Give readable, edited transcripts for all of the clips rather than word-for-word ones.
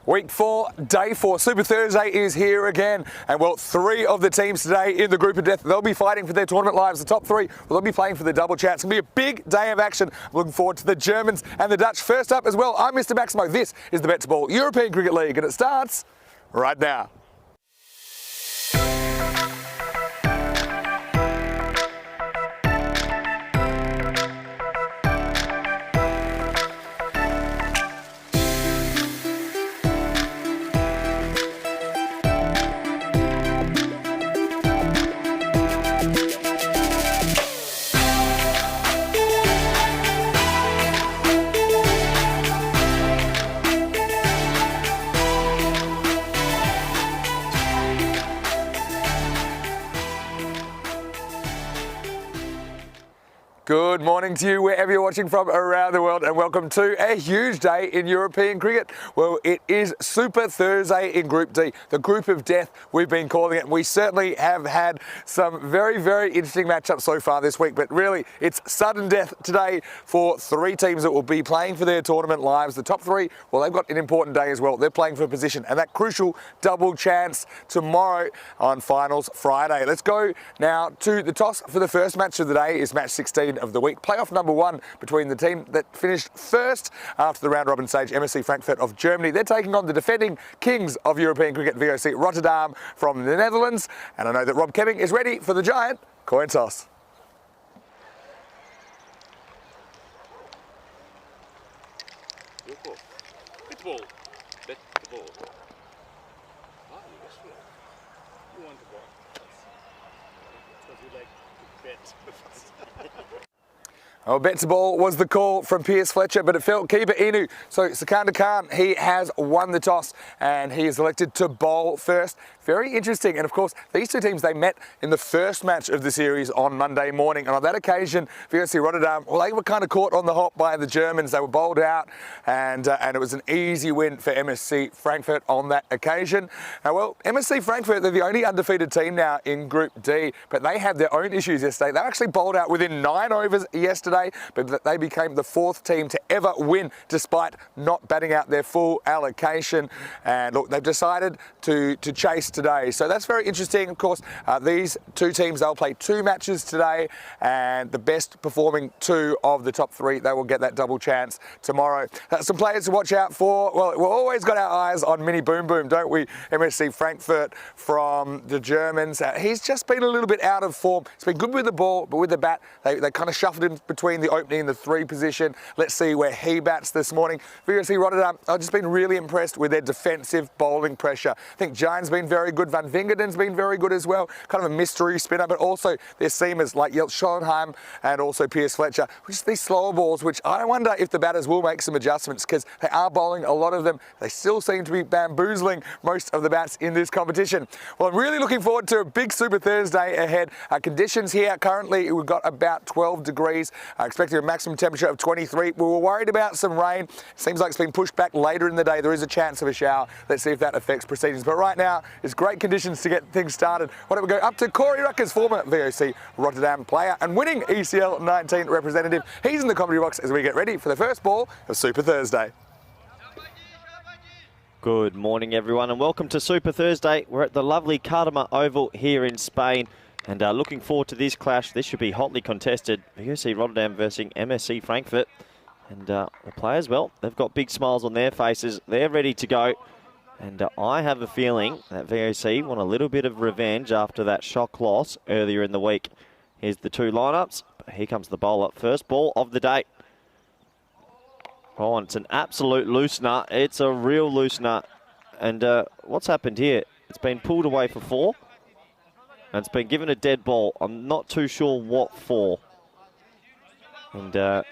Week 4, day 4, Super Thursday is here again. And well, 3 of the teams today in the group of death, they'll be fighting for their tournament lives. The top 3, well, they'll be playing for the double chat. It's going to be a big day of action. I'm looking forward to the Germans and the Dutch. First up as well, I'm Mr. Maximo. This is the BET2BALL European Cricket League, and it starts right now. Good morning to you wherever you're watching from around the world, and welcome to a huge day in European cricket. Well, it is Super Thursday in Group D, the group of death we've been calling it. We certainly have had some very, very interesting matchups so far this week, but really it's sudden death today for three teams that will be playing for their tournament lives. The top three, well, they've got an important day as well. They're playing for a position and that crucial double chance tomorrow on Finals Friday. Let's go now to the toss for the first match of the day. Is match 16 of the week. Playoff number one between the team that finished first after the round-robin stage, MSC Frankfurt of Germany. They're taking on the defending kings of European cricket, VOC Rotterdam from the Netherlands. And I know that Rob Kemming is ready for the giant coin toss. BET2BALL. BET2BALL. Ah, you want to ball. Because you like to bet. Oh, BET2BALL was the call from Pierce Fletcher, but it felt keeper Inu. So Sikandar Khan, he has won the toss and he is elected to bowl first. Very interesting. And of course, these two teams, they met in the first match of the series on Monday morning. And on that occasion, VOC Rotterdam, well, they were kind of caught on the hop by the Germans. They were bowled out and it was an easy win for MSC Frankfurt on that occasion. Well, MSC Frankfurt, they're the only undefeated team now in Group D, but they had their own issues yesterday. They were actually bowled out within 9 overs yesterday, but they became the fourth team to ever win despite not batting out their full allocation. And look, they've decided to chase today. So that's very interesting. Of course, these two teams, they'll play 2 matches today, and the best performing 2 of the top 3, they will get that double chance tomorrow. Some players to watch out for. Well, we've always got our eyes on Mini Boom Boom, don't we? MSC Frankfurt from the Germans. He's just been a little bit out of form. He's been good with the ball, but with the bat, they kind of shuffled him between the opening and the 3 position. Let's see where he bats this morning. VOC Rotterdam, I've just been really impressed with their defensive bowling pressure. I think Jane's been very good. Van Vingerden's been very good as well. Kind of a mystery spinner, but also their seamers like Jelt Schoenheim and also Pierce Fletcher. Just these slower balls, which I wonder if the batters will make some adjustments because they are bowling a lot of them. They still seem to be bamboozling most of the bats in this competition. Well, I'm really looking forward to a big Super Thursday ahead. Conditions here currently, we've got about 12 degrees. Expecting a maximum temperature of 23. We were worried about some rain. Seems like it's been pushed back later in the day. There is a chance of a shower. Let's see if that affects proceedings. But right now, it's great conditions to get things started. Why don't we go up to Corey Ruckers, former VOC Rotterdam player and winning ECL 19 representative. He's in the comedy box as we get ready for the first ball of Super Thursday. Good morning, everyone, and welcome to Super Thursday. We're at the lovely Cartama Oval here in Spain. And looking forward to this clash. This should be hotly contested. VOC Rotterdam versus MSC Frankfurt. And the players, well, they've got big smiles on their faces. They're ready to go. And I have a feeling that VOC want a little bit of revenge after that shock loss earlier in the week. Here's the 2 lineups. Here comes the bowler. First ball of the day. Oh, and it's an absolute loose nut. It's a real loose nut. And what's happened here? It's been pulled away for 4. And it's been given a dead ball. I'm not too sure what for. And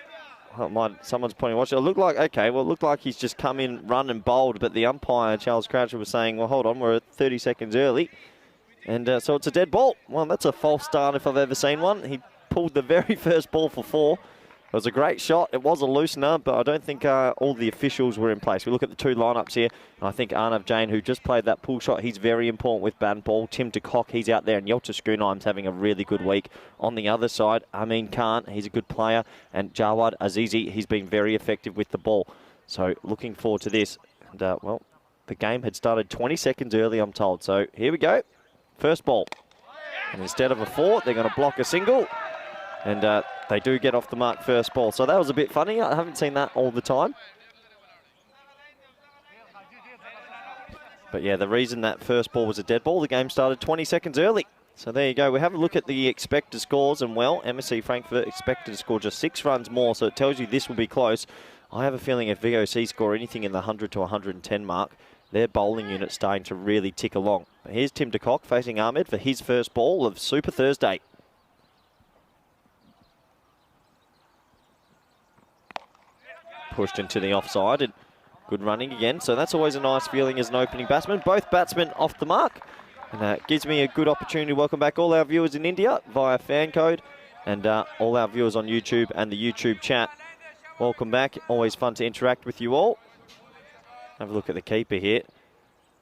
someone's pointing, watch it. It looked like, okay, well, it looked like he's just come in, run and bowled, but the umpire, Charles Croucher, was saying, well, hold on, we're 30 seconds early. And so it's a dead ball. Well, that's a false start if I've ever seen one. He pulled the very first ball for 4. It was a great shot. It was a loosener, but I don't think all the officials were in place. We look at the 2 lineups here, and I think Arnav Jain, who just played that pull shot, he's very important with bat and ball. Tim de Kock, he's out there, and Jelt Schoenheim's having a really good week. On the other side, Amin Khan, he's a good player, and Jawad Azizi, he's been very effective with the ball. So looking forward to this. And, well, the game had started 20 seconds early, I'm told. So here we go. First ball. And instead of a 4, they're going to block a single. And they do get off the mark first ball. So that was a bit funny. I haven't seen that all the time. But yeah, the reason that first ball was a dead ball, the game started 20 seconds early. So there you go. We have a look at the expected scores. And well, MSC Frankfurt expected to score just 6 runs more. So it tells you this will be close. I have a feeling if VOC score anything in the 100 to 110 mark, their bowling unit's starting to really tick along. But here's Tim de Kock facing Ahmed for his first ball of Super Thursday. Pushed into the offside and good running again. So that's always a nice feeling as an opening batsman. Both batsmen off the mark. And that gives me a good opportunity to welcome back all our viewers in India via fan code. And all our viewers on YouTube and the YouTube chat, welcome back. Always fun to interact with you all. Have a look at the keeper here.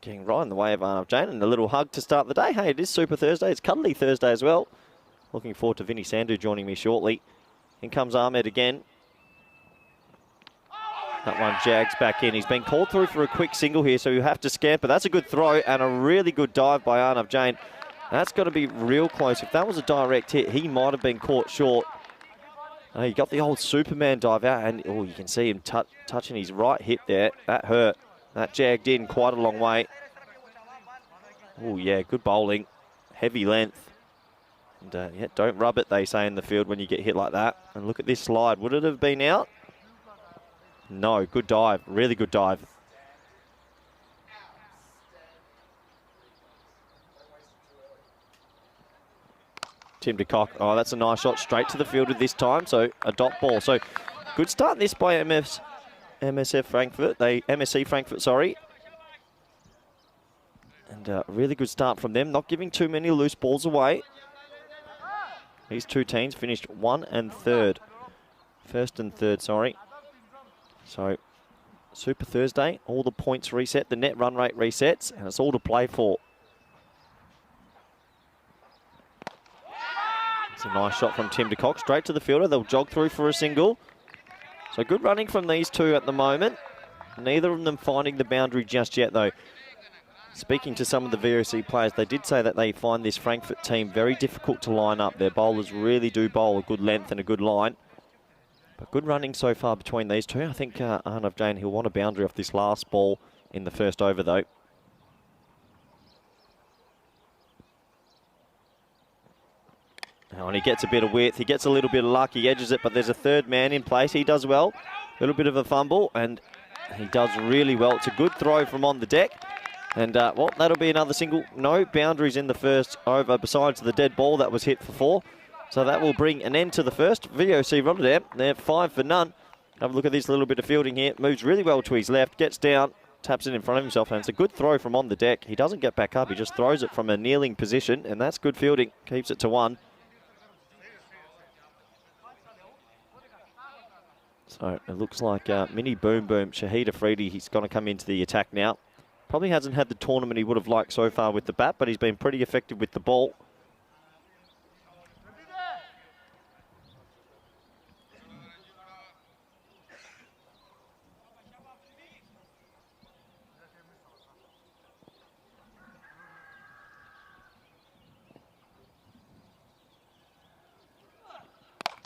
Getting right in the way of Arnav Jain, and a little hug to start the day. Hey, it is Super Thursday. It's Cuddly Thursday as well. Looking forward to Vinny Sandhu joining me shortly. In comes Ahmed again. That one jags back in. He's been called through for a quick single here, so you have to scamper. That's a good throw and a really good dive by Arnav Jain. That's got to be real close. If that was a direct hit, he might have been caught short. He got the old Superman dive out, and oh, you can see him touching his right hip there. That hurt. That jagged in quite a long way. Oh, yeah, good bowling. Heavy length. And yeah, don't rub it, they say in the field, when you get hit like that. And look at this slide. Would it have been out? No, good dive. Really good dive. Tim de Kock. Oh, that's a nice shot straight to the fielder this time. So a dot ball. So good start this by MSC Frankfurt, sorry. And really good start from them. Not giving too many loose balls away. These two teams finished 1 and 3rd. First and third, sorry. So Super Thursday, all the points reset, the net run rate resets, and it's all to play for. It's a nice shot from Tim de Kock, straight to the fielder. They'll jog through for a single. So good running from these two at the moment. Neither of them finding the boundary just yet, though. Speaking to some of the VOC players, they did say that they find this Frankfurt team very difficult to line up. Their bowlers really do bowl a good length and a good line. But good running so far between these two. I think Arnav Jain, he'll want a boundary off this last ball in the first over, though. Now, and he gets a bit of width. He gets a little bit of luck. He edges it, but there's a third man in place. He does well. A little bit of a fumble, and he does really well. It's a good throw from on the deck. And, well, that'll be another single. No boundaries in the first over besides the dead ball that was hit for 4. So that will bring an end to the first. VOC Rotterdam, they're 5 for none. Have a look at this little bit of fielding here. Moves really well to his left, gets down, taps it in front of himself, and it's a good throw from on the deck. He doesn't get back up. He just throws it from a kneeling position, and that's good fielding. Keeps it to 1. So it looks like Mini Boom Boom, Shahid Afridi, he's going to come into the attack now. Probably hasn't had the tournament he would have liked so far with the bat, but he's been pretty effective with the ball.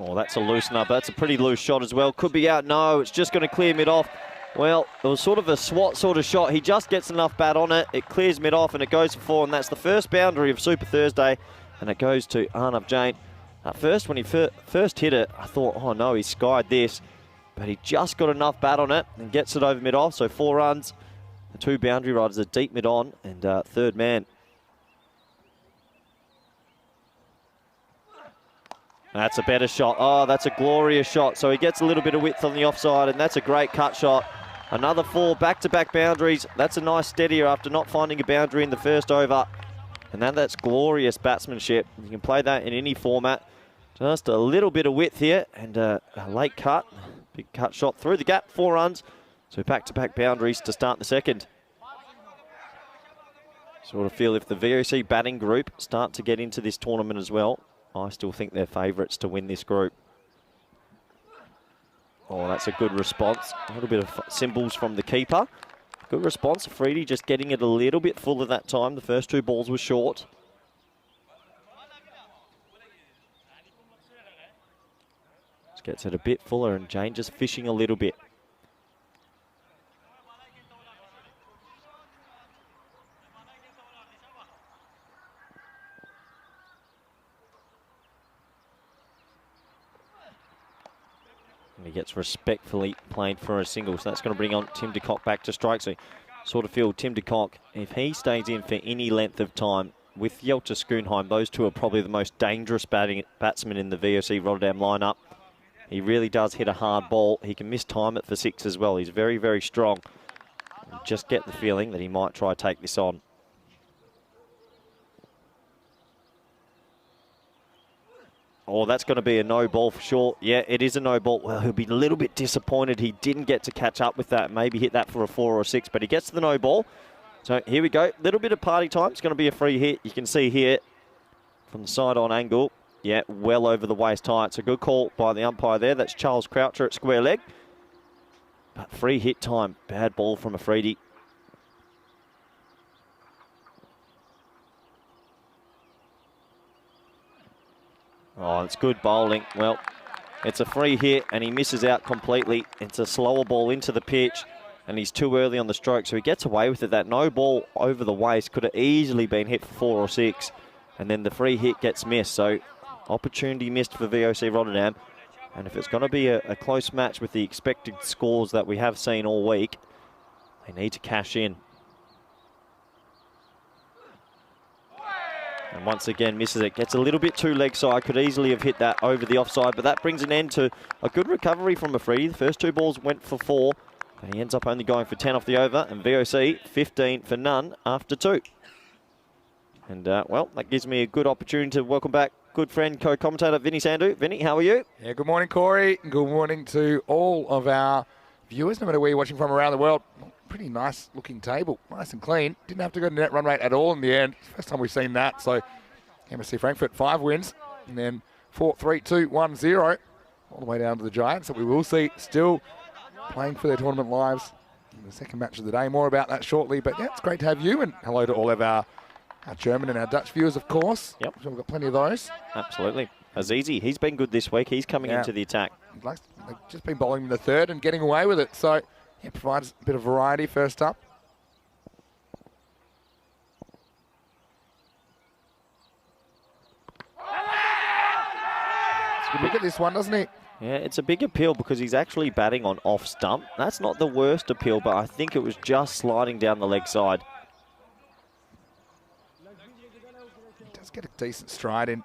Oh, that's a loosener, but that's a pretty loose shot as well. Could be out. No, it's just going to clear mid off. Well, it was sort of a swat sort of shot. He just gets enough bat on it. It clears mid off and it goes for 4. And that's the first boundary of Super Thursday. And it goes to Arnav Jain. At first, when he first hit it, I thought, oh no, he skied this. But he just got enough bat on it and gets it over mid off. So 4 runs. The 2 boundary riders are deep mid on and third man. That's a better shot. Oh, that's a glorious shot. So he gets a little bit of width on the offside, and that's a great cut shot. Another 4 back-to-back boundaries. That's a nice steadier after not finding a boundary in the first over. And that's glorious batsmanship. You can play that in any format. Just a little bit of width here, and a late cut. Big cut shot through the gap, 4 runs. So back-to-back boundaries to start the second. Sort of feel if the VOC batting group start to get into this tournament as well, I still think they're favourites to win this group. Oh, that's a good response. A little bit of symbols from the keeper. Good response. Afridi just getting it a little bit fuller that time. The first 2 balls were short. Just gets it a bit fuller, and Jain just fishing a little bit. And he gets respectfully played for a single. So that's going to bring on Tim de Kock back to strike. So sort of feel Tim de Kock, if he stays in for any length of time with Jelter Schoonheim, those two are probably the most dangerous batsmen in the VOC Rotterdam lineup. He really does hit a hard ball. He can mistime it for 6 as well. He's very, very strong. Just get the feeling that he might try to take this on. Oh, that's going to be a no ball for sure. Yeah, it is a no ball. Well, he'll be a little bit disappointed he didn't get to catch up with that. Maybe hit that for a 4 or 6, but he gets to the no ball. So here we go. Little bit of party time. It's going to be a free hit. You can see here from the side-on angle. Yeah, well over the waist high. It's a good call by the umpire there. That's Charles Croucher at square leg. But free hit time. Bad ball from Afridi. Oh, it's good bowling. Well, it's a free hit and he misses out completely. It's a slower ball into the pitch and he's too early on the stroke, so he gets away with it. That no ball over the waist could have easily been hit for 4 or 6, and then the free hit gets missed. So opportunity missed for VOC Rotterdam. And if it's going to be a close match with the expected scores that we have seen all week, they need to cash in. And once again, misses it. Gets a little bit too leg side. Could easily have hit that over the offside, but that brings an end to a good recovery from Afridi. The first 2 balls went for 4, and he ends up only going for 10 off the over, and VOC 15 for none after 2. And, well, that gives me a good opportunity to welcome back good friend, co-commentator Vinny Sandhu. Vinny, how are you? Yeah, good morning, Corey. Good morning to all of our viewers, no matter where you're watching from around the world. Pretty nice looking table, nice and clean. Didn't have to go to net run rate at all in the end. First time we've seen that. So MSC Frankfurt 5 wins and then 4, 3, 2, 1, 0 all the way down to the Giants that we will see still playing for their tournament lives in the second match of the day. More about that shortly. But yeah, it's great to have you, and hello to all of our German and our Dutch viewers, of course. Yep. So we've got plenty of those. Absolutely. Azizi, he's been good this week. He's coming into the attack. They've just been bowling in the third and getting away with it. So yeah, provides a bit of variety first up. It's a good look at this one, doesn't it? Yeah, it's a big appeal because he's actually batting on off stump. That's not the worst appeal, but I think it was just sliding down the leg side. He does get a decent stride in.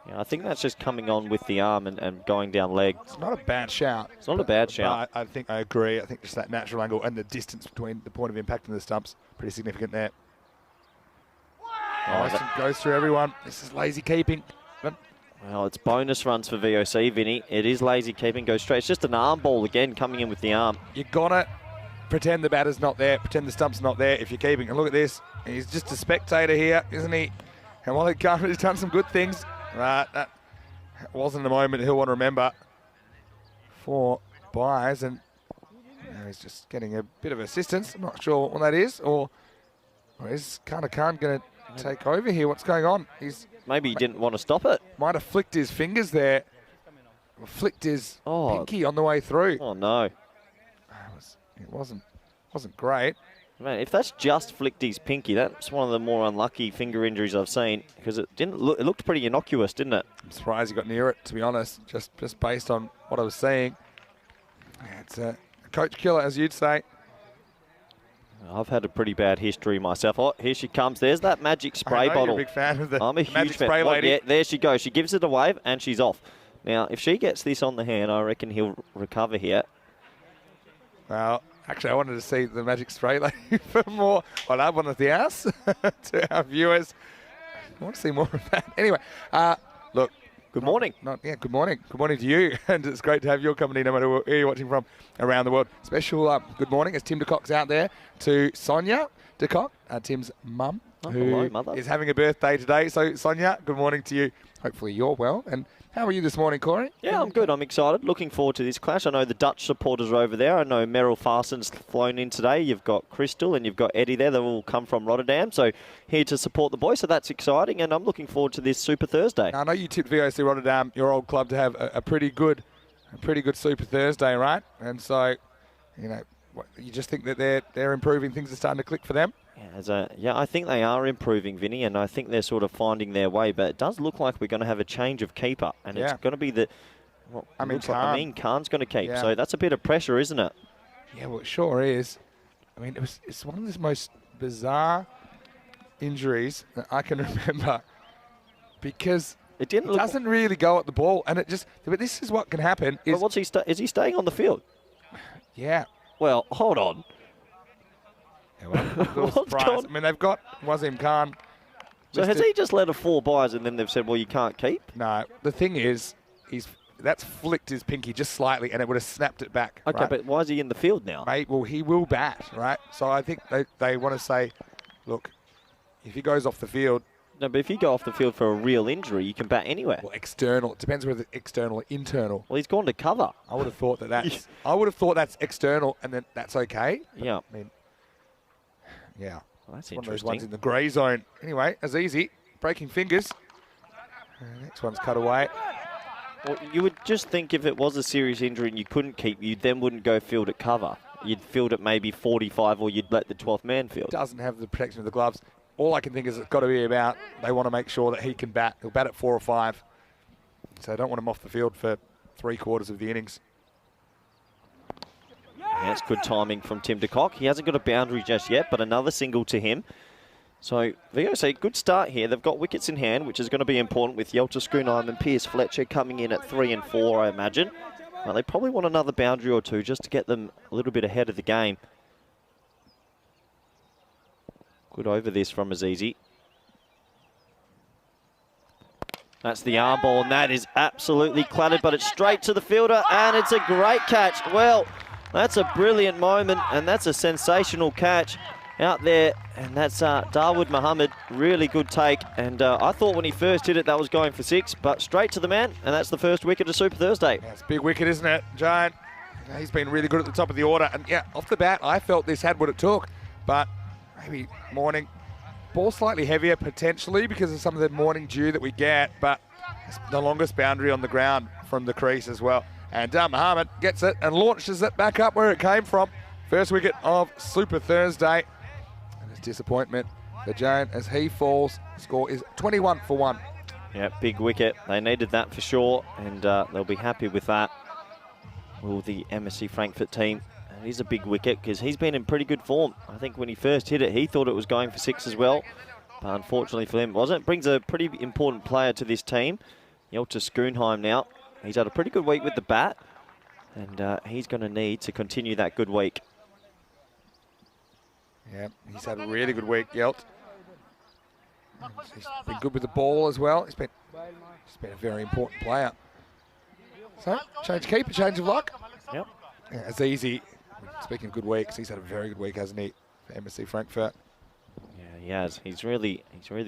Yeah, I think that's just coming on with the arm and going down leg. It's not a bad shout. It's not a bad shout. I think I agree. I think just that natural angle and the distance between the point of impact and the stumps, pretty significant there. Nice, and goes through everyone. This is lazy keeping. Well, it's bonus runs for VOC, Vinny. It is lazy keeping, goes straight. It's just an arm ball again, coming in with the arm. You gotta pretend the batter's not there, pretend the stump's not there if you're keeping. And look at this. He's just a spectator here, isn't he? And while he's done some good things, that wasn't the moment he'll want to remember for buys. And he's just getting a bit of assistance. I'm not sure what that is. Or is Khan going to take over here? What's going on? Maybe he didn't want to stop it. Might have flicked his fingers there. Or flicked his pinky on the way through. Oh, no. It wasn't great. Man, if that's just flicked his pinky, that's one of the more unlucky finger injuries I've seen, because it looked pretty innocuous, didn't it? I'm surprised he got near it, to be honest, just based on what I was seeing. It's a coach killer, as you'd say. I've had a pretty bad history myself. Oh, here she comes. There's that magic spray bottle. You're a big fan of the I'm a huge magic fan. spray lady. Yeah, there she goes. She gives it a wave and she's off. Now, if she gets this on the hand, I reckon he'll recover here. Well, actually, I wanted to see the magic spray lady for more on our one of the house to our viewers. I want to see more of that. Anyway, look. Good morning. Good morning. Good morning to you. And it's great to have your company no matter where you're watching from around the world. Special good morning as Tim DeCock's out there to Sonia DeCock, Tim's mum, hello, mother. Is having a birthday today. So, Sonia, good morning to you. Hopefully you're well. And how are you this morning, Corey? Yeah, I'm good. I'm excited. Looking forward to this clash. I know the Dutch supporters are over there. I know Meryl Farson's flown in today. You've got Crystal and you've got Eddie there. They all come from Rotterdam. So here to support the boys. So that's exciting. And I'm looking forward to this Super Thursday. Now, I know you tipped VOC Rotterdam, your old club, to have a pretty good Super Thursday, right? And so, you just think that they're improving. Things are starting to click for them. Yeah, I think they are improving, Vinny, and I think they're sort of finding their way. But it does look like we're going to have a change of keeper, and it's going to be Amin Khan's going to keep. Yeah. So that's a bit of pressure, isn't it? Yeah, well, it sure is. I mean, it's one of the most bizarre injuries that I can remember because it doesn't really go at the ball, and but this is what can happen. Is he staying on the field? Yeah. Well, hold on. Yeah, well, I'm a little surprised. I mean, they've got Wasim Khan So has he just let her 4 byes and then they've said, well, you can't keep? No. The thing is, that's flicked his pinky just slightly and it would have snapped it back. Okay, right? but why is he in the field now? Mate, well, he will bat, right? So I think they want to say, look, if he goes off the field... No, but if you go off the field for a real injury, you can bat anywhere. Well, external. It depends whether it's external or internal. Well, he's gone to cover. I would have thought that's external and then that's okay. Yeah. I mean, yeah. Well, that's One of those interesting. ones in the grey zone. Anyway, Azizi, breaking fingers. Next one's cut away. Well, you would just think if it was a serious injury and you couldn't keep, you then wouldn't go field at cover. You'd field at maybe 45 or you'd let the 12th man field. Doesn't have the protection of the gloves. All I can think is it's got to be about they want to make sure that he can bat. He'll bat at 4 or 5. So they don't want him off the field for 3/4 of the innings. That's good timing from Tim de Kock. He hasn't got a boundary just yet, but another single to him. So VOC, good start here. They've got wickets in hand, which is going to be important with Yelter Schoonheim and Pierce Fletcher coming in at 3 and 4, I imagine. Well, they probably want another boundary or 2 just to get them a little bit ahead of the game. Good over this from Azizi. That's the arm ball, and that is absolutely clattered, but it's straight to the fielder, and it's a great catch. Well, that's a brilliant moment, and that's a sensational catch out there, and that's Dawood Mohammed. Really good take, and I thought when he first hit it that was going for 6, but straight to the man, and that's the first wicket of Super Thursday. Yeah, it's a big wicket, isn't it, Giant? He's been really good at the top of the order, and yeah, off the bat, I felt this had what it took, but maybe morning. Ball slightly heavier potentially because of some of the morning dew that we get, but it's the longest boundary on the ground from the crease as well. And Mohammed gets it and launches it back up where it came from. First wicket of Super Thursday. And his disappointment, the Giant, as he falls, score is 21 for 1. Yeah, big wicket. They needed that for sure, and they'll be happy with that. Will the MSC Frankfurt team. It is a big wicket because he's been in pretty good form. I think when he first hit it, he thought it was going for 6 as well. But unfortunately for him, it wasn't. It brings a pretty important player to this team. Yelter Schoonheim now. He's had a pretty good week with the bat. And he's going to need to continue that good week. Yeah, he's had a really good week, Yelt. He's been good with the ball as well. He's been a very important player. So, change keeper, change of luck. Yep. Yeah, it's easy. Speaking of good weeks, he's had a very good week, hasn't he, for MSC Frankfurt? Yeah, he has. He's really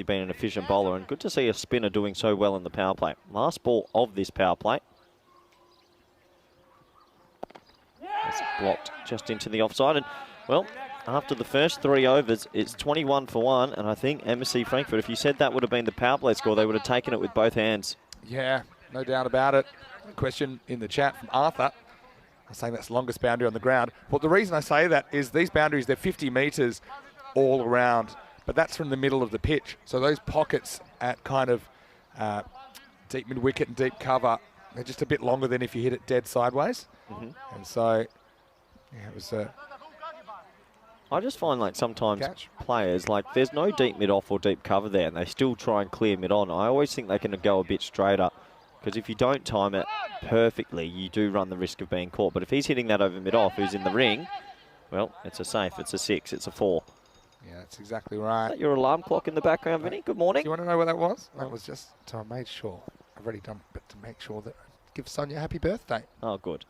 been an efficient bowler, and good to see a spinner doing so well in the power play. Last ball of this power play. It's blocked just into the offside, and well, after the first 3 overs, it's 21 for 1, and I think MSC Frankfurt, if you said that would have been the power play score, they would have taken it with both hands. Yeah, no doubt about it. A question in the chat from Arthur. I'm saying that's the longest boundary on the ground. Well, the reason I say that is these boundaries, they're 50 metres all around, but that's from the middle of the pitch. So those pockets at kind of deep mid-wicket and deep cover, they're just a bit longer than if you hit it dead sideways. And so, yeah, it was I just find like sometimes catch. players, like there's no deep mid-off or deep cover there, and they still try and clear mid-on. I always think they can go a bit straighter, because if you don't time it perfectly, you do run the risk of being caught. But if he's hitting that over mid-off, who's in the ring, well, it's a safe, it's a 6, it's a 4. Yeah, that's exactly right. Is that your alarm clock in the background, Vinny? Good morning. Do you want to know what that was? That was just, so I made sure, I've already done, but to make sure that, give Sonia a happy birthday. Oh, good.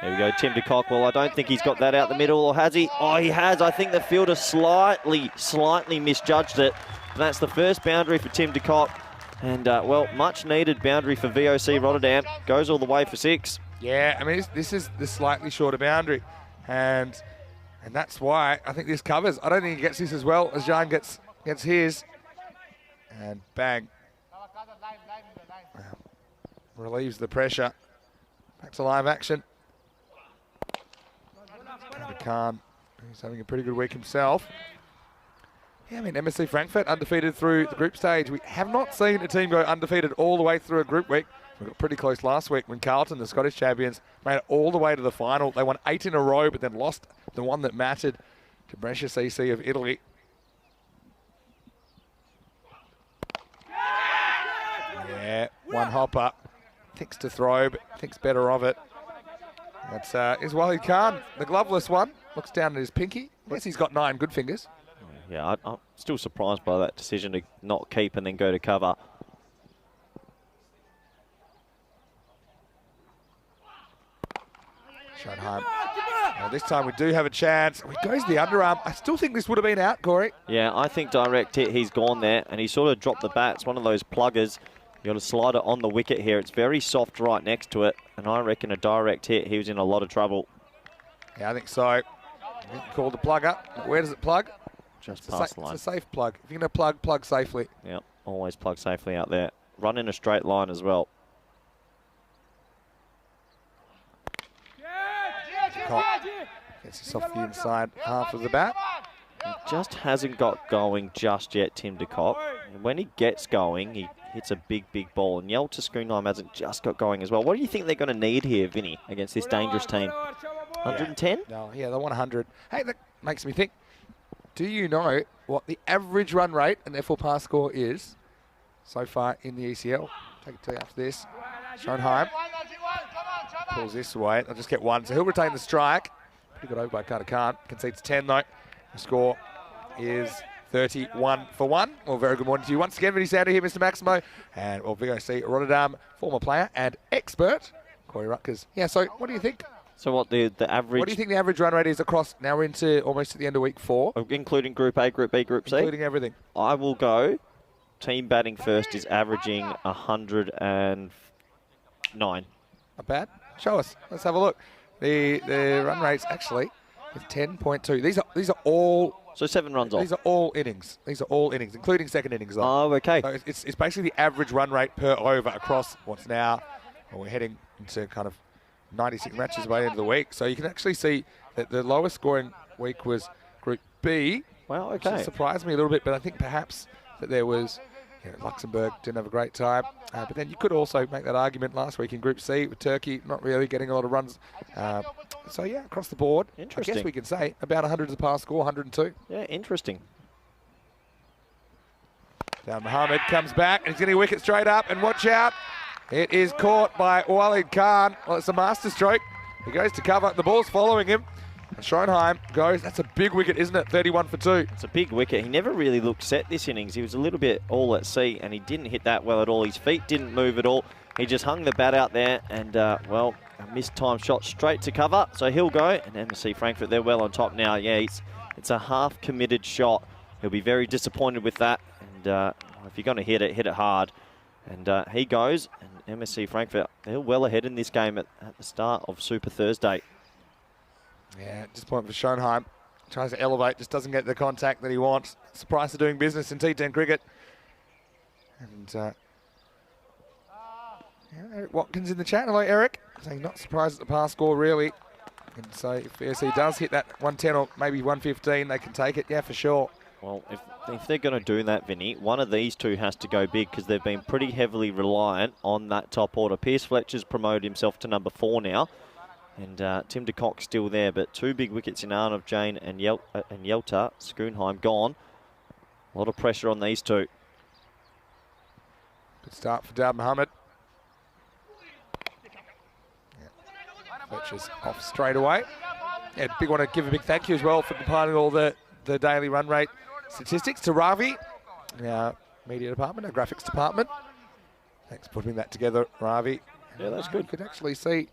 There we go, Tim de Kock. Well, I don't think he's got that out the middle, or has he? Oh, he has. I think the fielder slightly misjudged it. And that's the first boundary for Tim de Kock. And, well, much needed boundary for VOC Rotterdam. Goes all the way for 6. Yeah, I mean, this is the slightly shorter boundary. And that's why I think this covers. I don't think he gets this as well as Jan gets his. And bang. Relieves the pressure. Back to live action. Khan, he's having a pretty good week himself. Yeah, I mean, MSC Frankfurt undefeated through the group stage. We have not seen a team go undefeated all the way through a group week. We got pretty close last week when Carlton, the Scottish champions, made it all the way to the final. They won 8 in a row, but then lost the one that mattered to Brescia CC of Italy. Yeah, one hopper. Thinks to throw, but thinks better of it. That's is Wahid Khan, the gloveless one. Looks down at his pinky. I guess he's got 9 good fingers. Yeah, I'm still surprised by that decision to not keep and then go to cover. Schoenheim. Well, this time we do have a chance. It goes the underarm. I still think this would have been out, Corey. Yeah, I think direct hit, he's gone there, and he sort of dropped the bat. It's one of those pluggers. You got a slider on the wicket here. It's very soft right next to it, and I reckon a direct hit, he was in a lot of trouble. Yeah, I think so. I think you called the plug up. Where does it plug? Just past the line. It's a safe plug. If you're going to plug safely. Yeah, always plug safely out there. Run in a straight line as well. Gets this off the inside half of the bat. He just hasn't got going just yet, Tim de Kock. And when he gets going, he hits a big, big ball. And Yelta Schoonheim hasn't just got going as well. What do you think they're going to need here, Vinny, against this dangerous team? 110? No, yeah, they want 100. Hey, that makes me think. Do you know what the average run rate and therefore pass score is so far in the ECL? Take it to you after this. Schoenheim pulls this away. I'll just get one. So he'll retain the strike. Pretty good over by Cartama. Concedes 10 though. The score is 31 for 1. Well, very good morning to you once again. Vinny Sander here, Mr. Maximo. And well, VOC Rotterdam, former player and expert, Corey Rutgers. Yeah, so what do you think? So what the average... What do you think the average run rate is across, now we're into almost at the end of week 4? Including Group A, Group B, Group C? Including everything. I will go. Team batting first is averaging 109. Not bad. Show us. Let's have a look. The run rates actually is 10.2. These are all... So 7 runs off. These are all innings. These are all innings, including second innings though. Oh, okay. So it's basically the average run rate per over across what's now... Well, we're heading into kind of 96 matches by the end of the week. So you can actually see that the lowest scoring week was Group B. Wow, okay. Which surprised me a little bit, but I think perhaps that there was... Luxembourg didn't have a great time. But then you could also make that argument last week in Group C with Turkey not really getting a lot of runs. So, yeah, across the board, interesting. I guess we can say about 100 is a pass score, 102. Yeah, interesting. Down Mohammed comes back and he's getting a wicket straight up. And watch out. It is caught by Walid Khan. Well, it's a master stroke. He goes to cover. The ball's following him. And Schoenheim goes. That's a big wicket, isn't it? 31 for 2. It's a big wicket. He never really looked set this innings. He was a little bit all at sea, and he didn't hit that well at all. His feet didn't move at all. He just hung the bat out there, and, well, a missed time shot straight to cover. So he'll go, and MSC Frankfurt, they're well on top now. Yeah, it's a half-committed shot. He'll be very disappointed with that. And if you're going to hit it hard. And he goes, and MSC Frankfurt, they're well ahead in this game at the start of Super Thursday. Yeah, disappointment for Schoenheim. Tries to elevate, just doesn't get the contact that he wants. Surprised to doing business in T10 cricket. And Eric Watkins in the chat. Hello, Eric. Saying not surprised at the pass score, really. And so if VSC does hit that 110 or maybe 115, they can take it. Yeah, for sure. Well, if they're going to do that, Vinny, one of these two has to go big because they've been pretty heavily reliant on that top order. Pierce Fletcher's promoted himself to number 4 now. And Tim de Kock's still there, but 2 big wickets in Arnav Jain and Yelta Schoonheim gone. A lot of pressure on these two. Good start for Dawud Mohammed. Yeah. Fletcher's off straight away. Yeah, big want to give a big thank you as well for compiling all the daily run rate statistics to Ravi, our media department, our graphics department. Thanks for putting that together, Ravi. Yeah, that's good. You could actually see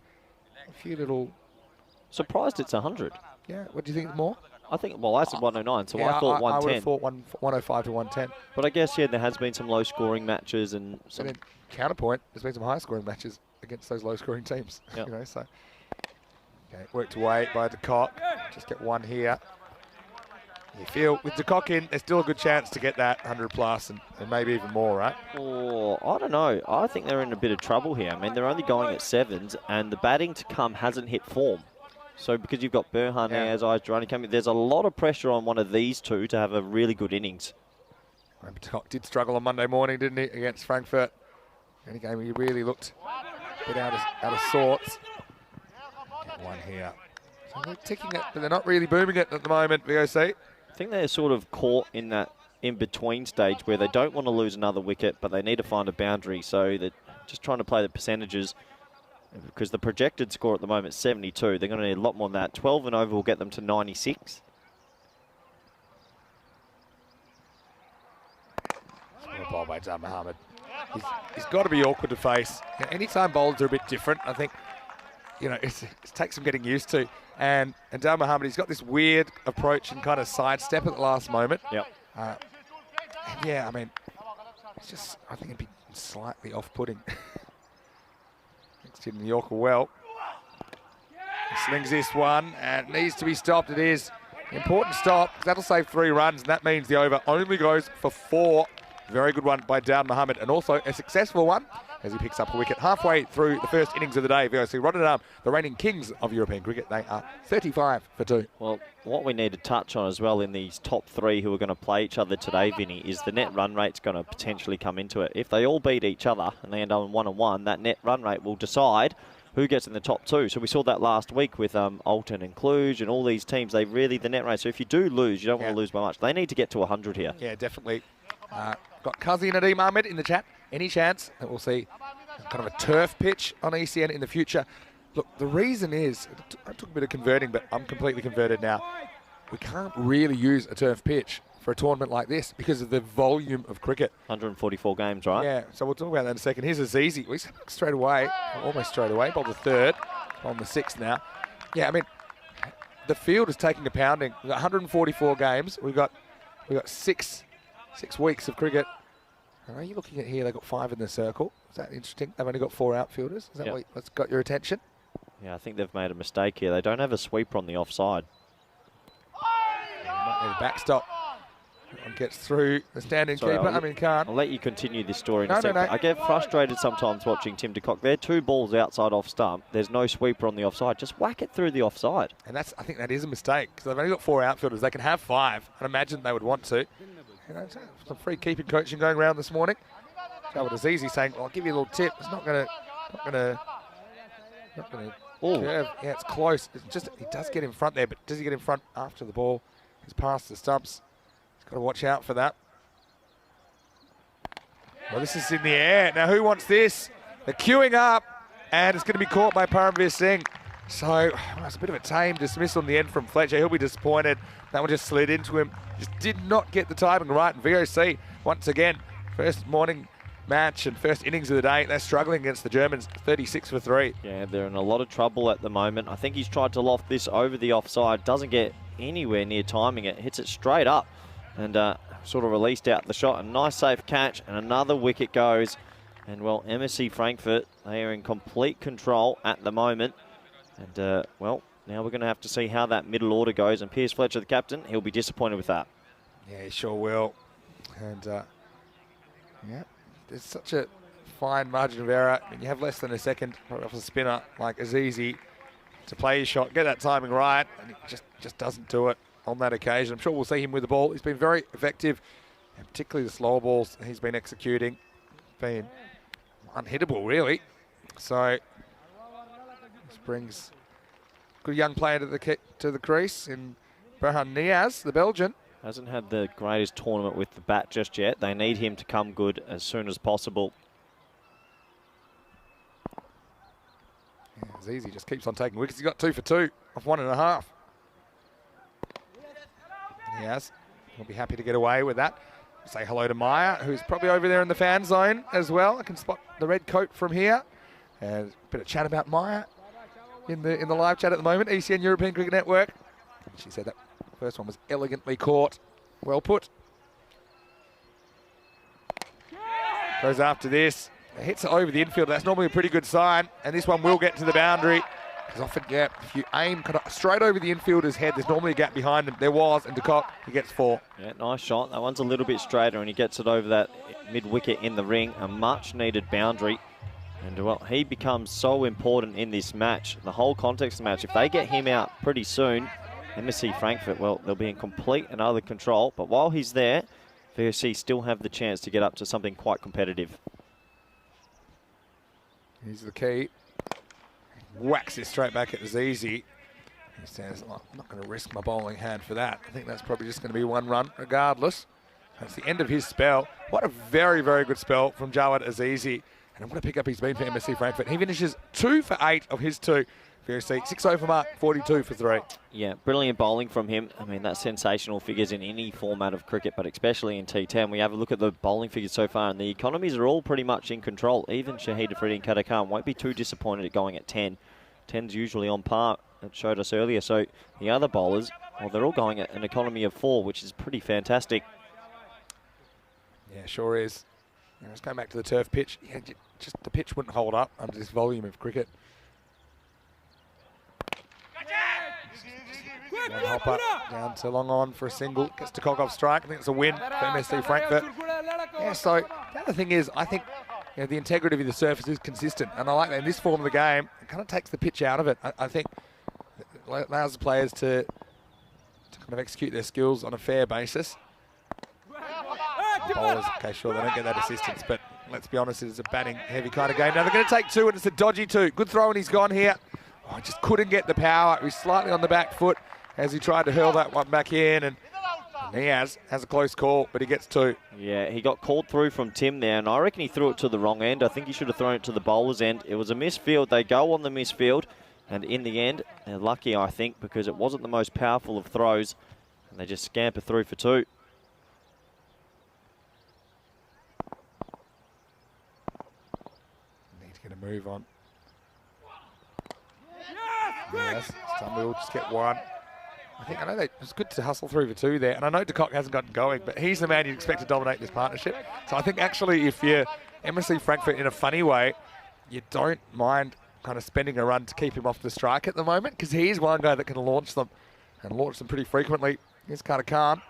a few little... Surprised it's 100. Yeah, what do you think more? I think, well, I said 109, so yeah, I thought 110. I would have thought 105 to 110. But I guess, yeah, there has been some low-scoring matches and some... And then counterpoint, there's been some high-scoring matches against those low-scoring teams. Yep. You know, so... Okay, worked away by de Kock. Just get one here. You feel with de Kock in, there's still a good chance to get that 100 plus and maybe even more, right? Oh, I don't know. I think they're in a bit of trouble here. I mean, they're only going at 7s, and the batting to come hasn't hit form. So because you've got Burhan, Ayaz, Durrani coming, there's a lot of pressure on one of these two to have a really good innings. De Kock did struggle on Monday morning, didn't he, against Frankfurt? Any game he really looked a bit out of sorts. Get one here. So they're ticking it, but they're not really booming it at the moment, VOC. I think they're sort of caught in that in-between stage where they don't want to lose another wicket, but they need to find a boundary. So they're just trying to play the percentages because the projected score at the moment is 72. They're going to need a lot more than that. 12 and over will get them to 96. What a ball by Jan Mohammed. He's got to be awkward to face. Anytime bowlers are a bit different, I think, it takes some getting used to. And Jan Mohammed, he's got this weird approach and kind of sidestep at the last moment. Yep. Yeah, I mean, I think it'd be slightly off-putting. Next in the Yorker well. He slings this one and needs to be stopped. It is. Important stop. That'll save 3 runs, and that means the over only goes for 4. Very good one by Dowd Mohammed, and also a successful one as he picks up a wicket halfway through the first innings of the day. VOC Rotterdam, the reigning kings of European cricket, they are 35 for 2. Well, what we need to touch on as well in these top 3 who are going to play each other today, Vinny, is the net run rate's going to potentially come into it. If they all beat each other and they end up in 1-1, that net run rate will decide who gets in the top 2. So we saw that last week with Alton and Cluj and all these teams. The net rate. So if you do lose, you don't want to lose by much. They need to get to 100 here. Yeah, definitely. Got Kazi Nadeem Ahmed in the chat. Any chance that we'll see kind of a turf pitch on ECN in the future? Look, the reason is, it took a bit of converting, but I'm completely converted now. We can't really use a turf pitch for a tournament like this because of the volume of cricket. 144 games, right? Yeah, so we'll talk about that in a second. Here's Azizi. He's straight away, almost straight away. Bowled the 3rd, on the 6th now. Yeah, I mean, the field is taking a pounding. We've got 144 games. We've got 6 weeks of cricket. Are you looking at here? They've got 5 in the circle. Is that interesting? They've only got 4 outfielders. Is that what's got your attention? Yeah, I think they've made a mistake here. They don't have a sweeper on the offside. Might need a backstop. One gets through the standing keeper. Can't. I'll let you continue this story in a second. I get frustrated sometimes watching Tim de Kock. They're 2 balls outside off stump. There's no sweeper on the offside. Just whack it through the offside. And I think that is a mistake because they've only got 4 outfielders. They can have 5. I imagine they would want to. Some free keeping coaching going around this morning. Jawad Azizi saying, "I'll give you a little tip. It's not going to curve. Yeah, it's close. It's just he does get in front there, but does he get in front after the ball is past the stumps? He's got to watch out for that. Well, this is in the air. Now, who wants this? They're queuing up, and it's going to be caught by Paramveer Singh. So, it's a bit of a tame dismissal in the end from Fletcher. He'll be disappointed. That one just slid into him. Just did not get the timing right. And VOC, once again, first morning match and first innings of the day, they're struggling against the Germans, 36 for 3. Yeah, they're in a lot of trouble at the moment. I think he's tried to loft this over the offside. Doesn't get anywhere near timing it. Hits it straight up and sort of released out the shot. A nice safe catch and another wicket goes. And, well, MSC Frankfurt, they are in complete control at the moment. And, well, now we're going to have to see how that middle order goes. And Piers Fletcher, the captain, he'll be disappointed with that. Yeah, he sure will. And, yeah, there's such a fine margin of error. When you have less than a second off a spinner like Azizi to play his shot, get that timing right, and he just doesn't do it on that occasion. I'm sure we'll see him with the ball. He's been very effective, and particularly the slower balls he's been executing. Been unhittable, really. So this brings a good young player to the crease in Berhan Niaz, the Belgian. Hasn't had the greatest tournament with the bat just yet. They need him to come good as soon as possible. Yeah, Azizi just keeps on taking wickets. He's got 2 for 2 off 1.5. He has. He'll be happy to get away with that. Say hello to Maya, who's probably over there in the fan zone as well. I can spot the red coat from here. And a bit of chat about Maya in the live chat at the moment. ECN European Cricket Network. And she said that first one was elegantly caught. Well put. Goes after this. It hits it over the infield. That's normally a pretty good sign. And this one will get to the boundary. Because often, yeah, if you aim kind of straight over the infielder's head, there's normally a gap behind him. There was, and de Kock, he gets 4. Yeah, nice shot. That one's a little bit straighter, and he gets it over that mid-wicket in the ring. A much-needed boundary. And, well, he becomes so important in this match. The whole context of the match, if they get him out pretty soon, MSC Frankfurt, well, they'll be in complete and utter control. But while he's there, VOC still have the chance to get up to something quite competitive. Here's the key. Whacks it straight back at Azizi. He says, oh, I'm not going to risk my bowling hand for that. I think that's probably just going to be 1 run regardless. That's the end of his spell. What a very, very good spell from Jawad Azizi. And I'm going to pick up his bean for MSC Frankfurt. He finishes 2 for 8 of his 2. VOC 6 over mark, 42 for 3. Yeah, brilliant bowling from him. I mean, that's sensational figures in any format of cricket, but especially in T10. We have a look at the bowling figures so far, and the economies are all pretty much in control. Even Shahid Afridi and Cartama won't be too disappointed at going at 10. 10's usually on par, it showed us earlier. So the other bowlers, well, they're all going at an economy of 4, which is pretty fantastic. Yeah, sure is. Yeah, let's go back to the turf pitch. Yeah, just the pitch wouldn't hold up under this volume of cricket. One hopper down to long on for a single. Gets to Kokov strike. I think it's a win for MSC Frankfurt. Yeah, so the other thing is, I think the integrity of the surface is consistent. And I like that in this form of the game, it kind of takes the pitch out of it. I think it allows the players to kind of execute their skills on a fair basis. The bowlers, okay, sure, they don't get that assistance, but let's be honest, it is a batting heavy kind of game. Now they're going to take 2, and it's a dodgy 2. Good throw, and he's gone here. Oh, just couldn't get the power. He's slightly on the back foot as he tried to hurl that one back in, and he has a close call, but he gets 2. Yeah, he got called through from Tim there, and I reckon he threw it to the wrong end. I think he should have thrown it to the bowler's end. It was a misfield. They go on the misfield, and in the end, they're lucky, I think, because it wasn't the most powerful of throws, and they just scamper through for 2. Need to get a move on. Yes, Stumby will just get 1. I know it's good to hustle through for 2 there, and I know De Kock hasn't gotten going, but he's the man you'd expect to dominate this partnership. So I think actually if you're MSC Frankfurt in a funny way, you don't mind kind of spending a run to keep him off the strike at the moment, because he's one guy that can launch them, and launch them pretty frequently. Here's Cartama.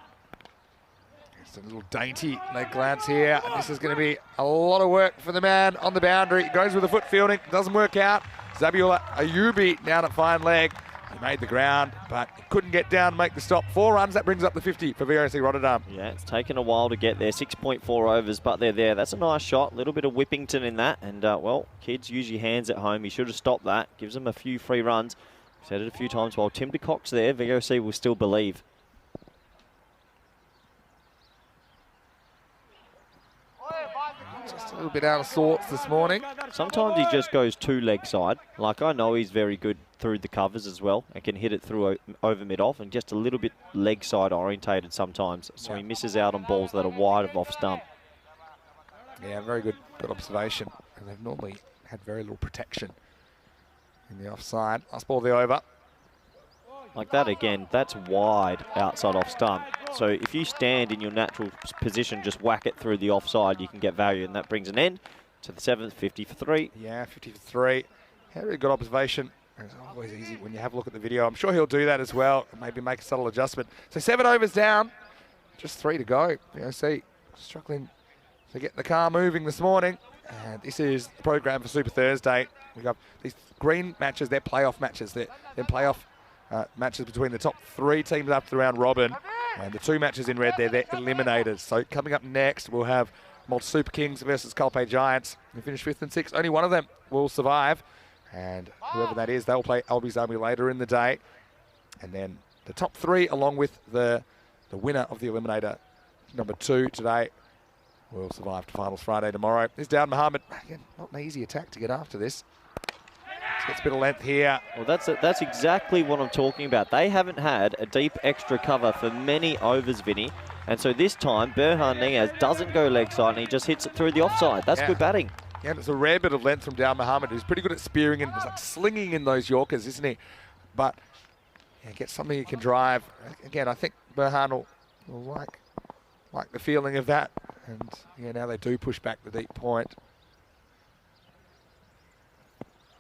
It's a little dainty leg glance here, and this is going to be a lot of work for the man on the boundary. He goes with the foot fielding, doesn't work out. Zabiul Ayubi down at fine leg. He made the ground, but he couldn't get down to make the stop. 4 runs, that brings up the 50 for VOC Rotterdam. Yeah, it's taken a while to get there. 6.4 overs, but they're there. That's a nice shot. A little bit of Whippington in that. And, well, kids, use your hands at home. You should have stopped that. Gives them a few free runs. Said it a few times. While Tim De Kock's there, VOC will still believe. Just a little bit out of sorts this morning. Sometimes he just goes 2 leg side. Like, I know he's very good through the covers as well and can hit it through over mid-off, and just a little bit leg side orientated sometimes. So he misses out on balls that are wide of off stump. Yeah, very good observation. And they've normally had very little protection in the offside. Last ball of the over. Like that again, that's wide outside off stump. So if you stand in your natural position, just whack it through the offside, you can get value, and that brings an end to the 7th, 50 for 3. Yeah, 50 for 3. Very good observation. It's always easy when you have a look at the video. I'm sure he'll do that as well, and maybe make a subtle adjustment. So 7 overs down, just 3 to go. VOC struggling to get the car moving this morning. And this is the program for Super Thursday. We've got these green matches, they're playoff matches. They're playoff matches between the top 3 teams after the round robin. And the 2 matches in red, they're eliminators. So coming up next, we'll have Malta Super Kings versus Culpe Giants. We finish 5th and 6th. Only one of them will survive. And whoever that is, they'll play Albies Army later in the day. And then the top 3, along with the winner of the Eliminator, number 2 today, will survive to Finals Friday tomorrow. This Dowd Mohammed, again, not an easy attack to get after this. Gets a bit of length here. Well, that's exactly what I'm talking about. They haven't had a deep extra cover for many overs, Vinny. And so this time, Berhan Niaz doesn't go leg side, and he just hits it through the offside. That's good batting. Yeah, and it's a rare bit of length from Dowd Mohammed, who's pretty good at spearing and like slinging in those Yorkers, isn't he? But yeah, get something he can drive. Again, I think Berhan will like the feeling of that. And yeah, now they do push back the deep point.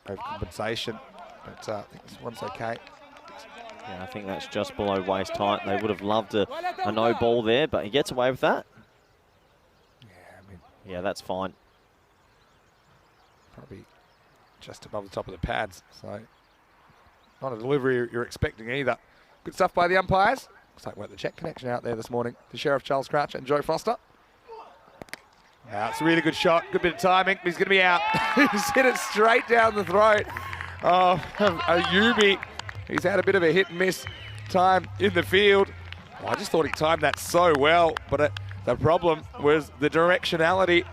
Overcompensation, but I think this one's okay. Yeah, I think that's just below waist height. They would have loved a no ball there, but he gets away with that. Yeah, I mean, yeah, that's fine. Probably just above the top of the pads, so not a delivery you're expecting either. Good stuff by the umpires. Looks like we're at the check connection out there this morning to Sheriff Charles Crouch and Joe Foster. It's a really good shot, good bit of timing, but he's going to be out. He's hit it straight down the throat of Ayubi. He's had a bit of a hit and miss time in the field. I just thought he timed that so well, but the problem was the directionality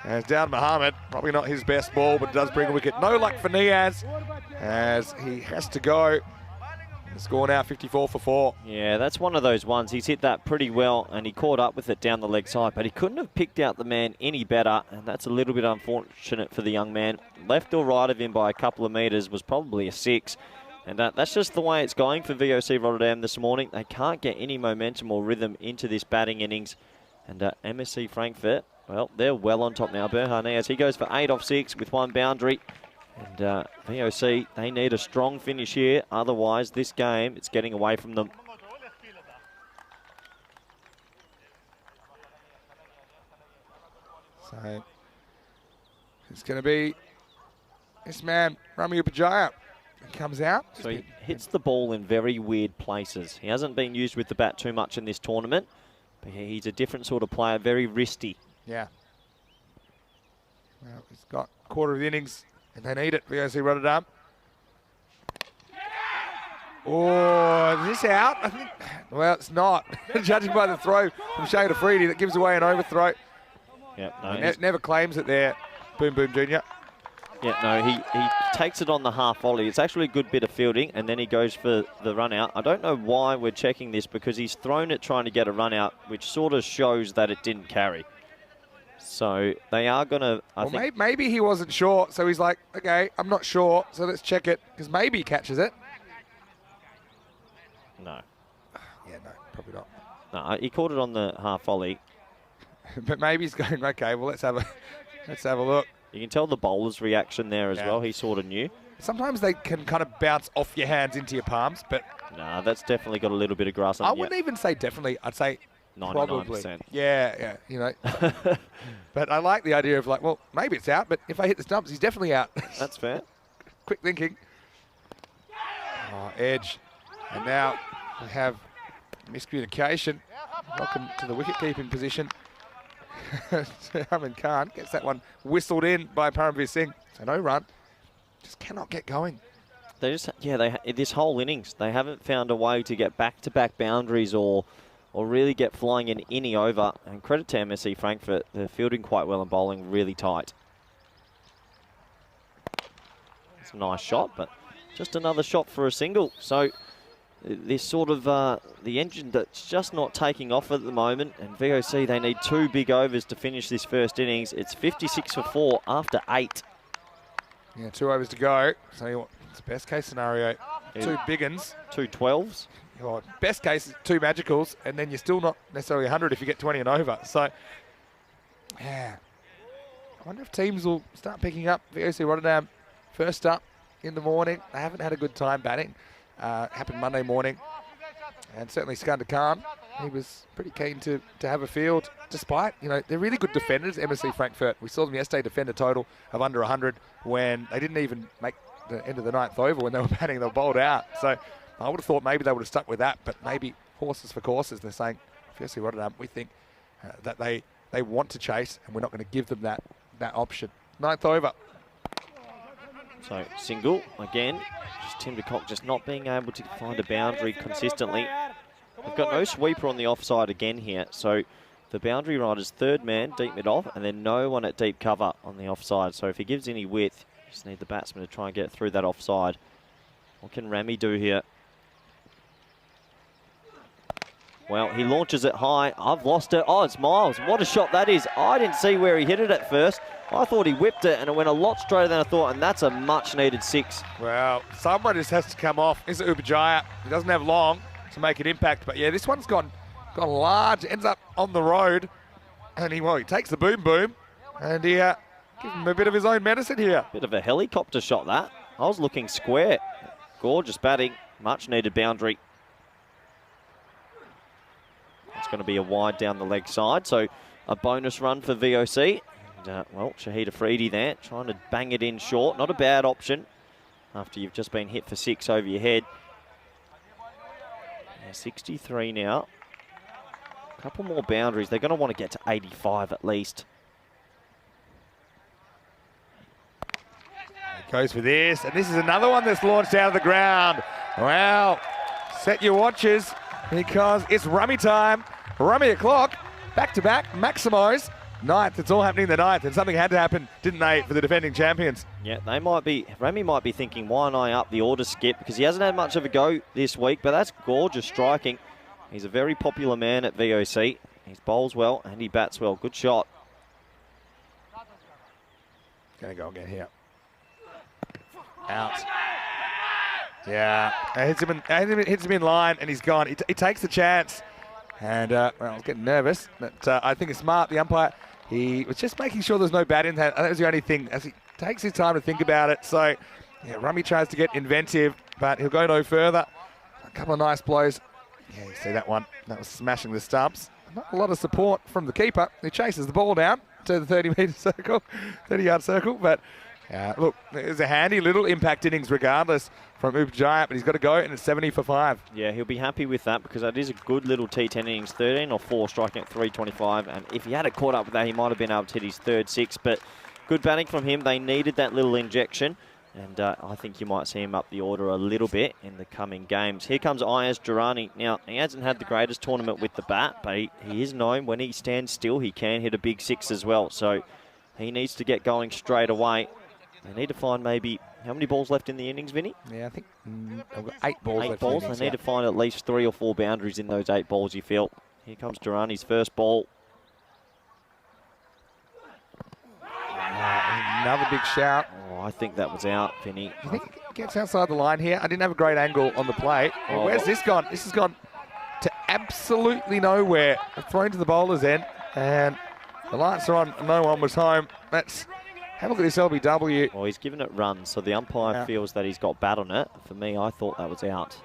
As down Mohammed, probably not his best ball, but does bring a wicket. No luck for Niaz as he has to go. The score now 54 for 4. Yeah, that's one of those ones. He's hit that pretty well, and he caught up with it down the leg side, but he couldn't have picked out the man any better, and that's a little bit unfortunate for the young man. Left or right of him by a couple of metres was probably a 6, and that's just the way it's going for VOC Rotterdam this morning. They can't get any momentum or rhythm into this batting innings, and MSC Frankfurt, well, they're well on top now. Berhane, as he goes for 8 off 6 with 1 boundary. And VOC, they need a strong finish here. Otherwise, this game, it's getting away from them. So it's going to be this man, Rami Upajaya. He comes out. So he hits the ball in very weird places. He hasn't been used with the bat too much in this tournament, but he's a different sort of player, very wristy. Yeah. Well, he's got a quarter of the innings. And they need it, VOC Rotterdam. Oh, is this out? I think, well, it's not. Judging by the throw from Shane Afridi, that gives away an overthrow. Yeah, no, never claims it there, Boom Boom Jr. Yeah, no, he takes it on the half volley. It's actually a good bit of fielding, and then he goes for the run out. I don't know why we're checking this, because he's thrown it trying to get a run out, which sort of shows that it didn't carry. So they are going to, I think... Maybe he wasn't sure, so he's like, okay, I'm not sure, so let's check it, because maybe he catches it. No. Yeah, no, probably not. No, he caught it on the half volley. But maybe he's going, okay, well, let's have a look. You can tell the bowler's reaction there as well. He sort of knew. Sometimes they can kind of bounce off your hands into your palms, but... Nah, that's definitely got a little bit of grass on it. I wouldn't even say definitely. I'd say 99%. Probably. Yeah, you know. But I like the idea of like, well, maybe it's out, but if I hit the stumps, he's definitely out. That's fair. Quick thinking. Oh, edge. And now we have miscommunication. Welcome to the wicket-keeping position. Ahmed Khan gets that one whistled in by Paramveer Singh. So no run. Just cannot get going. They just, this whole innings, they haven't found a way to get back-to-back boundaries or really get flying an innie over. And credit to MSC Frankfurt, they're fielding quite well and bowling really tight. It's a nice shot, but just another shot for a single. So this sort of, the engine that's just not taking off at the moment. And VOC, they need 2 big overs to finish this first innings. It's 56 for 4 after 8. Yeah, 2 overs to go. So it's the best case scenario. 2 big uns. 2 12s. Oh, best case is 2 magicals, and then you're still not necessarily 100 if you get 20 and over. So, yeah. I wonder if teams will start picking up VOC Rotterdam first up in the morning. They haven't had a good time batting. Happened Monday morning. And certainly Skander Khan, he was pretty keen to have a field, despite, you know, they're really good defenders, MSC Frankfurt. We saw them yesterday defend a total of under 100 when they didn't even make the end of the 9th over when they were batting, they were bowled out. So I would have thought maybe they would have stuck with that, but maybe horses for courses. They're saying, VOC Rotterdam, we think that they want to chase, and we're not going to give them that option. 9th over. So single again. Just Tim de Kock just not being able to find a boundary consistently. We've got no sweeper on the offside again here. So the boundary rider's 3rd man, deep mid off, and then no one at deep cover on the offside. So if he gives any width, you just need the batsman to try and get through that offside. What can Rami do here? Well, he launches it high. I've lost it. Oh, it's Miles. What a shot that is. I didn't see where he hit it at first. I thought he whipped it, and it went a lot straighter than I thought, and that's a much-needed 6. Well, someone just has to come off. Is it Upajaya? He doesn't have long to make an impact, but yeah, this one's gone large. Ends up on the road, and he takes the boom, and he gives him a bit of his own medicine here. Bit of a helicopter shot, that. I was looking square. Gorgeous batting. Much-needed boundary. It's going to be a wide down the leg side, so a bonus run for VOC. And, well, Shahid Afridi there, trying to bang it in short. Not a bad option after you've just been hit for 6 over your head. Yeah, 63 now. A couple more boundaries. They're going to want to get to 85 at least. Goes for this, and this is another one that's launched out of the ground. Wow. Set your watches, because it's rummy time. Rummy o'clock, back-to-back, Maximos. ninth. It's all happening in the ninth, and something had to happen, didn't they, for the defending champions? Yeah, Remy might be thinking, why not up the order skip? Because he hasn't had much of a go this week, but that's gorgeous striking. He's a very popular man at VOC. He bowls well and he bats well. Good shot. Gonna go again here. Out. Yeah, hits him in line, and he's gone. He takes the chance, and well, I was getting nervous, but I think it's smart. The umpire, he was just making sure there's no bat in that. That was the only thing, as he takes his time to think about it. So, yeah, Rummy tries to get inventive, but he'll go no further. A couple of nice blows. Yeah, you see that one. That was smashing the stumps. Not a lot of support from the keeper. He chases the ball down to the 30-metre circle, 30-yard circle, but look, there's a handy little impact innings regardless from BET2BALL, but he's got to go, and it's 70 for 5. Yeah, he'll be happy with that because that is a good little T10 innings, 13 or 4, striking at 325, and if he had caught up with that, he might have been able to hit his third 6, but good batting from him. They needed that little injection, and I think you might see him up the order a little bit in the coming games. Here comes Ayaz Durrani. Now, he hasn't had the greatest tournament with the bat, but he is known when he stands still, he can hit a big 6 as well, so he needs to get going straight away. They need to find maybe, how many balls left in the innings, Vinny? Yeah, I think I've got 8 balls left. 8 balls. They need to find at least 3 or 4 boundaries in those 8 balls, you feel. Here comes Durrani's first ball. Another big shout. Oh, I think that was out, Vinny. I think it gets outside the line here. I didn't have a great angle on the plate. Oh, where's this gone? This has gone to absolutely nowhere. Thrown to the bowler's end, and the lights are on. No one was home. Have a look at this LBW. Well, he's given it runs, so the umpire feels that he's got bat on it. For me, I thought that was out.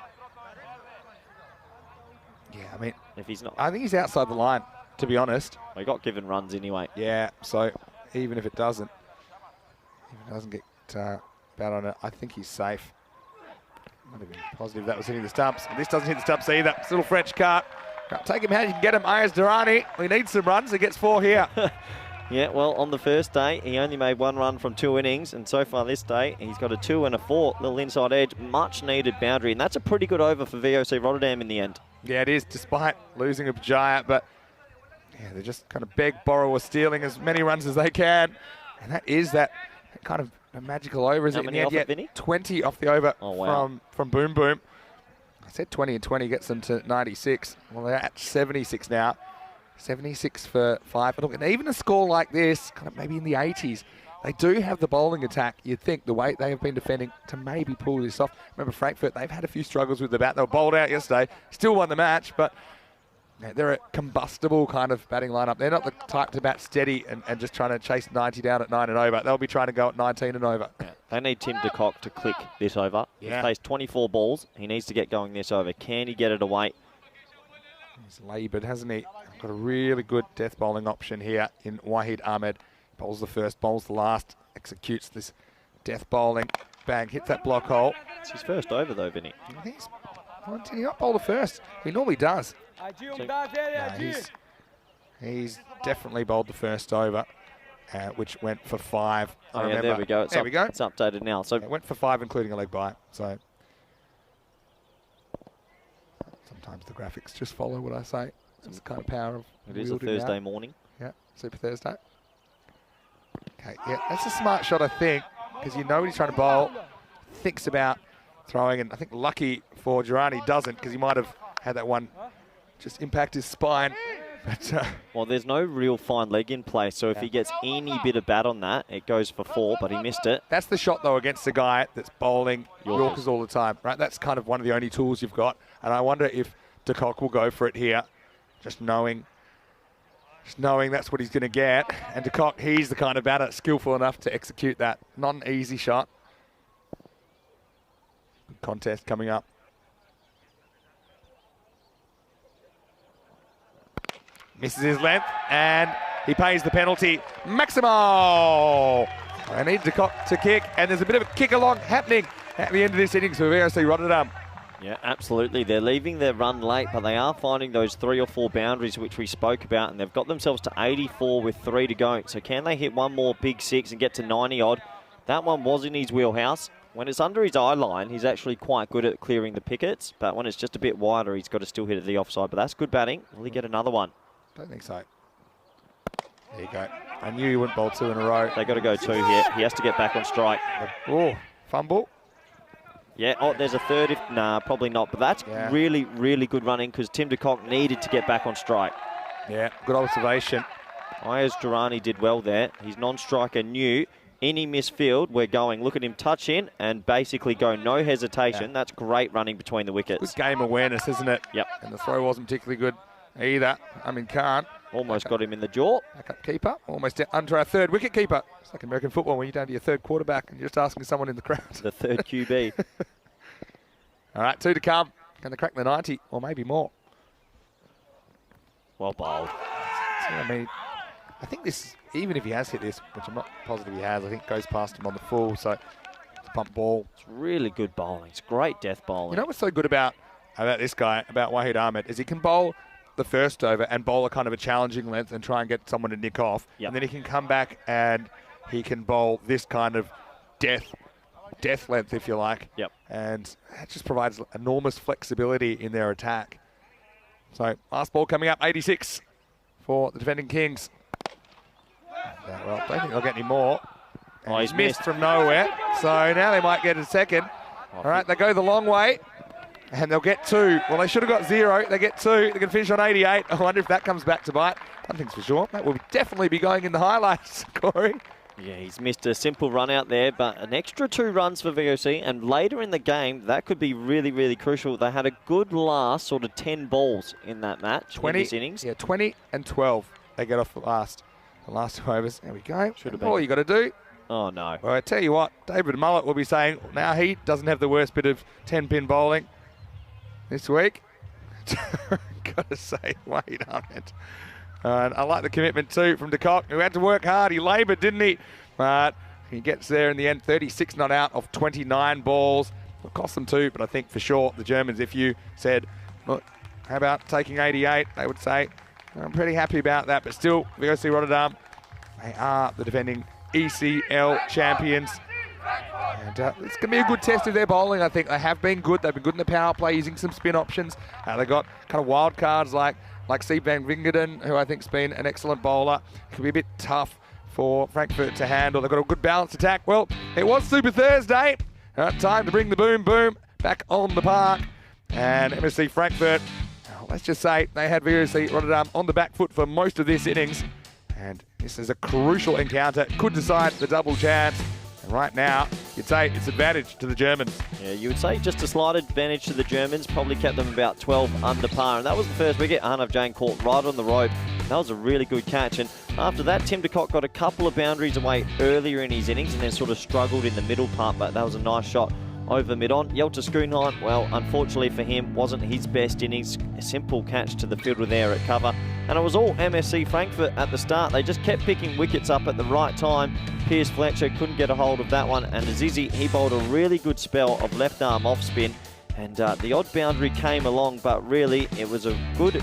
Yeah, I mean, if he's not, I think he's outside the line, to be honest. Well, he got given runs anyway. Yeah, so even if it doesn't get bat on it, I think he's safe. Might have been positive that was hitting the stumps. And this doesn't hit the stumps either. It's a little French cart. Take him how you can get him. Ayaz Durrani. He needs some runs. He gets 4 here. Yeah, well, on the first day, he only made 1 run from 2 innings, and so far this day, he's got a 2 and a 4, little inside edge, much needed boundary, and that's a pretty good over for VOC Rotterdam in the end. Yeah, it is, despite losing a BET2BALL, but yeah, they just kind of beg, borrow, or stealing as many runs as they can, and that is that kind of a magical over, is How it? many off it, Vinny? 20 off the over from Boom Boom. I said 20 and 20 gets them to 96. Well, they're at 76 now. 76 for 5. And look, and even a score like this, kind of maybe in the 80s, they do have the bowling attack. You'd think the way they have been defending to maybe pull this off. Remember Frankfurt, they've had a few struggles with the bat. They were bowled out yesterday, still won the match, but they're a combustible kind of batting lineup. They're not the type to bat steady and just trying to chase 90 down at 9 and over. They'll be trying to go at 19 and over. Yeah. They need Tim de Kock to click this over. Yeah. He's faced 24 balls. He needs to get going this over. Can he get it away? He's laboured, hasn't he? Got a really good death bowling option here in Wahid Ahmed. Bowls the first, bowls the last, executes this death bowling. Bang, hits that block hole. It's his first over though, Vinny. I think did he not bowl the first? He normally does. He's definitely bowled the first over, which went for 5. Oh, yeah, there we go. There we go. It's updated now. So it went for 5, including a leg bye. So sometimes the graphics just follow what I say. It's the kind of power of it is a Thursday morning. Yeah, Super Thursday. Okay, yeah, that's a smart shot, I think, because you know what he's trying to bowl, thinks about throwing, and I think lucky for Durrani doesn't, because he might have had that one just impact his spine. But, well, there's no real fine leg in play, so if he gets any bit of bat on that, it goes for 4, but he missed it. That's the shot, though, against the guy that's bowling Yorkers all the time, right? That's kind of one of the only tools you've got, and I wonder if de Kock will go for it here. Just knowing that's what he's going to get. And de Kock, he's the kind of batter skillful enough to execute that. Not an easy shot. Good contest coming up. Misses his length, and he pays the penalty. Maximo! I need de Kock to kick, and there's a bit of a kick along happening at the end of this innings for VOC Rotterdam. Yeah, absolutely. They're leaving their run late, but they are finding those 3 or 4 boundaries which we spoke about, and they've got themselves to 84 with 3 to go. So can they hit one more big 6 and get to 90-odd? That one was in his wheelhouse. When it's under his eye line, he's actually quite good at clearing the pickets, but when it's just a bit wider, he's got to still hit it the offside. But that's good batting. Will he get another one? Don't think so. There you go. I knew you wouldn't bowl 2 in a row. They got to go 2 here. He has to get back on strike. Oh, fumble. Yeah, oh, there's a third. Nah, probably not. But that's really, really good running because Tim de Kock needed to get back on strike. Yeah, good observation. Ayaz Durrani did well there. He's non-striker new. Any misfield, we're going. Look at him touch in and basically go no hesitation. That's great running between the wickets. Good game awareness, isn't it? Yep. And the throw wasn't particularly good either. Khan. Almost got him in the jaw. Backup keeper. Almost under our third wicket keeper. It's like American football when you're down to your third quarterback and you're just asking someone in the crowd. The third QB. All right, 2 to come. Can they crack the 90 or maybe more? Well bowled. So, I mean, I think this, even if he has hit this, which I'm not positive he has, I think goes past him on the full. So it's a bump ball. It's really good bowling. It's great death bowling. You know what's so good about this guy, about Wahid Ahmed, is he can bowl the first over and bowl a kind of a challenging length and try and get someone to nick off. Yep. And then he can come back and he can bowl this kind of death length, if you like. Yep. And that just provides enormous flexibility in their attack. So last ball coming up, 86 for the defending Kings. And, well, I don't think they'll get any more. And He's missed from nowhere. So now they might get a second. All right, they go the long way. And they'll get 2. Well, they should have got 0. They get 2. They can finish on 88. I wonder if that comes back to bite. One thing's for sure. That will definitely be going in the highlights, Corey. Yeah, he's missed a simple run out there, but an extra 2 runs for VOC. And later in the game, that could be really, really crucial. They had a good last sort of 10 balls in that match, 20, in this innings. Yeah, 20 and 12. They get off the last 2 overs. There we go. Should have All been. you got to do. Oh, no. Well, I tell you what, David Mullet will be saying, now he doesn't have the worst bit of 10-pin bowling this week. Got to say, wait on it. And I like the commitment too from de Kock, who had to work hard. He laboured, didn't he? But he gets there in the end, 36 not out of 29 balls. It'll cost them 2, but I think for sure the Germans, if you said, look, how about taking 88, they would say, I'm pretty happy about that. But still, VOC Rotterdam, they are the defending ECL champions. And it's going to be a good test of their bowling, I think. They have been good. They've been good in the power play, using some spin options. They've got kind of wild cards like Steve Van Wingerden, who I think's been an excellent bowler. It could be a bit tough for Frankfurt to handle. They've got a good balanced attack. Well, it was Super Thursday. Time to bring the boom boom back on the park. And MSC Frankfurt, let's just say they had VOC Rotterdam on the back foot for most of this innings. And this is a crucial encounter. Could decide the double chance. And right now, you'd say it's advantage to the Germans. Yeah, you would say just a slight advantage to the Germans. Probably kept them about 12 under par. And that was the first wicket. Arnav Jain caught right on the rope. That was a really good catch. And after that, Tim de Kock got a couple of boundaries away earlier in his innings and then sort of struggled in the middle part. But that was a nice shot over mid-on. Yelter Schoonheim, well, unfortunately for him, wasn't his best innings. A simple catch to the fielder there at cover. And it was all MSC Frankfurt at the start. They just kept picking wickets up at the right time. Piers Fletcher couldn't get a hold of that one. And Azizi, he bowled a really good spell of left arm off spin. And the odd boundary came along, but really it was a good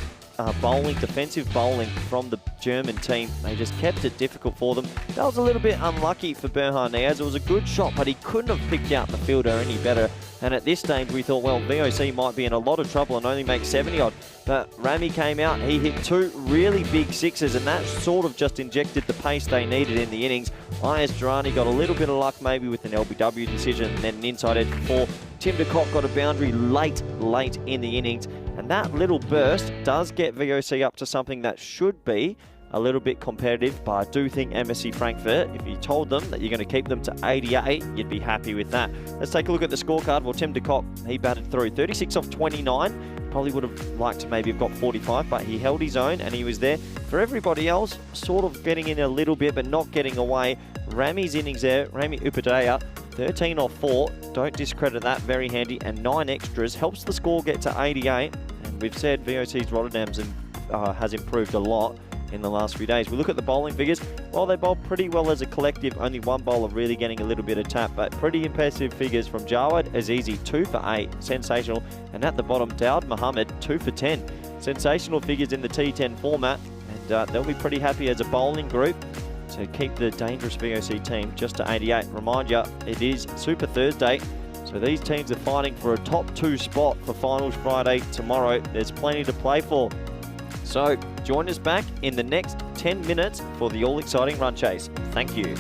defensive bowling from the German team. They just kept it difficult for them. That was a little bit unlucky for Berhan Niaz. It was a good shot, but he couldn't have picked out the fielder any better. And at this stage, we thought, well, VOC might be in a lot of trouble and only make 70 odd. But Rami came out, he hit 2 really big sixes, and that sort of just injected the pace they needed in the innings. Ayaz Durrani got a little bit of luck maybe with an LBW decision and then an inside edge for 4. Tim de Kock got a boundary late in the innings. And that little burst does get VOC up to something that should be a little bit competitive, but I do think MSC Frankfurt, if you told them that you're going to keep them to 88, you'd be happy with that. Let's take a look at the scorecard. Well, Tim de Kock, he batted through 36 off 29. Probably would have liked to maybe have got 45, but he held his own and he was there. For everybody else, sort of getting in a little bit, but not getting away. Rami's innings there, Rami Upadhyaya, 13 off 4. Don't discredit that, very handy. And 9 extras helps the score get to 88. And we've said VOC's Rotterdam's has improved a lot in the last few days. We look at the bowling figures. Well, they bowled pretty well as a collective. Only one bowler really getting a little bit of tap, but pretty impressive figures from Jawad Azizi, 2 for 8. Sensational. And at the bottom, Daud Mohammed, 2 for 10. Sensational figures in the T10 format. And they'll be pretty happy as a bowling group to keep the dangerous VOC team just to 88. Remind you, it is Super Thursday. So these teams are fighting for a top 2 spot for Finals Friday tomorrow. There's plenty to play for. So join us back in the next 10 minutes for the all-exciting run chase. Thank you.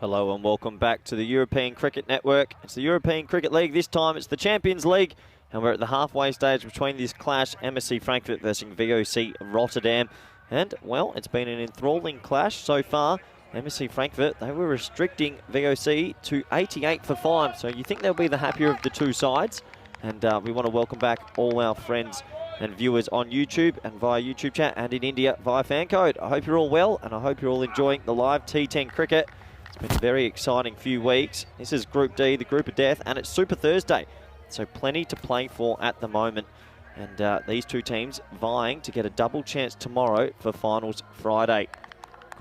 Hello and welcome back to the European Cricket Network. It's the European Cricket League. This time it's the Champions League. And we're at the halfway stage between this clash, MSC Frankfurt versus VOC Rotterdam. And, well, it's been an enthralling clash so far. MSC Frankfurt, they were restricting VOC to 88 for 5. So you think they'll be the happier of the two sides. And we want to welcome back all our friends and viewers on YouTube and via YouTube chat and in India via fan code. I hope you're all well and I hope you're all enjoying the live T10 cricket. It's been a very exciting few weeks. This is Group D, the Group of Death, and it's Super Thursday. So plenty to play for at the moment. And these two teams vying to get a double chance tomorrow for finals Friday.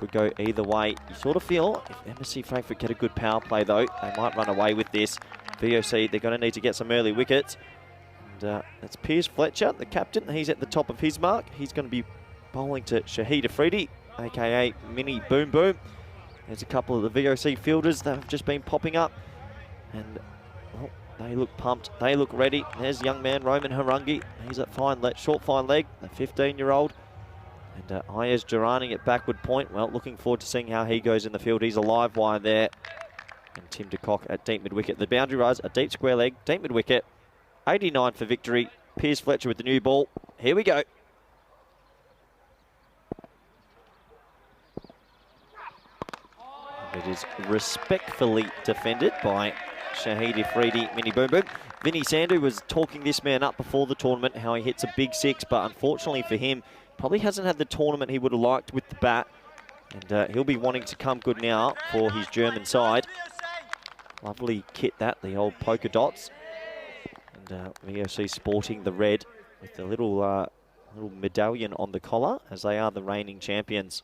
Could go either way. You sort of feel if MSC Frankfurt get a good power play though, they might run away with this. VOC, they're going to need to get some early wickets. And that's Piers Fletcher, the captain. He's at the top of his mark. He's going to be bowling to Shahid Afridi, aka Mini Boom Boom. There's a couple of the VOC fielders that have just been popping up. And well, they look pumped. They look ready. There's young man Roman Harangi. He's at short fine leg, the 15-year-old. And Ayaz Jarani at backward point. Well, looking forward to seeing how he goes in the field. He's a live wire there. And Tim de Kock at deep mid-wicket. The boundary rise, a deep square leg, deep mid-wicket. 89 for victory. Piers Fletcher with the new ball. Here we go. It is respectfully defended by Shahid Afridi, Mini Boom Boom. Vinny Sandhu was talking this man up before the tournament, how he hits a big six, but unfortunately for him, probably hasn't had the tournament he would have liked with the bat. And he'll be wanting to come good now for his German side. Lovely kit that, the old polka dots. And VOC sporting the red with the little medallion on the collar, as they are the reigning champions.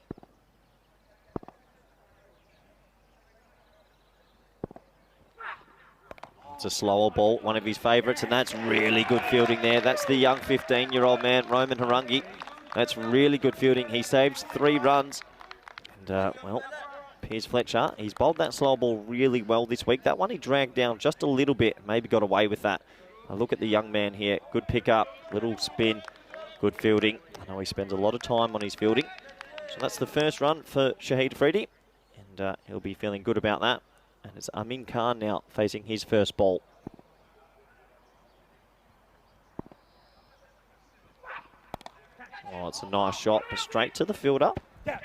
It's a slower ball, one of his favourites, and that's really good fielding there. That's the young 15-year-old man, Roman Harangi. That's really good fielding. He saves 3 runs. And, well, Piers Fletcher, he's bowled that slow ball really well this week. That one he dragged down just a little bit, maybe got away with that. Now look at the young man here. Good pick up, little spin, good fielding. I know he spends a lot of time on his fielding. So that's the first run for Shahid Afridi. And he'll be feeling good about that. And it's Amin Khan now facing his first ball. Oh, it's a nice shot, straight to the fielder,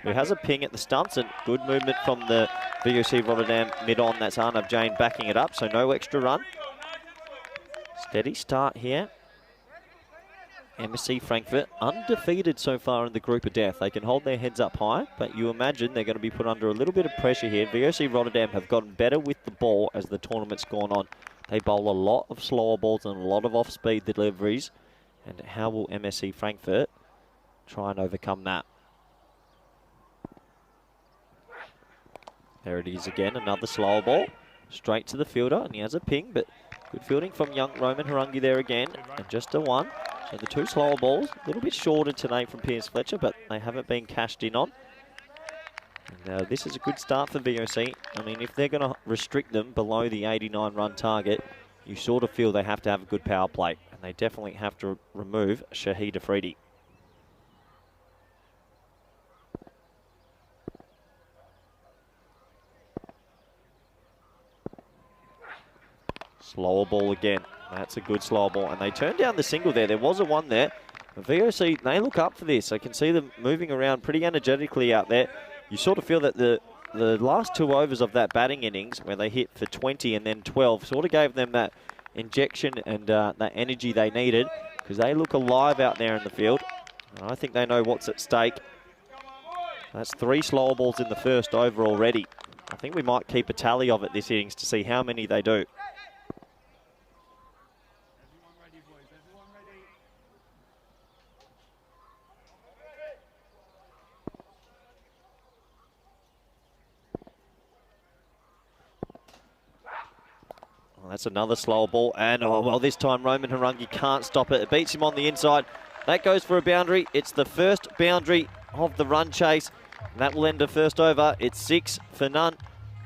who has a ping at the stumps, and good movement from the VOC Rotterdam mid-on. That's Arnab Jain backing it up, so no extra run. Steady start here. MSC Frankfurt undefeated so far in the Group of Death. They can hold their heads up high, but you imagine they're going to be put under a little bit of pressure here. VOC Rotterdam have gotten better with the ball as the tournament's gone on. They bowl a lot of slower balls and a lot of off-speed deliveries. And how will MSC Frankfurt try and overcome that? There it is again, another slower ball. Straight to the fielder, and he has a ping, but good fielding from young Roman Harangi there again. And just a 1. So the 2 slower balls, a little bit shorter today from Piers Fletcher, but they haven't been cashed in on. And this is a good start for VOC. I mean, if they're going to restrict them below the 89 run target, you sort of feel they have to have a good power play. And they definitely have to remove Shahid Afridi. Slower ball again. That's a good slower ball. And they turned down the single there. There was a 1 there. The VOC, they look up for this. I can see them moving around pretty energetically out there. You sort of feel that the last 2 overs of that batting innings, where they hit for 20 and then 12, sort of gave them that injection and that energy they needed, because they look alive out there in the field. And I think they know what's at stake. That's 3 slower balls in the first over already. I think we might keep a tally of it this innings to see how many they do. That's another slower ball, and oh well, this time Roman Harangi can't stop it. It beats him on the inside. That goes for a boundary. It's the first boundary of the run chase. And that will end the first over. It's 6 for none.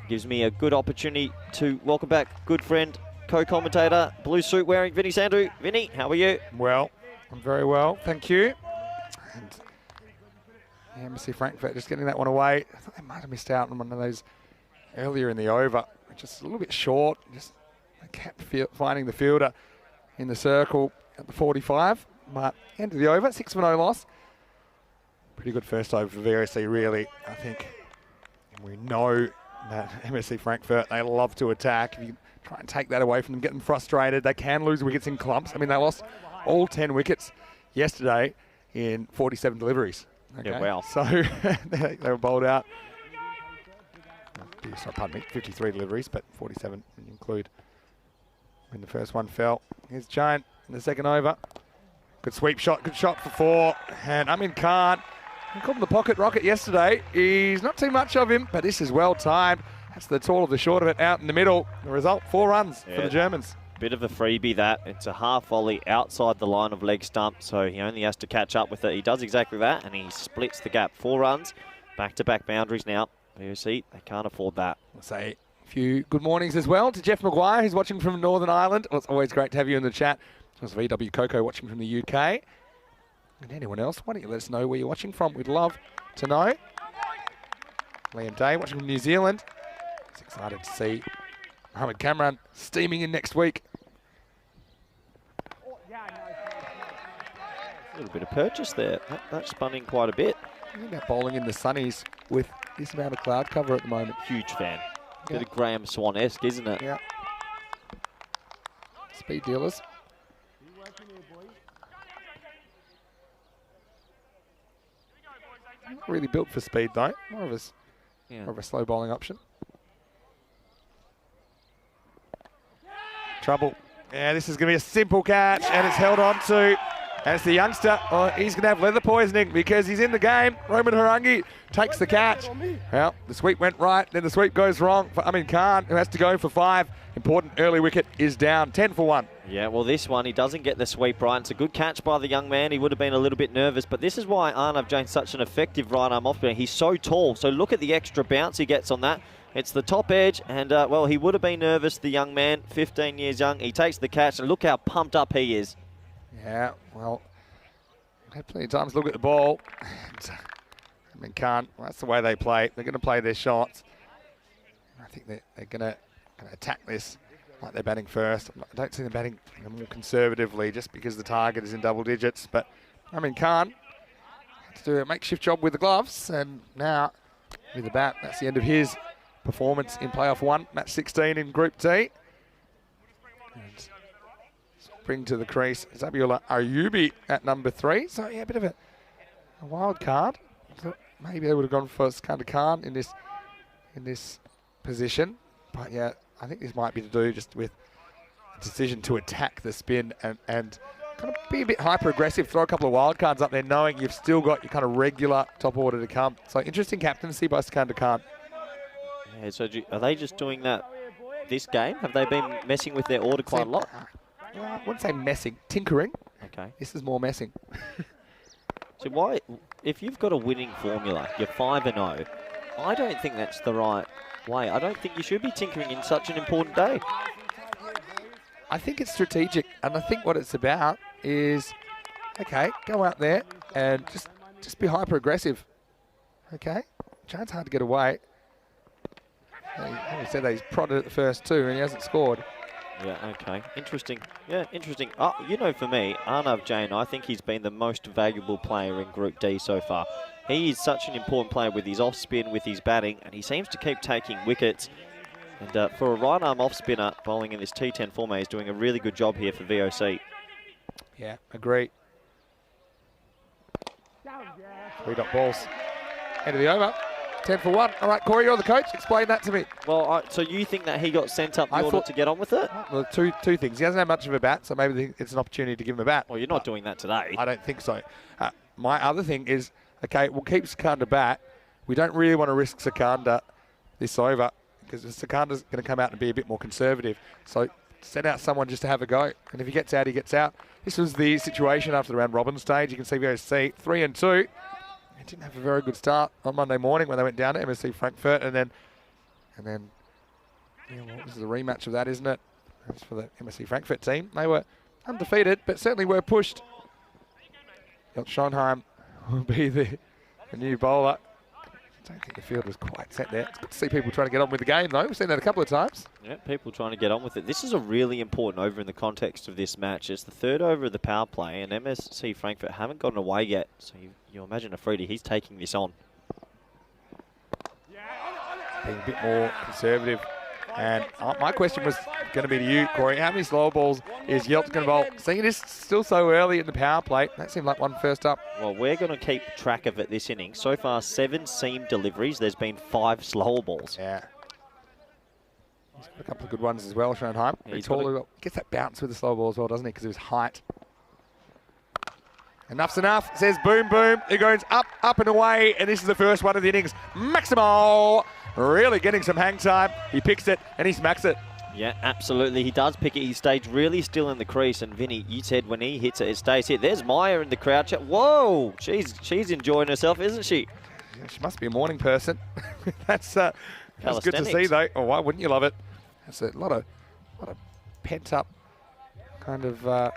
Gives me a good opportunity to welcome back good friend, co-commentator, blue suit wearing Vinny Sandhu. Vinny, how are you? Well, I'm very well, thank you. And MSC Frankfurt just getting that one away. I thought they might have missed out on one of those earlier in the over. Just a little bit short. Just they kept finding the fielder in the circle at the 45. But end of the over, 6-0 loss. Pretty good first over for VOC, really. I think we know that MSC Frankfurt, they love to attack. If you try and take that away from them, get them frustrated, they can lose wickets in clumps. I mean, they lost all 10 wickets yesterday in 47 deliveries. Okay? Yeah, wow. So they were bowled out. Sorry, pardon me, 53 deliveries, but 47 when you include when the first one fell. Here's Giant in the second over. Good sweep shot, good shot for 4. And Amin Khan, I called him the pocket rocket yesterday. He's not too much of him, but this is well timed. That's the tall of the short of it out in the middle. The result, 4 runs for the Germans. Bit of a freebie that. It's a half volley outside the line of leg stump, so he only has to catch up with it. He does exactly that, and he splits the gap. 4 runs, back-to-back boundaries now. VOC, they can't afford that. I'll say a few good mornings as well to Jeff Maguire, who's watching from Northern Ireland. Well, it's always great to have you in the chat. There's VW Coco watching from the UK. And anyone else, why don't you let us know where you're watching from? We'd love to know. Liam Day watching from New Zealand. He's excited to see Mohammed Kamran steaming in next week. A little bit of purchase there. That spun in quite a bit. I think about bowling in the sunnies with this amount of cloud cover at the moment. Huge fan. Bit of Graham Swan-esque, isn't it? Yeah. Speed dealers. Not really built for speed though. More of a slow bowling option. Trouble. Yeah, this is going to be a simple catch, and it's held on to. And it's the youngster. Oh, he's going to have leather poisoning because he's in the game. Roman Harangi takes the catch. Well, the sweep went right, then the sweep goes wrong for Amin Khan, who has to go for 5. Important early wicket is down, 10 for 1. Yeah, well, this one, he doesn't get the sweep right. It's a good catch by the young man. He would have been a little bit nervous, but this is why Arnav Jain's such an effective right-arm off-spinner. He's so tall, so look at the extra bounce he gets on that. It's the top edge, and, well, he would have been nervous, the young man, 15 years young. He takes the catch, and look how pumped up he is. Yeah, well, I've had plenty of times to look at the ball. I mean, well, that's the way they play. They're going to play their shots. I think they're going to attack this like they're batting first. I don't see them batting more conservatively just because the target is in double digits. But, I mean, had to do a makeshift job with the gloves. And now, with the bat, that's the end of his performance in playoff 1, match 16 in Group D. And bring to the crease Zabiola Ayubi at number 3. So, yeah, a bit of a wild card. So maybe they would have gone for Skandar Khan in this position. But, yeah, I think this might be to do just with a decision to attack the spin and kind of be a bit hyper-aggressive, throw a couple of wild cards up there, knowing you've still got your kind of regular top order to come. So, interesting captaincy by Skandar Khan. Yeah, so are they just doing that this game? Have they been messing with their order quite a lot? Well, I wouldn't say messing, tinkering. Okay. This is more messing. So why, if you've got a winning formula, you're 5-0, I don't think that's the right way. I don't think you should be tinkering in such an important day. I think it's strategic, and I think what it's about is, okay, go out there and just be hyper-aggressive. Okay? Giant's hard to get away. He said that he's prodded at the first 2 and he hasn't scored. Yeah, okay. Interesting. Yeah, interesting. Oh, you know, for me, Arnav Jain, I think he's been the most valuable player in Group D so far. He is such an important player with his off-spin, with his batting, and he seems to keep taking wickets. And for a right-arm off-spinner bowling in this T10 format, he's doing a really good job here for VOC. Yeah, agree. 3 dot balls. End of the over. 10 for 1. All right, Corey, you're the coach. Explain that to me. Well, so you think that he got sent up the order to get on with it? Well, two things. He hasn't had much of a bat, so maybe it's an opportunity to give him a bat. Well, you're not doing that today. I don't think so. My other thing is, okay, we'll keep Sikandar bat. We don't really want to risk Sikandar this over because Sikandar's going to come out and be a bit more conservative. So send out someone just to have a go. And if he gets out, he gets out. This was the situation after the round robin stage. You can see VOC 3-2. They didn't have a very good start on Monday morning when they went down to MSC Frankfurt, and then yeah, well, this is a rematch of that, isn't it? That's for the MSC Frankfurt team. They were undefeated, but certainly were pushed. Schonheim will be the new bowler. don't think the field was quite set there. It's good to see people trying to get on with the game, though. We've seen that a couple of times. Yeah, people trying to get on with it. This is a really important over in the context of this match. It's the third over of the power play, and MSC Frankfurt haven't gotten away yet. So you imagine Afridi, he's taking this on. Being a bit more conservative. And my question was going to be to you, Corey. How many slow balls is Yelt's going to bowl? Seeing it is still so early in the power play. That seemed like one first up. Well, we're going to keep track of it this inning. So far, 7 seam deliveries. There's been 5 slow balls. Yeah. He's got a couple of good ones as well, Schoenheim. Yeah, He's tall. Gets that bounce with the slow ball as well, doesn't he? Because of his height. Enough's enough, says boom, boom. It goes up, up and away. And this is the first one of the innings. Maximo really getting some hang time. He picks it and he smacks it. Yeah, absolutely. He does pick it. He stays really still in the crease. And Vinny, you said when he hits it, it stays here. There's Maya in the crowd chat. Whoa, she's enjoying herself, isn't she? Yeah, she must be a morning person. That's good to see, though. Oh, why wouldn't you love it? That's a lot of pent up kind of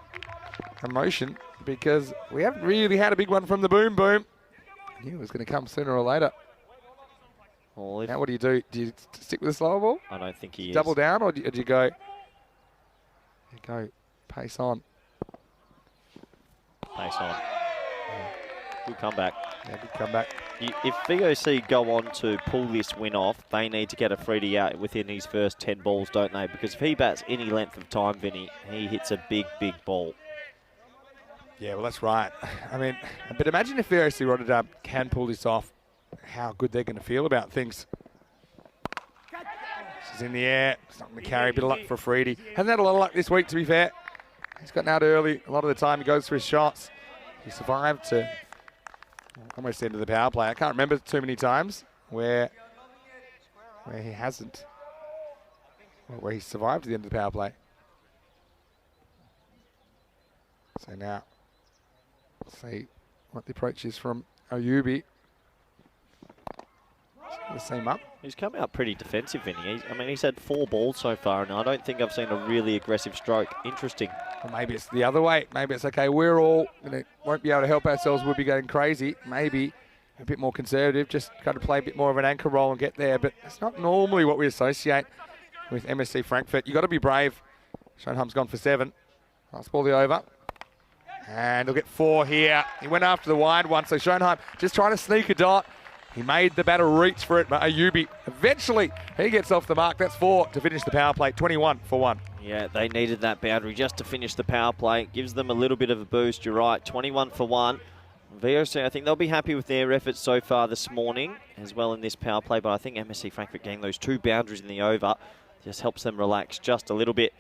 emotion, because we haven't really had a big one from the boom boom. I knew it was going to come sooner or later. Well, now what do you do? Do you stick with the slow ball? I don't think he is. Double down, or do you go? You go pace on. Pace on. Yeah. Good comeback. Yeah, good comeback. If VOC go on to pull this win off, they need to get Afridi out within his first 10 balls, don't they? Because if he bats any length of time, Vinny, he hits a big, big ball. Yeah, well, that's right. I mean, but imagine if VOC Rotterdam can pull this off, how good they're going to feel about things. She's in the air. It's not going to carry. A bit of luck for Afridi. Hasn't had a lot of luck this week, to be fair. He's gotten out early. A lot of the time he goes for his shots. He survived to almost the end of the power play. I can't remember too many times where he hasn't. Or where he survived to the end of the power play. So now, let's see what the approach is from Ayubi. The same up. He's come out pretty defensive, Vinny. He's had 4 balls so far, and I don't think I've seen a really aggressive stroke. Interesting. Or maybe it's the other way. Maybe it's okay. We're all won't be able to help ourselves. We'll be going crazy. Maybe a bit more conservative. Just kind of play a bit more of an anchor role and get there. But it's not normally what we associate with MSC Frankfurt. You got to be brave. Schoenheim's gone for 7. Last ball the over. And he'll get 4 here. He went after the wide one. So Schoenheim just trying to sneak a dot. He made the batter reach for it, but Ayubi eventually he gets off the mark. That's 4 to finish the power play. 21 for 1. Yeah, they needed that boundary just to finish the power play. Gives them a little bit of a boost. You're right. 21 for 1. VOC, I think they'll be happy with their efforts so far this morning as well in this power play. But I think MSC Frankfurt getting those 2 boundaries in the over just helps them relax just a little bit.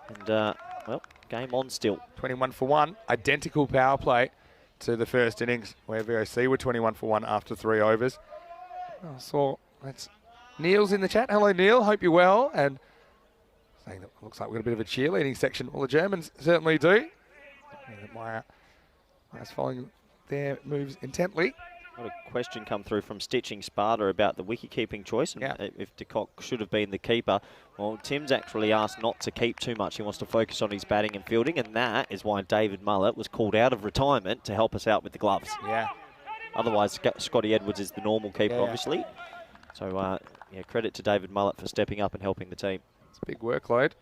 And well, game on still. 21 for 1. Identical power play to the first innings, where VOC were 21 for 1 after 3 overs. I saw that's Neil's in the chat. Hello, Neil. Hope you're well. And saying that it looks like we've got a bit of a cheerleading section. Well, the Germans certainly do. That's following their moves intently. Got a question come through from Stitching Sparta about the wicket-keeping choice and if De Kock should have been the keeper. Well, Tim's actually asked not to keep too much. He wants to focus on his batting and fielding, and that is why David Mullett was called out of retirement to help us out with the gloves. Yeah. Otherwise, Scotty Edwards is the normal keeper, obviously. So, yeah, credit to David Mullett for stepping up and helping the team. It's a big workload.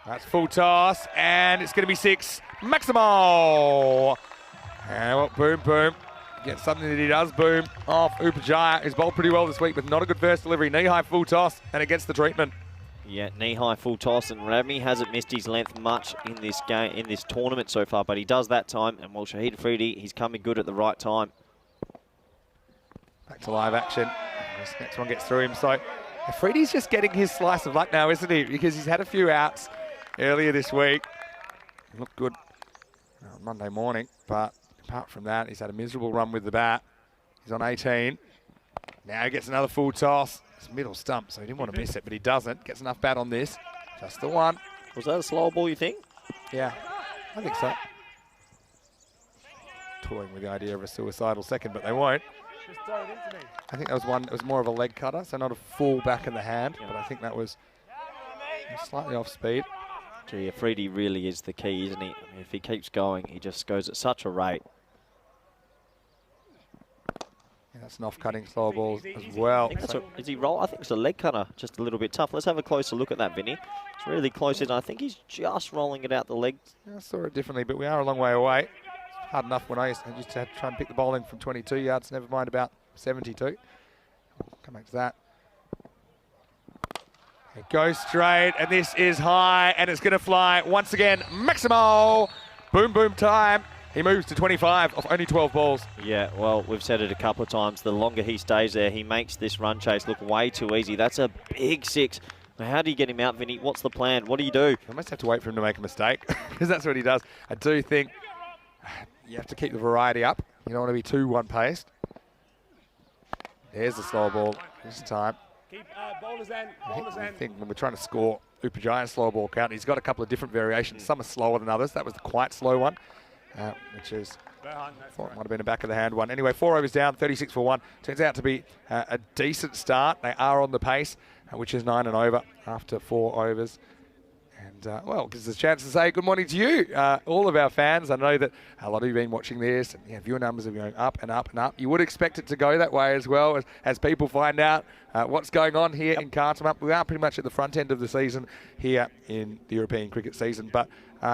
That's full toss, and it's going to be 6. Maximo! And well, boom, boom. Gets something that he does, boom, off Upajaya. He's bowled pretty well this week, but not a good first delivery. Knee-high full toss, and it gets the treatment. Yeah, knee-high full toss, and Rami hasn't missed his length much in this game, in this tournament so far, but he does that time, and well, Shahid Afridi, he's coming good at the right time. Back to live action. This next one gets through him, so Afridi's just getting his slice of luck now, isn't he? Because he's had a few outs earlier this week. He looked good on Monday morning, but apart from that, he's had a miserable run with the bat. He's on 18. Now he gets another full toss. It's middle stump, so he didn't want to miss it, but he doesn't. Gets enough bat on this. Just the one. Was that a slow ball, you think? Yeah, I think so. Toying with the idea of a suicidal second, but they won't. I think that was one. It was more of a leg cutter, so not a full back in the hand, but I think that was slightly off speed. Gee, Afridi really is the key, isn't he? I mean, if he keeps going, he just goes at such a rate. Yeah, That's an off-cutting slow ball as well. Is he roll? I think it's a leg cutter, just a little bit tough. Let's have a closer look at that, Vinny. It's really close in. I think he's just rolling it out the leg. I saw it differently, but we are a long way away. It's hard enough when I used to try and pick the ball in from 22 yards, never mind about 72. Come back to that. It goes straight, and this is high, and it's going to fly once again. Maximo! Boom, boom time. He moves to 25 off only 12 balls. Yeah, well, we've said it a couple of times. The longer he stays there, he makes this run chase look way too easy. That's a big 6. Now, how do you get him out, Vinny? What's the plan? What do you do? I must have to wait for him to make a mistake, because that's what he does. I do think you have to keep the variety up. You don't want to be too one-paced. There's the slow ball this time. Keep bowlers in, bowlers I in. think when we're trying to score Upajaya's slow ball count, he's got a couple of different variations. Some are slower than others. That was the quite slow one, which is thought it might have been a back of the hand one. Anyway, 4 overs down, 36 for 1. Turns out to be a decent start. They are on the pace, which is 9 and over after 4 overs. And, well, gives us a chance to say good morning to you, all of our fans. I know that a lot of you have been watching this, and viewer numbers are going up and up and up. You would expect it to go that way as well, as people find out what's going on here in Cartama. We are pretty much at the front end of the season here in the European cricket season. But,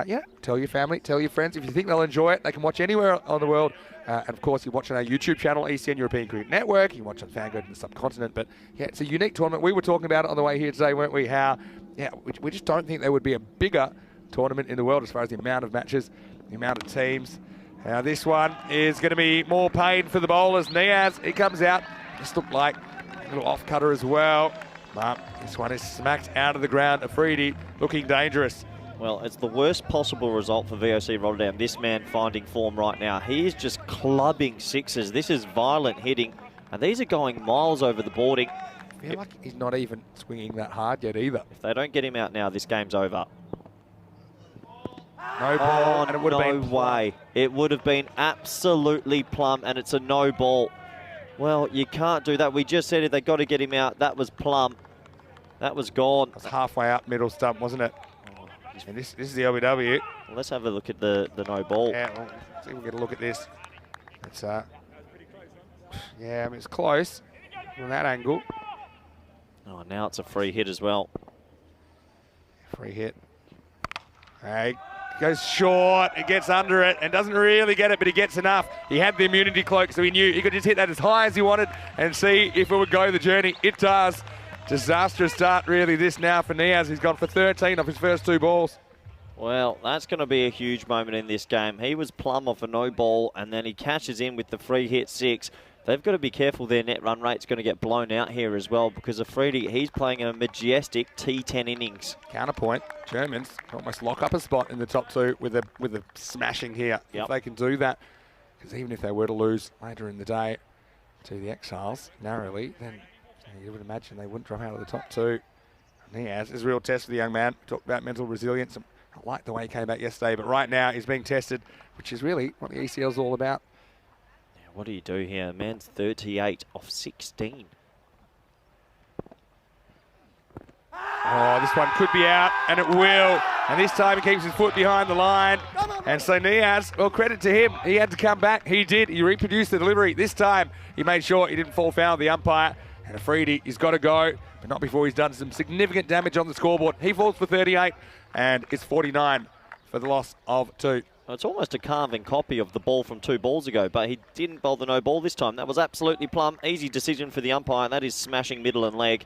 yeah, tell your family, tell your friends. If you think they'll enjoy it, they can watch anywhere on the world. And, of course, you watch on our YouTube channel, ECN European Cricket Network. You can watch on Fangird in the subcontinent. But, yeah, it's a unique tournament. We were talking about it on the way here today, weren't we? How, yeah, we just don't think there would be a bigger tournament in the world as far as the amount of matches, the amount of teams. Now, this one is going to be more pain for the bowlers. Niaz, he comes out. Just looked like a little off-cutter as well. But this one is smacked out of the ground. Afridi looking dangerous. Well, it's the worst possible result for VOC Rotterdam. This man finding form right now. He is just clubbing 6s. This is violent hitting, and these are going miles over the boarding. I feel like he's not even swinging that hard yet either. If they don't get him out now, this game's over. No ball, and it would have been no way. It would have been absolutely plumb, and it's a no ball. Well, you can't do that. We just said it. They got to get him out. That was plumb. That was gone. It was halfway up middle stump, wasn't it? And this is the LBW. Well, let's have a look at the no ball. Yeah, well, see if we get a look at this. It's yeah, I mean, it's close from that angle. Oh, now it's a free hit as well. Free hit. Hey, goes short. It gets under it and doesn't really get it, but he gets enough. He had the immunity cloak, so he knew he could just hit that as high as he wanted and see if it would go the journey. It does. Disastrous start, really, this now for Niaz. He's gone for 13 off his first 2 balls. Well, that's going to be a huge moment in this game. He was plumb off a no ball, and then he catches in with the free hit 6. They've got to be careful their net run rate's going to get blown out here as well, because Afridi, he's playing a majestic T10 innings. Counterpoint, Germans almost lock up a spot in the top 2 with a smashing here. Yep. If they can do that, because even if they were to lose later in the day to the Exiles narrowly, then you would imagine they wouldn't drop out of the top 2. Niaz is a real test for the young man. Talked about mental resilience. I like the way he came back yesterday, but right now he's being tested, which is really what the ECL is all about. Now, what do you do here? Man's 38 off 16. Oh, this one could be out, and it will. And this time he keeps his foot behind the line. And so Niaz, well, credit to him. He had to come back. He did. He reproduced the delivery. This time he made sure he didn't fall foul of the umpire. And Afridi, he's got to go, but not before he's done some significant damage on the scoreboard. He falls for 38, and it's 49 for the loss of 2. Well, it's almost a carving copy of the ball from 2 balls ago, but he didn't bowl the no ball this time. That was absolutely plumb. Easy decision for the umpire. That is smashing middle and leg.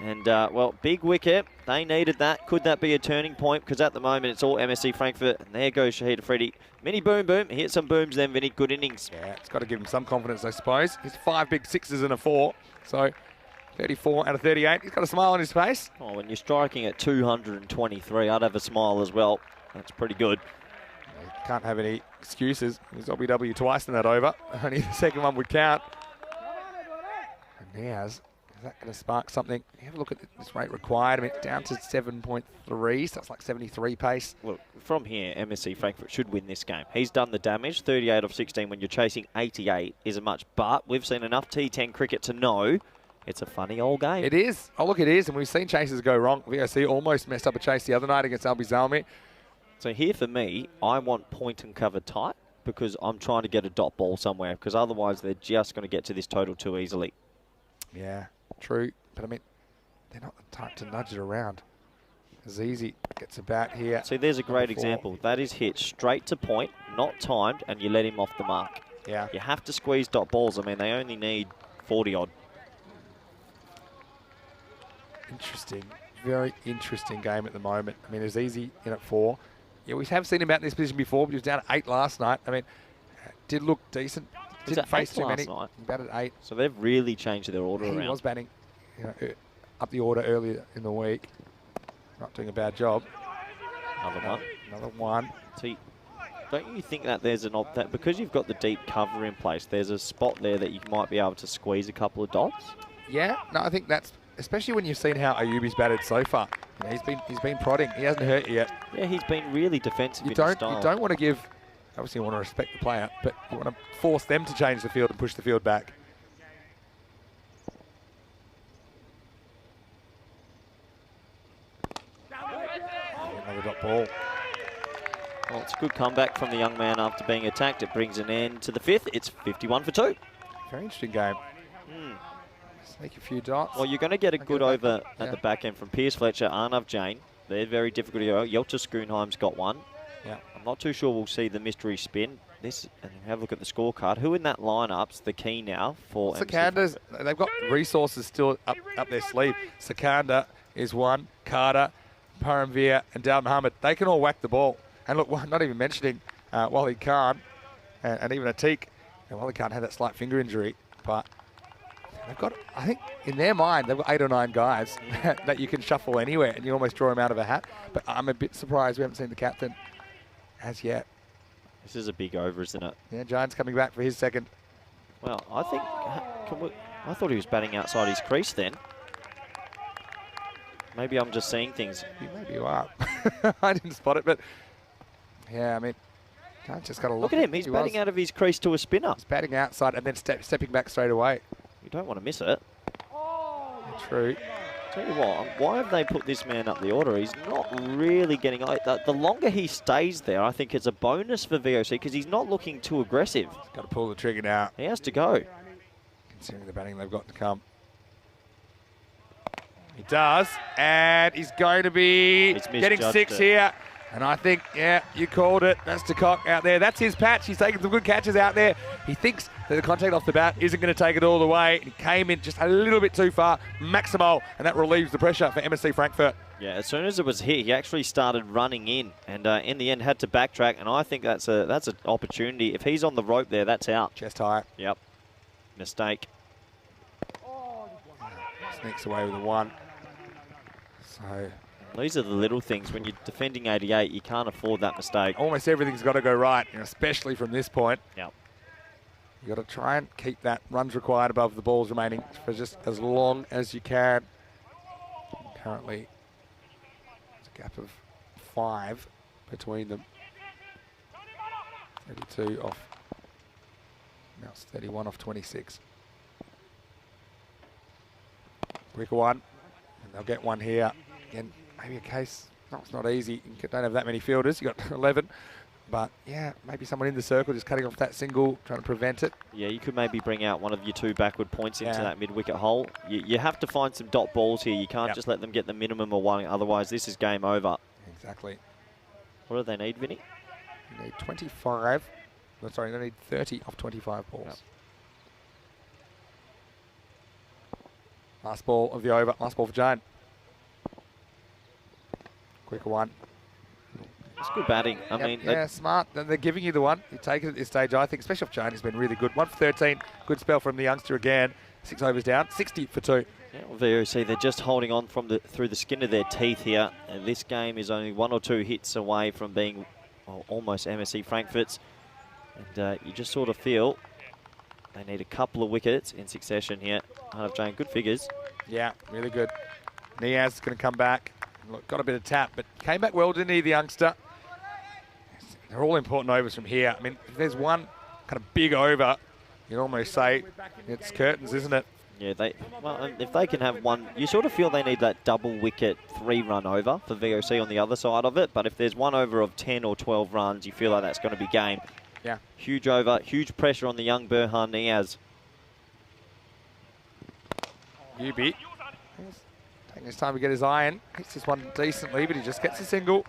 And, well, big wicket. They needed that. Could that be a turning point? Because at the moment, it's all MSC Frankfurt. And there goes Shahid Afridi. Mini boom, boom. He hit some booms then, Vinny. Good innings. Yeah, it's got to give him some confidence, I suppose. He's 5 big 6s and a 4. So 34 out of 38. He's got a smile on his face. Oh, when you're striking at 223, I'd have a smile as well. That's pretty good. You can't have any excuses. He's LBW twice in that over. Only the second one would count. And Niaz, is that going to spark something? Have a look at this rate required. I mean, it's down to 7.3, so that's like 73 pace. Look, from here, MSC Frankfurt should win this game. He's done the damage. 38 off 16 when you're chasing 88 isn't much, but we've seen enough T10 cricket to know it's a funny old game. It is. Oh, look, it is, and we've seen chases go wrong. VOC almost messed up a chase the other night against Albi Zalmi. So here for me, I want point and cover tight. because I'm trying to get a dot ball somewhere, because otherwise they're just going to get to this total too easily. Yeah, true. But I mean, they're not the type to nudge it around. Easy gets a bat here. See, there's a great example. That is hit straight to point, not timed, and you let him off the mark. Yeah. You have to squeeze dot balls. I mean, they only need 40-odd. Interesting. Very interesting game at the moment. I mean, it's easy in at 4. Yeah, we have seen him out in this position before, but he was down at 8 last night. I mean, did look decent. Didn't face too many. Night. He batted 8. So they've really changed their order around. He was batting up the order earlier in the week. Not doing a bad job. Another one. Another one. See, don't you think that there's that because you've got the deep cover in place, there's a spot there that you might be able to squeeze a couple of dots? Yeah, no, I think that's, especially when you've seen how Ayubi's batted so far. You know, he's been prodding. He hasn't hurt you yet. Yeah, he's been really defensive You don't want to give, obviously you want to respect the player, but you want to force them to change the field and push the field back. Another dot ball. Well, it's a good comeback from the young man after being attacked. It brings an end to the 5th. It's 51 for 2. Very interesting game. Sneak a few dots. Well, you're going to get a good over at the back end from Piers Fletcher, Arnav Jain. They're very difficult to go. Yelter Schoonheim's got one. Yeah. I'm not too sure we'll see the mystery spin. And have a look at the scorecard. Who in that lineup's the key now for Sekanda's, they've got resources still up their sleeve. Sekanda is one. Carter, Paramveer, and Dal Muhammad. They can all whack the ball. And look, not even mentioning Wally Khan and even Atik. And Wally Khan had that slight finger injury, but they've got, I think, in their mind, they've got 8 or 9 guys that you can shuffle anywhere and you almost draw them out of a hat. But I'm a bit surprised we haven't seen the captain as yet. This is a big over, isn't it? Yeah, Giants coming back for his second. Well, I think, I thought he was batting outside his crease then. Maybe I'm just seeing things. Maybe you are. I didn't spot it, but yeah, I mean, Giants just got to look at him. He's batting out of his crease to a spinner. He's batting outside and then stepping back straight away. You don't want to miss it. True. Tell you what, why have they put this man up the order? He's not really getting... The longer he stays there, I think it's a bonus for VOC because he's not looking too aggressive. He's got to pull the trigger now. He has to go. Considering the batting they've got to come. He does, and he's going to be getting 6 here. And I think, yeah, you called it. That's De Kock out there. That's his patch. He's taking some good catches out there. He thinks that the contact off the bat isn't going to take it all the way. He came in just a little bit too far. Maximal, and that relieves the pressure for MSC Frankfurt. Yeah, as soon as it was hit, he actually started running in, and in the end had to backtrack. And I think that's an opportunity. If he's on the rope there, that's out. Chest high. Yep. Mistake. Sneaks away with a 1. So... These are the little things. When you're defending 88, you can't afford that mistake. Almost everything's got to go right, especially from this point. Yep. You've got to try and keep that runs required above the balls remaining for just as long as you can. Currently, there's a gap of 5 between them. 32 off. Now it's 31 off 26. Quicker one. And they'll get one here. Again, maybe a case. No, it's not easy. You don't have that many fielders. You've got 11. But, yeah, maybe someone in the circle just cutting off that single, trying to prevent it. Yeah, you could maybe bring out one of your 2 backward points into that mid-wicket hole. You have to find some dot balls here. You can't just let them get the minimum of 1. Otherwise, this is game over. Exactly. What do they need, Vinny? You need 25. Oh, sorry, they need 30 off 25 balls. Yep. Last ball of the over. Last ball for Jane. Quicker one. It's good batting. I mean, yeah, smart. They're giving you the one. You take it at this stage, I think, especially off Jane has been really good. 1 for 13. Good spell from the youngster again. 6 overs down. 60 for 2. Yeah, well, VOC, they're just holding on from through the skin of their teeth here. And this game is only 1 or 2 hits away from being almost MSC Frankfurt's. And you just sort of feel they need a couple of wickets in succession here. Arnav Jain, good figures. Yeah, really good. Niaz is going to come back. Look, got a bit of tap, but came back well, didn't he, the youngster? They're all important overs from here. I mean, if there's one kind of big over, you'd almost say it's curtains, isn't it? Yeah, if they can have one, you sort of feel they need that double wicket 3-run over for VOC on the other side of it. But if there's one over of 10 or 12 runs, you feel like that's going to be game. Yeah. Huge over, huge pressure on the young Berhan Niaz. Ubi. Taking his time to get his iron. Hits this one decently, but he just gets a single.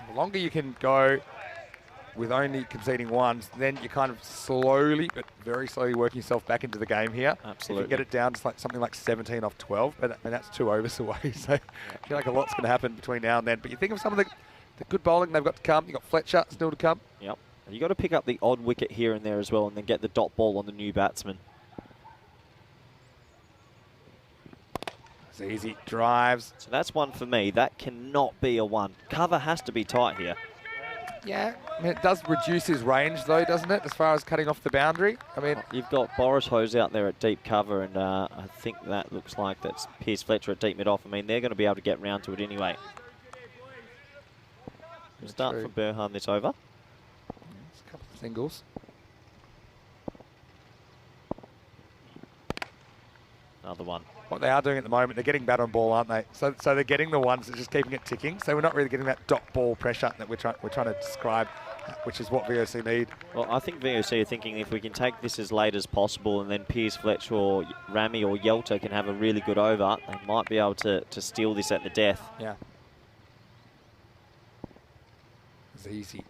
The longer you can go with only conceding ones, then you kind of slowly, but very slowly working yourself back into the game here. Absolutely. If you get it down to like something like 17 off 12, but that's 2 overs away. So I feel like a lot's going to happen between now and then. But you think of some of the good bowling they've got to come. You've got Fletcher still to come. Yep. You got to pick up the odd wicket here and there as well, and then get the dot ball on the new batsman. It's easy. Drives. So that's one for me. That cannot be a one. Cover has to be tight here. Yeah, I mean, it does reduce his range though, doesn't it, as far as cutting off the boundary? I mean, you've got Boris Hose out there at deep cover, and I think that looks like that's Pierce Fletcher at deep mid-off. I mean, they're going to be able to get round to it anyway. We'll start for Berhan this over. Just a couple of singles. Another one. What they are doing at the moment, they're getting bat on ball, aren't they? So they're getting the ones that are just keeping it ticking. So we're not really getting that dot ball pressure that we're trying to describe, which is what VOC need. Well, I think VOC are thinking if we can take this as late as possible, and then Pierce Fletcher or Rami or Yelter can have a really good over, they might be able to steal this at the death. Yeah. It's easy.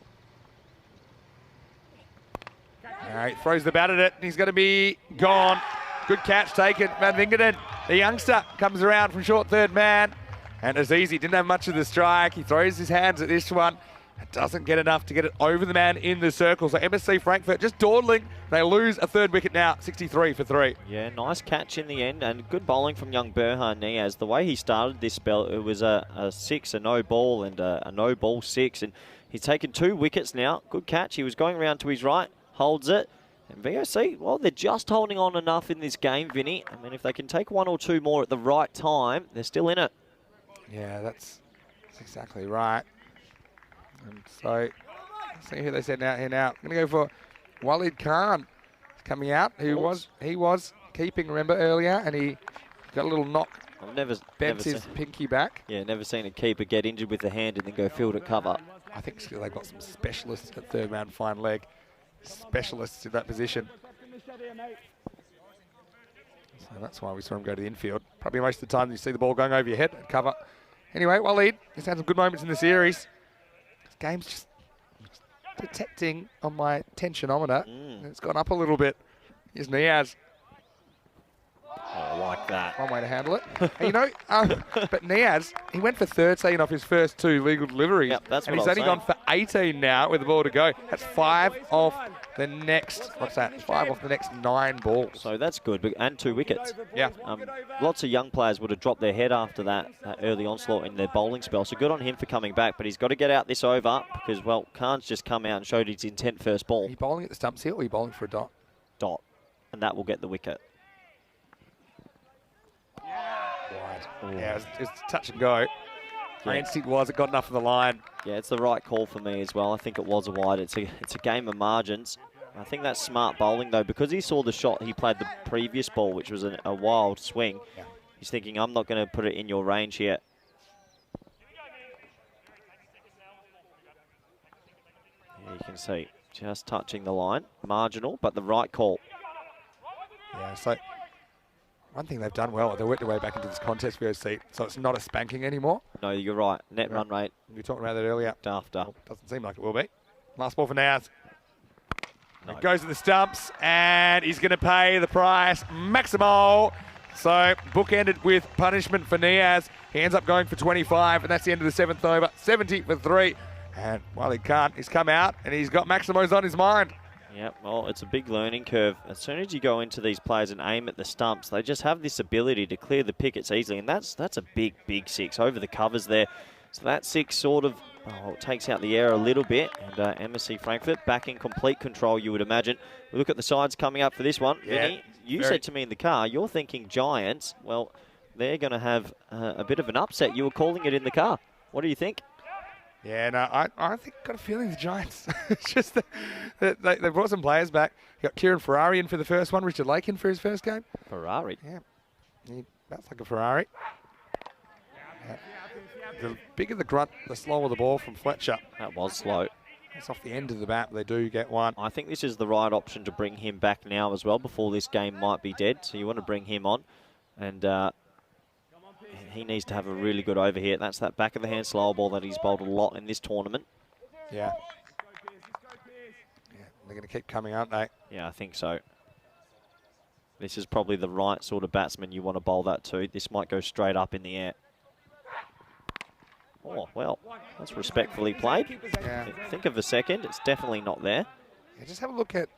All right, throws the bat at it, and he's going to be gone. Good catch taken, Van Vingeren. The youngster comes around from short third man. And Azizi didn't have much of the strike. He throws his hands at this one. It doesn't get enough to get it over the man in the circle. So MSC Frankfurt just dawdling. They lose a third wicket now, 63 for 3. Yeah, nice catch in the end, and good bowling from young Berhan Niaz. The way he started this spell, it was a 6, a no ball, and a no ball 6. And he's taken 2 wickets now. Good catch. He was going around to his right, holds it. And VOC, well, they're just holding on enough in this game, Vinny. I mean, if they can take 1 or 2 more at the right time, they're still in it. Yeah, that's exactly right. And so, let's see who they said out here now. I'm going to go for Walid Khan. He's coming out. He was keeping, remember, earlier, and he got a little knock. I've never bent his pinky back. Yeah, never seen a keeper get injured with the hand and then go field at cover. I think they've got some specialists at third man fine leg. Specialists in that position. So that's why we saw him go to the infield. Probably most of the time you see the ball going over your head at cover. Anyway, Walid, he's had some good moments in the series. This game's just detecting on my tensionometer. It's gone up a little bit. Here's Niaz. Oh, I like that. One way to handle it. And you know, but Niaz, he went for 13 off his first 2 legal deliveries. Yep, that's and what he's I was only gone for 18 now with the ball to go. That's 5 off the next, what's that? 5 off the next 9 balls. So that's good, and 2 wickets. Yeah. Lots of young players would have dropped their head after that early onslaught in their bowling spell. So good on him for coming back, but he's got to get out this over because, well, Khan's just come out and showed his intent first ball. Are you bowling at the stumps here or are you bowling for a dot? Dot. And that will get the wicket. Wide. Yeah, it's touch and go. My instinct was it got enough of the line. Yeah, it's the right call for me as well. I think it was a wide. It's a game of margins. I think that's smart bowling, though, because he saw the shot he played the previous ball, which was a wild swing. Yeah. He's thinking, I'm not going to put it in your range here. Yeah, you can see just touching the line. Marginal, but the right call. Yeah, so one thing they've done well, they worked their way back into this contest VOC, so it's not a spanking anymore. No, you're right. Net run rate. We were talking about that earlier. After. Well, doesn't seem like it will be. Last ball for Niaz. No. It goes to the stumps, and he's going to pay the price. Maximo. So bookended with punishment for Niaz. He ends up going for 25, and that's the end of the 7th over. 70 for 3. And while he can't, he's come out, and he's got Maximo's on his mind. Yep, well, it's a big learning curve. As soon as you go into these players and aim at the stumps, they just have this ability to clear the pickets easily, and that's a big, big 6 over the covers there. So that 6 sort of takes out the air a little bit, and MSC Frankfurt back in complete control, you would imagine. We look at the sides coming up for this one. Yeah, Vinny, you said to me in the car, you're thinking Giants. Well, they're going to have a bit of an upset. You were calling it in the car. What do you think? Yeah, no, I think got a feeling the Giants. It's just that they brought some players back. You got Kieran Ferrari in for the first one, Richard Lake in for his first game. Ferrari? Yeah, that's like a Ferrari. The bigger the grunt, the slower the ball from Fletcher. That was slow. It's off the end of the bat, but they do get one. I think this is the right option to bring him back now as well before this game might be dead. So you want to bring him on. And he needs to have a really good over here. That's that back of the hand slow ball that he's bowled a lot in this tournament. Yeah. They're going to keep coming, aren't they? Yeah, I think so. This is probably the right sort of batsman you want to bowl that to. This might go straight up in the air. Oh, well, that's respectfully played. Yeah. Think of a second. It's definitely not there. Yeah, just have a look at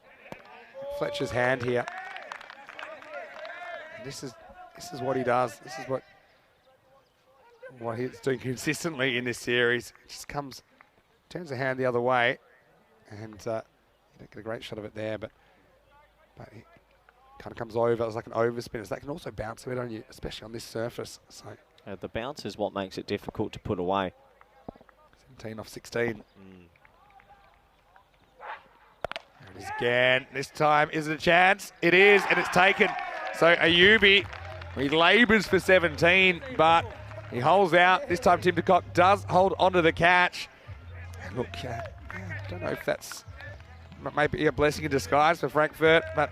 Fletcher's hand here. This is what he does. This is what he's doing consistently in this series. It just turns the hand the other way, and you don't get a great shot of it there, but he kind of comes over. It's like an overspin. So that can also bounce a bit on you, especially on this surface. So The bounce is what makes it difficult to put away. 17 off 16. There it is again. This time, is it a chance? It is, and it's taken. So Ayubi, he labours for 17, but he holds out. This time, Tim de Kock does hold onto the catch. And look, I don't know if that's maybe a blessing in disguise for Frankfurt, but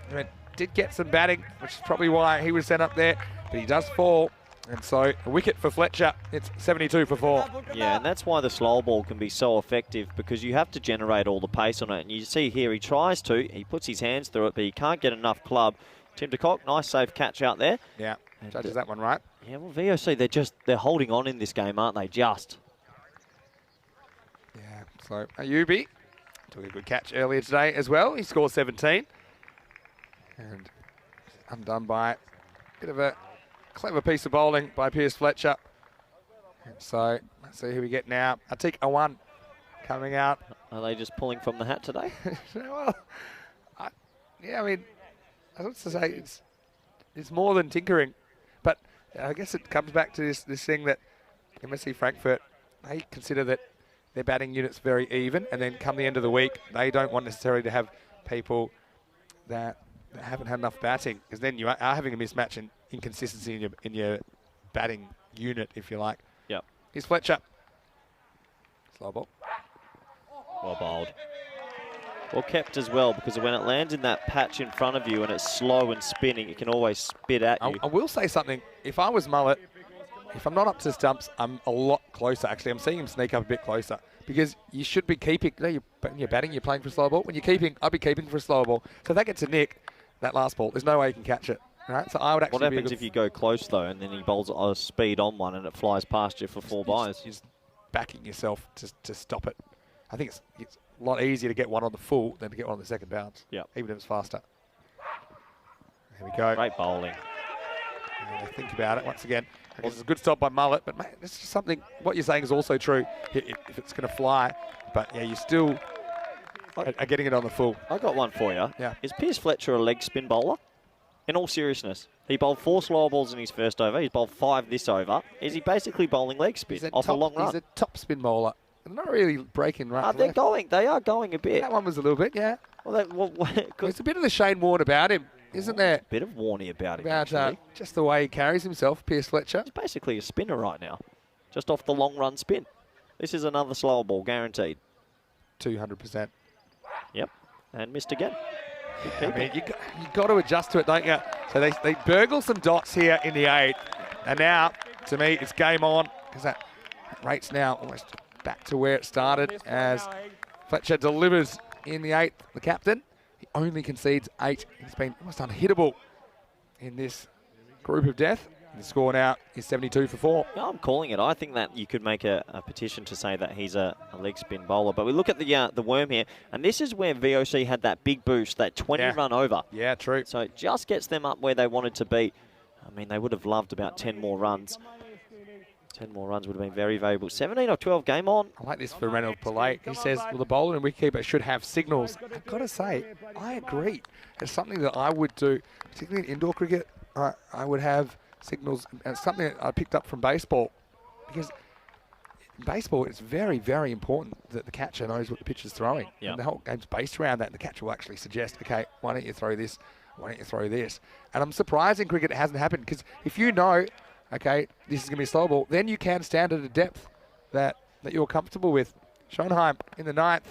did get some batting, which is probably why he was sent up there. But he does fall. And so a wicket for Fletcher. It's 72 for 4. Yeah, and that's why the slow ball can be so effective, because you have to generate all the pace on it. And you see here he tries to. He puts his hands through it, but he can't get enough club. Tim de Kock, nice safe catch out there. Yeah, judges that one right. Yeah, well, VOC, they're holding on in this game, aren't they? Just. Yeah, so Ayubi took a good catch earlier today as well. He scores 17. And undone by a bit of a clever piece of bowling by Pierce Fletcher. And so let's see who we get now. Atik Awan coming out. Are they just pulling from the hat today? Well, I was to say it's more than tinkering, but I guess it comes back to this thing that MSC Frankfurt, they consider that their batting unit's very even, and then come the end of the week, they don't want necessarily to have people that haven't had enough batting, because then you are having a mismatch and inconsistency in your batting unit, if you like. Yep. Here's Fletcher. Slow ball. Well bowled. Well kept as well, because when it lands in that patch in front of you and it's slow and spinning, it can always spit at you. I will say something. If I was Mullet, if I'm not up to stumps, I'm a lot closer, actually. I'm seeing him sneak up a bit closer, because you should be keeping. You're batting, you're playing for a slow ball. When you're keeping, I'd be keeping for a slow ball. So if that gets a nick, that last ball, there's no way you can catch it. Right? So I would actually. What happens if you go close though, and then he bowls a speed on one and it flies past you for 4 byes? You're just backing yourself to stop it. I think it's a lot easier to get one on the full than to get one on the second bounce. Yeah. Even if it's faster. There we go. Great bowling. Think about it once again. Well, it's a good stop by Mullet, but mate, this is something. What you're saying is also true. If it's going to fly, but yeah, you still are getting it on the full. I got one for you. Yeah. Is Pierce Fletcher a leg spin bowler? In all seriousness, he bowled 4 slow balls in his first over. He's bowled 5 this over. Is he basically bowling leg spin off a long run? He's a top spin bowler. They're not really breaking right. They are going a bit. That one was a little bit, yeah. Well, there's a bit of the Shane Warne about him, isn't there? A bit of Warney about him, About just the way he carries himself, Pierce Fletcher. He's basically a spinner right now, just off the long run spin. This is another slow ball, guaranteed. 200%. Yep, and missed again. I mean, you got to adjust to it, don't you? So they burgle some dots here in the 8th, and now, to me, it's game on, because that rate's now almost back to where it started as Fletcher delivers in the 8th. The captain, he only concedes 8. He's been almost unhittable in this group of death. The score now is 72 for 4. No, I'm calling it. I think that you could make a petition to say that he's a leg spin bowler. But we look at the worm here, and this is where VOC had that big boost, that 20 run over. Yeah, true. So it just gets them up where they wanted to be. I mean, they would have loved about 10 more runs. 10 more runs would have been very valuable. 17 or 12 game on. I like this for Reynolds Polate. He says, well, the bowler and wicketkeeper should have signals. I've got to say, I agree. It's something that I would do, particularly in indoor cricket. I would have signals, and it's something that I picked up from baseball, because in baseball it's very, very important that the catcher knows what the pitcher's throwing. Yep. And the whole game's based around that, and the catcher will actually suggest, okay, why don't you throw this, why don't you throw this? And I'm surprised in cricket it hasn't happened, because if you know, okay, this is going to be a slow ball, then you can stand at a depth that you're comfortable with. Schonheim in the 9th.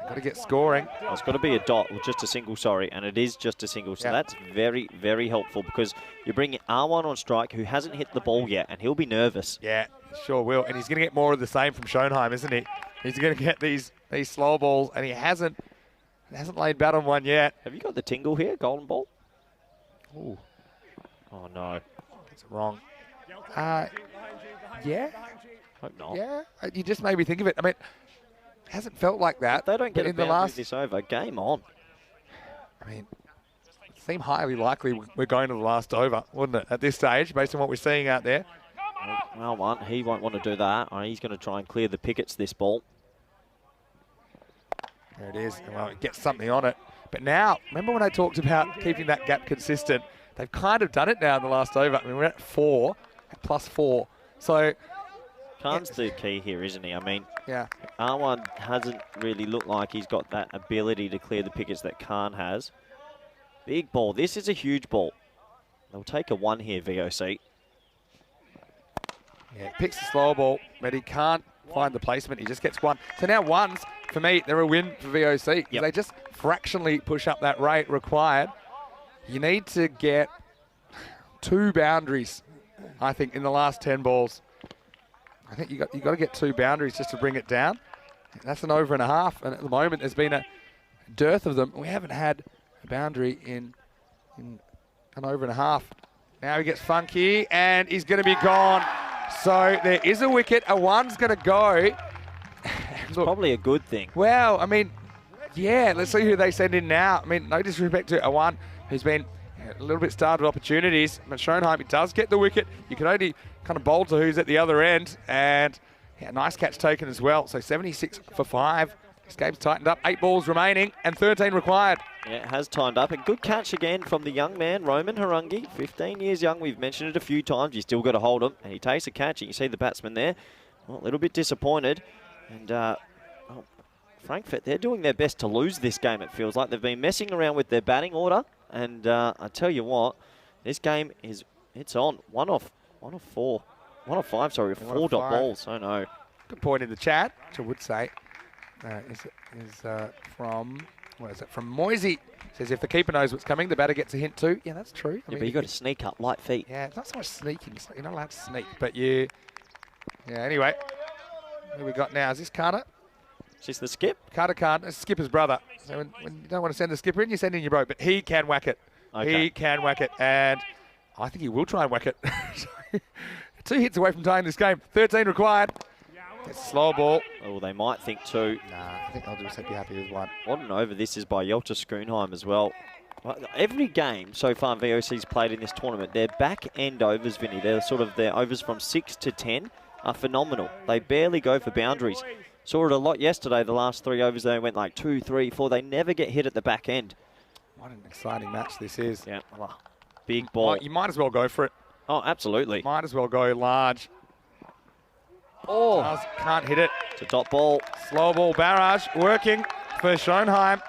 Got to get scoring. Well, it's got to be a dot, or just a single, sorry, and it is just a single. So that's very, very helpful because you're bringing R1 on strike who hasn't hit the ball yet, and he'll be nervous. Yeah, sure will. And he's going to get more of the same from Schoenheim, isn't he? He's going to get these slow balls, and he hasn't laid bat on one yet. Have you got the tingle here, golden ball? Ooh. Oh, no. It's wrong. Yeah. Hope not. Yeah. You just made me think of it. I mean, it hasn't felt like that. If they don't get in the last this over, game on. I mean, it seemed highly likely we're going to the last over, wouldn't it, at this stage, based on what we're seeing out there? Well, he won't want to do that. He's going to try and clear the pickets this ball. There it is. Well, it gets something on it. But now, remember when I talked about keeping that gap consistent? They've kind of done it now in the last over. I mean, we're at 4, at +4. So Khan's the key here, isn't he? I mean, yeah. R1 hasn't really looked like he's got that ability to clear the pickets that Khan has. Big ball. This is a huge ball. They'll take a 1 here, VOC. Yeah, picks the slow ball, but he can't find the placement. He just gets 1. So now 1s, for me, they're a win for VOC because they just fractionally push up that rate required. You need to get 2 boundaries, I think, in the last 10 balls. I think you got to get 2 boundaries just to bring it down. That's an over and a half, and at the moment there's been a dearth of them. We haven't had a boundary in an over and a half. Now he gets funky, and he's going to be gone. So there is a wicket. A 1's going to go. It's probably a good thing. Well, I mean, yeah, let's see who they send in now. I mean, no disrespect to a 1 who's been a little bit starved of opportunities. But Schoenheim, he does get the wicket. You can only kind of bowl to who's at the other end. And yeah, nice catch taken as well. So 76 for 5. This game's tightened up. 8 balls remaining and 13 required. Yeah, it has timed up. A good catch again from the young man, Roman Harangi. 15 years young. We've mentioned it a few times. You still got to hold him. And he takes a catch. You see the batsman there. Well, a little bit disappointed. And Frankfurt, they're doing their best to lose this game, it feels like. They've been messing around with their batting order. And I tell you what, this game it's on. 1 off 4. 1 off 5, sorry. 4 dot balls. Oh, no. Good point in the chat, which I would say. From Moisey. Says if the keeper knows what's coming, the batter gets a hint too. Yeah, that's true. I mean, but you got to sneak up, light feet. Yeah, it's not so much sneaking. You're not allowed to sneak, but you. Yeah. Anyway, who we got now? Is this Carter? Is this the skip? Carter can't. It's Skipper's brother. So when you don't want to send the skipper in, you send in your bloke. But he can whack it. Okay. He can whack it, and I think he will try and whack it. 2 hits away from tying this game. 13 required. It's a slow ball. Oh, they might think 2. Nah, I think they'll just be happy with 1. What an over this is by Yelta Schoenheim as well. Every game so far VOC's played in this tournament, their back end overs, Vinny, they're sort of their overs from 6 to 10 are phenomenal. They barely go for boundaries. Saw it a lot yesterday. The last 3 overs, they went like 2, 3, 4. They never get hit at the back end. What an exciting match this is. Yeah, big ball. Oh, you might as well go for it. Oh, absolutely. Might as well go large. Oh, can't hit it. It's a dot ball. Slow ball barrage working for Schoenheim.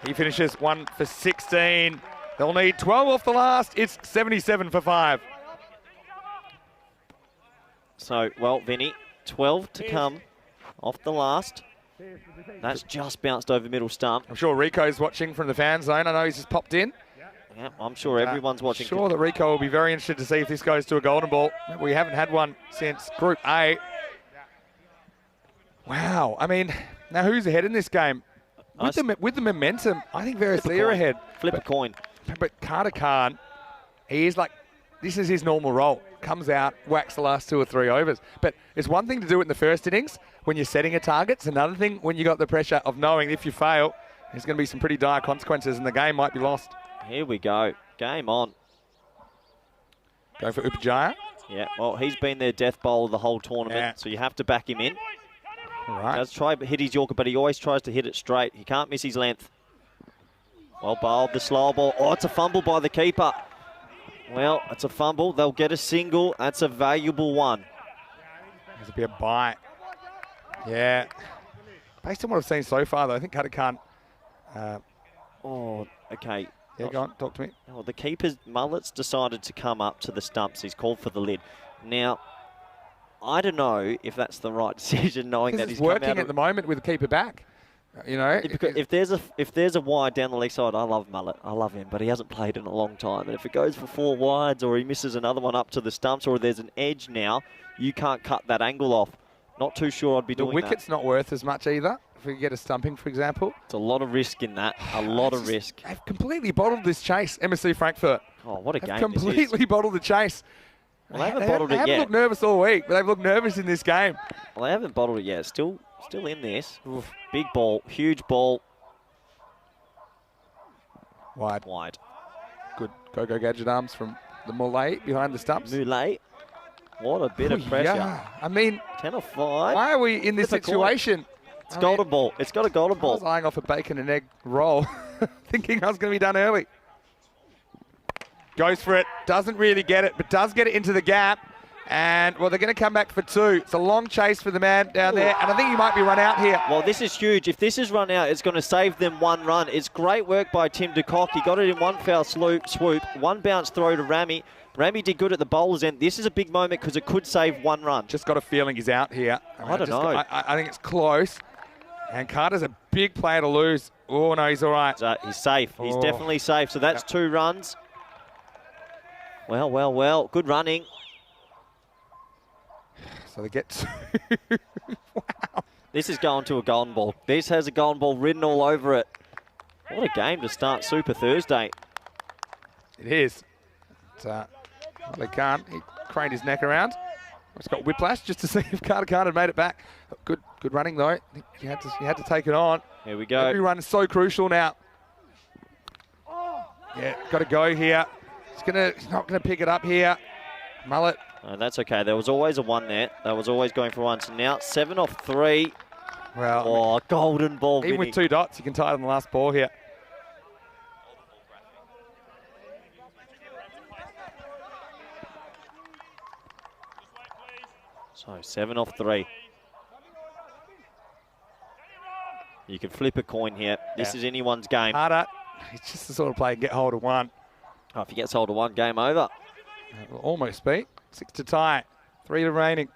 He finishes 1 for 16. They'll need 12 off the last. It's 77 for 5. So, well, Vinny, 12 to come off the last. That's just bounced over middle stump. I'm sure Rico's watching from the fan zone. I know he's just popped in. Yeah, I'm sure everyone's watching. I'm sure that Rico will be very interested to see if this goes to a golden ball. We haven't had one since Group A. Wow. I mean, now who's ahead in this game? With the momentum, I think VOC are ahead. Flip a coin. But Carter can't. He is like, this is his normal role. Comes out, whacks the last 2 or 3 overs. But it's one thing to do it in the first innings when you're setting a target. It's another thing when you got the pressure of knowing if you fail, there's going to be some pretty dire consequences and the game might be lost. Here we go. Game on. Go for Upajaya. Yeah, well, he's been their death bowler the whole tournament, so you have to back him in. All right. He does try to hit his Yorker, but he always tries to hit it straight. He can't miss his length. Well bowled, the slow ball. Oh, it's a fumble by the keeper. Well, it's a fumble. They'll get a single. That's a valuable one. There's a bit of bite. Yeah. Based on what I've seen so far, though, I think Carter can't. Oh, okay. Yeah, go on. Talk to me. Oh, the keeper's mullet's decided to come up to the stumps. He's called for the lid. Now, I don't know if that's the right decision, knowing that he's working come out at the moment with the keeper back. You know, If there's a wide down the leg side, I love Mullet. I love him, but he hasn't played in a long time. And if it goes for 4 wides or he misses another one up to the stumps or there's an edge now, you can't cut that angle off. Not too sure I'd be doing that. The wicket's not worth as much either. If we get a stumping, for example. It's a lot of risk in that. A lot of risk. They've completely bottled this chase, MSC Frankfurt. Oh, what a game Completely bottled the chase. Well, they haven't bottled it yet. They haven't looked nervous all week, but they've looked nervous in this game. Well, they haven't bottled it yet. Still in this. Oof. Big ball, huge ball. Wide. Good go gadget arms from the Mullet behind the stumps. Mullet. What a bit of pressure. Yeah. I mean, 10 or 5. Why are we in this situation? It's golden ball. It's got a golden ball. I was eyeing off a bacon and egg roll, thinking I was going to be done early. Goes for it. Doesn't really get it, but does get it into the gap. And, well, they're going to come back for 2. It's a long chase for the man down there, and I think he might be run out here. Well, this is huge. If this is run out, it's going to save them 1 run. It's great work by Tim de Kock. He got it in 1 foul swoop, 1 bounce throw to Rami. Rami did good at the bowler's end. This is a big moment because it could save 1 run. Just got a feeling he's out here. I don't know. I think it's close. And Carter's a big player to lose. Oh, no, he's all right. So he's safe. He's definitely safe. So that's 2 runs. Well. Good running. So they get 2. Wow. This is going to a golden ball. This has a golden ball written all over it. What a game to start Super Thursday. It is. Well, they can't. He craned his neck around. He's got whiplash just to see if Carter had made it back. Good running though. He had to take it on. Here we go. Every run is so crucial now. Yeah, got to go here. He's not gonna pick it up here. Mullet. Oh, that's okay. There was always a 1 there. That was always going for 1. So now 7 off 3. Well, golden ball. Even with 2 dots, you can tie it on the last ball here. So 7 off 3. You can flip a coin here. This is anyone's game. Carter, he's just the sort of player get hold of 1. Oh, if he gets hold of 1, game over. Will almost be. 6 to tie. 3 remaining.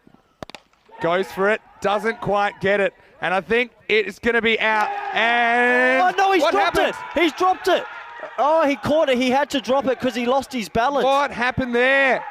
Goes for it. Doesn't quite get it. And I think it's going to be out. And oh, no, he's dropped it. He's dropped it. Oh, he caught it. He had to drop it because he lost his balance. What happened there?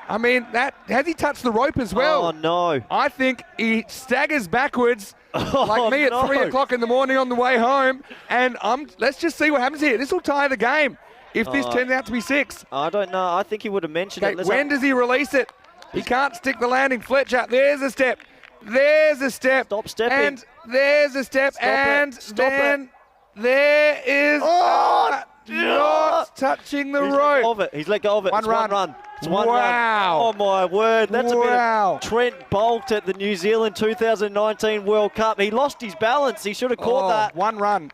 I mean, has he touched the rope as well? Oh, no. I think he staggers backwards like me at 3 o'clock in the morning on the way home. And let's just see what happens here. This will tie the game if this turns out to be 6. I don't know. I think he would have mentioned it. When does he release it? He can't stick the landing. Fletcher, there's a step. There's a step. Stop stepping. And there's a step. There is not touching the rope. He's let go of it. One run. It's 1 run. Oh, my word. That's a bit of Trent Bolt at the New Zealand 2019 World Cup. He lost his balance. He should have caught that. 1 run.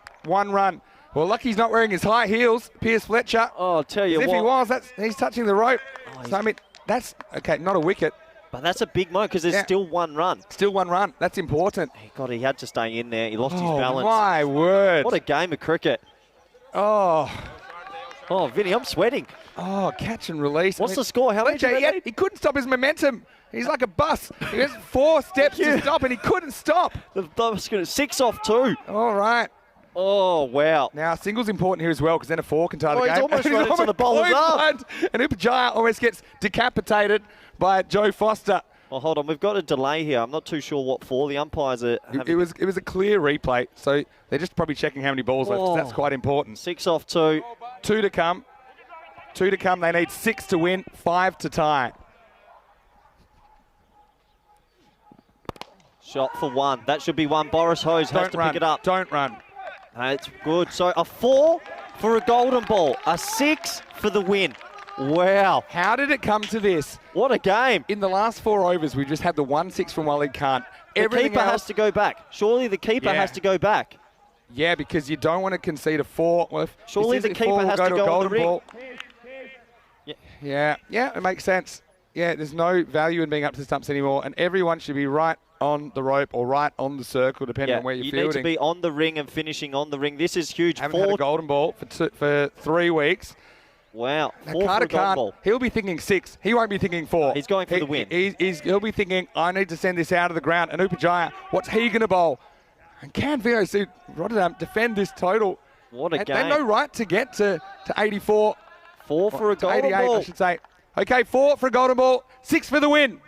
Well, lucky he's not wearing his high heels, Pierce Fletcher. Oh, I'll tell you what. If he was, he's touching the rope. So, I mean, that's, okay, not a wicket. But that's a big moment because there's still 1 run. Still 1 run. That's important. God, he had to stay in there. He lost his balance. Oh, my word. What a game of cricket. Oh, Vinny, I'm sweating. Oh, catch and release. What's the score? How Fletcher, he couldn't stop his momentum. He's like a bus. He has 4 steps to stop, and he couldn't stop. 6 off 2. All right. Oh, wow. Now, single's important here as well, because then a 4 can tie the game. He's almost run into the bowler's arm. And Upajaya almost gets decapitated by Joe Foster. Well, hold on. We've got a delay here. I'm not too sure what for. The umpires are... It was a clear replay, so they're just probably checking how many balls left, so that's quite important. 6 off 2. 2 to come. 2 to come. They need 6 to win, 5 to tie. Shot for 1. That should be 1. Boris Hose has to pick it up. Don't run. That's good. So a 4 for a golden ball. A 6 for the win. Wow. How did it come to this? What a game. In the last 4 overs, we just had the 1-6 from Waleed Khan. The keeper has to go back. Surely the keeper has to go back. Yeah, because you don't want to concede a 4. Well, surely the keeper has to go on the ring. Ball. Yeah, it makes sense. Yeah, there's no value in being up to the stumps anymore, and everyone should be right on the rope or right on the circle, depending on where you're fielding. You need to be on the ring and finishing on the ring. This is huge. Haven't had a golden ball for 3 weeks. Wow. Now, Carter can't. He'll be thinking 6. He won't be thinking 4. He's going for the win. He'll be thinking, I need to send this out of the ground. And Upajaya, what's he going to bowl? And can VOC Rotterdam defend this total? What a They game. have no right to get to 84. 4 for a To golden 88, ball. I should say. Okay, 4 for a golden ball, 6 for the win.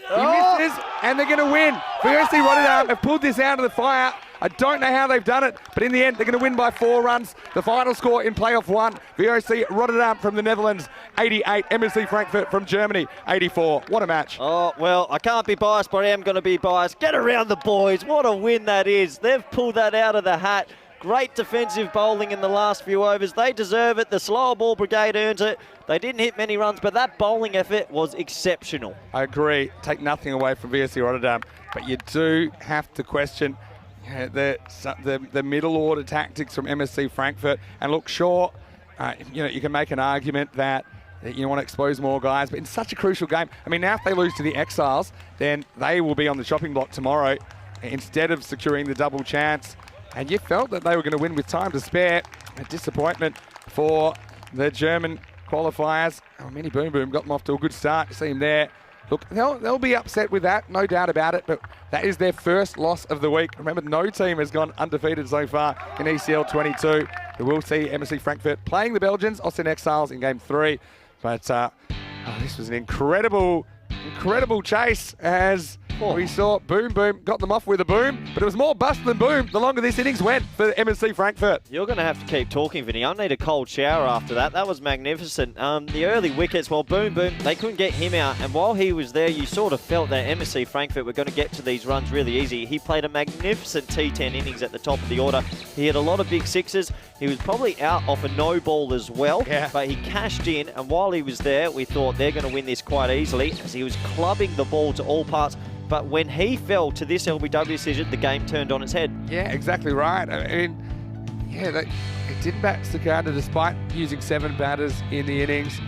He misses, and they're going to win. VOC Rotterdam have pulled this out of the fire. I don't know how they've done it, but in the end, they're going to win by 4 runs. The final score in playoff 1, VOC Rotterdam from the Netherlands, 88. MSC Frankfurt from Germany, 84. What a match. Oh, well, I can't be biased, but I am going to be biased. Get around the boys. What a win that is. They've pulled that out of the hat. Great defensive bowling in the last few overs. They deserve it. The slower ball brigade earns it. They didn't hit many runs, but that bowling effort was exceptional. I agree. Take nothing away from VOC Rotterdam, but you do have to question the middle order tactics from MSC Frankfurt. And look, sure, you can make an argument that you want to expose more guys, but in such a crucial game, I mean, now if they lose to the Exiles, then they will be on the chopping block tomorrow instead of securing the double chance. And you felt that they were going to win with time to spare. A disappointment for the German qualifiers. Oh, Mini Boom Boom got them off to a good start. You see him there. Look, they'll be upset with that, no doubt about it, but that is their first loss of the week. Remember, no team has gone undefeated so far in ECL 22. We will see MSC Frankfurt playing the Belgians, Austin Exiles in Game 3. But this was an incredible chase as we saw Boom Boom got them off with a boom, but it was more bust than boom the longer this innings went for MSC Frankfurt. You're going to have to keep talking, Vinny. I need a cold shower after that. That was magnificent. The early wickets, well, Boom Boom, they couldn't get him out, and while he was there, you sort of felt that MSC Frankfurt were going to get to these runs really easy. He played a magnificent T10 innings at the top of the order. He had a lot of big sixes. He was probably out off a no ball as well, but he cashed in, and while he was there, we thought they're going to win this quite easily as he was clubbing the ball to all parts. But when he fell to this LBW decision, the game turned on its head. Yeah, exactly right. I mean, it did bat Sakada despite using 7 batters in the innings.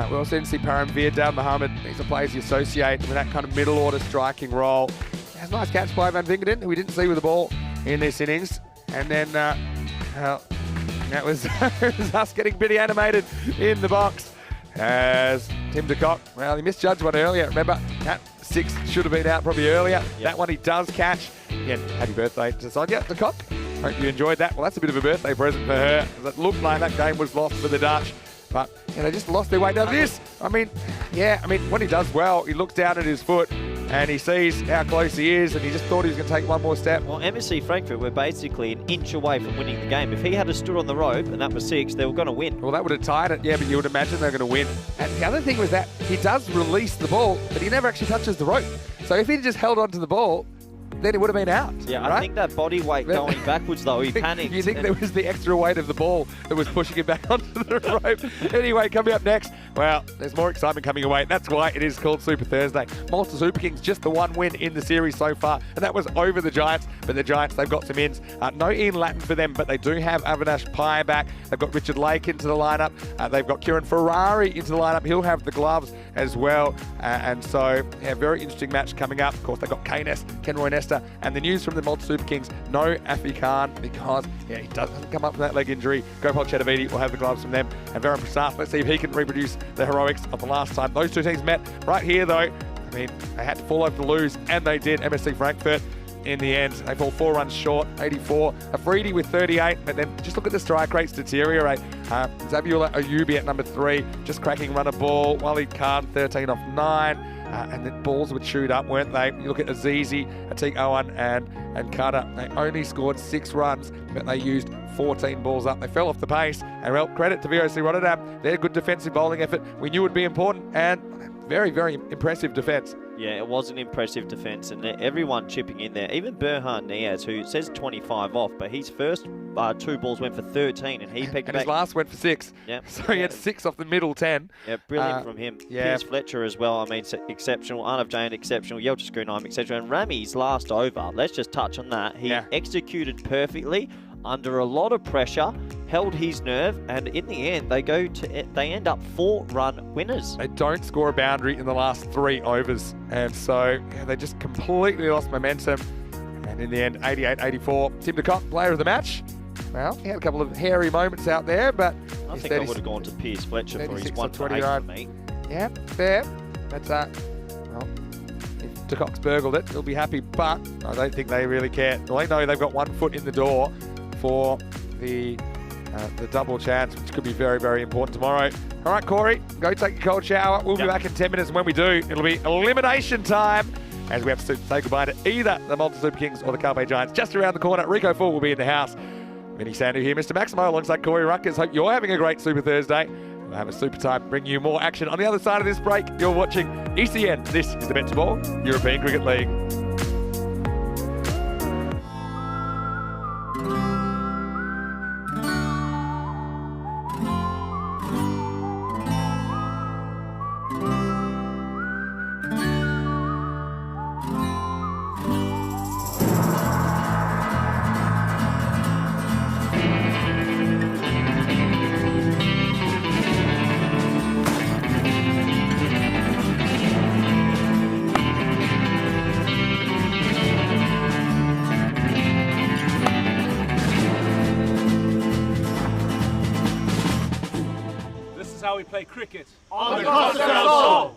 We also didn't see Paramveer Dal Muhammad. These are players you associate with that kind of middle order striking role. That's a nice catch by Van Vinkenden, who we didn't see with the ball in this innings. And then that was us getting pretty animated in the box as Tim de Kock, well, he misjudged one earlier. Remember, that 6 should have been out probably earlier. Yep. That one he does catch. Again, happy birthday to Sonia de Kock. Hope you enjoyed that. Well, that's a bit of a birthday present for her. It looked like that game was lost for the Dutch. But they just lost their way. Now this, when he does well, he looks down at his foot and he sees how close he is and he just thought he was going to take one more step. Well, MSC Frankfurt were basically an inch away from winning the game. If he had stood on the rope and that was 6, they were going to win. Well, that would have tied it, but you would imagine they're going to win. And the other thing was that he does release the ball, but he never actually touches the rope. So if he just held onto the ball, then it would have been out. Yeah, right? I think that body weight going backwards, though, he panicked. You think there was the extra weight of the ball that was pushing him back onto the rope? Anyway, coming up next, well, there's more excitement coming away. That's why it is called Super Thursday. Malta Super Kings, just the one win in the series so far, and that was over the Giants. But the Giants, they've got some ins. No Ian Latin for them, but they do have Avinash Pai back. They've got Richard Lake into the lineup. They've got Kieran Ferrari into the lineup. He'll have the gloves as well. And so, very interesting match coming up. Of course, they've got Keynes, Kenroy Nesta, and the news from the Malta Super Kings, no Afi Khan because he doesn't come up from that leg injury. Gopal Chetavidi will have the gloves from them. And Varan Prasad, let's see if he can reproduce the heroics of the last time those two teams met. Right here, though, they had to fall over to lose, and they did. MSC Frankfurt, in the end, they fall 4 runs short, 84. Afridi with 38, but then just look at the strike rates deteriorate. Zabiola Ayubi at number 3, just cracking run a ball. Walid Khan, 13 off 9. And the balls were chewed up, weren't they? You look at Azizi, Atik Owen, and Carter. They only scored 6 runs, but they used 14 balls up. They fell off the pace. And well, credit to VOC Rotterdam. Their good defensive bowling effort, we knew would be important, and very, very impressive defence. Yeah, it was an impressive defence, and everyone chipping in there. Even Berhan Niaz, who says 25 off, but his first 2 balls went for 13, and he picked back. His last went for 6. Yep. So he had 6 off the middle 10. Yeah, brilliant from him. Yeah. Piers Fletcher as well, exceptional. Arnav Jain, exceptional. Yelcha Screenheim, exceptional. And Rami's last over, let's just touch on that. He executed perfectly under a lot of pressure, held his nerve, and in the end, they end up 4-run winners. They don't score a boundary in the last 3 overs, and so they just completely lost momentum. And in the end, 88-84. Tim de Kock, player of the match. Well, he had a couple of hairy moments out there, but I think I would have gone to Piers Fletcher for his 1 for 8 for me. Yeah, fair. That's well, if Mr. Cox burgled it. He'll be happy, but I don't think they really care. They know they've got 1 foot in the door for the double chance, which could be very, very important tomorrow. All right, Corey, go take a cold shower. We'll be back in 10 minutes, and when we do, it'll be elimination time, as we have to say goodbye to either the Malta Super Kings or the Carpe Giants. Just around the corner, Rico Full will be in the house. Vinny Sandu here, Mr. Maximo, alongside Corey Ruckers. Hope you're having a great Super Thursday. We'll have a super time, bring you more action. On the other side of this break, you're watching ECN. This is the BET2BALL European Cricket League. This is how we play cricket. On the cost of our soul.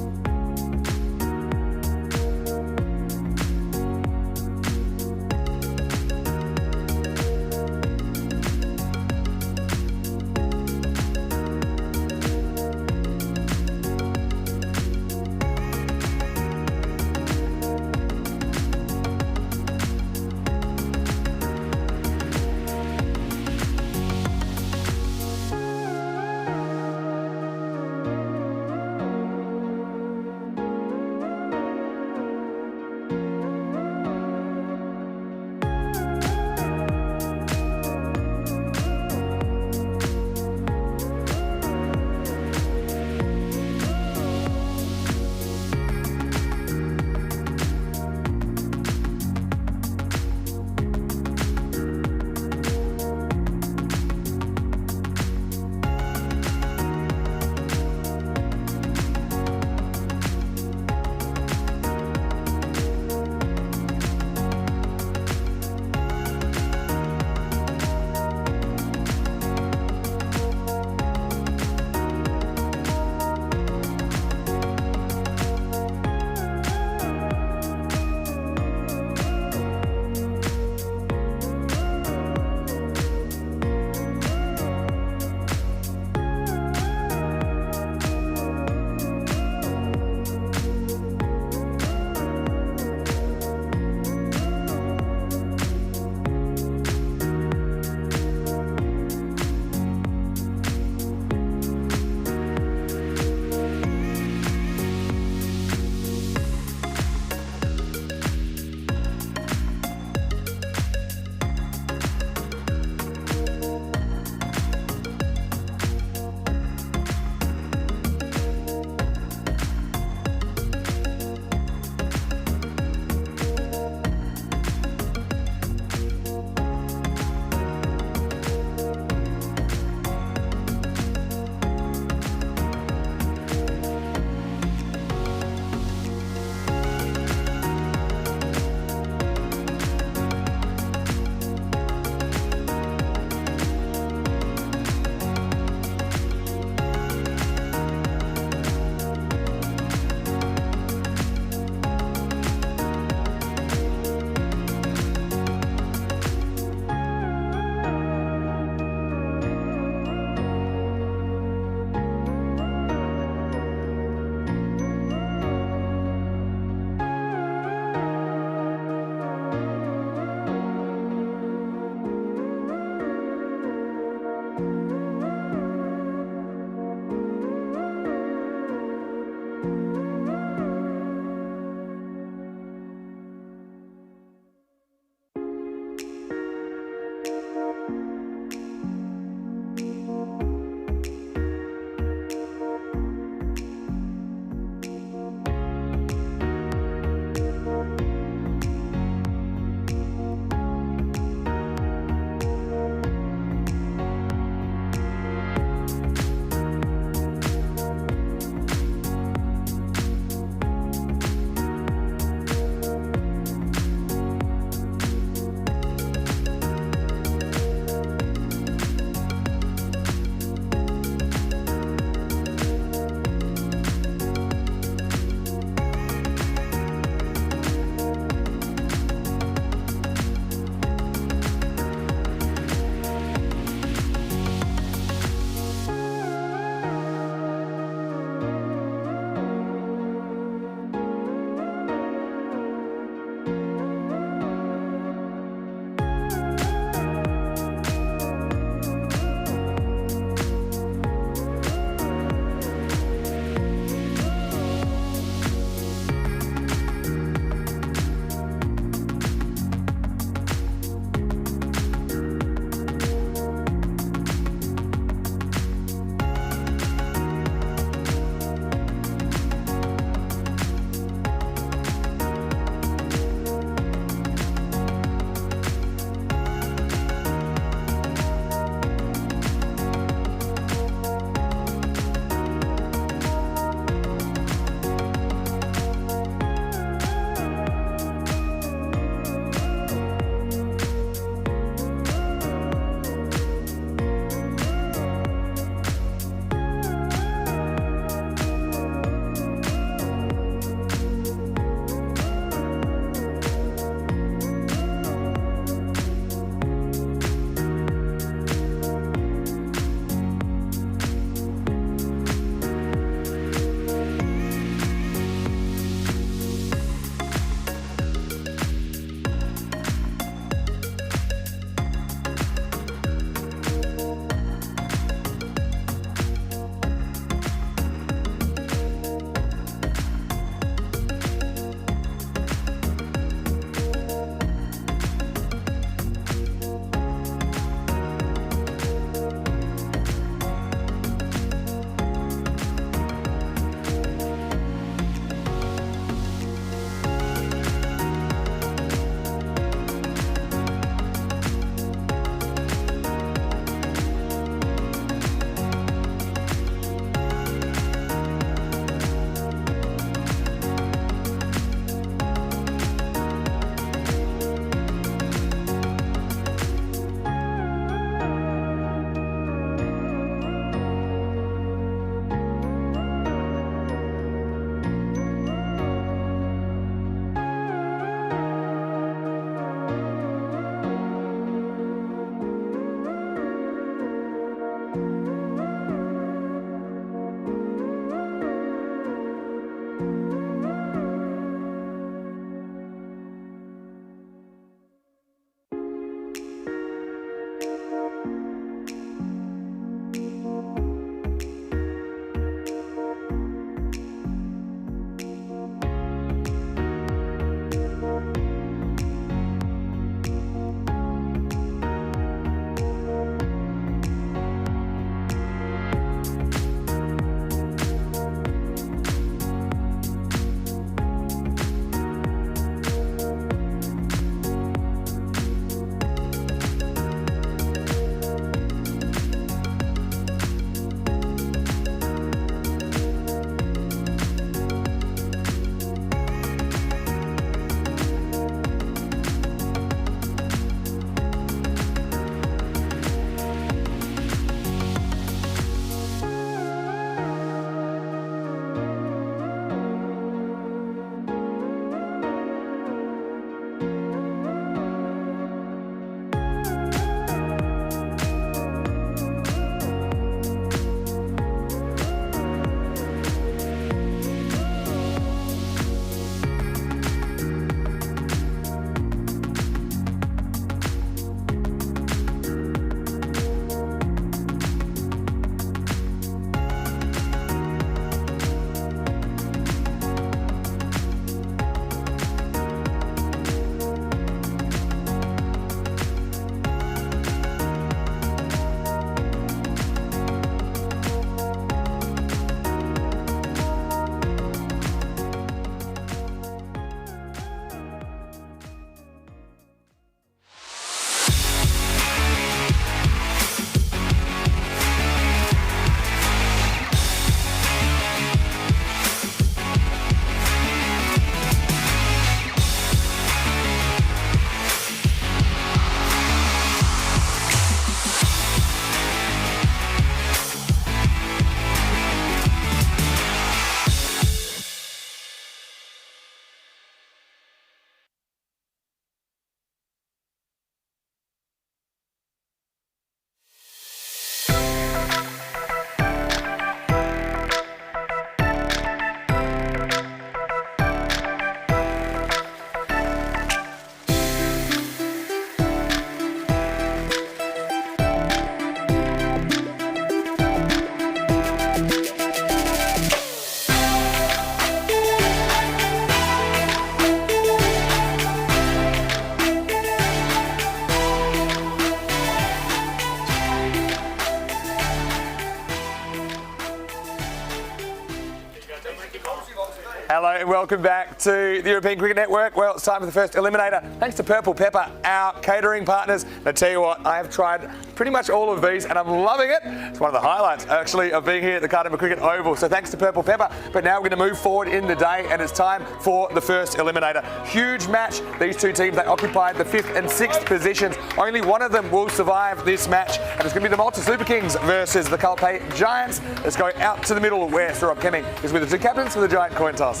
Hello and welcome back to the European Cricket Network. Well, it's time for the first Eliminator. Thanks to Purple Pepper, our catering partners. And I tell you what, I have tried pretty much all of these and I'm loving it. It's one of the highlights, actually, of being here at the Cartama Cricket Oval. So thanks to Purple Pepper. But now we're going to move forward in the day and it's time for the first Eliminator. Huge match. These two teams, they occupied the 5th and 6th positions. Only one of them will survive this match. And it's going to be the Malta Super Kings versus the Calpe Giants. Let's go out to the middle where Sarab Kemming is with the two captains for the Giant coin toss.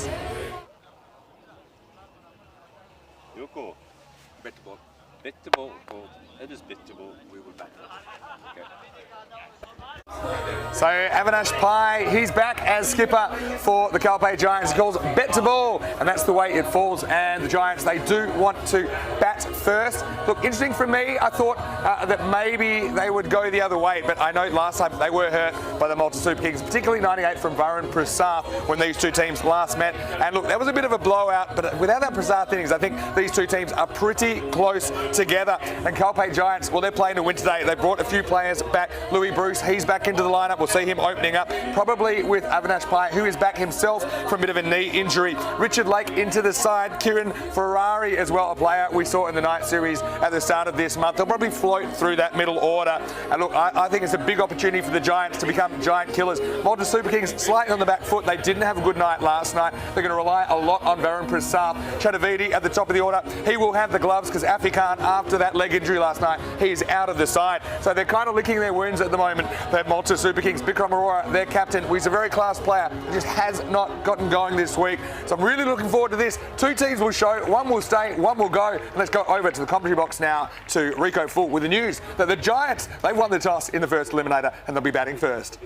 Yoko, BET2BALL. BET2BALL called. It is BET2BALL. We will back it. Okay. So Avinash Pai, he's back as skipper for the Calpe Giants. He calls it BET2BALL, and that's the way it falls. And the Giants, they do want to bat first. Look, interesting for me, I thought that maybe they would go the other way, but I know last time they were hurt by the Malta Super Kings, particularly 98 from Varun Prasad when these two teams last met. And look, that was a bit of a blowout, but without that Prasad innings, I think these two teams are pretty close together. And Calpe Giants, well, they're playing to win today. They brought a few players back. Louis Bruce, he's back into the lineup. We'll see him opening up, probably with Avinash Pai, who is back himself from a bit of a knee injury. Richard Lake into the side. Kieran Ferrari as well, a player we saw in the night series at the start of this month. They'll probably float through that middle order. And look, I think it's a big opportunity for the Giants to become giant killers. Malta Super Kings slightly on the back foot. They didn't have a good night last night. They're going to rely a lot on Varun Prasad. Chatavidi at the top of the order. He will have the gloves because Afi Khan, after that leg injury last night, he's out of the side. So they're kind of licking their wounds at the moment. That Malta Super Kings. Bikram Arora, their captain, he's a very class player. He just has not gotten going this week. So I'm really looking forward to this. Two teams will show. One will stay, one will go. And let's go over to the commentary box now to Rico Full with the news that the Giants, they've won the toss in the first Eliminator and they'll be batting first.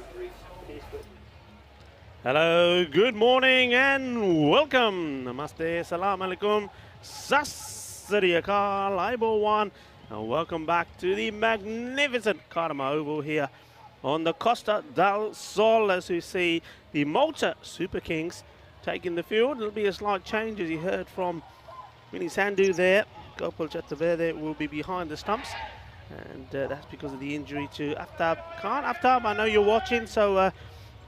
Hello, good morning and welcome. Namaste, salam alaikum, sassri akal, aibo and welcome back to the magnificent Cartama Oval here on the Costa del Sol, as we see the Malta Super Kings taking the field. It'll be a slight change, as you heard from Winnie Sandhu there. Gopal Chataverde will be behind the stumps, and that's because of the injury to Aftab Khan. Aftab, I know you're watching, so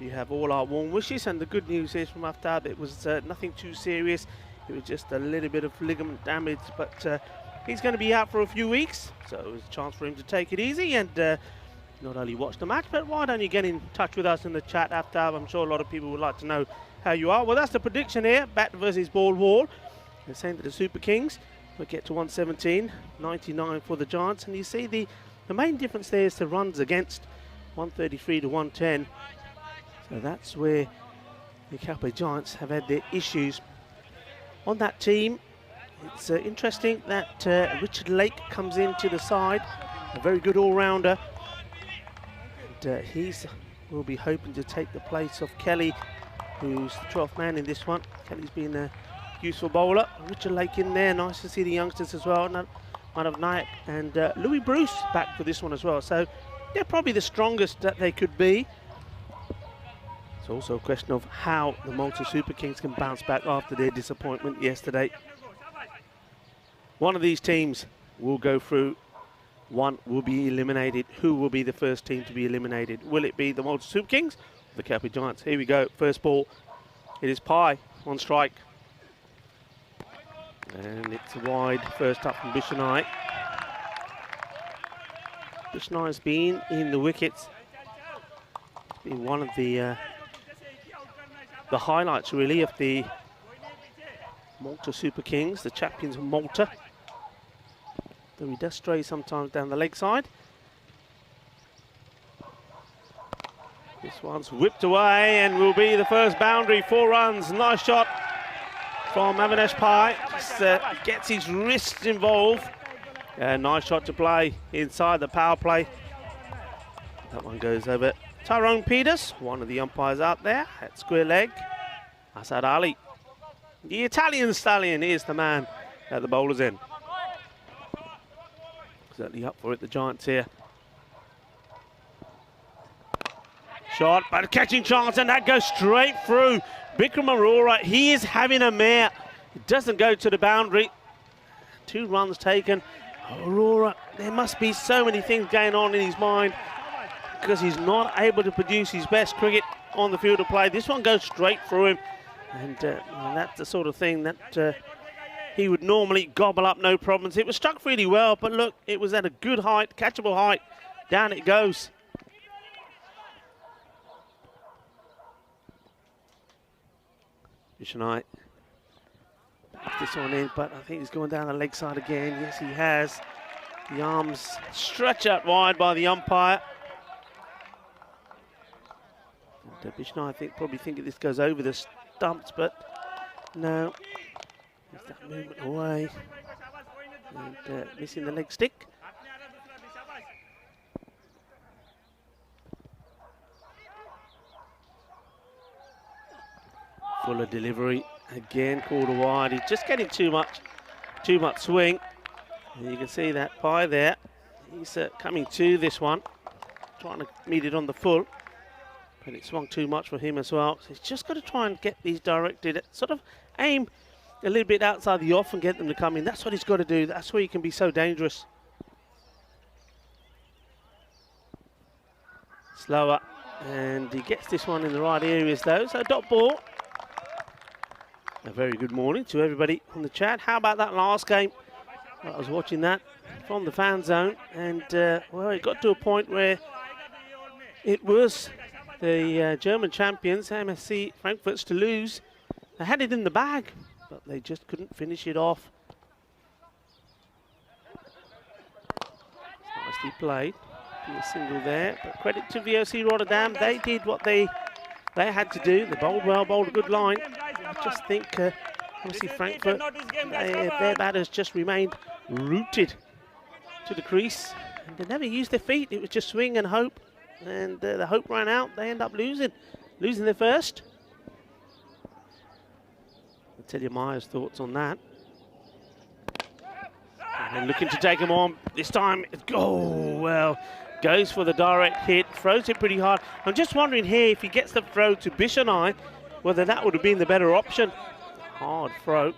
you have all our warm wishes, and the good news is from Aftab, it was nothing too serious. It was just a little bit of ligament damage, but he's going to be out for a few weeks, so it was a chance for him to take it easy and not only watch the match, but why don't you get in touch with us in the chat after? I'm sure a lot of people would like to know how you are. Well, that's the prediction here, bat versus ball wall. They're saying that the Super Kings will get to 117, 99 for the Giants, and you see the main difference there is the runs against, 133 to 110. So that's where the Calpe Giants have had their issues. On that team, it's interesting that Richard Lake comes into the side, a very good all-rounder. He will be hoping to take the place of Kelly, who's the 12th man in this one. Kelly's been a useful bowler. Richard Lake in there, nice to see the youngsters as well. Manav Nayak and Louis Bruce back for this one as well. So they're probably the strongest that they could be. It's also a question of how the Malta Super Kings can bounce back after their disappointment yesterday. One of these teams will go through. One will be eliminated. Who will be the first team to be eliminated? Will it be the Malta Super Kings or the Calpe Giants? Here we go. First ball. It is Pai on strike. And it's wide. First up from Bishanai. Bishanai's been in the wickets. It's been one of the highlights, really, of the Malta Super Kings, the champions of Malta. Though he does stray sometimes down the leg side. This one's whipped away and will be the first boundary. 4 runs. Nice shot from Avinash Pai. Just gets his wrists involved. Nice shot to play inside the power play. That one goes over. Tyrone Peters, one of the umpires out there at square leg. Asad Ali, the Italian stallion, is the man at the bowler's end. Certainly up for it, the Giants here. Shot, but a catching chance, and that goes straight through. Bikram Arora, he is having a mare. It doesn't go to the boundary. 2 runs taken. Arora, there must be so many things going on in his mind because he's not able to produce his best cricket on the field of play. This one goes straight through him. And that's the sort of thing that he would normally gobble up, no problems. It was struck really well, but look, it was at a good height, catchable height. Down it goes. Bishanai backs this one in, but I think he's going down the leg side again. Yes, he has. The arms stretch out wide by the umpire. And Bishanai, I think, probably thinking this goes over the stumps, but no. There's that movement away. And missing the leg stick. Fuller delivery again, called wide. He's just getting too much swing. And you can see that pie there. He's coming to this one, trying to meet it on the full, but it swung too much for him as well. So he's just got to try and get these directed, sort of aim a little bit outside the off and get them to come in. That's what he's got to do. That's where he can be so dangerous. Slower, and he gets this one in the right areas though. So dot ball. A very good morning to everybody on the chat. How about that last game? Well, I was watching that from the fan zone, and well, it got to a point where it was the German champions, MSC Frankfurt's, to lose. They had it in the bag, but they just couldn't finish it off. Nicely played. A single there, but credit to VOC Rotterdam. They did what they had to do. They bowled well, bowled a good line. I just think, obviously, Frankfurt, their batters just remained rooted to the crease. And they never used their feet. It was just swing and hope. And the hope ran out. They end up losing their first. I'll tell you Myers' thoughts on that. And looking to take him on. This time, well, goes for the direct hit, throws it pretty hard. I'm just wondering here if he gets the throw to Bishanai, whether that would have been the better option. Hard throw.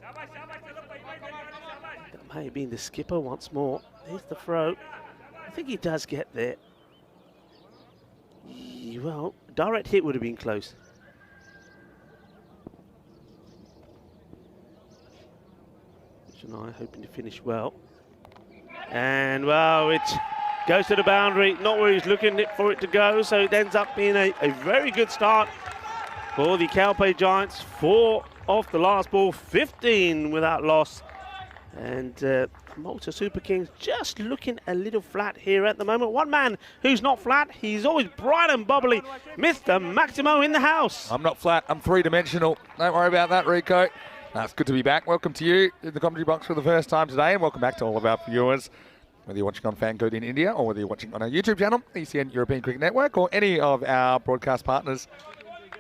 That may have been the skipper once more. Here's the throw. I think he does get there. Well, direct hit would have been close. Bishanai hoping to finish well. And, well, it goes to the boundary, not where he's looking for it to go, so it ends up being a very good start for the Calpe Giants. 4 off the last ball, 15 without loss. And Malta Super Kings just looking a little flat here at the moment. One man who's not flat, he's always bright and bubbly, Mr. Maximo in the house. I'm not flat, I'm three-dimensional. Don't worry about that, Rico. It's good to be back. Welcome to you in the commentary box for the first time today, and welcome back to all of our viewers, whether you're watching on Fanggood in India or whether you're watching on our YouTube channel, ECN European Cricket Network, or any of our broadcast partners.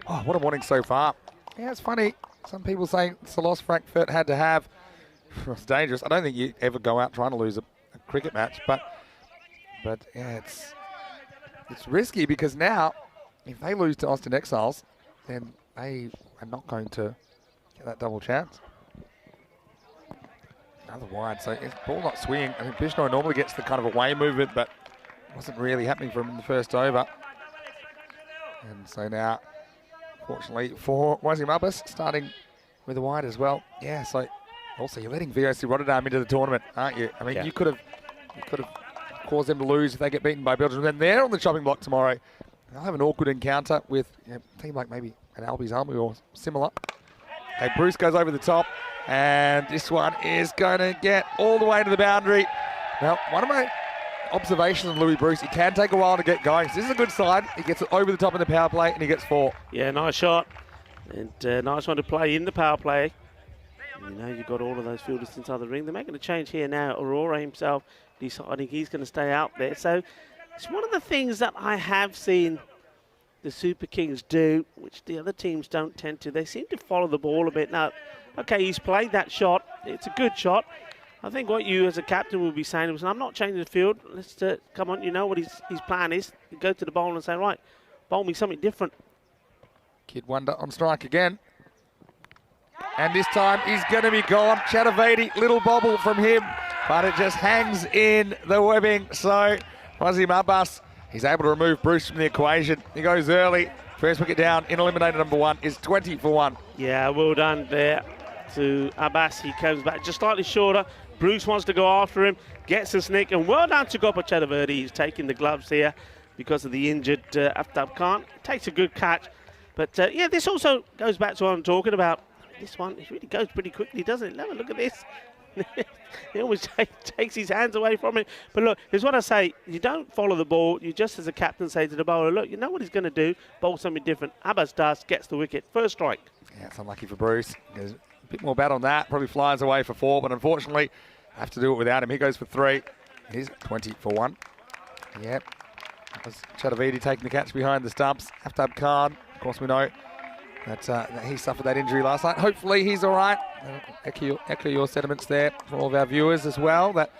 Oh, what a morning so far. Yeah, it's funny. Some people saying it's the loss Frankfurt had to have. It's dangerous. I don't think you ever go out trying to lose a cricket match, but yeah, it's risky because now, if they lose to Austin Exiles, then they are not going to get that double chance. Another wide, so it's ball not swinging. I think Bishanai normally gets the kind of away movement, but wasn't really happening for him in the first over. And so now, fortunately for Wazim Abbas, starting with a wide as well. Yeah, so also you're letting VOC Rotterdam into the tournament, aren't you? I mean, you could have caused them to lose if they get beaten by Belgium. Then they're on the chopping block tomorrow. They'll have an awkward encounter with a team like maybe an Albies Army or similar. Okay, Bruce goes over the top, and this one is going to get all the way to the boundary. Now, one of my observations of Louis Bruce, he can take a while to get going. So this is a good side. He gets it over the top in the power play, and he gets 4. Yeah, nice shot. And nice one to play in the power play. And you've got all of those fielders inside the ring. They're making a change here now. Aurora himself deciding he's going to stay out there. So it's one of the things that I have seen the Super Kings do, which the other teams don't tend to. They seem to follow the ball a bit. Now, okay, he's played that shot. It's a good shot. I think what you as a captain will be saying is, I'm not changing the field. Let's come on, you know what his plan is. Go to the bowl and say, right, bowl me something different. Kid Wonder on strike again. And this time he's going to be gone. Chatavati, little bobble from him, but it just hangs in the webbing. So Wazim Abbas, he's able to remove Bruce from the equation. He goes early First wicket down in eliminator number 1 is 20 for 1. Yeah, well done there to Abbas. He comes back just slightly shorter. Bruce wants to go after him, gets a snick, and well done to Gopa Chadaverdi. He's taking the gloves here because of the injured Aftab Khan. Takes a good catch. But yeah, this also goes back to what I'm talking about. This one, it really goes pretty quickly, doesn't it? Have a look at this. He always takes his hands away from it. But look, here's what I say. You don't follow the ball. You just, as a captain, say to the bowler, look, you know what he's going to do? Bowl something different. Abbas does, gets the wicket. First strike. Yeah, it's unlucky for Bruce. There's a bit more bat on that. Probably flies away for 4, but unfortunately, have to do it without him. He goes for 3. He's 20 for 1. Yep. That was Chadaverdi taking the catch behind the stumps. Aftab Khan, of course, we know that he suffered that injury last night. Hopefully he's all right. Echo your sentiments there for all of our viewers as well. That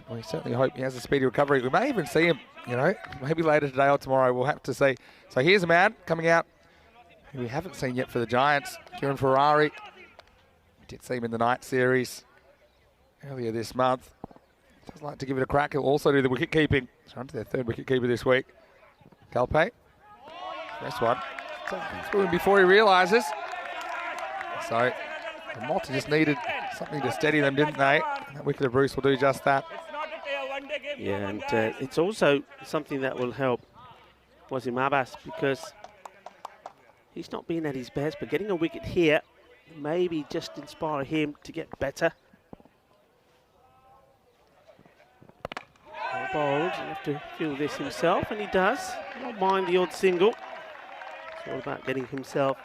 we certainly hope he has a speedy recovery. We may even see him, you know, maybe later today or tomorrow. We'll have to see. So here's a man coming out who we haven't seen yet for the Giants, Kieran Ferrari. We did see him in the night series earlier this month. Does like to give it a crack. He'll also do the wicket keeping. He's on to their 3rd wicket keeper this week. Galpay, first one. Through him before he realises. So the Malta just needed something to steady them, didn't they? And that wicket of Bruce will do just that. Yeah, and it's also something that will help Wasim Abbas because he's not been at his best, but getting a wicket here maybe just inspire him to get better. Bowled, he'll have to feel this himself, and he does. Not mind the odd single. It's all about getting himself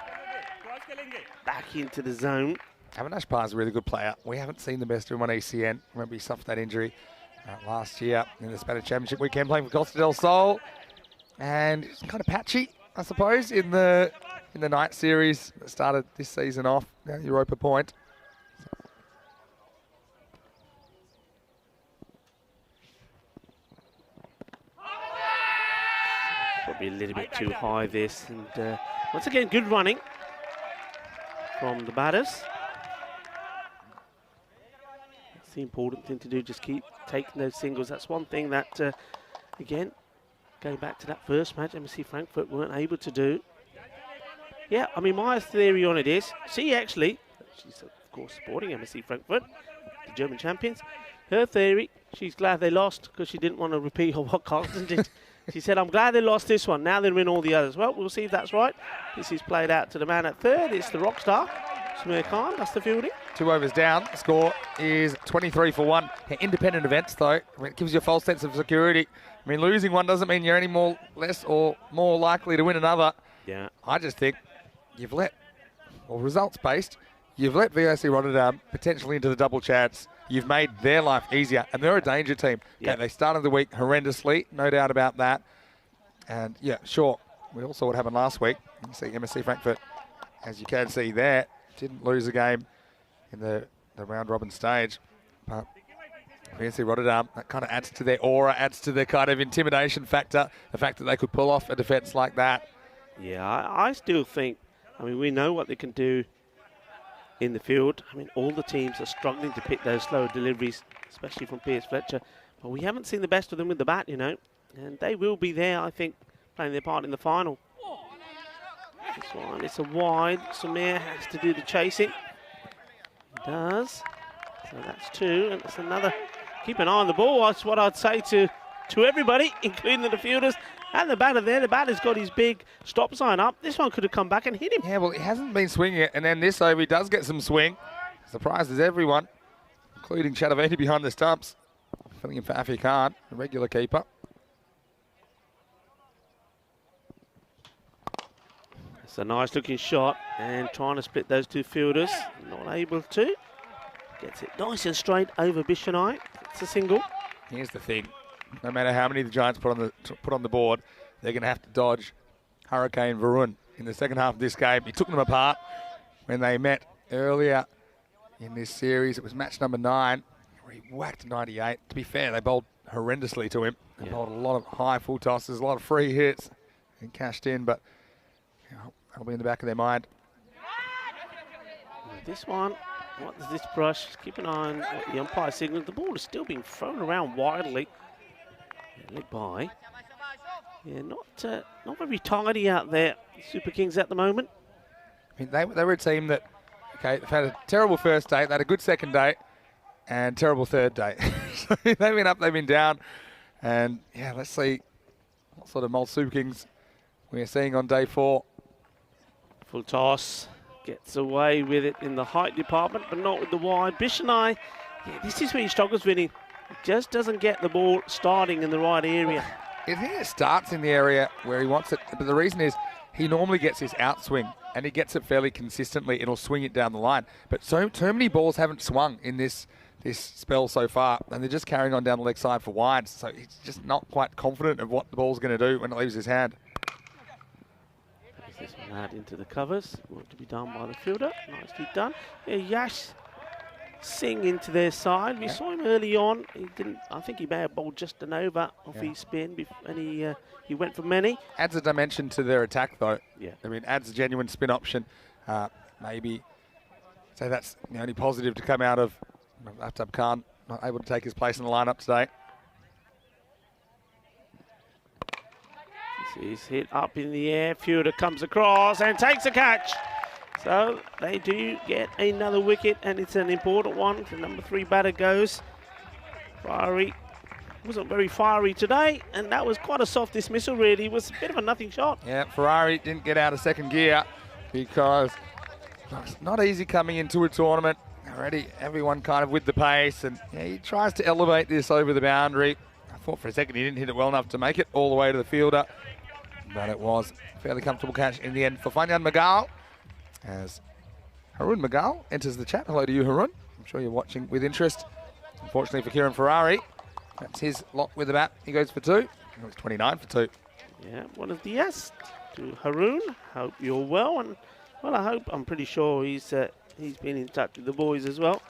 back into the zone. Avinash Parr's a really good player. We haven't seen the best of him on ECN. Remember, he suffered that injury last year in the Spanish Championship weekend playing for Costa del Sol. And it's kind of patchy, I suppose, in the night series that started this season off at Europa Point. Probably a little bit too high this, and once again good running from the batters. That's the important thing to do, just keep taking those singles. That's one thing that again, going back to that first match, MSC Frankfurt weren't able to do. Yeah, I mean, my theory on it is, she's of course supporting MSC Frankfurt, the German champions. Her theory, she's glad they lost because she didn't want to repeat what Carlton did. She said, I'm glad they lost this one. Now they win all the others. Well, we'll see if that's right. This is played out to the man at 3rd. It's the rock star, Samir Khan. That's the fielding. 2 overs down. The score is 23 for 1. Independent events, though, I mean, it gives you a false sense of security. I mean, losing one doesn't mean you're any less or more likely to win another. Yeah. I just think you've let, well, results-based, you've let VOC Rotterdam potentially into the double chance. You've made their life easier, and they're a danger team. Yep. Okay, they started the week horrendously, no doubt about that. And yeah, sure, we all saw what happened last week. You see MSC Frankfurt, as you can see there, didn't lose a game in the round-robin stage. But VOC Rotterdam, that kind of adds to their aura, adds to their kind of intimidation factor, the fact that they could pull off a defence like that. Yeah, I still think, I mean, we know what they can do in the field. I mean, all the teams are struggling to pick those slower deliveries, especially from Piers Fletcher. But we haven't seen the best of them with the bat, you know. And they will be there, I think, playing their part in the final. This one, it's a wide. Samir has to do the chasing. He does. So that's 2, and it's another. Keep an eye on the ball. That's what I'd say to everybody, including the fielders. And the batter there, the batter's got his big stop sign up. This one could have come back and hit him. Yeah, well, he hasn't been swinging it, and then this over he does get some swing. Surprises everyone, including Chadaverdi behind the stumps. Filling in for Afi Khan, the regular keeper. It's a nice looking shot, and trying to split those 2 fielders. Not able to. Gets it nice and straight over Bishanai. It's a single. Here's the thing. No matter how many the Giants put on the board, they're going to have to dodge Hurricane Varun in the second half of this game. He took them apart when they met earlier in this series. It was match number 9, where he whacked 98. To be fair, they bowled horrendously to him. They bowled a lot of high full tosses, a lot of free hits, and cashed in, but you know, that'll be in the back of their mind. This one, what does this brush? Keep an eye on what the umpire signal. The ball is still being thrown around widely. Lit by Yeah, not very tidy out there, Super Kings at the moment. I mean, they were a team that, okay, they've had a terrible first day, they had a good second day, and terrible third day. So they've been up, they've been down, and yeah, let's see what sort of Mull Super Kings we're seeing on day 4. Full toss, gets away with it in the height department, but not with the wide. Bishanai, yeah, this is where he struggles winning. He just doesn't get the ball starting in the right area. I think it starts in the area where he wants it, but the reason is he normally gets this outswing, and he gets it fairly consistently, and he'll swing it down the line. But so many balls haven't swung in this spell so far, and they're just carrying on down the leg side for wides, so he's just not quite confident of what the ball's going to do when it leaves his hand. This one out into the covers, work to be done by the fielder, nicely done. Yeah, Yash Singh into their side. We saw him early on. He didn't. I think he may have bowled just an over off his spin, and he went for many. Adds a dimension to their attack, though. Yeah, I mean, adds a genuine spin option. Maybe say that's the only positive to come out of Aftab Khan, not able to take his place in the lineup today. He's hit up in the air. Fielder comes across and takes a catch. So they do get another wicket, and it's an important one. The number 3 batter goes. Fiery wasn't very fiery today, and that was quite a soft dismissal, really. It was a bit of a nothing shot. Yeah, Ferrari didn't get out of second gear because it's not easy coming into a tournament. Already everyone kind of with the pace, and yeah, he tries to elevate this over the boundary. I thought for a second he didn't hit it well enough to make it all the way to the fielder, but it was a fairly comfortable catch in the end for Fanyan Magal, as Harun Magal enters the chat. Hello to you, Harun. I'm sure you're watching with interest. Unfortunately for Kieran Ferrari, that's his lot with the bat. He goes for 2. It's 29 for 2. Yeah, one of the yes to Harun. Hope you're well, and well, I'm pretty sure he's been in touch with the boys as well,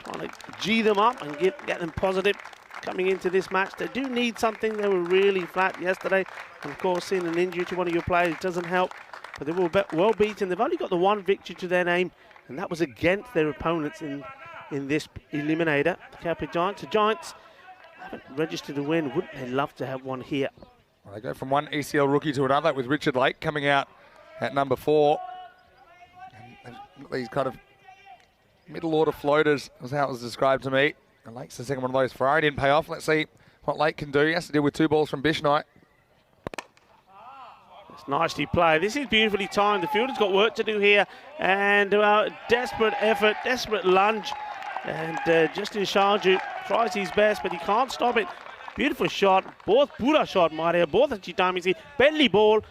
trying to G them up and get them positive coming into this match. They do need something. They were really flat yesterday, and of course, seeing an injury to one of your players doesn't help. But they were well beaten. They've only got the 1 victory to their name, and that was against their opponents in this Eliminator, the Kappa Giants. The Giants haven't registered a win. Wouldn't they love to have one here? Well, they go from one ECL rookie to another, with Richard Lake coming out at number 4. And these kind of middle order floaters was how it was described to me. And Lake's the second one of those. Ferrari didn't pay off. Let's see what Lake can do. He has to deal with 2 balls from Bishnai. It's nicely played. This is beautifully timed. The fielder's got work to do here. And desperate effort, desperate lunge. And Justin Sharju tries his best, but he can't stop it. Beautiful shot. Both pura shot, Maria. Both अच्छी time से पहली ball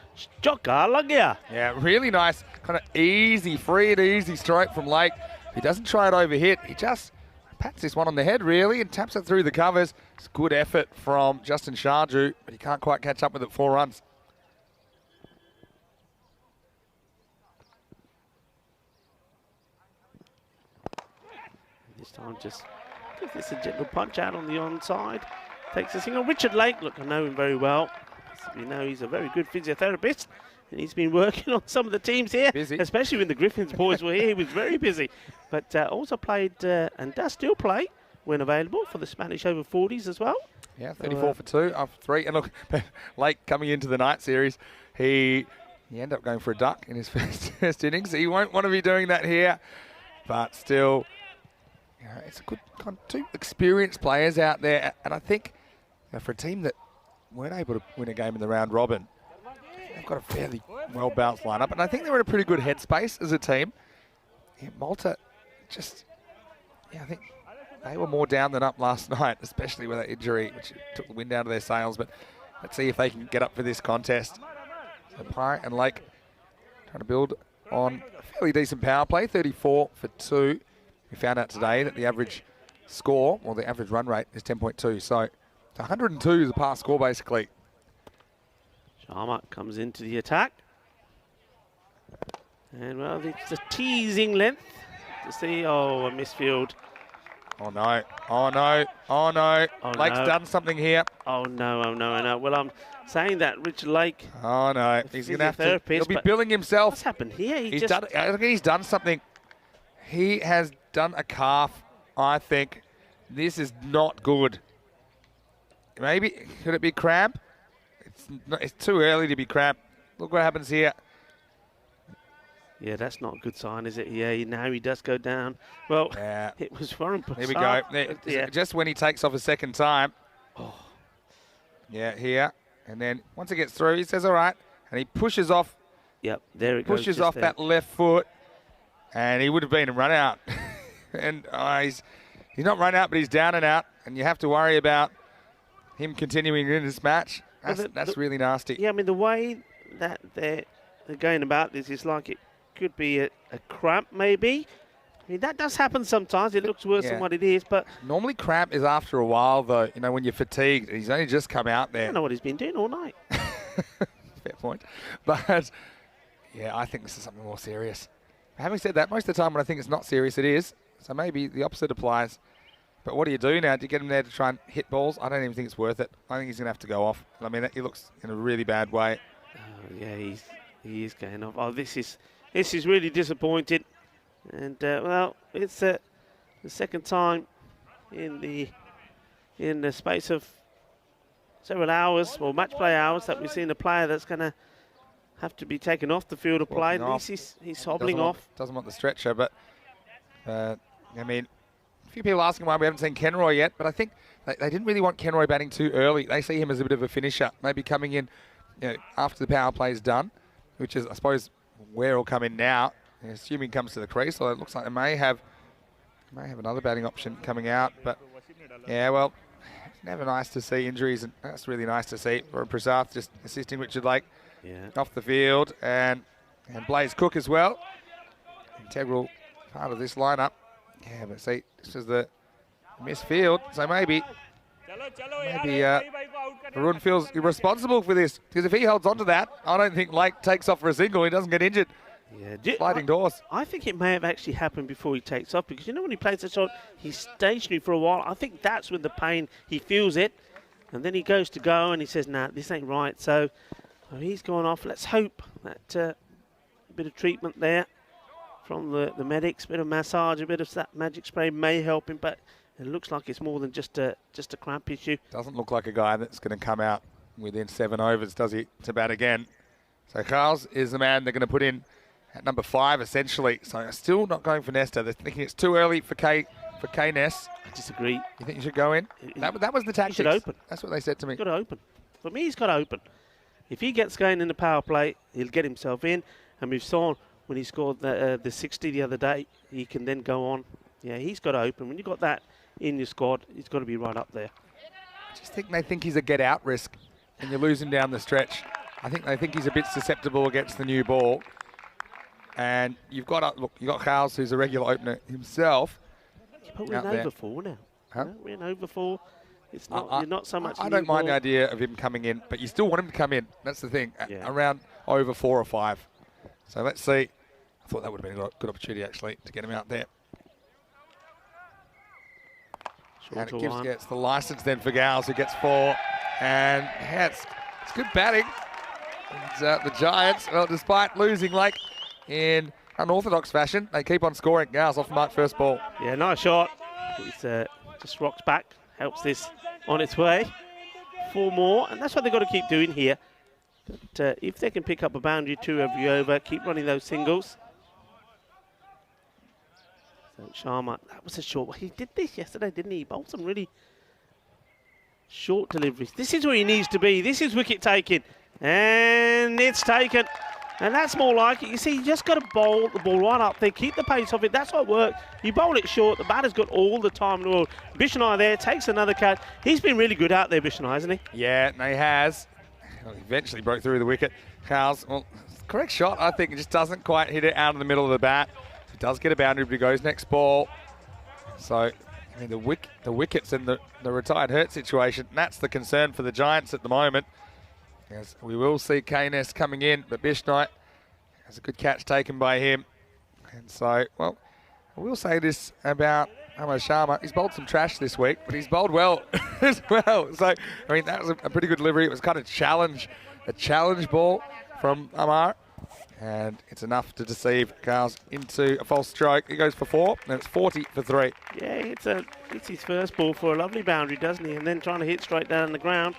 चौका लग गया. Yeah, really nice, kind of easy, free and easy stroke from Lake. He doesn't try it over hit. He just pats this one on the head, really, and taps it through the covers. It's good effort from Justin Sharju, but he can't quite catch up with it. 4 runs. This time just gives this a gentle punch out on the onside. Takes a single. Richard Lake, look, I know him very well. We know he's a very good physiotherapist, and he's been working on some of the teams here, busy. Especially when the Griffins boys were here. He was very busy, but also played and does still play when available for the Spanish over 40s as well. Yeah, 34 for 2 after 3. And look, Lake coming into the night series, he ended up going for a duck in his first innings. He won't want to be doing that here, but still, you know, it's a good kind of 2 experienced players out there, and I think for a team that weren't able to win a game in the round robin, they've got a fairly well-balanced lineup, and I think they're in a pretty good headspace as a team. Yeah, Malta just, I think they were more down than up last night, especially with that injury, which took the wind out of their sails, but let's see if they can get up for this contest. So Pye and Lake trying to build on a fairly decent power play, 34 for 2. We found out today that the average score, or the average run rate, is 10.2, so 102 is a pass score, basically. Sharma comes into the attack. And, well, it's a teasing length to see. Oh, a misfield. Oh, no. Oh, no. Oh, no. Oh, Lake's no. done something here. Oh, no, oh, no, oh, no. Well, I'm saying that Richard Lake, Oh, no. He's going to have to. physiotherapist, He'll be but billing himself. what's happened here? I think he's done something. He has done a calf, I think. This is not good. Maybe, could it be cramp? It's too early to be crap. Look what happens here. Yeah, that's not a good sign, is it? Yeah, now he does go down. Well, Yeah. it was Warren Prasad. Here we go. Yeah. Just when he takes off a second time. Oh. Yeah, here. And then once it gets through, he says, all right. And he pushes off. Yep, there it goes. Pushes off that left foot. And he would have been a run out. And he's not run out, but he's down and out. And you have to worry about him continuing in this match. That's really nasty. Yeah, I mean, the way that they're going about this is like it could be a cramp, maybe. I mean, that does happen sometimes. It looks worse than what it is, but... Normally cramp is after a while, though, you know, when you're fatigued. He's only just come out there. I don't know what he's been doing all night. Fair point. But, yeah, I think this is something more serious. Having said that, most of the time when I think it's not serious, it is. So maybe the opposite applies. But what do you do now? Do you get him there to try and hit balls? I don't even think it's worth it. I think he's going to have to go off. I mean, he looks in a really bad way. Yeah, he is going off. Oh, this is really disappointing. And well, it's the second time in the space of several hours, or match play hours, that we've seen a player that's going to have to be taken off the field of play. At least he's hobbling off. Doesn't want the stretcher, but I mean, a few people asking why we haven't seen Kenroy yet, but I think they didn't really want Kenroy batting too early. They see him as a bit of a finisher, maybe coming in after the power play is done, which is, I suppose, where he'll come in now. Assuming he comes to the crease, so it looks like they may have another batting option coming out. But yeah, well, it's never nice to see injuries, and that's really nice to see. Or Prasad just assisting Richard Lake off the field, and Blaze Cook as well, integral part of this lineup. Yeah, but see, this is the missed field, so maybe Varun feels irresponsible for this, because if he holds on to that, I don't think Lake takes off for a single. He doesn't get injured. Yeah, sliding doors. I think it may have actually happened before he takes off, because you know when he plays the shot, he's stationary for a while. I think that's when the pain, he feels it, and then he goes to go and he says, nah, this ain't right. So he's gone off. Let's hope that a bit of treatment there from the medics, a bit of massage, a bit of that magic spray may help him, but it looks like it's more than just a cramp issue. Doesn't look like a guy that's going to come out within 7 overs, does he, to bat again. So Carls is the man they're going to put in at number 5, essentially. So still not going for Nesta. They're thinking it's too early for Ness. I disagree. You think you should go in? That was the tactics. He should open. That's what they said to me. He's got to open. For me, he's got to open. If he gets going in the power play, he'll get himself in. And we've saw when he scored the 60 the other day, he can then go on. Yeah, he's got to open. When you've got that in your squad, he's got to be right up there. I just think they think he's a get-out risk, and you lose him down the stretch. I think they think he's a bit susceptible against the new ball. And you've got Carls, who's a regular opener himself. But we're in over 4 now. Huh? We're in over 4. It's not. You're not so much. I don't mind the idea of him coming in, but you still want him to come in. That's the thing. Yeah. Around over 4 or 5. So let's see. I thought that would have been a good opportunity actually to get him out there. And it gets the license then for Gals, who gets 4. And yeah, it's good batting. And, the Giants, well, despite losing Lake in unorthodox fashion, they keep on scoring. Gals off mark first ball. Yeah, nice shot. It's just rocks back, helps this on its way. 4 more, and that's what they've got to keep doing here. But if they can pick up a boundary 2 every over, keep running those singles. So Sharma, that was a short one. He did this yesterday, didn't he? He bowled some really short deliveries. This is where he needs to be. This is wicket taking. And it's taken. And that's more like it. You see, you just got to bowl the ball right up there, keep the pace of it. That's what worked. You bowl it short. The batter's got all the time in the world. Bishnoi there takes another catch. He's been really good out there, Bishnoi, hasn't he? Yeah, and he has. Well, he eventually broke through the wicket. Carls, well, correct shot. I think it just doesn't quite hit it out of the middle of the bat. He does get a boundary, but he goes next ball. So, I mean, the wickets in the retired hurt situation, and that's the concern for the Giants at the moment. Yes, we will see K'Ness coming in, but Bishnoi has a good catch taken by him. And so, well, I will say this about Amar Sharma. He's bowled some trash this week, but he's bowled well as well. So, I mean, that was a pretty good delivery. It was kind of a challenge ball from Amar. And it's enough to deceive Carls into a false stroke. He goes for 4, and it's 40 for 3. Yeah, it's his first ball for a lovely boundary, doesn't he? And then trying to hit straight down the ground.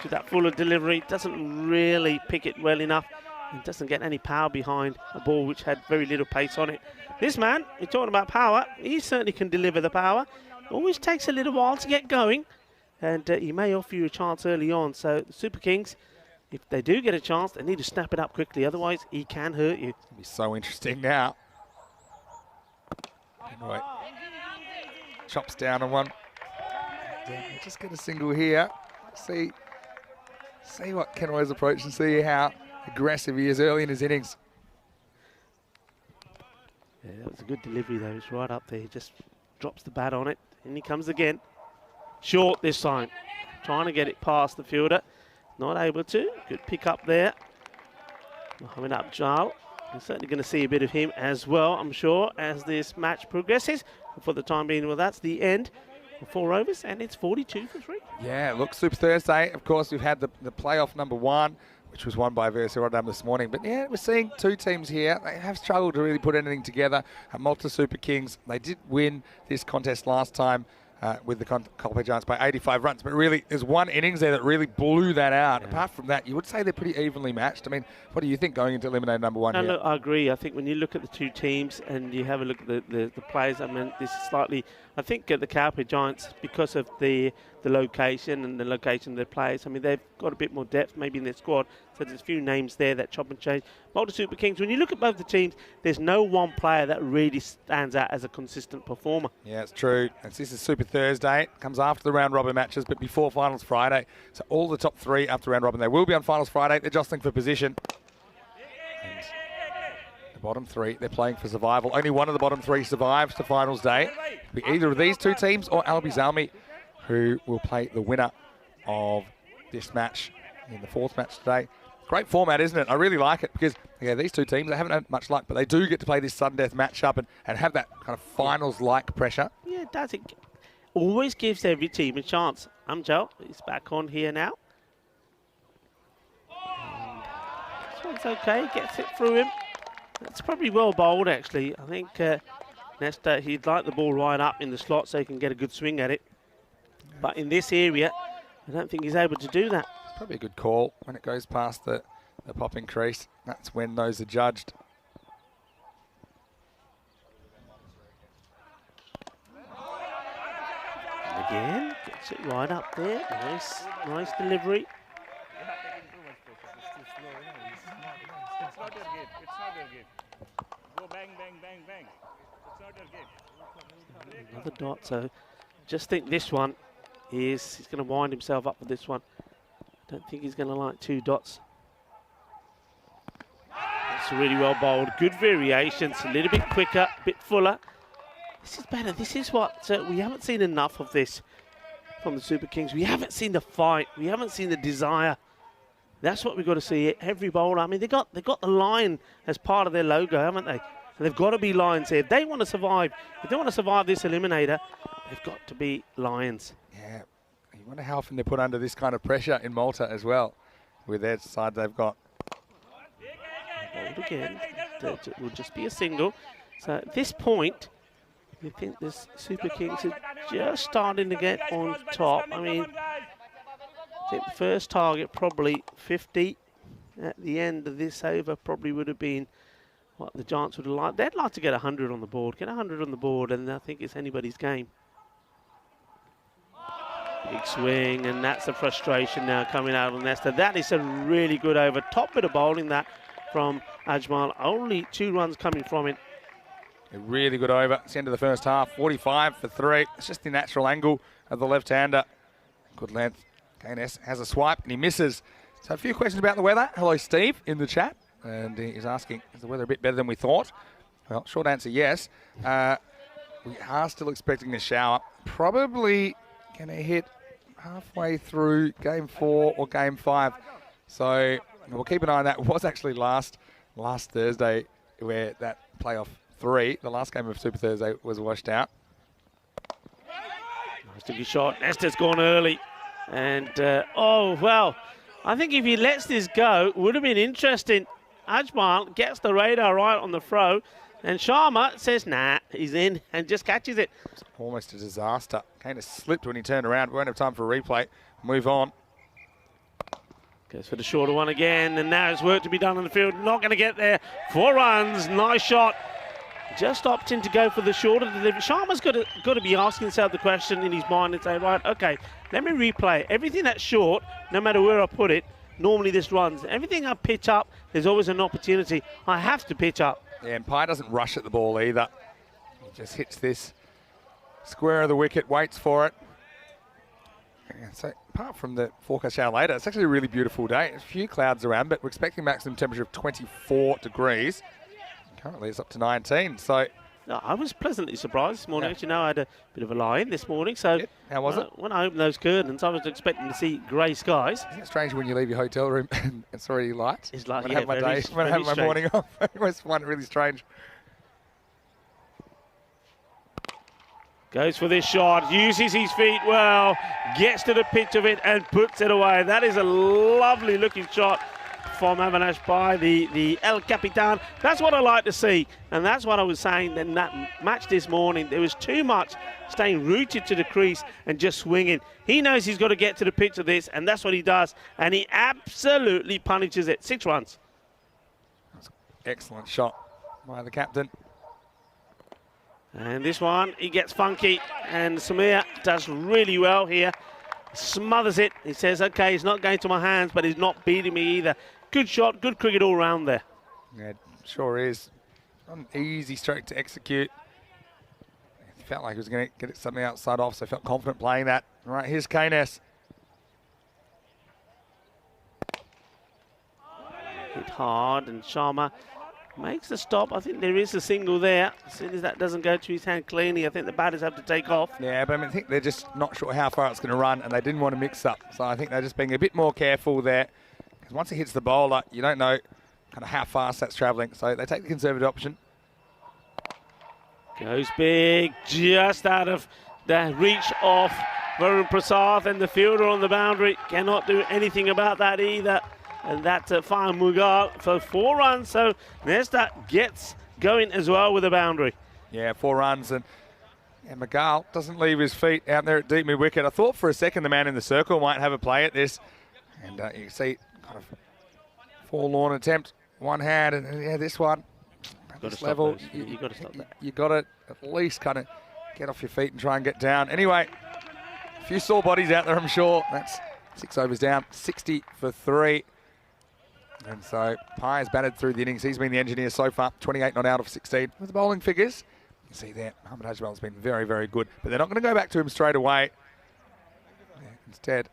to that fuller delivery. Doesn't really pick it well enough. And doesn't get any power behind a ball which had very little pace on it. This man, you're talking about power, he certainly can deliver the power. Always takes a little while to get going. And he may offer you a chance early on. So the Super Kings, if they do get a chance, they need to snap it up quickly. Otherwise, he can hurt you. It'll be so interesting now. Anyway, chops down on one. Yeah, we'll just get a single here. See what Kenway's approach and see how aggressive he is early in his innings. Yeah, that was a good delivery though. It's right up there. He just drops the bat on it. And he comes again. Short this time. Trying to get it past the fielder. Not able to. Good pick up there. Mohamed Abjal. We're certainly going to see a bit of him as well, I'm sure, as this match progresses. For the time being, well, that's the end of 4 overs, and it's 42 for 3. Yeah, look, Super Thursday, of course, we've had the playoff number 1, which was won by VSC Rotterdam this morning. But yeah, we're seeing 2 teams here. They have struggled to really put anything together. Malta Super Kings, they did win this contest last time with the Colby Giants by 85 runs. But really, there's one innings there that really blew that out. Yeah. Apart from that, you would say they're pretty evenly matched. I mean, what do you think going into Eliminator number 1 here? Look, I agree. I think when you look at the 2 teams and you have a look at the players, I mean, this is slightly... I think the Cowper Giants, because of the location and the location of their players, I mean, they've got a bit more depth maybe in their squad. So there's a few names there that chop and change. Malta Super Kings, when you look at both the teams, there's no one player that really stands out as a consistent performer. Yeah, it's true. And this is Super Thursday. It comes after the round robin matches, but before Finals Friday. So all the top 3 after round robin, they will be on Finals Friday. They're jostling for position. And the bottom 3, they're playing for survival. Only one of the bottom 3 survives to Finals Day. It'll be either of these 2 teams or Albi Zalmi, who will play the winner of this match in the 4th match today. Great format, isn't it? I really like it because, yeah, these 2 teams, they haven't had much luck, but they do get to play this sudden death matchup and have that kind of finals-like pressure. Yeah, it does. It always gives every team a chance. Amjad is back on here now. And this one's okay, gets it through him. It's probably well bowled, actually. I think Nesta, he'd like the ball right up in the slot so he can get a good swing at it. But in this area, I don't think he's able to do that. It's probably a good call when it goes past the popping crease. That's when those are judged. And again, gets it right up there. Nice delivery. It's not your game. It's not your game. Go bang, bang, bang, bang. It's not your game. Another dot. So just think this one is, he's going to wind himself up with this one. Don't think he's going to like 2 dots. That's really well bowled. Good variations, a little bit quicker, a bit fuller. This is better. This is what we haven't seen enough of this from the Super Kings. We haven't seen the fight. We haven't seen the desire. That's what we've got to see. Every bowler. I mean, they got the lion as part of their logo, haven't they? And they've got to be lions here. If they want to survive, if they want to survive this eliminator, they've got to be lions. Yeah. You wonder how often they're put under this kind of pressure in Malta as well. With their side they've got. Bowled again. It will just be a single. So at this point, we think the Super Kings are just starting to get on top. I mean, I think the first target probably 50. At the end of this over probably would have been what the Giants would have liked. They'd like to get 100 on the board. Get 100 on the board, and I think it's anybody's game. Big swing, and that's the frustration now coming out on Nesta. That is a really good over. Top bit of bowling that from Ajmal. Only 2 runs coming from it. A really good over. It's the end of the first half. 45 for 3. It's just the natural angle of the left-hander. Good length. KNS has a swipe, and he misses. So a few questions about the weather. Hello, Steve, in the chat. And he's asking, is the weather a bit better than we thought? Well, short answer, yes. We are still expecting a shower. Probably going to hit halfway through Game 4 or Game 5. So we'll keep an eye on that. It was actually last Thursday where that playoff 3, the last game of Super Thursday, was washed out. Nice to be shot. Nesta's gone early. And, oh, well, I think if he lets this go, it would have been interesting. Ajmal gets the radar right on the throw. And Sharma says, nah, he's in, and just catches it. It's almost a disaster. Kind of slipped when he turned around. We won't have time for a replay. Move on. Goes for the shorter one again, and now there's work to be done on the field. Not going to get there. 4 runs, nice shot. Just opting to go for the shorter delivery. Sharma's got to be asking himself the question in his mind and say, right, okay, let me replay. Everything that's short, no matter where I put it, normally this runs. Everything I pitch up, there's always an opportunity. I have to pitch up. Yeah, and Pye doesn't rush at the ball either. He just hits this square of the wicket, waits for it. Yeah, so apart from the forecast shower later, it's actually a really beautiful day. A few clouds around, but we're expecting maximum temperature of 24 degrees. Currently it's up to 19, so... No, I was pleasantly surprised this morning. Yeah. Actually, I had a bit of a lie-in this morning, so... How was it? When I opened those curtains, I was expecting to see grey skies. Isn't it strange when you leave your hotel room and it's already light? It's like, when yeah, I have my very, day, when I have my strange. morning off, I always find it really strange. Goes for this shot, uses his feet well, gets to the pitch of it and puts it away. That is a lovely looking shot from Avinash Pye, the El Capitan. That's what I like to see, and that's what I was saying in that match this morning. There was too much staying rooted to the crease and just swinging. He knows he's got to get to the pitch of this, and that's what he does, and he absolutely punishes it. 6 runs. That's an excellent shot by the captain. And this one, he gets funky, and Samir does really well here. Smothers it. He says, okay, it's not going to my hands, but he's not beating me either. Good shot, good cricket all round there. Yeah, it sure is. Not an easy stroke to execute. He felt like he was going to get something outside off, so felt confident playing that. All right, here's Keynes. Hit hard, and Sharma makes the stop. I think there is a single there. As soon as that doesn't go to his hand cleanly, I think the batters have to take off. Yeah, but I think they're just not sure how far it's going to run, and they didn't want to mix up. So I think they're just being a bit more careful there. Because once it hits the bowler, you don't know kind of how fast that's travelling. So they take the conservative option. Goes big, just out of the reach of Varun Prasad, and the fielder on the boundary cannot do anything about that either. And that's Fahim Mughal for 4 runs. So Nesta gets going as well with a boundary. Yeah, 4 runs. And Mughal doesn't leave his feet out there at deep mid-wicket. I thought for a second the man in the circle might have a play at this. And you can see kind of forlorn attempt, one hand. And yeah, this one, at this level, you got to stop that. You got to at least kind of get off your feet and try and get down. Anyway, a few sore bodies out there, I'm sure. That's 6 overs down, 60 for 3. And so Pye has batted through the innings. He's been the engineer so far, 28 not out of 16. With the bowling figures, you can see there, Mohammad Ajmal's been very, very good. But they're not going to go back to him straight away. Yeah, instead,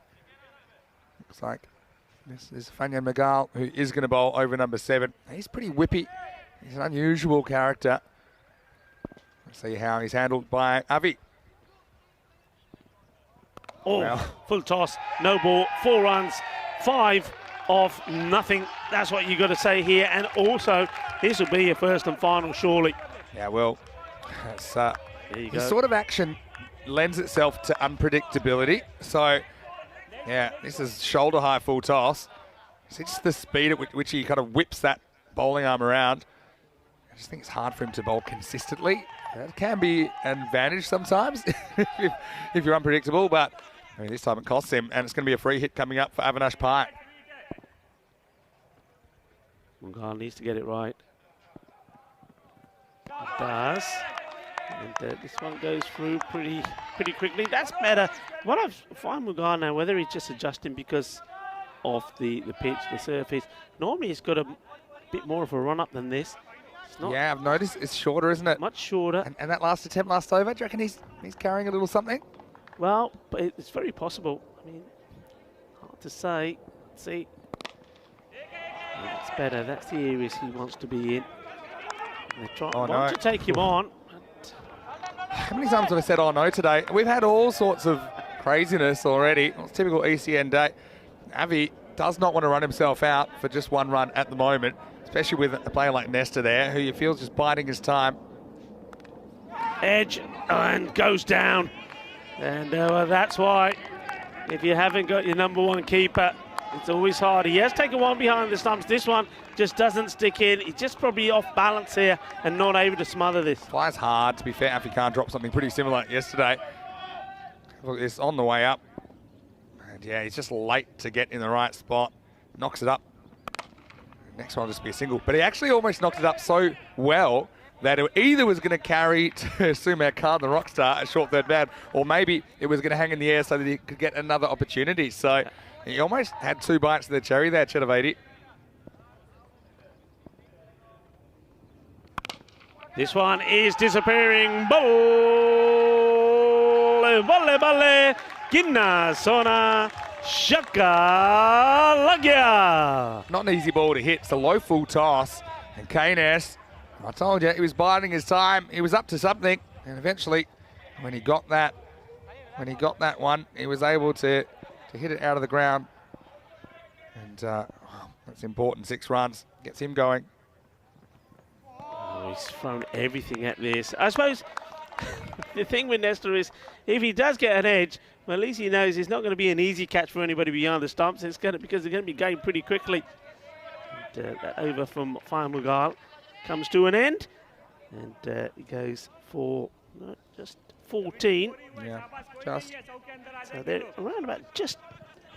looks like this is Fahim Mughal, who is going to bowl over number 7. He's pretty whippy. He's an unusual character. Let's see how he's handled by Avi. Oh, Well. full toss, no ball, 4 runs, 5 of nothing. That's what you got to say here. And also, this will be your first and final, surely. Yeah, well, it's, There you this go. sort of action lends itself to unpredictability. So, yeah, this is shoulder high full toss. See just the speed at which he kind of whips that bowling arm around. I just think it's hard for him to bowl consistently. That can be an advantage sometimes if you're unpredictable, but I mean, this time it costs him, and it's going to be a free hit coming up for Avinash Pye. Mughal needs to get it right. It does. And this one goes through pretty quickly. That's better. What I've found Mughal now, whether he's just adjusting because of the pitch, the surface. Normally he's got a bit more of a run up than this. It's not Yeah, I've noticed it's shorter, isn't it? much shorter. And that last attempt, last over, do you reckon he's carrying a little something? Well, but it's very possible. I mean, hard to say. See, it's better. That's the areas he wants to be in. They try want to take him on. But How many times have I said, oh no, today? We've had all sorts of craziness already. Well, it's typical ECN day. Avi does not want to run himself out for just 1 run at the moment, especially with a player like Nesta there, who you feel is just biding his time. edge and goes down. And that's why, if you haven't got your #1 keeper, it's always hard. He has taken one behind the stumps. This one just doesn't stick in. He's just probably off balance here and not able to smother this. Flies hard, to be fair. Afi Khan dropped something pretty similar yesterday. Look at this on the way up. And yeah, he's just late to get in the right spot. knocks it up. Next one will just be a single. But he actually almost knocked it up so well that it either was going to carry to Sumer Khan, the Rockstar, a short third man, or maybe it was going to hang in the air so that he could get another opportunity. So he almost had 2 bites of the cherry there, Chedavati. This one is disappearing. Ball, volley, volley, Ginna, Sona, Shaka, Lagya. Not an easy ball to hit. It's a low full toss. And Keynes, I told you, he was biding his time. He was up to something. And eventually, when he got that one, he was able to hit it out of the ground. And that's important. 6 runs. Gets him going. Oh, he's thrown everything at this. I suppose the thing with Nestor is, if he does get an edge, well, at least he knows it's not going to be an easy catch for anybody beyond the stumps. It's going to, because they're going to be going pretty quickly. And, that over from Mughal comes to an end, and he goes for just 14. Yeah, just. So they're around about just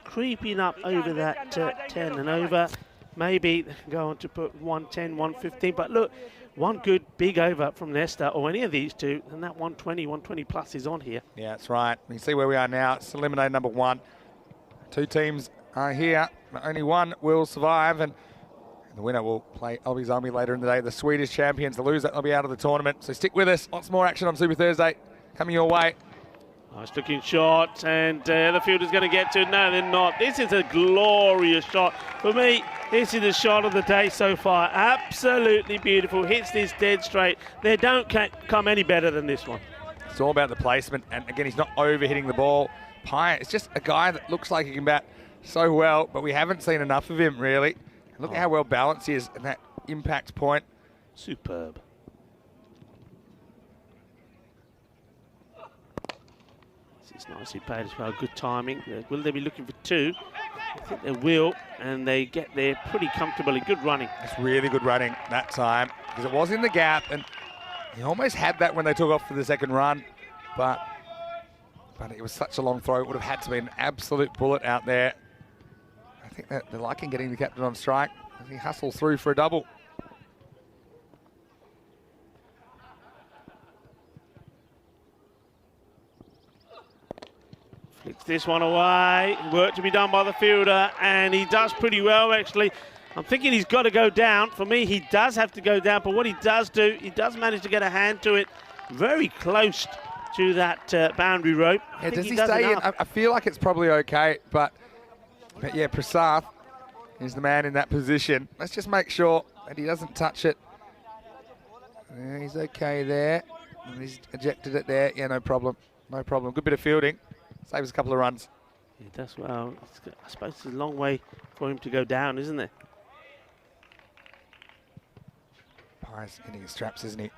creeping up over that 10 and over. Maybe they can go on to put 110, 115. But look, one good big over from Nestor or any of these two, and that 120, 120 plus is on here. Yeah, that's right. You can see where we are now. It's eliminator number 1. 2 teams are here, but only one will survive, and the winner will play Albi's Army later in the day. The Swedish champions, the loser, they'll be out of the tournament. So stick with us. Lots more action on Super Thursday coming your way. Nice looking shot, and the fielder's going to get to it. No, they're not. This is a glorious shot. For me, this is the shot of the day so far. Absolutely beautiful. Hits this dead straight. They don't come any better than this one. It's all about the placement, and again, he's not over-hitting the ball. Pye is just a guy that looks like he can bat so well, but we haven't seen enough of him, really. Look at how well balanced he is at that impact point. Superb. This is nicely played as well. Good timing. Will they be looking for 2? I think they will, and they get there pretty comfortably. Good running. It's really good running that time, because it was in the gap, and he almost had that when they took off for the second run, but it was such a long throw. It would have had to be an absolute bullet out there. I think that they're liking getting the captain on strike as he hustles through for a double. Flicks this one away. Work to be done by the fielder, and he does pretty well, actually. I'm thinking he's got to go down. For me, he does have to go down, but what he does do, he does manage to get a hand to it very close to that boundary rope. Yeah, does he stay in? I feel like it's probably okay, but yeah, Prasath is the man in that position. Let's just make sure that he doesn't touch it. Yeah, he's okay there. And he's ejected it there. Yeah, no problem. No problem. Good bit of fielding. Saves a couple of runs. He does well. I suppose it's a long way for him to go down, isn't it? Pye's hitting his straps, isn't he?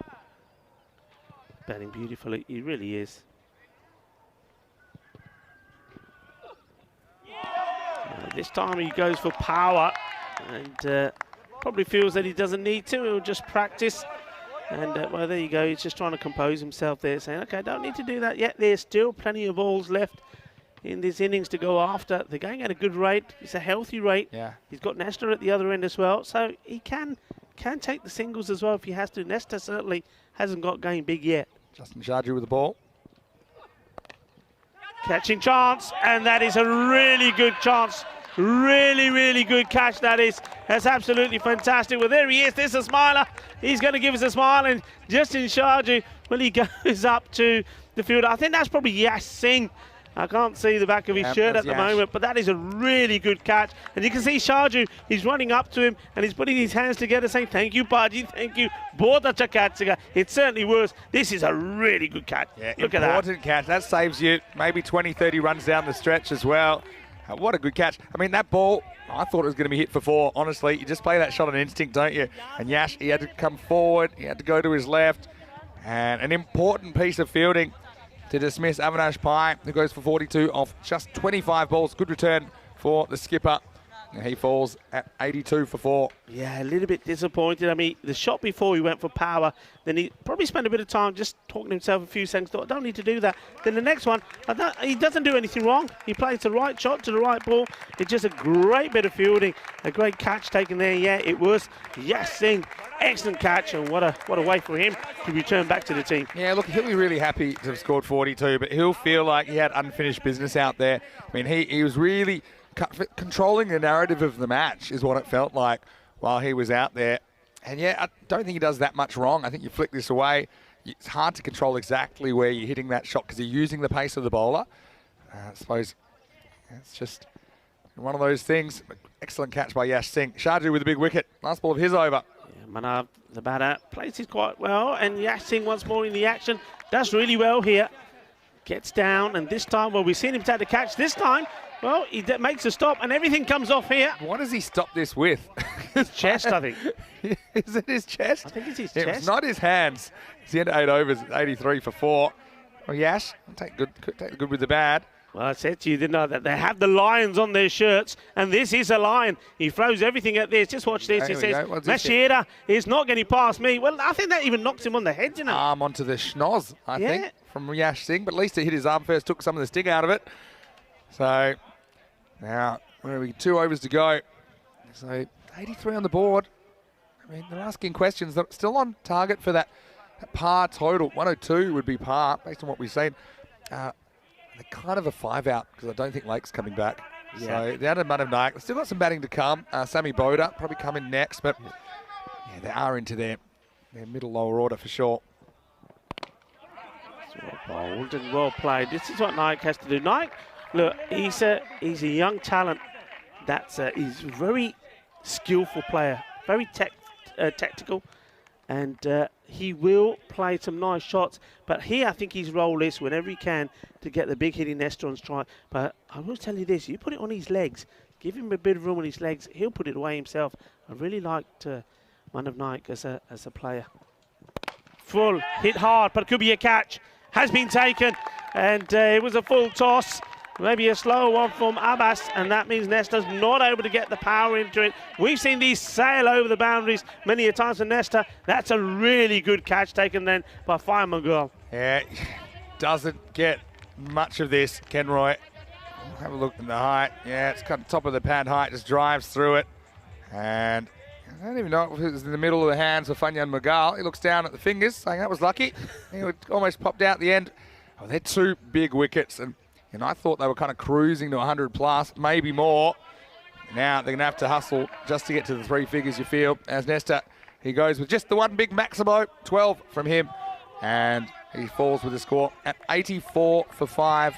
Batting beautifully. He really is. This time he goes for power, and probably feels that he doesn't need to. He'll just practice. And well, there you go. He's just trying to compose himself there, saying, okay, I don't need to do that yet. There's still plenty of balls left in this innings to go after. They're going at a good rate. It's a healthy rate. Yeah. He's got Nestor at the other end as well, so he can take the singles as well if he has to. Nestor certainly hasn't got going big yet. Justin Sharju with the ball. Catching chance, and that is a really good chance. Really, really good catch, that is. That's absolutely fantastic. Well, there he is. There's a smiler. He's going to give us a smile. And Justin Sharju, well, he goes up to the field. I think that's probably Yash Singh. I can't see the back of his shirt at the moment, but that is a really good catch. And you can see Sharju, he's running up to him, and he's putting his hands together saying, thank you, Paji, thank you. It certainly was. This is a really good catch. Yeah, look at that. Important catch. That saves you maybe 20, 30 runs down the stretch as well. What a good catch. I mean, that ball, I thought it was going to be hit for 4. Honestly, you just play that shot on instinct, don't you? And Yash, he had to come forward. He had to go to his left. And an important piece of fielding to dismiss Avinash Pye, who goes for 42 off just 25 balls. Good return for the skipper. And he falls at 82 for 4. Yeah, a little bit disappointed. I mean, the shot before he went for power, then he probably spent a bit of time just talking to himself a few seconds, thought, I don't need to do that. Then the next one, he doesn't do anything wrong. He plays the right shot to the right ball. It's just a great bit of fielding, a great catch taken there. Yeah, it was. Yes, Singh, excellent catch, and what a way for him to return back to the team. Yeah, look, he'll be really happy to have scored 42, but he'll feel like he had unfinished business out there. I mean, he was really controlling the narrative of the match is what it felt like while he was out there. And yeah, I don't think he does that much wrong. I think you flick this away. It's hard to control exactly where you're hitting that shot because you're using the pace of the bowler. I suppose it's just one of those things. Excellent catch by Yash Singh. Shaju with a big wicket. Last ball of his over. Yeah, Manav, the batter, plays it quite well. And Yash Singh once more in the action. Does really well here. Gets down, and this time, well, we've seen him take the catch. This time, well, he makes a stop, and everything comes off here. What does he stop this with? His chest, I think. Is it his chest? I think it's his chest. chest. It's not his hands. He's in 8 overs, 83 for 4. Well, Yash, take the good with the bad. Well, I said to you, didn't I, that they have the lions on their shirts, and this is a lion. He throws everything at this. Just watch this. He says, Mashira is not getting past me. Well, I think that even knocks him on the head, you know. Arm onto the schnoz, I think, from Yash Singh, but at least it hit his arm first, took some of the sting out of it. So, now, where are we? 2 overs to go. So, 83 on the board. I mean, they're asking questions. They're still on target for that par total. 102 would be par, based on what we've seen. They're kind of a 5 out because I don't think Lake's coming back. Yeah. So down to Manav Naik. They've still got some batting to come. Sammy Boda probably coming next, but yeah, they are into their middle lower order for sure. Well bowled and well played. This is what Naik has to do. Naik, look, he's a young talent. He's a very skillful player, very tactical, and he will play some nice shots. But here, I think his role is, whenever he can, to get the big hitting nester on strike. But I will tell you this, you put it on his legs, give him a bit of room on his legs, he'll put it away himself. I really liked Manav Naik as a player. Full, hit hard, but it could be a catch. Has been taken, and it was a full toss. Maybe a slower one from Abbas, and that means Nesta's not able to get the power into it. We've seen these sail over the boundaries many a times for Nesta. That's a really good catch taken then by Fireman Girl. Yeah, doesn't get much of this, Kenroy. Have a look at the height. Yeah, it's kind of top of the pad height, just drives through it. And I don't even know if it was in the middle of the hands of Fanyan Magal. He looks down at the fingers, saying that was lucky. He almost popped out the end. Oh, they're 2 big wickets, and I thought they were kind of cruising to 100 plus, maybe more. Now they're going to have to hustle just to get to the 3 figures, you feel. As Nesta, he goes with just the one big Maximo, 12 from him. And he falls with a score at 84 for 5.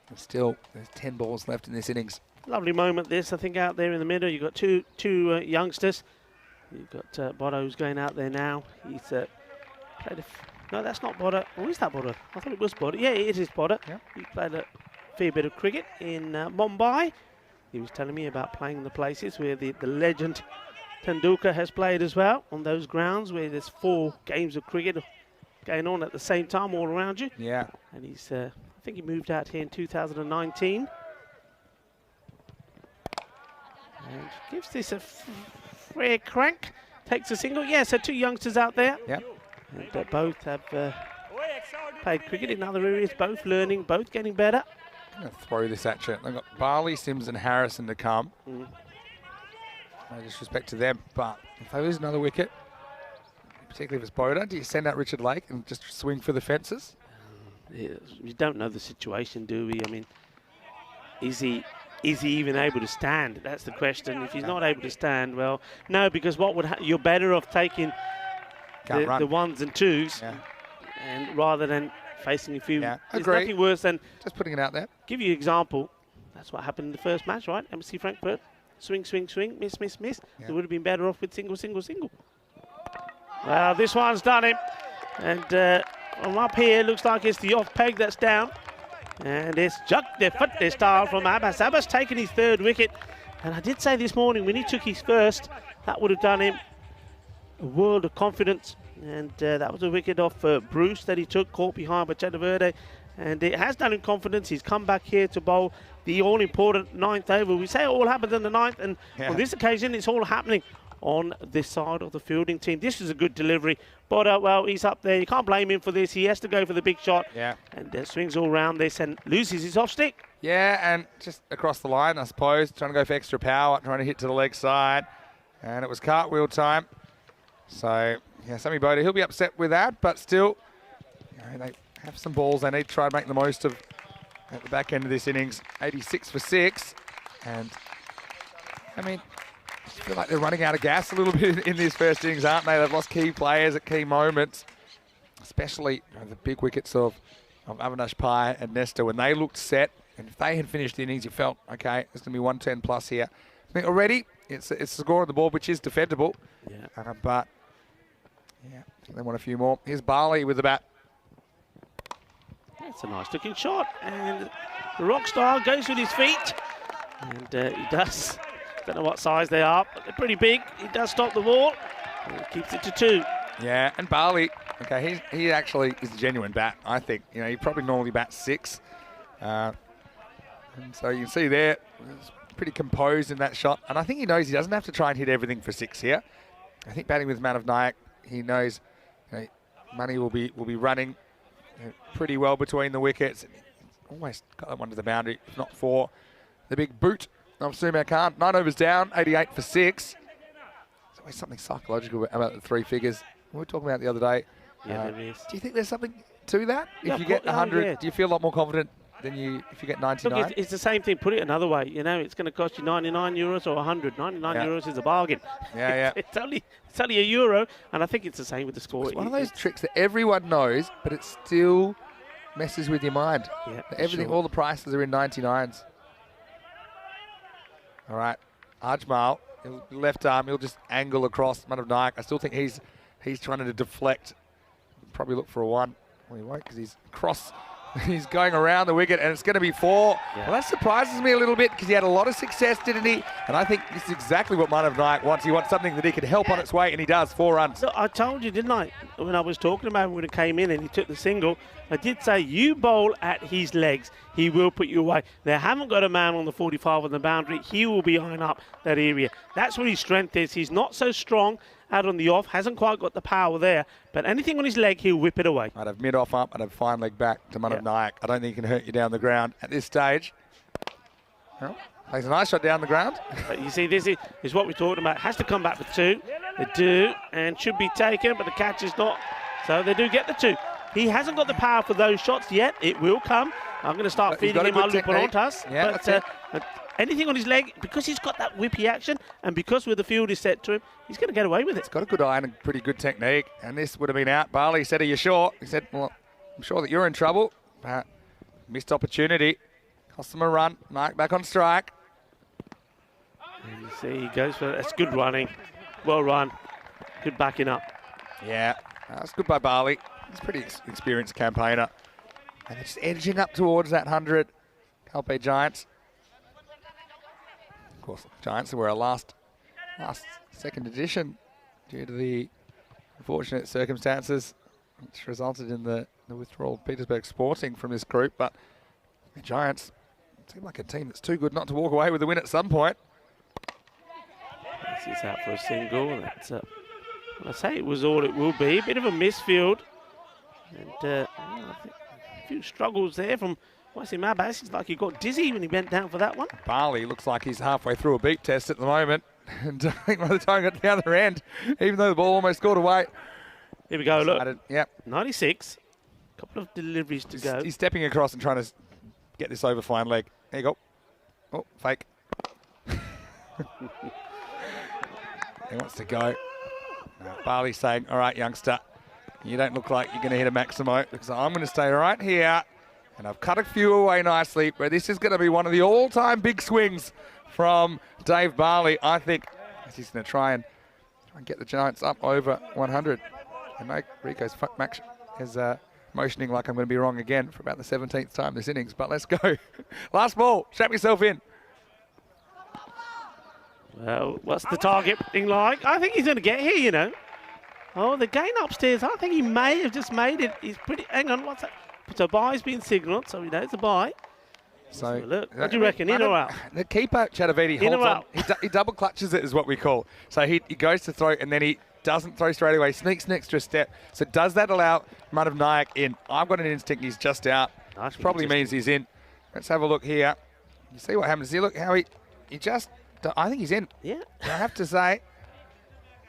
And still, there's 10 balls left in this innings. Lovely moment this, I think, out there in the middle. You've got two youngsters. You've got Bodo who's going out there now. He's played no, that's not Bodo. Or is that Bodo? I thought it was Bodo. Yeah, it is Bodo. Yep. He played a fair bit of cricket in Mumbai. He was telling me about playing the places where the legend Tendulkar has played as well, on those grounds where there's 4 games of cricket going on at the same time all around you. Yeah. And he's, I think he moved out here in 2019. And gives this a fair crank. Takes a single. Yeah, so 2 youngsters out there. Yep. And both have played cricket in other areas, both learning, both getting better. I'm going to throw this at you. They've got Barley, Sims and Harrison to come. No disrespect to them, but if they lose another wicket, particularly if it's Boda, do you send out Richard Lake and just swing for the fences? We don't know the situation, do we? I mean, is he even able to stand? That's the question. If he's not able to stand, well, no, because what would you're better off taking the 1s and 2s, and rather than facing a few. Yeah, there's nothing worse than just putting it out there. Give you an example. That's what happened in the first match, right? MC Frankfurt, swing, swing, swing, miss, miss, miss. They would have been better off with single, single, single. Well, this one's done it, and from up here, looks like it's the off peg that's down, and it's jucked their foot this style from Abbas. Abbas taking his 3rd wicket, and I did say this morning when he took his first, that would have done him a world of confidence. And that was a wicket off Bruce that he took, caught behind by Chetaverde. And it has done him confidence. He's come back here to bowl the all-important 9th over. We say it all happens in the 9th, and on this occasion, it's all happening on this side of the fielding team. This is a good delivery. But, well, he's up there. You can't blame him for this. He has to go for the big shot. Yeah. And swings all round this and loses his off stick. Yeah, and just across the line, I suppose, trying to go for extra power, trying to hit to the leg side. And it was cartwheel time. So, yeah, Sammy Bodie, he'll be upset with that, but still, you know, they have some balls they need to try and make the most of at the back end of this innings. 86 for 6. And, I mean, I feel like they're running out of gas a little bit in this first innings, aren't they? They've lost key players at key moments, especially the big wickets of Avinash Pai and Nesta. When they looked set, and if they had finished the innings, you felt, okay, there's going to be 110 plus here. I think already it's the score of the ball, which is defendable. Yeah. But, yeah, they want a few more. Here's Barley with the bat. That's a nice looking shot. And the rock star goes with his feet. And he does. Don't know what size they are, but they're pretty big. He does stop the ball. And he keeps it to 2. Yeah, and Barley, okay, he actually is a genuine bat, I think. You know, he probably normally bats 6. And so you can see there, he's pretty composed in that shot. And I think he knows he doesn't have to try and hit everything for 6 here. I think batting with Man of Nayak, he knows, you know, Money will be running, you know, pretty well between the wickets. Almost got that one to the boundary, if not 4. The big boot of Sumer Khan. 9 overs down, 88 for 6. There's always something psychological about the 3 figures. We were talking about it the other day. Yeah, there is. Do you think there's something to that? Yeah, If you get 100, yeah. do you feel a lot more confident than if you get 99? Look, it's the same thing. Put it another way. You know, it's going to cost you 99 euros or 100. 99 euros is a bargain. Yeah. it's only a euro, and I think it's the same with the score. It's one of those tricks that everyone knows, but it still messes with your mind. Yeah, Everything, sure. all the prices are in 99s. All right, Ajmal, left arm, he'll just angle across Man of Nayak. I still think he's trying to deflect. Probably look for a 1. Well, he won't because he's cross. He's going around the wicket, and it's going to be 4. Yeah. Well, that surprises me a little bit because he had a lot of success, didn't he? And I think this is exactly what Man of Nayak wants. He wants something that he could help on its way, and he does. 4 runs. So I told you, didn't I, when I was talking about him when he came in and he took the single, I did say you bowl at his legs, he will put you away. They haven't got a man on the 45 on the boundary. He will be eyeing up that area. That's where his strength is. He's not so strong out on the off, hasn't quite got the power there, but anything on his leg, he'll whip it away. I'd have mid-off up, I'd have fine leg back to Man of Nayak. I don't think he can hurt you down the ground at this stage. Well, plays a nice shot down the ground. But you see, this is what we're talking about. Has to come back for 2. They do, and should be taken, but the catch is not. So they do get the 2. He hasn't got the power for those shots yet. It will come. I'm going to start feeding him Alu Parontas. Yeah, that's but anything on his leg, because he's got that whippy action, and because where the field is set to him, he's going to get away with it. He's got a good eye and a pretty good technique, and this would have been out. Barley said, are you sure? He said, well, I'm sure that you're in trouble. Missed opportunity. Cost him a run. Nayak back on strike. And you see, he goes for that's good running. Well run. Good backing up. Yeah, that's good by Barley. He's a pretty experienced campaigner. And they're just edging up towards that 100. Calpe Giants. Of course, Giants were our last second edition due to the unfortunate circumstances which resulted in the withdrawal of Petersburg Sporting from this group. But the Giants seem like a team that's too good not to walk away with the win at some point. This is out for a single. That's I say it was all it will be. A bit of a misfield. And I think a few struggles there from Wasim Abbas. It's like he got dizzy when he bent down for that one. Barley looks like he's halfway through a beat test at the moment. And I think by the time he got to the other end, even though the ball almost scored away. Here we go, look. Yep. 96. Couple of deliveries to go. He's stepping across and trying to get this over fine leg. There you go. Oh, fake. He wants to go. No, Barley's saying, all right, youngster, you don't look like you're going to hit a Maximo because I'm going to stay right here. And I've cut a few away nicely, but this is going to be one of the all-time big swings from Dave Barley. I think he's going to try and get the Giants up over 100. And Rico's Max is motioning like I'm going to be wrong again for about the 17th time this innings. But let's go. Last ball. Strap yourself in. Well, what's the target thing like? I think he's going to get here, you know. Oh, the gain upstairs. I think he may have just made it. He's pretty... Hang on, what's that? So bye's been signalled, so we know it's a bye. So Look, what do you reckon, in or out? The keeper, Chatavidi, In holds or on. out? He double clutches it is what we call. So he goes to throw and then he doesn't throw straight away, sneaks an extra step. So does that allow Manav Nayak in? I've got an instinct he's just out. Which probably means he's in. Let's have a look here. You see what happens here. Look how he just, I think he's in. Yeah. I have to say,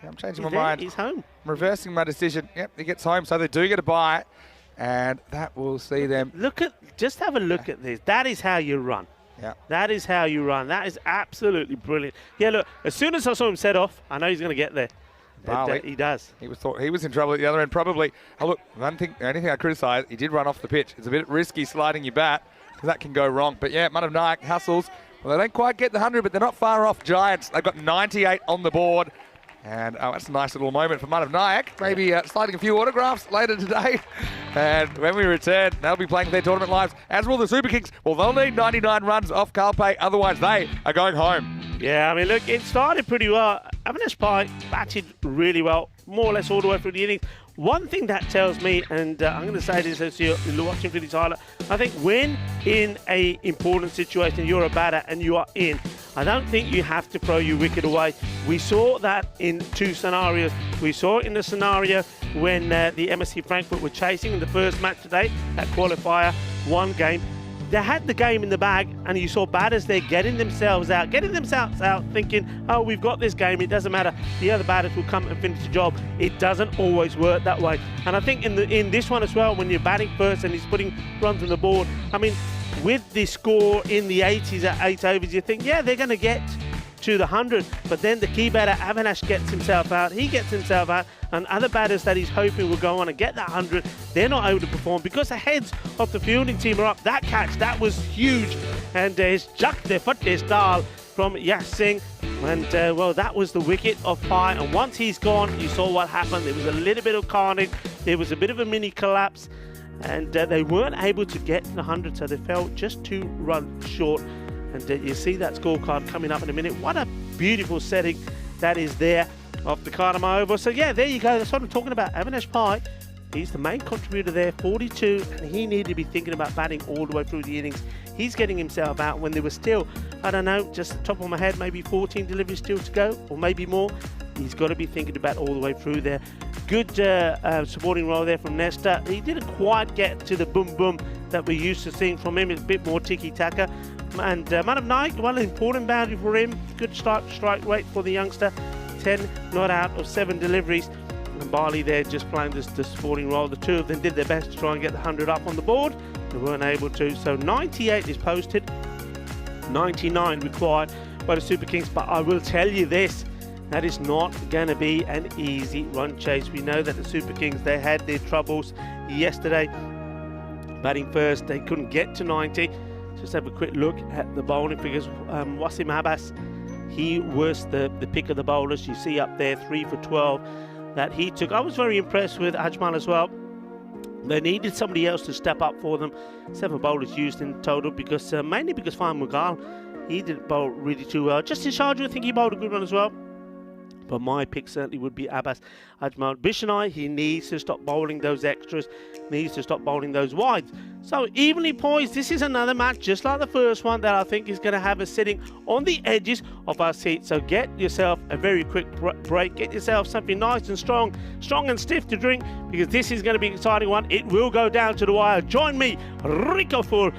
I'm changing my He's there, mind. he's home. I'm reversing my decision. Yep, he gets home. So they do get a bye. And that will see them. Just have a look at this. That is how you run. Yeah. That is how you run. That is absolutely brilliant. Yeah, look, as soon as I saw him set off, I know he's going to get there. Barley. He does. He thought he was in trouble at the other end, probably. Oh, look, the only thing I criticise, he did run off the pitch. It's a bit risky sliding your bat, because that can go wrong. But yeah, Manav Nayak hustles. Well, they don't quite get the 100, but they're not far off Giants. They've got 98 on the board. And that's a nice little moment for Manav Nayak. Maybe sliding a few autographs later today. And when we return, they'll be playing their tournament lives, as will the Super Kings. Well, they'll need 99 runs off Carpe, otherwise they are going home. Yeah, I mean, look, it started pretty well. Avinash Pai batted really well, more or less all the way through the innings. One thing that tells me, and I'm going to say this as you're watching for this highlight, I think when in a important situation, you're a batter and you are in, I don't think you have to throw your wicket away. We saw that in two scenarios. We saw it in the scenario when the MSC Frankfurt were chasing in the first match today, that qualifier, one game. They had the game in the bag, and you saw batters there getting themselves out, thinking, oh, we've got this game, it doesn't matter. The other batters will come and finish the job. It doesn't always work that way. And I think in this one as well, when you're batting first and he's putting runs on the board, I mean, with the score in the 80s at 8 overs, you think, yeah, they're going to get to the 100, but then the key batter Avinash gets himself out, and other batters that he's hoping will go on and get that 100, they're not able to perform because the heads of the fielding team are up. That catch, that was huge, and there's Jack the Footless Dal from Yash Singh, and well, that was the wicket of Pai, and once he's gone, you saw what happened. There was a little bit of carnage, there was a bit of a mini collapse, and they weren't able to get to the 100, so they fell just 2 runs short. And you see that scorecard coming up in a minute. What a beautiful setting that is there of the Cartama Oval. So yeah, there you go. That's what I'm talking about. Avinash Pai, he's the main contributor there, 42, and he needed to be thinking about batting all the way through the innings. He's getting himself out when there was still, I don't know, just the top of my head, maybe 14 deliveries still to go, or maybe more. He's got to be thinking about all the way through there. Good supporting role there from Nesta. He didn't quite get to the boom that we're used to seeing from him. It's a bit more tiki-taka. And Manav Nayak, one important boundary for him. Good strike rate for the youngster. 10 not out of 7 deliveries. And Barley there just playing the supporting role. The two of them did their best to try and get the 100 up on the board. They weren't able to. So 98 is posted. 99 required by the Super Kings. But I will tell you this, that is not going to be an easy run chase. We know that the Super Kings, they had their troubles yesterday. Batting first, they couldn't get to 90. Just have a quick look at the bowling figures. Wasim Abbas, he was the pick of the bowlers. You see up there, 3 for 12 that he took. I was very impressed with Ajmal as well. They needed somebody else to step up for them. 7 bowlers used in total, because mainly because Fahim Mughal, he didn't bowl really too well. Justin Sharjah, I think he bowled a good one as well. But my pick certainly would be Abbas Ajmal. Bishanai, he needs to stop bowling those extras, needs to stop bowling those wides. So evenly poised, this is another match just like the first one that I think is going to have us sitting on the edges of our seat. So get yourself a very quick break, get yourself something nice and strong and stiff to drink, because this is going to be an exciting one. It will go down to the wire. Join me, Rico Full,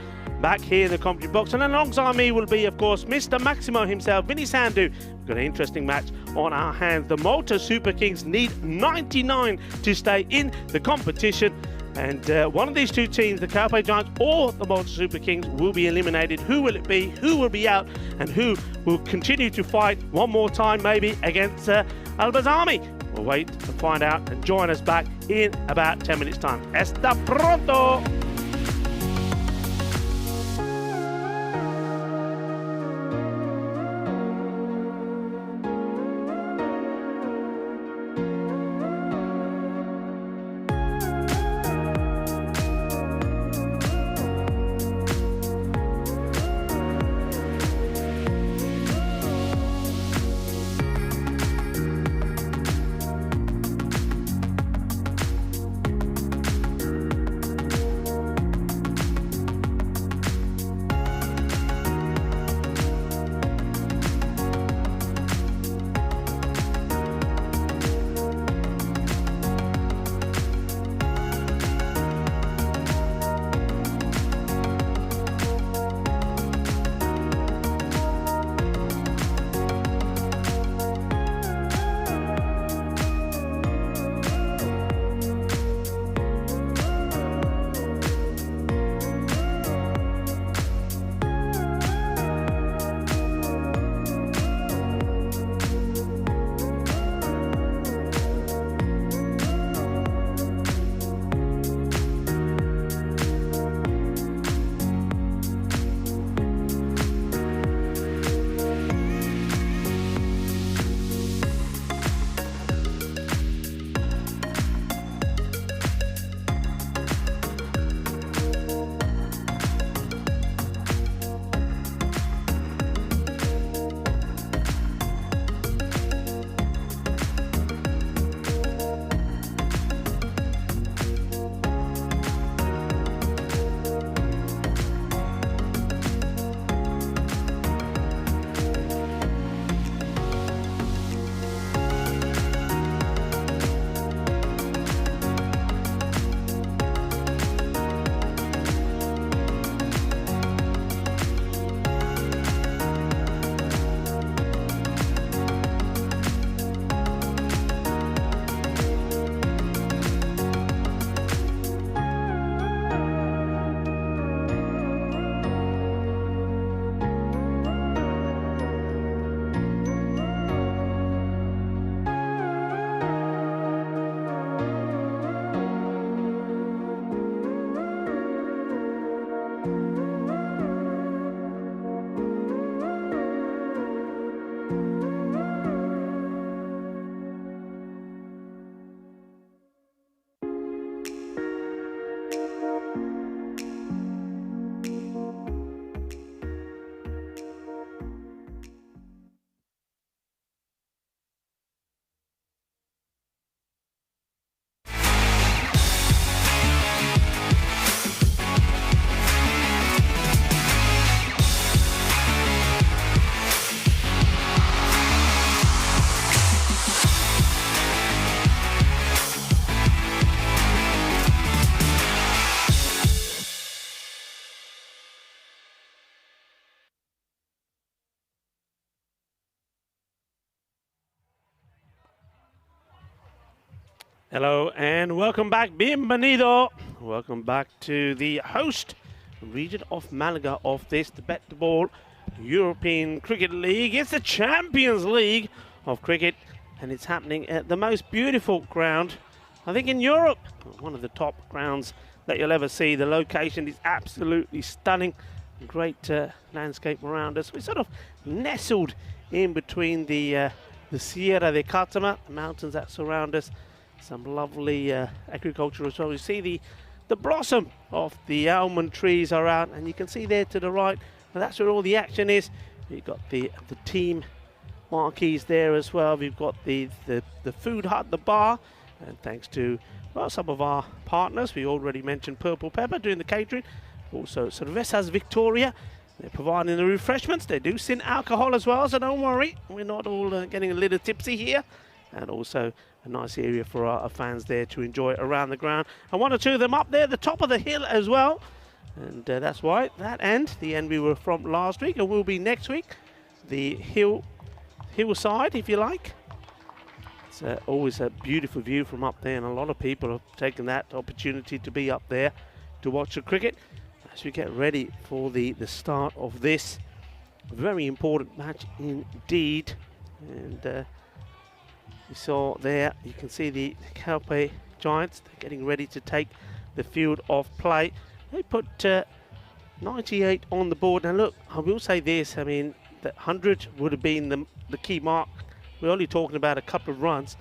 back here in the commentary box, and alongside me will be, of course, Mr. Maximo himself, Vinny Sandhu. We've got an interesting match on our hands. The Malta Super Kings need 99 to stay in the competition, and one of these two teams, the Carpe Giants or the Malta Super Kings, will be eliminated. Who will it be? Who will be out? And who will continue to fight one more time, maybe against Al-Bazami? We'll wait and find out, and join us back in about 10 minutes' time. Hasta pronto! Hello and welcome back, bienvenido. Welcome back to the host region of Malaga of this, the BET2BALL European Cricket League. It's the Champions League of cricket, and it's happening at the most beautiful ground, I think, in Europe. One of the top grounds that you'll ever see. The location is absolutely stunning. Great landscape around us. We're sort of nestled in between the Sierra de Cartama, the mountains that surround us. Some lovely agriculture as well. You see the blossom of the almond trees are out, and you can see there to the right, and that's where all the action is. We've got the team marquees there as well. We've got the food hut, the bar, and thanks to, well, some of our partners. We already mentioned Purple Pepper doing the catering. Also Cervezas Victoria, they're providing the refreshments. They do sin alcohol as well, so don't worry, we're not all getting a little tipsy here. And also a nice area for our fans there to enjoy around the ground. And one or two of them up there, the top of the hill as well. And that's why that end, the end we were from last week, and will be next week, the hillside, if you like. It's always a beautiful view from up there, and a lot of people have taken that opportunity to be up there to watch the cricket as we get ready for the start of this very important match indeed. And you saw there, you can see the Carpe Giants, they're getting ready to take the field of play. They put 98 on the board. Now look, I will say this, I mean, that 100 would have been the key mark. We're only talking about a couple of runs,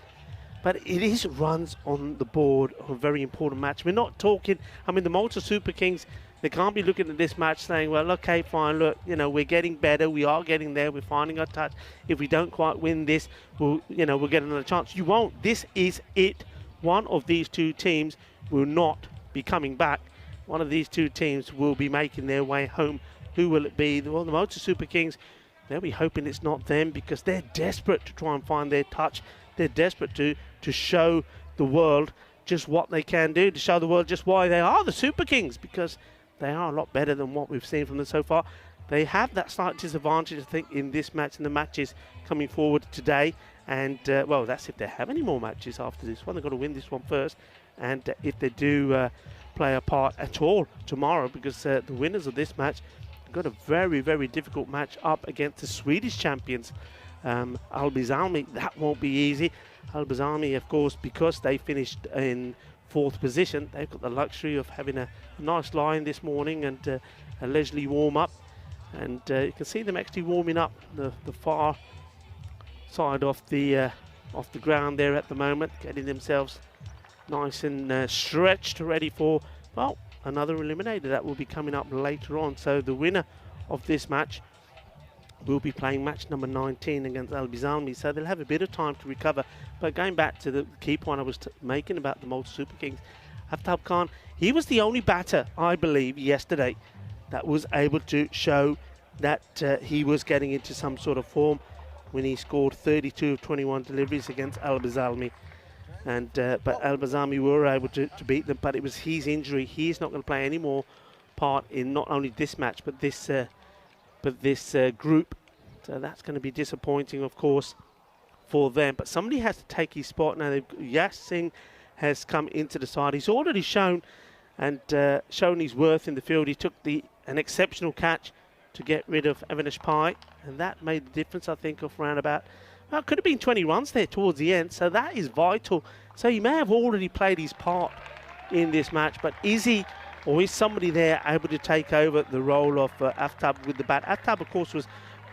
but it is runs on the board of a very important match. We're not talking, I mean, the Malta Super Kings, they can't be looking at this match saying, well, okay, fine, look, you know, we're getting better, we are getting there, we're finding our touch. If we don't quite win this, we'll get another chance. You won't. This is it. One of these two teams will not be coming back. One of these two teams will be making their way home. Who will it be? Well, the Malta Super Kings, they'll be hoping it's not them, because they're desperate to try and find their touch. They're desperate to show the world just what they can do, to show the world just why they are the Super Kings, because they are a lot better than what we've seen from them so far. They have that slight disadvantage, I think, in this match and the matches coming forward today. And, well, that's if they have any more matches after this one. They've got to win this one first. And if they do play a part at all tomorrow, because the winners of this match have got a very, very difficult match up against the Swedish champions, Albizalmi. That won't be easy. Albizalmi, of course, because they finished in 4th position, they've got the luxury of having a nice line this morning and a leisurely warm-up. And you can see them actually warming up the far side of the ground there at the moment, getting themselves nice and stretched, ready for, well, another eliminator that will be coming up later on. So the winner of this match will be playing match number 19 against Albizalmi, so they'll have a bit of time to recover. But going back to the key point I was making about the Malta Super Kings, Aftab Khan, he was the only batter, I believe, yesterday that was able to show that he was getting into some sort of form when he scored 32 of 21 deliveries against Albizalmi. And but Albizalmi were able to beat them, but it was his injury. He's not going to play any more part in not only this match, but this group. So that's going to be disappointing, of course, for them. But somebody has to take his spot now. Yash Singh has come into the side. He's already shown his worth in the field. He took an exceptional catch to get rid of Avinash Pai, and that made the difference, I think, of around about, well, it could have been 20 runs there towards the end. So that is vital. So he may have already played his part in this match, but is he, or is somebody there able to take over the role of Aftab with the bat? Aftab, of course,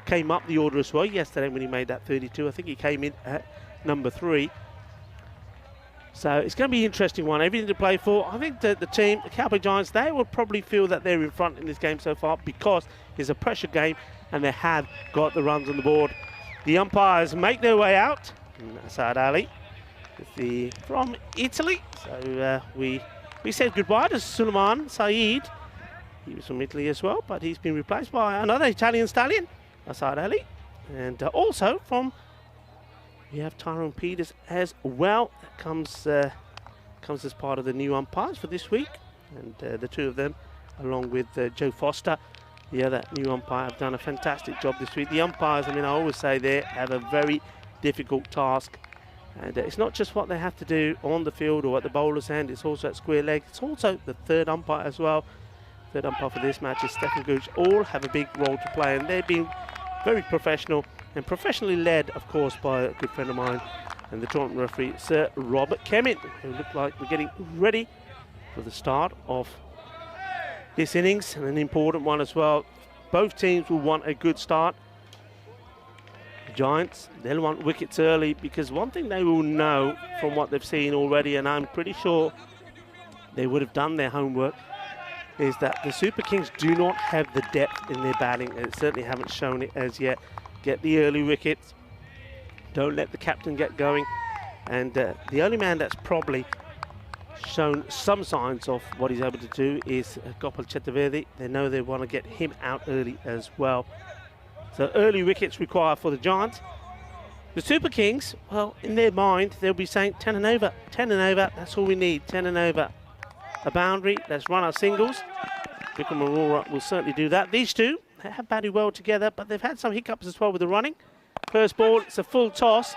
came up the order as well yesterday when he made that 32. I think he came in at number 3. So it's going to be an interesting one. Everything to play for. I think the team, the Carpe Giants, they will probably feel that they're in front in this game so far because it's a pressure game and they have got the runs on the board. The umpires make their way out. Asad Ali from Italy. So we said goodbye to Suleiman Saeed. He was from Italy as well, but he's been replaced by another Italian stallion, Asad Ali. And also we have Tyrone Peters as well. That comes as part of the new umpires for this week. And the two of them, along with Joe Foster, the other new umpire, have done a fantastic job this week. The umpires, I mean, I always say they have a very difficult task. And it's not just what they have to do on the field or at the bowler's end, it's also at square leg. It's also the third umpire as well. Third umpire for this match is Stephen Gooch. All have a big role to play, and they've been very professional and professionally led, of course, by a good friend of mine and the tournament referee, Sir Robert Kemmett, who look like we're getting ready for the start of this innings, and an important one as well. Both teams will want a good start. Giants, they'll want wickets early, because one thing they will know from what they've seen already, and I'm pretty sure they would have done their homework, is that the Super Kings do not have the depth in their batting, and certainly haven't shown it as yet. Get the early wickets, don't let the captain get going, and the only man that's probably shown some signs of what he's able to do is Gopal Chaturvedi. They know they want to get him out early as well. So early wickets required for the Giants. The Super Kings, well, in their mind, they'll be saying 10 and over, 10 and over, that's all we need, 10 and over. A boundary, let's run our singles. Vikram Arora will certainly do that. These two, they have batted well together, but they've had some hiccups as well with the running. First ball, it's a full toss.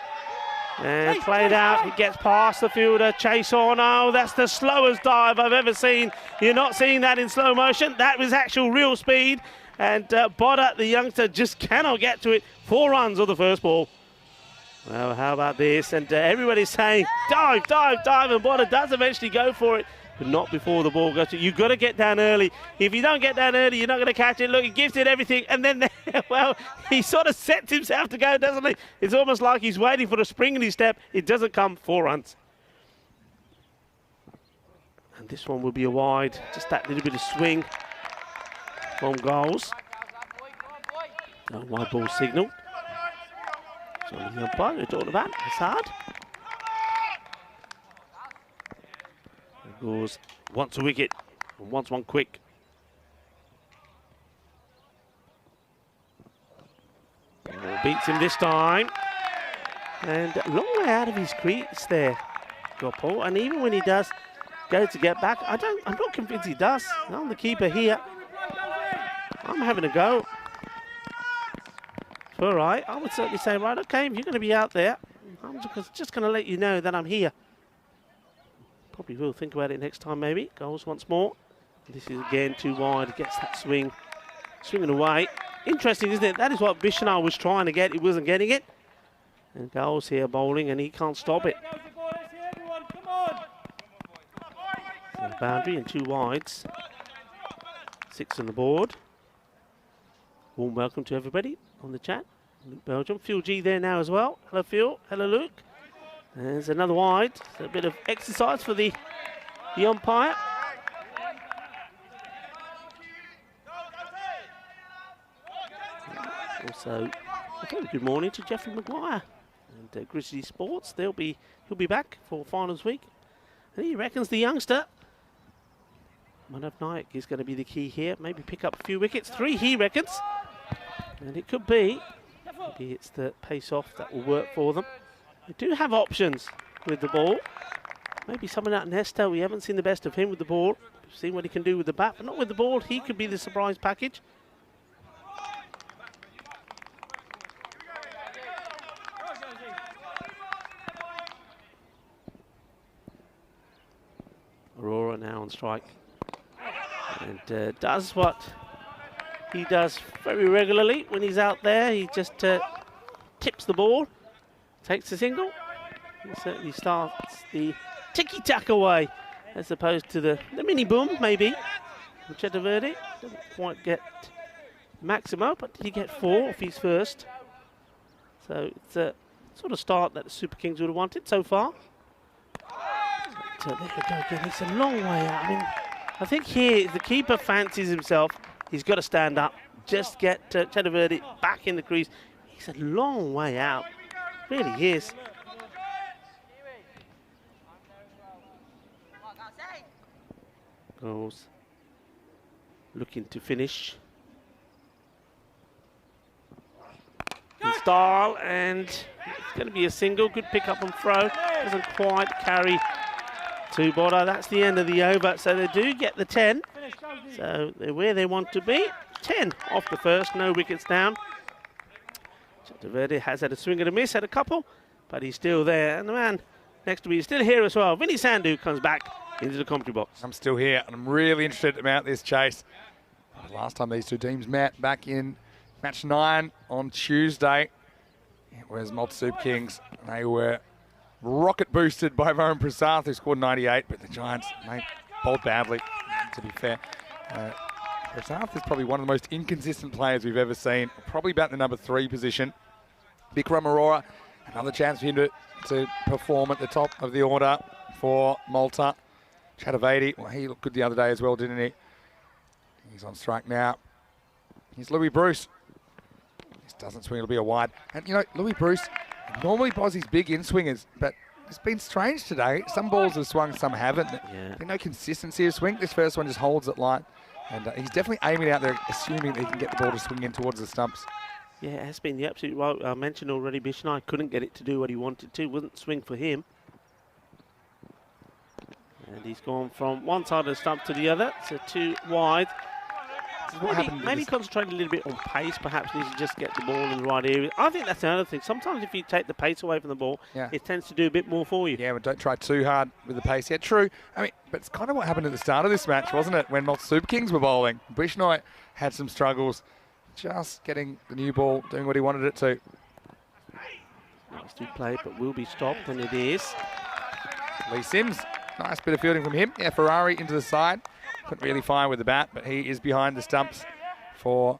And played out, he gets past the fielder, chase on. Oh, that's the slowest dive I've ever seen. You're not seeing that in slow motion. That was actual real speed. And Bodda, the youngster, just cannot get to it. 4 runs on the first ball. Well, how about this? And everybody's saying, dive, dive, dive. And Bodda does eventually go for it, but not before the ball goes to. You've got to get down early. If you don't get down early, you're not going to catch it. Look, he gives it everything. And then, well, he sort of sets himself to go, doesn't he? It's almost like he's waiting for a spring in his step. It doesn't come. 4 runs. And this one will be a wide. Just that little bit of swing from goals. No wide ball signal. So the umpire, we're talking about Hazard. Goes wants a wicket and wants one quick. Beats him this time. And a long way out of his crease there, Gopal. And even when he does go to get back, I'm not convinced he does. I'm the keeper here. I'm having a go. All right, I would certainly say, right, okay, if you're going to be out there, I'm just going to let you know that I'm here. Probably will think about it next time, maybe. Goals once more. This is again too wide. Gets that swing. Swinging away. Interesting, isn't it? That is what Vishnu was trying to get. He wasn't getting it. And Goals here bowling, and he can't stop it. So boundary and 2 wides. 6 on the board. Warm welcome to everybody on the chat. Luke Belgium. Phil G there now as well. Hello, Phil. Hello, Luke. There's another wide. So a bit of exercise for the umpire. Also, a very good morning to Jeffrey Maguire and Grizzly Sports. He'll be back for finals week, and he reckons the youngster Manav Nayak is going to be the key here. Maybe pick up a few wickets. 3 he reckons, and it could be. Maybe it's the pace off that will work for them. They do have options with the ball. Maybe someone out Nesta. We haven't seen the best of him with the ball. We've seen what he can do with the bat, but not with the ball. He could be the surprise package. Aurora now on strike. And does what he does very regularly when he's out there. He just tips the ball. Takes the single. He certainly starts the ticky-tack away as opposed to the mini boom, maybe. Chaturvedi doesn't quite get Maximo, but did he get 4 off his first? So it's a sort of start that the Super Kings would have wanted so far. So there we go again. It's a long way out. I mean, I think here the keeper fancies himself. He's got to stand up. Just get Chaturvedi back in the crease. He's a long way out. Really is. Goes looking to finish. In style, and it's going to be a single. Good pick up and throw. Doesn't quite carry to Bodda. That's the end of the over. So they do get the 10. So they're where they want to be. 10 off the first. No wickets down. Chaturvedi has had a swing and a miss, had a couple, but he's still there. And the man next to me is still here as well. Vinny Sandhu comes back into the commentary box. I'm still here, and I'm really interested to mount this chase. Last time these two teams met back in match 9 on Tuesday, it was Malta Super Kings. They were rocket boosted by Varun Prasad, who scored 98, but the Giants, they bowled badly, to be fair. Prasad is probably one of the most inconsistent players we've ever seen, probably about the number 3 position. Bikram Arora, another chance for him to perform at the top of the order for Malta. Chatavati, well, he looked good the other day as well, didn't he? He's on strike now. Here's Louis Bruce. This doesn't swing, it'll be a wide. And, you know, Louis Bruce normally bowls his big in-swingers, but it's been strange today. Some balls have swung, some haven't. Yeah. There's no consistency of swing. This first one just holds it light. And he's definitely aiming out there, assuming that he can get the ball to swing in towards the stumps. Yeah, it has been the absolute right. I mentioned already, Bishnai couldn't get it to do what he wanted to. Wouldn't swing for him. And he's gone from one side of the stump to the other. So 2 wide. Maybe concentrate a little bit on pace. Perhaps needs to just get the ball in the right area. I think that's another thing. Sometimes if you take the pace away from the ball, it tends to do a bit more for you. Yeah, but don't try too hard with the pace. Yeah, true. I mean, but it's kind of what happened at the start of this match, wasn't it? When Malta Super Kings were bowling. Bishnai had some struggles. Just getting the new ball, doing what he wanted it to. Nice to play, but will be stopped, and it is. Lee Sims, nice bit of fielding from him. Yeah, Ferrari into the side. Couldn't really fire with the bat, but he is behind the stumps for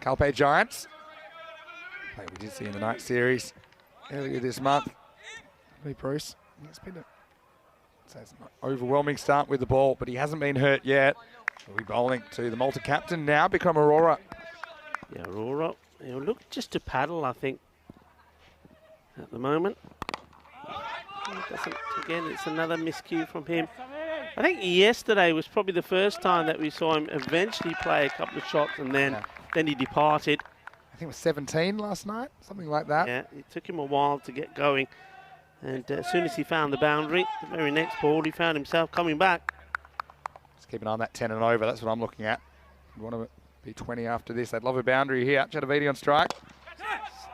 Calpe Giants. Like we did see in the night series earlier this month. Lee Bruce, it's been it's an overwhelming start with the ball, but he hasn't been hurt yet. He'll be bowling to the Malta captain now, Bikram Arora. Yeah, Aurora, he'll look just to paddle, I think, at the moment. Again, it's another miscue from him. I think yesterday was probably the first time that we saw him eventually play a couple of shots, and then he departed. I think it was 17 last night, something like that. Yeah, it took him a while to get going. And as soon as he found the boundary, the very next ball, he found himself coming back. Just keep an eye on that 10 and over. That's what I'm looking at. You want to be 20 after this. They'd love a boundary here. Chatavati on strike.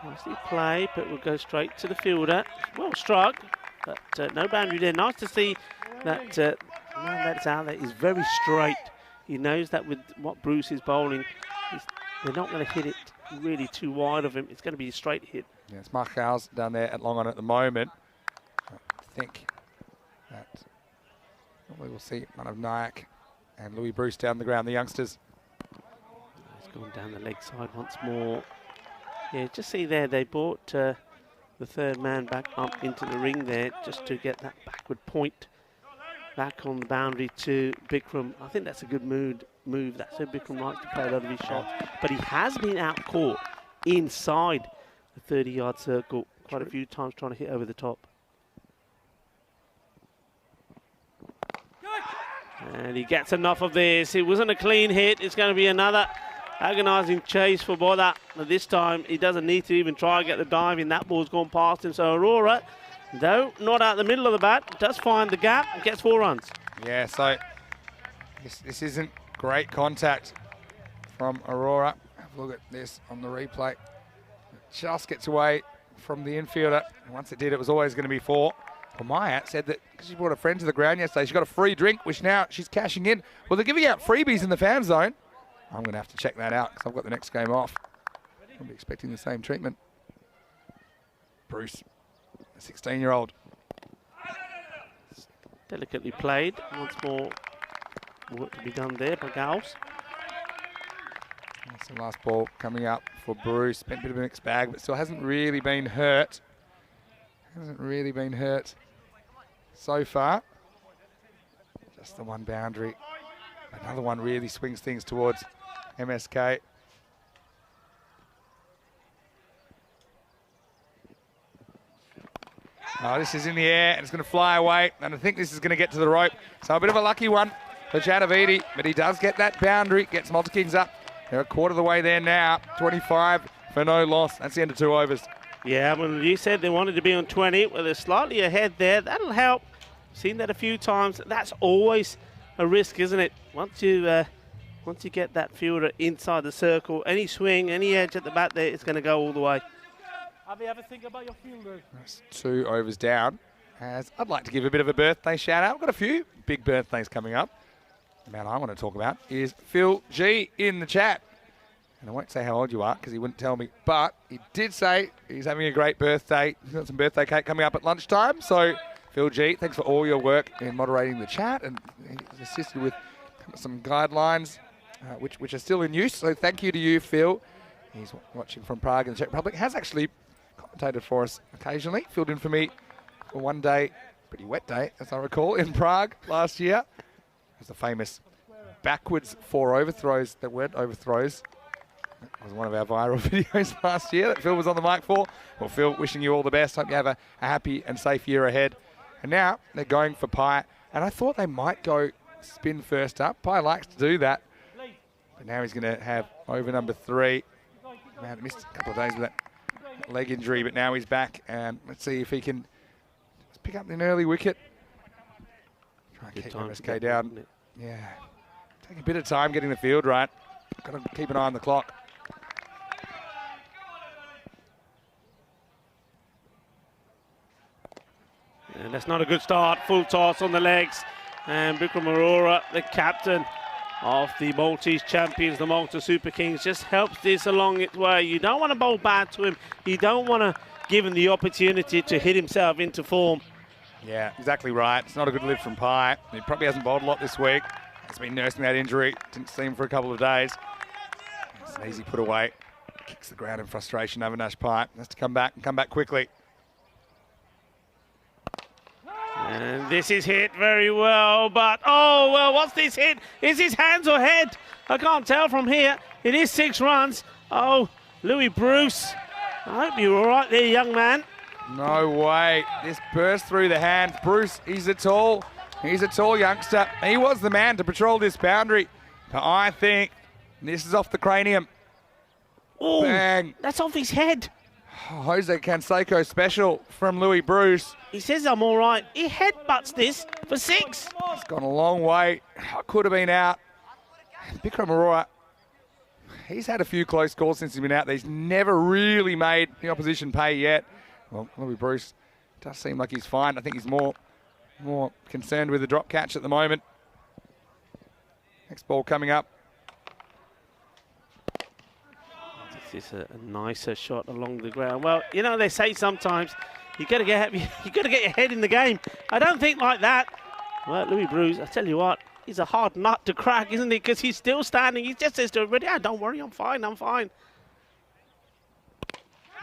Nicely played, but will go straight to the fielder. Well struck, but no boundary there. Nice to see that man that's out there is very straight. He knows that with what Bruce is bowling, they're not going to hit it really too wide of him. It's going to be a straight hit. Yeah, it's Mark Howes down there at long on at the moment. I think that probably we'll see Manav Nayak and Louis Bruce down the ground, the youngsters. He's gone down the leg side once more. Yeah, just see there, they brought the third man back up into the ring there just to get that backward point back on the boundary to Bikram. I think that's a good move. That's how Bikram likes to play a lot of his shots. But he has been out caught inside the 30-yard circle quite a few times trying to hit over the top. And he gets enough of this. It wasn't a clean hit. It's going to be another agonising chase for Bodha. But this time, he doesn't need to even try and get the dive in. That ball's gone past him. So Aurora, though not out the middle of the bat, does find the gap and gets 4 runs. Yeah, so this isn't great contact from Aurora. Have a look at this on the replay. It just gets away from the infielder. And once it did, it was always going to be 4. Well, Maya said that because she brought a friend to the ground yesterday, she got a free drink, which now she's cashing in. Well, they're giving out freebies in the fan zone. I'm going to have to check that out because I've got the next game off. I'll be expecting the same treatment. Bruce, a 16-year-old. Delicately played. Once more work to be done there by Gals. That's the last ball coming up for Bruce. Been a bit of a mixed bag, but still hasn't really been hurt. Hasn't really been hurt so far. Just the one boundary. Another one really swings things towards MSK. Oh, this is in the air and it's going to fly away. And I think this is going to get to the rope. So a bit of a lucky one for Chatavati, but he does get that boundary. Gets Malta Kings up. They're a quarter of the way there now. 25 for no loss. That's the end of 2 overs. Yeah, well, you said they wanted to be on 20. Well, they're slightly ahead there. That'll help. Seen that a few times. That's always a risk, isn't it? Once you get that fielder inside the circle, any swing, any edge at the bat there, it's going to go all the way. Avi, have a think about your fielder. That's 2 overs down. As I'd like to give a bit of a birthday shout out. We've got a few big birthdays coming up. The man I want to talk about is Phil G in the chat. And I won't say how old you are because he wouldn't tell me, but he did say he's having a great birthday. He's got some birthday cake coming up at lunchtime. So, Phil G, thanks for all your work in moderating the chat and he's assisted with some guidelines, which are still in use. So, thank you to you, Phil. He's watching from Prague in the Czech Republic. Has actually commentated for us occasionally. Filled in for me for one day, pretty wet day, as I recall, in Prague last year. It was the famous backwards 4 overthrows that weren't overthrows. That was one of our viral videos last year that Phil was on the mic for. Well, Phil, wishing you all the best. Hope you have a happy and safe year ahead. And now they're going for Pi. And I thought they might go spin first up. Pi likes to do that. But now he's going to have over number 3. Man, missed a couple of days with that leg injury, but now he's back. And let's see if he can pick up an early wicket. Try and keep MSK down. Yeah. Take a bit of time getting the field right. Got to keep an eye on the clock. And that's not a good start. Full toss on the legs. And Bikram Arora, the captain of the Maltese champions, the Malta Super Kings, just helps this along its way. You don't want to bowl bad to him. You don't want to give him the opportunity to hit himself into form. Yeah, exactly right. It's not a good lift from Pi. He probably hasn't bowled a lot this week. He's been nursing that injury. Didn't see him for a couple of days. It's an easy put away. Kicks the ground in frustration. Avinash Pi has to come back and come back quickly. And this is hit very well, but oh, well, what's this hit? Is his hands or head? I can't tell from here. It is 6 runs. Oh, Louis Bruce. I hope you're all right there, young man. No way. This burst through the hands. Bruce, he's a tall youngster. He was the man to patrol this boundary. But I think this is off the cranium. Oh, bang. That's off his head. Jose Canseco special from Louis Bruce. He says I'm all right. He headbutts this for 6. It's gone a long way. I could have been out. Bikram Arora, he's had a few close calls since he's been out there. He's never really made the opposition pay yet. Well, Louis Bruce does seem like he's fine. I think he's more concerned with the drop catch at the moment. Next ball coming up. This is a nicer shot along the ground. Well, you know, they say sometimes you got to get your head in the game. I don't think like that. Well, Louis Bruce, I tell you what, he's a hard nut to crack, isn't he? Because he's still standing. He just says to everybody, "Yeah, don't worry, I'm fine, I'm fine."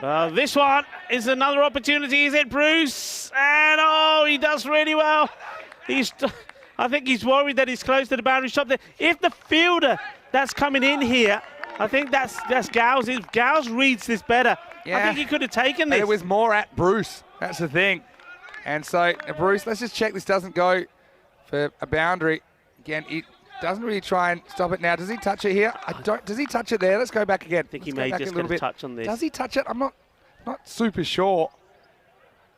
Well, this one is another opportunity, is it, Bruce? And oh, he does really well. I think he's worried that he's close to the boundary stop there. If the fielder that's coming in here, I think that's Gowes. If Gowes reads this better, yeah. I think he could have taken this. And it was more at Bruce. That's the thing. And so, Bruce, let's just check this doesn't go for a boundary. Again, he doesn't really try and stop it now. Does he touch it here? Does he touch it there? Let's go back again. I think he may just get a touch on this. Does he touch it? I'm not super sure.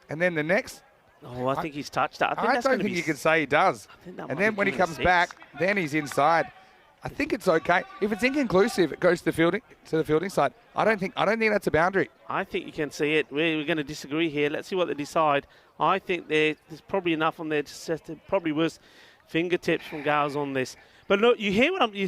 And then the next. Oh, I think he's touched that. I don't think you can say he does. And then when he comes back, then he's inside. I think it's okay. If it's inconclusive, it goes to the fielding side. I don't think that's a boundary. I think you can see it. We're going to disagree here. Let's see what they decide. I think there's probably enough on there. Probably was fingertips from Gowes on this. But look, you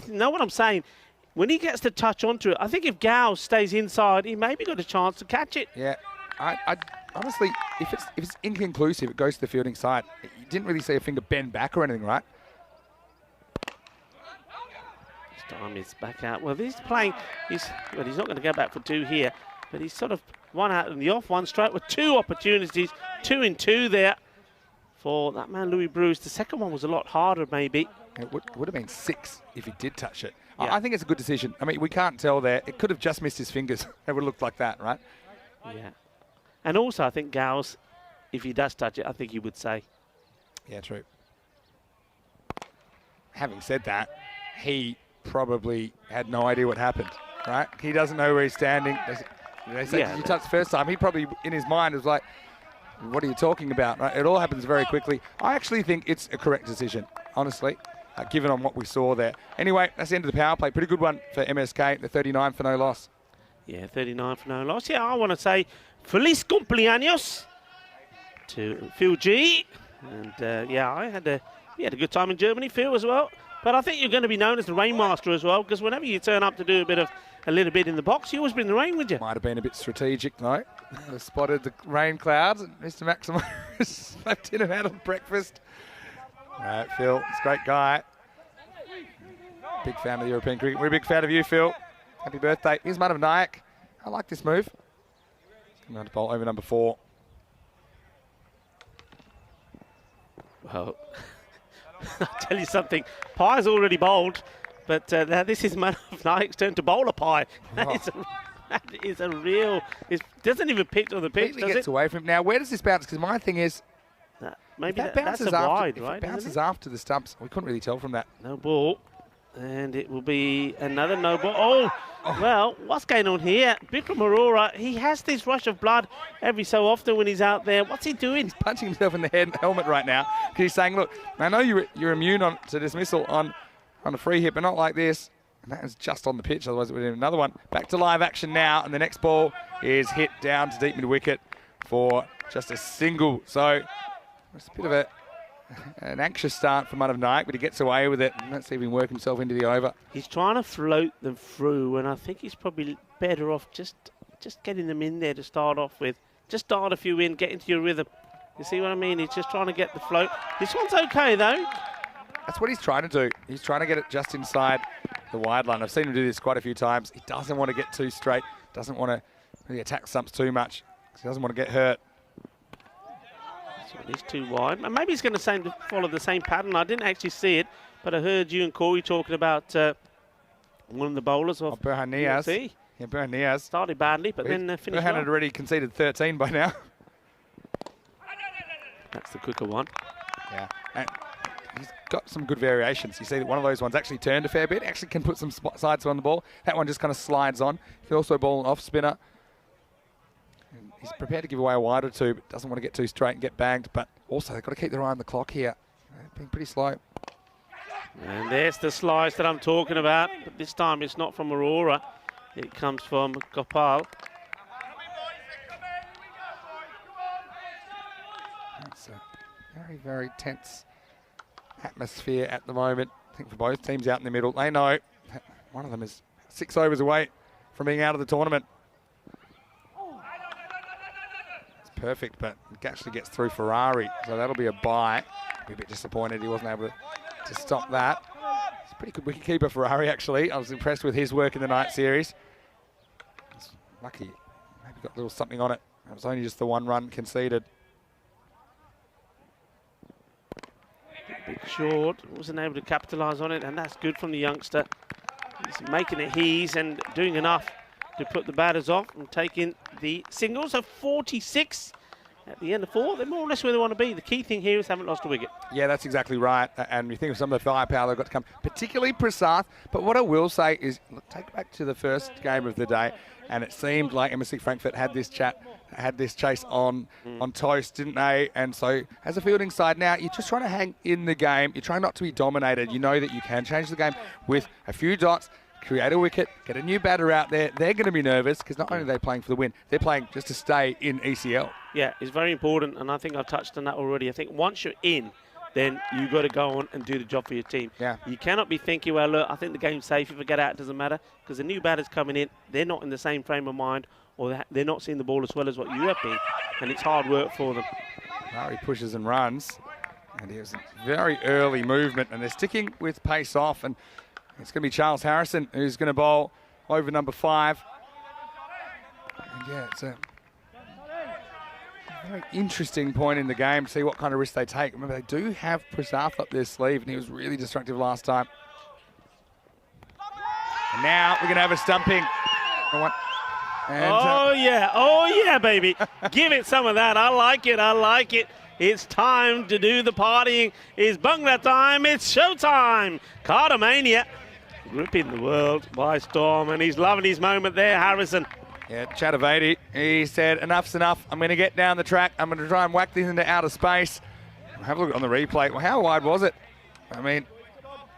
know what I'm saying. When he gets to touch onto it, I think if Gowes stays inside, he maybe got a chance to catch it. Yeah, I honestly, if it's inconclusive, it goes to the fielding side. You didn't really see a finger bend back or anything, right? This time he's back out. Well, he's playing. He's not going to go back for 2 here, but he's sort of 1 out in the off, 1 straight with 2 opportunities, 2 in 2 there for that man Louis Bruce. The second one was a lot harder, maybe. It would have been 6 if he did touch it. Yeah. I think it's a good decision. I mean, we can't tell there. It could have just missed his fingers. It would have looked like that, right? Yeah. And also, I think Gowes, if he does touch it, I think he would say. Yeah, true. Having said that, he probably had no idea what happened, right? He doesn't know where he's standing. They say, did you touch the first time? He probably, in his mind, was like, what are you talking about? Right? It all happens very quickly. I actually think it's a correct decision, honestly. Given on what we saw there. Anyway, that's the end of the power play. Pretty good one for MSK, the 39 for no loss. Yeah, 39 for no loss. Yeah, I want to say Feliz cumpleaños to Phil G. And yeah, we had a good time in Germany, Phil, as well. But I think you're going to be known as the Rainmaster as well, because whenever you turn up to do a little bit in the box, you always bring the rain with you. Might have been a bit strategic, though. They spotted the rain clouds, and Mr. Maximo slept in and out of breakfast. All right, Phil, he's a great guy. Big fan of the European cricket. We're a big fan of you, Phil. Happy birthday. Here's Manav Nayak. I like this move. Coming on to bowl over number 4. Well, I'll tell you something. Pie's already bowled, but now this is Manav Nayak's turn to bowl a pie. That is a real... It doesn't even pitch on the pitch, Completely gets away from him. Now, where does this bounce? Because my thing is... Maybe that's bounces after, wide, if right? it bounces after the stumps, we couldn't really tell from that. No ball. And it will be another no ball. Oh, well, what's going on here? Bikram Arora, he has this rush of blood every so often when he's out there. What's he doing? He's punching himself in the helmet right now. Because he's saying, look, I know you're immune to dismissal on a free hit, but not like this. And that is just on the pitch, otherwise it would have been another one. Back to live action now, and the next ball is hit down to deep mid-wicket for just a single. So it's a bit of an anxious start for Manav Nayak, but he gets away with it. And let's see if he can work himself into the over. He's trying to float them through, and I think he's probably better off just getting them in there to start off with. Just start a few in, get into your rhythm. You see what I mean? He's just trying to get the float. This one's okay, though. That's what he's trying to do. He's trying to get it just inside the wide line. I've seen him do this quite a few times. He doesn't want to get too straight, doesn't want to really attack stumps too much, because he doesn't want to get hurt. So he's too wide. And maybe he's going to follow the same pattern. I didn't actually see it, but I heard you and Corey talking about one of the bowlers of Burhan Niaz. UFC. Yeah, Burhan Niaz. Started badly, but then finished Burhan well. had already conceded 13 by now. That's the quicker one. Yeah. And he's got some good variations. You see that one of those ones actually turned a fair bit, actually can put some sides on the ball. That one just kind of slides on. He can also bowl an off spinner. And he's prepared to give away a wide or two, but doesn't want to get too straight and get banged. But also, they've got to keep their eye on the clock here. They're being pretty slow. And there's the slice that I'm talking about, but this time it's not from Aurora. It comes from Gopal. It's a very, very tense atmosphere at the moment. I think for both teams out in the middle. They know that one of them is 6 overs away from being out of the tournament. It's perfect, but it actually gets through Ferrari, so that'll be a bye. Be a bit disappointed he wasn't able to stop that. It's a pretty good wicketkeeper, Ferrari, actually. I was impressed with his work in the night series. It's lucky. Maybe got a little something on it. It was only just the 1 run conceded. Bit short, wasn't able to capitalise on it, and that's good from the youngster. He's making it his and doing enough to put the batters off and taking the singles of 46 at the end of 4. They're more or less where they want to be. The key thing here is haven't lost a wicket. Yeah, that's exactly right. And you think of some of the firepower they've got to come, particularly Prasath. But what I will say is, look, take back to the first game of the day, and it seemed like MSC Frankfurt had this chase on toast, didn't they? And so as a fielding side now, you're just trying to hang in the game. You're trying not to be dominated. You know that you can change the game with a few dots, create a wicket, get a new batter out there. They're going to be nervous because not only are they playing for the win, they're playing just to stay in ECL. Yeah, it's very important, and I think I've touched on that already. I think once you're in, then you've got to go on and do the job for your team. Yeah. You cannot be thinking, well, look, I think the game's safe. If I get out, it doesn't matter. Because the new batter's coming in, they're not in the same frame of mind, or they're not seeing the ball as well as what you have been, and it's hard work for them. Murray pushes and runs, and he has a very early movement, and they're sticking with pace off, and it's going to be Charles Harrison who's going to bowl over number 5. And yeah, it's a very interesting point in the game to see what kind of risk they take. Remember, they do have Prasath up their sleeve, and he was really destructive last time. And now we're going to have a stumping. Oh yeah, baby. Give it some of that. I like it. It's time to do the partying. It's Bangla time. It's showtime. Cartamania gripping the world by storm, and he's loving his moment there, Harrison. Yeah, Chattavati, he said, enough's enough. I'm going to get down the track. I'm going to try and whack this into outer space. Have a look on the replay. Well, how wide was it? I mean,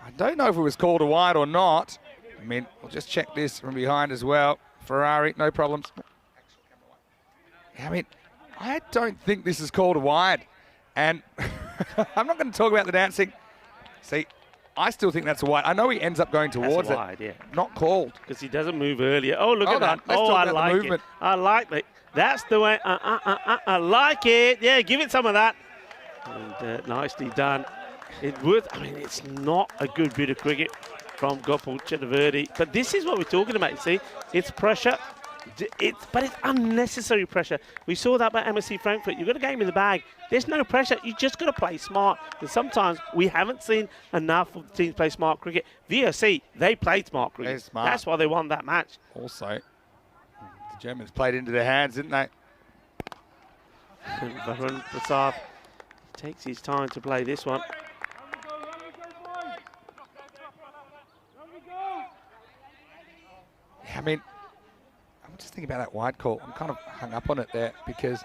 I don't know if it was called a wide or not. I mean, we'll just check this from behind as well. Ferrari, no problems. I mean, I don't think this is called a wide. And I'm not going to talk about the dancing. See, I still think that's a wide. I know he ends up going towards That's a wide, it. yeah. Not called. Because he doesn't move earlier. Oh, look Hold at on. that. Let's Oh, talk I about the like it. movement. I like it. That's the way. I like it. Yeah, give it some of that. And nicely done. It's not a good bit of cricket from Gopal Chakravarti. But this is what we're talking about, you see. It's pressure. But it's unnecessary pressure. We saw that by MSC Frankfurt. You've got a game in the bag. There's no pressure. You just got to play smart. And sometimes we haven't seen enough of the teams play smart cricket. VOC, they played smart cricket. They're smart. That's why they won that match. Also, the Germans played into their hands, didn't they? Varun Prasad takes his time to play this one. Yeah, I mean, I'm just thinking about that wide call. I'm kind of hung up on it there because,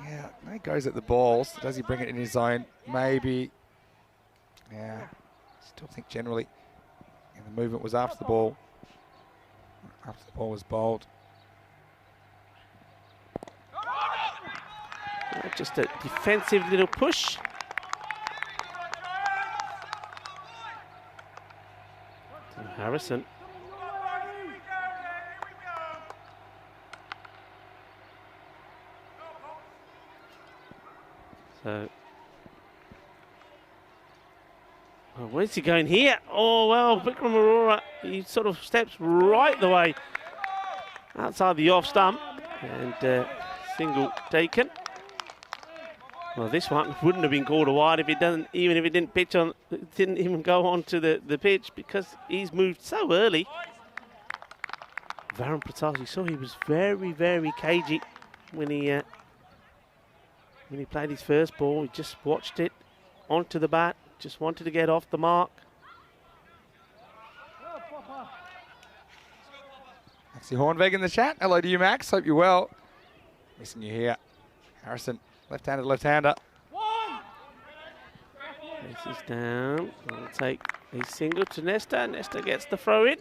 yeah, he goes at the balls. Does he bring it in his zone? Maybe. Yeah, still think generally the movement was after the ball. After the ball was bowled. Just a defensive little push. To Harrison. So, where's he going here? Oh, well, Vikram Arora, he sort of steps right the way outside the off stump. And single taken. Well, this one wouldn't have been called a wide if it doesn't, even if it didn't pitch on, it didn't even go onto the pitch because he's moved so early. Varun Prasad, you saw he was very, very cagey when he played his first ball. He just watched it onto the bat, just wanted to get off the mark. Maxi Hornveg in the chat. Hello to you, Max. Hope you're well. Missing you here. Harrison, left-handed, left-hander. This is down. We'll take a single to Nesta. Nesta gets the throw in.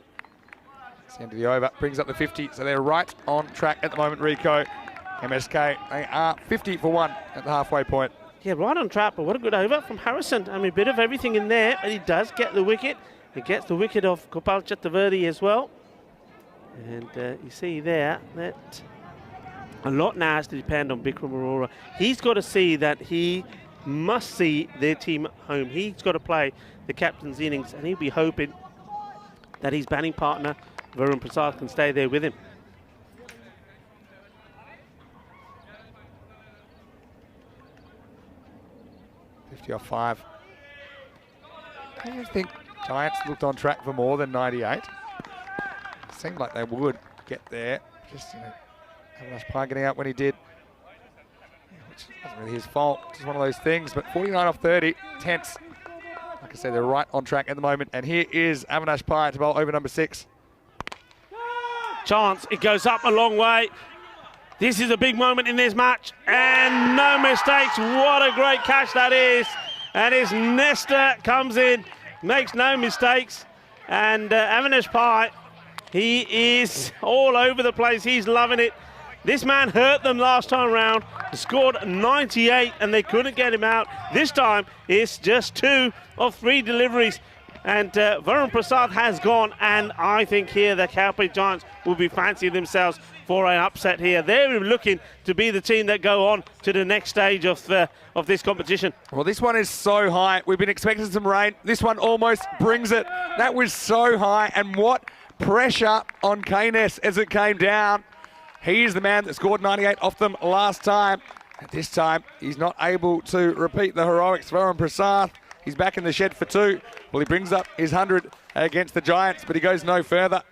It's the end of the over. Brings up the 50. So they're right on track at the moment, Rico. MSK, they are 50 for 1 at the halfway point. Yeah, right on track, but what a good over from Harrison. I mean, a bit of everything in there, and he does get the wicket. He gets the wicket of Gopal Chakravarti as well. And you see there that a lot now has to depend on Bikram Arora. He's got to see that he must see their team at home. He's got to play the captain's innings, and he'll be hoping that his batting partner, Varun Prasad, can stay there with him. Off 5. I don't think Giants looked on track for more than 98. Seemed like they would get there. Just, Avinash Pai getting out when he did. Yeah, which wasn't really his fault. Just one of those things. But 49 off 30, tense. Like I said, they're right on track at the moment. And here is Avinash Pai to bowl over number 6. Chance, it goes up a long way. This is a big moment in this match, and no mistakes. What a great catch that is. And his Nesta comes in, makes no mistakes. And Avinash Pai, he is all over the place. He's loving it. This man hurt them last time round, scored 98, and they couldn't get him out. This time, it's just 2 of 3 deliveries. And Varun Prasad has gone, and I think here the Cowpea Giants will be fancying themselves for an upset here. They're looking to be the team that go on to the next stage of this competition. Well, this one is so high. We've been expecting some rain. This one almost brings it. That was so high, and what pressure on Keynes as it came down. He is the man that scored 98 off them last time. At this time, he's not able to repeat the heroics. Varun Prasad, he's back in the shed for 2. Well, he brings up his 100 against the Giants, but he goes no further.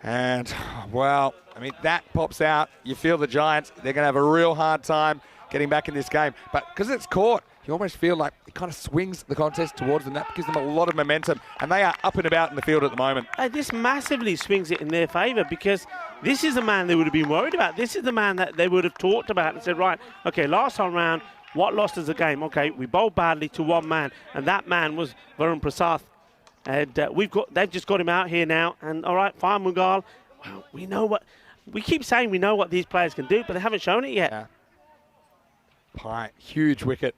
And, well, I mean, that pops out. You feel the Giants, they're going to have a real hard time getting back in this game. But because it's caught, you almost feel like it kind of swings the contest towards them. That gives them a lot of momentum. And they are up and about in the field at the moment. This massively swings it in their favour because this is the man they would have been worried about. This is the man that they would have talked about and said, right, okay, last time round, what lost us the game? Okay, we bowled badly to one man, and that man was Varun Prasad. And they've just got him out here now. And all right, fine, Mughal. Well, we know what. we keep saying we know what these players can do, but they haven't shown it yet. Yeah. Pye, huge wicket.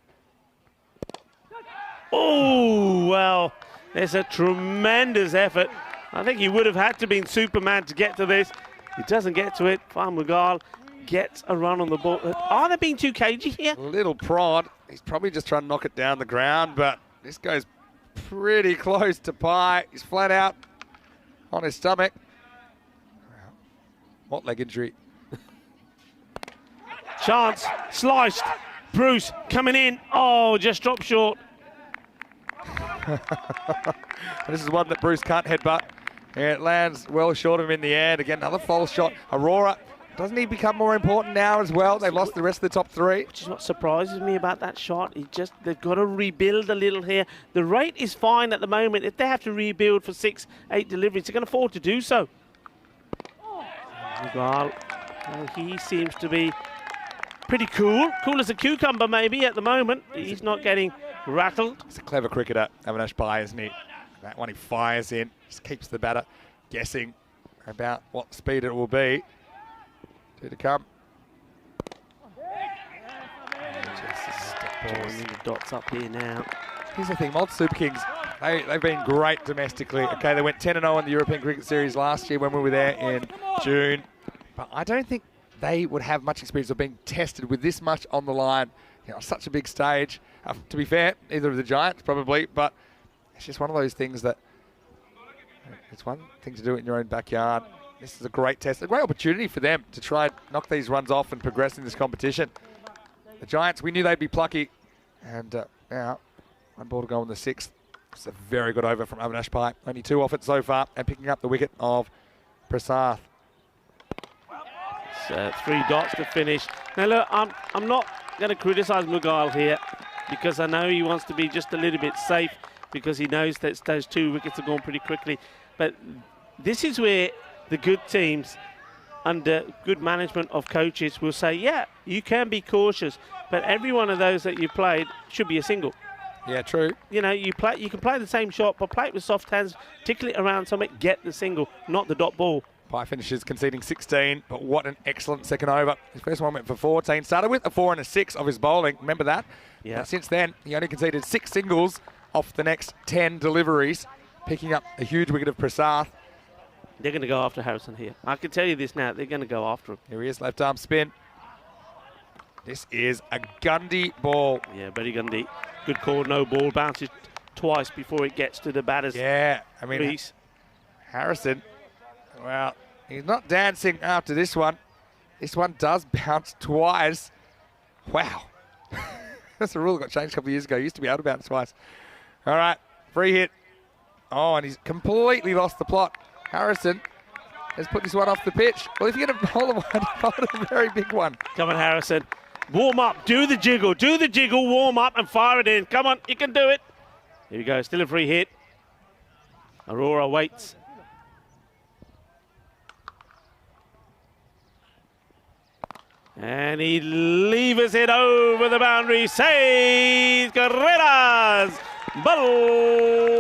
Oh, well, there's a tremendous effort. I think he would have had to been Superman to get to this. He doesn't get to it. Farmagal gets a run on the ball. Are they being too cagey here? Little prod. He's probably just trying to knock it down the ground, but this goes pretty close to Pye. He's flat out on his stomach. What leg injury? Chance, sliced. Bruce coming in. Oh, just dropped short. This is one that Bruce can't headbutt. It lands well short of him in the end. Again, another false shot. Aurora, doesn't he become more important now as well? They've lost the rest of the top three. Which is what surprises me about that shot. They've got to rebuild a little here. The rate is fine at the moment. If they have to rebuild for 6, 8 deliveries, they're going to afford to do so. Well, he seems to be pretty cool. Cool as a cucumber maybe at the moment. He's not getting rattled. He's a clever cricketer, Avinash Pye, isn't he? That one he fires in, just keeps the batter guessing about what speed it will be. Two to come. The dots up here now. Here's the thing, Malta Super Kings, they've been great domestically. Okay, they went 10-0 in the European Cricket Series last year when we were there in June. But I don't think they would have much experience of being tested with this much on the line. You know, such a big stage. To be fair, either of the Giants probably, but it's just one of those things that it's one thing to do it in your own backyard. This is a great test, a great opportunity for them to try and knock these runs off and progress in this competition. The Giants, we knew they'd be plucky, and now one ball to go in the 6th. It's a very good over from Avinash Pye. Only 2 off it so far, and picking up the wicket of Prasad. So 3 dots to finish. Now look, I'm not going to criticise Mughal here because I know he wants to be just a little bit safe because he knows that those 2 wickets are going pretty quickly. But this is where the good teams under good management of coaches will say, yeah, you can be cautious, but every one of those that you played should be a single. Yeah, true. You know, you can play the same shot, but play it with soft hands, particularly around something, get the single, not the dot ball. Pye finishes conceding 16, but what an excellent second over. His first one went for 14. Started with a 4 and a 6 of his bowling. Remember that? Yeah. And since then, he only conceded 6 singles off the next 10 deliveries, picking up a huge wicket of Prasad. They're going to go after Harrison here. I can tell you this now. They're going to go after him. Here he is, left arm spin. This is a Gundy ball. Yeah, very Gundy. Good call, no ball. Bounces twice before it gets to the batter's crease. Harrison, well, he's not dancing after this one. This one does bounce twice. Wow. That's a rule that got changed a couple of years ago. He used to be able to bounce twice. All right, free hit. Oh, and he's completely lost the plot. Harrison has put this one off the pitch. Well, if you're going to bowl a one, bowl a very big one. Come on, Harrison. Warm up. Do the jiggle. Do the jiggle. Warm up and fire it in. Come on, you can do it. Here we go. Still a free hit. Aurora waits. And he levers it over the boundary. Saves Carreras. Balle,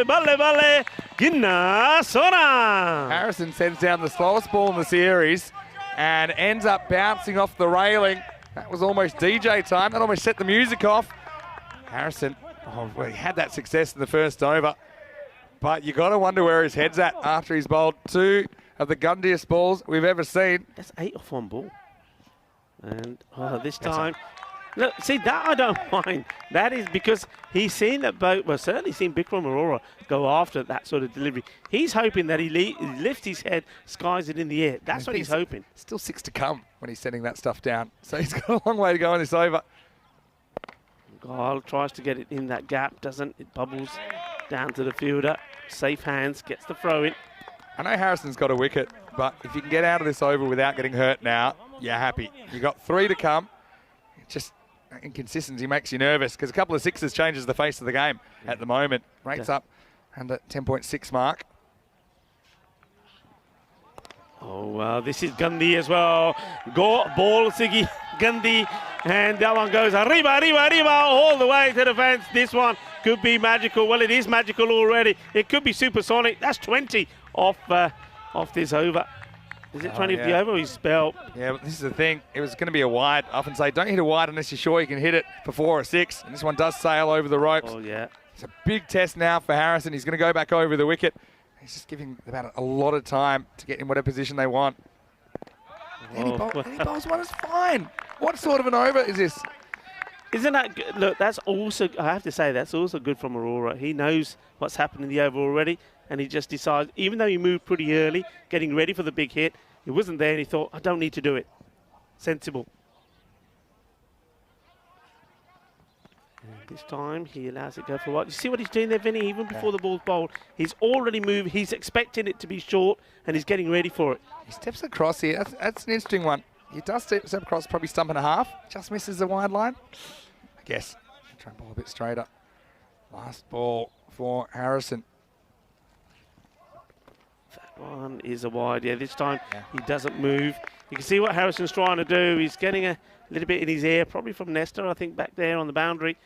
balle, balle. Ginna Sona. Harrison sends down the slowest ball in the series and ends up bouncing off the railing. That was almost DJ time. That almost set the music off. Harrison, well, he had that success in the first over, but you got to wonder where his head's at after he's bowled 2 of the gundiest balls we've ever seen. That's 8 off one ball. And this time, look, see, that I don't mind. That is because he's seen that boat, well, certainly seen Bikram Arora go after that sort of delivery. He's hoping that he lifts his head, skies it in the air. That's what he's hoping. Still 6 to come when he's sending that stuff down. So he's got a long way to go on this over. Gyle tries to get it in that gap, doesn't. It bubbles down to the fielder. Safe hands, gets the throw in. I know Harrison's got a wicket, but if you can get out of this over without getting hurt now, you're happy. You've got 3 to come. Just inconsistency makes you nervous because a couple of 6s changes the face of the game at the moment. Rates up under 10.6 mark. Oh, well, this is Gandhi as well. Go, ball, Siggy, Gandhi. And that one goes arriba, arriba, arriba, all the way to the fence. This one could be magical. Well, it is magical already. It could be supersonic. That's 20 off off this over. Is it 20 of the yeah. over or he's spelled? Yeah, but this is the thing. It was going to be a wide. I often say don't hit a wide unless you're sure you can hit it for 4 or 6. And this one does sail over the ropes. Oh, yeah. It's a big test now for Harrison. He's going to go back over the wicket. He's just giving about a lot of time to get in whatever position they want. Any bowls one is fine. What sort of an over is this? Isn't that good? Look, that's also, I have to say, that's also good from Aurora. He knows what's happening in the over already, and he just decides, even though he moved pretty early, getting ready for the big hit, he wasn't there and he thought, I don't need to do it. Sensible. And this time, he allows it to go for what? You see what he's doing there, Vinny? Even before the ball's bowled, he's already moved, he's expecting it to be short, and he's getting ready for it. He steps across here. That's an interesting one. He does step across, probably stump and a half. Just misses the wide line. I guess. Try and ball a bit straighter. Last ball for Harrison. That one is a wide. Yeah, this time he doesn't move. You can see what Harrison's trying to do. He's getting a little bit in his ear, probably from Nestor, I think, back there on the boundary.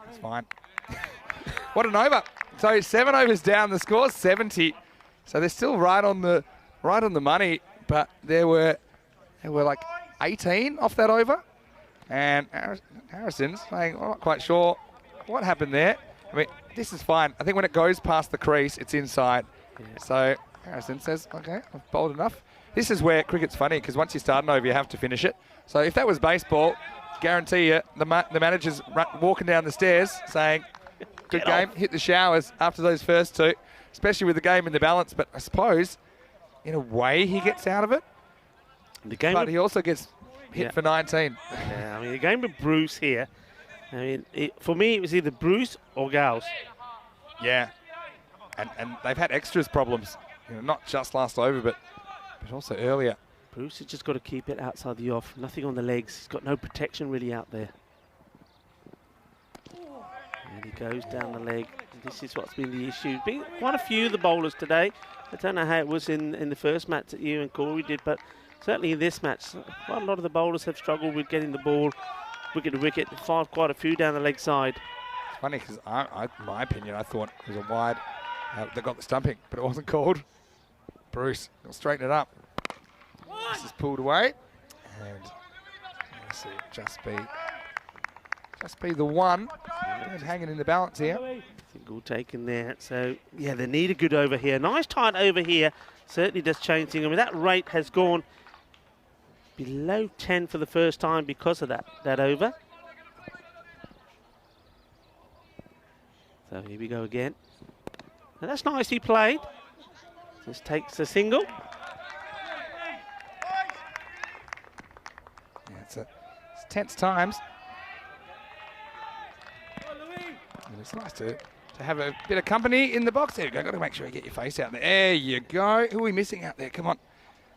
That's fine. What an over. So 7 overs down. The score's 70. So they're still right on the money, but there were like 18 off that over, and Harrison's saying, I'm not quite sure what happened there. I mean, this is fine. I think when it goes past the crease, it's inside. Yeah. So Harrison says, okay, I've bowled enough. This is where cricket's funny, because once you start an over, you have to finish it. So if that was baseball, guarantee you the manager's walking down the stairs saying, good game, hit the showers after those first 2. Especially with the game in the balance, but I suppose, in a way, he gets out of it. But he also gets hit for 19. Yeah, I mean, the game with Bruce here, I mean, for me, it was either Bruce or Gals. Yeah, and they've had extras problems, not just last over, but also earlier. Bruce has just got to keep it outside the off, nothing on the legs. He's got no protection really out there. And he goes down the leg. This is what's been the issue. Been quite a few of the bowlers today. I don't know how it was in the first match that you and Corey did, but certainly in this match, quite a lot of the bowlers have struggled with getting the ball wicket to wicket. Quite a few down the leg side. It's funny because, in my opinion, I thought it was a wide. They got the stumping, but it wasn't called. Bruce will straighten it up. This is pulled away, and let's see, just be the one. And hanging in the balance here. Single taken there. So, yeah, they need a good over here. Nice tight over here. Certainly does change things. I mean, that rate has gone below 10 for the first time because of that over. So here we go again. And that's nicely played. Just takes a single. Yeah, it's tense times. And it's nice to have a bit of company in the box. There you go. Got to make sure you get your face out there. There you go. Who are we missing out there? Come on.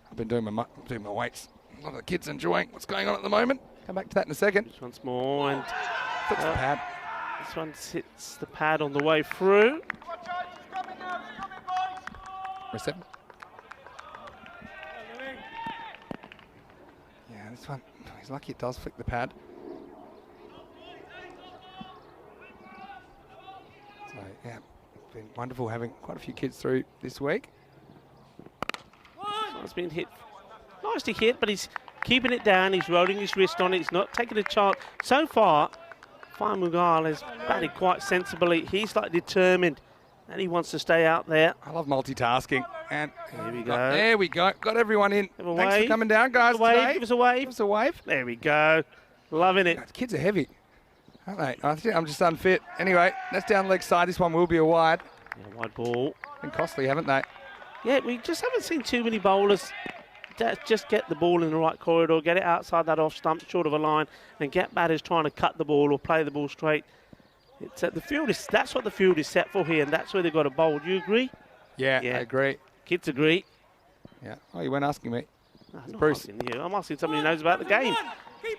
I've been doing my weights. A lot of the kids enjoying what's going on at the moment. Come back to that in a second. Just once more, and puts the pad. This one hits the pad on the way through. Reset. Yeah, this one. He's lucky it does flick the pad. So, yeah, it's been wonderful having quite a few kids through this week. It's been hit. Nicely hit, but he's keeping it down. He's rolling his wrist on it. He's not taking a chance. So far, Fine Mughal has batted quite sensibly. He's like determined and he wants to stay out there. I love multitasking. And here we go. There we go. Got everyone in. Thanks for coming down, guys. Give us a wave. Give us a wave. There we go. Loving it. Kids are heavy, aren't they? I think I'm just unfit. Anyway, that's down the leg side. This one will be a wide. Yeah, wide ball. Been costly, haven't they? Yeah, we just haven't seen too many bowlers that just get the ball in the right corridor, get it outside that off stump, short of a line, and get batters trying to cut the ball or play the ball straight. It's the field is. That's what the field is set for here, and that's where they've got to bowl. Do you agree? Yeah, I agree. Kids agree. Yeah. Oh, you weren't asking me. I'm not asking you. I'm asking somebody who knows about the game.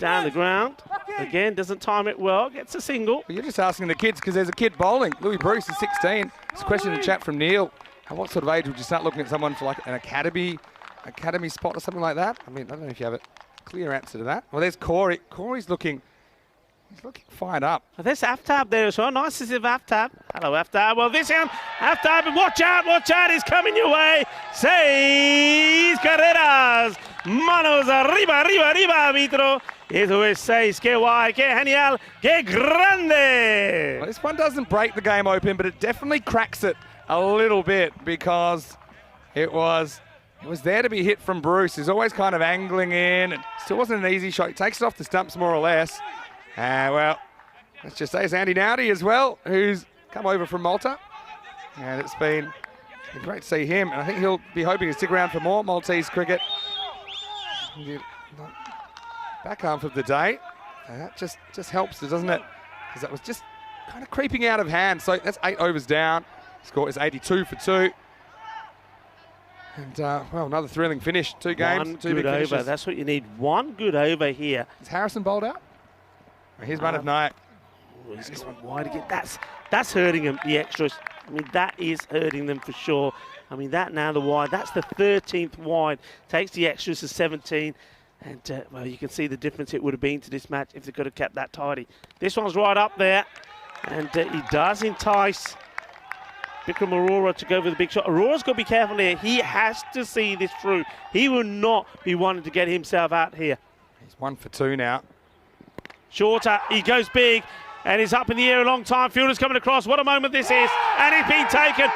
Down the ground. Again, doesn't time it well. Gets a single. Well, you're just asking the kids because there's a kid bowling. Louis Bruce is 16. It's a question in the chat from Neil. At what sort of age would you start looking at someone for like an academy spot or something like that? I mean, I don't know if you have a clear answer to that. Well, there's Corey. Corey's looking He's looking fired up. Oh, there's Aftab there as well. Nice to see Aftab. Hello, Aftab. Well, this one, Aftab, watch out, he's coming your way. Seis carreras. Manos arriba, arbitro. Eso es seis. Que guay, que genial, que grande. Well, this one doesn't break the game open, but it definitely cracks it a little bit because it was there to be hit from Bruce. He's always kind of angling in. And still wasn't an easy shot. He takes it off the stumps more or less. Well, let's just say it's Andy Nowdy as well, who's come over from Malta. And it's been great to see him. And I think he'll be hoping to stick around for more Maltese cricket. Back half of the day. And that just helps, doesn't it? Because that was just kind of creeping out of hand. So that's 8 overs down. Score is 82 for 2. And, well, another thrilling finish. 2 games, One 2 big good finishes. over. That's what you need. One good over here. Is Harrison bowled out? Here's one of Nayak. Oh, he's gone wide again. That's hurting them, the extras. I mean, that is hurting them for sure. I mean, that now the wide. That's the 13th wide. Takes the extras to 17. And, well, you can see the difference it would have been to this match if they could have kept that tidy. This one's right up there. And he does entice Bikram Arora to go for the big shot. Aurora's got to be careful here. He has to see this through. He will not be wanting to get himself out here. He's 1 for 2 now. Shorter, he goes big, and he's up in the air a long time. Fielder's coming across. What a moment this is. And it's been taken.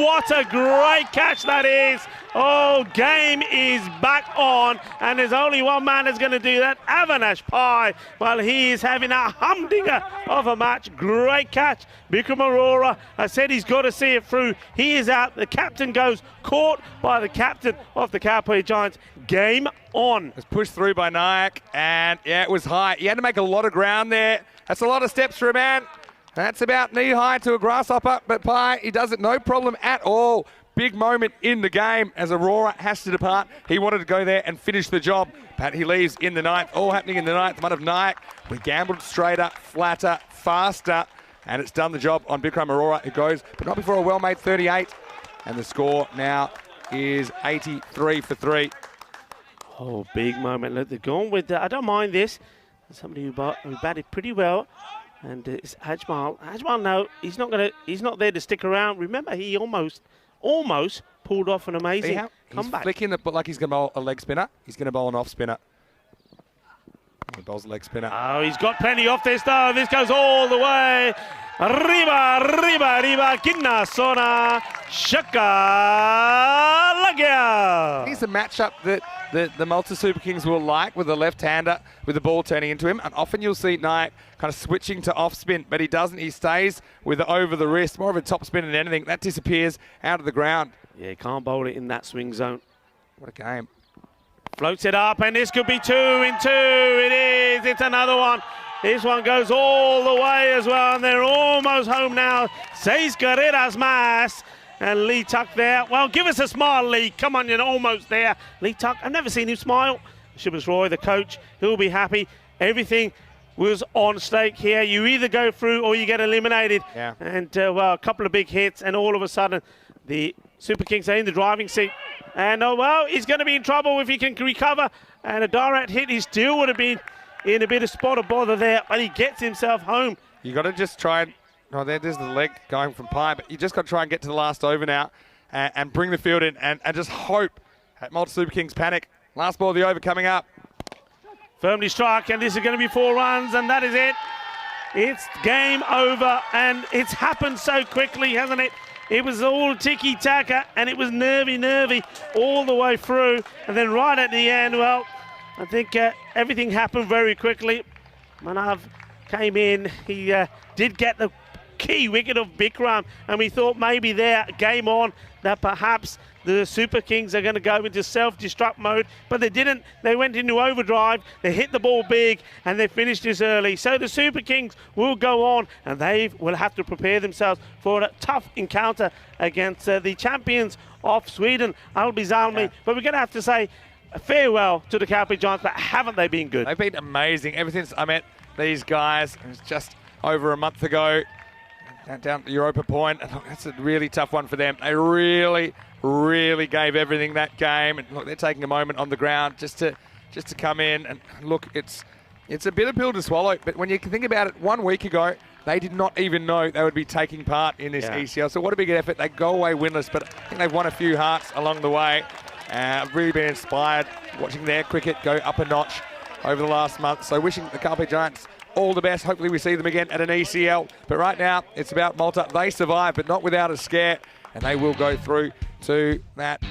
What a great catch that is. Oh, game is back on, and there's only one man that's going to do that. Avinash Pai. Well, he is having a humdinger of a match. Great catch. Bikram Arora, I said he's got to see it through. He is out. The captain goes, caught by the captain of the Cowboy Giants. Game on. It was pushed through by Nayak, and yeah, it was high. He had to make a lot of ground there. That's a lot of steps for a man. That's about knee-high to a grasshopper, but Pai, he does it no problem at all. Big moment in the game as Aurora has to depart. He wanted to go there and finish the job, but he leaves in the 9th. All happening in the 9th. One of Nayak. We gambled straighter, flatter, faster, and it's done the job on Bikram Arora, who goes, but not before a well-made 38. And the score now is 83 for 3. Oh, big moment. Look, they're going with I don't mind this. Somebody who batted pretty well. And it's Ajmal. Ajmal, no, he's not there to stick around. Remember, he almost pulled off an amazing comeback. He's flicking it, but like he's going to bowl a leg spinner. He's going to bowl an off spinner. He bowls a leg spinner. Oh, he's got plenty off this though. This goes all the way. Arriba, Kinna Sona, Shaka Lagya. Here's a matchup that the Malta Super Kings will like with a left-hander with the ball turning into him. And often you'll see Nayak kind of switching to off-spin, but he doesn't. He stays with the over the wrist, more of a top spin than anything. That disappears out of the ground. Yeah, can't bowl it in that swing zone. What a game. Floats it up, and this could be 2 in 2. It is. It's another one. This one goes all the way as well, and they're almost home now. Seis carreras más. And Lee Tuck there. Well, give us a smile, Lee. Come on, you're almost there. Lee Tuck, I've never seen him smile. Shibas Roy, the coach, he'll be happy. Everything was on stake here. You either go through or you get eliminated. Yeah. And, well, a couple of big hits, and all of a sudden, the Super Kings are in the driving seat. And, oh, well, he's going to be in trouble if he can recover. And a direct hit, he still would have been in a bit of spot of bother there, but he gets himself home. You got to just try and... Oh, there's the leg going from Pai, but you just got to try and get to the last over now and bring the field in and just hope that Malta Super Kings panic. Last ball of the over coming up. Firmly struck, and this is going to be 4 runs, and that is it. It's game over, and it's happened so quickly, hasn't it? It was all tiki-taka, and it was nervy all the way through. And then right at the end, well, I think everything happened very quickly. Manav came in. He did get the key wicket of Bikram, and we thought maybe there, game on, that perhaps the Super Kings are going to go into self-destruct mode, but they didn't. They went into overdrive, they hit the ball big, and they finished this early. So the Super Kings will go on, and they will have to prepare themselves for a tough encounter against the champions of Sweden, Albi Zalmi. Yeah. But we're going to have to say farewell to the Cowboy Giants, but haven't they been good? They've been amazing. Ever since I met these guys, it was just over a month ago, down at Europa Point. And look, that's a really tough one for them. They really gave everything that game. And look, they're taking a moment on the ground just to come in. And look, it's it's a bitter pill to swallow, but when you think about it, 1 week ago, they did not even know they would be taking part in this ECL. So what a big effort. They go away winless, but I think they've won a few hearts along the way. I've really been inspired watching their cricket go up a notch over the last month. So wishing the Carpe Giants all the best. Hopefully we see them again at an ECL. But right now, it's about Malta. They survive, but not without a scare. And they will go through to that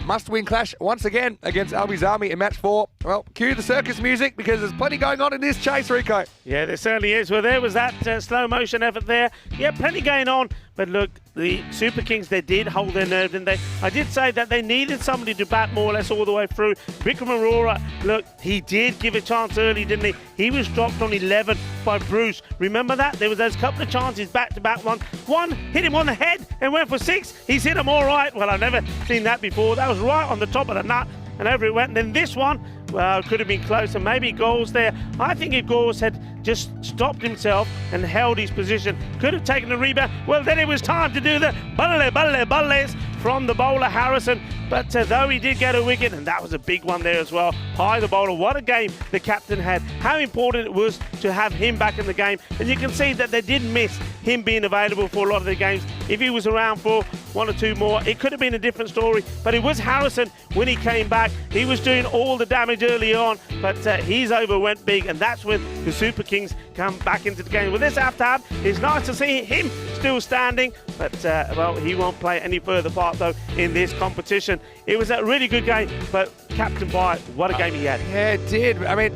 must-win clash once again against Albi's Army in match 4. Well, cue the circus music because there's plenty going on in this chase, Rico. Yeah, there certainly is. Well, there was that slow motion effort there. Yeah, plenty going on. But look, the Super Kings, they did hold their nerve, didn't they? I did say that they needed somebody to bat more or less all the way through. Vikram Arora, look, he did give a chance early, didn't he? He was dropped on 11 by Bruce. Remember that? There was those couple of chances back-to-back. One hit him on the head and went for 6. He's hit him all right. Well, I've never seen that before. That was right on the top of the nut. And over it went. And then this one, well, could have been closer. Maybe Gauls there. I think if Gauls had just stopped himself and held his position, could have taken the rebound. Well, then it was time to do the balles from the bowler Harrison. But though he did get a wicket, and that was a big one there as well, High the bowler. What a game the captain had. How important it was to have him back in the game. And you can see that they did miss him being available for a lot of the games. If he was around for 1 or 2 more, it could have been a different story. But it was Harrison when he came back. He was doing all the damage early on, but his over went big, and that's when the Super Kings come back into the game. With this aftab, it's nice to see him still standing, but well, he won't play any further part though in this competition. It was a really good game, but Captain Bai, what a game he had. Yeah, it did. I mean,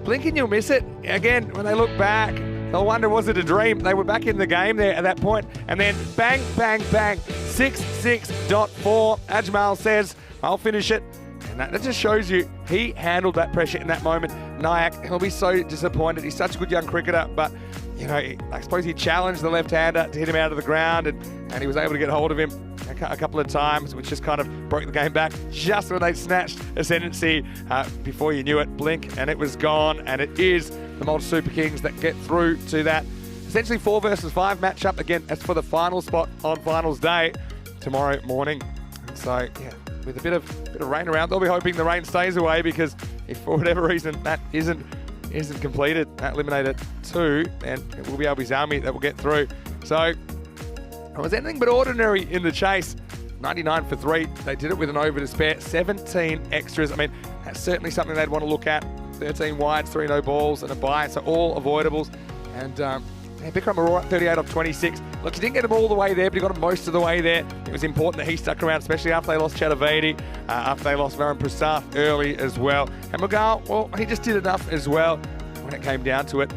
blink and you'll miss it. Again, when they look back, they'll wonder, was it a dream? They were back in the game there at that point, and then bang, bang, bang, 6-6.4. Ajmal says, I'll finish it. And that just shows you he handled that pressure in that moment. Nayak, he'll be so disappointed. He's such a good young cricketer, but you know, I suppose he challenged the left-hander to hit him out of the ground, and he was able to get hold of him a couple of times, which just kind of broke the game back just when they snatched ascendancy. Before you knew it, blink, and it was gone. And it is the Malta Super Kings that get through to that essentially 4 versus 5 matchup. Again, that's for the final spot on finals day tomorrow morning. And so, yeah, with a bit of rain around, they'll be hoping the rain stays away, because if for whatever reason that isn't completed at Eliminator 2, then it will be Albi's Army that will get through. So it was anything but ordinary in the chase. 99 for 3. They did it with an over to spare. 17 extras. I mean, that's certainly something they'd want to look at. 13 wides, 3 no balls, and a bye, so all avoidables. And Bikram Arora, 38 off 26. Look, he didn't get him all the way there, but he got him most of the way there. It was important that he stuck around, especially after they lost Chatavedi, after they lost Varan Prasad early as well. And Magal, well, he just did enough as well when it came down to it.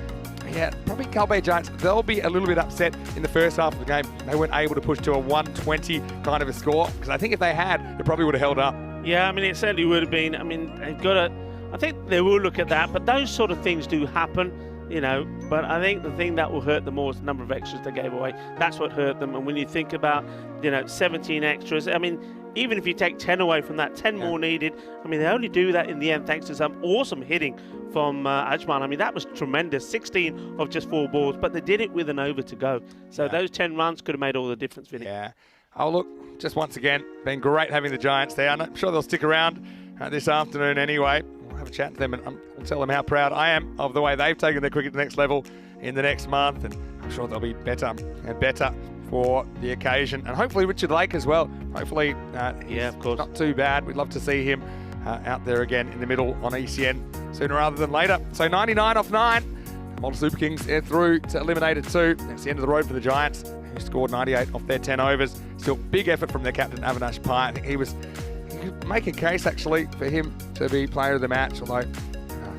Yeah, probably Carpe Giants, they'll be a little bit upset in the first half of the game. They weren't able to push to a 120 kind of a score, because I think if they had, it probably would have held up. Yeah, I mean, it certainly would have been. I mean, they've got to, I think they will look at that, but those sort of things do happen, you know. But I think the thing that will hurt them more is the number of extras they gave away. That's what hurt them. And when you think about, 17 extras, I mean, even if you take 10 away from that, 10 more needed. I mean, they only do that in the end thanks to some awesome hitting from Ajman. I mean, that was tremendous. 16 of just 4 balls, but they did it with an over to go. So those 10 runs could have made all the difference, Vinny. Yeah. Oh, look, just once again, been great having the Giants there. I'm sure they'll stick around this afternoon anyway. We'll have a chat to them, and I'll tell them how proud I am of the way they've taken their cricket to the next level in the next month. And I'm sure they'll be better and better for the occasion. And hopefully Richard Lake as well. Hopefully of course, not too bad. We'd love to see him out there again in the middle on ECN sooner rather than later. So 99 off 9. Malta Super Kings through to Eliminator 2. That's the end of the road for the Giants, who scored 98 off their 10 overs. Still big effort from their captain, Avinash Pai. I think you could make a case actually for him to be player of the match, although I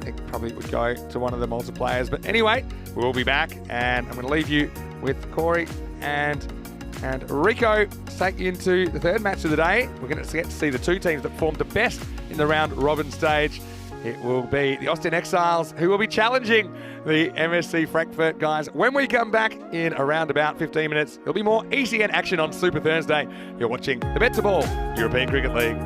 think probably it would go to one of the Malta players. But anyway, we'll be back, and I'm going to leave you with Corey and Rico to take you into the third match of the day. We're going to get to see the 2 teams that formed the best in the round robin stage. It will be the Austin Exiles, who will be challenging the MSC Frankfurt guys. When we come back in around about 15 minutes, there'll be more ECN action on Super Thursday. You're watching the BET2BALL European Cricket League.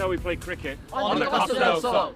how we play cricket. On the Costa del Sol.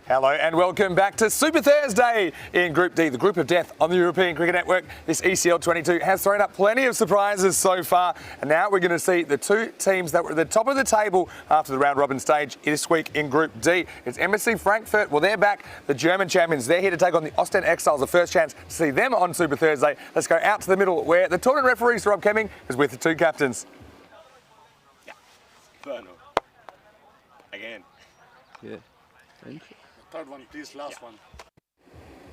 Hello and welcome back to Super Thursday in Group D, the group of death on the European Cricket Network. This ECL 22 has thrown up plenty of surprises so far, and now we're going to see the two teams that were at the top of the table after the round-robin stage this week in Group D. It's MSC Frankfurt. Well, they're back, the German champions. They're here to take on the Ostend Exiles, the first chance to see them on Super Thursday. Let's go out to the middle where the tournament referee, Sir Rob Kemming, is with the two captains. Yeah. Verno. Again. Yeah. Third one, please, last one.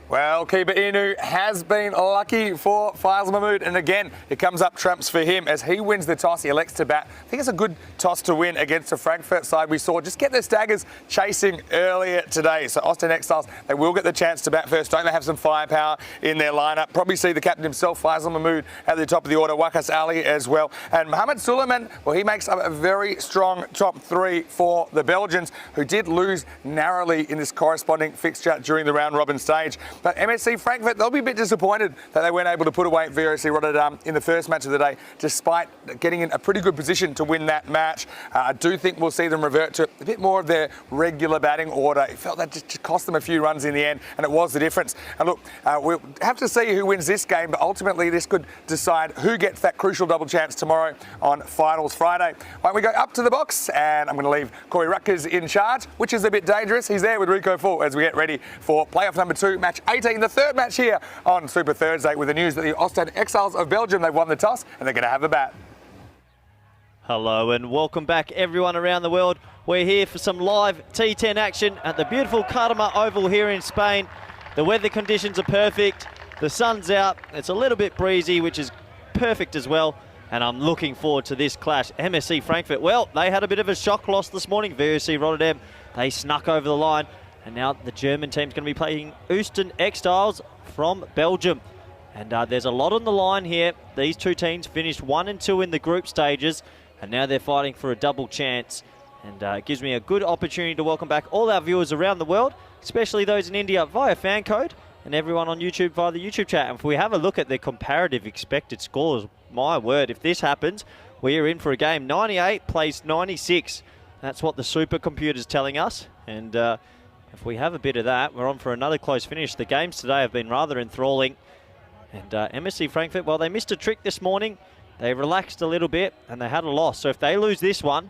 Well, keeper Inu has been lucky for Faisal Mahmood, and again, it comes up trumps for him as he wins the toss. He elects to bat. I think it's a good toss to win against the Frankfurt side we saw just get their staggers chasing earlier today. So Ostend Exiles, they will get the chance to bat first. Don't they have some firepower in their lineup? Probably see the captain himself, Faisal Mahmood, at the top of the order, Wakas Ali as well. And Mohamed Suleiman, well, he makes up a very strong top three for the Belgians, who did lose narrowly in this corresponding fixture during the round-robin stage. But MSC Frankfurt, they'll be a bit disappointed that they weren't able to put away VOC Rotterdam in the first match of the day, despite getting in a pretty good position to win that match. I do think we'll see them revert to a bit more of their regular batting order. It felt that just cost them a few runs in the end, and it was the difference. And look, we'll have to see who wins this game, but ultimately this could decide who gets that crucial double chance tomorrow on Finals Friday. Why don't we go up to the box, and I'm going to leave Corey Rutgers in charge, which is a bit dangerous. He's there with Rico Full as we get ready for playoff number 2, match 18, the third match here on Super Thursday, with the news that the Ostend Exiles of Belgium, they've won the toss and they're going to have the bat. Hello and welcome back everyone around the world. We're here for some live T10 action at the beautiful Cartama Oval here in Spain. The weather conditions are perfect. The sun's out. It's a little bit breezy, which is perfect as well. And I'm looking forward to this clash. MSC Frankfurt, well, they had a bit of a shock loss this morning. VOC Rotterdam, they snuck over the line. And now the German team's going to be playing Ostend Exiles from Belgium. And there's a lot on the line here. These two teams finished 1 and 2 in the group stages, and now they're fighting for a double chance. And it gives me a good opportunity to welcome back all our viewers around the world, especially those in India via fan code, and everyone on YouTube via the YouTube chat. And if we have a look at the comparative expected scores, my word, if this happens, we are in for a game. 98 plays 96. That's what the supercomputer's telling us. And if we have a bit of that, we're on for another close finish. The games today have been rather enthralling. And MSC Frankfurt, well, they missed a trick this morning. They relaxed a little bit and they had a loss. So if they lose this one,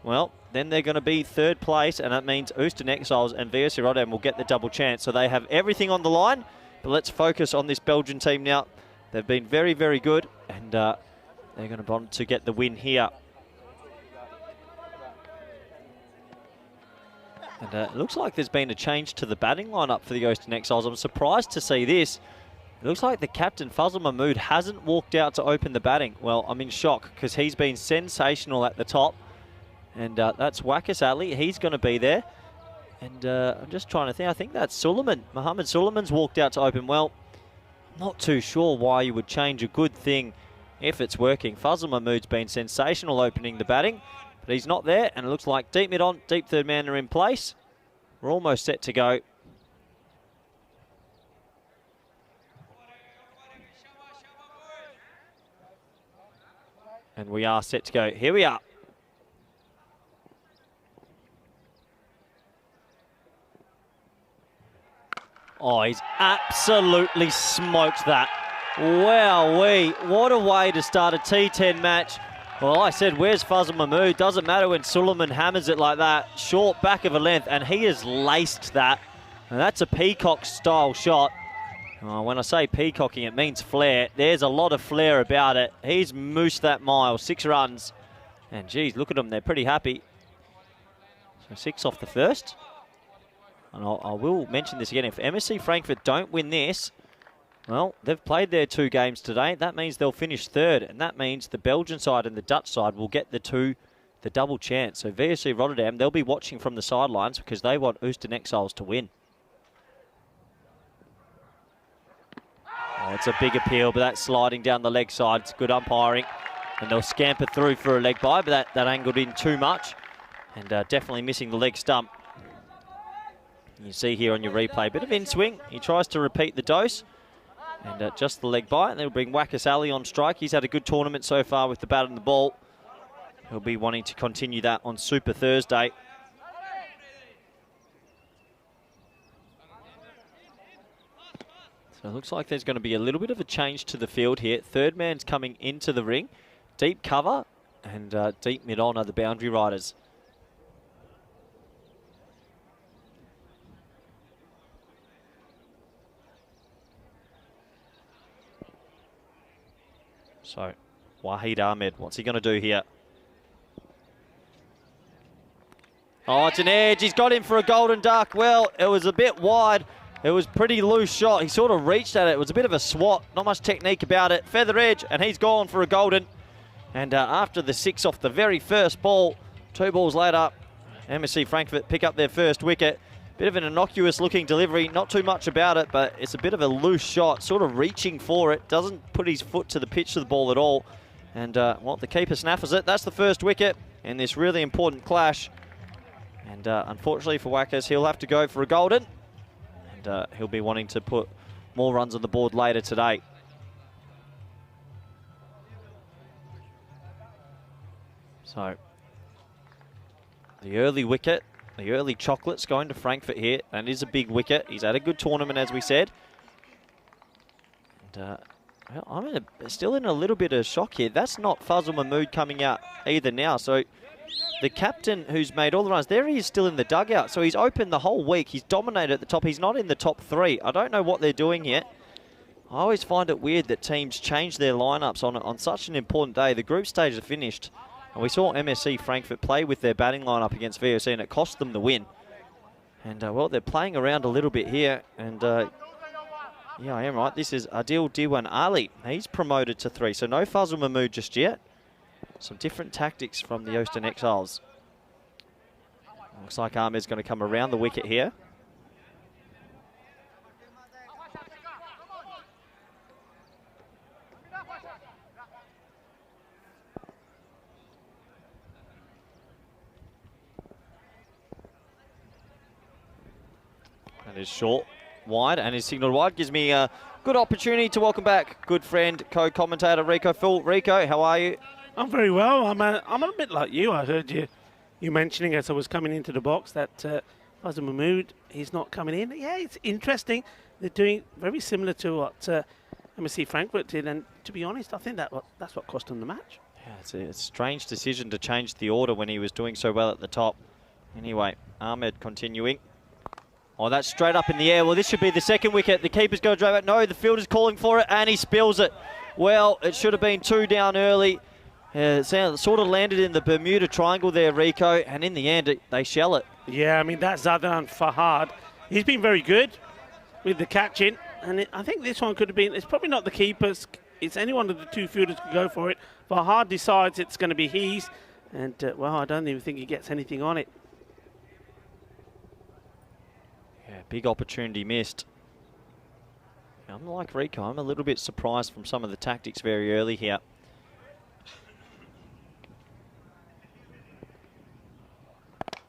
well, then they're going to be third place. And that means Ostend Exiles and VOC Rotterdam will get the double chance. So they have everything on the line. But let's focus on this Belgian team now. They've been very, very good. And they're going to want to get the win here. And it looks like there's been a change to the batting lineup for the Ostend Exiles. I'm surprised to see this. It looks like the captain, Faisal Mahmood, hasn't walked out to open the batting. Well, I'm in shock because he's been sensational at the top. And that's Wakas Ali. He's going to be there. And I'm just trying to think. I think that's Suleiman. Mohamed Suleiman's walked out to open. Well, not too sure why you would change a good thing if it's working. Faisal Mahmood's been sensational opening the batting. But he's not there, and it looks like deep mid on, deep third man are in place. We're almost set to go. And we are set to go. Here we are. Oh, he's absolutely smoked that. Wowee, what a way to start a T10 match. Well, I said, where's Faisal Mahmood? Doesn't matter when Suleiman hammers it like that. Short back of a length, and he has laced that. And that's a peacock-style shot. When I say peacocking, it means flair. There's a lot of flair about it. He's moosed that mile, 6 runs. And, geez, look at them. They're pretty happy. So 6 off the first. And I will mention this again. If MSC Frankfurt don't win this, well, they've played their 2 games today. That means they'll finish third, and that means the Belgian side and the Dutch side will get the double chance. So VOC Rotterdam, they'll be watching from the sidelines because they want Ostend Exiles to win. Oh, it's a big appeal, but that's sliding down the leg side. It's good umpiring, and they'll scamper through for a leg bye, but that angled in too much, and definitely missing the leg stump. You see here on your replay, a bit of in-swing. He tries to repeat the dose. And just the leg bite, and they'll bring Wakas Ali on strike. He's had a good tournament so far with the bat and the ball. He'll be wanting to continue that on Super Thursday. So it looks like there's going to be a little bit of a change to the field here. Third man's coming into the ring. Deep cover and deep mid-on are the boundary riders. So, Wahid Ahmed, what's he going to do here? Oh, it's an edge. He's got him for a golden duck. Well, it was a bit wide. It was pretty loose shot. He sort of reached at it. It was a bit of a swat. Not much technique about it. Feather edge, and he's gone for a golden. And after the 6 off the very first ball, 2 balls later, MSC Frankfurt pick up their first wicket. Bit of an innocuous looking delivery. Not too much about it, but it's a bit of a loose shot. Sort of reaching for it. Doesn't put his foot to the pitch of the ball at all. And, well, the keeper snaffles it. That's the first wicket in this really important clash. And unfortunately for Wackers, he'll have to go for a golden. And he'll be wanting to put more runs on the board later today. So, the early wicket, the early chocolates going to Frankfurt here. And it is a big wicket. He's had a good tournament, as we said. And well, I'm still in a little bit of shock here. That's not Fazal Mahmood coming out either now. So, the captain who's made all the runs, there he is still in the dugout. So he's open the whole week. He's dominated at the top. He's not in the top 3. I don't know what they're doing yet. I always find it weird that teams change their lineups on such an important day. The group stage is finished. And we saw MSC Frankfurt play with their batting lineup against VOC, and it cost them the win. And, well, they're playing around a little bit here. And, yeah, I am right. This is Adil Diwan Ali. He's promoted to 3. So no Fazal Mahmood just yet. Some different tactics from the Ocean Exiles. Looks like Ahmed's going to come around the wicket here. That is short, wide, and his signal wide gives me a good opportunity to welcome back good friend, co-commentator Rico Full. Rico, how are you? I'm very well. I'm a bit like you. I heard you mentioning as I was coming into the box that Fazal Mahmood, he's not coming in. Yeah, it's interesting. They're doing very similar to what MSC Frankfurt did, and to be honest, I think that's what cost them the match. Yeah, it's a strange decision to change the order when he was doing so well at the top. Anyway, Ahmed continuing. Oh, that's straight up in the air. Well, this should be the second wicket. The keeper's going to drive it. No, the fielder's calling for it, and he spills it. Well, it should have been 2 down early. It sort of landed in the Bermuda Triangle there, Rico, and in the end, they shell it. Yeah, I mean, that's Zadan Fahad. He's been very good with the catching, and I think this one could have been, it's probably not the keeper's, it's any one of the 2 fielders could go for it. Fahad decides it's going to be his, and, well, I don't even think he gets anything on it. Yeah, big opportunity missed. I'm like Rico, I'm a little bit surprised from some of the tactics very early here.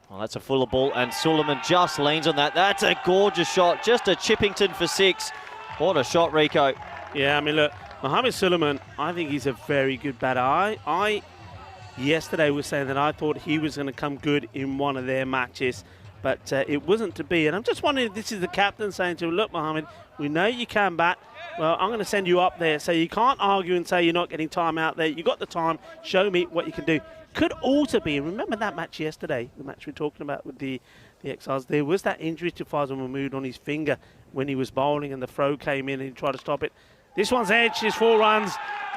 Well, that's a fuller ball, and Suleiman just leans on that. That's a gorgeous shot, just a Chippington for 6. What a shot, Rico. Yeah, I mean, look, Mohammed Suleiman, I think he's a very good batter. I yesterday was saying that I thought he was going to come good in one of their matches, but it wasn't to be. And I'm just wondering if this is the captain saying to him, look, Mohammed, we know you can bat. Well, I'm going to send you up there, so you can't argue and say you're not getting time out there. You got the time. Show me what you can do. Could also be, remember that match yesterday, the match we're talking about with the Exiles, there was that injury to Fazal Mahmood on his finger when he was bowling and the throw came in and he tried to stop it. This one's edge, his 4 runs.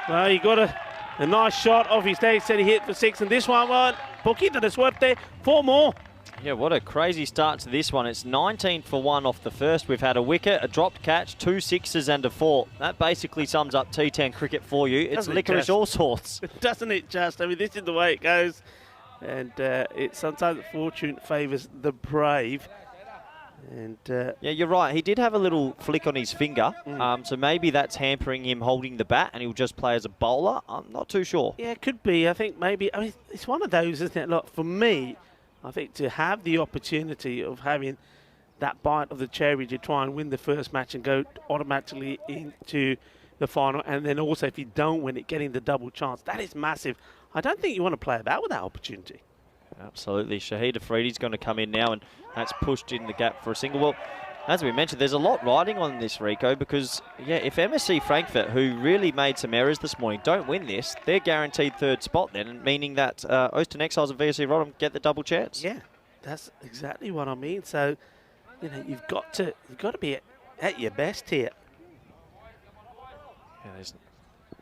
Well, he got a nice shot off his day, said he hit for 6, and this one, well, poquito de suerte, 4 more. Yeah, what a crazy start to this one. It's 19 for 1 off the first. We've had a wicket, a dropped catch, 2 6s and a 4. That basically sums up T10 cricket for you. It's licorice all sorts. Doesn't it just? I mean, this is the way it goes. And sometimes fortune favours the brave. And yeah, you're right. He did have a little flick on his finger. So maybe that's hampering him holding the bat and he'll just play as a bowler. I'm not too sure. Yeah, it could be. I think maybe. I mean, it's one of those, isn't it? Look, for me, I think to have the opportunity of having that bite of the cherry to try and win the first match and go automatically into the final, and then also if you don't win it, getting the double chance, that is massive. I don't think you want to play about with that opportunity. Absolutely. Shahid Afridi's going to come in now, and that's pushed in the gap for a single. Well, As we mentioned, there's a lot riding on this, Rico, because, yeah, if MSC Frankfurt, who really made some errors this morning, don't win this, they're guaranteed third spot then, meaning that Oostin Exiles and VSC Rotterdam get the double chance. Yeah, that's exactly what I mean. So, you know, you've got to be at your best here. Yeah, there's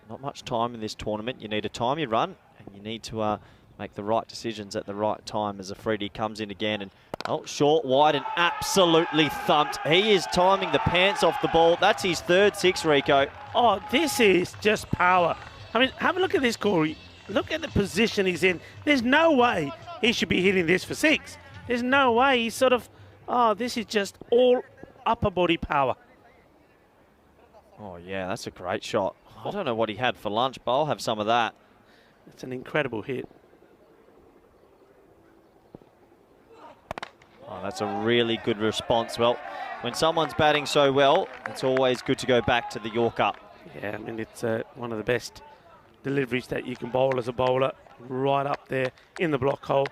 not much time in this tournament. You need to time your run, and you need to make the right decisions at the right time as Afridi comes in again. And short, wide, and absolutely thumped. He is timing the pants off the ball. That's his third 6, Rico. Oh, this is just power. I mean, have a look at this, Corey. Look at the position he's in. There's no way he should be hitting this for 6. There's no way. He's sort of, this is just all upper body power. Oh, yeah, that's a great shot. I don't know what he had for lunch, but I'll have some of that. It's an incredible hit. Oh, that's a really good response. Well, when someone's batting so well, it's always good to go back to the Yorker. Yeah, I mean, it's one of the best deliveries that you can bowl as a bowler, right up there in the block hole.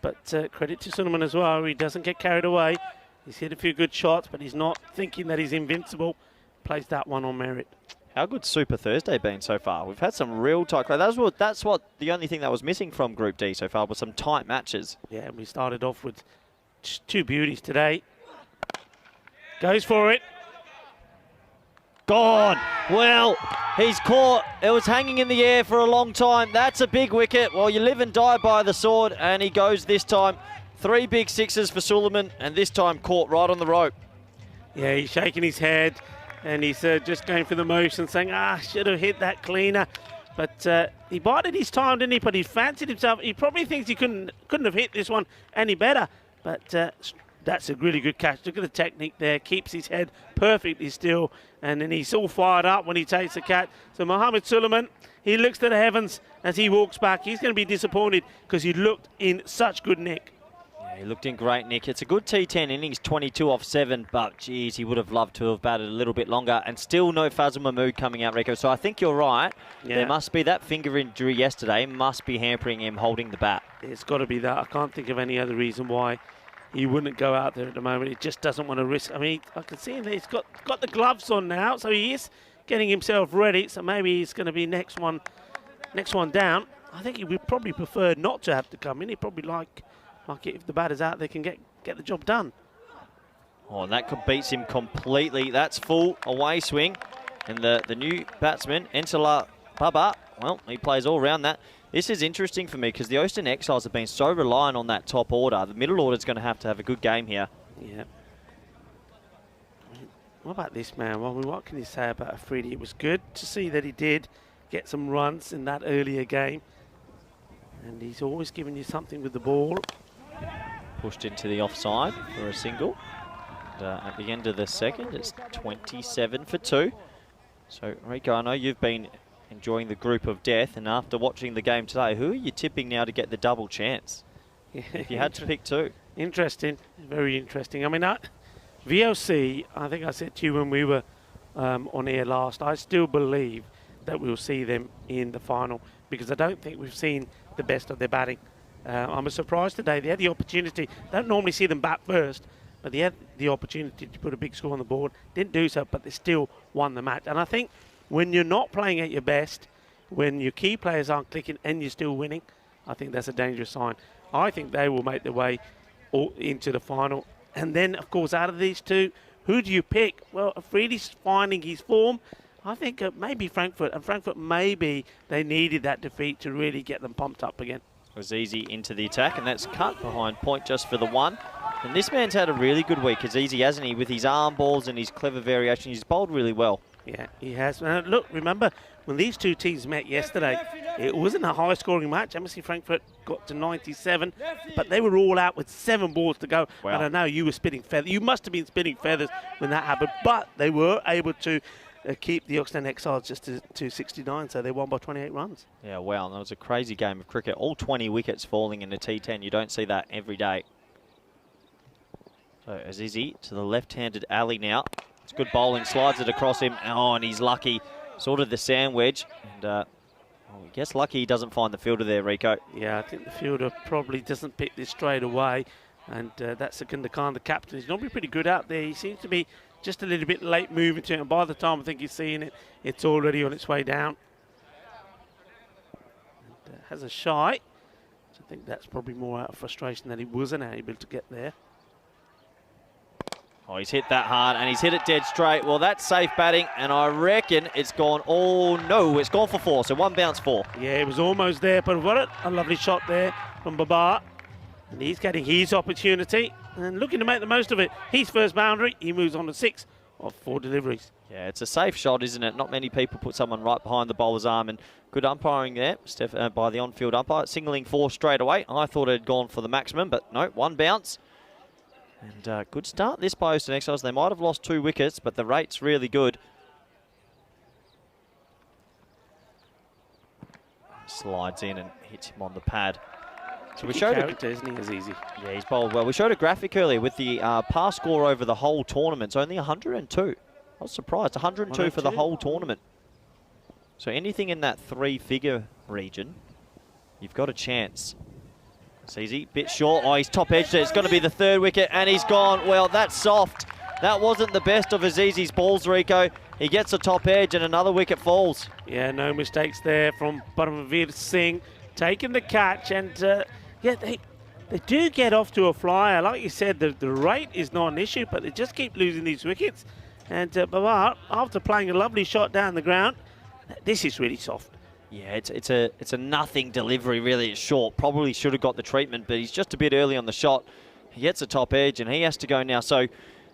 But credit to Suleiman as well. He doesn't get carried away. He's hit a few good shots, but he's not thinking that he's invincible. Plays that one on merit. How good's Super Thursday been so far? We've had some real tight. That's what the only thing that was missing from Group D so far was some tight matches. Yeah, we started off with 2 beauties today. Goes for it. Gone. Well, he's caught. It was hanging in the air for a long time. That's a big wicket. Well, you live and die by the sword, and he goes this time. 3 big 6s for Suleiman, and this time caught right on the rope. Yeah, he's shaking his head, and he's just going for the motion, saying, should have hit that cleaner. But he bided his time, didn't he? But he fancied himself. He probably thinks he couldn't have hit this one any better. But that's a really good catch. Look at the technique there. Keeps his head perfectly still. And then he's all fired up when he takes the catch. So Mohammed Suleiman, he looks to the heavens as he walks back. He's going to be disappointed because he looked in such good nick. Yeah, he looked in great nick. It's a good T10 innings, 22 off 7. But, geez, he would have loved to have batted a little bit longer. And still no Fazal Mahmood coming out, Rico. So I think you're right. Yeah. There must be that finger injury yesterday. Must be hampering him holding the bat. It's got to be that. I can't think of any other reason why he wouldn't go out there at the moment. He just doesn't want to risk. I mean, I can see him there. He's got the gloves on now, so he is getting himself ready. So maybe he's going to be next one down. I think he would probably prefer not to have to come in. He'd probably like it if the batter's out there can get the job done. Oh, and that beats him completely. That's full away swing. And the new batsman, Ensala Baba, well, he plays all around that. This is interesting for me because the Oostin Exiles have been so reliant on that top order. The middle order is going to have a good game here. Yeah. What about this man? Well, what can you say about Afridi? It was good to see that he did get some runs in that earlier game. And he's always giving you something with the ball. Pushed into the offside for a single. And, at the end of the second, it's 27 for 2. So, Rico, I know you've been enjoying the group of death, and after watching the game today, who are you tipping now to get the double chance? Yeah, if you had to pick 2. Interesting, very interesting. I mean, VOC, I think I said to you when we were on air last, I still believe that we'll see them in the final because I don't think we've seen the best of their batting. I'm surprised today. They had the opportunity. Don't normally see them bat first, but they had the opportunity to put a big score on the board. Didn't do so, but they still won the match. And I think when you're not playing at your best, when your key players aren't clicking and you're still winning, I think that's a dangerous sign. I think they will make their way into the final. And then, of course, out of these two, who do you pick? Well, Afridi's finding his form. I think maybe Frankfurt. And Frankfurt, maybe they needed that defeat to really get them pumped up again. It was easy into the attack, and that's cut behind point just for the 1. And this man's had a really good week. It's easy, hasn't he? With his arm balls and his clever variation, he's bowled really well. Yeah, he has. Look, remember, when these two teams met yesterday, it wasn't a high-scoring match. MSC Frankfurt got to 97, but they were all out with 7 balls to go. Wow. And I know you were spitting feathers. You must have been spitting feathers when that happened, but they were able to keep the Oxford Exiles just to 69, so they won by 28 runs. Yeah, wow, that was a crazy game of cricket. All 20 wickets falling in the T10. You don't see that every day. So Azizi to the left-handed alley now. It's good bowling, slides it across him. Oh, and he's lucky. Sort of the sand wedge. And I guess lucky he doesn't find the fielder there, Rico. Yeah, I think the fielder probably doesn't pick this straight away. And that's Secunda Khan, the captain. He's normally pretty good out there. He seems to be just a little bit late moving to it, and by the time I think he's seeing it, it's already on its way down. And, has a shy. So I think that's probably more out of frustration that he wasn't able to get there. Oh, he's hit that hard, and he's hit it dead straight. Well, that's safe batting, and I reckon it's gone. Oh, no, it's gone for 4, so 1 bounce 4. Yeah, it was almost there, but what a lovely shot there from Babar. And he's getting his opportunity and looking to make the most of it. His first boundary, he moves on to 6 of 4 deliveries. Yeah, it's a safe shot, isn't it? Not many people put someone right behind the bowler's arm, and good umpiring there by the on-field umpire, signalling 4 straight away. I thought it had gone for the maximum, but no, 1 bounce. And good start this by Eastern Exiles. They might have lost 2 wickets, but the rate's really good. Slides in and hits him on the pad. So we showed character, isn't he, Azizi? Yeah, he's bowled well. We showed a graphic earlier with the pass score over the whole tournament. It's only 102. I was surprised. 102 for the whole tournament. So anything in that 3-figure region, you've got a chance. It's easy, bit short. Oh, he's top edged it. It's going to be the 3rd wicket, and he's gone. Well, that's soft. That wasn't the best of Azizi's balls, Rico. He gets a top edge, and another wicket falls. Yeah, no mistakes there from Paramveer Singh, taking the catch, and yeah, they do get off to a flyer. Like you said, the rate is not an issue, but they just keep losing these wickets. And Babar, after playing a lovely shot down the ground, this is really soft. Yeah, it's a nothing delivery, really. It's short. Probably should have got the treatment, but he's just a bit early on the shot. He gets a top edge, and he has to go now. So,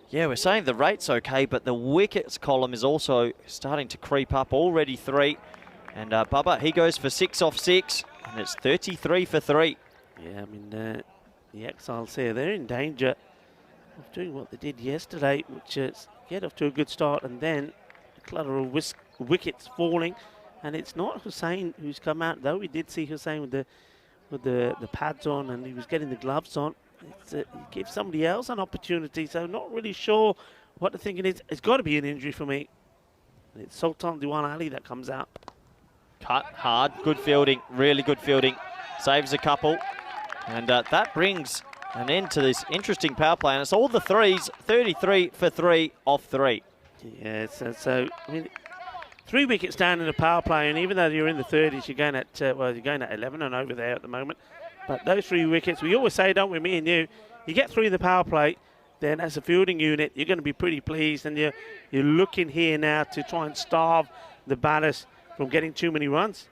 yeah, we're saying the rate's okay, but the wickets column is also starting to creep up. Already 3. And Bubba, he goes for 6 off 6, and it's 33 for 3. Yeah, I mean, the Exiles here, they're in danger of doing what they did yesterday, which is get off to a good start, and then a clutter of wickets falling. And it's not Hussain who's come out, though. We did see Hussain with the pads on, and he was getting the gloves on. It gives somebody else an opportunity, so not really sure what the thinking is. It's got to be an injury for me. And it's Sultan Diwan Ali that comes out. Cut hard, good fielding, really good fielding. Saves a couple, and that brings an end to this interesting power play. And it's all the 3s, 33 for 3 off 3. Yeah, so I mean, 3 wickets down in the power play, and even though you're in the 30s, you're going at you're going at 11 and over there at the moment. But those 3 wickets, we always say, don't we, me and you get 3 in the power play, then as a fielding unit, you're going to be pretty pleased, and you're looking here now to try and starve the batters from getting too many runs.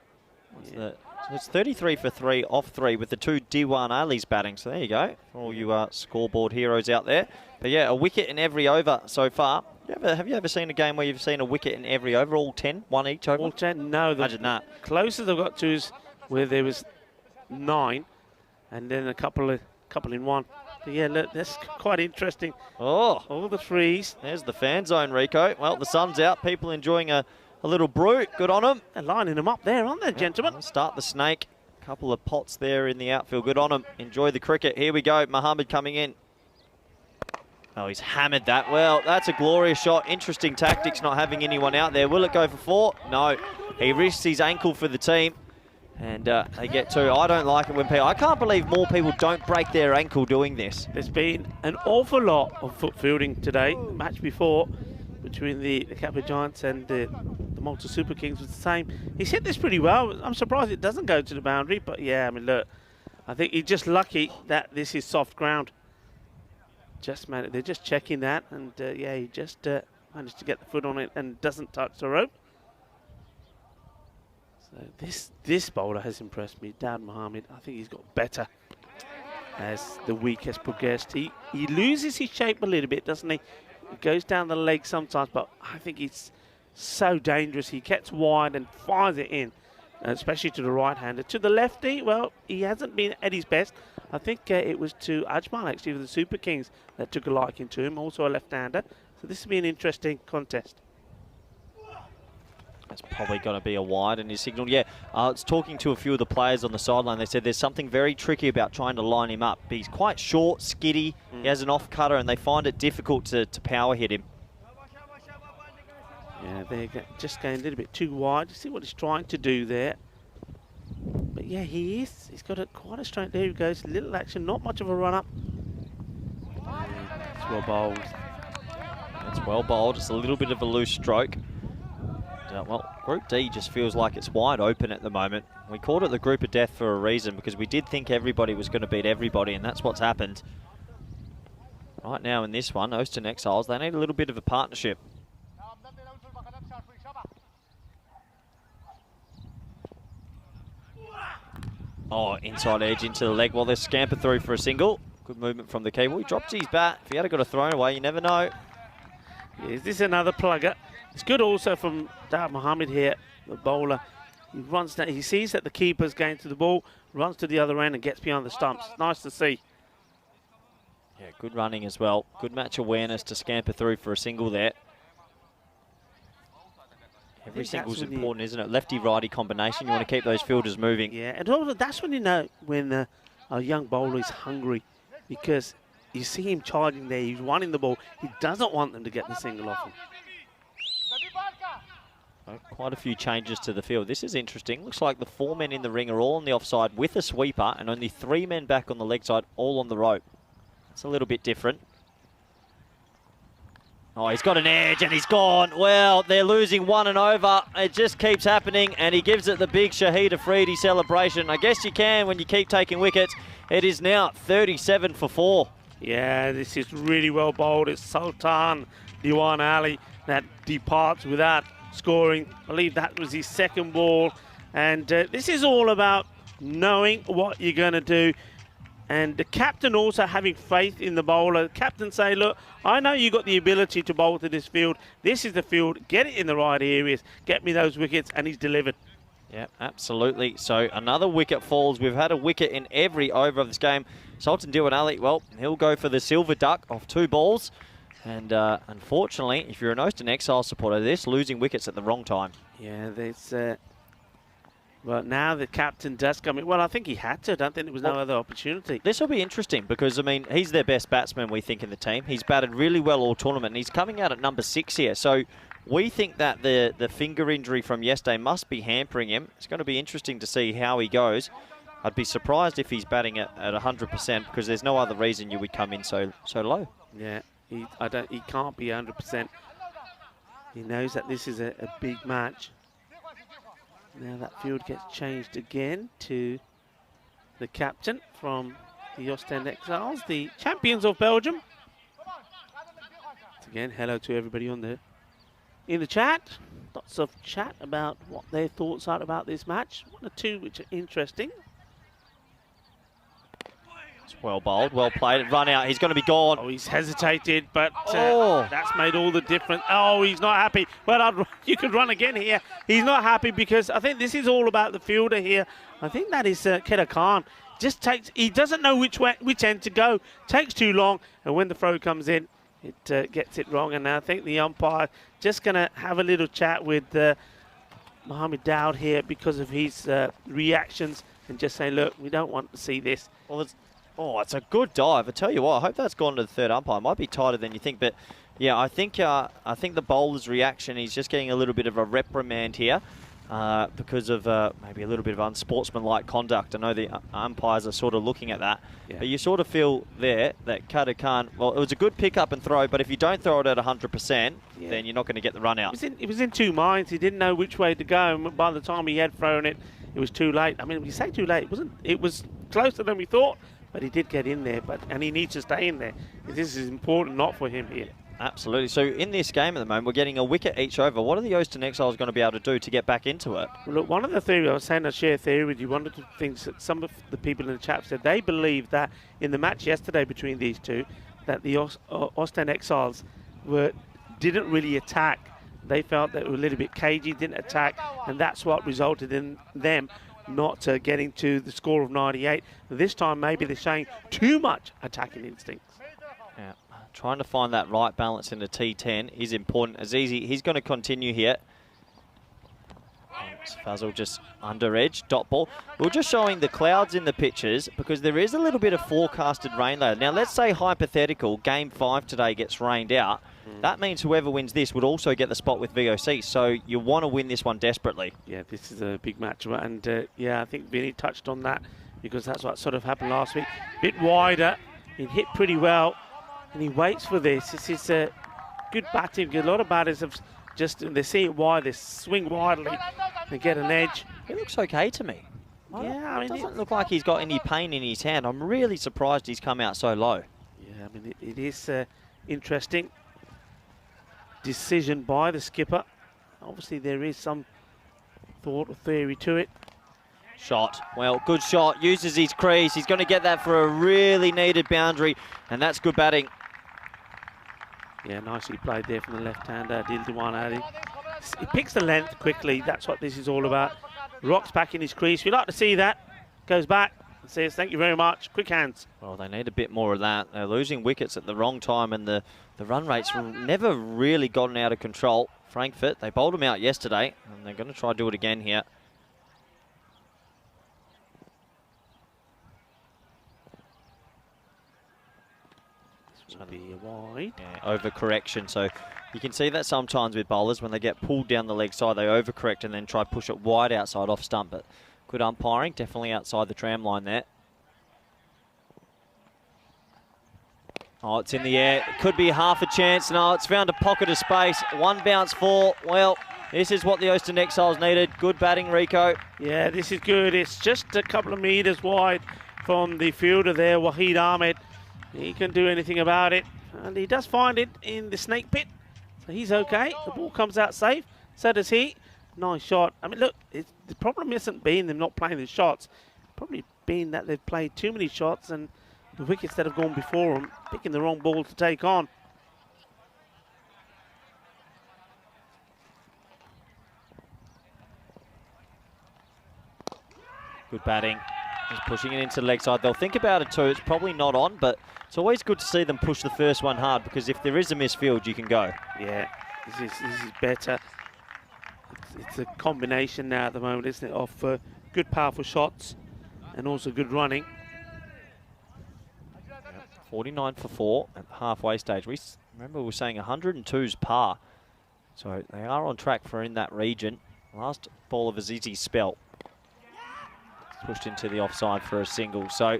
So it's 33 for 3 off 3 with the 2 Diwan Ali's batting. So there you go, for all you scoreboard heroes out there. But yeah, a wicket in every over so far. Have you ever seen a game where you've seen a wicket in every over, all 10, 1 each over? All 10? No. Imagine that. Closest I've got to is where there was 9, and then a couple in 1. But yeah, look, that's quite interesting. Oh, all the 3s. There's the fan zone, Rico. Well, the sun's out. People enjoying a little brew. Good on them. They're lining them up there, aren't they, gentlemen? We'll start the snake. Couple of pots there in the outfield. Good on them. Enjoy the cricket. Here we go. Mohammed coming in. Oh, he's hammered that. Well, that's a glorious shot. Interesting tactics, not having anyone out there. Will it go for 4? No. He risks his ankle for the team. And they get 2. I don't like it when people... I can't believe more people don't break their ankle doing this. There's been an awful lot of foot fielding today. The match before between the Kappa Giants and the Malta Super Kings was the same. He's hit this pretty well. I'm surprised it doesn't go to the boundary. But yeah, I mean, look, I think he's just lucky that this is soft ground. They're just checking that, and yeah, he just managed to get the foot on it and doesn't touch the rope. So this bowler has impressed me, Dad Mohammed. I think he's got better as the week has progressed. He loses his shape a little bit, doesn't he? He goes down the leg sometimes, but I think he's so dangerous. He gets wide and fires it in, especially to the right-hander. To the lefty, well, he hasn't been at his best. I think it was to Ajmal, actually, of the Super Kings that took a liking to him, also a left-hander. So this will be an interesting contest. That's probably going to be a wide, and he's signalled. Yeah, it's talking to a few of the players on the sideline. They said there's something very tricky about trying to line him up. He's quite short, skiddy. He has an off-cutter, and they find it difficult to power hit him. Yeah, they're just going a little bit too wide. You see what he's trying to do there. But yeah, he is. He's got quite a straight. There he goes. Little action, not much of a run-up. It's well bowled. It's well bowled. It's a little bit of a loose stroke. Well, Group D just feels like it's wide open at the moment. We called it the group of death for a reason, because we did think everybody was going to beat everybody, and that's what's happened. Right now in this one, Austin Exiles, they need a little bit of a partnership. Oh, inside edge into the leg while they scamper through for a single. Good movement from the keeper. He dropped his bat. If he had got a thrown away, you never know. Yeah, is this another plugger? It's good also from Dawud Mohammed here, the bowler. He runs down, he sees that the keeper's going to the ball, runs to the other end and gets behind the stumps. Nice to see. Yeah, good running as well. Good match awareness to scamper through for a single there. Every single's important, isn't it? Lefty-righty combination. You want to keep those fielders moving. Yeah, and also that's when you know when a young bowler is hungry, because you see him charging there. He's wanting the ball. He doesn't want them to get the single off him. Quite a few changes to the field. This is interesting. Looks like the 4 men in the ring are all on the offside with a sweeper, and only 3 men back on the leg side, all on the rope. It's a little bit different. Oh, he's got an edge and he's gone. Well, they're losing 1 and over. It just keeps happening, and he gives it the big Shahid Afridi celebration. I guess you can when you keep taking wickets. It is now 37 for 4. Yeah, this is really well bowled. It's Sultan Diwan Ali that departs without scoring. I believe that was his second ball. And this is all about knowing what you're going to do. And the captain also having faith in the bowler. The captain say, look, I know you got the ability to bowl to this field. This is the field. Get it in the right areas. Get me those wickets. And he's delivered. Yeah, absolutely. So another wicket falls. We've had a wicket in every over of this game. Sultan Diwan Ali, well, he'll go for the silver duck off 2 balls. And unfortunately, if you're an Austin Exile supporter, this losing wickets at the wrong time. Yeah, there's... Well, now the captain does come in. Well, I think he had to. I don't think there was no other opportunity. This will be interesting because, I mean, he's their best batsman, we think, in the team. He's batted really well all tournament, and he's coming out at number 6 here. So we think that the finger injury from yesterday must be hampering him. It's going to be interesting to see how he goes. I'd be surprised if he's batting at 100% because there's no other reason you would come in so low. Yeah, he can't be 100%. He knows that this is a big match. Now that field gets changed again to the captain from the Ostend Exiles, the champions of Belgium. Once again, hello to everybody on there in the chat. Lots of chat about what their thoughts are about this match. 1 or 2 which are interesting. It's well bowled, well played. Run out, he's going to be gone. Oh, he's hesitated, but that's made all the difference. Oh, he's not happy. Well, you could run again here. He's not happy because I think this is all about the fielder here. I think that is Kedar Khan. He doesn't know which end to go. Takes too long, and when the throw comes in, it gets it wrong. And I think the umpire just going to have a little chat with Mohammed Dawud here because of his reactions and just say, look, we don't want to see this. Well, it's a good dive. I tell you what, I hope that's gone to the third umpire. It might be tighter than you think, but yeah, I think the bowler's reaction, he's just getting a little bit of a reprimand here because of maybe a little bit of unsportsmanlike conduct. I know the umpires are sort of looking at that, but you sort of feel there that Kedar Khan, well, it was a good pick up and throw, but if you don't throw it at 100%, then you're not going to get the run out. He was in 2 minds. He didn't know which way to go, and by the time he had thrown it, it was too late. I mean, when you say too late, it was closer than we thought. But he did get in there, and he needs to stay in there. This is important, not for him here. Absolutely. So in this game at the moment, we're getting a wicket each over. What are the Austin Exiles going to be able to do to get back into it? Well, look, one of the theories, I was saying, I share a theory with you. One of the things that some of the people in the chat said, they believe that in the match yesterday between these two, that the Austin Exiles didn't really attack. They felt that it was a little bit cagey, didn't attack, and that's what resulted in them not getting to the score of 98. This time maybe they're showing too much attacking instincts. Yeah, trying to find that right balance in the T10 is important. Azizi, he's going to continue here. Fazal just under edge, dot ball. We're just showing the clouds in the pictures because there is a little bit of forecasted rain later. Now let's say hypothetical, game 5 today gets rained out. That means whoever wins this would also get the spot with VOC. So you want to win this one desperately. Yeah, this is a big match. And yeah, I think Vinny touched on that because that's what sort of happened last week. Bit wider, it hit pretty well. and he waits for this. This is good batting. A lot of batters have just, they see it wide, they swing widely, they get an edge. He looks okay to me. Yeah, I mean, It doesn't look like he's got any pain in his hand. I'm really surprised he's come out so low. Yeah, I mean, it is interesting decision by the skipper. Obviously, there is some thought or theory to it. Shot. Well, good shot. Uses his crease. He's going to get that for a really needed boundary, and that's good batting. Yeah, nicely played there from the left-hander, Dilduan Ali. He picks the length quickly. That's what this is all about. Rocks back in his crease. We'd like to see that. Goes back and says, thank you very much. Quick hands. Well, they need a bit more of that. They're losing wickets at the wrong time, and the run rates never really gotten out of control. Frankfurt, they bowled him out yesterday, and they're going to try to do it again here. This will be a wide. Yeah, overcorrection. So you can see that sometimes with bowlers, when they get pulled down the leg side, they overcorrect and then try to push it wide outside off stump. But good umpiring, definitely outside the tram line there. Oh, it's in the air. It could be half a chance. No, it's found a pocket of space. One bounce four. Well, this is what the Ocean Exiles needed. Good batting, Rico. Yeah, this is good. It's just a couple of metres wide from the fielder there, Wahid Ahmed. He can do anything about it. And he does find it in the snake pit. So he's okay. The ball comes out safe. So does he. Nice shot. I mean, look, the problem isn't being them not playing the shots. Probably been that they've played too many shots and the wickets that have gone before them, picking the wrong ball to take on. Good batting. Just pushing it into the leg side. They'll think about it too. It's probably not on, but it's always good to see them push the first one hard, because if there is a misfield, you can go. Yeah, this is better. It's a combination now at the moment, isn't it, of good powerful shots and also good running. 49 for 4 at the halfway stage. Remember we were saying 102's par. So they are on track for in that region. Last ball of Aziz's spell. Pushed into the offside for a single. So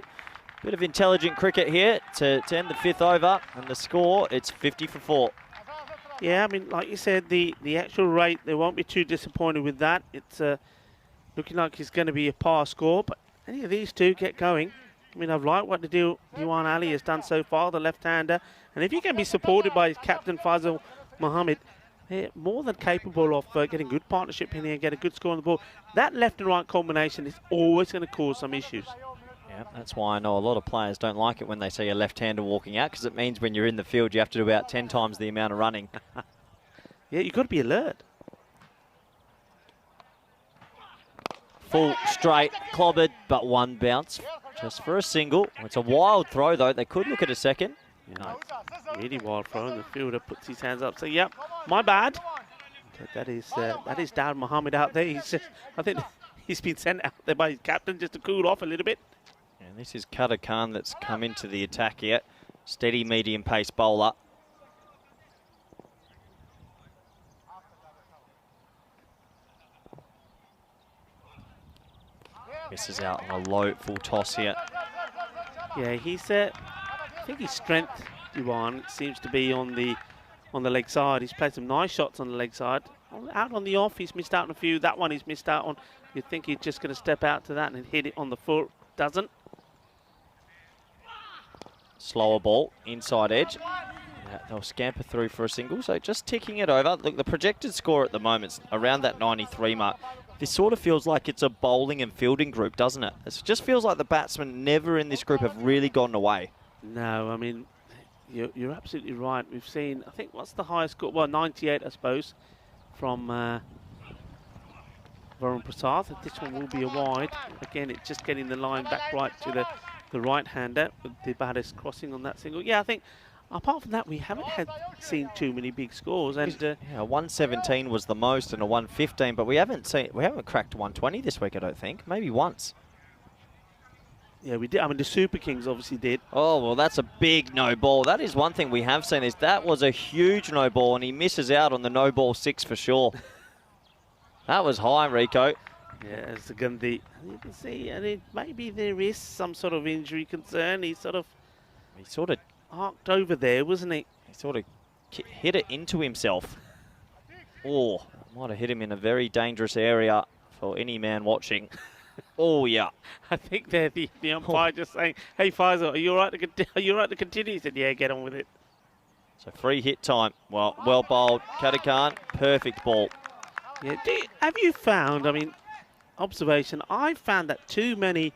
bit of intelligent cricket here to end the 5th over. And the score, it's 50 for 4. Yeah, I mean, like you said, the actual rate, they won't be too disappointed with that. It's looking like it's going to be a par score. But any of these two get going. I mean, I've liked what the Dilduan Ali has done so far, the left-hander. And if you can be supported by his captain, Faisal Mohammed, they're more than capable of getting good partnership in here and get a good score on the ball. That left and right combination is always going to cause some issues. Yeah, that's why I know a lot of players don't like it when they see a left-hander walking out, because it means when you're in the field, you have to do about 10 times the amount of running. Yeah, you've got to be alert. Full straight, clobbered, but one bounce. Just for a single. It's a wild throw, though. They could look at a second. No, really wild throw, and the fielder puts his hands up. So, yep, my bad. That is Dad Mohammed out there. I think he's been sent out there by his captain just to cool off a little bit. And this is Qatar Khan that's come into the attack here. Steady medium pace bowler. Misses out on a low full toss here. Yeah, I think his strength, Duan, seems to be on the leg side. He's played some nice shots on the leg side. Out on the off, he's missed out on a few. That one he's missed out on. You'd think he's just going to step out to that and hit it on the foot. Doesn't. Slower ball, inside edge. Yeah, they'll scamper through for a single, so just ticking it over. Look, the projected score at the moment's around that 93 mark. This sort of feels like it's a bowling and fielding group, doesn't it? It just feels like the batsmen never in this group have really gotten away. No, I mean, you're absolutely right. We've seen, I think, what's the highest score? Well, 98, I suppose, from Varun Prasad. This one will be a wide. Again, it's just getting the line back right to the right-hander with the batters crossing on that single. Yeah, I think apart from that, we haven't seen too many big scores. And yeah, 117 was the most and a 115, but we haven't cracked 120 this week, I don't think. Maybe once. Yeah, we did. I mean, the Super Kings obviously did. Oh, well, that's a big no ball. That is one thing we have seen, is that was a huge no ball, and he misses out on the no ball 6 for sure. That was high, Rico. Yeah, it's going to be. You can see, I mean, maybe there is some sort of injury concern. He sort of arced over there, wasn't he? He sort of hit it into himself. Oh, might have hit him in a very dangerous area for any man watching. Oh, yeah. I think they're the umpire just saying, hey, Faisal, are you all right to continue? He said, yeah, get on with it. So free hit time. Well bowled. Katakan, perfect ball. Yeah. Have you found, I mean, observation, I found that too many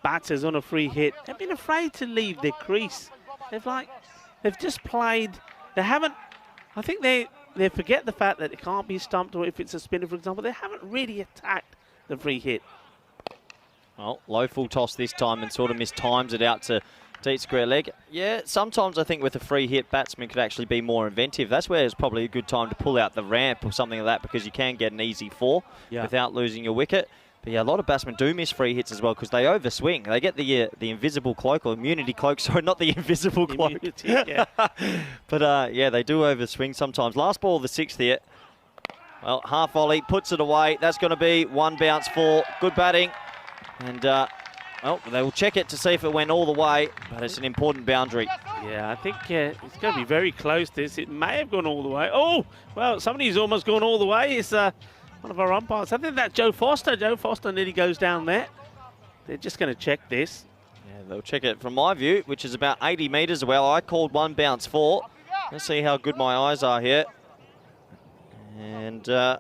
batters on a free hit have been afraid to leave their crease. They've just played, they haven't, I think they forget the fact that it can't be stumped, or if it's a spinner, for example, they haven't really attacked the free hit. Well, low full toss this time and sort of mistimes it out to deep square leg. Yeah, sometimes I think with a free hit, batsman could actually be more inventive. That's where it's probably a good time to pull out the ramp or something like that, because you can get an easy 4 without losing your wicket. But yeah, a lot of batsmen do miss free hits as well because they overswing. They get the invisible cloak, or immunity cloak, sorry, not the invisible cloak. Immunity, yeah. But yeah, they do overswing sometimes. Last ball of the 6th here. Well, half volley, puts it away. That's going to be 1 bounce 4. Good batting. And, well, they will check it to see if it went all the way, but it's an important boundary. Yeah, I think it's going to be very close, this. It may have gone all the way. Oh, well, somebody who's almost gone all the way is one of our umpires. I think that's Joe Foster. Joe Foster nearly goes down there. They're just going to check this. Yeah, they'll check it from my view, which is about 80 metres. Well, I called 1 bounce 4. Let's see how good my eyes are here. And, yeah,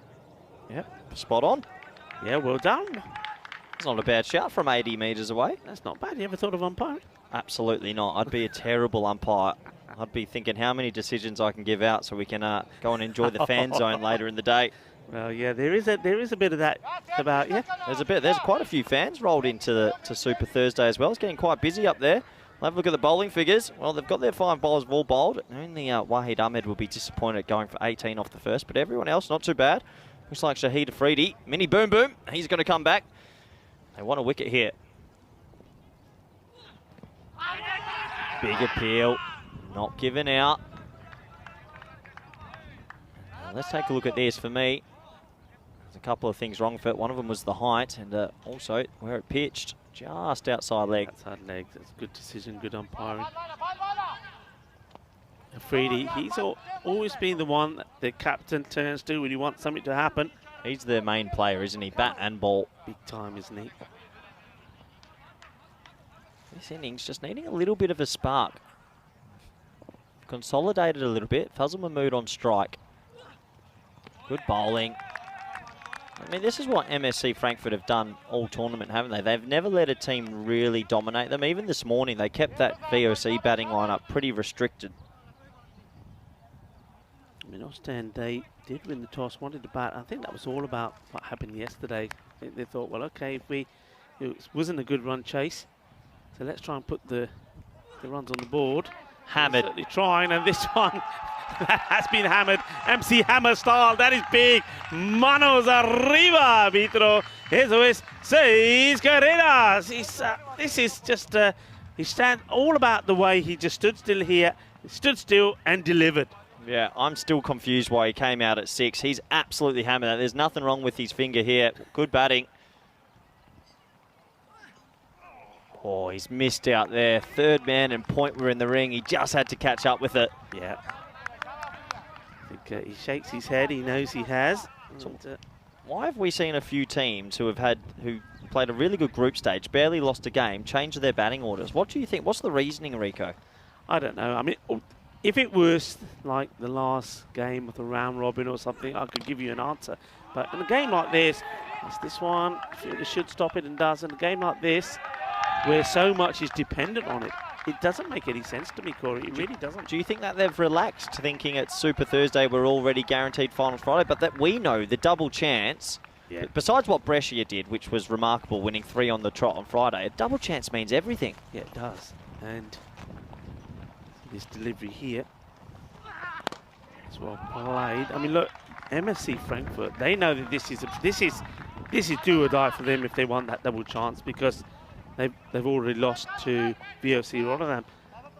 spot on. Yeah, well done. It's not a bad shout from 80 metres away. That's not bad. You ever thought of umpiring? Absolutely not. I'd be a terrible umpire. I'd be thinking how many decisions I can give out so we can go and enjoy the fan zone later in the day. Well, yeah, there is a bit of that about, yeah. There's quite a few fans rolled into Super Thursday as well. It's getting quite busy up there. We'll have a look at the bowling figures. Well, they've got their 5 bowlers all bowled. Only Wahid Ahmed will be disappointed going for 18 off the first, but everyone else not too bad. Looks like Shahid Afridi. Mini boom boom. He's going to come back. They want a wicket here. Big appeal. Not given out. Now let's take a look at this. For me, there's a couple of things wrong with it. One of them was the height, and also where it pitched, just outside leg. Outside leg. That's a good decision, good umpiring. Afridi, he's always been the one that the captain turns to when you want something to happen. He's their main player, isn't he? Bat and ball. Big time, isn't he? This innings just needing a little bit of a spark. Consolidated a little bit. Fazal Mahmood on strike. Good bowling. I mean, this is what MSC Frankfurt have done all tournament, haven't they? They've never let a team really dominate them. Even this morning, they kept that VOC batting lineup pretty restricted. I mean, Ostend, they did win the toss, wanted to bat. I think that was all about what happened yesterday. I think they thought, well, okay, it wasn't a good run chase, so let's try and put the runs on the board. Hammered. Certainly trying, and this one that has been hammered. MC Hammer style, that is big. Manos arriba, Vitro. Eso es 6 carreras. This is just, he stand all about the way he just stood still here, stood still and delivered. Yeah, I'm still confused why he came out at 6. He's absolutely hammered that. There's nothing wrong with his finger here. Good batting. Oh, he's missed out there. 3rd man and point were in the ring. He just had to catch up with it. Yeah. I think he shakes his head. He knows he has. And, why have we seen a few teams who played a really good group stage, barely lost a game, change their batting orders? What do you think? What's the reasoning, Rico? I don't know. I mean, if it was like the last game of the round robin or something, I could give you an answer. But in a game like this, it's this one, fielder should stop it and doesn't. A game like this, where so much is dependent on it, it doesn't make any sense to me, Corey. It really doesn't. Do you think that they've relaxed, thinking it's Super Thursday, we're already guaranteed finals Friday, but that we know the double chance, besides what Brescia did, which was remarkable, winning 3 on the trot on Friday, a double chance means everything. Yeah, it does. And this delivery here, it's well played. I mean, look, MSC Frankfurt, they know that this is do or die for them if they want that double chance, because they've already lost to VOC Rotterdam.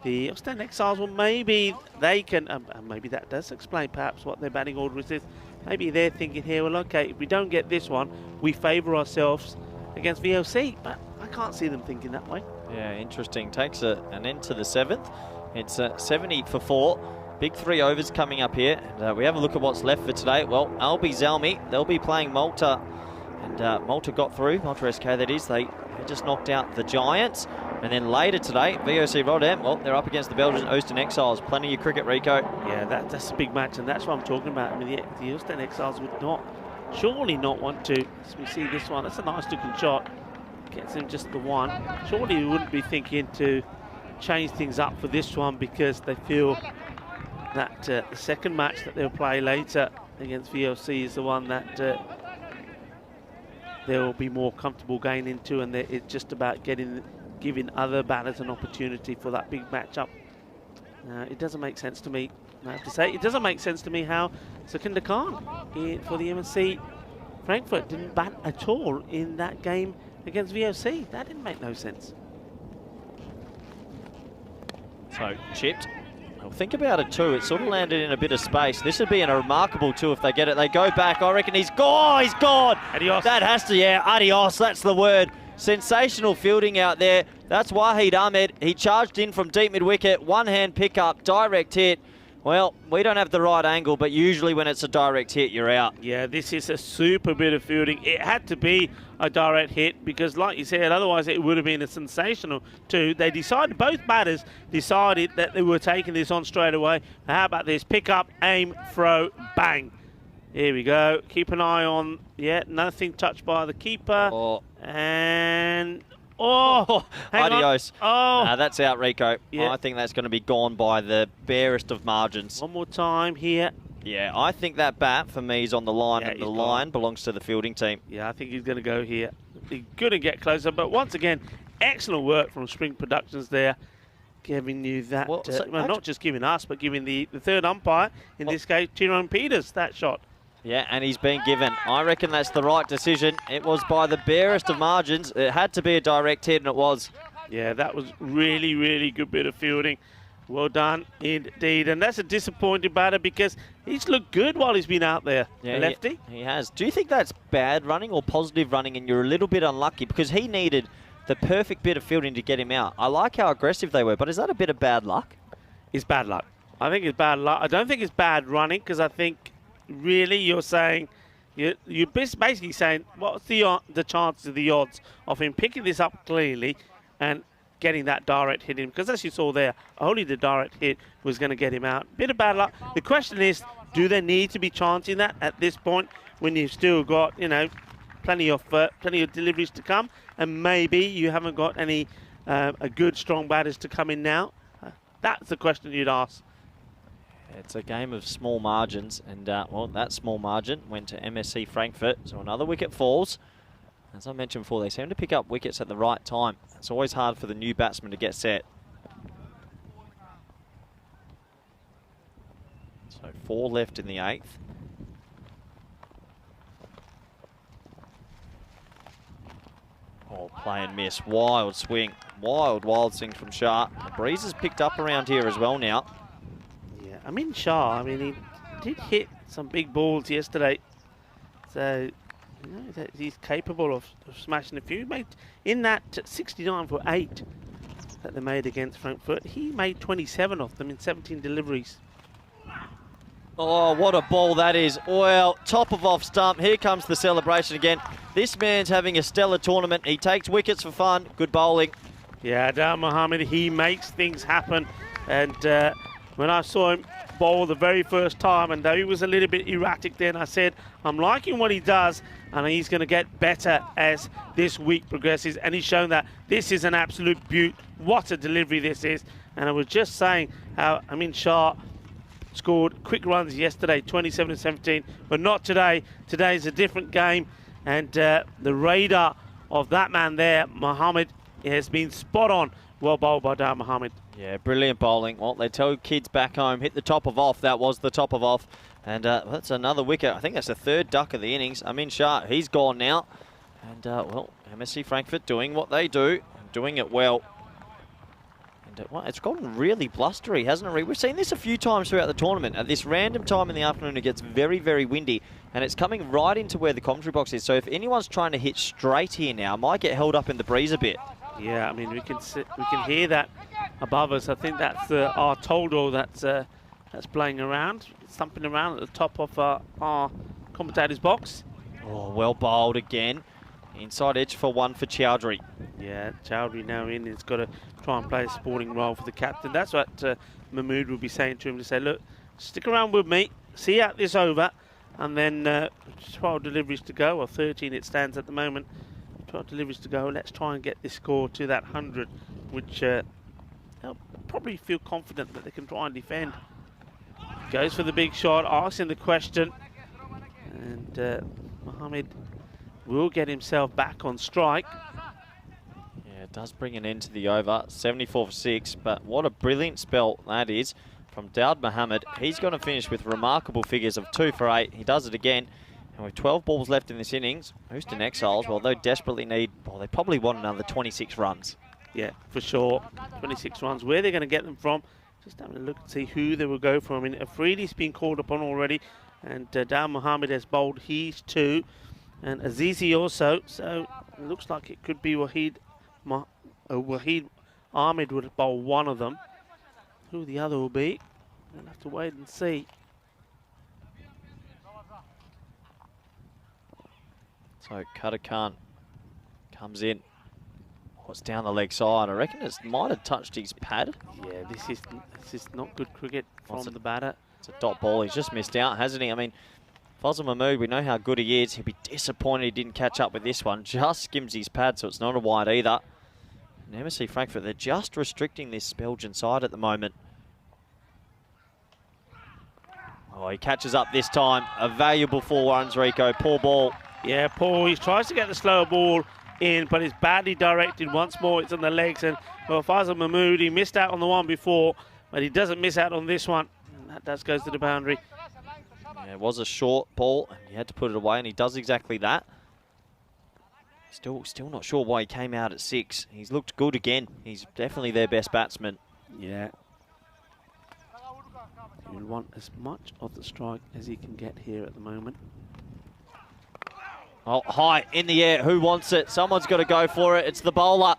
The Ostend Exiles, well, maybe they can, maybe that does explain perhaps what their batting order is. Maybe they're thinking here, well, okay, if we don't get this one, we favour ourselves against VOC. But I can't see them thinking that way. Yeah, interesting. Takes an end to the 7th. It's 70 for 4. Big 3 overs coming up here. And we have a look at what's left for today. Well, Albi Zalmi, they'll be playing Malta. And Malta got through, Malta SK that is. They just knocked out the Giants. And then later today, VOC Rotterdam, well, they're up against the Belgian Oosten Exiles. Plenty of cricket, Rico. Yeah, that's a big match, and that's what I'm talking about. I mean, the Oosten Exiles would surely not want to. As we see this one, that's a nice looking shot. Gets him just the one. Surely he wouldn't be thinking to change things up for this one because they feel that the second match that they'll play later against VOC is the one that they'll be more comfortable going into, and it's just about giving other batters an opportunity for that big matchup. It doesn't make sense to me, I have to say. It doesn't make sense to me how Sukhinder Khan for the MSC Frankfurt didn't bat at all in that game against VOC. That didn't make no sense. So, chipped. Well, think about it too. It sort of landed in a bit of space. This would be a remarkable 2 if they get it. They go back. I reckon he's gone. He's gone. Adios. That has to, yeah, adios. That's the word. Sensational fielding out there. That's Wahid Ahmed. He charged in from deep mid-wicket. One-hand pickup, direct hit. Well, we don't have the right angle, but usually when it's a direct hit, you're out. Yeah, this is a super bit of fielding. It had to be a direct hit because, like you said, otherwise it would have been a sensational 2. They decided, both batters decided that they were taking this on straight away. How about this? Pick up, aim, throw, bang. Here we go. Keep an eye on, yeah, nothing touched by the keeper. Oh. And... oh, hang adios. On. Oh, that's out, Rico. Yeah. I think that's going to be gone by the barest of margins. One more time here. Yeah, I think that bat for me is on the line, Yeah, and the he's line gone. belongs to the fielding team. Yeah, I think he's going to go here. He's going to get closer, but once again, excellent work from Spring Productions there, giving you that. Well, so not just giving us, but giving the third umpire, in this case, Tyrone Peters, that shot. Yeah, and he's been given. I reckon that's the right decision. It was by the barest of margins. It had to be a direct hit, and it was. Yeah, that was really, really good bit of fielding. Well done indeed. And that's a disappointing batter because he's looked good while he's been out there, Yeah, lefty. He has. Do you think that's bad running or positive running, and you're a little bit unlucky because he needed the perfect bit of fielding to get him out? I like how aggressive they were, but is that a bit of bad luck? It's bad luck. I think it's bad luck. I don't think it's bad running because I think really you're saying, you're basically saying, what's the chances of the odds of him picking this up cleanly and getting that direct hit in? Because as you saw there, only the direct hit was going to get him out. Bit of bad luck. The question is, do they need to be chancing that at this point when you've still got, plenty of deliveries to come, and maybe you haven't got any a good strong batters to come in now? That's the question you'd ask. It's a game of small margins, and well, that small margin went to MSC Frankfurt, so another wicket falls. As I mentioned before, they seem to pick up wickets at the right time. It's always hard for the new batsman to get set. So 4 left in the 8th. Oh, play and miss. Wild swing. Wild swing from Shah. The breeze has picked up around here as well now. Yeah, Amin Shah, he did hit some big balls yesterday. So, that he's capable of smashing a few. He made, in that 69 for 8 that they made against Frankfurt, he made 27 of them in 17 deliveries. Oh, what a ball that is. Well, top of off stump. Here comes the celebration again. This man's having a stellar tournament. He takes wickets for fun. Good bowling. Yeah, Adel Mohammed, he makes things happen. And when I saw him bowl the very first time, and though he was a little bit erratic then, I said, I'm liking what he does, and he's going to get better as this week progresses. And he's shown that this is an absolute beaut. What a delivery this is. And I was just saying how Amin Shah scored quick runs yesterday, 27-17, but not today. Today's a different game, and the radar of that man there, Mohammed, has been spot on. Well bowled by Dar Mohammed. Yeah, brilliant bowling. Well, they tell kids back home, hit the top of off. That was the top of off. And that's another wicket. I think that's the 3rd duck of the innings. Amin Shah, he's gone now. And, well, MSC Frankfurt doing what they do, doing it well. And well, it's gotten really blustery, hasn't it? We've seen this a few times throughout the tournament. At this random time in the afternoon, it gets very, very windy. And it's coming right into where the commentary box is. So if anyone's trying to hit straight here now, might get held up in the breeze a bit. Yeah, we can hear that above us. I think that's our total that's playing around, thumping around at the top of our commentator's box. Oh, well bowled again. Inside edge for one for Chowdhury. Yeah, Chowdhury now in. He's got to try and play a sporting role for the captain. That's what Mahmood would be saying to him, to say, look, stick around with me, see out this over, and then 12 deliveries to go, or 13 it stands at the moment. 12 deliveries to go. Let's try and get this score to that 100, which they'll probably feel confident that they can try and defend. Goes for the big shot, asking the question, and Mohammed will get himself back on strike. Yeah, it does bring an end to the over. 74 for 6, but what a brilliant spell that is from Daud Mohammed. He's going to finish with remarkable figures of 2 for 8. He does it again. And with 12 balls left in this innings, Houston Exiles, well, they desperately need, well, they probably want another 26 runs. Yeah, for sure. 26 runs. Where they're going to get them from, just having a look and see who they will go for. I mean, Afridi's been called upon already, and Daud Mohammed has bowled his 2. And Azizi also, so it looks like it could be Waheed Ahmed would bowl one of them. Who the other will be, we'll have to wait and see. So Qatar Khan comes in. What's down the leg side? I reckon it might have touched his pad. Yeah, this is not good cricket from the batter. It's a dot ball. He's just missed out, hasn't he? I mean, Fazal Mahmood, we know how good he is. He'll be disappointed he didn't catch up with this one. Just skims his pad, so it's not a wide either. And MSC Frankfurt, they're just restricting this Belgian side at the moment. Oh, he catches up this time. A valuable 4 runs, Rico. Poor ball. Yeah, Paul, he tries to get the slower ball in, but it's badly directed once more. It's on the legs, and well, Fazal Mahmood, he missed out on the one before, but he doesn't miss out on this one. And that does goes to the boundary. Yeah, it was a short ball, and he had to put it away, and he does exactly that. Still not sure why he came out at 6. He's looked good again. He's definitely their best batsman. Yeah. He will want as much of the strike as he can get here at the moment. Oh, high in the air. Who wants it? Someone's got to go for it. It's the bowler.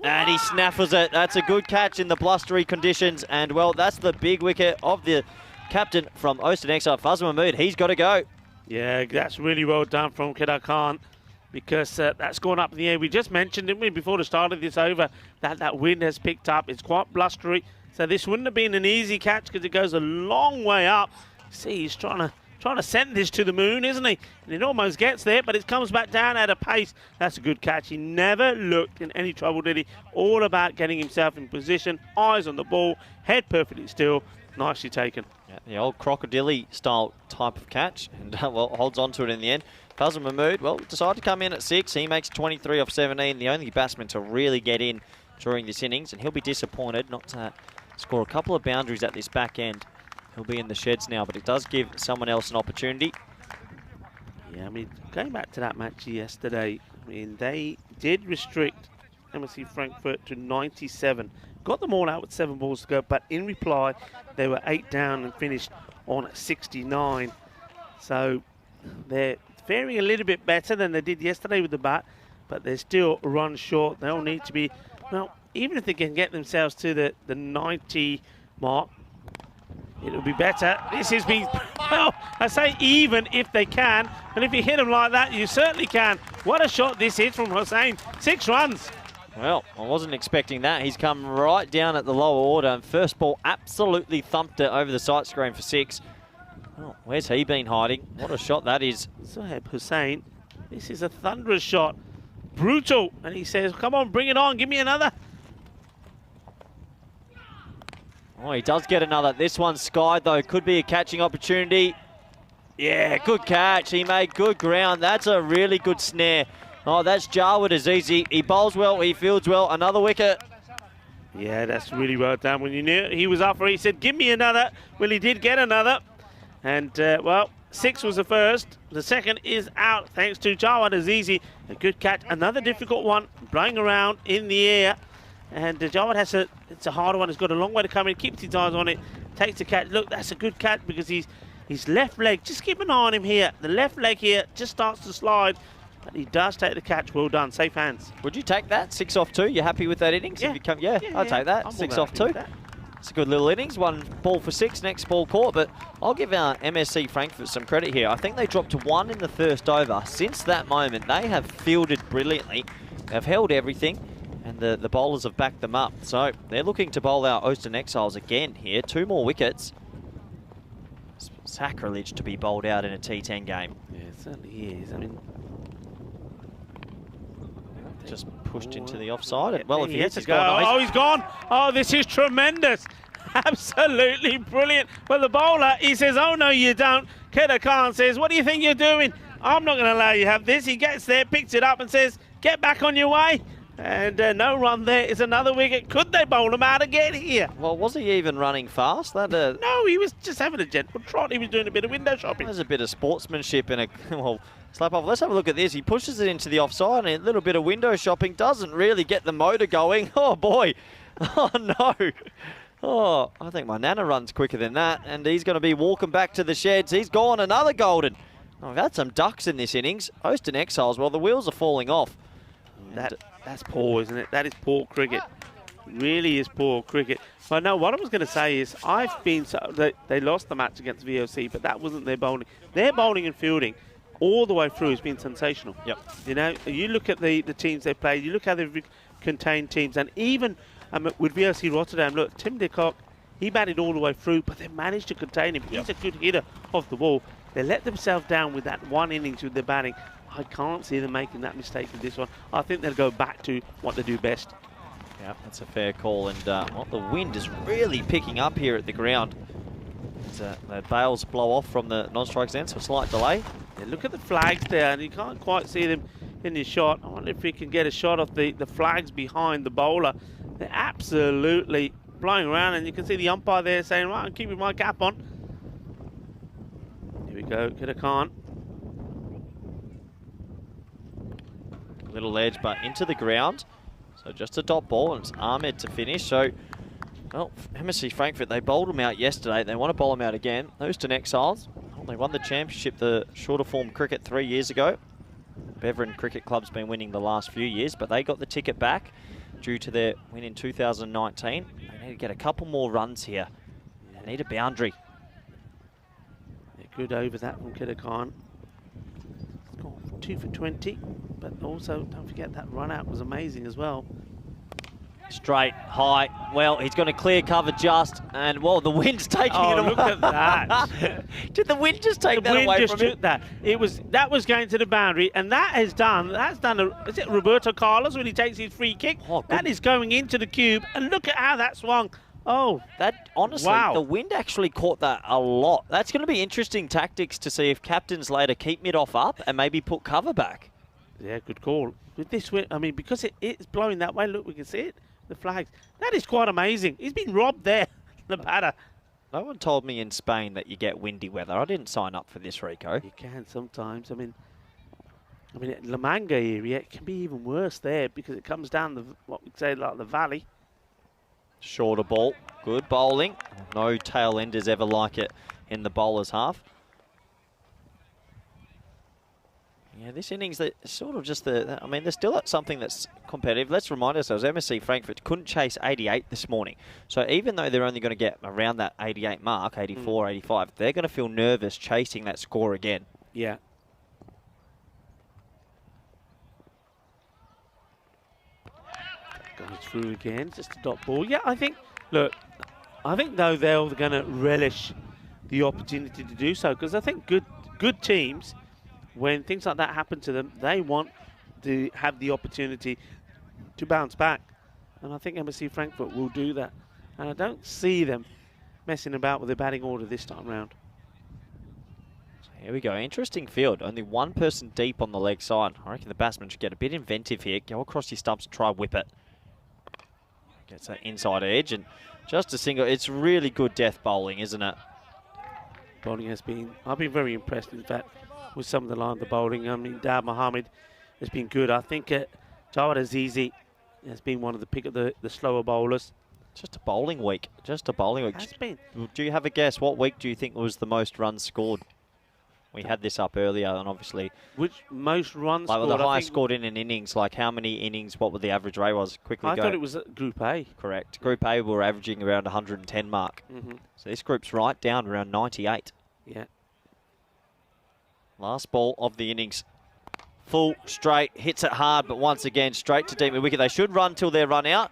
And he snaffles it. That's a good catch in the blustery conditions. And, well, that's the big wicket of the captain from Houston Exile, Fazal Mahmood. He's got to go. Yeah, that's really well done from Qatar Khan, because that's gone up in the air. We just mentioned, didn't we, before the start of this over, that wind has picked up. It's quite blustery. So this wouldn't have been an easy catch because it goes a long way up. See, he's trying to send this to the moon, isn't he? And it almost gets there, but it comes back down at a pace. That's a good catch. He never looked in any trouble, did he? All about getting himself in position, eyes on the ball, head perfectly still. Nicely taken. Yeah, the old crocodile style type of catch, and well, holds on to it in the end. Fazal Mahmood, well, decided to come in at 6. He makes 23 off 17, the only batsman to really get in during this innings, and he'll be disappointed not to score a couple of boundaries at this back end. He'll be in the sheds now, but it does give someone else an opportunity. Yeah, I mean, going back to that match yesterday, I mean, they did restrict MSC Frankfurt to 97. Got them all out with 7 balls to go, but in reply, they were 8 down and finished on 69. So they're faring a little bit better than they did yesterday with the bat, but they're still run short. They'll need to be, well, even if they can get themselves to the 90 mark, it'll be better. This is being, well, I say even if they can, and if you hit them like that, you certainly can. What a shot this is from Hussain. 6 runs. Well, I wasn't expecting that. He's come right down at the lower order, and first ball absolutely thumped it over the sight screen for 6. Oh, where's he been hiding? What a shot that is. Sohaib Hussain, this is a thunderous shot. Brutal. And he says, come on, bring it on. Give me another. Oh, he does get another. This one's skied, though. Could be a catching opportunity. Yeah, good catch. He made good ground. That's a really good snare. Oh, that's Jawad Azizi. He bowls well, he fields well. Another wicket. Yeah, that's really well done. When you knew he was up for it, he said, give me another. Well, he did get another. And, well, 6 was the first. The second is out, thanks to Jawad Azizi. A good catch. Another difficult one, blowing around in the air. And Jawad has it's a harder one. He's got a long way to come in. Keeps his eyes on it. Takes the catch. Look, that's a good catch because his left leg, just keep an eye on him here. The left leg here just starts to slide. but he does take the catch. Well done, safe hands. Would you take that? 6 off 2. You happy with that innings? Yeah. I'll take that. I'm 6 more off than 2. happy with that. It's a good little innings. 1 ball for 6, next ball caught. But I'll give our MSC Frankfurt some credit here. I think they dropped to 1 in the first over. Since that moment, they have fielded brilliantly. They've held everything, and the bowlers have backed them up. So they're looking to bowl our Austin Exiles again here. 2 more wickets. It's sacrilege to be bowled out in a T10 game. Yeah, it certainly is. I mean, just pushed into the offside. Well, if he hits, it's go. gone. Oh, he's gone. Oh, this is tremendous. Absolutely brilliant. But the bowler, he says, oh, no, you don't. Kedah Khan says, what do you think you're doing? I'm not going to allow you to have this. He gets there, picks it up and says, get back on your way. And no run there is another wicket. Could they bowl him out again here? Well, was he even running fast? That No, he was just having a gentle trot. He was doing a bit of window shopping. there's a bit of sportsmanship in a well, slap off. Let's have a look at this. He pushes it into the offside, and a little bit of window shopping doesn't really get the motor going. Oh boy! Oh no! Oh, I think my Nana runs quicker than that, and he's going to be walking back to the sheds. He's gone, another golden. Oh, we've had some ducks in this innings. Austin Exiles. Well, the wheels are falling off. That's poor, isn't it? That is poor cricket. Really is poor cricket. But no, what I was going to say is they lost the match against VOC, but that wasn't their bowling. Their bowling and fielding all the way through has been sensational. Yep. You know, you look at the teams they played, you look how they've contained teams, and even with VOC Rotterdam, look, Tim de Kock, he batted all the way through, but they managed to contain him. He's a good hitter off the ball. They let themselves down with that one innings with their batting. I can't see them making that mistake with this one. I think they'll go back to what they do best. Yeah, that's a fair call. And well, the wind is really picking up here at the ground. The bails blow off from the non-strike end, so a slight delay. Yeah, look at the flags there, and you can't quite see them in this shot. I wonder if we can get a shot of the flags behind the bowler. They're absolutely blowing around, and you can see the umpire there saying, right, I'm keeping my cap on. Here we go, Kedah Khan. Little edge, but into the ground. So just a dot ball, and it's Ahmed to finish. So, well, MSC Frankfurt, they bowled them out yesterday. They want to bowl them out again. Houston Exiles, well, they won the championship, the shorter form cricket 3 years ago. Beverin Cricket Club's been winning the last few years, but they got the ticket back due to their win in 2019. They need to get a couple more runs here. They need a boundary. Yeah, good over that from Kedah Khan. 2 for 20, but also don't forget that run out was amazing as well. Straight, high. Well, he's going to clear cover just, and well, the wind's taking it away. Look at that! Did the wind just take The that wind away just from him? took that. That was going to the boundary, and that's done. Is it Roberto Carlos when he takes his free kick? Oh, good. That is going into the cube, and look at how that swung. Oh, That, honestly, wow. The wind actually caught that a lot. That's going to be interesting tactics to see if captains later keep mid-off up and maybe put cover back. Yeah, good call. With this wind, I mean, because it's blowing that way, look, we can see it, the flags. That is quite amazing. He's been robbed there, the batter. No one told me in Spain that you get windy weather. I didn't sign up for this, Rico. You can sometimes. I mean, La Manga area, it can be even worse there because it comes down what we'd say like the valley. Shorter ball, good bowling. No tail enders ever like it in the bowler's half. Yeah, this innings, that sort of just I mean, they're still at something that's competitive. Let's remind ourselves, MSC Frankfurt couldn't chase 88 this morning. So even though they're only going to get around that 88 mark, 84, 85, they're going to feel nervous chasing that score again. Yeah. Goes through again, just a dot ball. Yeah, I think though they're going to relish the opportunity to do so because I think good teams, when things like that happen to them, they want to have the opportunity to bounce back. And I think MSC Frankfurt will do that. And I don't see them messing about with their batting order this time round. So here we go. Interesting field. Only one person deep on the leg side. I reckon the batsman should get a bit inventive here. Go across your stumps and try whip it. Gets that inside edge and just a single. It's really good death bowling, isn't it? Bowling has been, I've been very impressed, in fact, with some of the line of the bowling. I mean, Dad Mohammed has been good. I think Jawad Azizi has been one of the pick of the slower bowlers. Just a bowling week. Just a bowling week. Has been. Do you have a guess? What week do you think was the most runs scored? We had this up earlier, and obviously, Which most runs like scored, the I highest think- scored in an innings. Like how many innings? What would the average rate was? Quickly I go. thought it was Group A. Correct. Group A were averaging around 110 mark. So this group's right down around 98. Yeah. Last ball of the innings. Full straight, hits it hard, but once again straight to deep mid wicket. They should run till they're run out.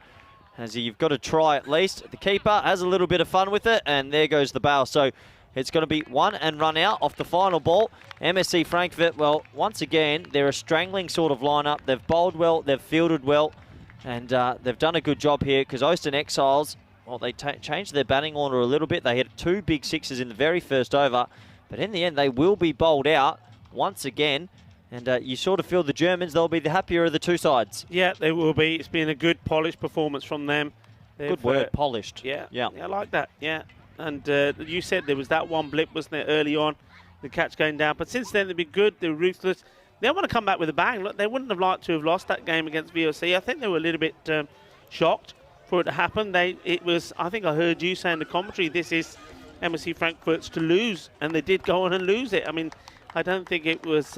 As you've got to try at least. The keeper has a little bit of fun with it, and there goes the bail. So it's going to be one and run out off the final ball. MSC Frankfurt, well, once again, they're a strangling sort of lineup. They've bowled well, they've fielded well, and they've done a good job here because Ocean Exiles, well, they changed their batting order a little bit. They hit 2 big sixes in the very first over, but in the end, they will be bowled out once again. And you sort of feel the Germans, they'll be the happier of the two sides. Yeah, they will be. It's been a good, polished performance from them. Good word, polished. Yeah, yeah, I like that. Yeah, and you said there was that one blip, wasn't there, early on, the catch going down. But since then, they've been good. They're ruthless. They want to come back with a bang. Look, they wouldn't have liked to have lost that game against VOC. I think they were a little bit shocked for it to happen. It was. I think I heard you say in the commentary, this is MSC Frankfurt's to lose, and they did go on and lose it. I mean, I don't think it was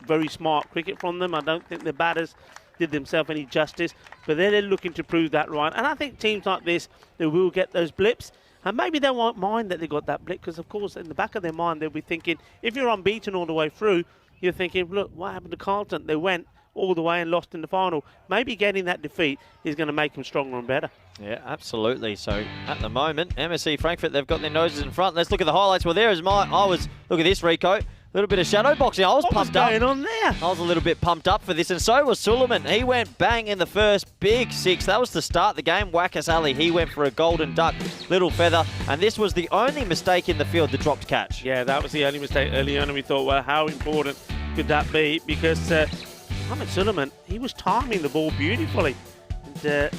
very smart cricket from them. I don't think the batters did themselves any justice, but they're looking to prove that right. And I think teams like this, they will get those blips, and maybe they won't mind that they got that blip, because of course in the back of their mind they'll be thinking, if you're unbeaten all the way through, you're thinking, look, what happened to Carlton? They went all the way and lost in the final. Maybe getting that defeat is going to make them stronger and better. Yeah, absolutely. So at the moment, MSC Frankfurt, they've got their noses in front. Let's look at the highlights. Well, look at this, Rico. A little bit of shadow boxing. I was pumped up. What's going on there? I was a little bit pumped up for this, and so was Suleiman. He went bang in the first big 6. That was to start the game. Wakas Ali, he went for a golden duck, little feather, and this was the only mistake in the field, the dropped catch. Yeah, that was the only mistake early on, and we thought, well, how important could that be? Because Mohammed Suleiman, he was timing the ball beautifully. And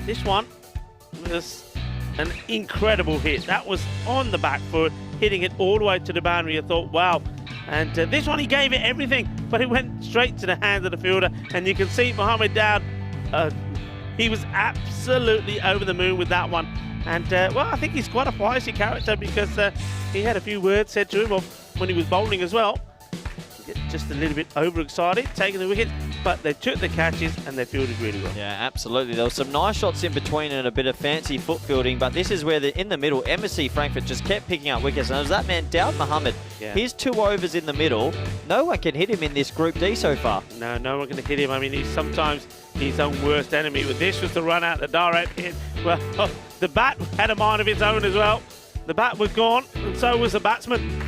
this one was an incredible hit. That was on the back foot, hitting it all the way to the boundary. I thought, wow. And this one, he gave it everything, but it went straight to the hands of the fielder. And you can see Mohammed Daud, he was absolutely over the moon with that one. And, well, I think he's quite a feisty character, because he had a few words said to him when he was bowling as well. Just a little bit overexcited, taking the wicket, but they took the catches and they fielded really well. Yeah, absolutely. There were some nice shots in between and a bit of fancy foot fielding, but this is where, in the middle, MSC Frankfurt just kept picking up wickets. And it was that man, Daud Mohammed. Yeah. His 2 overs in the middle, no one can hit him in this Group D so far. No one can hit him. I mean, he's sometimes his own worst enemy. But this was the run out, the direct hit. Well, the bat had a mind of its own as well. The bat was gone, and so was the batsman.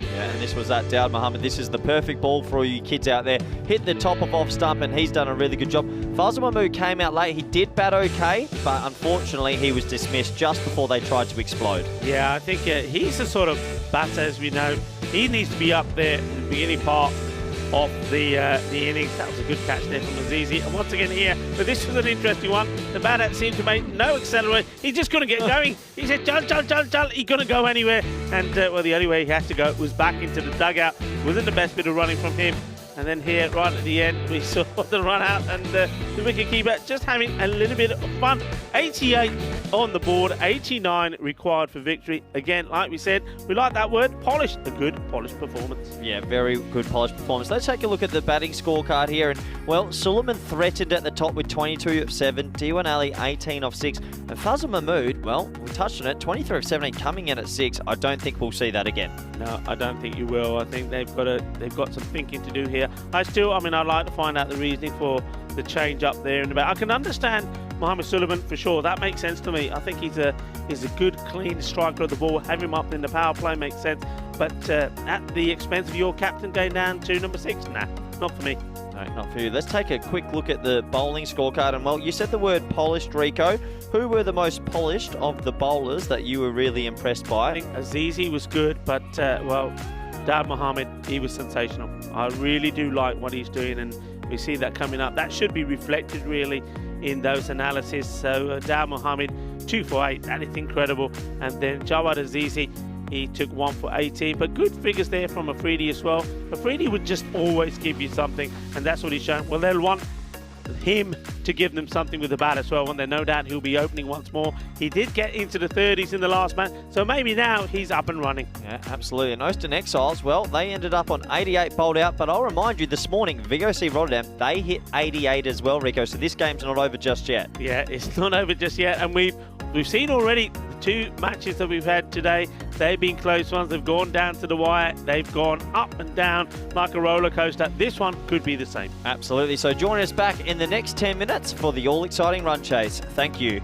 Yeah, and this was that Daud Mohammed. This is the perfect ball for all you kids out there. Hit the top of off stump, and he's done a really good job. Fazal Mahmood came out late. He did bat okay, but unfortunately he was dismissed just before they tried to explode. Yeah, I think he's the sort of batter, as we know. He needs to be up there in the beginning part of the innings. That was a good catch there from Azizi. And once again here, but this was an interesting one. The batter seemed to make no acceleration. He just couldn't get going. He said, jal. He couldn't go anywhere. And, well, the only way he had to go was back into the dugout. Wasn't the best bit of running from him. And then here, right at the end, we saw the run out, and the wicketkeeper just having a little bit of fun. 88 on the board, 89 required for victory. Again, like we said, we like that word, polished. A good polished performance. Yeah, very good polished performance. Let's take a look at the batting scorecard here. And, well, Suleiman threatened at the top with 22 of 7, Diwan Ali 18 of 6, and Fazal Mahmood, well, we touched on it, 23 of 17 coming in at 6. I don't think we'll see that again. No, I don't think you will. I think they've got some thinking to do here. I'd like to find out the reasoning for the change up there in the back. I can understand Mohammed Suleiman for sure. That makes sense to me. I think he's a good, clean striker of the ball. Have him up in the power play makes sense. But at the expense of your captain going down to number 6, nah, not for me. No, not for you. Let's take a quick look at the bowling scorecard. And, well, you said the word polished, Rico. Who were the most polished of the bowlers that you were really impressed by? I think Azizi was good, but, well, Daud Mohammed, he was sensational. I really do like what he's doing, and we see that coming up. That should be reflected really in those analyses. So Daud Mohammed, 2 for 8, that is incredible. And then Jawad Azizi, he took 1 for 18, but good figures there from Afridi as well. Afridi would just always give you something, and that's what he's shown. Well, they'll want him to give them something with the bat as well, and then no doubt he'll be opening once more. He did get into the 30s in the last match, so maybe now he's up and running. Yeah, absolutely. And Oostin Exiles, well, they ended up on 88 bowled out, but I'll remind you this morning, VOC Rotterdam, they hit 88 as well, Rico, so this game's not over just yet. Yeah, it's not over just yet, and we've seen already the 2 matches that we've had today. They've been close ones. They've gone down to the wire. They've gone up and down like a roller coaster. This one could be the same. Absolutely. So join us back in the next 10 minutes for the all-exciting run chase. Thank you.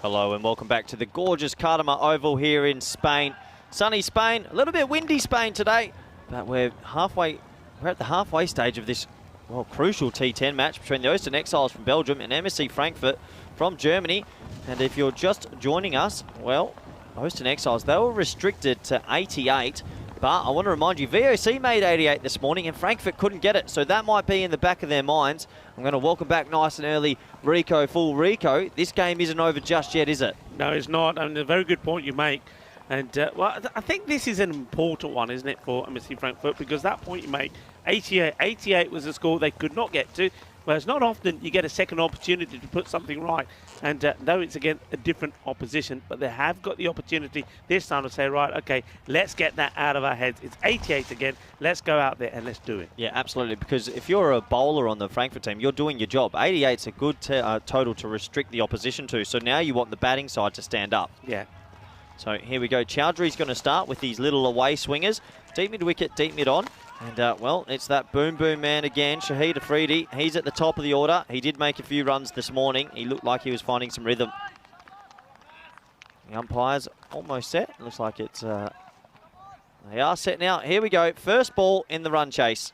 Hello and welcome back to the gorgeous Cartama Oval here in Spain. Sunny Spain, a little bit windy Spain today, but we're at the halfway stage of this, well, crucial T10 match between the Austin Exiles from Belgium and MSC Frankfurt from Germany. And if you're just joining us, well, Austin Exiles, they were restricted to 88, but I want to remind you, VOC made 88 this morning and Frankfurt couldn't get it, so that might be in the back of their minds. I'm going to welcome back nice and early Rico, full Rico. This game isn't over just yet, is it? No, it's not. I mean, a very good point you make. And, well, I think this is an important one, isn't it, for MSC Frankfurt? Because that point you make, 88 was a score they could not get to. Whereas not often you get a second opportunity to put something right. And though it's, again, a different opposition, but they have got the opportunity this time to say, right, okay, let's get that out of our heads. It's 88 again. Let's go out there and let's do it. Yeah, absolutely, because if you're a bowler on the Frankfurt team, you're doing your job. 88's a good total to restrict the opposition to. So now you want the batting side to stand up. Yeah. So here we go. Chowdhury's going to start with these little away swingers. Deep mid wicket, deep mid on. And, well, it's that boom boom man again, Shahid Afridi. He's at the top of the order. He did make a few runs this morning. He looked like he was finding some rhythm. The umpire's almost set. Looks like it's... they are set now. Here we go. First ball in the run chase.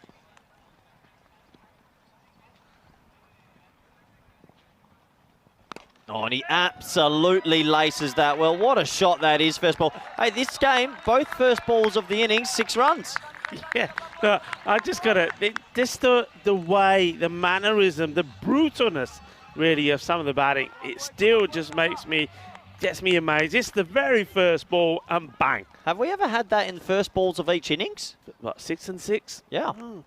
Oh, and he absolutely laces that well. What a shot that is, first ball. Hey, this game, both first balls of the innings, 6 runs. Yeah, no, I just got to, just the way, the mannerism, the brutalness, really, of some of the batting, it still just gets me amazed. It's the very first ball and bang. Have we ever had that in the first balls of each innings? What, 6 and 6? Yeah. Oh.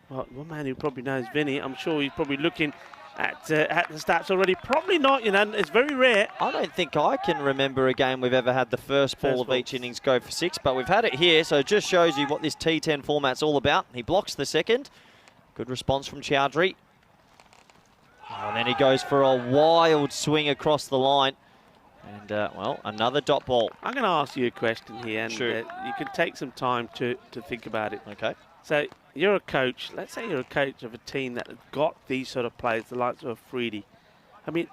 Well, one man who probably knows Vinny, I'm sure he's probably looking at the stats already. Probably not, you know, it's very rare. I don't think I can remember a game we've ever had the first ball of each innings go for 6, but we've had it here, so it just shows you what this T10 format's all about. He blocks the second. Good response from Chowdhury. Oh, and then he goes for a wild swing across the line. And, well, another dot ball. I'm going to ask you a question here, and Sure. you can take some time to think about it. Okay. So you're a coach. Let's say you're a coach of a team that has got these sort of players, the likes of Afridi. I mean,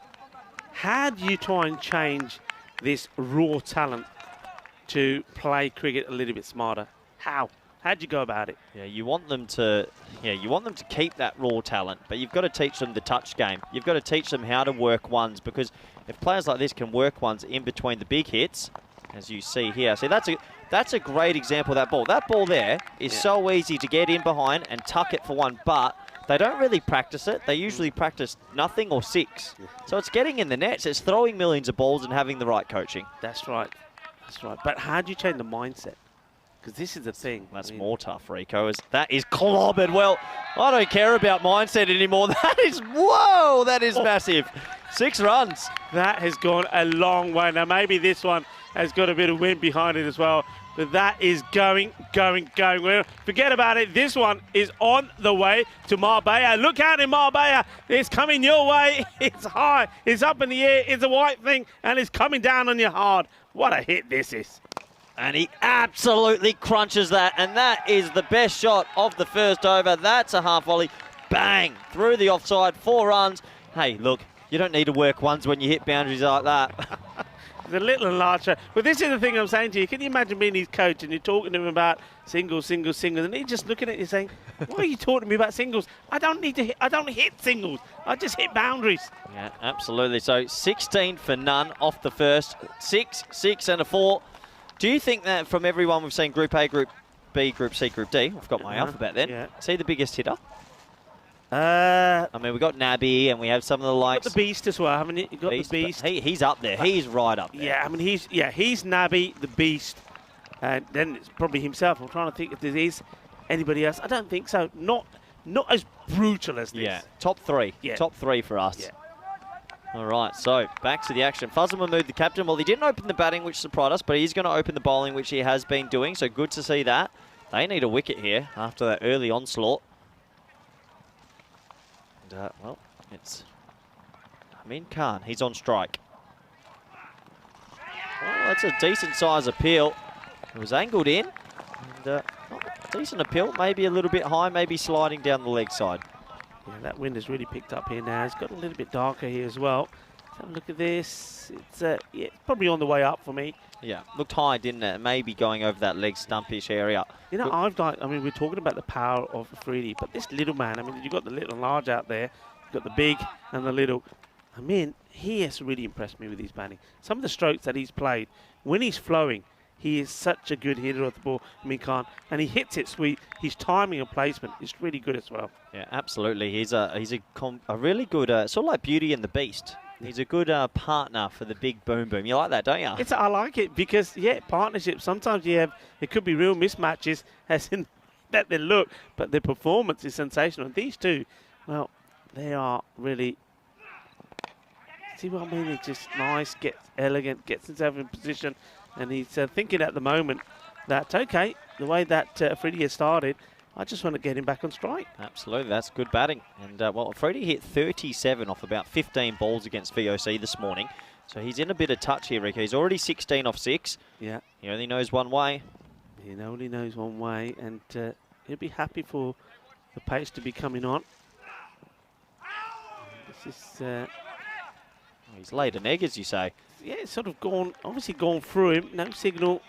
how do you try and change this raw talent to play cricket a little bit smarter? How? How'd you go about it? Yeah, you want them to keep that raw talent, but you've got to teach them the touch game. You've got to teach them how to work ones, because if players like this can work ones in between the big hits, as you see here. See, that's a great example of that ball. That ball there is so easy to get in behind and tuck it for one, but they don't really practice it. They usually practice nothing or 6. So it's getting in the nets. It's throwing millions of balls and having the right coaching. That's right. That's right. But how do you change the mindset? Because this is the thing. That's more tough, Rico. That is clobbered. Well, I don't care about mindset anymore. That is, whoa, that is massive. 6 runs. That has gone a long way. Now, maybe this one has got a bit of wind behind it as well. But that is going. Well, forget about it. This one is on the way to Marbella. Look out in Marbella. It's coming your way. It's high. It's up in the air. It's a white thing. And it's coming down on you hard. What a hit this is. And he absolutely crunches that. And that is the best shot of the first over. That's a half volley. Bang. Through the offside. 4 runs. Hey, look. You don't need to work ones when you hit boundaries like that. The little and large. But this is the thing I'm saying to you. Can you imagine being his coach and you're talking to him about singles, and he's just looking at you saying, why are you talking to me about singles? I don't need to hit. I don't hit singles. I just hit boundaries. Yeah, absolutely. So 16 for none off the first. 6 and a 4. Do you think that from everyone we've seen Group A, Group B, Group C, Group D, I've got my alphabet then, is he the biggest hitter? I mean, we've got Nabby and we have some of the likes. Got the Beast as well, haven't you? You've got the Beast. He's up there. He's right up there. Yeah, I mean, he's Nabby, the Beast, and then it's probably himself. I'm trying to think if there is anybody else. I don't think so. Not as brutal as this. Yeah, top 3. Yeah. Top 3 for us. Yeah. All right, so back to the action. Fuzzy Mahmood, the captain. Well, he didn't open the batting, which surprised us, but he's going to open the bowling, which he has been doing. So good to see that. They need a wicket here after that early onslaught. And, well, it's Amin Khan. He's on strike. Oh, that's a decent size appeal. It was angled in. And, decent appeal. Maybe a little bit high, maybe sliding down the leg side. Yeah, that wind has really picked up here now. It's got a little bit darker here as well. have a look at this. It's yeah, it's probably on the way up for me. Yeah, looked high, didn't it? Maybe going over that leg stumpish area. You know, I mean, we're talking about the power of Afridi, but this little man, I mean, you've got the little and large out there. You've got the big and the little. I mean, he has really impressed me with his batting. Some of the strokes that he's played, when he's flowing, he is such a good hitter of the ball, Amin Khan, and he hits it sweet. His timing and placement is really good as well. Yeah, absolutely. He's a really good, sort of like Beauty and the Beast. He's a good partner for the big boom boom. You like that, don't you? I like it because, yeah, partnership. Sometimes it could be real mismatches, as in that they look, but their performance is sensational. And these two, well, they are really. See what I mean? It's just nice, gets elegant, gets himself in position, and he's thinking at the moment that, okay, the way that Afridi has started, I just want to get him back on strike. Absolutely, that's good batting. And, well, Afridi hit 37 off about 15 balls against VOC this morning. So he's in a bit of touch here, Rico. He's already 16 off 6. Yeah. He only knows one way. He only knows one way, and he'll be happy for the pace to be coming on. This is... he's laid an egg, as you say. Yeah, it's sort of gone, obviously gone through him. No signal.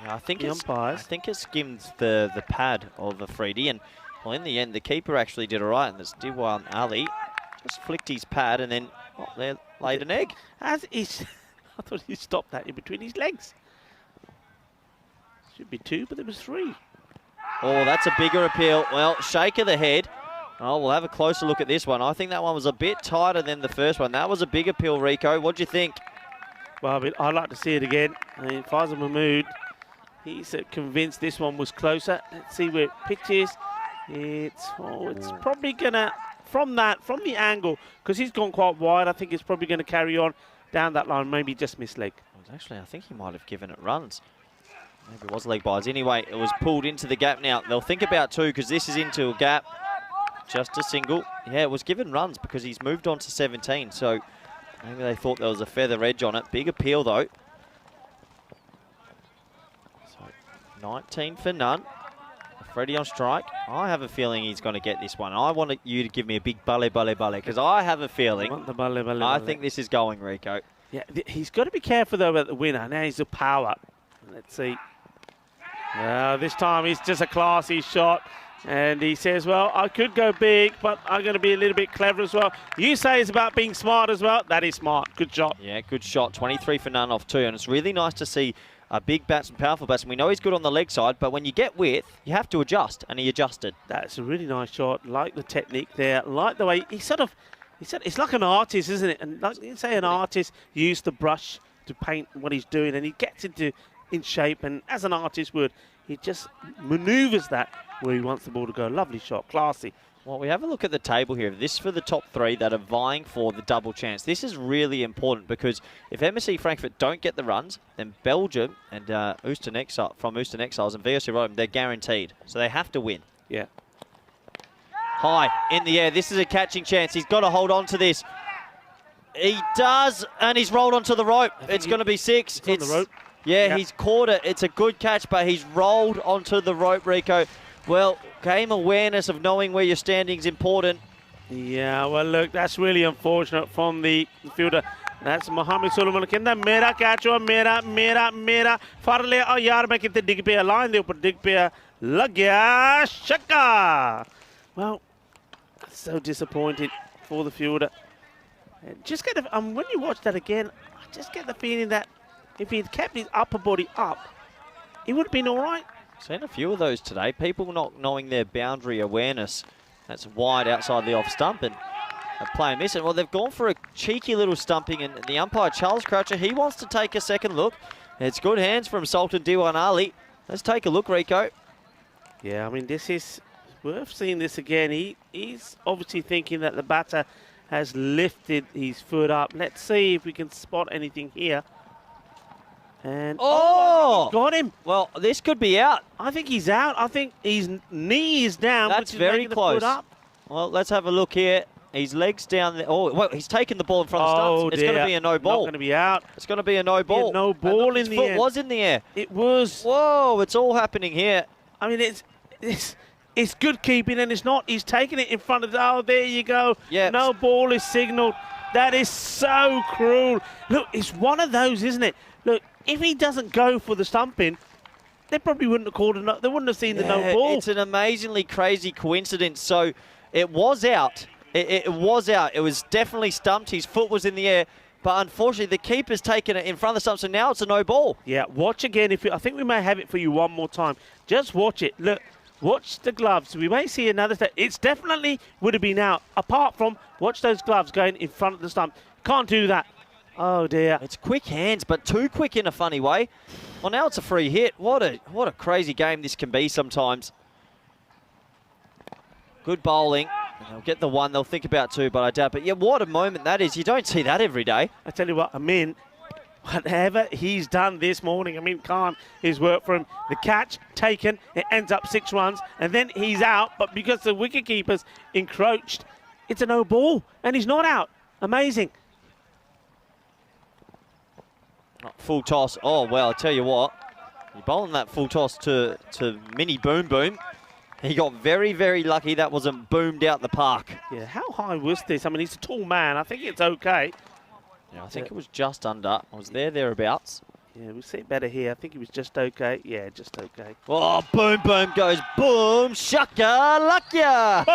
Yeah, I think umpires. I think it skimmed the pad of Afridi, and well, in the end, the keeper actually did all right, and it's T10 Ali just flicked his pad, and then there laid an egg. I thought he stopped that in between his legs. Should be 2, but there was 3. Oh, that's a bigger appeal. Well, shake of the head. Oh, we'll have a closer look at this one. I think that one was a bit tighter than the first one. That was a big appeal, Rico. What do you think? Well, I mean, I'd like to see it again. I mean, Faisal Mahmood, he's convinced this one was closer. Let's see where it pitches. It's probably going to, from the angle, because he's gone quite wide, I think it's probably going to carry on down that line, maybe just miss leg. Actually, I think he might have given it runs. Maybe it was leg byes. Anyway, it was pulled into the gap now. They'll think about 2 because this is into a gap. Just a single. Yeah, it was given runs because he's moved on to 17. So maybe they thought there was a feather edge on it. Big appeal, though. So 19 for none. Freddie on strike. I have a feeling he's going to get this one. I want you to give me a big balle because I have a feeling. I think this is going, Rico. Yeah, he's got to be careful, though, about the winner. Now he's a power. Let's see. This time it's just a classy shot. And he says, well, I could go big, but I'm going to be a little bit clever as well. You say it's about being smart as well. That is smart. Good shot. Yeah, good shot. 23 for none off 2. And it's really nice to see a big batsman, powerful batsman. We know he's good on the leg side, but when you get width, you have to adjust. And he adjusted. That's a really nice shot. Like the technique there. Like the way he said it's like an artist, isn't it? And like you say, an artist used the brush to paint what he's doing. And he gets in shape. And as an artist would, he just manoeuvres that where he wants the ball to go. Lovely shot, classy. Well, we have a look at the table here. This is for the top 3 that are vying for the double chance. This is really important because if MSC Frankfurt don't get the runs, then Belgium and Euston Exiles and VOC Rotterdam, they're guaranteed. So they have to win. Yeah. High, in the air. This is a catching chance. He's got to hold on to this. He does, and he's rolled onto the rope. It's going to be 6. It's on the rope. Yeah, he's caught it. It's a good catch, but he's rolled onto the rope, Rico. Well, game awareness of knowing where you're standing is important. Yeah, well, look, that's really unfortunate from the fielder. That's Mohammed Sulaiman. Kenda mera catch ho, mera. Far le aao yaar, main kitte dig piya. Line de upar dig piya. Lag gaya. Shakka. Well, so disappointed for the fielder. Just get when you watch that again, I just get the feeling that if he'd kept his upper body up, he would have been all right. Seen a few of those today. People not knowing their boundary awareness. That's wide outside the off stump and a player missing. Well, they've gone for a cheeky little stumping, and the umpire, Charles Croucher, he wants to take a second look. It's good hands from Sultan T10 Ali. Let's take a look, Rico. Yeah, I mean, this is worth seeing this again. He's obviously thinking that the batter has lifted his foot up. Let's see if we can spot anything here. And got him. Well, this could be out. I think he's out. I think his knee is down. That's very close. Well, let's have a look here. His legs down there. Oh, well, he's taken the ball in front of the stumps. It's going to be a no ball. Not going to be out. It's going to be a no ball. No ball in the air. His foot was in the air. It was. Whoa, it's all happening here. I mean, it's good keeping, and it's not. He's taking it in front of the. Oh, there you go. Yeah. No ball is signalled. That is so cruel. Look, it's one of those, isn't it? Look, if he doesn't go for the stumping, they probably wouldn't have called it. They wouldn't have seen the no ball. It's an amazingly crazy coincidence. So it was out. It was out. It was definitely stumped. His foot was in the air. But unfortunately, the keeper's taken it in front of the stump, so now it's a no ball. Yeah, watch again. I think we may have it for you one more time. Just watch it. Look, watch the gloves. We may see another step. It's definitely would have been out. Apart from, watch those gloves going in front of the stump. Can't do that. Oh, dear. It's quick hands, but too quick in a funny way. Well, now it's a free hit. What a crazy game this can be sometimes. Good bowling. They'll get the one. They'll think about two, but I doubt. But yeah, what a moment that is. You don't see that every day. I tell you what, Amin, whatever he's done this morning, Amin Khan, his work for him. The catch taken, it ends up 6 runs, and then he's out. But because the wicketkeeper's encroached, it's a no ball, and he's not out. Amazing. Full toss. Oh, well, I tell you what. You're bowling that full toss to Mini Boom Boom. He got very, very lucky that wasn't boomed out the park. Yeah, how high was this? I mean, he's a tall man. I think it's okay. Yeah, I think it was just under. I was thereabouts. Yeah, we'll see it better here. I think it was just okay. Yeah, just okay. Oh, Boom Boom goes boom, shaka, lakya.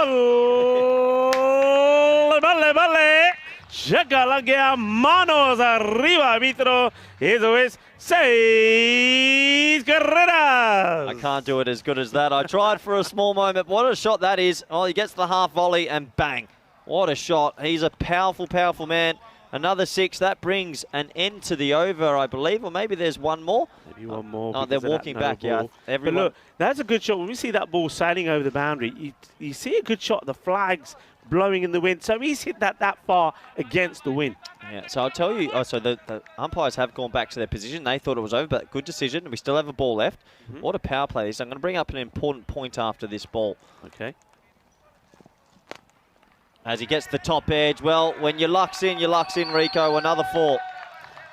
Vale, vale. Shaka, lakya, manos arriba, arbitro. Eso es 6 carreras. I can't do it as good as that. I tried for a small moment. What a shot that is. Oh, he gets the half volley and bang. What a shot. He's a powerful, powerful man. Another 6. That brings an end to the over, I believe. Or maybe there's one more. Maybe one more. Oh, they're walking back, yeah. But look, that's a good shot. When we see that ball sailing over the boundary, you see a good shot. The flag's blowing in the wind. So he's hit that far against the wind. Yeah, so I'll tell you, so the umpires have gone back to their position. They thought it was over, but good decision. We still have a ball left. What a power play this. I'm going to bring up an important point after this ball. Okay. As he gets the top edge. Well, when your luck's in, Rico. Another 4.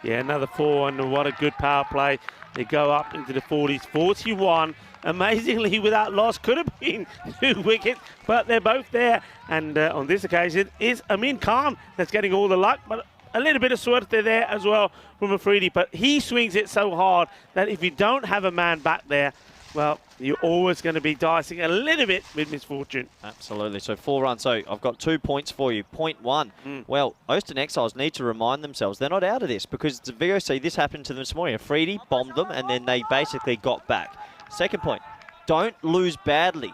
Yeah, another 4, and what a good power play. They go up into the 40s. 41. Amazingly, without loss, could have been 2 wickets, but they're both there. And on this occasion, is Amin Khan that's getting all the luck, but a little bit of suerte there as well from Afridi. But he swings it so hard that if you don't have a man back there, well, you're always going to be dicing a little bit with misfortune. Absolutely. So 4 runs. So I've got 2 points for you. Point 1. Well, Austin Exiles need to remind themselves they're not out of this because the VOC, this happened to them this morning. Afridi bombed them and then they basically got back. Second point, don't lose badly.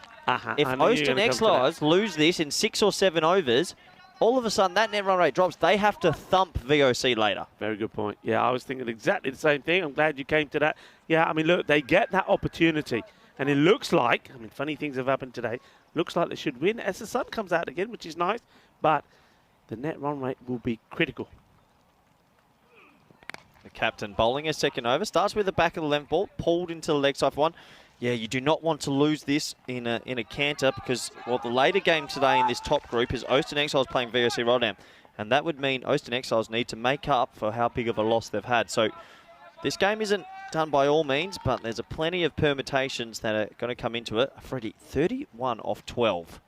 If Austin Exiles lose this in 6 or 7 overs, all of a sudden that net run rate drops. They have to thump VOC later. Very good point. Yeah, I was thinking exactly the same thing. I'm glad you came to that. Yeah, I mean, look, they get that opportunity. And it looks like, I mean, funny things have happened today. Looks like they should win as the sun comes out again, which is nice. But the net run rate will be critical. The captain bowling a second over. Starts with the back of the length ball, pulled into the leg side for 1. Yeah, you do not want to lose this in a canter because, well, the later game today in this top group is Austin Exiles playing VOC Rotterdam. And that would mean Austin Exiles need to make up for how big of a loss they've had. So this game isn't done by all means, but there's a plenty of permutations that are going to come into it. Freddie, 31 off 12.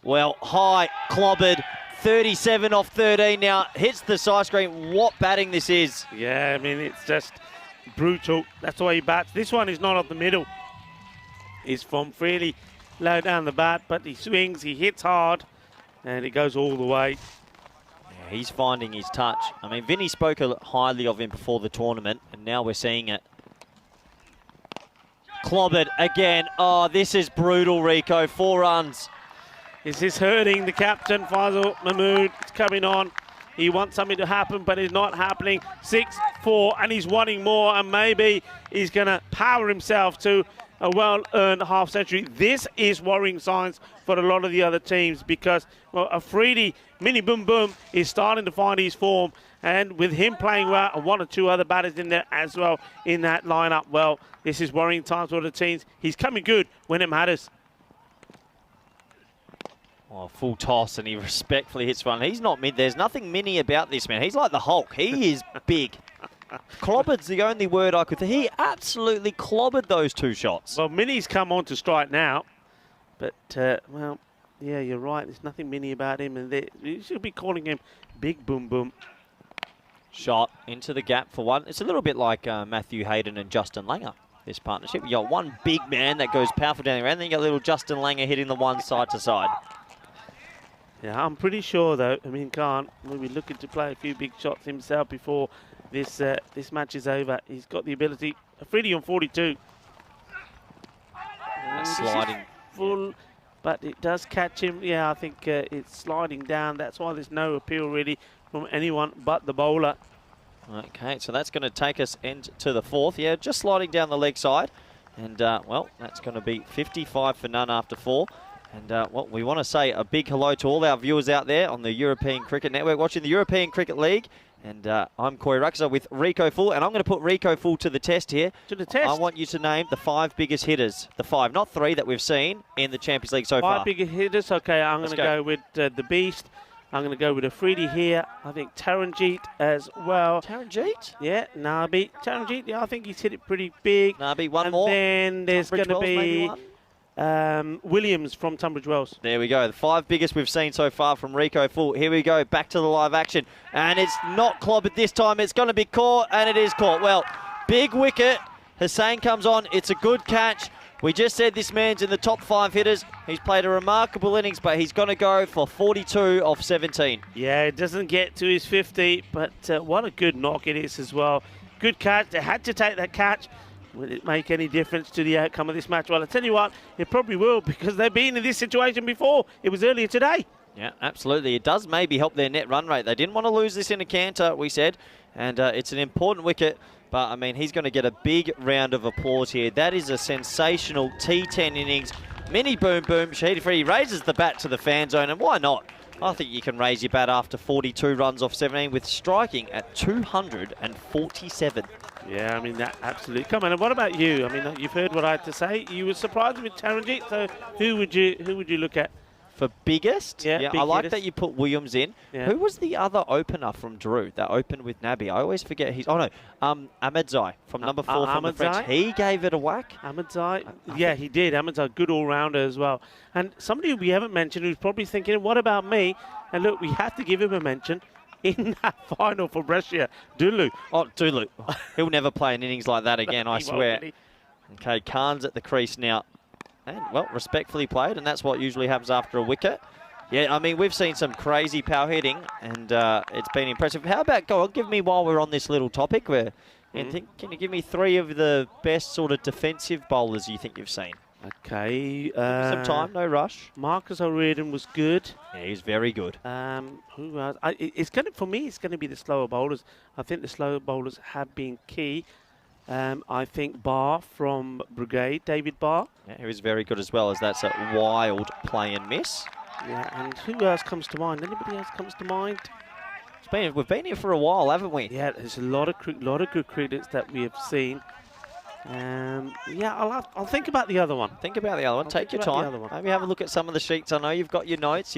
Well, high, clobbered, 37 off 13 now. Hits the side screen. What batting this is. Yeah, I mean, it's just brutal. That's the way he bats. This one is not off the middle. It's from fairly low down the bat, but he swings, he hits hard, and it goes all the way. Yeah, he's finding his touch. I mean, Vinny spoke highly of him before the tournament, and now we're seeing it. Clobbered again. Oh, this is brutal, Rico. 4 runs. Is this hurting the captain, Faisal Mahmood? It's coming on. He wants something to happen, but it's not happening. 6-4, and he's wanting more, and maybe he's going to power himself to a well-earned half-century. This is worrying signs for a lot of the other teams because, well, Afridi, Mini Boom Boom, is starting to find his form, and with him playing well and 1 or 2 other batters in there as well in that lineup, well, this is worrying times for the teams. He's coming good when it matters. Oh, full toss, and he respectfully hits one. He's not mid. There's nothing mini about this man. He's like the Hulk. He is big. Clobbered's the only word I could think. He absolutely clobbered those 2 shots. Well, Mini's come on to strike now, but, well, Yeah, you're right. There's nothing mini about him, and you should be calling him Big Boom Boom. Shot into the gap for one. It's a little bit like Matthew Hayden and Justin Langer, this partnership. You got one big man that goes powerful down the end, then you got little Justin Langer hitting the one side to side. Yeah, I'm pretty sure, though, Amin Khan will be looking to play a few big shots himself before this match is over. He's got the ability. A freebie on 42. Sliding. Full, but it does catch him. Yeah, I think it's sliding down. That's why there's no appeal, really, from anyone but the bowler. Okay, so that's going to take us into the fourth. Yeah, just sliding down the leg side. And, well, that's going to be 55 for none after 4. And, well, we want to say a big hello to all our viewers out there on the European Cricket Network watching the European Cricket League. And I'm Corey Ruxer with Rico Full, and I'm going to put Rico Full to the test here. To the test? I want you to name the 5 biggest hitters, the 5, not 3 that we've seen in the Champions League so far. 5 bigger hitters. Okay, I'm going to go with the Beast. I'm going to go with Afridi here. I think Taranjeet as well. Taranjeet? Yeah, Nabi. Taranjeet, yeah, I think he's hit it pretty big. Nabi, one and more. And then there's going to be Williams from Tunbridge Wells. There we go. The 5 biggest we've seen so far from Rico Full. Here we go. Back to the live action. And it's not clobbered this time. It's going to be caught, and it is caught. Well, big wicket. Hussain comes on. It's a good catch. We just said this man's in the top 5 hitters. He's played a remarkable innings, but he's going to go for 42 off 17. Yeah, it doesn't get to his 50, but what a good knock it is as well. Good catch. They had to take that catch. Will it make any difference to the outcome of this match? Well, I tell you what, it probably will, because they've been in this situation before. It was earlier today. Yeah, absolutely. It does maybe help their net run rate. They didn't want to lose this in a canter, we said, and it's an important wicket. But, I mean, he's going to get a big round of applause here. That is a sensational T10 innings. Mini boom boom. Shahid Afridi raises the bat to the fan zone, and why not? I think you can raise your bat after 42 runs off 17 with striking at 247. Yeah, I mean, that absolutely. Come on, and what about you? I mean, you've heard what I had to say. You were surprised with Taranjeet, so who would you look at? For biggest? Yeah, I like that you put Williams in. Yeah. Who was the other opener from Drew that opened with Nabi? I always forget his... Oh, no. Ahmedzai from number 4 from the French. He gave it a whack. Ahmedzai, yeah, he did. Ahmedzai, good all-rounder as well. And somebody we haven't mentioned who's probably thinking, what about me? And look, we have to give him a mention in that final for Brescia, Dulu. Oh, Dulu. He'll never play an innings like that again, I swear. Really. Okay, Khan's at the crease now. And, well, respectfully played, and that's what usually happens after a wicket. Yeah, I mean, we've seen some crazy power hitting, and it's been impressive. How about, go on, give me, while we're on this little topic, can you give me 3 of the best sort of defensive bowlers you think you've seen? Okay. Some time, no rush. Marcus O'Riordan was good. Yeah, he's very good. Who else? For me, it's going to be the slower bowlers. I think the slower bowlers have been key. I think Barr from Brigade, David Barr. Yeah, he was very good as well, as that's a wild play and miss. Yeah, and who else comes to mind? Anybody else comes to mind? We've been here for a while, haven't we? Yeah, there's a lot of good crickets that we have seen. Yeah, I'll think about the other one. Think about the other one. Take your time. Maybe have a look at some of the sheets. I know you've got your notes.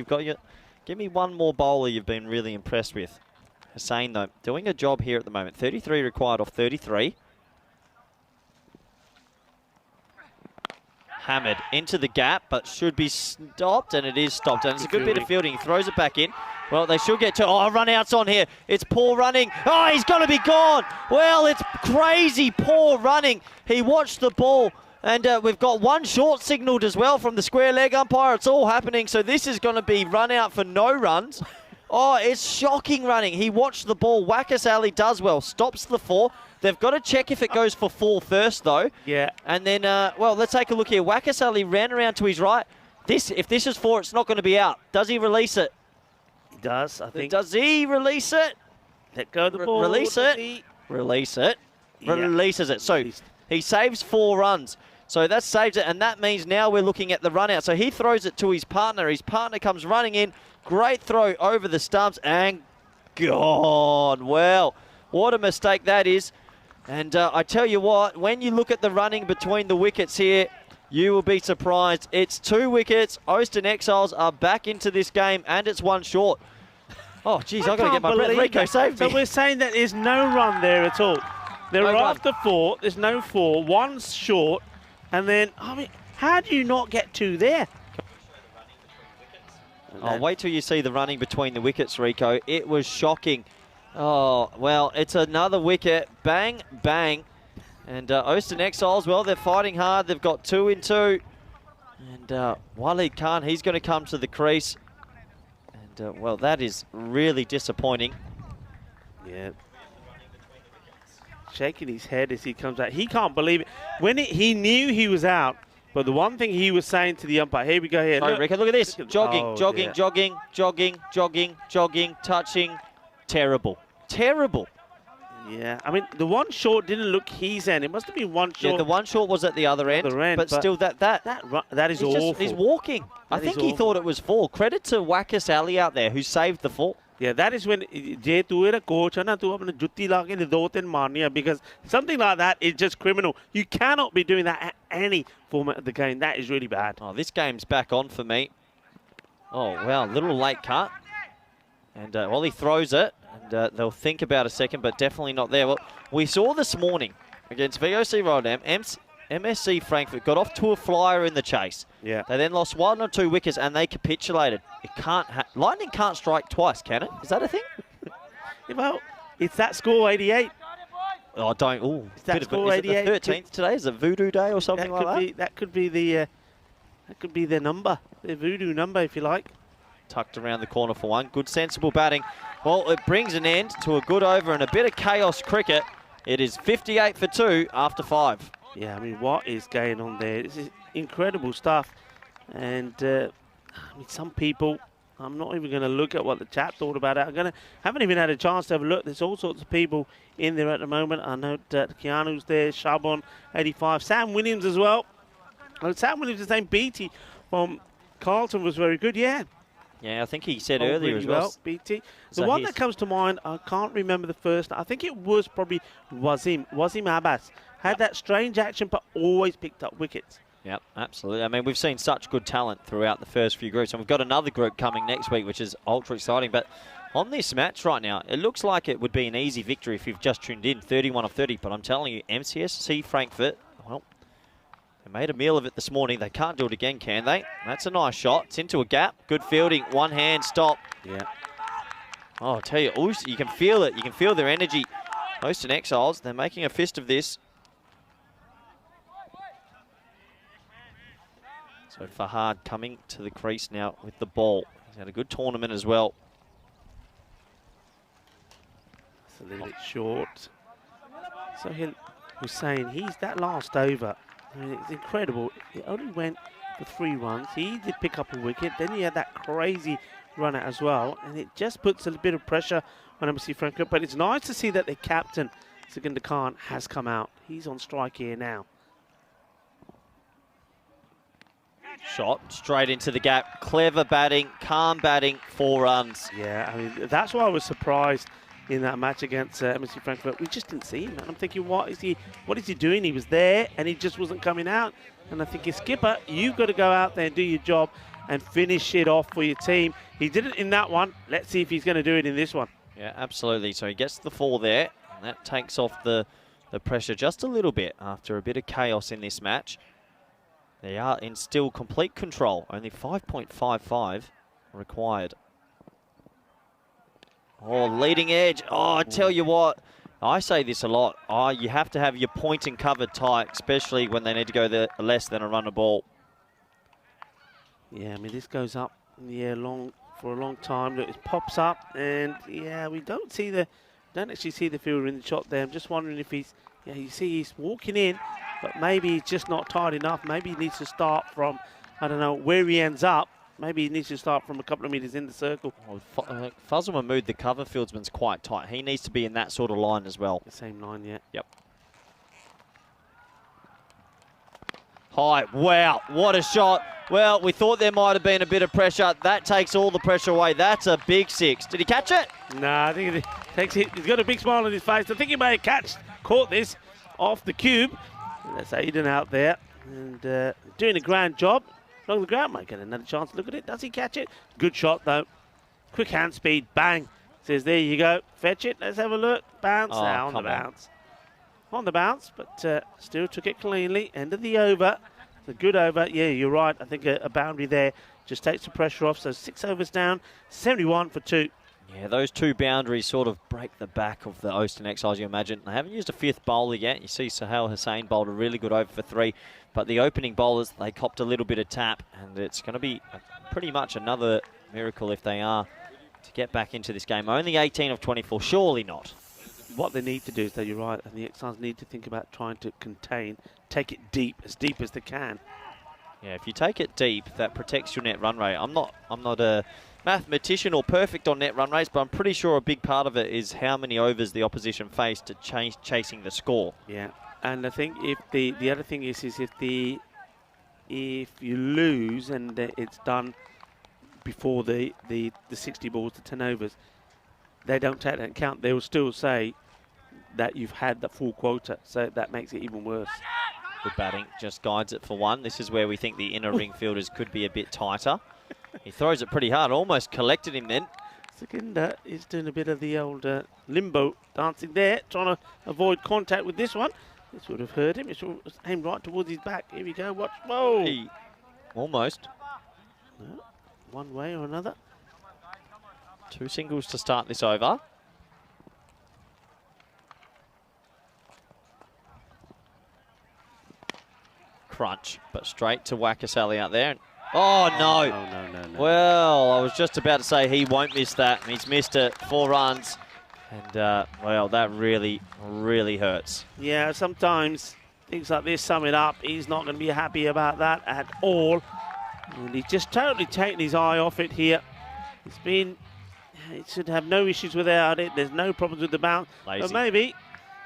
Give me one more bowler you've been really impressed with. Hussain, though, doing a job here at the moment. 33 required off 33. Hammered into the gap, but should be stopped, and it is stopped. And it's a good bit of fielding. He throws it back in. Well, they should get to... Oh, run-outs on here. It's poor running. Oh, he's got to be gone. Well, it's crazy poor running. He watched the ball, and we've got one short signalled as well from the square leg umpire. It's all happening, so this is going to be run-out for no runs. Oh, it's shocking running. He watched the ball. Wakas Ali does well. Stops the 4. They've got to check if it goes for 4 first, though. Yeah. And then, well, let's take a look here. Wakas Ali ran around to his right. If this is 4, it's not going to be out. Does he release it? He does, I think. Does he release it? Let go of the ball. Release it. Release it. Yeah. Releases it. So he saves 4 runs. So that saves it, and that means now we're looking at the run out. So he throws it to his partner. His partner comes running in. Great throw over the stumps, and gone. Well, what a mistake that is. And I tell you what, when you look at the running between the wickets here, you will be surprised. It's 2 wickets. Oaston Exiles are back into this game, and it's 1 short. Oh, geez, I've got to get my breath. Rico saved me. So we're saying that there's no run there at all. They're No after 4. There's no 4. 1's short. And then, I mean, how do you not get 2 there? Oh, wait till you see the running between the wickets, Rico. It was shocking. Oh, well, it's another wicket. Bang, bang. And Oostin Exiles, well, they're fighting hard. They've got 2 in 2. And Waleed Khan, he's going to come to the crease. And, well, that is really disappointing. Yeah. Shaking his head as he comes out. He can't believe it. He knew he was out, but the one thing he was saying to the umpire, here we go here. Sorry, Rico, look at this. Jogging, Oh, jogging, dear. jogging, jogging, jogging, jogging, touching. Terrible. Terrible. Yeah, I mean, the one short didn't look his end. It must have been one short. Yeah, the one short was at the other end, but still that is he's awful. He's walking. I think he thought it was 4. Credit to Wackus Ali out there who saved the 4. Yeah, that is when Jay, tu era coach, na tu apne jutti la ke 2-3 marniya, because something like that is just criminal. You cannot be doing that at any format of the game. That is really bad. Oh, this game's back on for me. Oh, wow, little late cut. And well, he throws it, and they'll think about a second, but definitely not there. Well, we saw this morning against VOC Rotterdam, MSC Frankfurt got off to a flyer in the chase. Yeah. They then lost 1 or 2 wickets, and they capitulated. It can't. Lightning can't strike twice, can it? Is that a thing? Well, it's that score, 88. Oh, don't. Oh, that is score, it the 88? 13th today? Is it Voodoo Day or something like that? That could be the. That could be their number, their voodoo number, if you like. Tucked around the corner for 1. Good, sensible batting. Well, it brings an end to a good over and a bit of chaos cricket. It is 58 for 2 after 5. Yeah, I mean, what is going on there? This is incredible stuff. And, I mean, some people, I'm not even going to look at what the chat thought about it. Haven't even had a chance to have a look. There's all sorts of people in there at the moment. I know that Keanu's there, Shabon, 85, Sam Williams as well. And Sam Williams is saying BT from Carlton was very good, yeah. Yeah, I think he said earlier as well. BT. So The one that comes to mind, I can't remember the first. I think it was probably Wasim Abbas. Had that strange action, but always picked up wickets. Yep, absolutely. I mean, we've seen such good talent throughout the first few groups, and we've got another group coming next week, which is ultra exciting. But on this match right now, it looks like it would be an easy victory if you've just tuned in, 31 of 30. But I'm telling you, MCSC Frankfurt, well, they made a meal of it this morning. They can't do it again, can they? That's a nice shot. It's into a gap. Good fielding. One hand stop. Yeah. Oh, I tell you, you can feel it. You can feel their energy. Oostin Exiles, they're making a fist of this. So Fahad coming to the crease now with the ball. He's had a good tournament as well. It's a little bit short. So Hussein, he's that last over. I mean, it's incredible. It only went for 3 runs. He did pick up a wicket. Then he had that crazy run out as well. And it just puts a bit of pressure on MSC Frankfurt. But it's nice to see that the captain, Sikander Khan, has come out. He's on strike here now. Shot straight into the gap. Clever batting, calm batting, 4 runs. Yeah, I mean, that's why I was surprised in that match against MSC Frankfurt. We just didn't see him. And I'm thinking, what is he doing? He was there and he just wasn't coming out. And I think, skipper, you've got to go out there and do your job and finish it off for your team. He did it in that one. Let's see if he's going to do it in this one. Yeah, absolutely. So he gets the 4 there. And that takes off the pressure just a little bit after a bit of chaos in this match. They are in still complete control. Only 5.55 required. Oh, leading edge. Oh, I tell you what, I say this a lot. Oh, you have to have your point and cover tight, especially when they need to go less than a run a ball. Yeah, I mean, this goes up in the air for a long time. Look, it pops up, and yeah, we don't actually see the fielder in the shot there. I'm just wondering if you see he's walking in, but maybe he's just not tight enough. Maybe he needs to start from, I don't know, where he ends up. Maybe he needs to start from a couple of metres in the circle. Well, Fazal Mahmood, the cover fieldsman's quite tight. He needs to be in that sort of line as well. The same line, yeah. Yep. High. Wow, what a shot. Well, we thought there might have been a bit of pressure. That takes all the pressure away. That's a big 6. Did he catch it? Nah, I think it takes it. He's got a big smile on his face. I think he may have caught this off the cube. That's Aiden out there and doing a grand job. Along the ground, might get another chance to look at it. Does he catch it? Good shot, though. Quick hand speed, bang. Says, there you go. Fetch it. Let's have a look. Bounce. On the bounce. On the bounce, but still took it cleanly. End of the over. It's a good over. Yeah, you're right. I think a boundary there just takes the pressure off. So 6 overs down, 71 for 2. Yeah, those 2 boundaries sort of break the back of the Austin Exiles, you imagine. They haven't used a 5th bowler yet. You see Sohail Hussain bowled a really good over for 3. But the opening bowlers, they copped a little bit of tap. And it's going to be pretty much another miracle if they are to get back into this game. Only 18 of 24, surely not. What they need to do is, that you're right, and the Exiles need to think about trying to contain, take it deep as they can. Yeah, if you take it deep, that protects your net run rate. I'm not a mathematician or perfect on net run rates, but I'm pretty sure a big part of it is how many overs the opposition face to chasing the score. Yeah, and I think if the other thing is if you lose and it's done before the 60 balls, the 10 overs, they don't take that account. They will still say that you've had the full quota, so that makes it even worse. Good batting, just guides it for 1. This is where we think the inner ring fielders could be a bit tighter. He throws it pretty hard, almost collected him then. Sekinda is doing a bit of the old limbo dancing there, trying to avoid contact with this one. This would have hurt him. It's aimed right towards his back. Here we go. Watch. Whoa! Almost. No, one way or another. 2 singles to start this over. Crunch, but straight to Wakasali out there. Oh, no. No. Well, I was just about to say he won't miss that. He's missed it. 4 runs. And, well, that really, really hurts. Yeah, sometimes things like this sum it up. He's not going to be happy about that at all. And he's just totally taken his eye off it here. He should have no issues without it. There's no problems with the bounce. Lazy. But maybe,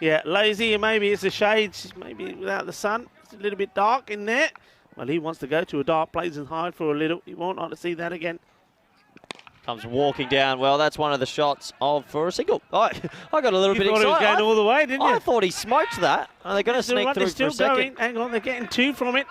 yeah, lazy, and maybe it's the shades. Maybe without the sun, it's a little bit dark in there. Well, he wants to go to a dark place and hide for a little. He won't like to see that again. Comes walking down. Well, that's one of the shots for a single. I got a little bit You excited. thought he was going all the way, didn't you? I thought he smoked that. Are they going to sneak through for a second? Hang on, they're getting 2 from it.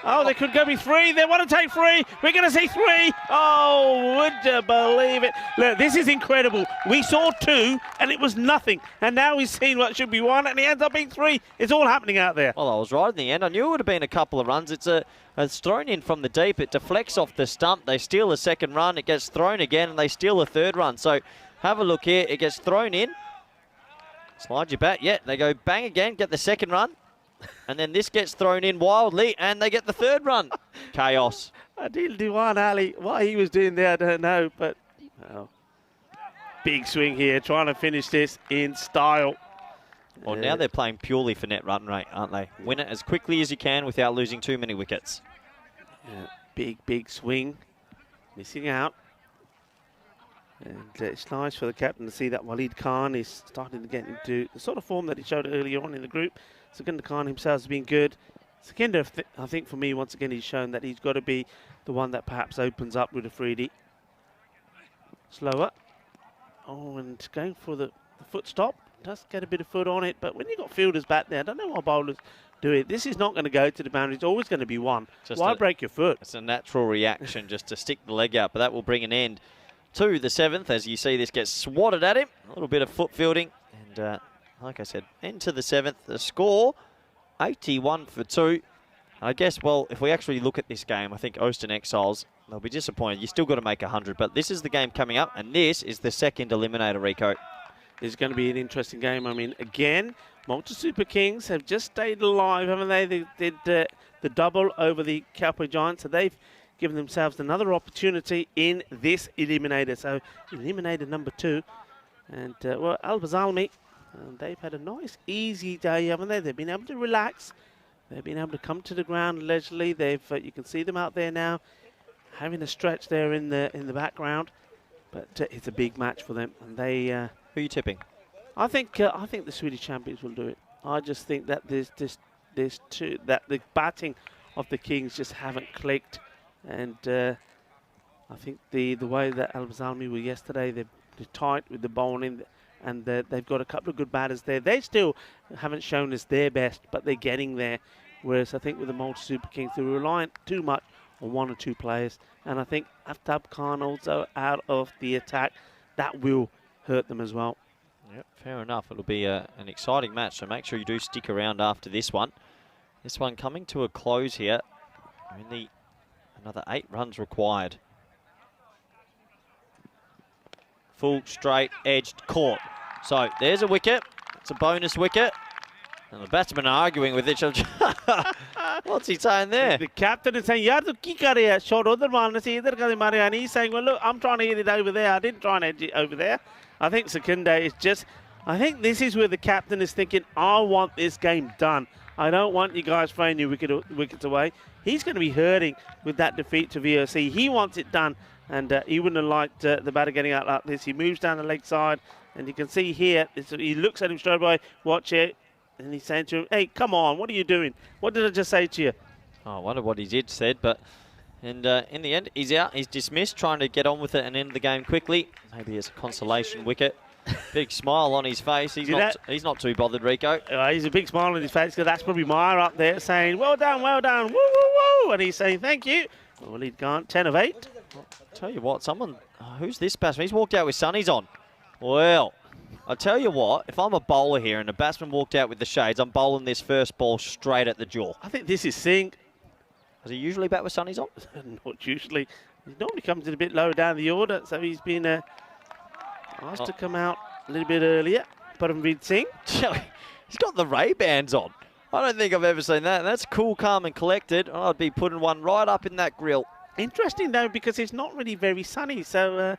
Oh, they could go be 3. They want to take 3. We're going to see 3. Oh, would you believe it? Look, this is incredible. We saw 2, and it was nothing. And now we've seen what should be 1, and it ends up being 3. It's all happening out there. Well, I was right in the end. I knew it would have been a couple of runs. It's thrown in from the deep. It deflects off the stump. They steal a 2nd run. It gets thrown again, and they steal a 3rd run. So have a look here. It gets thrown in. Slide your bat. Yeah, they go bang again, get the 2nd run. And then this gets thrown in wildly, and they get the 3rd run. Chaos. Adil Diwan Ali, what he was doing there, I don't know, but well, big swing here, trying to finish this in style. Well, now they're playing purely for net run rate, aren't they? Win it as quickly as you can without losing too many wickets. Yeah, big swing, missing out. And it's nice for the captain to see that Waleed Khan is starting to get into the sort of form that he showed earlier on in the group. Sekinder Khan himself has been good. Sekinder, I think for me, once again, he's shown that he's got to be the one that perhaps opens up with a Freedy. Slower. Oh, and going for the foot stop. Does get a bit of foot on it, but when you've got fielders back there, I don't know why bowlers do it. This is not going to go to the boundary. It's always going to be 1. Why break your foot? It's a natural reaction just to stick the leg out, but that will bring an end to the 7th. As you see, this gets swatted at him. A little bit of foot fielding. And like I said, into the 7th. The score, 81 for 2. I guess, well, if we actually look at this game, I think Austin Exiles, they'll be disappointed. You still got to make 100, but this is the game coming up, and this is the 2nd eliminator, Rico. It's going to be an interesting game. I mean, again, Malta Super Kings have just stayed alive, haven't they? They did the double over the Cowboy Giants, so they've given themselves another opportunity in this eliminator. So, eliminator number 2. And, well, Al Bazalmi, they've had a nice, easy day, haven't they? They've been able to relax. They've been able to come to the ground leisurely. They've, you can see them out there now, having a stretch there in the background. But it's a big match for them, and they. Who are you tipping? I think the Swedish champions will do it. I just think that there's the batting of the Kings just haven't clicked, and I think the way that Al Bazalmi were yesterday, they're tight with the bowling, and they've got a couple of good batters there. They still haven't shown us their best, but they're getting there. Whereas I think with the Malta Super Kings, they're reliant too much on 1 or 2 players, and I think Aftab Khan also out of the attack, that will hurt them as well. Yep, fair enough. It'll be an exciting match, so make sure you do stick around after this one. This one coming to a close here. We're in the Another 8 runs required. Full, straight, edged, caught. So there's a wicket. It's a bonus wicket. And the batsmen are arguing with each other. What's he saying there? The captain is saying, "Yaar, tu ki kar raha hai? Shot udhar marna chahiye, idhar kade mare." And he's saying, "Well, look, I'm trying to hit it over there. I didn't try and edge it over there." I think Secunda is just... I think this is where the captain is thinking, I want this game done. I don't want you guys throwing your wickets away. He's going to be hurting with that defeat to VOC. He wants it done, and he wouldn't have liked the batter getting out like this. He moves down the leg side, and you can see here, he looks at him straight away, watch it, and he's saying to him, "Hey, come on, what are you doing? What did I just say to you?" Oh, I wonder what he did said, but in the end, he's out. He's dismissed, trying to get on with it and end the game quickly. Maybe as a consolation wicket. Big smile on his face. He's not too bothered, Rico. He's a big smile on his face because that's probably Meyer up there saying, well done, woo, woo, woo. And he's saying, thank you. Well, he can't. 10 of 8. I'll tell you what, who's this batsman? He's walked out with sunnies on. Well, I'll tell you what, if I'm a bowler here and a batsman walked out with the shades, I'm bowling this first ball straight at the jaw. I think this is Singh. Does he usually bat with sunnies on? Not usually. He normally comes in a bit lower down the order, so he's been asked to come out a little bit earlier. Paramveer Singh. He's got the Ray-Bans on. I don't think I've ever seen that. That's cool, calm and collected. I'd be putting one right up in that grill. Interesting, though, because it's not really very sunny, so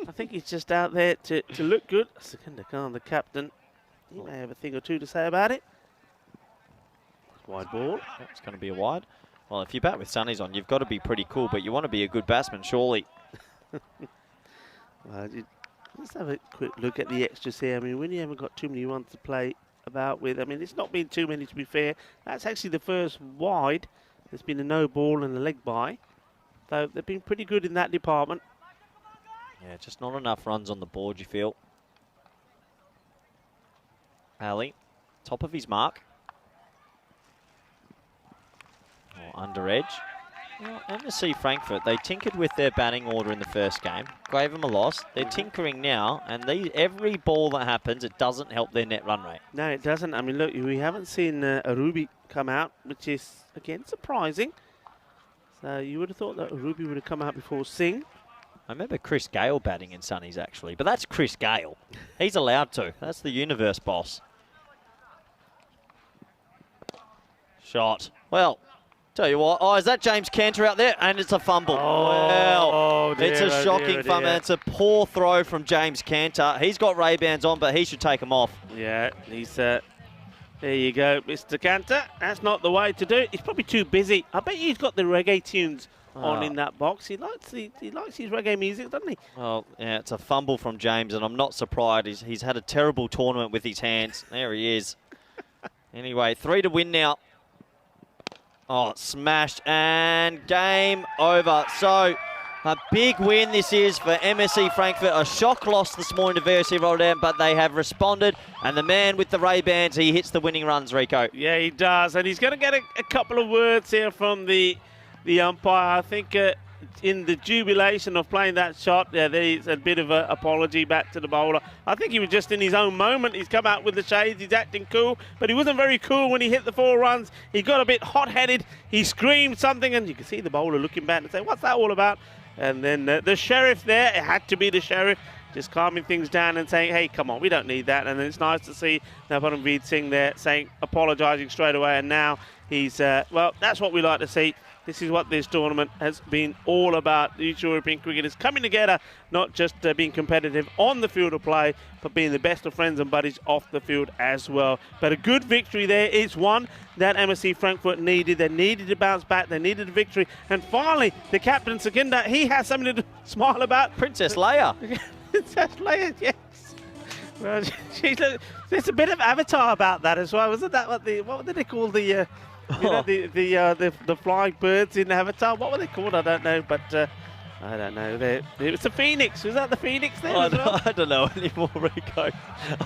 I think he's just out there to look good. Secunda Khan, the captain, he may have a thing or two to say about it. Wide ball. It's going to be a wide. Well, if you bat with sunnies on, you've got to be pretty cool, but you want to be a good batsman, surely. Let's have a quick look at the extras here. I mean, when you haven't got too many ones to play about with, I mean, it's not been too many, to be fair. That's actually the first wide. There's been a no ball and a leg bye. So they've been pretty good in that department. Yeah, just not enough runs on the board, you feel. Ali, top of his mark. Oh, under edge. Well, MSC Frankfurt, they tinkered with their batting order in the first game, gave them a loss. They're tinkering now, and every ball that happens, it doesn't help their net run rate. No, it doesn't. I mean, look, we haven't seen Arubi come out, which is, again, surprising. So you would have thought that Arubi would have come out before Singh. I remember Chris Gale batting in Sunnies, actually, but that's Chris Gale. He's allowed to. That's the universe boss. Shot. Well, tell you what. Oh, is that James Cantor out there? And it's a fumble. Oh, dear, it's a shocking fumble. It's a poor throw from James Cantor. He's got Ray-Bans on, but he should take them off. Yeah, he's... there you go, Mr. Cantor. That's not the way to do it. He's probably too busy. I bet he's got the reggae tunes on in that box. He likes his reggae music, doesn't he? Well, yeah, it's a fumble from James, and I'm not surprised. He's had a terrible tournament with his hands. There he is. Anyway, 3 to win now. Oh, smashed, and game over. So, a big win this is for MSC Frankfurt. A shock loss this morning to VOC Rotterdam, but they have responded. And the man with the Ray-Bans, he hits the winning runs, Rico. Yeah, he does. And he's going to get a couple of words here from the umpire. I think in the jubilation of playing that shot, there's a bit of an apology back to the bowler. I think he was just in his own moment. He's come out with the shades. He's acting cool, but he wasn't very cool when he hit the 4 runs. He got a bit hot-headed. He screamed something, and you can see the bowler looking back and say, what's that all about? And then the sheriff there, it had to be the sheriff, just calming things down and saying, hey, come on, we don't need that. And then it's nice to see Paramveer Singh there saying, apologising straight away. And now he's, well, that's what we like to see. This is what this tournament has been all about. These European cricketers coming together, not just being competitive on the field of play, but being the best of friends and buddies off the field as well. But a good victory there. It's one that MSC Frankfurt needed. They needed to bounce back. They needed a victory. And finally, the captain, Secunda, he has something to smile about. Princess Leia. Princess Leia, yes. Well, there's a bit of Avatar about that as well. Wasn't that what did they call the... You know, the flying birds in Avatar. What were they called? I don't know, but I don't know. It was the Phoenix. Was that the Phoenix there as well? I don't know anymore, Rico.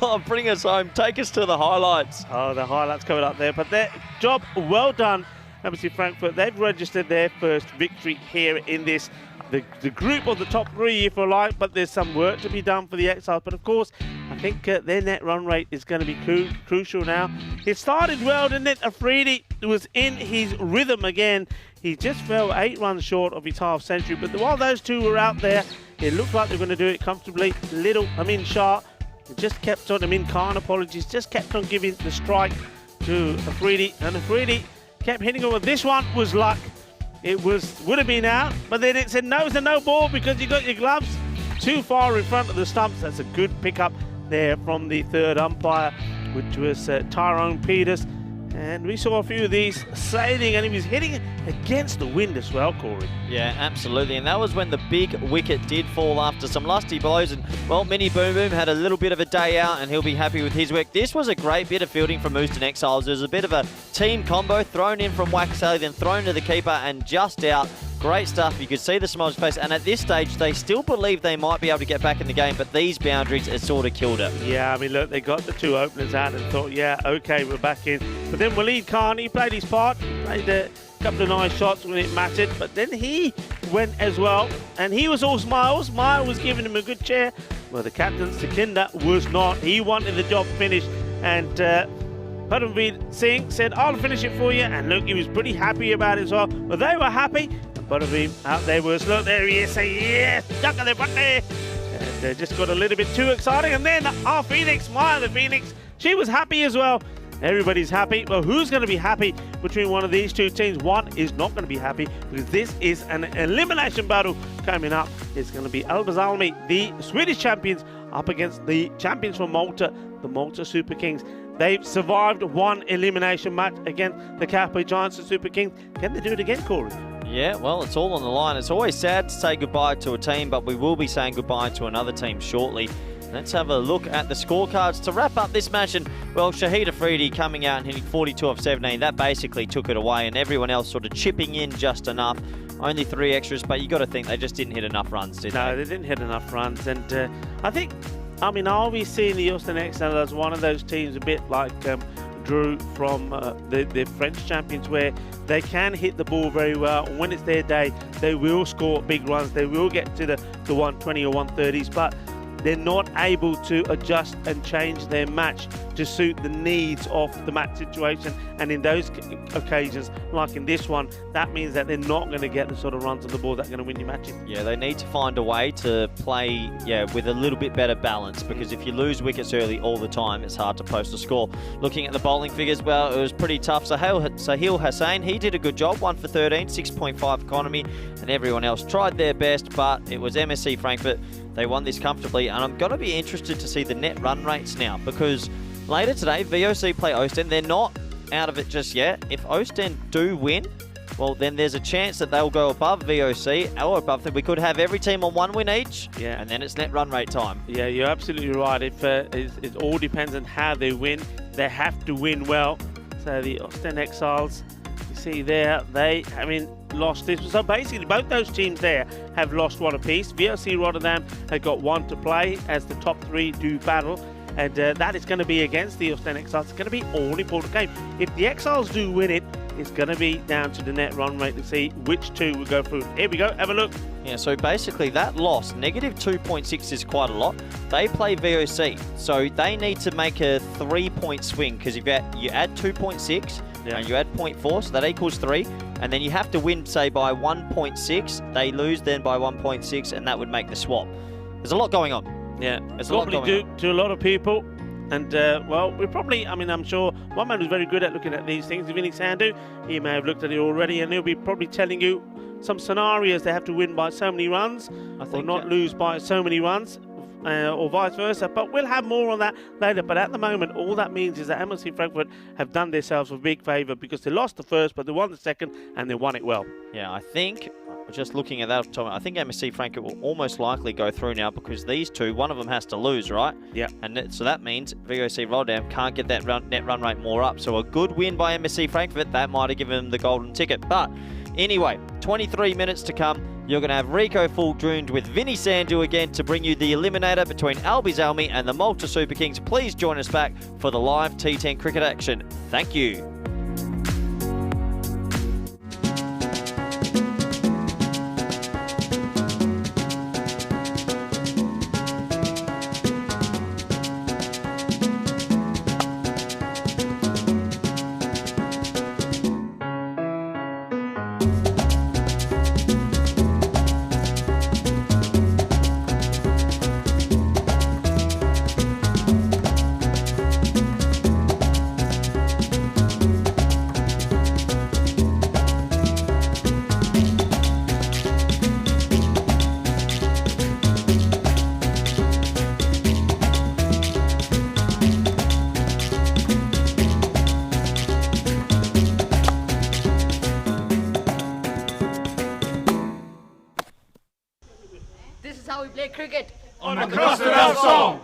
Oh, bring us home. Take us to the highlights. Oh, the highlights coming up there. But their job well done, MSC Frankfurt. They've registered their first victory here in this the group of the top 3, if you like, but there's some work to be done for the Exiles. But of course, I think their net run rate is going to be crucial now. It started well, didn't it? Afridi was in his rhythm again. He just fell 8 runs short of his half century. But while those two were out there, it looked like they were going to do it comfortably. Shah just kept on, Khan, apologies, just kept on giving the strike to Afridi. And Afridi kept hitting it. This one was luck. It would have been out, but then it said no, it's a no ball because you got your gloves too far in front of the stumps. That's a good pickup there from the third umpire, which was Tyrone Peters. And we saw a few of these sailing, and he was hitting against the wind as well, Corey. Yeah, absolutely. And that was when the big wicket did fall after some lusty blows. And, well, Mini Boom Boom had a little bit of a day out, and he'll be happy with his work. This was a great bit of fielding from Houston Exiles. It was a bit of a team combo, thrown in from Waxeley, then thrown to the keeper and just out. Great stuff. You could see the smiles on his face. And at this stage, they still believe they might be able to get back in the game, but these boundaries have sort of killed it. Yeah, look, they got the 2 openers out and thought, yeah, okay, we're back in. But then Waleed Khan, he played his part, played a couple of nice shots when it mattered, but then he went as well, and he was all smiles. Maya was giving him a good cheer. Well, the captain, Sikinder, was not. He wanted the job finished, and Paramveer Singh said, I'll finish it for you. And look, he was pretty happy about it as well. But they were happy. Paramveer out there was, look, there he is, say yes, duck of the butt there. And just got a little bit too exciting. And then our Phoenix, Maya the Phoenix, she was happy as well. Everybody's happy. Well, who's going to be happy between one of these two teams? One is not going to be happy because this is an elimination battle coming up. It's going to be Al-Bazalmi, the Swedish champions, up against the champions from Malta, the Malta Super Kings. They've survived one elimination match against the Kauai Giants and Super Kings. Can they do it again, Corey? Yeah, well, it's all on the line. It's always sad to say goodbye to a team, but we will be saying goodbye to another team shortly. Let's have a look at the scorecards to wrap up this match. And, well, Shahid Afridi coming out and hitting 42 off 17. That basically took it away, and everyone else sort of chipping in just enough. Only 3 extras, but you got to think they just didn't hit enough runs, did they? No, they didn't hit enough runs. And I think, I'll be seeing the Houston Exiles as one of those teams a bit like Drew from the French champions, where they can hit the ball very well. When it's their day, they will score big runs. They will get to the 120 or 130s, but they're not able to adjust and change their match to suit the needs of the match situation. And in those occasions, like in this one, that means that they're not going to get the sort of runs on the ball that are going to win your matches. Yeah, they need to find a way to play with a little bit better balance, because if you lose wickets early all the time, it's hard to post a score. Looking at the bowling figures, well, it was pretty tough. Sahil Hussain, he did a good job, 1 for 13, 6.5 economy, and everyone else tried their best, but it was MSC Frankfurt. They won this comfortably, and I'm going to be interested to see the net run rates now, because later today, VOC play Ostend. They're not out of it just yet. If Ostend do win, well, then there's a chance that they'll go above VOC or above them. We could have every team on 1 win each, and then it's net run rate time. Yeah, you're absolutely right. It all depends on how they win. They have to win well. So the Ostend Exiles, you see there, they, lost this. So basically, both those teams there have lost 1 apiece. VOC Rotterdam have got 1 to play as the top 3 do battle. And that is going to be against the Ostend Exiles. It's going to be an all-important game. If the Exiles do win it, it's going to be down to the net run rate to see which 2 will go through. Here we go. Have a look. Yeah, so basically that loss, negative 2.6 is quite a lot. They play VOC, so they need to make a 3-point swing, because if you add 2.6 and you add 0.4, so that equals 3. And then you have to win, say, by 1.6. They lose then by 1.6, and that would make the swap. There's a lot going on. Yeah, it's probably due to a lot of people. And, well, we probably, I'm sure one man who's very good at looking at these things, Vinny Sandhu, he may have looked at it already, and he'll be probably telling you some scenarios. They have to win by so many runs, or not lose by so many runs, or vice versa. But we'll have more on that later. But at the moment, all that means is that MSC Frankfurt have done themselves a big favour, because they lost the first, but they won the second, and they won it well. Yeah, I think, just looking at that, I think MSC Frankfurt will almost likely go through now, because these 2, one of them has to lose, right? Yeah. And so that means VOC Rotterdam can't get that net run rate more up. So a good win by MSC Frankfurt, that might have given them the golden ticket. But anyway, 23 minutes to come. You're going to have Rico Full-Drooned with Vinny Sandhu again to bring you the Eliminator between Al-Bazalmi and the Malta Super Kings. Please join us back for the live T10 cricket action. Thank you. how we play cricket. On a Cross-to-Love song.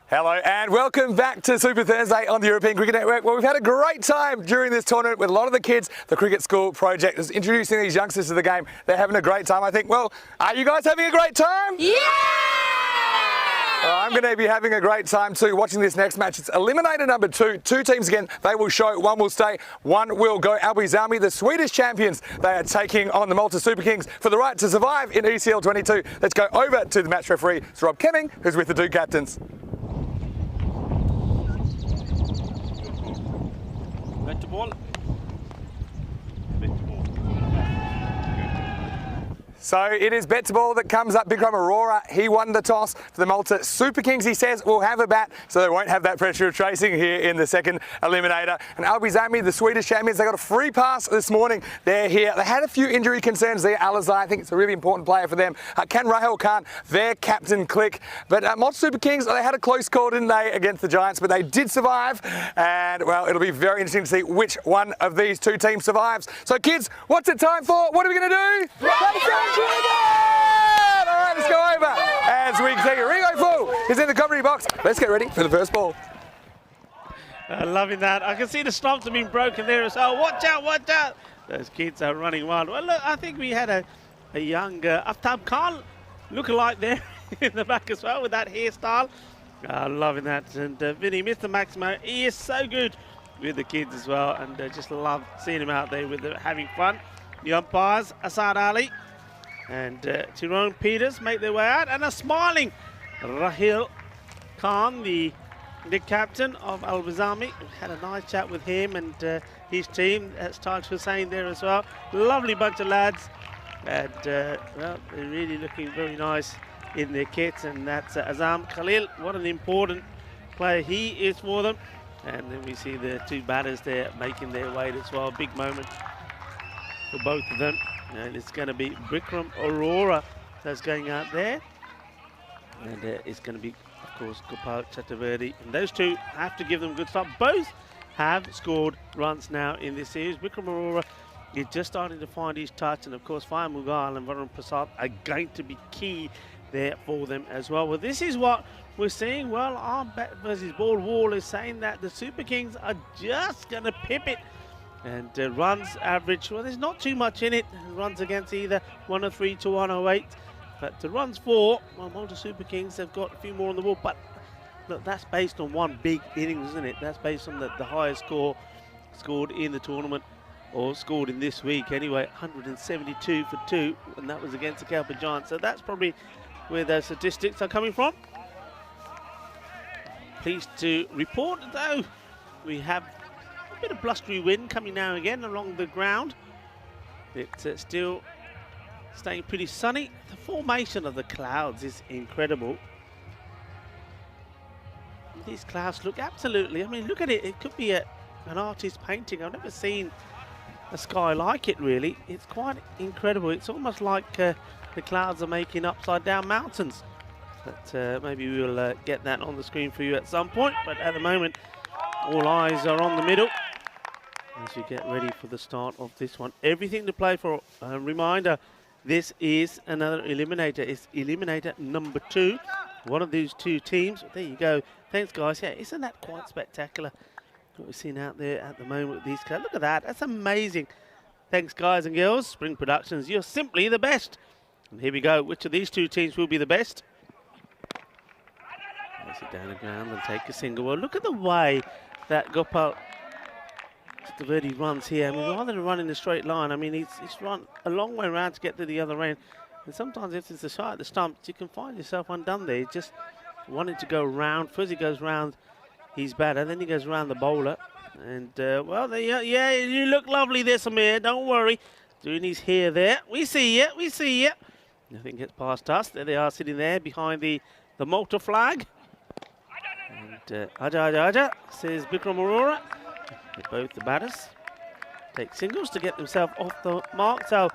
Hello and welcome back to Super Thursday on the European Cricket Network. Well, we've had a great time during this tournament with a lot of the kids. The Cricket School Project is introducing these youngsters to the game. They're having a great time, I think. Well, are you guys having a great time? Yeah! Well, I'm going to be having a great time too watching this next match. It's Eliminator number 2. 2 teams again. They will show. One will stay. One will go. Albizami, the Swedish champions, they are taking on the Malta Super Kings for the right to survive in ECL 22. Let's go over to the match referee. It's Rob Kemming, who's with the 2 captains. BET2BALL. So it is BET2BALL that comes up. Bikram Aurora, he won the toss for the Malta Super Kings. He says will have a bat, so they won't have that pressure of chasing here in the second eliminator. And Albizami, the Swedish champions, they got a free pass this morning. They're here. They had a few injury concerns there. Alizai, I think it's a really important player for them. Can Rahul Khan, their captain, click? But Malta Super Kings, they had a close call, didn't they, against the Giants, but they did survive. And, well, it'll be very interesting to see which one of these 2 teams survives. So, kids, what's it time for? What are we going to do? Play some cricket! All right, let's go over. As we see, Ringo Full is in the comedy box. Let's get ready for the first ball. Loving that. I can see the stumps have been broken there as well. Watch out, watch out. Those kids are running wild. Well, look, I think we had a young Aftab Khan look-alike there in the back as well with that hairstyle. Loving that. And Vinny, Mr. Maximo, he is so good with the kids as well. And just love seeing him out there with having fun. The umpires, Asad Ali and Tyrone Peters make their way out, and a smiling Rahul Khan, the captain of Albizami. Had a nice chat with him and his team. That's Taj Hussain there as well. Lovely bunch of lads, and well, they're really looking very nice in their kits. And that's Azam Khalil. What an important player he is for them. And then we see the 2 batters there making their way as well. Big moment for both of them. And it's going to be Bikram Aurora that's going out there. And it's going to be, of course, Gopal Chaturvedi. And those 2 have to give them a good start. Both have scored runs now in this series. Bikram Aurora is just starting to find his touch. And, of course, Fire Mughal and Varun Prasad are going to be key there for them as well. Well, this is what we're seeing. Well, our bat versus ball wall is saying that the Super Kings are just going to pip it. And runs average, well, there's not too much in it. Runs against either 103 to 108. But the runs for, well, Malta Super Kings, they've got a few more on the wall. But look, that's based on one big innings, isn't it? That's based on the highest score scored in the tournament, or scored in this week anyway. 172 for 2, and that was against the Calper Giants. So that's probably where those statistics are coming from. Pleased to report, though, we have a bit of blustery wind coming now and again along the ground. It's still staying pretty sunny. The formation of the clouds is incredible. These clouds look absolutely, I mean, look at it. It could be an artist's painting. I've never seen a sky like it, really. It's quite incredible. It's almost like the clouds are making upside down mountains. But maybe we'll get that on the screen for you at some point. But at the moment, all eyes are on the middle as we get ready for the start of this one. Everything to play for. A reminder, this is another eliminator. It's eliminator number 2. One of these 2 teams. There you go. Thanks, guys. Yeah, isn't that quite spectacular? What we're seeing out there at the moment with these cars. Look at that. That's amazing. Thanks, guys and girls. Spring Productions, you're simply the best. And here we go. Which of these 2 teams will be the best? Place it down the ground and take a single. Well, look at the way that Gopal Chaturvedi runs here. I mean, rather than run in a straight line, I mean, he's run a long way around to get to the other end. And sometimes if it's a shot at the stumps, you can find yourself undone there. He just wanted to go round. First he goes round his batter, then he goes round the bowler. And, well, there yeah, you look lovely there, Samir. Don't worry. Doing his hair there. We see you, we see you. Nothing gets past us. There they are sitting there behind the Malta flag. And Aja, says Bikram Aurora. Both the batters take singles to get themselves off the mark. So,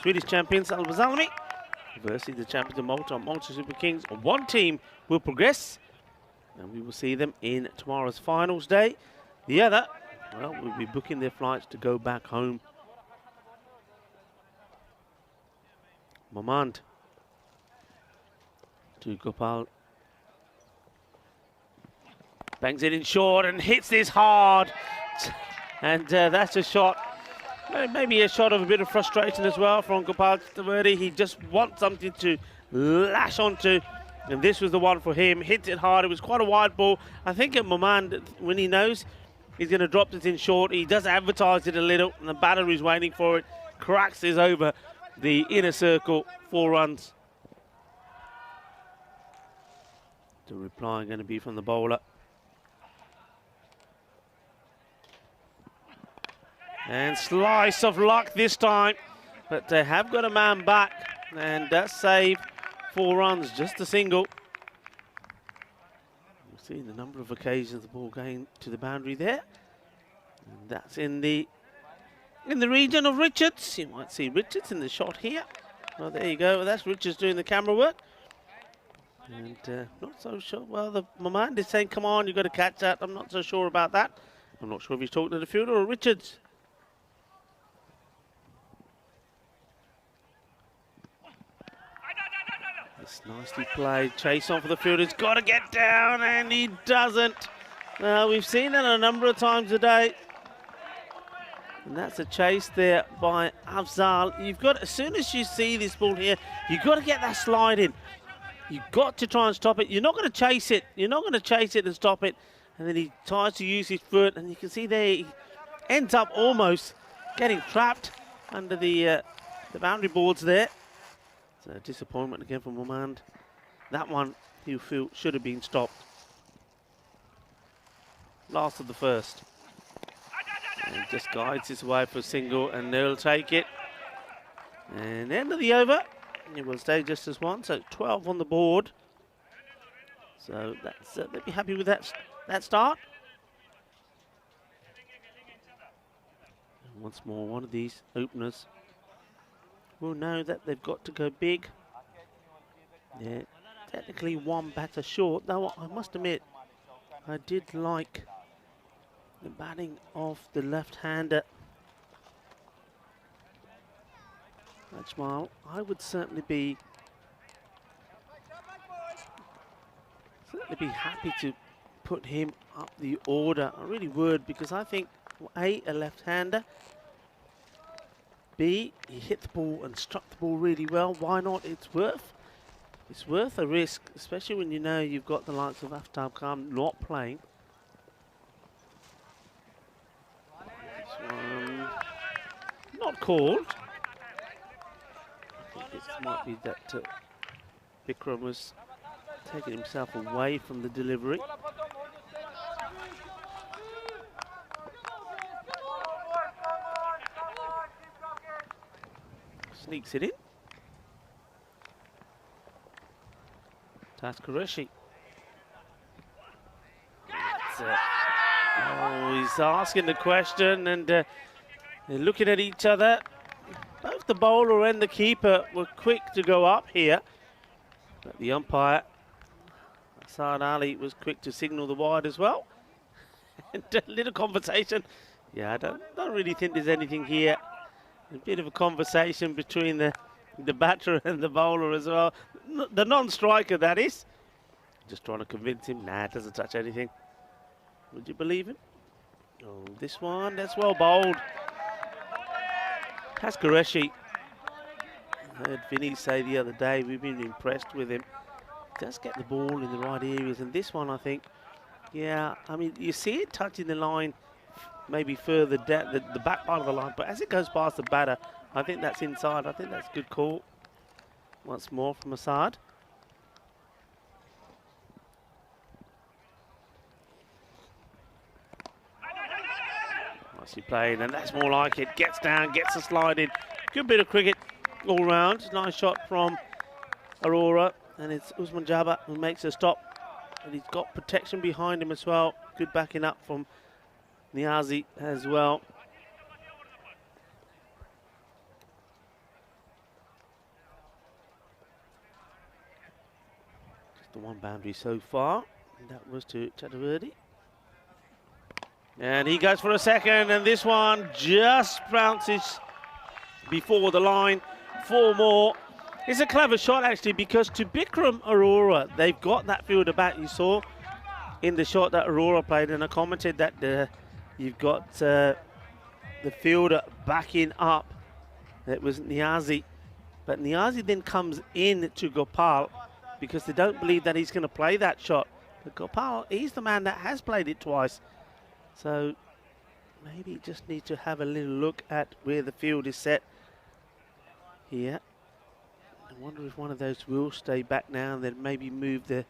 Swedish champions Albizami versus the champions of Malta Super Kings. 1 team will progress, and we will see them in tomorrow's finals day. The other, well, will be booking their flights to go back home. Mamand to Gopal Bangs it in short and hits this hard. And that's a shot, maybe a shot of a bit of frustration as well from Gopal Chaturvedi. He just wants something to lash onto. And this was the one for him. Hits it hard. It was quite a wide ball. I think at Maman, when he knows he's going to drop this in short, he does advertise it a little, and the batter is waiting for it. Cracks this over the inner circle. 4 runs. The reply going to be from the bowler. And slice of luck this time. But they have got a man back. And that save. 4 runs, just a single. You've seen the number of occasions the ball going to the boundary there. And that's in the region of Richards. You might see Richards in the shot here. Oh, there you go. That's Richards doing the camera work. And not so sure. Well, my mind is saying, come on, you've got to catch that. I'm not so sure about that. I'm not sure if he's talking to the fielder or Richards. It's nicely played. Chase on for the fielder. He's got to get down, and he doesn't. We've seen that a number of times today. And that's a chase there by Afzal. You've got, as soon as you see this ball here, you've got to get that slide in. You've got to try and stop it. You're not going to chase it. You're not going to chase it and stop it. And then he tries to use his foot, and you can see there he ends up almost getting trapped under the boundary boards there. So disappointment again from Momand. That one you feel should have been stopped. Last of the first. And just guides his way for a single, and they'll take it. And end of the over. It will stay just as one, so 12 on the board. So that's they'll be happy with that start. And once more, one of these openers will know that they've got to go big. Yeah, technically one batter short, though I must admit, I did like the batting of the left-hander. Ajmal, I would certainly be happy to put him up the order. I really would, because I think A, a left-hander, B, he hit the ball and struck the ball really well. Why not? It's worth a risk, especially when you know you've got the likes of Aftab Khan not playing. This one not called. I think it might be that Bikram was taking himself away from the delivery. Sneaks it in. Tas Qureshi. Oh, he's asking the question, and they're looking at each other. Both the bowler and the keeper were quick to go up here. But the umpire, Asad Ali, was quick to signal the wide as well. And a little conversation. Yeah, I don't really think there's anything here. A bit of a conversation between the batter and the bowler as well. The non-striker, that is. Just trying to convince him, nah, it doesn't touch anything. Would you believe him? Oh, this one, that's well bowled. Tas Qureshi. I heard Vinny say the other day, we've been impressed with him. Does get the ball in the right areas, and this one, I think, yeah, I mean, you see it touching the line, maybe further down, the back part of the line, but as it goes past the batter, I think that's inside. I think that's a good call. Once more from Asad. Nicely played, and that's more like it. Gets down, gets a slide in. Good bit of cricket all round. Nice shot from Aurora, and it's Usman Jabbar who makes a stop. And he's got protection behind him as well. Good backing up from Niazi as well. Just the one boundary so far, and that was to Chaturvedi. And he goes for a second, and this one just bounces before the line. 4 more. It's a clever shot, actually, because to Bikram Aurora, they've got that fielder back, you saw. in the shot that Aurora played, and I commented that you've got the fielder backing up. It was Niazi. But Niazi then comes in to Gopal because they don't believe that he's going to play that shot. But Gopal, he's the man that has played it twice. So maybe just need to have a little look at where the field is set here. I wonder if one of those will stay back now and then maybe move the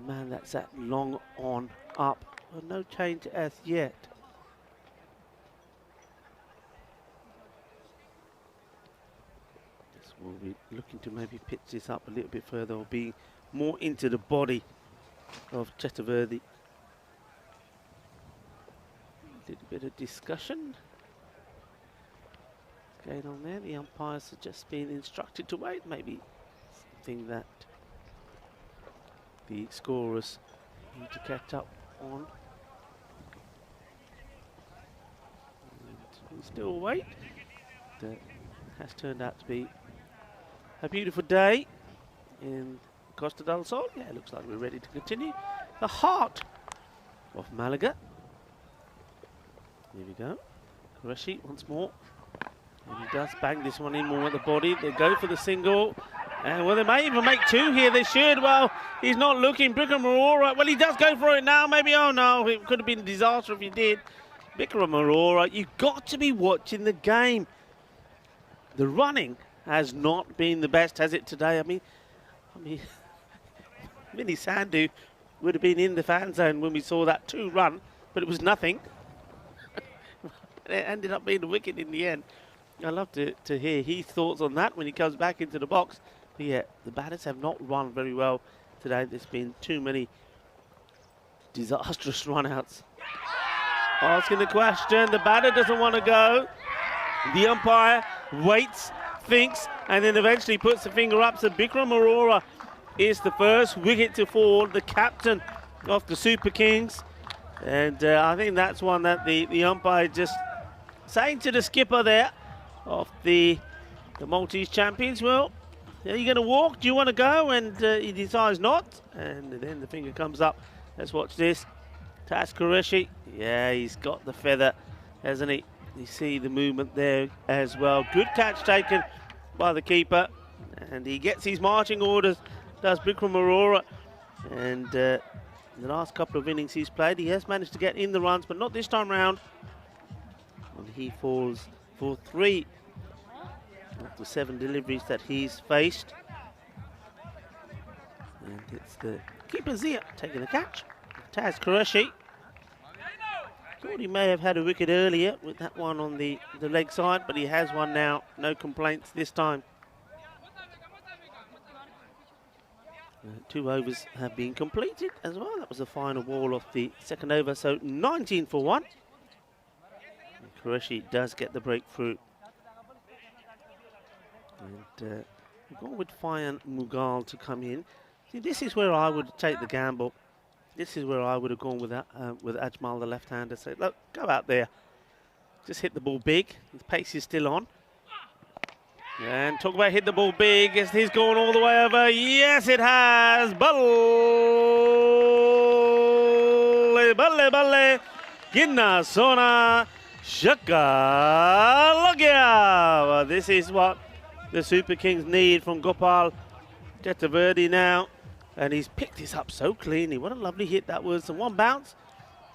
man that's at long on up. Well, no change as yet. Yes, we'll be looking to maybe pitch this up a little bit further or be more into the body of Chaturvedi. A little bit of discussion going on there. The umpires have just been instructed to wait. Maybe something that the scorers need to catch up on. And we still wait. That has turned out to be a beautiful day in Costa del Sol. Yeah, it looks like we're ready to continue. The heart of Malaga. Here we go. Qureshi once more. And he does bang this one in more at the body. They go for the single. And well, they may even make two here. They should. Well, he's not looking. Bikram Aurora. Well, he does go for it now. Maybe, oh no, it could have been a disaster if he did. Bikram Aurora, you've got to be watching the game. The running has not been the best, has it, today? I mean, Vinny Sandhu would have been in the fan zone when we saw that 2-run, but it was nothing. It ended up being a wicket in the end. I'd love to hear his thoughts on that when he comes back into the box. But yeah, the batters have not run very well today. There's been too many disastrous run-outs. Asking the question, the batter doesn't want to go. The umpire waits, thinks, and then eventually puts the finger up. So Bikram Aurora is the first wicket to fall, the captain of the Super Kings. And I think that's one that the umpire just saying to the skipper there of the Maltese champions, well, are you going to walk? Do you want to go? And he decides not. And then the finger comes up. Let's watch this. Tas Qureshi. Yeah, he's got the feather, hasn't he? You see the movement there as well. Good catch taken by the keeper. And he gets his marching orders, does Bikram Aurora. And the last couple of innings he's played, he has managed to get in the runs, but not this time round. And he falls for 3 of the 7 deliveries that he's faced. And it's the keeper Zia taking the catch. Tas Qureshi. Thought he may have had a wicket earlier with that one on the leg side, but he has one now. No complaints this time. 2 overs have been completed as well. That was the final ball of the second over, so 19 for 1. And Qureshi does get the breakthrough. And we've gone with Fayan Mughal to come in. See, this is where I would take the gamble. This is where I would have gone with Ajmal, the left-hander. Say, look, go out there. Just hit the ball big. His pace is still on. And talk about hit the ball big. He's gone all the way over. Yes, it has. Balle, balle, balle. Ginna Sona Shaka Logya. Well, this is what the Super Kings need from Gopal Chaturvedi now. And he's picked this up so cleanly. What a lovely hit that was. And one bounce.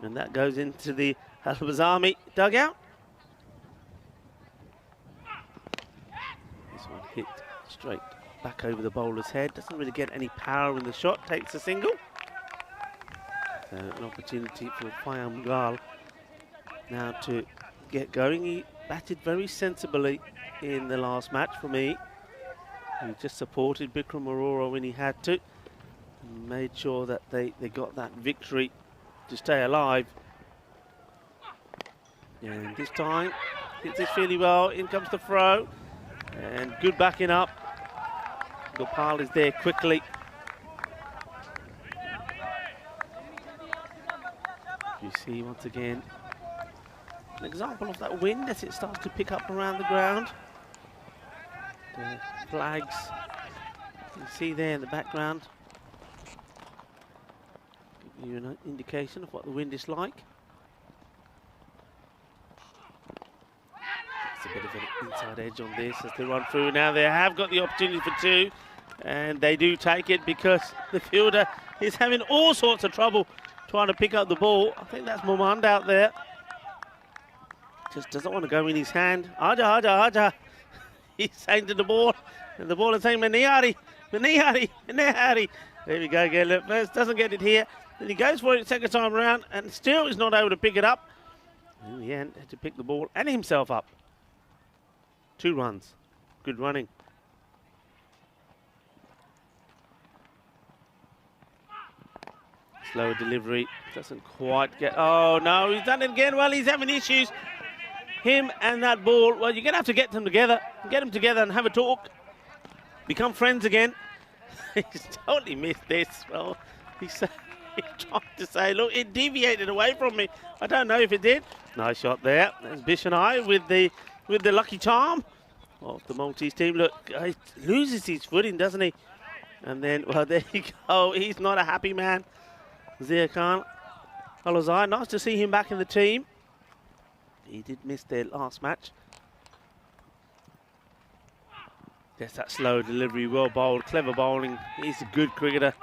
And that goes into the Al-Bazami dugout. This one hit straight back over the bowler's head. Doesn't really get any power in the shot. Takes a single. So an opportunity for Fayan Mughal now to get going. He batted very sensibly in the last match for me. He just supported Bikram Aurora when he had to. Made sure that they got that victory to stay alive. And this time, hits this fairly well. In comes the throw. And good backing up. Gopal is there quickly. You see once again an example of that wind as it starts to pick up around the ground. The flags you see there in the background. Give you an indication of what the wind is like. It's a bit of an inside edge on this as they run through. Now they have got the opportunity for 2, and they do take it because the fielder is having all sorts of trouble trying to pick up the ball. I think that's Momand out there. Just doesn't want to go in his hand. Aja, aja, aja. He's saying to the ball, and the ball is saying, Maniari, Maniari, Maniari. There we go again. Look, first doesn't get it here. Then he goes for it second time around, and still is not able to pick it up. In the end, had to pick the ball and himself up. 2 runs. Good running. Slow delivery. Doesn't quite get... Oh, no, he's done it again. Well, he's having issues. Him and that ball. Well, you're going to have to get them together. Get them together and have a talk. Become friends again. He's totally missed this. Well, he's trying to say, look, it deviated away from me. I don't know if it did. Nice shot there. There's Bish and I with the lucky charm of the Maltese team. Look, he loses his footing, doesn't he? And then, well, there you go. He's not a happy man. Zia Khan Alozai, nice to see him back in the team. He did miss their last match. There's that slow delivery, well bowled, clever bowling. He's a good cricketer,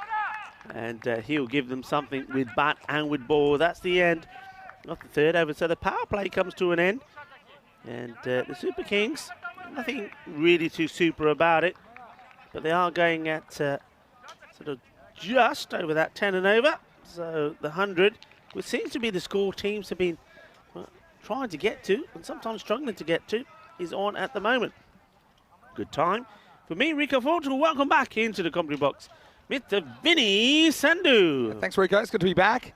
and he'll give them something with bat and with ball. That's the end of the 3rd over. So the power play comes to an end, and the Super Kings, nothing really too super about it, but they are going at sort of just over that 10 and over. So the 100, which seems to be the score teams have been trying to get to, and sometimes struggling to get to, is on at the moment. Good time for me, Rico Ford, to welcome back into the commentary box Mr. Vinny Sandhu. Thanks, Rico. It's good to be back.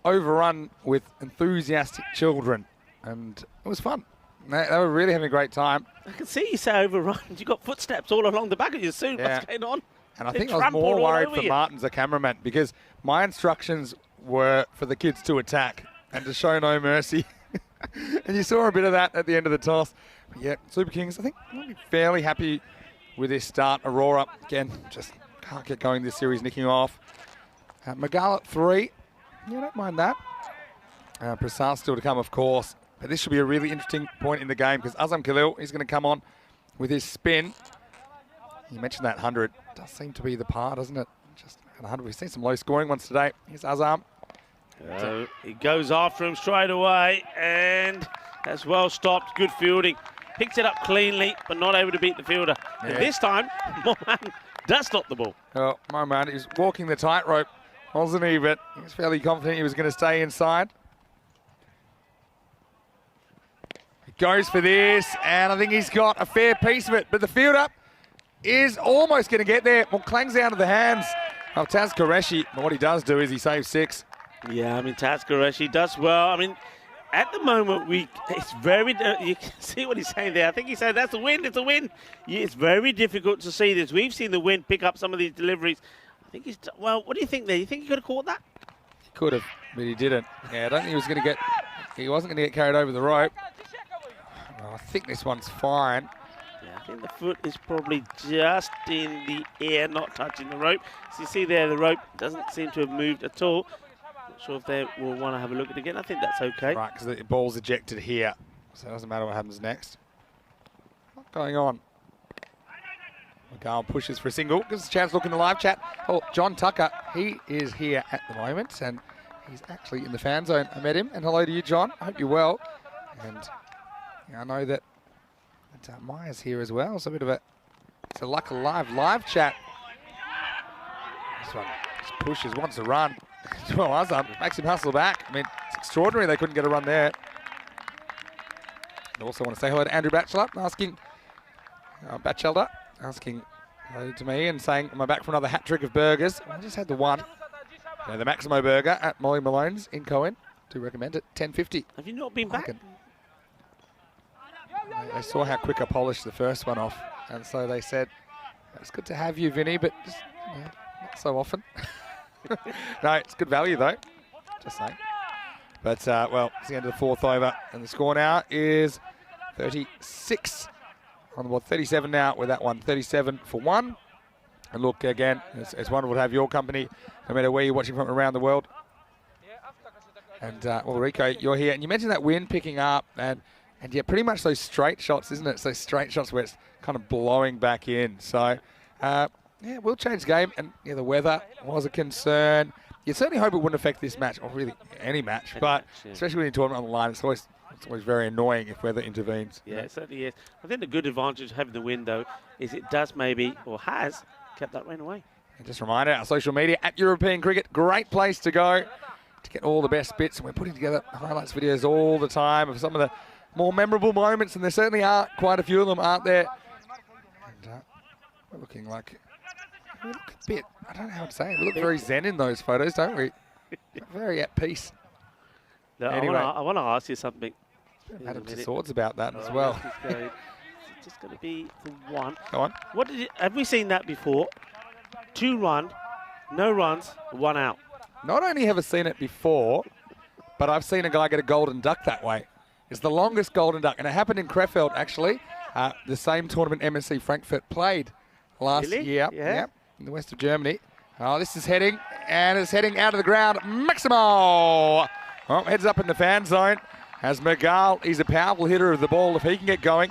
Overrun with enthusiastic children, and it was fun. They were really having a great time. I can see you say overrun. You got footsteps all along the back of your suit. Yeah. What's going on? And I think I was more worried for Martin's, the cameraman, because my instructions were for the kids to attack and to show no mercy. And you saw a bit of that at the end of the toss. But yeah, Super Kings, I think, will be fairly happy with this start. Aurora, again, just can't get going this series, nicking off. Magal at 3. Yeah, don't mind that. Prasad still to come, of course. But this should be a really interesting point in the game because Azam Khalil, he's going to come on with his spin. You mentioned that 100. Does seem to be the par, doesn't it? Just at 100. We've seen some low scoring ones today. Here's Azam. He goes after him straight away, and that's well stopped. Good fielding. Picks it up cleanly, but not able to beat the fielder. Yeah. And this time, Mohan does stop the ball. Oh, my man, he was walking the tightrope, wasn't he? But he was fairly confident he was going to stay inside. He goes for this, and I think he's got a fair piece of it. But the fielder is almost going to get there. Well, clangs out of the hands of Taz Qureshi. But what he does do is he saves 6. Yeah, I mean, Taz Qureshi does well. I mean, at the moment, it's very, you can see what he's saying there. I think he said, that's a win, it's a win. Yeah, it's very difficult to see this. We've seen the wind pick up some of these deliveries. I think well, what do you think there? You think he could have caught that? He could have, but he didn't. Yeah, I don't think he wasn't going to get carried over the rope. Well, I think this one's fine. Yeah, I think the foot is probably just in the air, not touching the rope. So you see there, the rope doesn't seem to have moved at all. Not sure if they will want to have a look at it again. I think that's okay. Right, because the ball's ejected here, so it doesn't matter what happens next. What's going on? McGowan pushes for a single. Gives us a chance to look in the live chat. Oh, John Tucker, he is here at the moment, and he's actually in the fan zone. I met him, and hello to you, John. I hope you're well. And I know that Maya's here as well, so it's a Luck Alive live chat. This one just pushes, wants to run. Well, Azam makes him hustle back. I mean, it's extraordinary they couldn't get a run there. I also want to say hello to Andrew Batchelor, asking hello to me and saying, am I back for another hat trick of burgers? I just had the one. The Maximo Burger at Molly Malone's in Cohen. Do recommend it. $10.50. Have you not been back? They saw how quick I polished the first one off, and so they said, it's good to have you, Vinny, but just not so often. No, it's good value, though. Just saying. But, well, it's the end of the 4th over, and the score now is 36 on the board. 37 now with that one. 37 for 1. And look, again, it's wonderful to have your company, no matter where you're watching from around the world. And, well, Rico, you're here. And you mentioned that wind picking up. And yeah, pretty much those straight shots, isn't it? It's those straight shots where it's kind of blowing back in. So, yeah, we'll change the game. And, yeah, the weather was a concern. You certainly hope it wouldn't affect this match, or really any match. But especially when you're talking on the line, it's always very annoying if weather intervenes. Yeah, it certainly is. I think the good advantage of having the wind, though, is it does maybe, or has, kept that rain away. And just a reminder, our social media at European Cricket, great place to go to get all the best bits. And we're putting together highlights videos all the time of some of the more memorable moments, and there certainly are quite a few of them, aren't there? And we're looking like, we look a bit, I don't know how to say it, we look very zen in those photos, don't we? Very at peace. No, Anyway. I want to ask you something. Had up to swords about that as well. It's just going to be the one. Go on. Have we seen that before? 2 run, no runs, 1 out. Not only have I seen it before, but I've seen a guy get a golden duck that way. It's the longest golden duck, and it happened in Krefeld, actually. The same tournament MSC Frankfurt played last year. Yeah, in the west of Germany. Oh, this is heading, and it's heading out of the ground. Maximo! Well, heads up in the fan zone. As Magal, he's a powerful hitter of the ball if he can get going.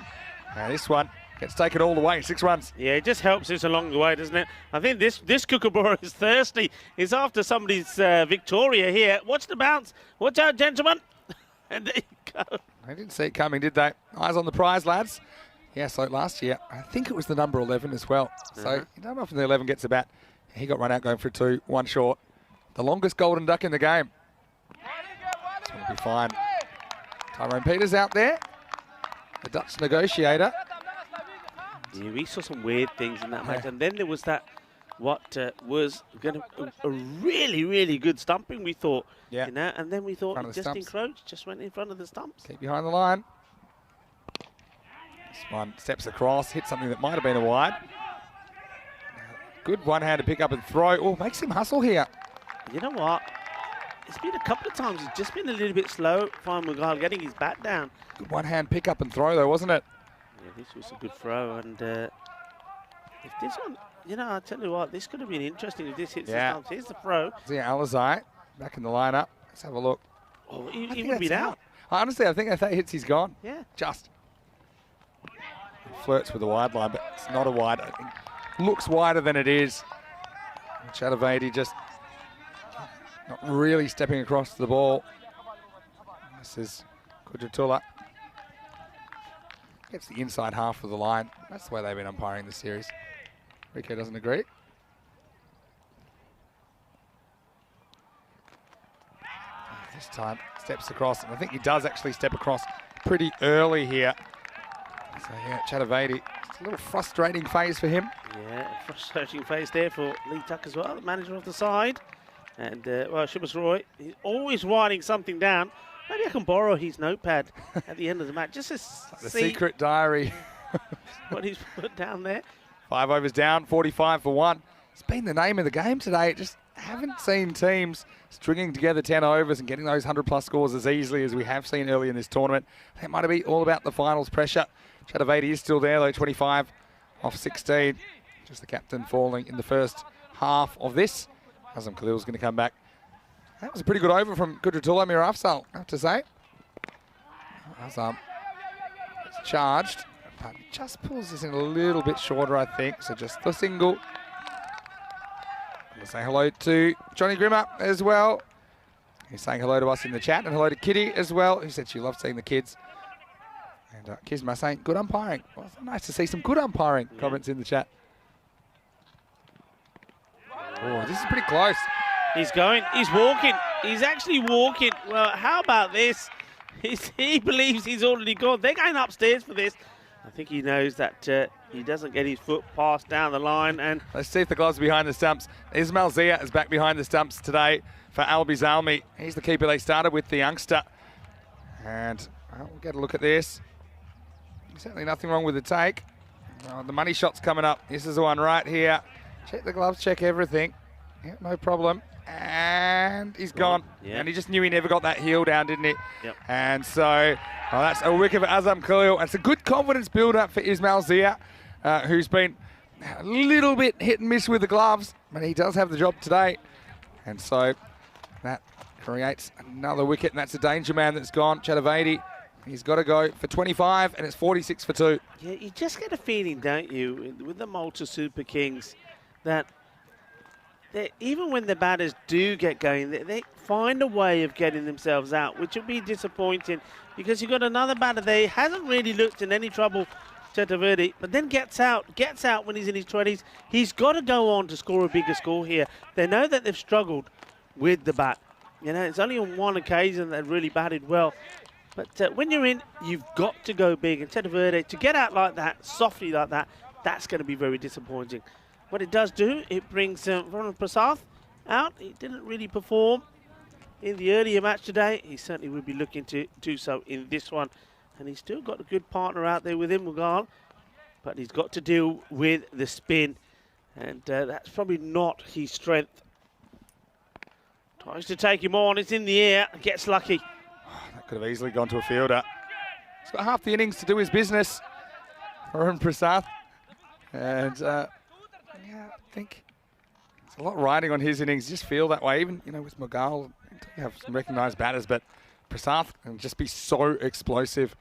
And this one gets taken all the way, 6 runs. Yeah, it just helps us along the way, doesn't it? I think this Kookaburra is thirsty. He's after somebody's Victoria here. Watch the bounce. Watch out, gentlemen. And there you go. They didn't see it coming, did they? Eyes on the prize, lads. Yeah, so last year, I think it was the number 11 as well. So you don't often the 11 gets a bat. He got run out going for 2, 1 short. The longest golden duck in the game. It's going to be fine. Tyrone Peters out there, the Dutch negotiator. Yeah, we saw some weird things in that match. And then there was that, what was going to a really, really good stumping, we thought. Yeah. You know, and then we thought he just stumps. encroached, just went in front of the stumps. Keep behind the line. This one steps across, hits something that might have been a wide. Good one-handed pick up and throw. Oh, makes him hustle here. You know what? It's been a couple of times. He's just been a little bit slow, Fine Magal getting his bat down. Good one-hand pick up and throw, though, wasn't it? Yeah, this was a good throw. And if this one, you know, I tell you what, this could have been interesting if this hits the stumps. Here's the throw. See Alizai back in the lineup. Let's have a look. Oh, he would have been out. Honestly, I think if that hits, he's gone. Yeah. Just. He flirts with the wide line, but it's not a wide. I think looks wider than it is. Chatavadi just not really stepping across the ball. This is Kudratula. Gets the inside half of the line. That's the way they've been umpiring the series. Rico doesn't agree. This time steps across, and I think he does actually step across pretty early here. So yeah, Chatavadi, it's a little frustrating phase for him. Yeah, frustrating phase there for Lee Tuck as well, the manager of the side. And, well, Shubhas Roy, he's always writing something down. Maybe I can borrow his notepad at the end of the match just to The see secret diary. what he's put down there. 5 overs down, 45 for 1. It's been the name of the game today. Just haven't seen teams stringing together 10 overs and getting those 100-plus scores as easily as we have seen early in this tournament. That might be all about the finals pressure. Chatavadi is still there, though, 25 off 16. Just the captain falling in the first half of this. Azam Khalil's going to come back. That was a pretty good over from Kudratula Mirafsal, I have to say. Azam is charged, but just pulls this in a little bit shorter, I think. So just the single. We'll say hello to Johnny Grimmer as well. He's saying hello to us in the chat, and hello to Kitty as well, who said she loved seeing the kids. And Kisma saying good umpiring. Well, it's nice to see some good umpiring comments in the chat. Oh, this is pretty close. He's going, he's walking, he's actually walking. Well, how about this? He believes he's already gone. They're going upstairs for this. I think he knows that he doesn't get his foot passed down the line. And let's see if the gloves are behind the stumps. Ismail Zia is back behind the stumps today for Albi Zalmi. He's the keeper they started with, the youngster. And well, we'll get a look at this. Certainly nothing wrong with the take. The money shot's coming up. This is the one right here. Check the gloves, check everything. Yeah, no problem. And he's gone. Yeah. And he just knew he never got that heel down, didn't he? Yep. And so, that's a wicket for Azam Khalil. It's a good confidence build-up for Ismail Zia, who's been a little bit hit and miss with the gloves, but he does have the job today. And so, that creates another wicket, and that's a danger man that's gone. Chatavadi, he's got to go for 25, and it's 46 for 2. Yeah, you just get a feeling, don't you, with the Malta Super Kings, that even when the batters do get going, they find a way of getting themselves out, which will be disappointing because you've got another batter there. He hasn't really looked in any trouble, Chatavadi, but then gets out when he's in his 20s. He's got to go on to score a bigger score here. They know that they've struggled with the bat. You know, it's only on one occasion they've really batted well. But when you're in, you've got to go big. And Chatavadi, to get out like that, softly like that, that's going to be very disappointing. What it does do, it brings Varun Prasad out. He didn't really perform in the earlier match today. He certainly will be looking to do so in this one. And he's still got a good partner out there with him, Mughal. But he's got to deal with the spin. And that's probably not his strength. Tries to take him on. It's in the air. Gets lucky. That could have easily gone to a fielder. He's got half the innings to do his business. Varun Prasad. And yeah, I think it's a lot riding on his innings. Just feel that way. Even, you know, with Mughal, you have some recognised batters, but Prasad can just be so explosive.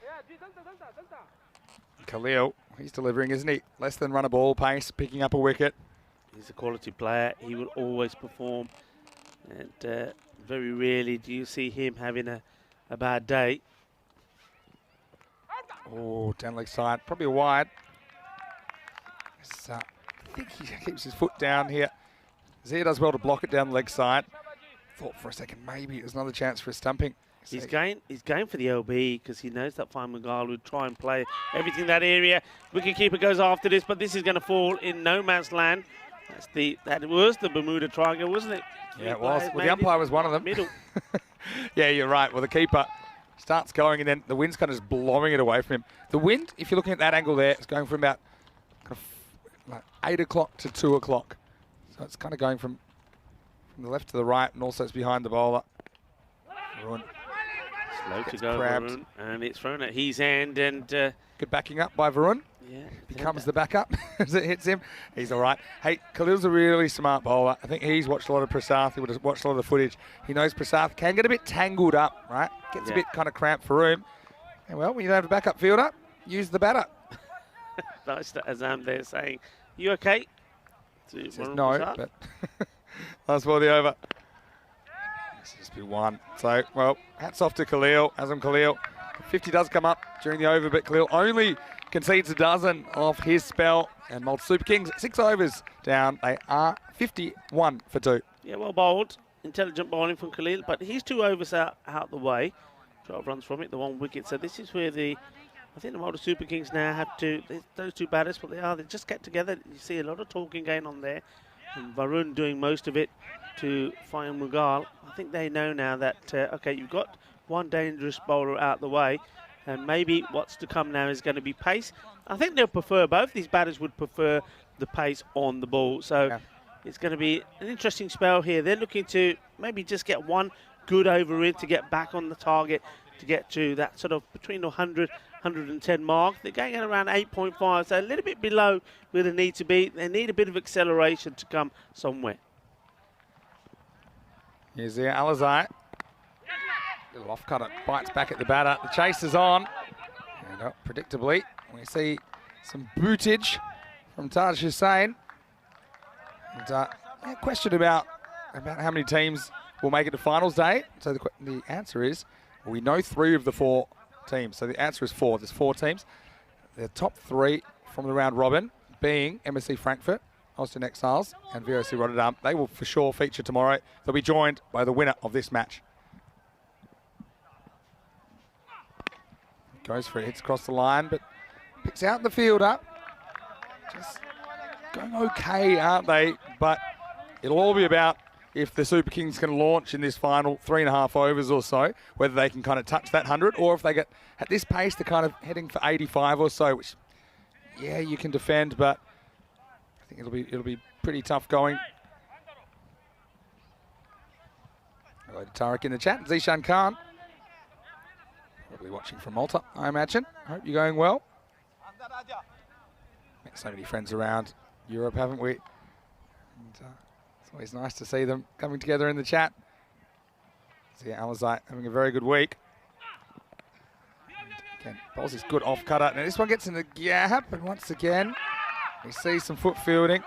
Khalil, he's delivering, isn't he? Less than run a ball pace, picking up a wicket. He's a quality player. He will always perform. And very rarely do you see him having a bad day. Oh, down leg side, probably a wide. I think he keeps his foot down here. Zia does well to block it down the leg side. Thought for a second maybe it was another chance for a stumping. He's going for the LB because he knows that Fine Mughal would try and play everything in that area. Wicketkeeper goes after this, but this is going to fall in no man's land. That was the Bermuda Triangle, wasn't it? Yeah, it was. Well, the umpire was one of them. Middle. Yeah, you're right. Well, the keeper starts going, and then the wind's kind of just blowing it away from him. The wind, if you're looking at that angle there, it's going from about like 8 o'clock to 2 o'clock. So it's kind of going from the left to the right, and also it's behind the bowler. Varun Slow to gets go, grabbed. Varun, and it's thrown at his hand, and good backing up by Varun. yeah, Becomes the backup as it hits him. He's all right. Hey, Khalil's a really smart bowler. I think he's watched a lot of Prasad. He would have watched a lot of the footage. He knows Prasad can get a bit tangled up, right? Gets a bit kind of cramped for him. And well, when you don't have a backup fielder, use the batter. Nice to Azam there saying, "You okay?" He says no, but last ball of the over. This has been one. So, well, hats off to Khalil, Azam Khalil. 50 does come up during the over, but Khalil only concedes a dozen off his spell. And Malta Super Kings, 6 overs down. They are 51 for 2. Yeah, well bowled. Intelligent bowling from Khalil, but he's 2 overs out the way. 12 runs from it, the 1 wicket. So this is where I think the Malta Super Kings now have to, those 2 batters, what they just get together. You see a lot of talking going on there. And Varun doing most of it to Fine Mughal. I think they know now that, okay, you've got one dangerous bowler out the way, and maybe what's to come now is going to be pace. I think they'll prefer, both these batters would prefer the pace on the ball. So it's going to be an interesting spell here. They're looking to maybe just get one good over in to get back on the target, to get to that sort of between the 100, 110 mark. They're going at around 8.5, so a little bit below where they need to be. They need a bit of acceleration to come somewhere. Here's the Alizai. Little off cutter, bites back at the batter. The chase is on. And predictably, we see some bootage from Taj Hussain. And question about how many teams will make it to finals day. So the answer is, well, we know 3 of the 4 teams. So the answer is 4. There's 4 teams. The top 3 from the round robin being MSC Frankfurt, Austin Exiles, and VOC Rotterdam. They will for sure feature tomorrow. They'll be joined by the winner of this match. Goes for it, hits across the line, but picks out the fielder. Just going okay, aren't they? But it'll all be about if the Super Kings can launch in this final 3.5 overs or so, whether they can kind of touch that 100, or if they get at this pace, they're kind of heading for 85 or so, which, yeah, you can defend, but I think it'll be pretty tough going. Hello to Tarek in the chat. Zishan Khan. Probably watching from Malta, I imagine. Hope you're going well. Met so many friends around Europe, haven't we? And, it's always nice to see them coming together in the chat. See Alizite having a very good week. Again, bowls his good off cutter. Now this one gets in the gap, and once again, we see some foot fielding.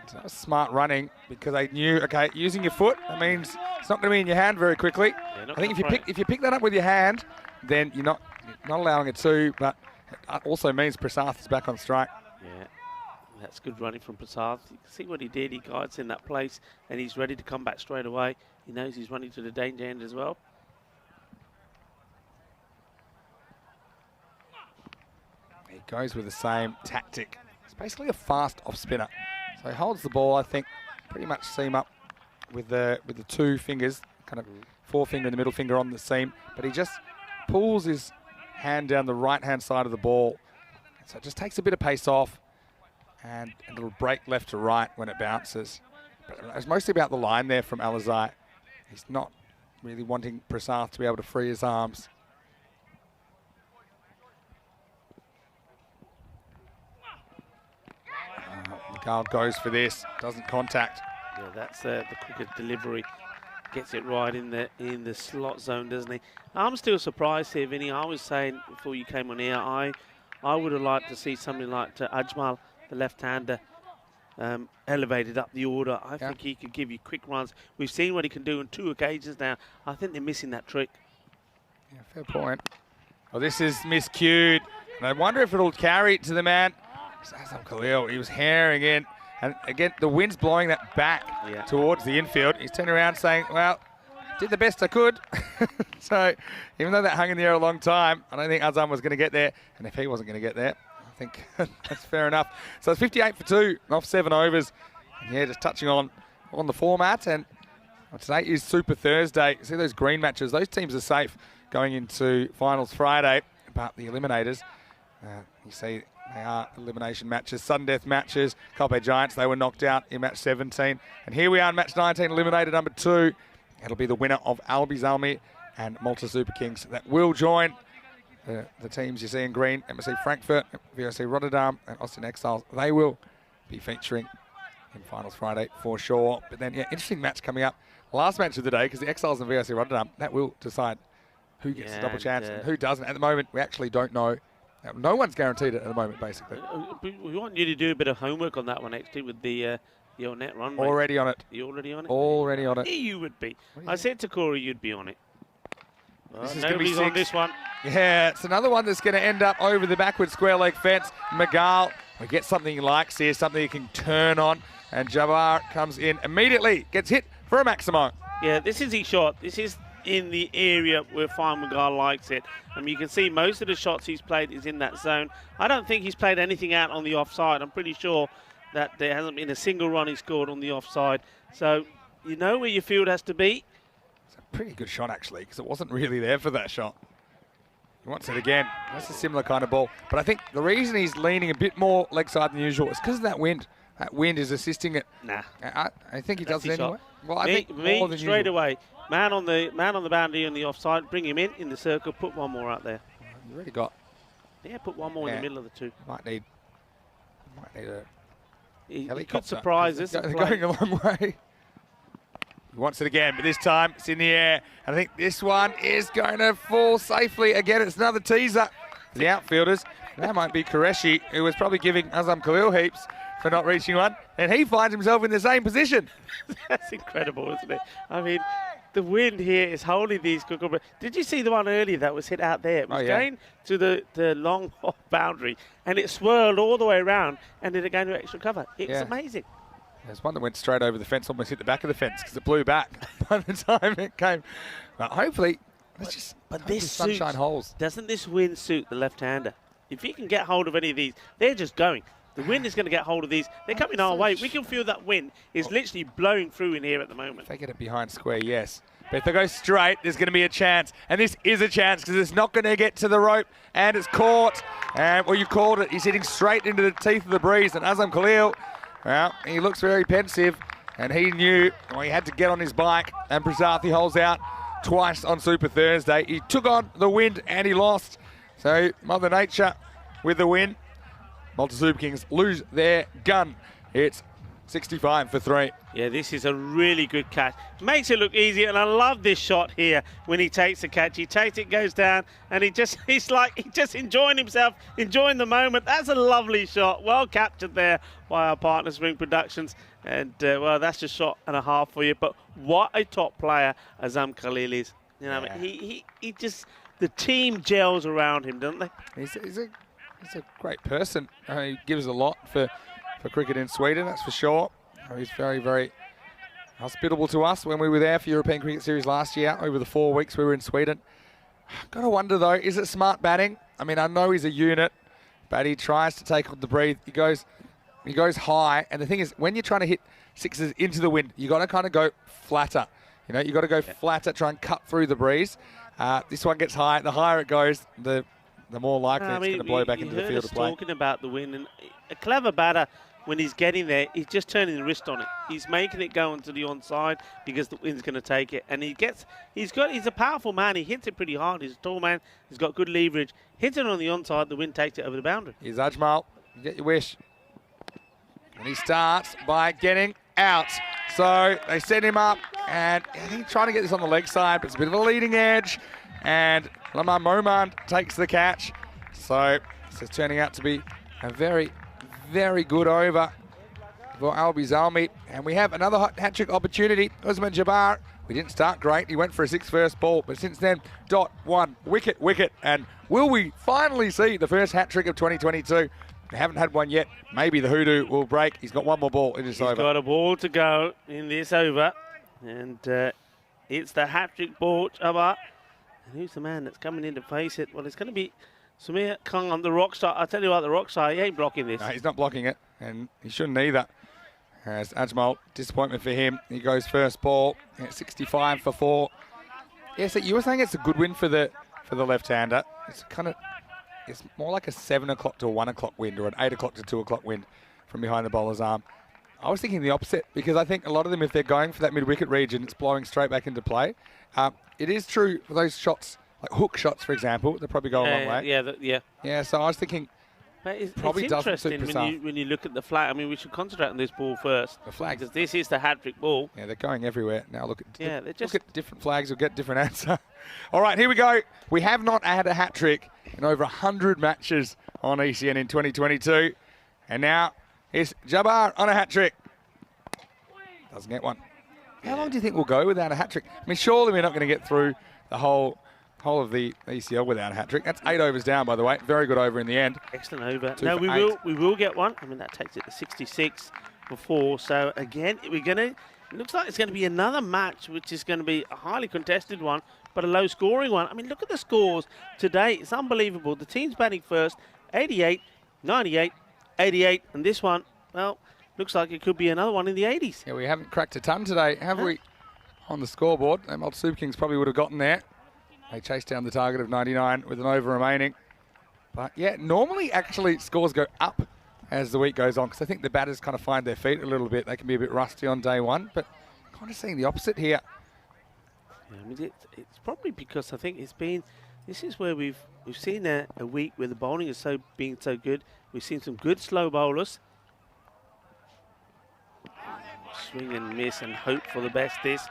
So that was smart running because they knew, okay, using your foot, that means it's not going to be in your hand very quickly. Yeah, I think if you pick that up with your hand, then you're not allowing it to, but it also means Prasath is back on strike. Yeah, that's good running from Prasath. You can see what he did. He guides in that place, and he's ready to come back straight away. He knows he's running to the danger end as well. He goes with the same tactic. It's basically a fast off spinner. So he holds the ball, I think, pretty much seam up with the two fingers, kind of forefinger and the middle finger on the seam, but he just pulls his hand down the right-hand side of the ball. So it just takes a bit of pace off and a little break left to right when it bounces. But it's mostly about the line there from Alizite. He's not really wanting Prasath to be able to free his arms. Miguel goes for this, doesn't contact. Yeah, that's the quicker delivery. Gets it right in the slot zone, doesn't he? I'm still surprised here, Vinny. I was saying before you came on here, I would have liked to see something like Ajmal, the left-hander, elevated up the order. I think he could give you quick runs. We've seen what he can do on 2 occasions now. I think they're missing that trick. Yeah, fair point. Well, this is miscued. And I wonder if it'll carry it to the man. Azam Khalil, he was herring in. And again, the wind's blowing that back towards the infield. He's turning around saying, well, did the best I could. So even though that hung in the air a long time, I don't think Azam was going to get there. And if he wasn't going to get there, I think that's fair enough. So it's 58 for 2 off 7 overs. And yeah, just touching on the format. And today is Super Thursday. See those green matches? Those teams are safe going into finals Friday. But the eliminators, you see, they are elimination matches, sudden death matches. Coppe Giants, they were knocked out in match 17. And here we are in match 19, eliminator number 2. It'll be the winner of Albi Zalmi and Malta Super Kings that will join the teams you see in green. MSC Frankfurt, VOC Rotterdam and Austin Exiles. They will be featuring in finals Friday for sure. But then, yeah, interesting match coming up. Last match of the day, because the Exiles and VOC Rotterdam, that will decide who gets the double chance and who doesn't. At the moment, we actually don't know. No one's guaranteed it at the moment, basically. We want you to do a bit of homework on that one, actually, with the your net run. Already on it. You already on it? Already on it. You would be. I said to Corey you'd be on it. Well, this is nobody's on this one. Yeah, it's another one that's going to end up over the backward square leg fence. Miguel, we get something he likes here, something he can turn on. And Jabbar comes in immediately, gets hit for a maximo. Yeah, this is his shot. This is in the area where Fine Miguel likes it. You can see most of the shots he's played is in that zone. I don't think he's played anything out on the offside. I'm pretty sure that there hasn't been a single run he scored on the offside. So you know where your field has to be. It's a pretty good shot, actually, because it wasn't really there for that shot. He wants it again. That's a similar kind of ball. But I think the reason he's leaning a bit more leg side than usual is because of that wind. That wind is assisting it. Nah. I think he does it anyway. Shot. Well, I think more than straight usual. away. Man on the boundary on the offside. Bring him in the circle. Put one more out there. You already got. Yeah, put one more in the middle of the two. Might need a He helicopter. could surprise us. They're going a long way. He wants it again, but this time it's in the air. I think this one is going to fall safely. Again, it's another teaser. The outfielders. That might be Qureshi, who was probably giving Azam Khalil heaps for not reaching one. And he finds himself in the same position. That's incredible, isn't it? I mean, the wind here is holding these cucumbers. Did you see the one earlier that was hit out there? It was going to the long off boundary, and it swirled all the way around, and then it going to extra cover. It was amazing. There's one that went straight over the fence, almost hit the back of the fence because it blew back by the time it came. But hopefully, let's just but this sunshine holes. Doesn't this wind suit the left-hander? If he can get hold of any of these, they're just going. The wind is going to get hold of these. They're coming our way. We can feel that wind is literally blowing through in here at the moment. If they get it behind square, yes. But if they go straight, there's going to be a chance. And this is a chance because it's not going to get to the rope. And it's caught. And, well, you called it. He's hitting straight into the teeth of the breeze. And Azam Khalil, well, he looks very pensive. And he knew he had to get on his bike. And Prasath holds out twice on Super Thursday. He took on the wind and he lost. So Mother Nature with the win. Malta Super Kings lose their gun. It's 65 for 3. Yeah, this is a really good catch. Makes it look easy, and I love this shot here when he takes the catch. He takes it, goes down, and he's just enjoying himself, enjoying the moment. That's a lovely shot. Well captured there by our partner, Spring Productions. And, well, that's just shot and a half for you. But what a top player Azam Khalil is. You know, Yeah. I mean, he just, the team gels around him, don't they? He's a great person. He gives a lot for cricket in Sweden, that's for sure. He's very, very hospitable to us when we were there for European Cricket Series last year, over the 4 weeks we were in Sweden. Got to wonder, though, is it smart batting? I mean, I know he's a unit, but he tries to take on the breathe. He goes high, and the thing is, when you're trying to hit sixes into the wind, you got to kind of go flatter. You know, you got to go flatter, try and cut through the breeze. This one gets high. The higher it goes, the more likely it's going to blow back into the field of play. Talking about the wind, and a clever batter, when he's getting there, he's just turning the wrist on it. He's making it go into the onside because the wind's going to take it. And he's a powerful man. He hits it pretty hard. He's a tall man. He's got good leverage. Hits it on the onside, the wind takes it over the boundary. Here's Ajmal. You get your wish. And he starts by getting out. So they set him up, and he's trying to get this on the leg side, but it's a bit of a leading edge. And Lamar Momand takes the catch. So this is turning out to be a very, very good over for Albi Zalmi. And we have another hat-trick opportunity. Usman Jabbar, we didn't start great. He went for a 6 first ball, but since then, dot, 1, wicket. And will we finally see the first hat-trick of 2022? We haven't had one yet. Maybe the hoodoo will break. He's got one more ball in this over. He's got a ball to go in this over. And it's the hat-trick ball, Jabbar. And who's the man that's coming in to face it? Well, it's going to be Samir Khan, the rock star. I'll tell you what, the rock star, he ain't blocking this. No, he's not blocking it, and he shouldn't either. As Ajmal, disappointment for him. He goes first ball at 65 for 4. Yeah, so you were saying it's a good win for the left-hander. It's more like a 7 o'clock to a 1 o'clock wind, or an 8 o'clock to 2 o'clock wind from behind the bowler's arm. I was thinking the opposite, because I think a lot of them, if they're going for that mid-wicket region, it's blowing straight back into play. It is true for those shots, like hook shots, for example, they probably go a long way. Yeah. So I was thinking, but it's probably doesn't suit interesting when you look at the flag. I mean, we should concentrate on this ball first. The flag. Because this is the hat-trick ball. Yeah, they're going everywhere. Now look at look at different flags, you'll get different answer. All right, here we go. We have not had a hat-trick in over 100 matches on ECN in 2022. And now it's Jabbar on a hat-trick. Doesn't get one. How long do you think we'll go without a hat-trick? I mean, surely we're not going to get through the whole of the ECL without a hat-trick. That's 8 overs down, by the way. Very good over in the end. Excellent over. 2 No, for 8. we will get one. I mean, that takes it to 66 for 4. So again, it looks like it's going to be another match, which is going to be a highly contested one, but a low-scoring one. I mean, look at the scores today. It's unbelievable. The team's batting first, 88, 98, 88, and this one, well, looks like it could be another one in the 80s. Yeah, we haven't cracked a ton today, have we? On the scoreboard, them old Super Kings probably would have gotten there. They chased down the target of 99 with an over remaining. But yeah, normally actually scores go up as the week goes on, because I think the batters kind of find their feet a little bit. They can be a bit rusty on day one, but kind of seeing the opposite here. Yeah, I mean, it's probably because I think this is where we've seen a week where the bowling is being so good. We've seen some good slow bowlers. Swing and miss and hope for the best this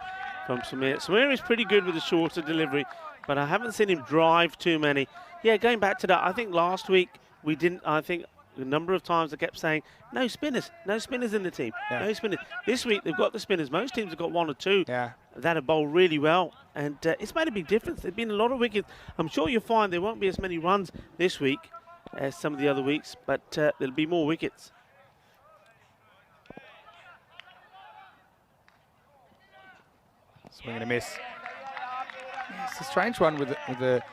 from Samir. Samir is pretty good with the shorter delivery, but I haven't seen him drive too many. Yeah, going back to that, I think last week we didn't, I think a number of times I kept saying, no spinners in the team, no spinners. This week they've got the spinners. Most teams have got 1 or 2 that have bowled really well, and it's made a big difference. There's been a lot of wickets. I'm sure you'll find there won't be as many runs this week as some of the other weeks, but there'll be more wickets. Swing and a miss. Yeah, it's a strange one with the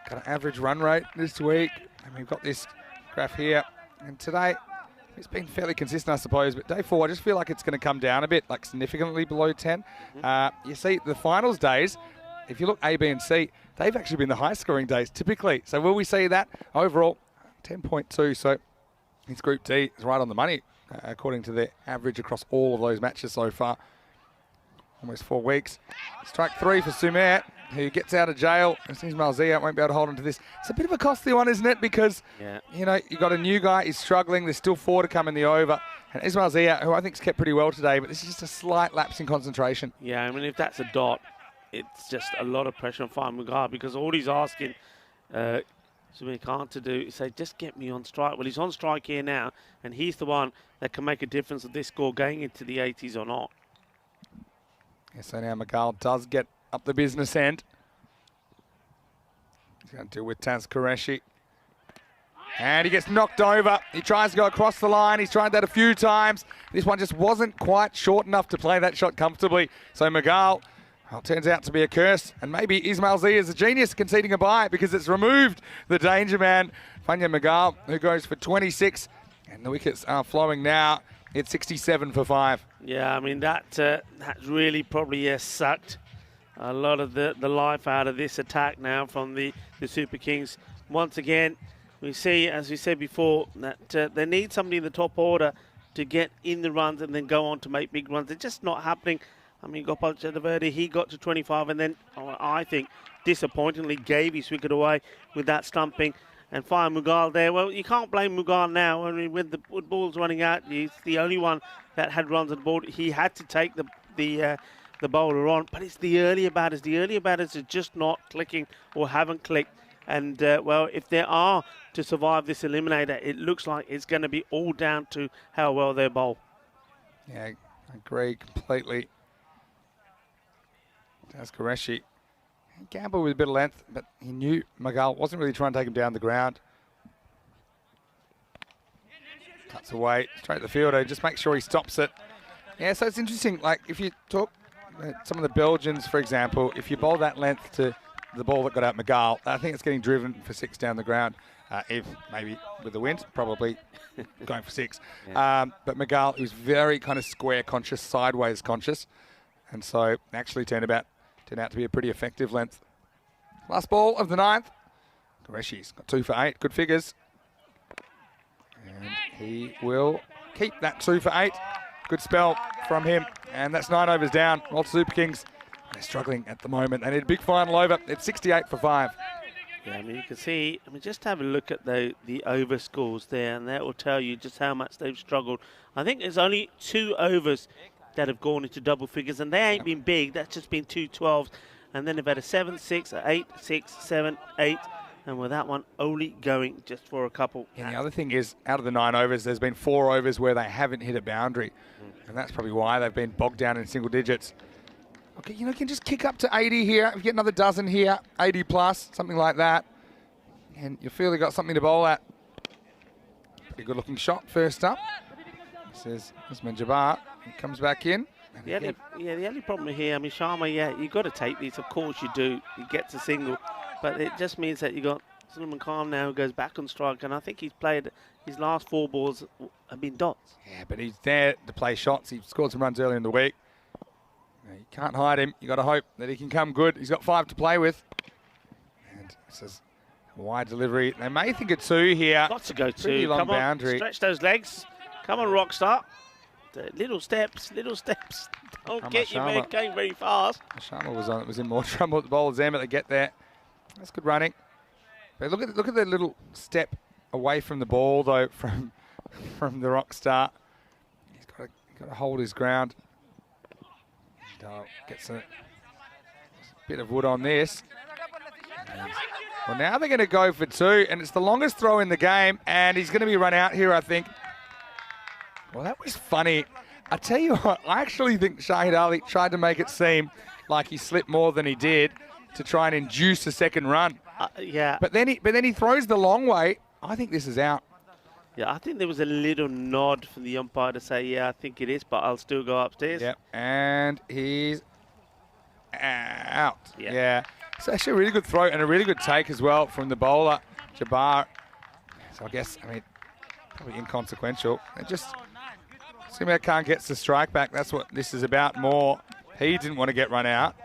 kind of average run rate this week. And we've got this graph here. And today, it's been fairly consistent, I suppose. But day 4, I just feel like it's going to come down a bit, like significantly below 10. You see, the finals days, if you look A, B, and C, they've actually been the highest scoring days typically. So will we see that? Overall, 10.2. So it's Group D. It's right on the money, according to the average across all of those matches so far. Almost 4 weeks. Strike 3 for Sumer. who gets out of jail. It seems Malzia won't be able to hold on to this. It's a bit of a costly one, isn't it? Because, you know, you've got a new guy, he's struggling. There's still 4 to come in the over. And Ismail Zia, who I think's kept pretty well today, but this is just a slight lapse in concentration. Yeah, I mean, if that's a dot, it's just a lot of pressure on Fine Mugar because all he's asking Khan to do is say, just get me on strike. Well, he's on strike here now, and he's the one that can make a difference of this score going into the 80s or not. Yeah, so now Miguel does get up the business end. He's going to deal with Taz Qureshi. And he gets knocked over. He tries to go across the line. He's tried that a few times. This one just wasn't quite short enough to play that shot comfortably. So Miguel, well, turns out to be a curse. And maybe Ismail Zia is a genius conceding a bye because it's removed the danger man, Fanya Miguel, who goes for 26. And the wickets are flowing now. It's 67 for 5. Yeah, I mean, that's really probably sucked a lot of the life out of this attack now from the Super Kings. Once again, we see, as we said before, that they need somebody in the top order to get in the runs and then go on to make big runs. It's just not happening. I mean, Gopal Chakravarti, he got to 25 and then, I think, disappointingly gave his wicket away with that stumping. And Fire Mughal there. Well, you can't blame Mughal now. I mean, when the ball's running out, he's the only one that had runs on the board. He had to take the bowler on, but it's the earlier batters. The earlier batters are just not clicking or haven't clicked. And, well, if they are to survive this eliminator, it looks like it's going to be all down to how well they bowl. Yeah, I agree completely. Taz Qureshi. He gambled with a bit of length, but he knew Miguel wasn't really trying to take him down the ground. Cuts away, straight to the fielder, just make sure he stops it. Yeah, so it's interesting, like if you talk some of the Belgians, for example, if you bowl that length to the ball that got out Miguel, I think it's getting driven for 6 down the ground. If maybe with the wind, probably going for 6. Yeah. But Miguel, he was very kind of square conscious, sideways conscious, and so actually turned out to be a pretty effective length. Last ball of the 9th. Qureshi's got 2 for 8, good figures. And he will keep that 2 for 8. Good spell from him. And that's 9 overs down. Walter Super Kings, they're struggling at the moment. They need a big final over. It's 68 for 5. Yeah, I mean, you can see, just have a look at the over scores there, and that will tell you just how much they've struggled. I think there's only 2 overs that have gone into double figures, and they ain't been big. That's just been 2 12s. And then they've had a 7, 6, 8, 6, 7, 8. And with that one only going just for a couple. And the other thing is, out of the 9 overs, there's been 4 overs where they haven't hit a boundary. And that's probably why they've been bogged down in single digits. Okay, you can just kick up to 80 here. If you get another dozen here, 80 plus, something like that. And you feel you've got something to bowl at. Pretty good looking shot first up. This is Usman Jabbar. He comes back in. The only problem here, Sharma, you've got to take these. Of course you do. He gets a single. But it just means that you got Sulaiman Khan now who goes back on strike. And I think he's played his last 4 balls have been dots. Yeah, but he's there to play shots. He scored some runs earlier in the week. You can't hide him. You got to hope that he can come good. He's got 5 to play with. And this is a wide delivery. They may think it's 2 here. Got to go 2. Pretty long Come boundary. on, stretch those legs. Come on, Rockstar. Little steps. Don't get you man going very fast. Sharma was in more trouble at the bowler's end, but they get there. That's good running. But look at the little step away from the ball though from the Rockstar. He's got to hold his ground. Gets a bit of wood on this. Well, now they're going to go for 2, and it's the longest throw in the game, and he's going to be run out here, I think. Well, that was funny. I tell you what, I actually think Shahid Ali tried to make it seem like he slipped more than he did to try and induce a second run. Yeah. But then he throws the long way. I think this is out. Yeah, I think there was a little nod from the umpire to say, yeah, I think it is, but I'll still go upstairs. Yep, and he's out. Yeah. It's actually a really good throw and a really good take as well from the bowler, Jabbar. So I guess, probably inconsequential. And just Sulaiman Khan gets the strike back. That's what this is about more. He didn't want to get run out.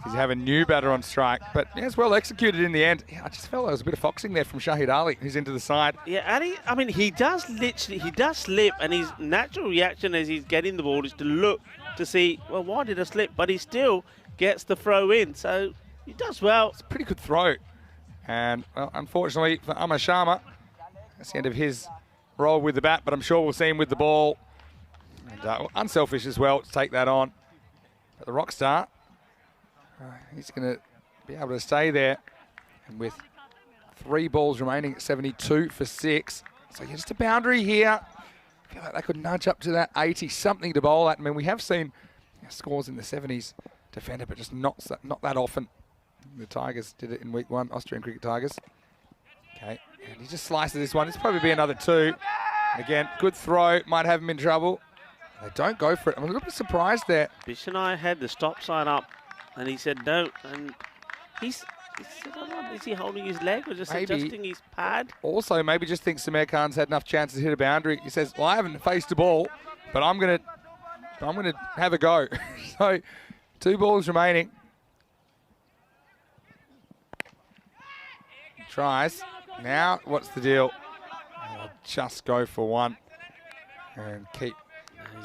He's having a new batter on strike, but it's well executed in the end. Yeah, I just felt there was a bit of foxing there from Shahid Ali, who's into the side. Yeah, and he does slip, and his natural reaction as he's getting the ball is to look to see, well, why did I slip? But he still gets the throw in. So He does well. It's a pretty good throw. And, well, unfortunately for Amar Sharma, that's the end of his role with the bat, but I'm sure we'll see him with the ball. And unselfish as well to take that on. But the Rockstar, he's going to be able to stay there. And with 3 balls remaining at 72 for 6. So yeah, just a boundary here. I feel like they could nudge up to that 80, something to bowl at. I mean, we have seen scores in the 70s defended, but just not that often. The Tigers did it in week 1, Australian Cricket Tigers. Okay, and he just slices this one. It's probably be another 2. Again, good throw, might have him in trouble. They don't go for it. I'm a little bit surprised there. Bish and I had the stop sign up, and he said no. And he said, is he holding his leg or just Maybe. adjusting his pad? Also, maybe just thinks Samir Khan's had enough chances to hit a boundary. He says, well, I haven't faced the ball, but I'm gonna have a go. So, 2 balls remaining. He tries. Now, what's the deal? I'll just go for 1 and keep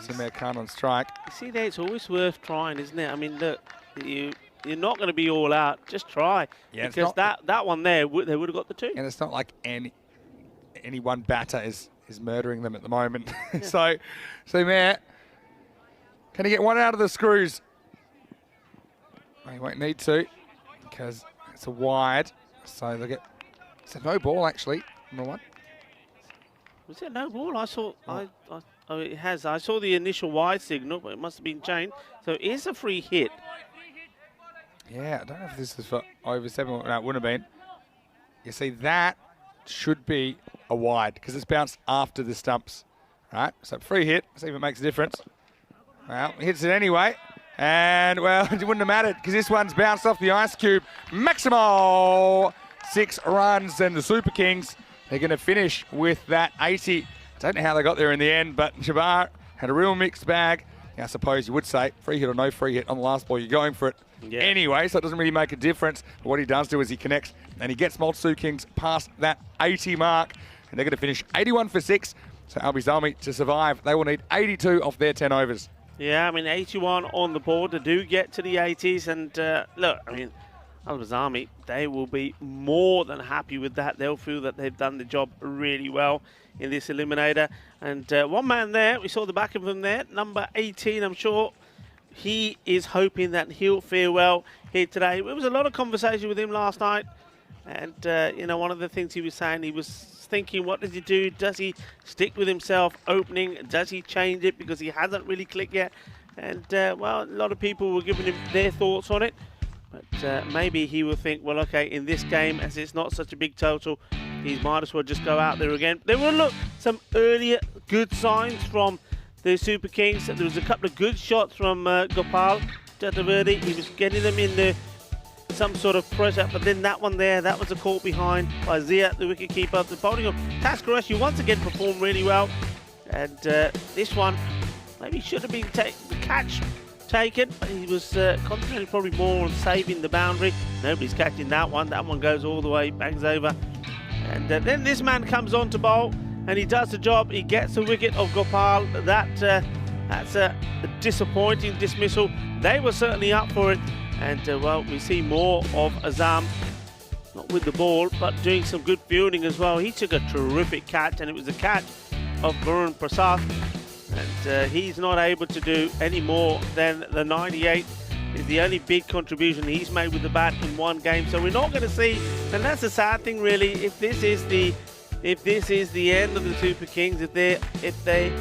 Samir Khan on strike. You see there, it's always worth trying, isn't it? I mean, look, you're not going to be all out. Just try. Yeah, because that one there, they would have got the 2. And it's not like any one batter is murdering them at the moment. So Matt, can he get 1 out of the screws? He won't need to because it's a wide. So they'll get. It's a no ball actually. Number 1. Was it no ball? I saw. Oh, it has. I saw the initial wide signal, but it must have been changed. So it is a free hit. Yeah, I don't know if this is for over 7. No, it wouldn't have been. You see, that should be a wide because it's bounced after the stumps. Right, so free hit. See if it makes a difference. Well, he hits it anyway. And, well, it wouldn't have mattered because this one's bounced off the ice cube. Maximo! 6 runs, and the Super Kings, they're going to finish with that 80. I don't know how they got there in the end, but Jabbar had a real mixed bag. Now, I suppose you would say free hit or no free hit on the last ball, you're going for it anyway, so it doesn't really make a difference. But what he does do is he connects and he gets Multisu Kings past that 80 mark, and they're going to finish 81 for 6. So Albi's Zalmi, to survive, they will need 82 off their 10 overs. Yeah, I mean, 81 on the board to do get to the 80s. And look, I mean, Albi's Army, they will be more than happy with that. They'll feel that they've done the job really well in this eliminator. And one man there, we saw the back of him there, number 18, I'm sure. He is hoping that he'll fare well here today. There was a lot of conversation with him last night. And, you know, one of the things he was saying, he was thinking, what does he do? Does he stick with himself opening? Does he change it because he hasn't really clicked yet? And, well, a lot of people were giving him their thoughts on it. But maybe he will think, well, okay, in this game, as it's not such a big total, he might as well just go out there again. There were, look, some earlier good signs from the Super Kings. There was a couple of good shots from Gopal Chaturvedi. He was getting them in the some sort of pressure, but then that one there, that was a caught behind by Zia, the wicketkeeper. The bowling of Taskareshi once again performed really well. And this one, maybe should have been the catch taken, but he was concentrating probably more on saving the boundary. Nobody's catching that one. That one goes all the way, bangs over. And then this man comes on to bowl, and he does the job. He gets the wicket of Gopal. That's a disappointing dismissal. They were certainly up for it. And, well, we see more of Azam, not with the ball, but doing some good fielding as well. He took a terrific catch, and it was a catch of Varun Prasad. And he's not able to do any more than the 98. Is the only big contribution he's made with the bat in one game. So we're not going to see, and that's a sad thing, really, if this is the end of the Super Kings, if they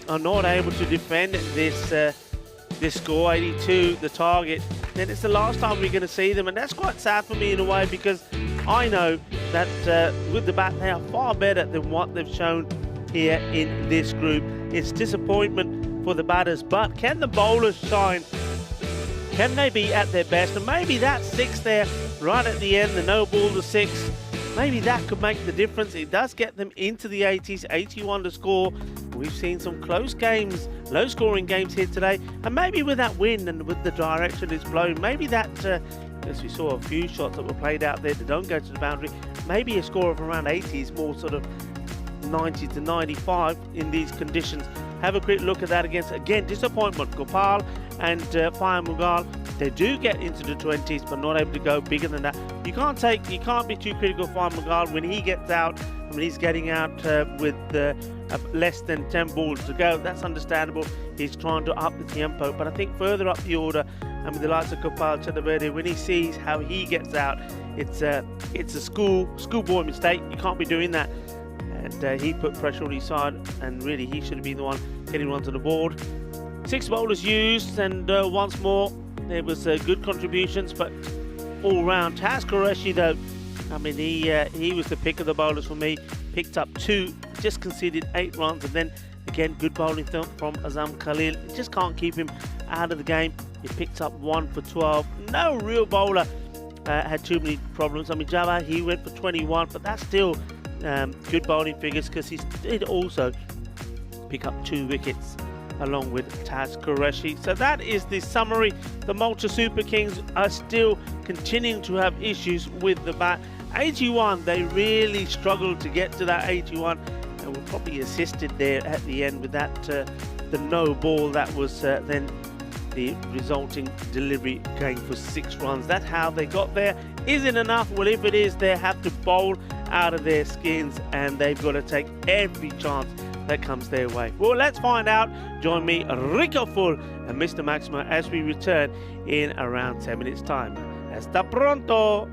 are not able to defend this score, 82, the target, then it's the last time we're going to see them. And that's quite sad for me in a way, because I know that with the bat they are far better than what they've shown here in this group. It's disappointment for the batters, but can the bowlers shine? Can they be at their best? And maybe that 6 there right at the end, the no ball to 6, maybe that could make the difference. It does get them into the 80s, 81 to score. We've seen some close games, low-scoring games here today. And maybe with that wind and with the direction it's blown, maybe that, as we saw a few shots that were played out there that don't go to the boundary, maybe a score of around 80 is more sort of 90 to 95 in these conditions. Have a quick look at that against, again, disappointment. Gopal and Fire Mughal They do get into the 20s, but not able to go bigger than that. You can't be too critical of Farmer Guard when he gets out. I mean, he's getting out with less than 10 balls to go. That's understandable. He's trying to up the tempo, but I think further up the order, and with the likes of Kapal Chaturvedi, when he sees how he gets out, it's a schoolboy mistake. You can't be doing that. And he put pressure on his side, and really he should have been the one getting runs on the board. 6 bowlers used, and once more there was good contributions, but all round. Taz Qureshi, though, I mean, he was the pick of the bowlers for me. Picked up 2, just conceded 8 runs, and then again good bowling from Azam Khalil. You just can't keep him out of the game. He picked up 1 for 12. No real bowler had too many problems. I mean, Java, he went for 21, but that's still good bowling figures, because he did also pick up 2 wickets along with Taz Qureshi. So that is the summary. The Malta Super Kings are still continuing to have issues with the bat. 81, they really struggled to get to that 81, and were probably assisted there at the end with that the no ball that was then the resulting delivery going for 6 runs. That's how they got there. Is it enough? Well, if it is, they have to bowl out of their skins, and they've got to take every chance that comes their way. Well, let's find out. Join me, Rico Full and Mr. Maximo, as we return in around 10 minutes time. Hasta pronto!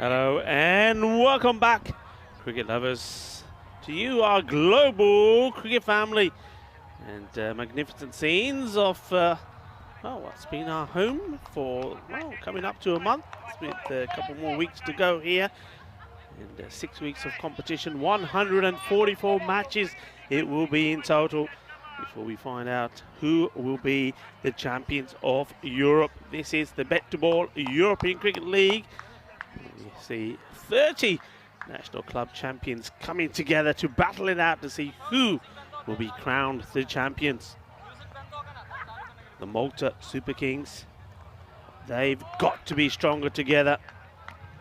Hello and welcome back, cricket lovers, to you, our global cricket family, and magnificent scenes of, what's been our home for, coming up to a month, with a couple more weeks to go here, and 6 weeks of competition, 144 matches it will be in total, before we find out who will be the champions of Europe. This is the BET2BALL European Cricket League. You see 30 national club champions coming together to battle it out to see who will be crowned the champions. The Malta Super Kings, they've got to be stronger together.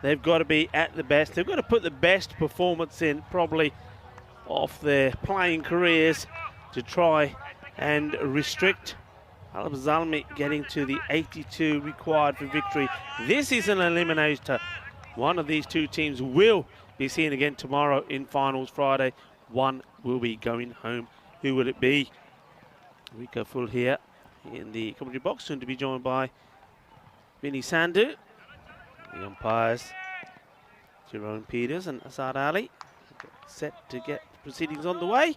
They've got to be at the best. They've got to put the best performance in, probably, of their playing careers to try and restrict Al-Zalmi getting to the 82 required for victory. This is an eliminator. One of these two teams will be seen again tomorrow in finals Friday. One will be going home. Who will it be? Rico Full here in the commentary box, soon to be joined by Vinny Sandhu. The umpires, Jerome Peters and Asad Ali, set to get proceedings on the way.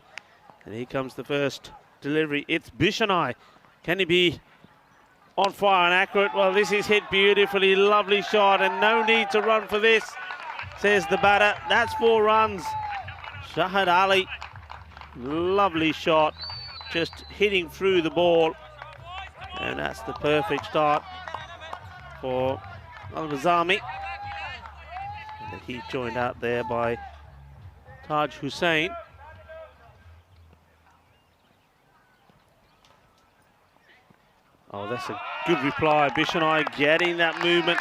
And here comes the first delivery. It's Bishanai. Can he be on fire and accurate? Well, this is hit beautifully. Lovely shot, and no need to run for this, says the batter. That's 4 runs. Shahid Ali, lovely shot, just hitting through the ball. And that's the perfect start for Al-Bazami. And the heat joined out there by Taj Hussain. Oh, that's a good reply. Bishanai getting that movement.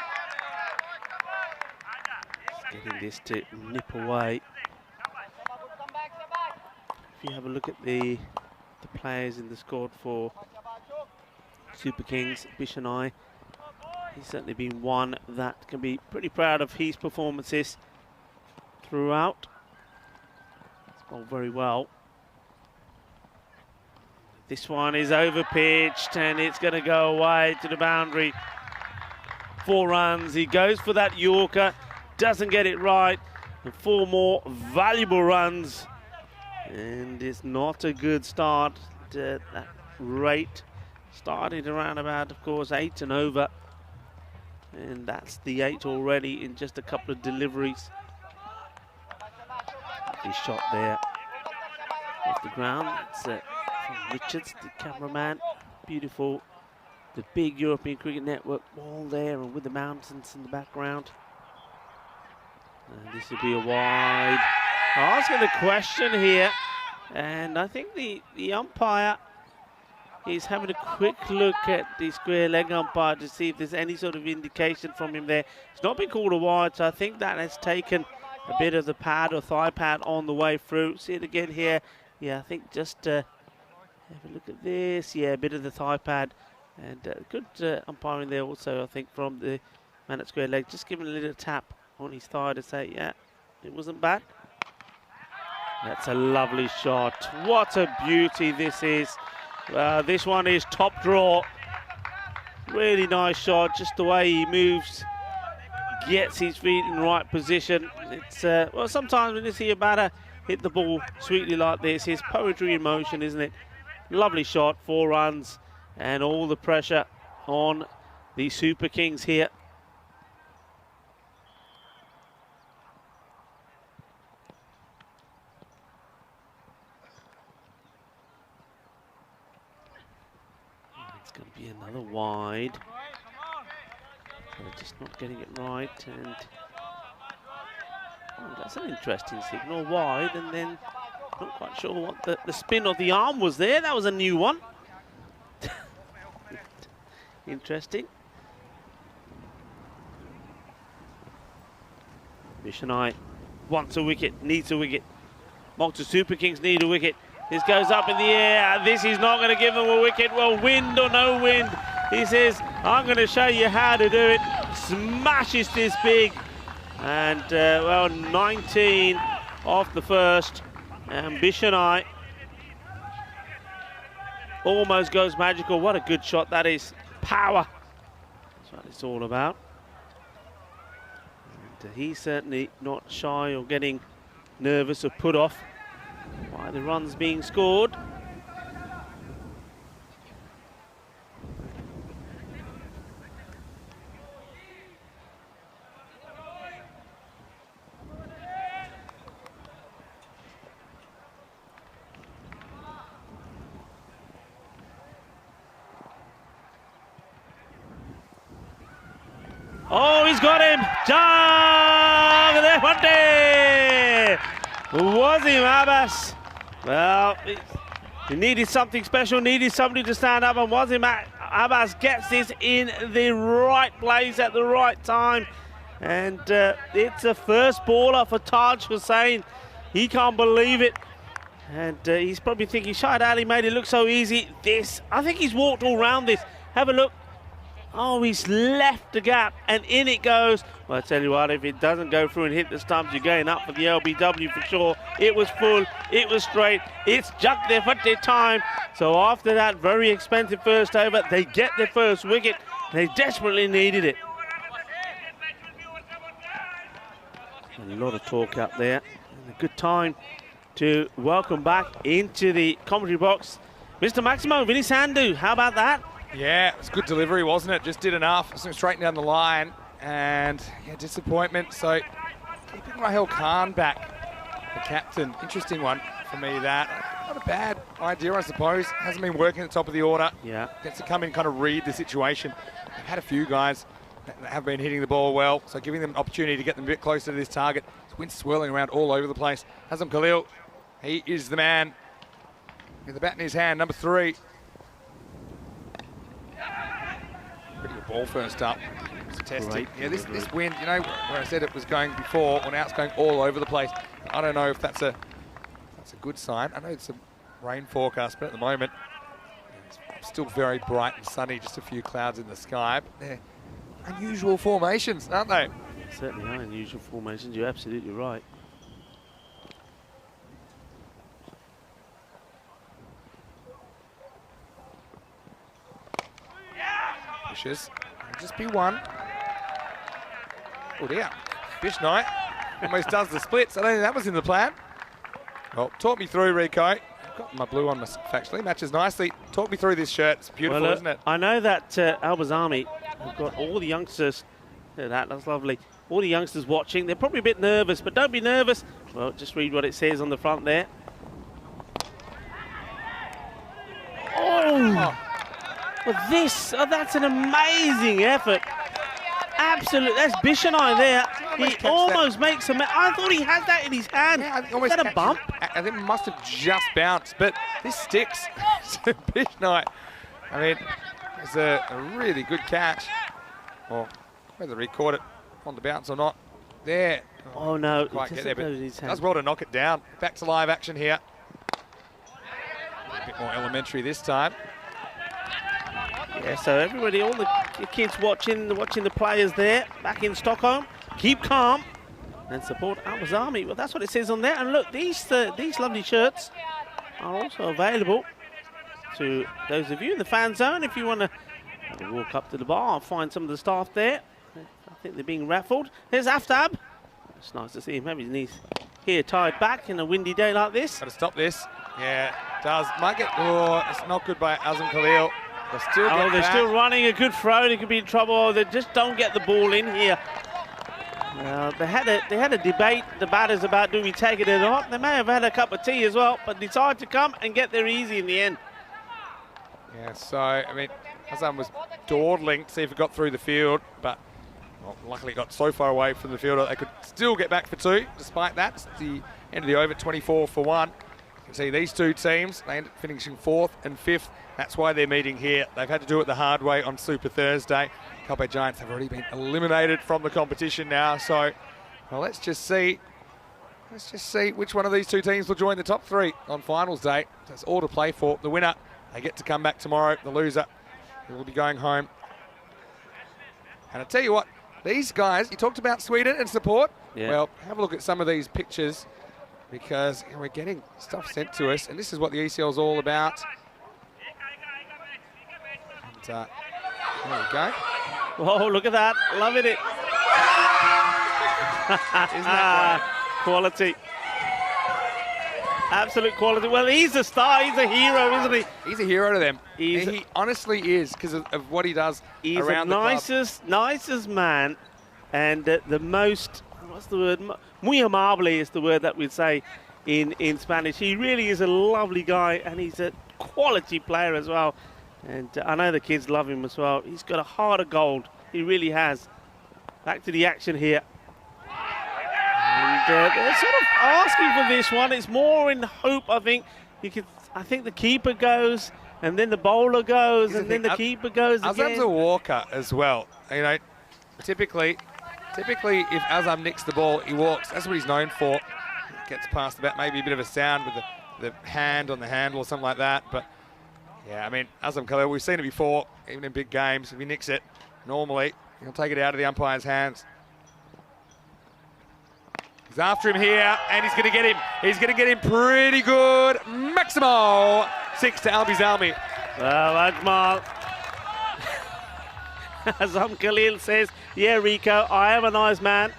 Just getting this to nip away. If you have a look at the players in the squad for Super Kings, Bishanai, he's certainly been one that can be pretty proud of his performances throughout. It's gone very well. This one is over pitched and it's going to go away to the boundary. 4 runs. He goes for that Yorker, doesn't get it right, and 4 more valuable runs. And it's not a good start. That rate started around about, of course, 8 and over. And that's the 8 already in just a couple of deliveries. His shot there off the ground. It's from Richards, the cameraman. Beautiful. The big European Cricket Network wall there, and with the mountains in the background. And this will be a wide. Asking the question here, and I think the umpire is having a quick look at the square leg umpire to see if there's any sort of indication from him there. It's not been called a wide, so I think that has taken a bit of the pad or thigh pad on the way through. See it again here. Yeah, I think just have a look at this. Yeah, a bit of the thigh pad. And good umpiring there also, I think, from the man at square leg. Just giving a little tap on his thigh to say, yeah, it wasn't bad. That's a lovely shot. What a beauty this is. This one is top draw. Really nice shot, just the way he moves, gets his feet in the right position. It's well, sometimes when you see a batter hit the ball sweetly like this, it's poetry in motion, isn't it? Lovely shot, 4 runs, and all the pressure on the Super Kings here. It's going to be another wide. They're just not getting it right, and that's an interesting signal. Wide, and then not quite sure what the spin of the arm was there. That was a new one. Interesting. Bishanai wants a wicket, needs a wicket. Malta Super Kings need a wicket. This goes up in the air. This is not going to give them a wicket. Well, wind or no wind, he says, I'm going to show you how to do it. Smashes this big. And, well, 19 off the first. And Bishanai almost goes magical. What a good shot that is. Power. That's what it's all about. he's certainly not shy or getting nervous or put off by the runs being scored. Oh, he's got him! Wasim Abbas. Well, he needed something special, needed somebody to stand up, and Wasim Abbas gets this in the right place at the right time. And it's a first baller for Taj Hussain. He can't believe it. And he's probably thinking, Shahid Ali made it look so easy. I think he's walked all round this. Have a look. Oh, he's left the gap, and in it goes. Well, I tell you what, if it doesn't go through and hit the stumps, you're going up for the LBW for sure. It was full, it was straight, it's jucked there for their time. So after that very expensive first over, they get their first wicket. They desperately needed it. And a lot of talk up there, and a good time to welcome back into the commentary box Mr. Maximo Vinny Sandhu. How about that? Yeah, it was good delivery, wasn't it? Just did enough. Straight down the line. And, yeah, disappointment. So, keeping Rahel Khan back, the captain. Interesting one for me, that. Not a bad idea, I suppose. Hasn't been working at the top of the order. Yeah. Gets to come in and kind of read the situation. They've had a few guys that have been hitting the ball well, so giving them an opportunity to get them a bit closer to this target. Wind swirling around all over the place. Hazem Khalil, he is the man with the bat in his hand, number 3. Pretty good ball first up. It's testing. Yeah, this wind, you know, where I said it was going before, well now it's going all over the place. I don't know if that's a good sign. I know it's a rain forecast, but at the moment it's still very bright and sunny, just a few clouds in the sky. But they're unusual formations, aren't they? Certainly are unusual formations, you're absolutely right. Wishes. Just be one. Oh dear. Bish Knight almost does the splits. I don't think that was in the plan. Well, talk me through, Rico. I've got my blue on myself, actually. Matches nicely. Talk me through this shirt. It's beautiful, isn't it? I know that Alba's Army have got all the youngsters. That's lovely. All the youngsters watching. They're probably a bit nervous, but don't be nervous. Well, just read what it says on the front there. Oh! Well, that's an amazing effort. Absolutely, that's Bishanai there. He almost makes a. I thought he had that in his hand. Yeah, Is that a bump? I think it must have just bounced, but this sticks. Bishanai. I mean, it's a really good catch. Or whether he caught it on the bounce or not. There. Oh no, quite get there, but his hand. does well to knock it down. Back to live action here. A bit more elementary this time. Yeah, so everybody, all the kids watching the players there back in Stockholm, keep calm and support Alba's Army. Well, that's what it says on there. And look, these lovely shirts are also available to those of you in the fan zone. If you want to walk up to the bar and find some of the staff there, I think they're being raffled. There's Aftab. It's nice to see him have his knees here tied back in a windy day like this. Got to stop this. Yeah, does. Might get. Oh, it's not good by Azam Khalil. They're still running a good throw. They could be in trouble. Oh, they just don't get the ball in here. They had a debate, the batters, about do we take it or not. They may have had a cup of tea as well, but decided to come and get there easy in the end. Yeah, so, I mean, Azam was dawdling to see if it got through the field, but well, luckily got so far away from the field that they could still get back for 2. Despite that, it's the end of the over, 24 for 1. You can see these two teams, they end up finishing 4th and 5th. That's why they're meeting here. They've had to do it the hard way on Super Thursday. Kalpe Giants have already been eliminated from the competition now. So, well, let's just see which one of these two teams will join the top 3 on finals day. That's all to play for. The winner, they get to come back tomorrow. The loser, they will be going home. And I tell you what, these guys, you talked about Sweden and support. Yeah. Well, have a look at some of these pictures, because we're getting stuff sent to us, and this is what the ECL is all about. And, there we go. Oh, look at that. Loving it. Isn't that Quality. Absolute quality. Well, he's a star. He's a hero, isn't he? He's a hero to them. He's He honestly is, because of what he does He's around the the nicest, nicest man, and the most, what's the word? Muy amable is the word that we'd say in Spanish. He really is a lovely guy, and he's a quality player as well. And I know the kids love him as well. He's got a heart of gold. He really has. Back to the action here. And they're sort of asking for this one. It's more in hope, I think. I think the keeper goes, and then the bowler goes, and then the keeper goes again. Azam's a walker as well. You know, typically, if Azam nicks the ball, he walks. That's what he's known for. Gets past about maybe a bit of a sound with the hand on the handle or something like that. But yeah, I mean, Azam Khalil, we've seen it before, even in big games. If he nicks it, normally he'll take it out of the umpire's hands. He's after him here, and he's going to get him. He's going to get him pretty good. Maximo 6 to Albi Zalmi. Well, Ajmal, Azam Khalil says, yeah, Rico, I am a nice man,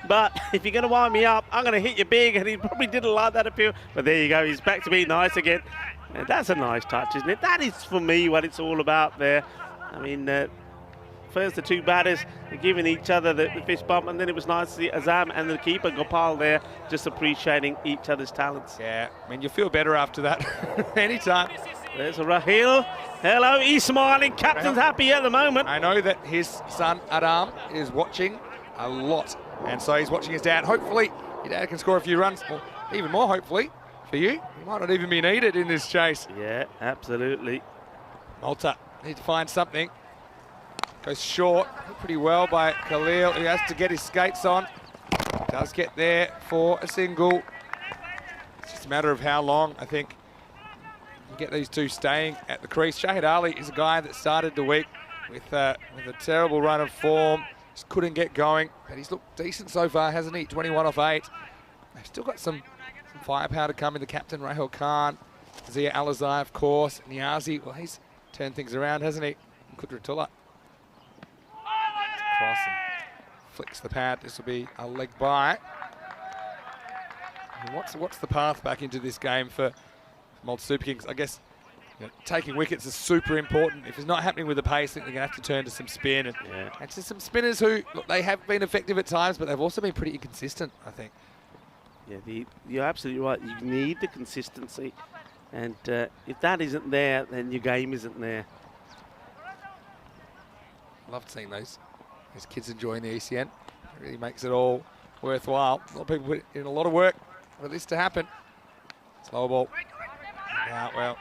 but if you're going to wind me up, I'm going to hit you big, and he probably didn't like that appeal. But there you go, he's back to being nice again. And that's a nice touch, isn't it? That is, for me, what it's all about there. I mean, first the two batters are giving each other the fist bump, and then it was nice to see Azam and the keeper Gopal there just appreciating each other's talents. Yeah, I mean, you feel better after that anytime. There's a Rahil. Hello, he's smiling. Captain's happy at the moment. I know that his son Adam is watching a lot, and so he's watching his dad. Hopefully your dad can score a few runs, or even more hopefully for you. He might not even be needed in this chase. Yeah, absolutely. Malta need to find something. Goes short pretty well by Khalil. He has to get his skates on. Does get there for a single. It's just a matter of how long, I think, you get these two staying at the crease. Shahid Ali is a guy that started the week with a terrible run of form. Just couldn't get going, but he's looked decent so far, hasn't he? 21 off 8. They've still got some firepower to come in. The captain, Rahul Khan. Zia Alizai, of course. Niazi, well, he's turned things around, hasn't he? And Kudratullah. Cross and flicks the pad. This will be a leg by. And what's the path back into this game for Malta Super Kings? I guess taking wickets is super important. If it's not happening with the pace, I think they're going to have to turn to some spin. And to some spinners who, look, they have been effective at times, but they've also been pretty inconsistent, I think. Yeah, you're absolutely right. You need the consistency. And if that isn't there, then your game isn't there. Loved seeing those kids enjoying the ECN. It really makes it all worthwhile. A lot of people put in a lot of work for this to happen. Slow ball. Now, well,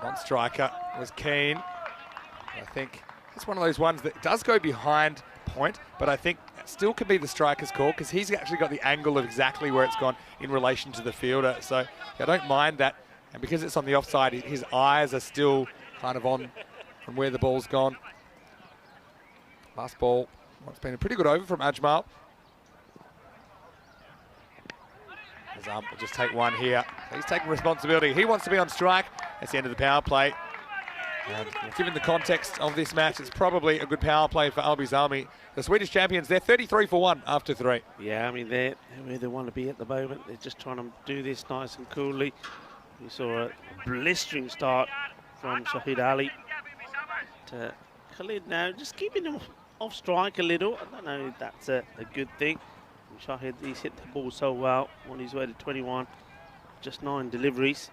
non-striker was keen. I think it's one of those ones that does go behind point, but I think it still could be the striker's call because he's actually got the angle of exactly where it's gone in relation to the fielder. So I don't mind that. And because it's on the offside, his eyes are still kind of on from where the ball's gone. Last ball, it's been a pretty good over from Ajmal. Azam will just take one here. So he's taking responsibility. He wants to be on strike. That's the end of the power play. And given the context of this match, it's probably a good power play for Albi Zalmi. The Swedish champions, they're 33 for 1 after 3. Yeah, I mean, they're where they want to be at the moment. They're just trying to do this nice and coolly. We saw a blistering start from Shahid Ali to Khalid now, just keeping him off strike a little. I don't know if that's a good thing. Shahid, he's hit the ball so well on his way to 21, just 9 deliveries.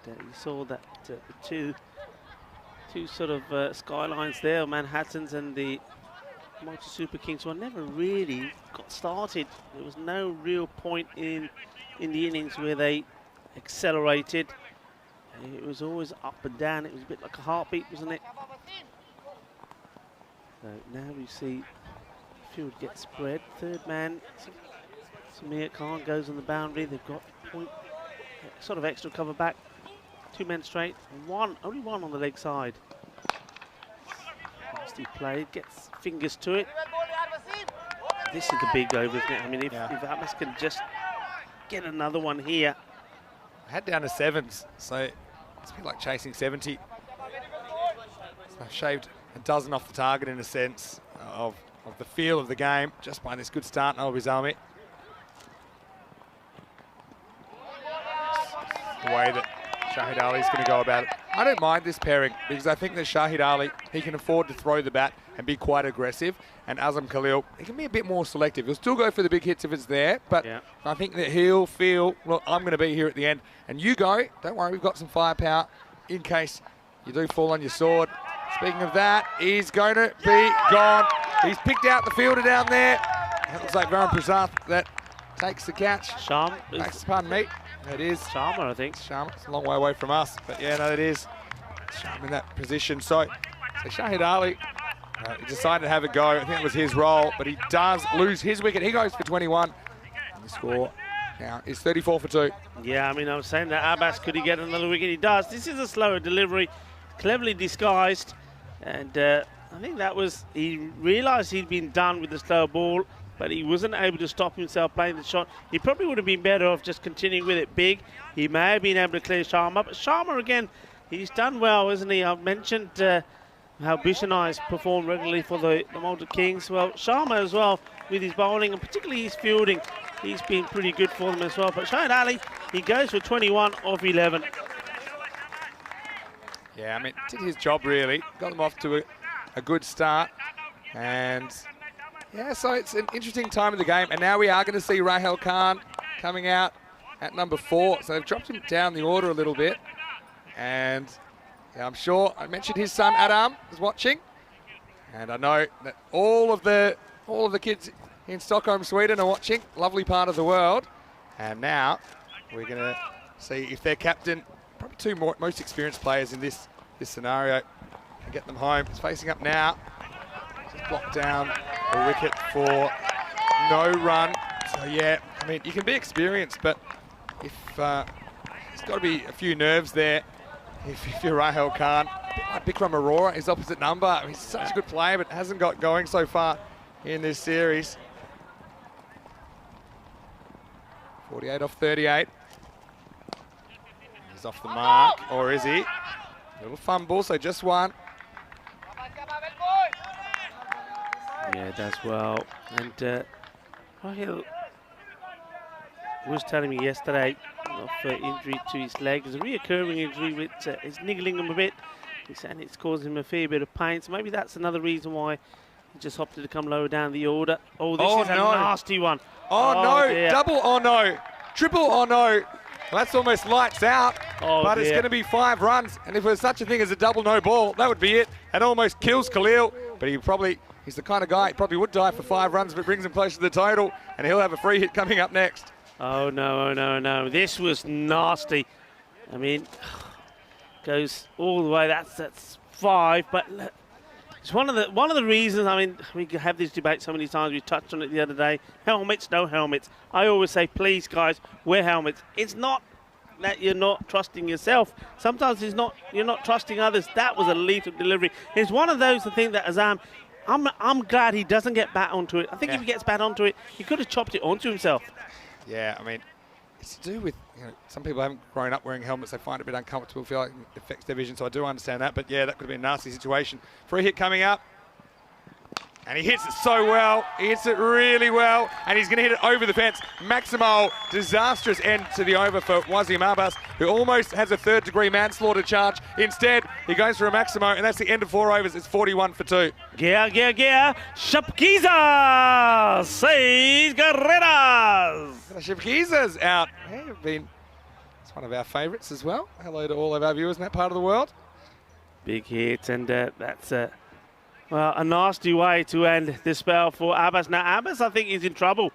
And you saw that the two sort of skylines there, Manhattans and the Malta Super Kings, were never really got started. There was no real point in the innings where they accelerated. It was always up and down. It was a bit like a heartbeat, wasn't it? So now we see the field get spread. Third man, Samir Khan goes on the boundary. They've got point, sort of extra cover back. 2 men straight, only one on the leg side. Nasty play, gets fingers to it. This is the big over, isn't it? I mean, if Atlas can just get another one here. I had down to 7s, so it's a bit like chasing 70. So I've shaved a dozen off the target in a sense of of the feel of the game just by this good start, Noel Bizalmi. The way that Shahid Ali is going to go about it. I don't mind this pairing because I think that Shahid Ali, he can afford to throw the bat and be quite aggressive. And Azam Khalil, he can be a bit more selective. He'll still go for the big hits if it's there, but I think that he'll feel, look, I'm going to be here at the end. And you go, don't worry, we've got some firepower in case you do fall on your sword. Speaking of that, he's going to be gone. He's picked out the fielder down there. That looks like Varun Prasad that takes the catch. Pardon me. It is. Sharma, I think. Sharma. It's a long way away from us. But yeah, no, it is. Sharma in that position. So Shahid Ali, he decided to have a go. I think it was his role, but he does lose his wicket. He goes for 21. And the score now is 34 for 2. Yeah, I mean, I was saying that Abbas, could he get another wicket? He does. This is a slower delivery, cleverly disguised. And I think that was, he realised he'd been done with the slow ball, but he wasn't able to stop himself playing the shot. He probably would have been better off just continuing with it big. He may have been able to clear Sharma, but Sharma again, he's done well, isn't he? I've mentioned how Bishanai has performed regularly for the Malta Kings. Well, Sharma as well with his bowling and particularly his fielding, he's been pretty good for them as well. But Shahid Ali, he goes for 21 of 11. Yeah, I mean, did his job really. Got them off to a good start. And yeah, so it's an interesting time of the game. And now we are going to see Rahel Khan coming out at number 4. So they've dropped him down the order a little bit. And yeah, I'm sure I mentioned his son Adam is watching. And I know that all of the kids in Stockholm, Sweden are watching. Lovely part of the world. And now we're going to see if their captain, probably two most experienced players in this scenario, can get them home. It's facing up now. Just blocked down a wicket for no run. So yeah, I mean, you can be experienced, but if there's got to be a few nerves there. If you're Rahel Khan, like Bikram Arora, his opposite number. He's such a good player, but hasn't got going so far in this series. 48 off 38. He's off the mark, or is he? Little fumble, so just one. Yeah, does well. And Rahil was telling me yesterday of injury to his leg. It's a reoccurring injury which is niggling him a bit. He's saying it's causing him a fair bit of pain. So maybe that's another reason why he just opted to come lower down the order. Oh, this is a nasty one. Oh no, dear. Double or no, triple or no. Well, that's almost lights out, but it's going to be 5 runs. And if there's such a thing as a double no ball, that would be it. And almost kills Khalil, but he's the kind of guy, he probably would die for 5 runs, but brings him close to the total, and he'll have a free hit coming up next. Oh no, oh no, no. This was nasty. I mean, goes all the way, that's 5, but it's one of the reasons. I mean, we have this debate so many times. We touched on it the other day. Helmets, no helmets. I always say, please, guys, wear helmets. It's not that you're not trusting yourself. Sometimes you're not trusting others. That was a lethal delivery. It's one of those, I think, that Azam, I'm glad he doesn't get bat onto it. I think if he gets bat onto it, he could have chopped it onto himself. Yeah, I mean, it's to do with, some people haven't grown up wearing helmets. They find it a bit uncomfortable, feel like it affects their vision. So I do understand that. But yeah, that could have been a nasty situation. Free hit coming up. And he hits it so well. He hits it really well. And he's going to hit it over the fence. Maximal, disastrous end to the over for Wasim Abbas, who almost has a 3rd-degree manslaughter charge. Instead, he goes for a Maximo, and that's the end of 4 overs. It's 41 for 2. Shapkiza says Guerreras. Shapkiza's out. It's one of our favourites as well. Hello to all of our viewers in that part of the world. Big hit, and that's well, a nasty way to end the spell for Abbas. Now, Abbas, I think, is in trouble.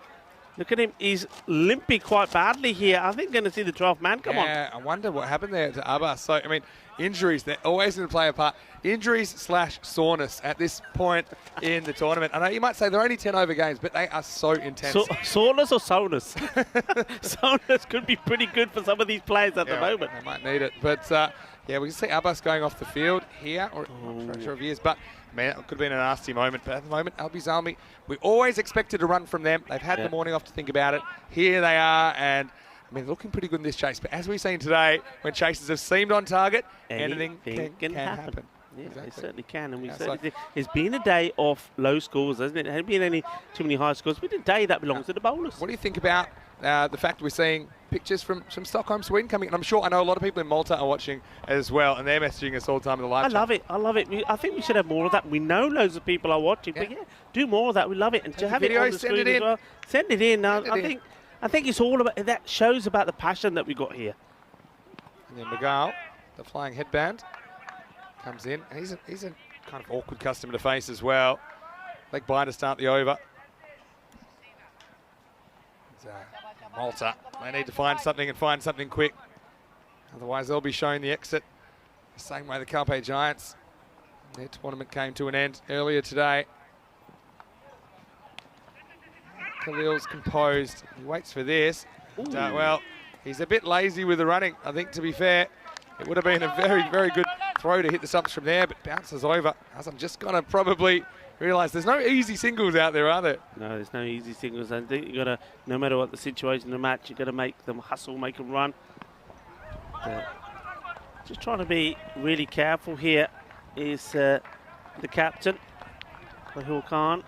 Look at him. He's limping quite badly here. I think going to see the 12th man come on. Yeah, I wonder what happened there to Abbas. So, I mean, injuries, they're always going to play a part. Injuries/soreness at this point in the tournament. I know you might say they're only 10-over games, but they are so intense. Soreness or soreness? Soreness could be pretty good for some of these players at the moment. They might need it. But, yeah, we can see Abbas going off the field here. I'm not sure if he is, but man, it could have been a nasty moment. But at the moment, Albi Zalmi, we always expected a run from them. They've had the morning off to think about it. Here they are, and I mean, looking pretty good in this chase. But as we've seen today, when chases have seemed on target, anything can happen. Yeah, exactly. they certainly can, and we Yeah, certainly so- did. It's been a day of low scores, hasn't it? There hasn't been too many high scores. It's been a day that belongs to the bowlers. What do you think about the fact we're seeing pictures from Stockholm, Sweden coming? And I know a lot of people in Malta are watching as well, and they're messaging us all the time in the live I chat. love it. I love it. I think we should have more of that. We know loads of people are watching, but yeah, do more of that. We love it, and to have it video, on the send screen it as in. well. Send it in. Send it in. I think it's all about that. Shows about the passion that we got here. And then Miguel, the flying headband, comes in. And he's a kind of awkward customer to face as well. Leg by to start the over. Malta, they need to find something and find something quick. Otherwise, they'll be showing the exit the same way the Carpe Giants. Their tournament came to an end earlier today. Khalil's composed. He waits for this. Well, he's a bit lazy with the running, I think, to be fair. It would have been a very, very good throw to hit the stumps from there, but bounces over. As I'm just going to probably realise there's no easy singles out there, are there? No, there's no easy singles. I think you got to, no matter what the situation in the match, you got to make them hustle, make them run. Just trying to be really careful here is the captain, Rahul Khan.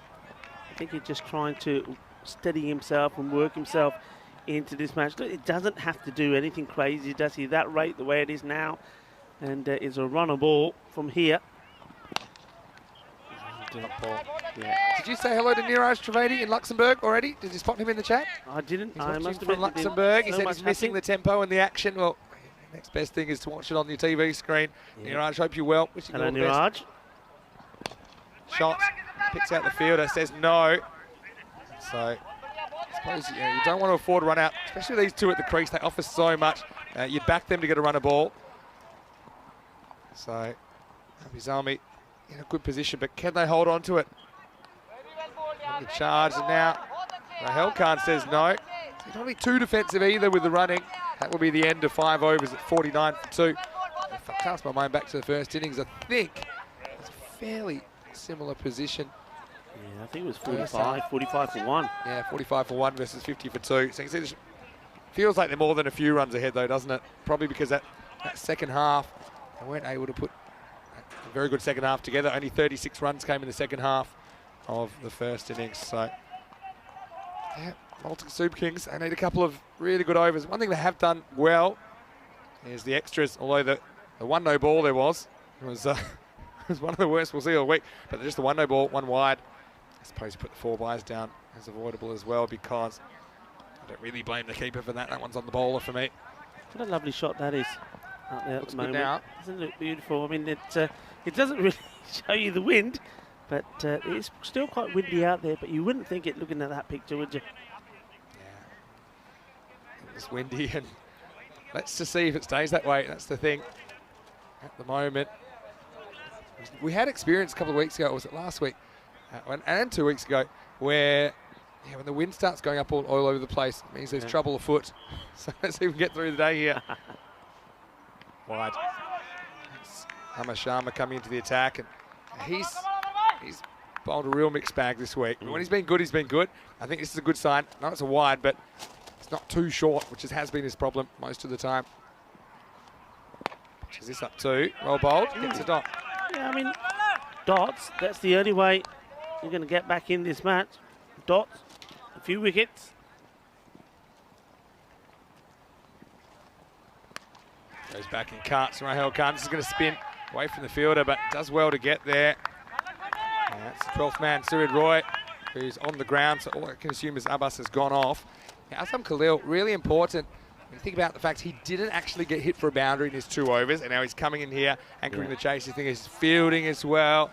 I think he's just trying to steady himself and work himself into this match. Look, it doesn't have to do anything crazy, does he? That rate, the way it is now, and it's a runner ball from here. Yeah. Did you say hello to Niraj Trivedi in Luxembourg already? Did you spot him in the chat? I didn't. He's I watching must have from Luxembourg. He said he's missing the tempo and the action. Well, next best thing is to watch it on your TV screen. Yeah. Niraj, hope you're well. Wishing you Hello, all the best. Niraj. Shot, picks out the fielder, says no. So, I suppose you don't want to afford to run out, especially these two at the crease. They offer so much. You'd back them to get a run a ball. So, Abizami in a good position, but can they hold on to it? The charge, and now Rahul Khan says no. So you don't be too defensive either with the running. That will be the end of 5 overs at 49 for 2. If I cast my mind back to the first innings, I think it's a fairly similar position. Yeah, I think it was 45 for 1. Yeah, 45 for 1 versus 50 for 2. So you can see this feels like they're more than a few runs ahead though, doesn't it? Probably because that second half, they weren't able to put a very good second half together. Only 36 runs came in the second half of the first innings. So, yeah, Malta Super Kings, they need a couple of really good overs. One thing they have done well is the extras, although the one no ball there was was one of the worst we'll see all week. But just the one no ball, one wide. I suppose you put the 4 byes down as avoidable as well, because I don't really blame the keeper for that. That one's on the bowler for me. What a lovely shot that is out there at Looks the good moment. now. Doesn't it look beautiful? I mean, it doesn't really show you the wind, but it's still quite windy out there. But you wouldn't think it looking at that picture, would you? Yeah. It's windy, and let's just see if it stays that way. That's the thing at the moment. We had experience a couple of weeks ago, or was it last week, and 2 weeks ago, where when the wind starts going up all over the place, it means there's trouble afoot. So let's see if we can get through the day here. Wide. Hammer Sharma coming into the attack, and he's bowled a real mixed bag this week. But when he's been good, he's been good. I think this is a good sign. No, it's a wide, but it's not too short, which has been his problem most of the time. Which is this up to? Well bowled, gets a dot. Yeah, I mean, dots, that's the only way you're going to get back in this match. Dots, a few wickets. Goes back and cuts. Rahul Khan is going to spin away from the fielder, but does well to get there. That's the 12th man, Surid Roy, who's on the ground, so all I can assume is Abbas has gone off. Now, Aslam Khalil, really important. When you think about the fact he didn't actually get hit for a boundary in his 2 overs, and now he's coming in here, anchoring the chase. You think he's fielding as well.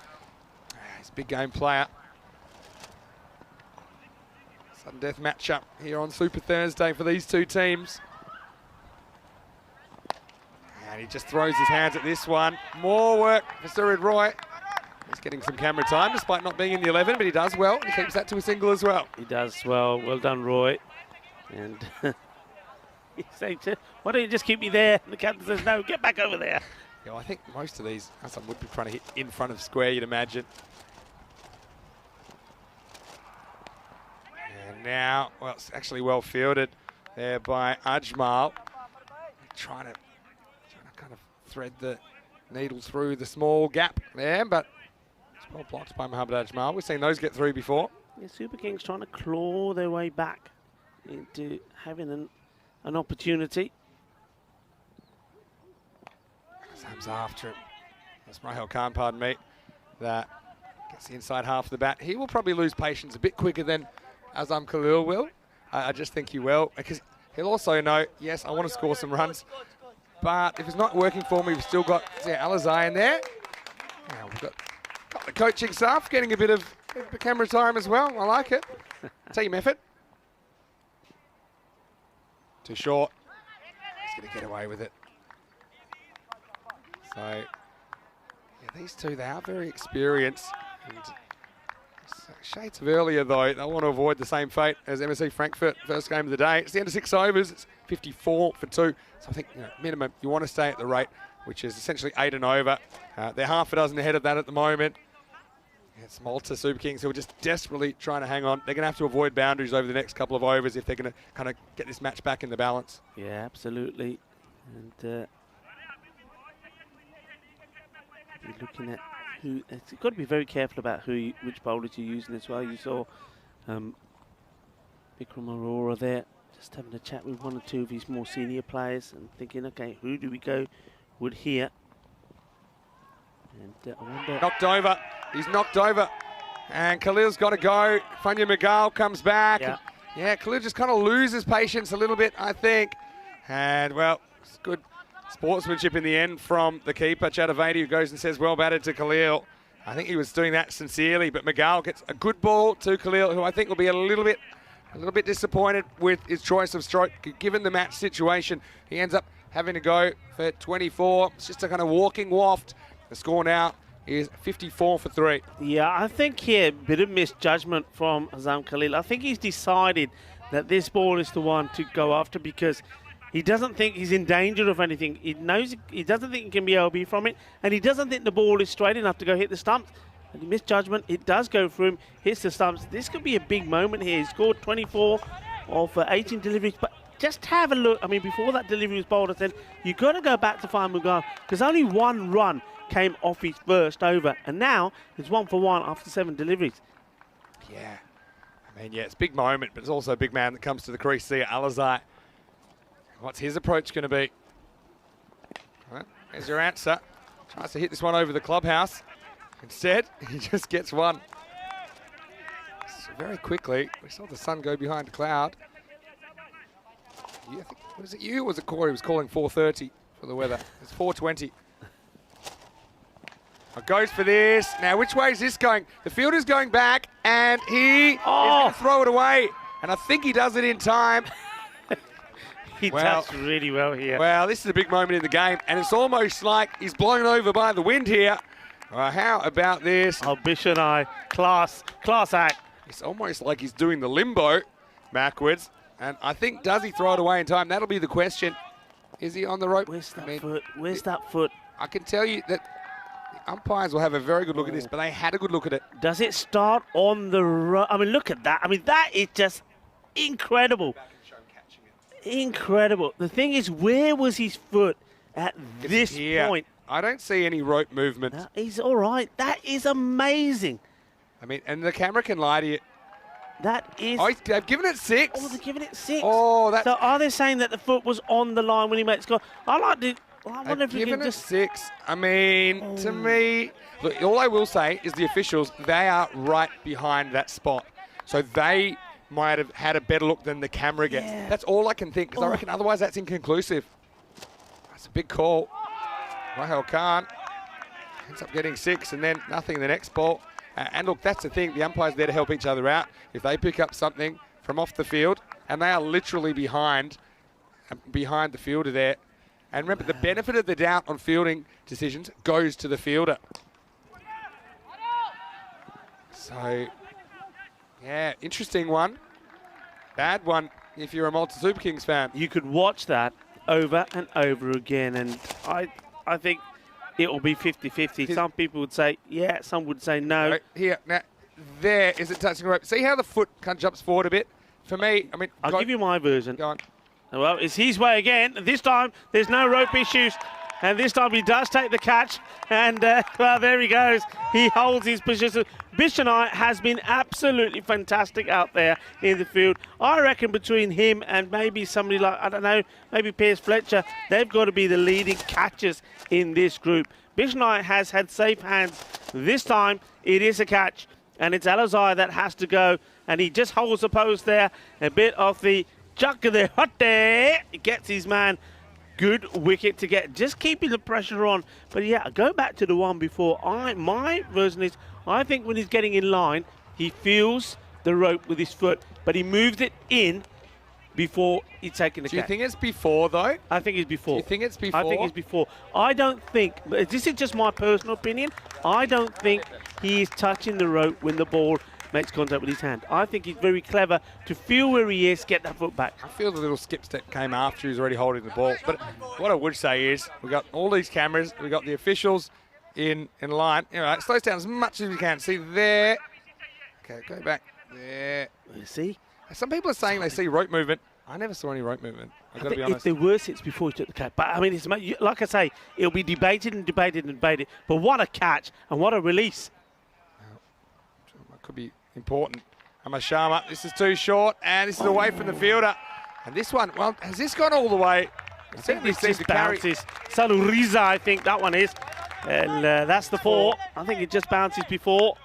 He's a big game player. Sudden death matchup here on Super Thursday for these two teams. And he just throws his hands at this one. More work for Surid Roy. He's getting some camera time despite not being in the 11, but he does well. He keeps that to a single as well. He does well. Well done, Roy. And he's saying, why don't you just keep me there? And the captain says, no, get back over there. Yeah, I think most of these, Hassan would be trying to hit in front of square, you'd imagine. And now, well, it's actually well fielded there by Ajmal. Trying to kind of thread the needle through the small gap there, but it's well blocked by Mohamed Ajmal. We've seen those get through before. Yeah, Super Kings trying to claw their way back into having an opportunity. Sam's after him. That's Rahel Khan, pardon me. That gets the inside half of the bat. He will probably lose patience a bit quicker than Azam Khalil will. I just think he will, because he'll also know, yes, I want to score some runs, but if it's not working for me, we've still got Alizai in there. Now we've got the coaching staff getting a bit of camera time as well. I like it. Team effort. Too short. He's going to get away with it. So, yeah, these two, they are very experienced. And shades of earlier, though, they want to avoid the same fate as MSC Frankfurt, first game of the day. It's the end of 6 overs. It's 54 for 2. So I think, minimum, you want to stay at the rate, which is essentially 8 and over. They're half a dozen ahead of that at the moment. It's Malta Super Kings who are just desperately trying to hang on. They're going to have to avoid boundaries over the next couple of overs if they're going to kind of get this match back in the balance. Yeah, absolutely. And you're looking at who. It's got to be very careful about which bowlers you're using as well. You saw Vikram Arora there, just having a chat with one or two of his more senior players and thinking, okay, who do we go with here? And I wonder. Knocked over. He's knocked over. And Khalil's got to go. Funya Magal comes back. Yeah, Khalil just kind of loses patience a little bit, I think. And, well, it's good sportsmanship in the end from the keeper, Chatavati, who goes and says, well batted to Khalil. I think he was doing that sincerely, but Magal gets a good ball to Khalil, who I think will be a little bit disappointed with his choice of stroke. Given the match situation, he ends up having to go for 24. It's just a kind of walking waft. The score now is 54 for 3. Yeah, I think here, a bit of misjudgment from Azam Khalil. I think he's decided that this ball is the one to go after because he doesn't think he's in danger of anything. He knows he doesn't think he can be LB from it, and he doesn't think the ball is straight enough to go hit the stumps. And he missed judgment. It does go through him, hits the stumps. This could be a big moment here. He scored 24 off 18 deliveries, but just have a look. I mean, before that delivery was bowled, I said, you've got to go back to Fahim Mughal because only one run came off his first over, and now it's 1 for 1 after 7 deliveries. Yeah. I mean, yeah, it's a big moment, but it's also a big man that comes to the crease there, Alizai. What's his approach going to be? Well, there's your answer. Tries to hit this one over the clubhouse. Instead, he just gets one. So very quickly, we saw the sun go behind a cloud. Was it you or was it Corey who was calling 4:30 for the weather? It's 4:20. Goes for this. Now, which way is this going? The fielder's going back, and he is going to throw it away. And I think he does it in time. He touched really well here. Well, this is a big moment in the game, and it's almost like he's blown over by the wind here. How about this? Oh, Bish and I, class act. It's almost like he's doing the limbo backwards. And I think, does he throw it away in time? That'll be the question. Is he on the rope? Where's that foot? Where's that foot? I can tell you that the umpires will have a very good look at this, but they had a good look at it. Does it start on the right? I mean, look at that. I mean, that is just incredible. Incredible. The thing is, where was his foot at this point? I don't see any rope movement. No, he's all right. That is amazing. I mean, and the camera can lie to you. That is... Oh, they've given it 6. Oh, they're giving it 6. Oh, that's... So are they saying that the foot was on the line when he made the score? I wonder if you can just... 6. I mean, to me... Look, all I will say is the officials, they are right behind that spot. So they might have had a better look than the camera gets. Yeah. That's all I can think, because I reckon otherwise that's inconclusive. That's a big call. Rahel Khan ends up getting 6 and then nothing in the next ball. And look, that's the thing. The umpire's there to help each other out. If they pick up something from off the field, and they are literally behind the fielder there. And remember, the benefit of the doubt on fielding decisions goes to the fielder. So, yeah, interesting one. Bad one if you're a Malta Super Kings fan. You could watch that over and over again, and I think it will be 50-50. Some people would say yeah, some would say no. Right here, now, there, is it touching the rope? See how the foot kind of jumps forward a bit? For me, I mean... I'll give you my version. Go on. Well, it's his way again. This time, there's no rope issues. And this time he does take the catch. And, well, there he goes. He holds his position. Bishanai has been absolutely fantastic out there in the field. I reckon between him and maybe somebody like, I don't know, maybe Piers Fletcher, they've got to be the leading catchers in this group. Bishanai has had safe hands. This time it is a catch. And it's Alizai that has to go. And he just holds the post there. A bit of the chuck of the hot there. He gets his man. Good wicket to get. Just keeping the pressure on. But yeah, go back to the one before. My version is, I think when he's getting in line, he feels the rope with his foot. But he moves it in before he's taking the catch. Do you think it's before, though? I think it's before. Do you think it's before? I think it's before. I don't think, this is just my personal opinion, I don't think he is touching the rope when the ball makes contact with his hand. I think he's very clever to feel where he is, get that foot back. I feel the little skip step came after he was already holding the ball. But what I would say is, we've got all these cameras, we've got the officials in line. You know, it slows down as much as we can. See there. Okay, go back there. You see? Some people are saying they see rope movement. I never saw any rope movement. I've got to be honest. If there were sits before he took the catch. But, I mean, it's, like I say, it'll be debated and debated and debated. But what a catch and what a release. That could be important. Amashama, this is too short, and this is away from the fielder. And this one, well, has this gone all the way? I think this just bounces. Saluriza, I think that one is. And that's the 4. I think it just bounces before.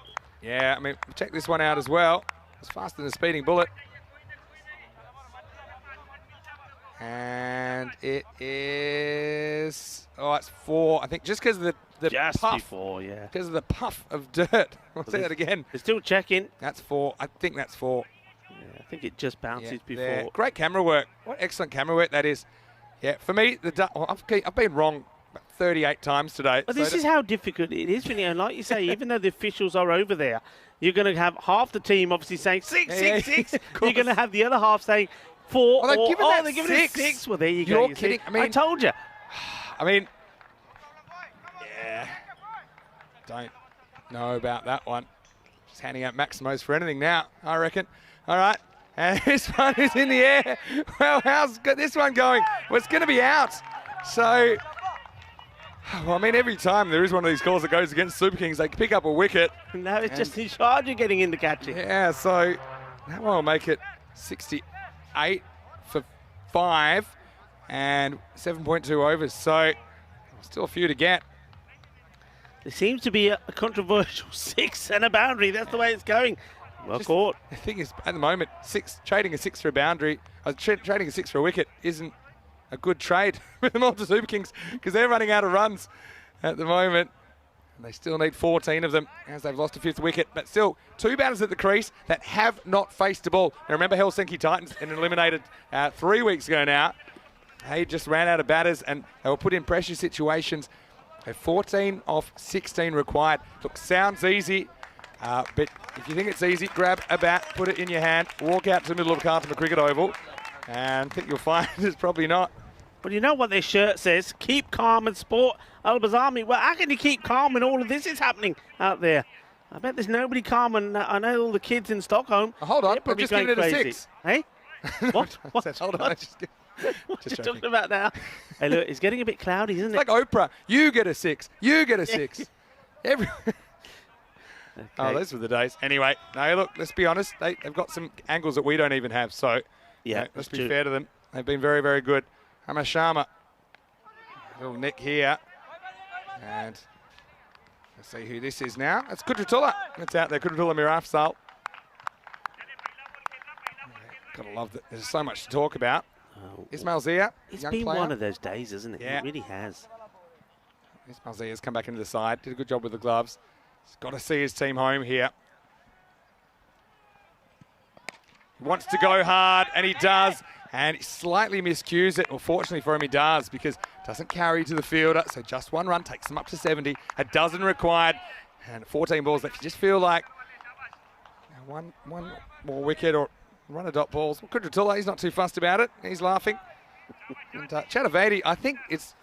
Yeah, I mean, check this one out as well. It's faster than a speeding bullet. And it is, it's 4. I think just because of the just puff. Before, yeah. Because of the puff of dirt. I'll say that again. They're still checking. That's 4. I think that's 4. Yeah, I think it just bounces before. There. Great camera work. What excellent camera work that is. Yeah, for me, I've been wrong 38 times today. But this is how difficult it is, Vinny. And like you say, even though the officials are over there, you're going to have half the team obviously saying 6, 6, 6. You're going to have the other half saying 4. Well, they're giving it 6. Well, there you go. You're kidding. I mean, I told you. I mean, yeah. Don't know about that one. Just handing out Maximos for anything now, I reckon. All right. And this one is in the air. Well, how's this one going? Well, it's going to be out. So, well, I mean, every time there is one of these calls that goes against Super Kings, they pick up a wicket. Now it's just in charge of getting in the catching. Yeah, so that one will make it 68 for 5 and 7.2 overs. So, still a few to get. There seems to be a controversial 6 and a boundary. That's the way it's going. Well caught. The thing is, at the moment, trading a 6 for a boundary, trading a 6 for a wicket isn't a good trade with the Malta Super Kings because they're running out of runs at the moment. And they still need 14 of them as they've lost a 5th wicket. But still, 2 batters at the crease that have not faced a ball. Now remember Helsinki Titans and eliminated 3 weeks ago now. They just ran out of batters and they were put in pressure situations. 14 off 16 required. Look, sounds easy. But if you think it's easy, grab a bat, put it in your hand, walk out to the middle of Cartama Cricket Oval, and I think you'll find it's probably not. But you know what their shirt says? Keep calm and support Al-Bazami. Well, how can you keep calm when all of this is happening out there? I bet there's nobody calm, and I know all the kids in Stockholm. Hold on, but just give it a 6. Hey? What? Hold on, just talking about now. Hey, look, it's getting a bit cloudy, isn't it? It's like Oprah. You get a 6. You get a 6. Okay. Oh, those were the days. Anyway, no, look, let's be honest. They've got some angles that we don't even have. So, yeah, let's be fair to them. They've been very, very good. Hamashama. Little nick here. And let's see who this is now. That's Kudratullah. That's out there. Kudratullah Mirafsal. Gotta love that. There's so much to talk about. Ismail Zia. It's young been player. one of those days, isn't it? Yeah. It really has. Ismail Zia's come back into the side. Did a good job with the gloves. He's got to see his team home here. He wants to go hard, and he does. And he slightly miscues it. Well, fortunately for him, he does, because it doesn't carry to the fielder. So just 1 run takes him up to 70. A dozen required. And 14 balls left. You just feel like one more wicket or run of dot balls. Well, Kudratullah, he's not too fussed about it. He's laughing. And Chattavedi, I think it's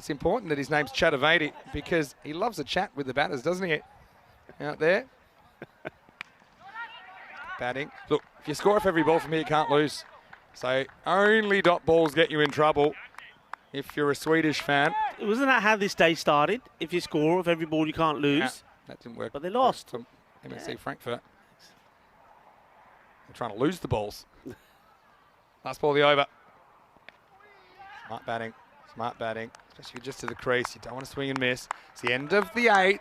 important that his name's Chattavedi because he loves a chat with the batters, doesn't he? Out there. Batting. Look, if you score off every ball from here, you can't lose. So only dot balls get you in trouble. if you're a Swedish fan. Wasn't that how this day started? If you score off every ball, you can't lose. Yeah, that didn't work. But they lost. From MSC Frankfurt. They're trying to lose the balls. Last ball of the over. Smart batting. Smart batting. Especially just to the crease. You don't want to swing and miss. It's the end of the 8th.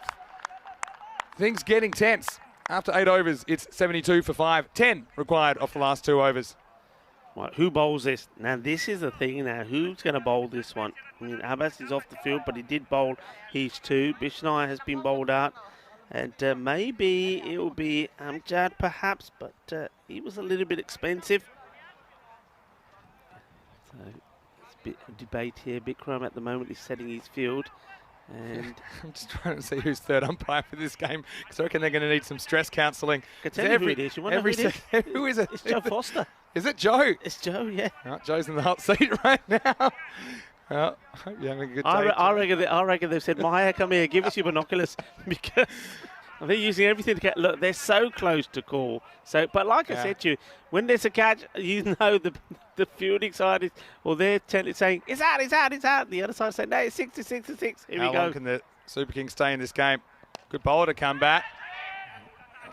Things getting tense. After 8 overs, it's 72 for 5. 10 required off the last 2 overs. Right, who bowls this? Now, this is the thing now. Who's going to bowl this one? I mean, Abbas is off the field, but he did bowl his 2. Bishnai has been bowled out. And maybe it will be Amjad, perhaps, but he was a little bit expensive. So, it's a bit of debate here. Bikram at the moment is setting his field. And I'm just trying to see who's third umpire for this game, because I reckon they're going to need some stress counselling. I can tell you who it is. You want to know who it is? Who is it? It's Joe Foster. Is it Joe? It's Joe, yeah. Right, Joe's in the hot seat right now. Well, I hope you're having a good day. I reckon they've said, Maya, come here, give us your binoculars, because they're using everything to get. Look, they're so close to call. So, but like I said to you, when there's a catch, you know the fielding side is, or they're saying it's out, it's out, it's out. The other side saying no, it's 6-6. Here we go. How long can the Super Kings stay in this game? Good bowler to come back.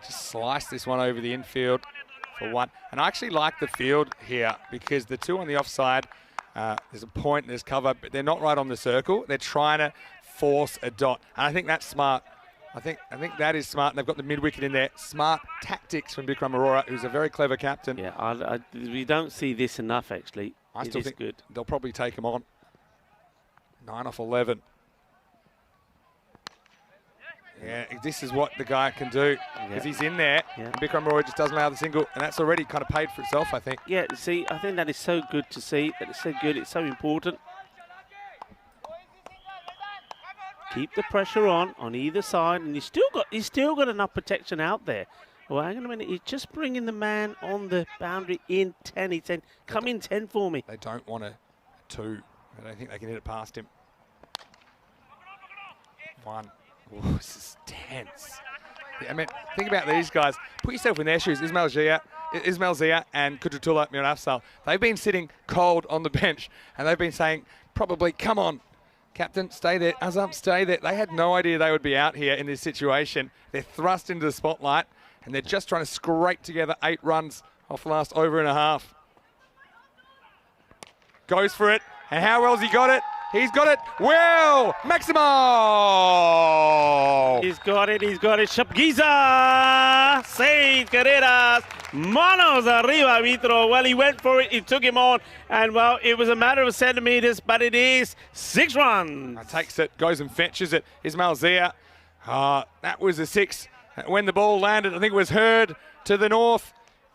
Just slice this one over the infield for 1. And I actually like the field here because the 2 on the offside. There's a point, there's cover, but they're not right on the circle. They're trying to force a dot. And I think that's smart. I think that is smart. And they've got the mid-wicket in there. Smart tactics from Bikram Arora, who's a very clever captain. Yeah, we don't see this enough, actually. I still think good. They'll probably take him on. 9 off 11. Yeah, this is what the guy can do because he's in there. Yeah. And Bikram Arora just doesn't allow the single, and that's already kind of paid for itself, I think. Yeah, see, I think that is so good to see. That is so good. It's so important. Keep the pressure on either side, and he's still got enough protection out there. Well, hang on a minute. He's just bringing the man on the boundary in 10. He said, "Come in 10 for me." They don't want a 2. I don't think they can hit it past him. 1. Ooh, this is tense. Yeah, I mean, think about these guys. Put yourself in their shoes. Ismail Zia and Kudratullah Mirafsal. They've been sitting cold on the bench, and they've been saying, probably, come on, captain, stay there. Azam, stay there. They had no idea they would be out here in this situation. They're thrust into the spotlight, and they're just trying to scrape together 8 runs off the last over and a half. Goes for it, and how well's he got it? He's got it. Well, Maximo! He's got it. Shapgiza! 6 carreras. Manos arriba, Vitro. Well, he went for it. He took him on. And, well, it was a matter of centimetres, but it is 6 runs. Takes it, goes and fetches it. Ismail Zia. That was a 6. When the ball landed, I think it was heard to the north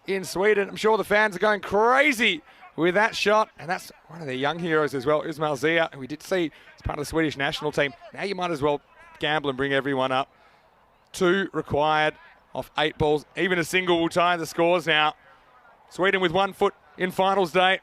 in Sweden. I'm sure the fans are going crazy with that shot, and that's one of their young heroes as well, Ismail Zia, who we did see as part of the Swedish national team. Now you might as well gamble and bring everyone up. 2 required off 8 balls. Even a single will tie the scores now. Sweden with 1 foot in finals day.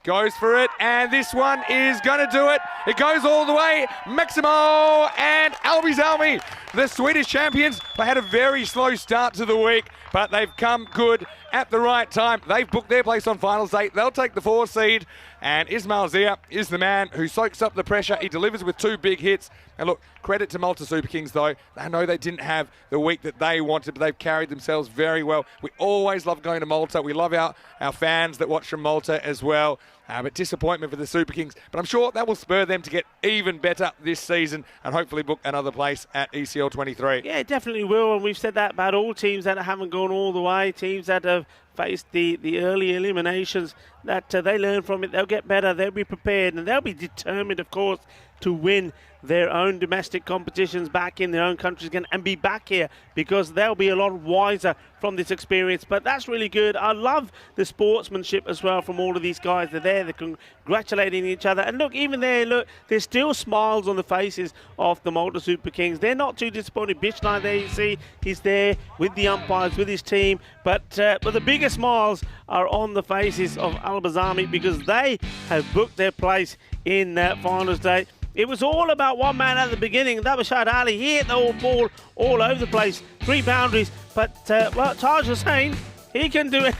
Goes for it, and this one is going to do it. It goes all the way. Maximo and Albi Salmi, the Swedish champions. They had a very slow start to the week, but they've come good at the right time. They've booked their place on finals day. They'll take the 4 seed, and Ismail Zia is the man who soaks up the pressure. He delivers with 2 big hits. And look, credit to Malta Super Kings, though. I know they didn't have the week that they wanted, but they've carried themselves very well. We always love going to Malta. We love our fans that watch from Malta as well. But disappointment for the Super Kings. But I'm sure that will spur them to get even better this season and hopefully book another place at ECL 23. Yeah, it definitely will. And we've said that about all teams that haven't gone all the way, teams that have faced the early eliminations, that they learn from it. They'll get better. They'll be prepared. And they'll be determined, of course, to win their own domestic competitions back in their own countries again and be back here, because they'll be a lot wiser from this experience. But that's really good. I love the sportsmanship as well from all of these guys. They're there, they're congratulating each other. And look, even there, look, there's still smiles on the faces of the Malta Super Kings. They're not too disappointed. Bishnai there, you see, he's there with the umpires, with his team. But the biggest smiles are on the faces of Al-Bazami, because they have booked their place in finals day. It was all about one man at the beginning. That was Shahid Ali. He hit the whole ball all over the place. 3 boundaries. But, well, Taj Hussain, he can do it.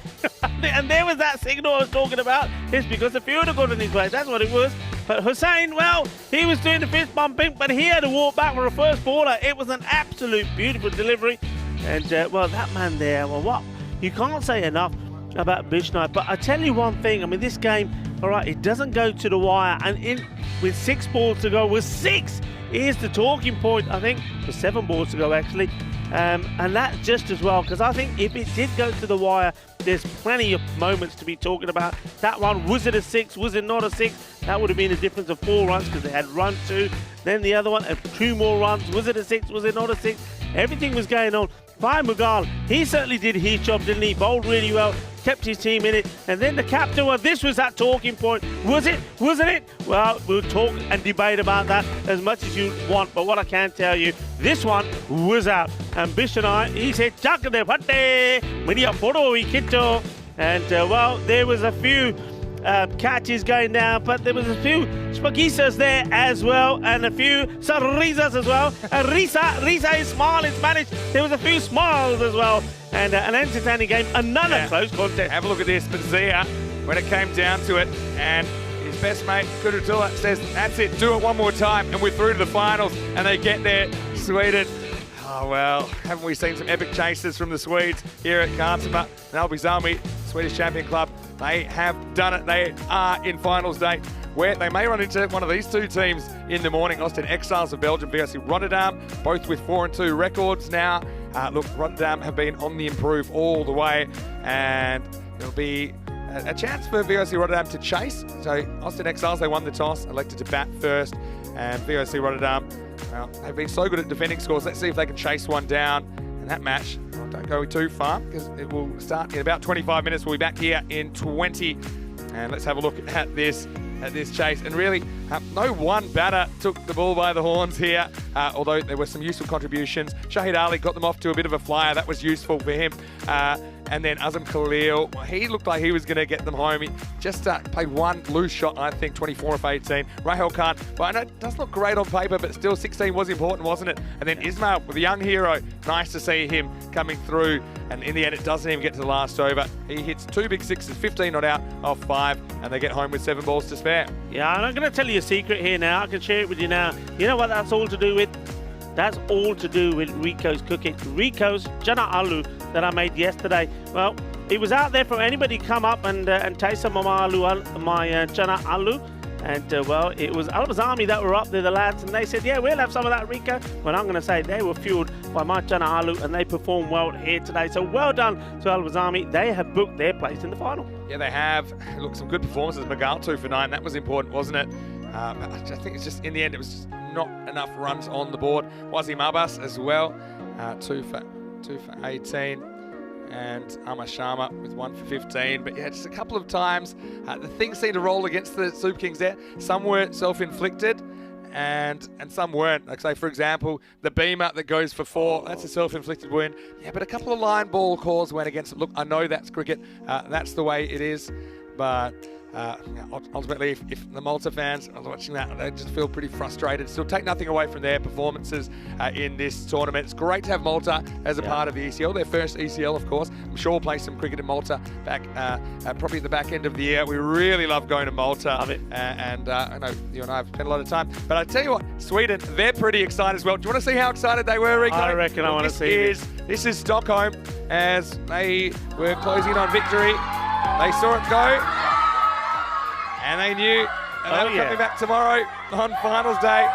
And there was that signal I was talking about. It's because the field had gone in his way. That's what it was. But Hussein, well, he was doing the fist bumping, but he had to walk back for a first baller. It was an absolute beautiful delivery. And, well, that man there, well, what? You can't say enough about Bishnoi. But I tell you one thing, I mean, this game, all right, it doesn't go to the wire. And with 6 balls to go, with 6, here's the talking point, I think, with 7 balls to go, actually. And that's just as well, because I think if it did go to the wire, there's plenty of moments to be talking about. That one, was it a 6? Was it not a 6? That would have been a difference of 4 runs because they had run 2. Then the other one, 2 more runs. Was it a 6? Was it not a 6? Everything was going on. By Mughal, he certainly did his job, didn't he? Bowled really well, kept his team in it. And then the captain, well, this was that talking point. Was it? Wasn't it? Well, we'll talk and debate about that as much as you want. But what I can tell you, this one was out. And Bishnoi, he said, "Chak de phatte, meriya photo wicket." And, well, there was a few catches going down, but there was a few spagisas there as well, and a few sarisas as well. And Risa is smile in Spanish. There was a few smiles as well, and an entertaining game, another close contest. Have a look at this, but Zia, when it came down to it, and his best mate, Kudratullah, says, "That's it, do it one more time," and we're through to the finals, and they get there. Sweden, oh well, haven't we seen some epic chases from the Swedes here at Cartama? Albizami, Swedish champion club, they have done it. They are in finals day, where they may run into one of these 2 teams in the morning. Austin Exiles of Belgium, VOC Rotterdam, both with 4-2 records now. Look, Rotterdam have been on the improve all the way, and there'll be a chance for VOC Rotterdam to chase. So Austin Exiles, they won the toss, elected to bat first, and VOC Rotterdam, well, they've been so good at defending scores. Let's see if they can chase one down. And that match, don't go too far, because it will start in about 25 minutes. We'll be back here in 20. And let's have a look at this chase. And really, no one batter took the ball by the horns here, although there were some useful contributions. Shahid Ali got them off to a bit of a flyer. That was useful for him. And then Azam Khalil, he looked like he was going to get them home. He just played 1 loose shot, I think, 24 of 18. Rahel Khan, well, I know it does look great on paper, but still 16 was important, wasn't it? And then Ismail with a young hero. Nice to see him coming through. And in the end, it doesn't even get to the last over. He hits 2 big sixes, 15 not out off 5, and they get home with 7 balls to spare. Yeah, and I'm going to tell you a secret here now. I can share it with you now. You know what that's all to do with? That's all to do with Rico's cooking. Rico's Chana Aloo that I made yesterday. Well, it was out there for anybody to come up and taste some of my Chana Aloo. And, well, it was Alba's Army that were up there, the lads, and they said, yeah, we'll have some of that, Rico. But I'm going to say they were fueled by my Chana Aloo, and they performed well here today. So well done to Alba's Army. They have booked their place in the final. Yeah, they have. Look, some good performances. Magal 2 for 9. That was important, wasn't it? But I think it's just, in the end, it was just not enough runs on the board. Wazim Abbas as well, 2 for 18. And Amar Sharma with 1 for 15. But yeah, just a couple of times, the things seemed to roll against the Super Kings there. Some were self-inflicted, and some weren't. Like, say, for example, the beamer that goes for 4, that's a self-inflicted wound. Yeah, but a couple of line ball calls went against it. Look, I know that's cricket. That's the way it is. But ultimately, if the Malta fans are watching that, they just feel pretty frustrated. Still take nothing away from their performances in this tournament. It's great to have Malta as a part of the ECL. Their first ECL, of course. I'm sure we'll play some cricket in Malta back probably at the back end of the year. We really love going to Malta. Love it. And I know you and I have spent a lot of time. But I tell you what, Sweden, they're pretty excited as well. Do you want to see how excited they were, Rico? I reckon I want to see this. This is Stockholm as they were closing in on victory. They saw it go. And they knew, and they were coming back tomorrow on finals day.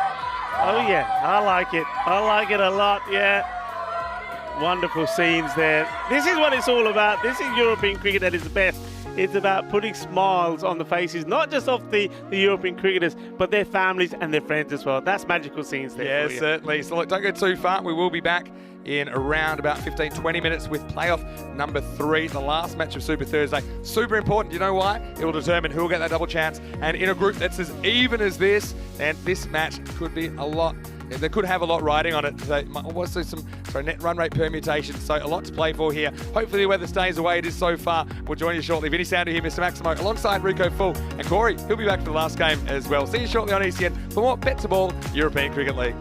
Oh yeah, I like it. I like it a lot, yeah. Wonderful scenes there. This is what it's all about. This is European cricket at its best. It's about putting smiles on the faces, not just of the European cricketers, but their families and their friends as well. That's magical scenes there. Yeah, certainly. So look, don't go too far. We will be back in around about 15-20 minutes with playoff number 3, the last match of Super Thursday. Super important. You know why? It will determine who will get that double chance. And in a group that's as even as this, and this match could be a lot. They could have a lot riding on it. So also some net run rate permutations. So a lot to play for here. Hopefully the weather stays the way it is so far. We'll join you shortly. Vinny Sounder here, Mr. Maximo, alongside Rico Full and Corey. He'll be back for the last game as well. See you shortly on ECN for more BET2BALL European Cricket League.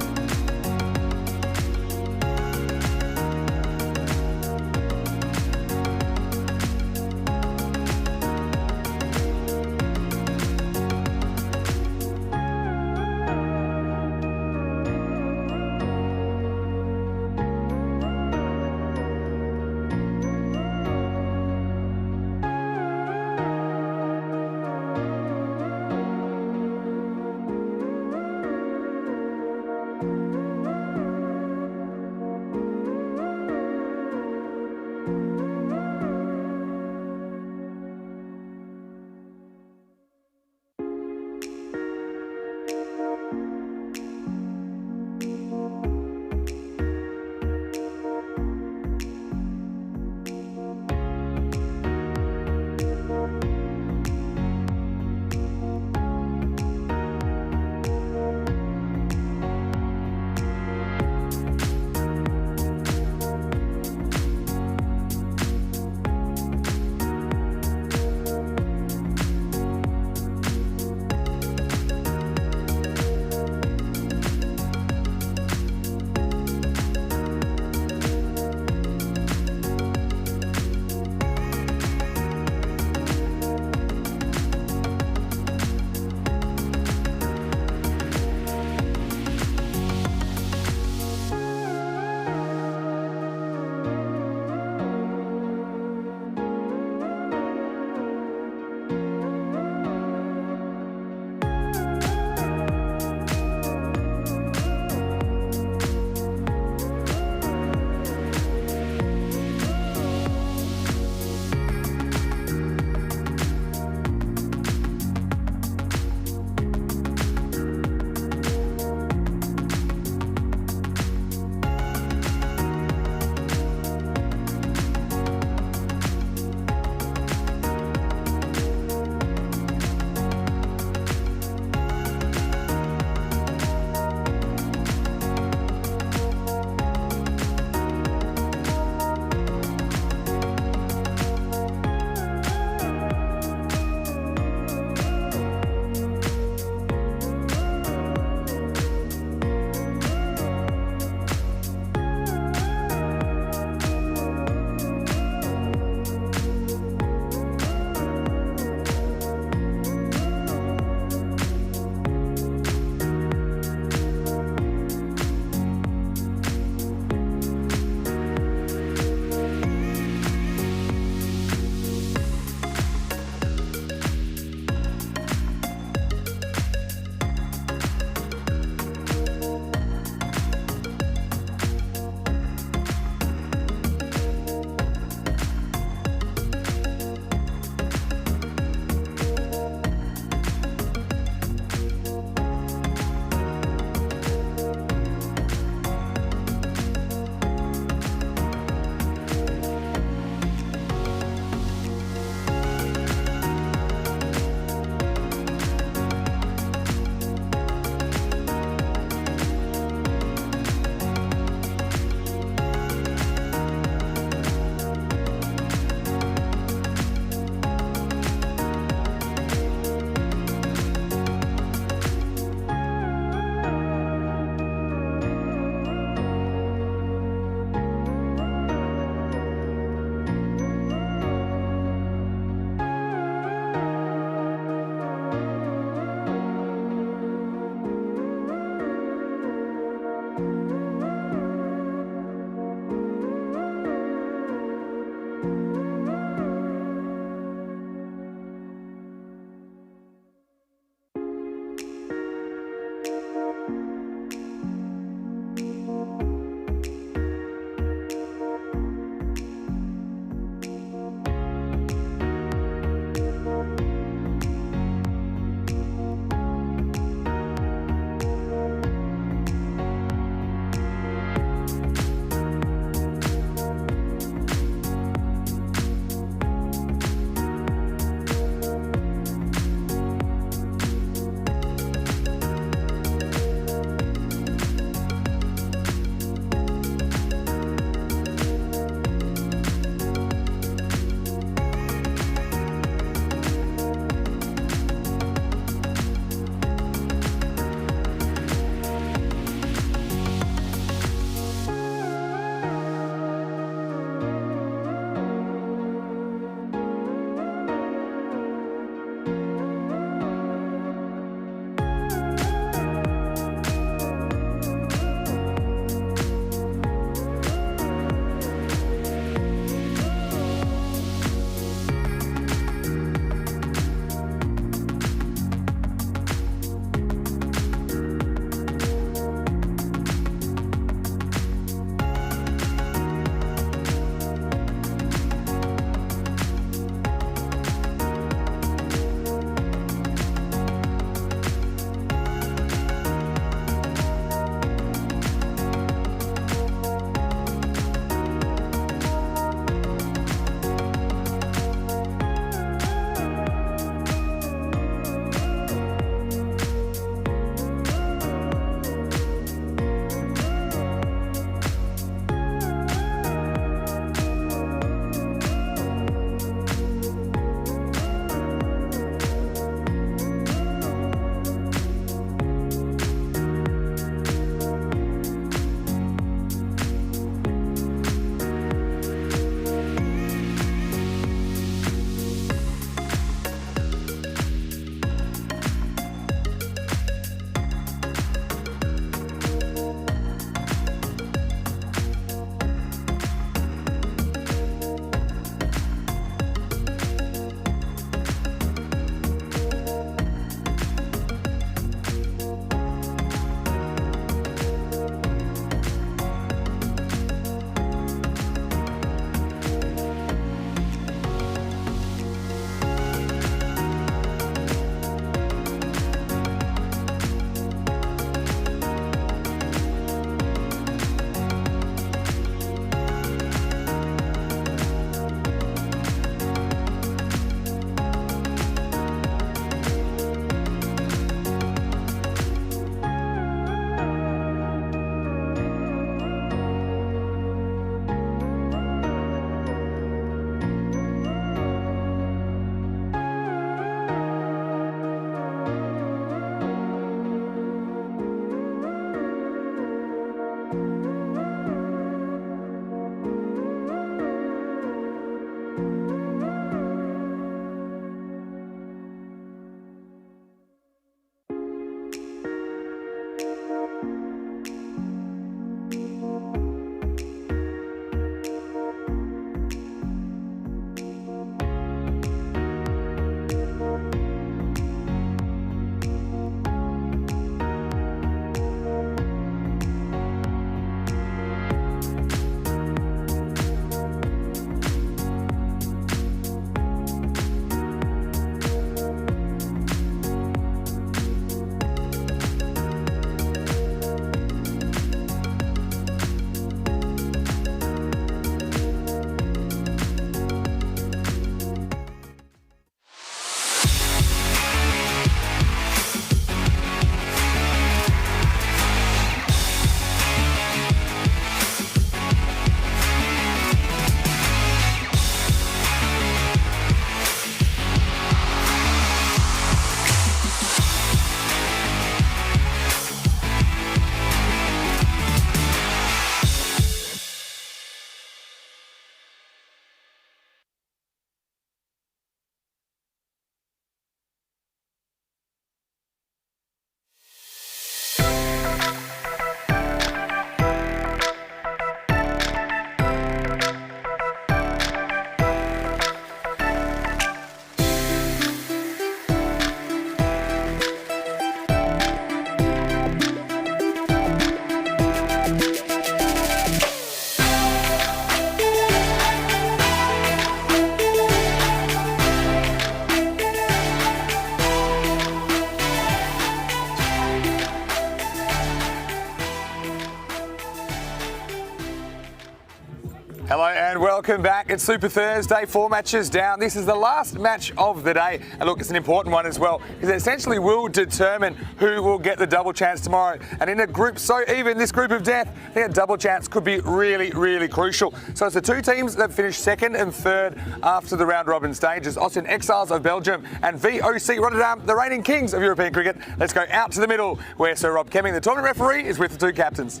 Hello and welcome back. It's Super Thursday, 4 matches down. This is the last match of the day. And look, it's an important one as well, because it essentially will determine who will get the double chance tomorrow. And in a group so even, this group of death, I think a double chance could be really, really crucial. So it's the two teams that finished second and third after the round robin stages. Austin Exiles of Belgium and VOC Rotterdam, the reigning kings of European cricket. Let's go out to the middle, where Sir Rob Kemming, the tournament referee, is with the two captains.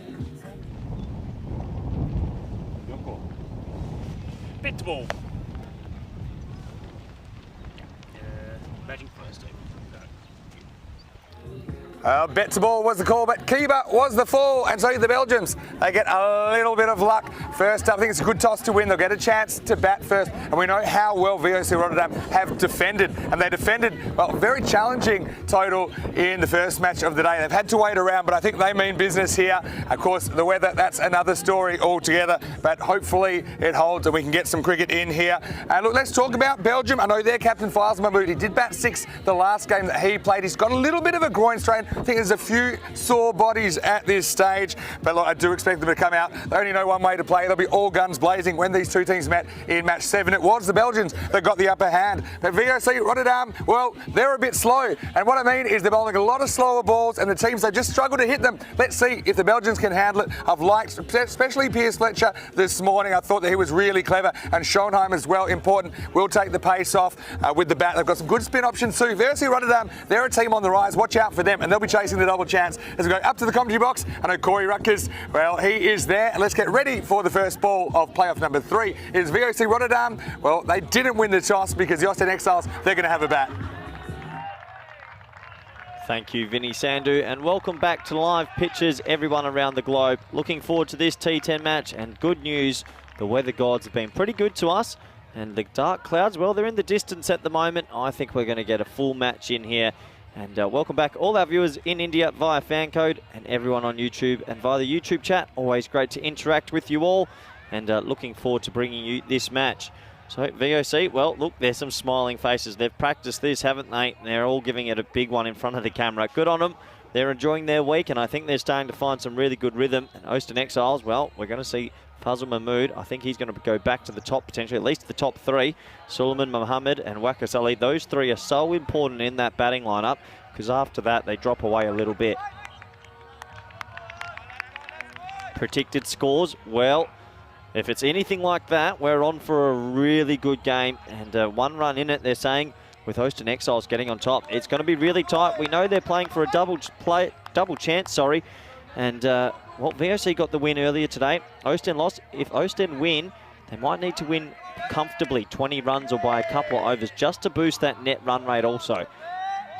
BET2BALL. Batting first. BET2BALL was the call, but Kiba was the fall, and so the Belgians, they get a little bit of luck. First up, I think it's a good toss to win. They'll get a chance to bat first, and we know how well VOC Rotterdam have defended, and they defended, well, very challenging total in the first match of the day. They've had to wait around, but I think they mean business here. Of course, the weather, that's another story altogether, but hopefully it holds and we can get some cricket in here. And look, let's talk about Belgium. I know their captain, Faiz Mahmood, he did bat 6 the last game that he played. He's got a little bit of a groin strain. I think there's a few sore bodies at this stage, but look, I do expect them to come out. They only know one way to play. They'll be all guns blazing when these two teams met in match 7. It was the Belgians that got the upper hand, but VOC Rotterdam, well, they're a bit slow, and what I mean is they're bowling a lot of slower balls, and the teams, they just struggle to hit them. Let's see if the Belgians can handle it. I've liked, especially Piers Fletcher this morning. I thought that he was really clever, and Schoenheim as well, important. Will take the pace off with the bat. They've got some good spin options too. VOC Rotterdam, they're a team on the rise. Watch out for them, and they'll be chasing the double chance. As we go up to the commentary box, I know Corey Rutgers, well, he is there. And let's get ready for the first ball of playoff number 3. It is VOC Rotterdam. Well, they didn't win the toss because the Austin Exiles, they're going to have a bat. Thank you, Vinny Sandhu, and welcome back to live pitches, everyone around the globe. Looking forward to this T10 match, and good news, the weather gods have been pretty good to us, and the dark clouds, well, they're in the distance at the moment. I think we're going to get a full match in here. And welcome back all our viewers in India via fan code, and everyone on YouTube and via the YouTube chat. Always great to interact with you all, and looking forward to bringing you this match. So VOC, well, look, there's some smiling faces. They've practiced this, haven't they? They're all giving it a big one in front of the camera. Good on them. They're enjoying their week, and I think they're starting to find some really good rhythm. And Austin Exiles, well, we're going to see Fazal Mahmood. I think he's going to go back to the top, potentially, at least the top 3. Suleiman Mohammed and Waqas Ali, those 3 are so important in that batting lineup, because after that, they drop away a little bit. Predicted scores, well, if it's anything like that, we're on for a really good game. And 1 run in it, they're saying, with Austin Exiles getting on top. It's going to be really tight. We know they're playing for a double chance, and well, VOC got the win earlier today. Austin lost. If Austin win, they might need to win comfortably, 20 runs or by a couple of overs, just to boost that net run rate also.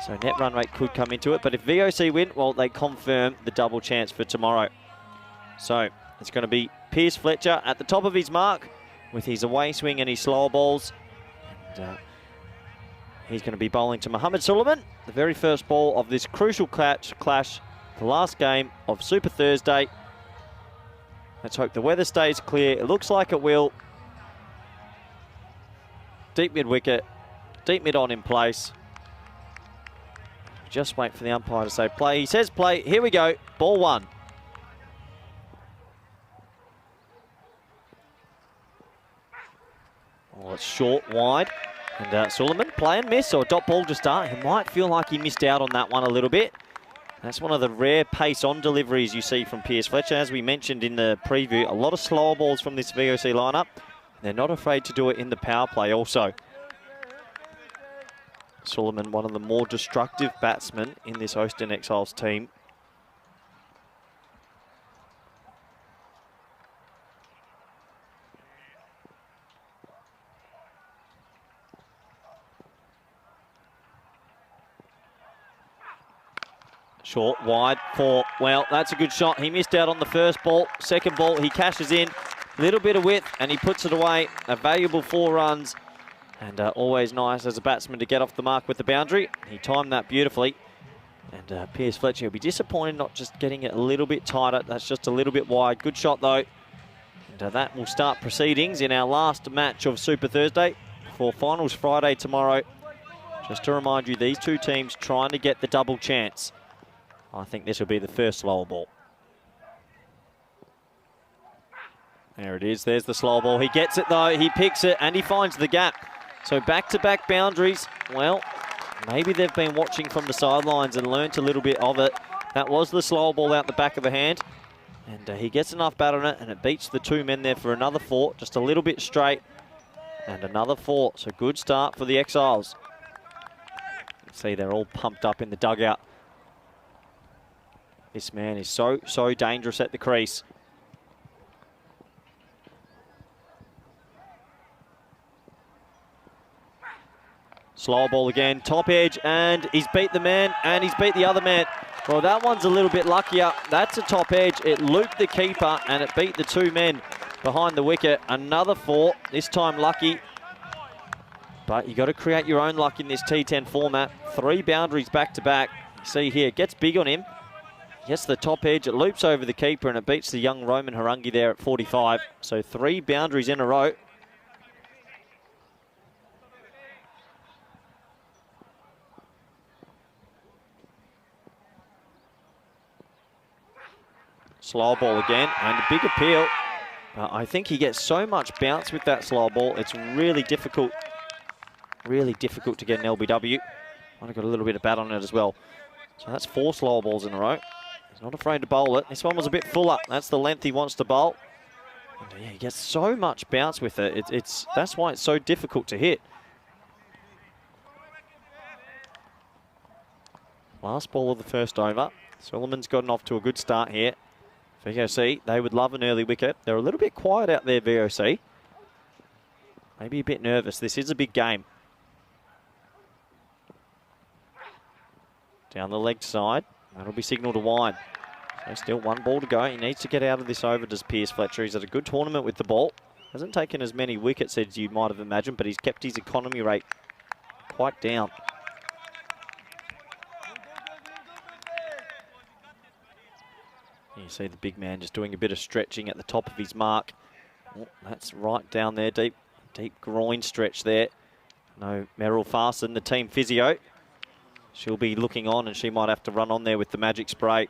So net run rate could come into it, but if VOC win, well, they confirm the double chance for tomorrow. So it's going to be Piers Fletcher at the top of his mark with his away swing and his slower balls. And he's going to be bowling to Mohammed Suleiman, the very first ball of this crucial clash, the last game of Super Thursday. Let's hope the weather stays clear. It looks like it will. Deep mid wicket, deep mid on in place. Just wait for the umpire to say play. He says play. Here we go. Ball 1. Oh, it's short, wide. And Suleiman, play and miss, or dot ball to start. He might feel like he missed out on that one a little bit. That's one of the rare pace-on deliveries you see from Piers Fletcher. As we mentioned in the preview, a lot of slower balls from this VOC lineup. They're not afraid to do it in the power play also. Suleiman, one of the more destructive batsmen in this Austin Exiles team. Short, wide, 4. Well, that's a good shot. He missed out on the first ball. Second ball, he cashes in. Little bit of width, and he puts it away. A valuable 4 runs. And always nice as a batsman to get off the mark with the boundary. He timed that beautifully. And Piers Fletcher will be disappointed not just getting it a little bit tighter. That's just a little bit wide. Good shot, though. And that will start proceedings in our last match of Super Thursday for Finals Friday tomorrow. Just to remind you, these two teams trying to get the double chance. I think this will be the first lower ball. There it is. There's the slow ball. He gets it, though. He picks it, and he finds the gap. So back-to-back boundaries. Well, maybe they've been watching from the sidelines and learnt a little bit of it. That was the slow ball out the back of the hand. And he gets enough bat on it, and it beats the 2 men there for another 4. Just a little bit straight. And another 4. So good start for the Exiles. See, they're all pumped up in the dugout. This man is so dangerous at the crease. Slow ball again, top edge, and he's beat the man, and he's beat the other man. Well, that one's a little bit luckier. That's a top edge. It looped the keeper, and it beat the 2 men behind the wicket. Another 4, this time lucky. But you got to create your own luck in this T10 format. 3 boundaries back-to-back. See here, it gets big on him. Gets the top edge, it loops over the keeper, and it beats the young Roman Harangi there at 45. So 3 boundaries in a row. Slow ball again, and a big appeal. I think he gets so much bounce with that slow ball. It's really difficult to get an LBW. Might have got a little bit of bat on it as well. So that's 4 slow balls in a row. He's not afraid to bowl it. This one was a bit fuller. That's the length he wants to bowl. And yeah, he gets so much bounce with it. That's why it's so difficult to hit. Last ball of the first over. Suleiman's gotten off to a good start here. VOC, they would love an early wicket. They're a little bit quiet out there, VOC. Maybe a bit nervous. This is a big game. Down the leg side. That'll be signal to wide. So still 1 ball to go. He needs to get out of this over, does Pierce Fletcher. He's had a good tournament with the ball. Hasn't taken as many wickets as you might have imagined, but he's kept his economy rate quite down. You see the big man just doing a bit of stretching at the top of his mark. Oh, that's right down there, deep groin stretch there. No, Meryl Farson, the team physio. She'll be looking on, and she might have to run on there with the magic spray.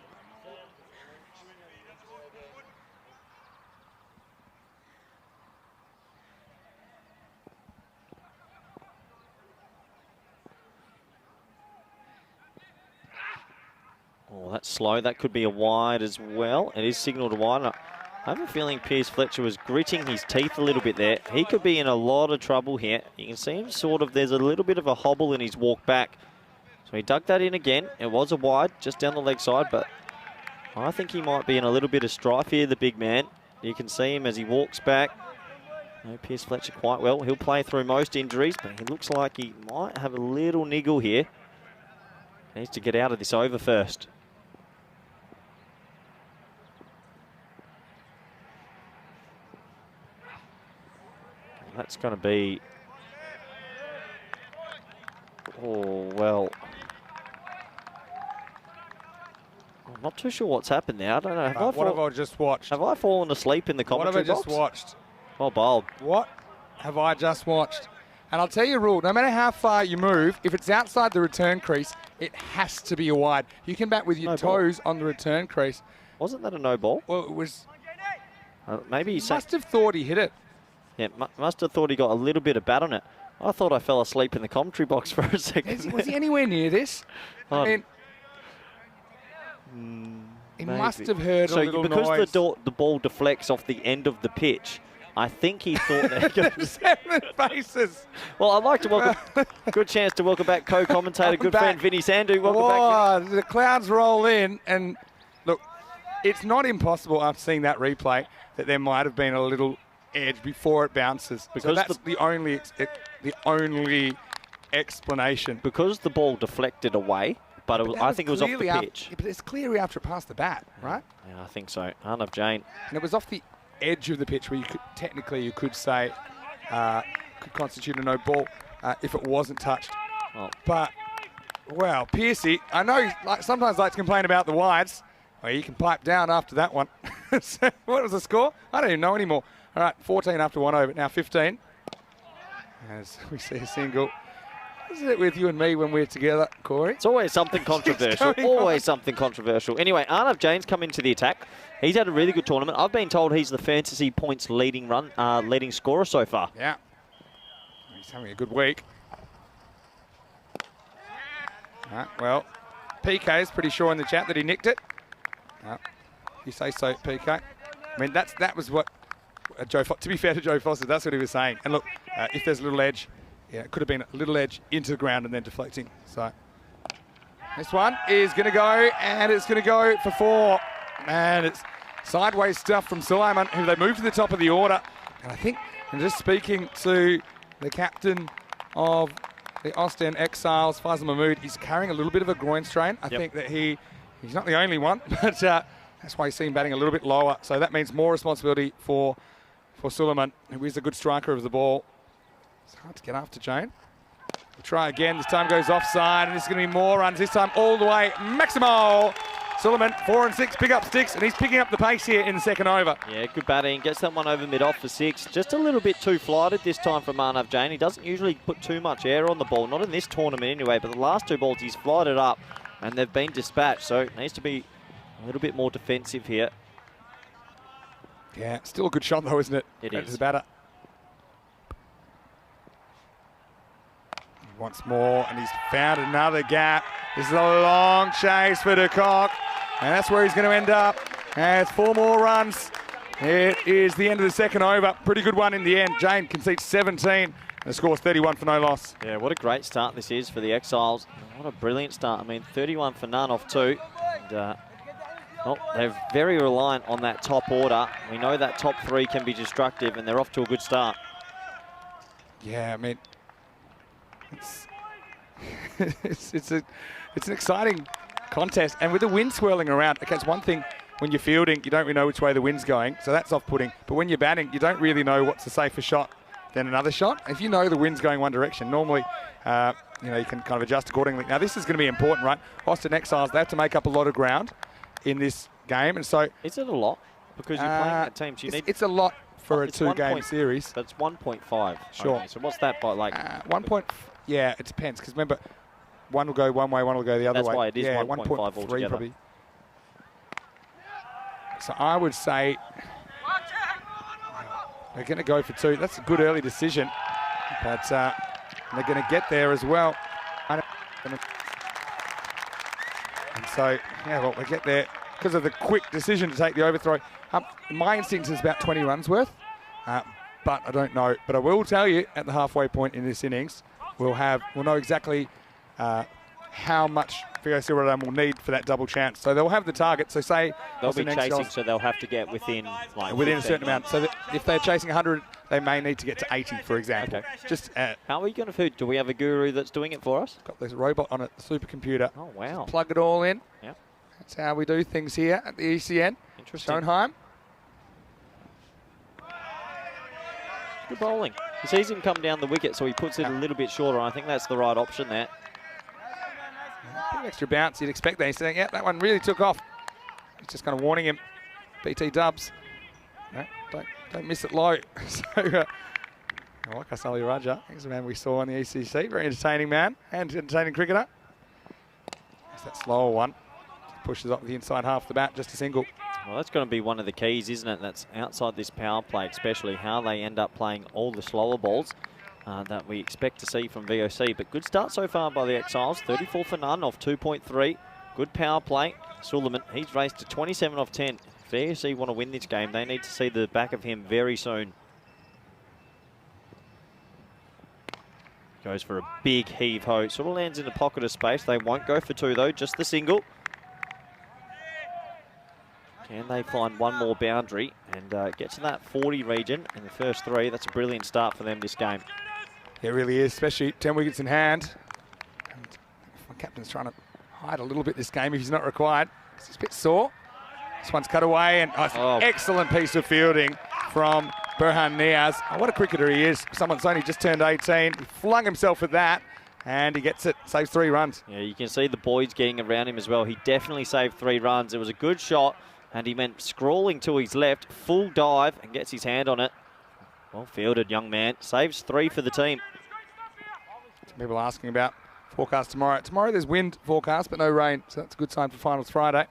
Oh, that's slow. That could be a wide as well. It is signal to wide. I have a feeling Pierce Fletcher was gritting his teeth a little bit there. He could be in a lot of trouble here. You can see him there's a little bit of a hobble in his walk back. So he dug that in again. It was a wide, just down the leg side, but I think he might be in a little bit of strife here, the big man. You can see him as he walks back. No, Pierce Fletcher quite well. He'll play through most injuries, but he looks like he might have a little niggle here. Needs to get out of this over first. That's going to be... Oh, well... I'm not too sure what's happened there. I don't know. What have I just watched? Have I fallen asleep in the commentary box? What have I just watched? Oh, bowled. What have I just watched? And I'll tell you a rule. No matter how far you move, if it's outside the return crease, it has to be a wide. You can bat with your toes on the return crease. Wasn't that a no ball? Well, it was... maybe he must have thought he hit it. Yeah, must have thought he got a little bit of bat on it. I thought I fell asleep in the commentary box for a second. Was he anywhere near this? I mean, he must have heard a little noise. So because the ball deflects off the end of the pitch, I think he thought that... 7 bases. Well, I'd like to welcome... Good chance to welcome back co-commentator, good friend Vinny Sandu. Welcome back. The clouds roll in, and look, it's not impossible after seeing that replay that there might have been a little edge before it bounces. Because so that's the only explanation. Because the ball deflected away, but I think it was off the pitch. But it's clearly after it passed the bat, right? Yeah, I think so. Arnav Jain. And it was off the edge of the pitch where you could say could constitute a no ball if it wasn't touched. Oh. But, well, Piercy, I know you sometimes like to complain about the wides. Well, you can pipe down after that one. So what was the score? I don't even know anymore. All right, 14 after 1 over, now 15. As we see a single. Isn't it with you and me when we're together, Corey? It's always something controversial. Always something controversial. Anyway, Arnav Jain's come into the attack. He's had a really good tournament. I've been told he's the fantasy points leading scorer so far. Yeah. He's having a good week. Well, PK is pretty sure in the chat that he nicked it. You say so, PK. I mean, that was what to be fair to Joe Foster, that's what he was saying. And look, if there's a little edge, yeah, it could have been a little edge into the ground and then deflecting. So this one is going to go, and it's going to go for 4. And it's sideways stuff from Suleiman, who they moved to the top of the order. And I think, and just speaking to the captain of the Austin Exiles, Faisal Mahmood, he's carrying a little bit of a groin strain. I think that he's not the only one, but that's why you see him batting a little bit lower. So that means more responsibility for Suleiman, who is a good striker of the ball. It's hard to get after Jane. We'll try again. This time goes offside, and this is going to be more runs. This time all the way. Maximo Suleiman, 4 and 6, pick up sticks, and he's picking up the pace here in the second over. Yeah, good batting. Gets that one over mid-off for 6. Just a little bit too flighted this time from Arnav Jain. He doesn't usually put too much air on the ball, not in this tournament anyway, but the last 2 balls he's flighted up, and they've been dispatched, so it needs to be a little bit more defensive here. Yeah, still a good shot though, isn't it? It is. The batter. Once more, and he's found another gap. This is a long chase for de Kock, and that's where he's going to end up. And it's 4 more runs. It is the end of the second over. Pretty good one in the end. Jane concedes 17, and the score's 31 for no loss. Yeah, what a great start this is for the Exiles. What a brilliant start. I mean, 31 for none off 2. And, they're very reliant on that top order. We know that top 3 can be destructive, and they're off to a good start. Yeah, I mean, it's an exciting contest, and with the wind swirling around, okay, it's one thing when you're fielding, you don't really know which way the wind's going, so that's off-putting. But when you're batting, you don't really know what's a safer shot than another shot. If you know the wind's going one direction, normally, you can kind of adjust accordingly. Now, this is going to be important, right? Austin Exiles, they have to make up a lot of ground in this game, and so is it a lot? Because you're playing at teams, it's a lot for a 2-game series. That's 1.5. Sure. Okay, so what's that by, like? Yeah, it depends, because remember, one will go one way, one will go the other way. That's why it is 1.5 1.3 altogether. probably. So I would say they're going to go for 2. That's a good early decision, but they're going to get there as well. And so, yeah, well, they get there because of the quick decision to take the overthrow. My instinct is about 20 runs worth, but I don't know. But I will tell you, at the halfway point in this innings, we'll know exactly how much VOC Rotterdam will need for that double chance. So they'll have the target. So say they'll be chasing, so they'll have to get within a certain amount. So that if they're chasing 100, they may need to get to 80, for example. Okay. Just how are we going to? Do we have a guru that's doing it for us? Got this robot on it, the supercomputer. Oh wow! Just plug it all in. Yep. That's how we do things here at the ECN. Interesting. Schoenheim. Good bowling. He sees him come down the wicket, so he puts it a little bit shorter. I think that's the right option there. Bit of extra bounce, you'd expect that. He's saying, yeah, that one really took off. He's just kind of warning him. BT Dubs. No, don't miss it low. So, I like Asali Raja. He's a man we saw on the ECC. Very entertaining man and entertaining cricketer. It's that slower one. Pushes up the inside half of the bat, just a single. Well, that's going to be one of the keys, isn't it? That's outside this power play, especially how they end up playing all the slower balls that we expect to see from VOC. But good start so far by the Exiles. 34 for none off 2.3. Good power play. Suleiman, he's raced to 27 off 10. If VOC want to win this game, they need to see the back of him very soon. Goes for a big heave-ho. Sort of lands in a pocket of space. They won't go for 2, though. Just the single. Can they find one more boundary and get to that 40 region in the first 3? That's a brilliant start for them this game. It really is, especially 10 wickets in hand. And my captain's trying to hide a little bit this game if he's not required, because he's a bit sore. This one's cut away, and excellent piece of fielding from Burhan Niaz. Oh, what a cricketer he is. Someone's only just turned 18. He flung himself at that, and he gets it. Saves 3 runs. Yeah, you can see the boys getting around him as well. He definitely saved 3 runs. It was a good shot. And he went scrawling to his left, full dive, and gets his hand on it. Well fielded, young man. Saves 3 for the team. Some people asking about forecast tomorrow. Tomorrow there's wind forecast, but no rain, so that's a good sign for finals Friday.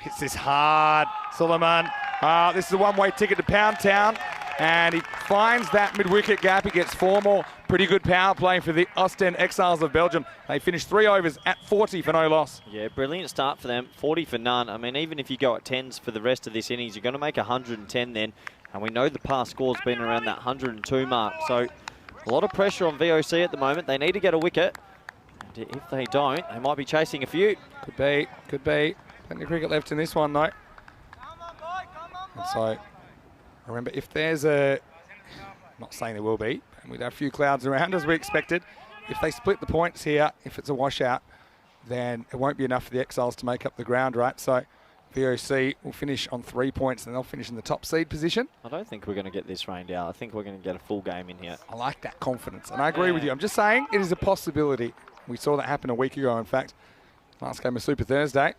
Hits this hard, Suleiman. This is a one-way ticket to Pound Town, and he finds that mid-wicket gap. He gets 4 more. Pretty good power play for the Ostend Exiles of Belgium. They finished 3 overs at 40 for no loss. Yeah, brilliant start for them. 40 for none. I mean, even if you go at 10s for the rest of this innings, you're going to make 110 then. And we know the past score's been around that 102 mark. So a lot of pressure on VOC at the moment. They need to get a wicket. And if they don't, they might be chasing a few. Could be, could be. Plenty of cricket left in this one, though. And so, remember, if there's a... I'm not saying there will be, and we'd have a few clouds around as we expected. If they split the points here, if it's a washout, then it won't be enough for the Exiles to make up the ground, right? So VOC will finish on 3 points, and they'll finish in the top seed position. I don't think we're going to get this rained out. I think we're going to get a full game in here. I like that confidence, and I agree with you. I'm just saying it is a possibility. We saw that happen a week ago, in fact. Last game of Super Thursday.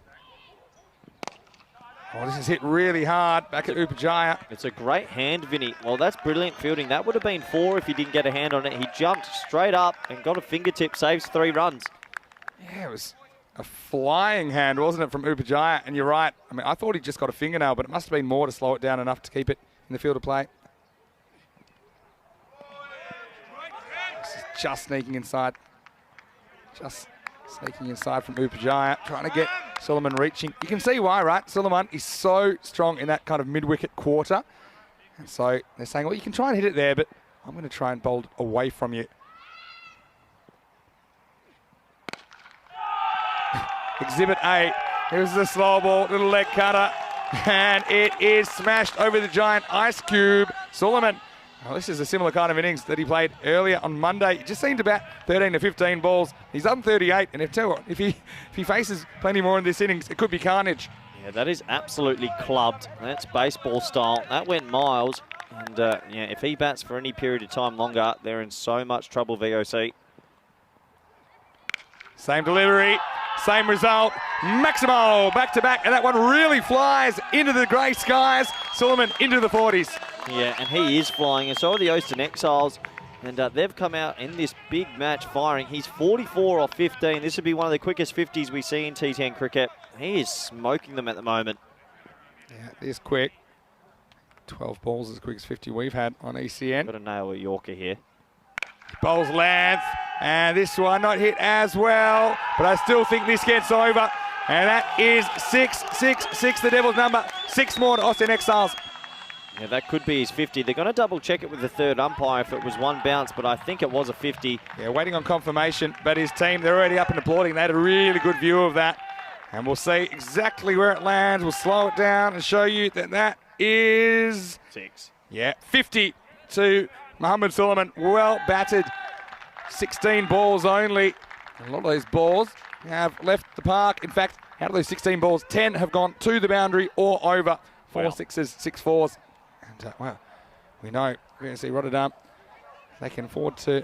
Oh, this is hit really hard back at Upajaya. It's a great hand, Vinny. Well, that's brilliant fielding. That would have been 4 if he didn't get a hand on it. He jumped straight up and got a fingertip, saves 3 runs. Yeah, it was a flying hand, wasn't it, from Upajaya? And you're right. I mean, I thought he just got a fingernail, but it must have been more to slow it down enough to keep it in the field of play. This is just sneaking inside. Just sneaking inside from Upajaya, trying to get Suleiman reaching. You can see why, right? Suleiman is so strong in that kind of mid-wicket quarter. And so they're saying, well, you can try and hit it there, but I'm going to try and bowl away from you. Exhibit A. Here's the slow ball, little leg cutter. And it is smashed over the giant ice cube. Suleiman. Well, this is a similar kind of innings that he played earlier on Monday. He just seemed to bat 13 to 15 balls. He's done 38, and if he faces plenty more in this innings, it could be carnage. Yeah, that is absolutely clubbed. That's baseball style. That went miles. And yeah, if he bats for any period of time longer, they're in so much trouble, VOC. Same delivery, same result. Maximo back-to-back, and that one really flies into the grey skies. Suleiman into the 40s. Yeah, and he is flying, and so are the Ostend Exiles. And they've come out in this big match firing. He's 44 off 15. This would be one of the quickest 50s we see in T10 cricket. He is smoking them at the moment. Yeah, it is quick. 12 balls as quick as 50 we've had on ECN. Got to nail a Yorker here. Bowls length, and this one not hit as well, but I still think this gets over. And that is 6, the Devils' number. 6 more to Ostend Exiles. Yeah, that could be his 50. They're going to double check it with the third umpire if it was one bounce, but I think it was a 50. Yeah, waiting on confirmation, but his team, they're already up and applauding. They had a really good view of that. And we'll see exactly where it lands. We'll slow it down and show you that that is... 6. Yeah, 50 to Mohammed Suleiman. Well batted. 16 balls only. A lot of those balls have left the park. In fact, out of those 16 balls, 10 have gone to the boundary or over. 4 sixes, 6 fours. And, well, we know, we're going to see Rotterdam. They can afford to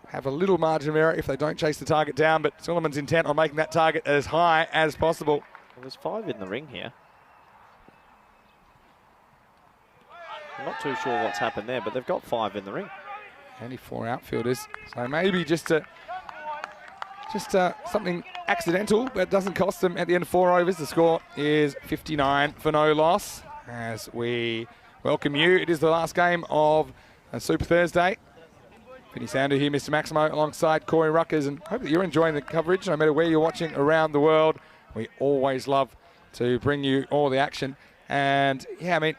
have a little margin of error if they don't chase the target down, but Suleiman's intent on making that target as high as possible. Well, there's 5 in the ring here. I'm not too sure what's happened there, but they've got 5 in the ring. Only 4 outfielders, so maybe just something accidental, but it doesn't cost them at the end of 4 overs. The score is 59 for no loss. As we welcome you, it is the last game of Super Thursday. Vinny Sandu here, Mr. Maximo, alongside Corey Ruckers, and hope that you're enjoying the coverage, no matter where you're watching around the world. We always love to bring you all the action. And yeah, I mean,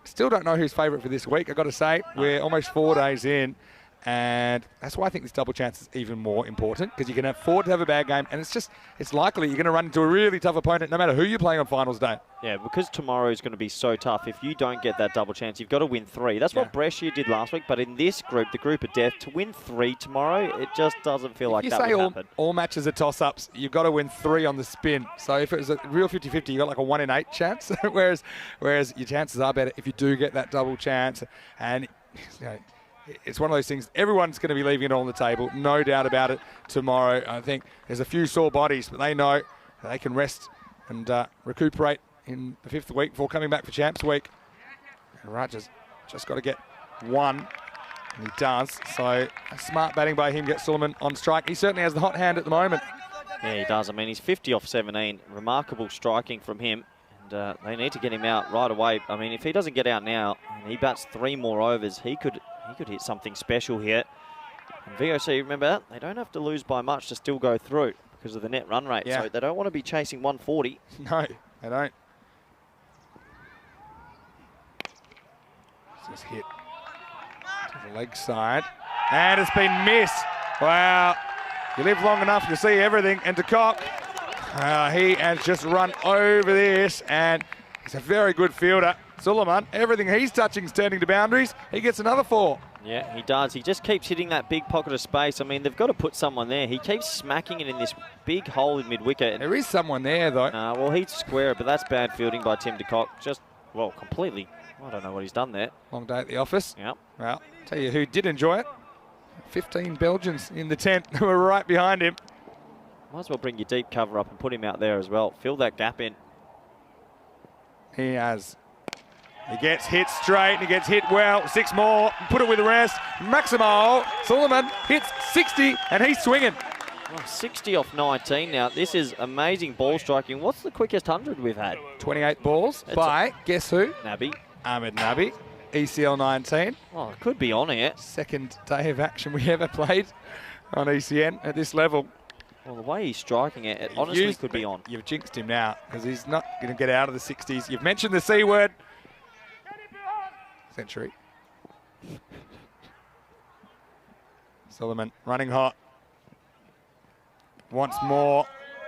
still don't know who's favourite for this week, I've got to say. We're almost 4 days in. And that's why I think this double chance is even more important, because you can afford to have a bad game, and it's likely you're going to run into a really tough opponent no matter who you're playing on finals day. Yeah, because tomorrow is going to be so tough. If you don't get that double chance, you've got to win 3. That's what Brescia did last week, but in this group, the group of death, to win 3 tomorrow, it just doesn't feel like that would happen. All matches are toss-ups, you've got to win 3 on the spin. So if it was a real 50-50, you've got like a 1 in 8 chance, whereas your chances are better if you do get that double chance. And you know, it's one of those things, everyone's going to be leaving it on the table, no doubt about it, tomorrow. I think there's a few sore bodies, but they know they can rest and recuperate in the 5th week before coming back for Champs Week. And Raj's just got to get 1. And he does. So smart batting by him gets Suleiman on strike. He certainly has the hot hand at the moment. Yeah, he does. I mean, he's 50 off 17. Remarkable striking from him. And they need to get him out right away. I mean, if he doesn't get out now, and he bats 3 more overs, he could hit something special here. And VOC, remember that? They don't have to lose by much to still go through because of the net run rate. Yeah. So they don't want to be chasing 140. No, they don't. Just hit to the leg side. And it's been missed. Wow. You live long enough to see everything. And de Kock, he has just run over this. And he's a very good fielder. Suleiman, everything he's touching is turning to boundaries. He gets another 4. Yeah, he does. He just keeps hitting that big pocket of space. I mean, they've got to put someone there. He keeps smacking it in this big hole in mid-wicket. There is someone there, though. Well, he'd square it, but that's bad fielding by Tim de Kock. Just, well, completely. I don't know what he's done there. Long day at the office. Yep. Well, tell you who did enjoy it. 15 Belgians in the tent who were right behind him. Might as well bring your deep cover up and put him out there as well. Fill that gap in. He has. He gets hit straight and he gets hit well. 6 more. Put it with the rest. Maximo Suleiman hits 60 and he's swinging. Well, 60 off 19 now. This is amazing ball striking. What's the quickest 100 we've had? 28 balls by, guess who? Nabi. Ahmed Nabi. ECL 19. Oh, it could be on here. Second day of action we ever played on ECN at this level. Well, the way he's striking it, it honestly could be on. You've jinxed him now because he's not going to get out of the 60s. You've mentioned the C word. Century. Suleiman running hot. Once more.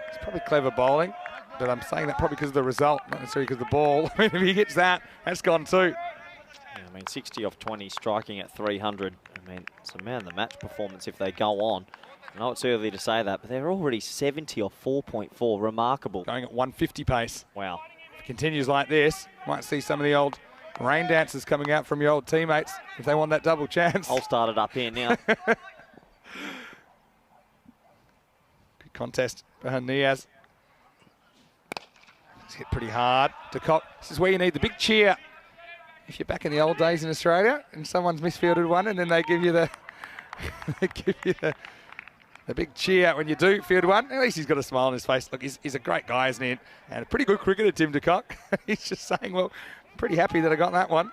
It's probably clever bowling, but I'm saying that probably because of the result, not necessarily because of the ball. I mean, if he hits that, that's gone too. Yeah, I mean, 60 off 20, striking at 300. I mean, it's a man of the match performance if they go on. I know it's early to say that, but they're already 70 off 4.4. Remarkable. Going at 150 pace. Wow. If it continues like this, might see some of the old rain dancers coming out from your old teammates if they want that double chance. I'll start it up here now. Good contest behind Niaz. It's hit pretty hard. De Kock, this is where you need the big cheer. If you're back in the old days in Australia and someone's misfielded one and then they give you the the big cheer when you do field one, at least he's got a smile on his face. Look, he's a great guy, isn't he? And a pretty good cricketer, Tim de Kock. He's just saying, well, pretty happy that I got that one.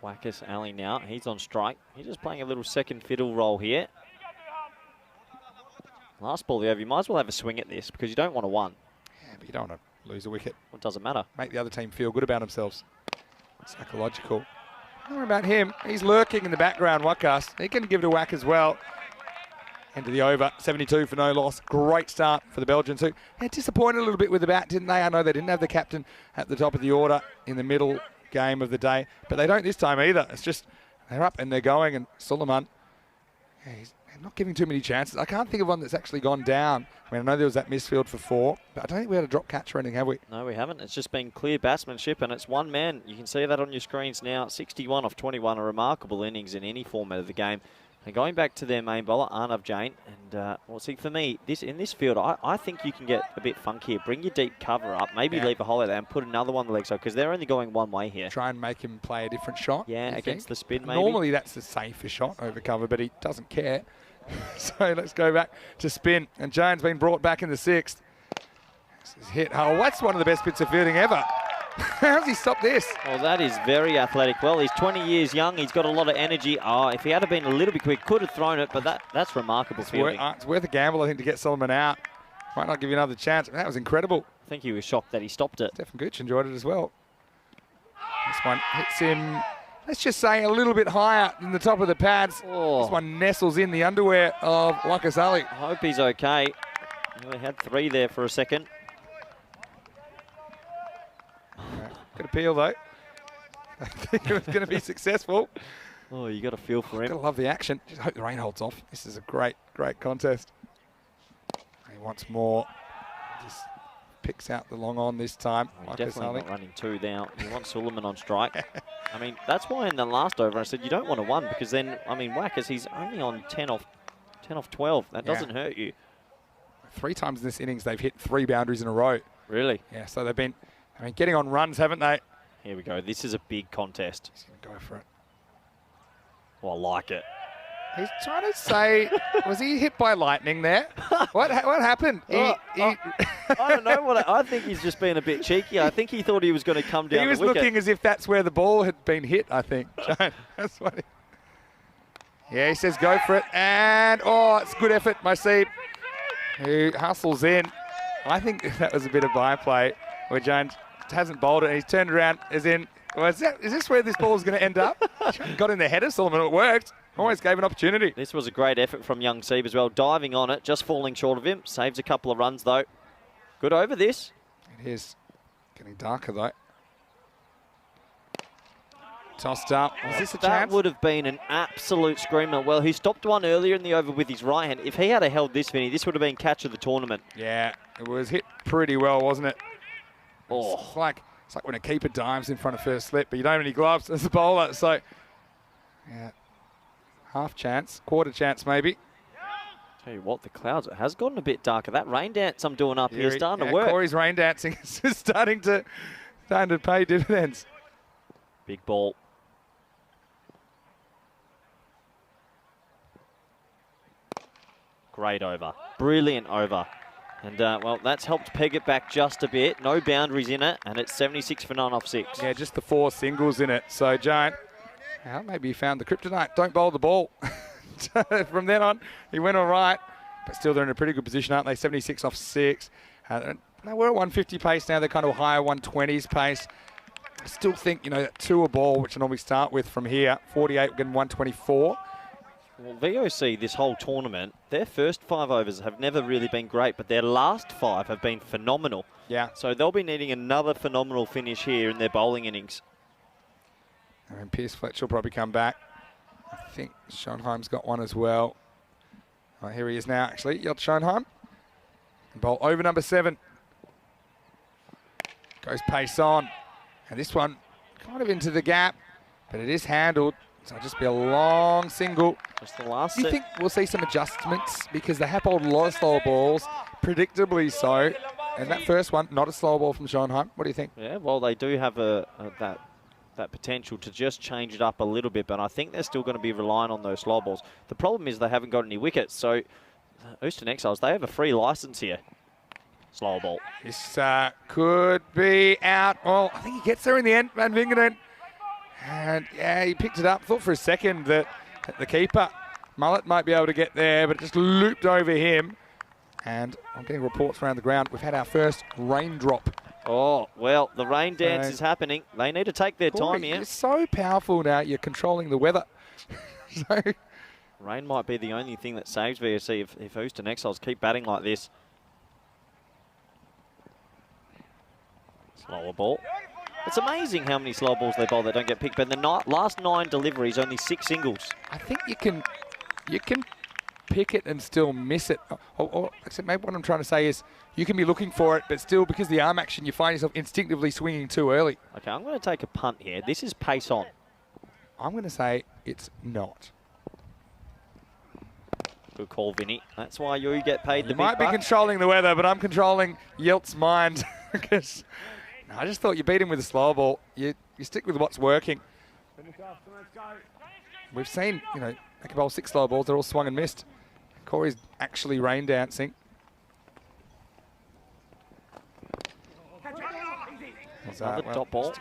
Wackus Ali now, he's on strike. He's just playing a little second fiddle role here. Last ball the over, you might as well have a swing at this because you don't want to win. Yeah, but you don't want to lose a wicket. It doesn't matter. Make the other team feel good about themselves. Psychological. Don't worry about him. He's lurking in the background, Wackus. He can give it a whack as well. End of the over, 72 for no loss. Great start for the Belgians, who had disappointed a little bit with the bat, didn't they? I know they didn't have the captain at the top of the order in the middle game of the day, but they don't this time either. It's just they're up and they're going, and Suleiman, yeah, he's not giving too many chances. I can't think of one that's actually gone down. I mean, I know there was that misfield for 4, but I don't think we had a drop catch or anything, have we? No, we haven't. It's just been clear batsmanship, and it's one man. You can see that on your screens now. 61 off 21, a remarkable innings in any format of the game. And going back to their main bowler, Arnav Jain, and well, see, for me, in this field, I think you can get a bit funkier. Bring your deep cover up, maybe leave a hole there and put another one on the leg side, because they're only going one way here. Try and make him play a different shot. Yeah, against the spin, maybe. Normally that's the safer shot over cover, but he doesn't care. So let's go back to spin. And Jane's been brought back in the 6th. This is hit. Oh, that's one of the best bits of fielding ever. How's he stopped this? Well, that is very athletic. Well, he's 20 years young. He's got a lot of energy. Oh, if he had been a little bit quick, could have thrown it, but that's remarkable fielding. It's worth a gamble, I think, to get Suleiman out. Might not give you another chance. That was incredible. I think he was shocked that he stopped it. Stefan Gooch enjoyed it as well. This one hits him, let's just say, a little bit higher than the top of the pads. Oh. This one nestles in the underwear of Wackus Ali. I hope he's okay. He only had 3 there for a second. Good appeal, though. I think it was going to be successful. Oh, you got a feel for him. Gotta love the action. Just hope the rain holds off. This is a great, great contest. He wants more. Just picks out the long on this time. Oh, definitely not running 2 now. You want Suleiman on strike. I mean, that's why in the last over I said you don't want to 1 because then, I mean, Wackus, he's only on 10 off 12. That doesn't hurt you. 3 times in this innings they've hit 3 boundaries in a row. Really? Yeah, so they've been, getting on runs, haven't they? Here we go. This is a big contest. He's going to go for it. Oh, I like it. He's trying to say, was he hit by lightning there? What happened? I don't know. I think he's just been a bit cheeky. I think he thought he was going to come down He was the wicket. looking as if that's where the ball had been hit, I think. That's what he says go for it. And, it's good effort by Seeb, who hustles in. I think that was a bit of byplay where Jones hasn't bowled it and he's turned around as in, is this where this ball's going to end up? Got in the header, Solomon, it worked. Always gave an opportunity. This was a great effort from young Seeb as well, diving on it, just falling short of him. Saves a couple of runs, though. Good over this. It is getting darker, though. Tossed up. Was this a That chance? would have been an absolute screamer. Well, he stopped one earlier in the over with his right hand. If he had held this, Vinny, this would have been catch of the tournament. Yeah, it was hit pretty well, wasn't it? Oh. It's like when a keeper dives in front of first slip, but you don't have any gloves as a bowler. So, yeah, half chance, quarter chance maybe. Tell you what, the clouds, it has gotten a bit darker. That rain dance I'm doing up here is starting to work. Corey's rain dancing is starting to pay dividends. Big ball. Great over. Brilliant over. And, well, that's helped peg it back just a bit. No boundaries in it, and it's 76 for 9 off 6. Yeah, just the 4 singles in it. So, Giant, maybe he found the kryptonite. Don't bowl the ball. From then on, he went all right. But still, they're in a pretty good position, aren't they? we're at 150 pace now. They're kind of higher 120s pace. I still think, that 2 a ball, which I normally start with from here, 48, getting 124. Well, VOC, this whole tournament, their first 5 overs have never really been great, but their last 5 have been phenomenal. Yeah. So they'll be needing another phenomenal finish here in their bowling innings. And Pierce Fletcher will probably come back. I think Schoenheim's got one as well. Right, here he is now, actually. Yelt Schoenheim. Bowl over number 7. Goes pace on. And this one kind of into the gap, but it is handled. So it'll just be a long single. Just the last Do you set. think we'll see some adjustments? Because they have bowled a lot of slow balls, predictably so. And that first one, not a slow ball from Schoenheim. What do you think? Yeah, well, they do have that potential to just change it up a little bit, but I think they're still going to be relying on those slow balls. The problem is they haven't got any wickets, so Euston Exiles, they have a free license here. Slow ball. This could be out. Well, I think he gets there in the end, Van Vingeren. And, yeah, he picked it up. Thought for a second that the keeper, Mullet, might be able to get there, but it just looped over him. And I'm getting reports around the ground. We've had our first raindrop. Oh, well, the rain dance is happening. They need to take their time here. You're so powerful now, you're controlling the weather. So Rain might be the only thing that saves VSC if Euston Exiles keep batting like this. Slower ball. It's amazing how many slow balls they bowl that don't get picked. But in the last 9 deliveries, only 6 singles. I think you can pick it and still miss it. Or except maybe what I'm trying to say is you can be looking for it, but still because of the arm action, you find yourself instinctively swinging too early. Okay, I'm going to take a punt here. This is pace on. I'm going to say it's not. Good call, Vinny. That's why you get paid the You big might be bucks. controlling the weather, but I'm controlling Yelt's mind. Because I just thought you beat him with a slow ball. You stick with what's working. We've seen, they can bowl 6 slow balls. They're all swung and missed. Corey's actually rain dancing. Another top ball.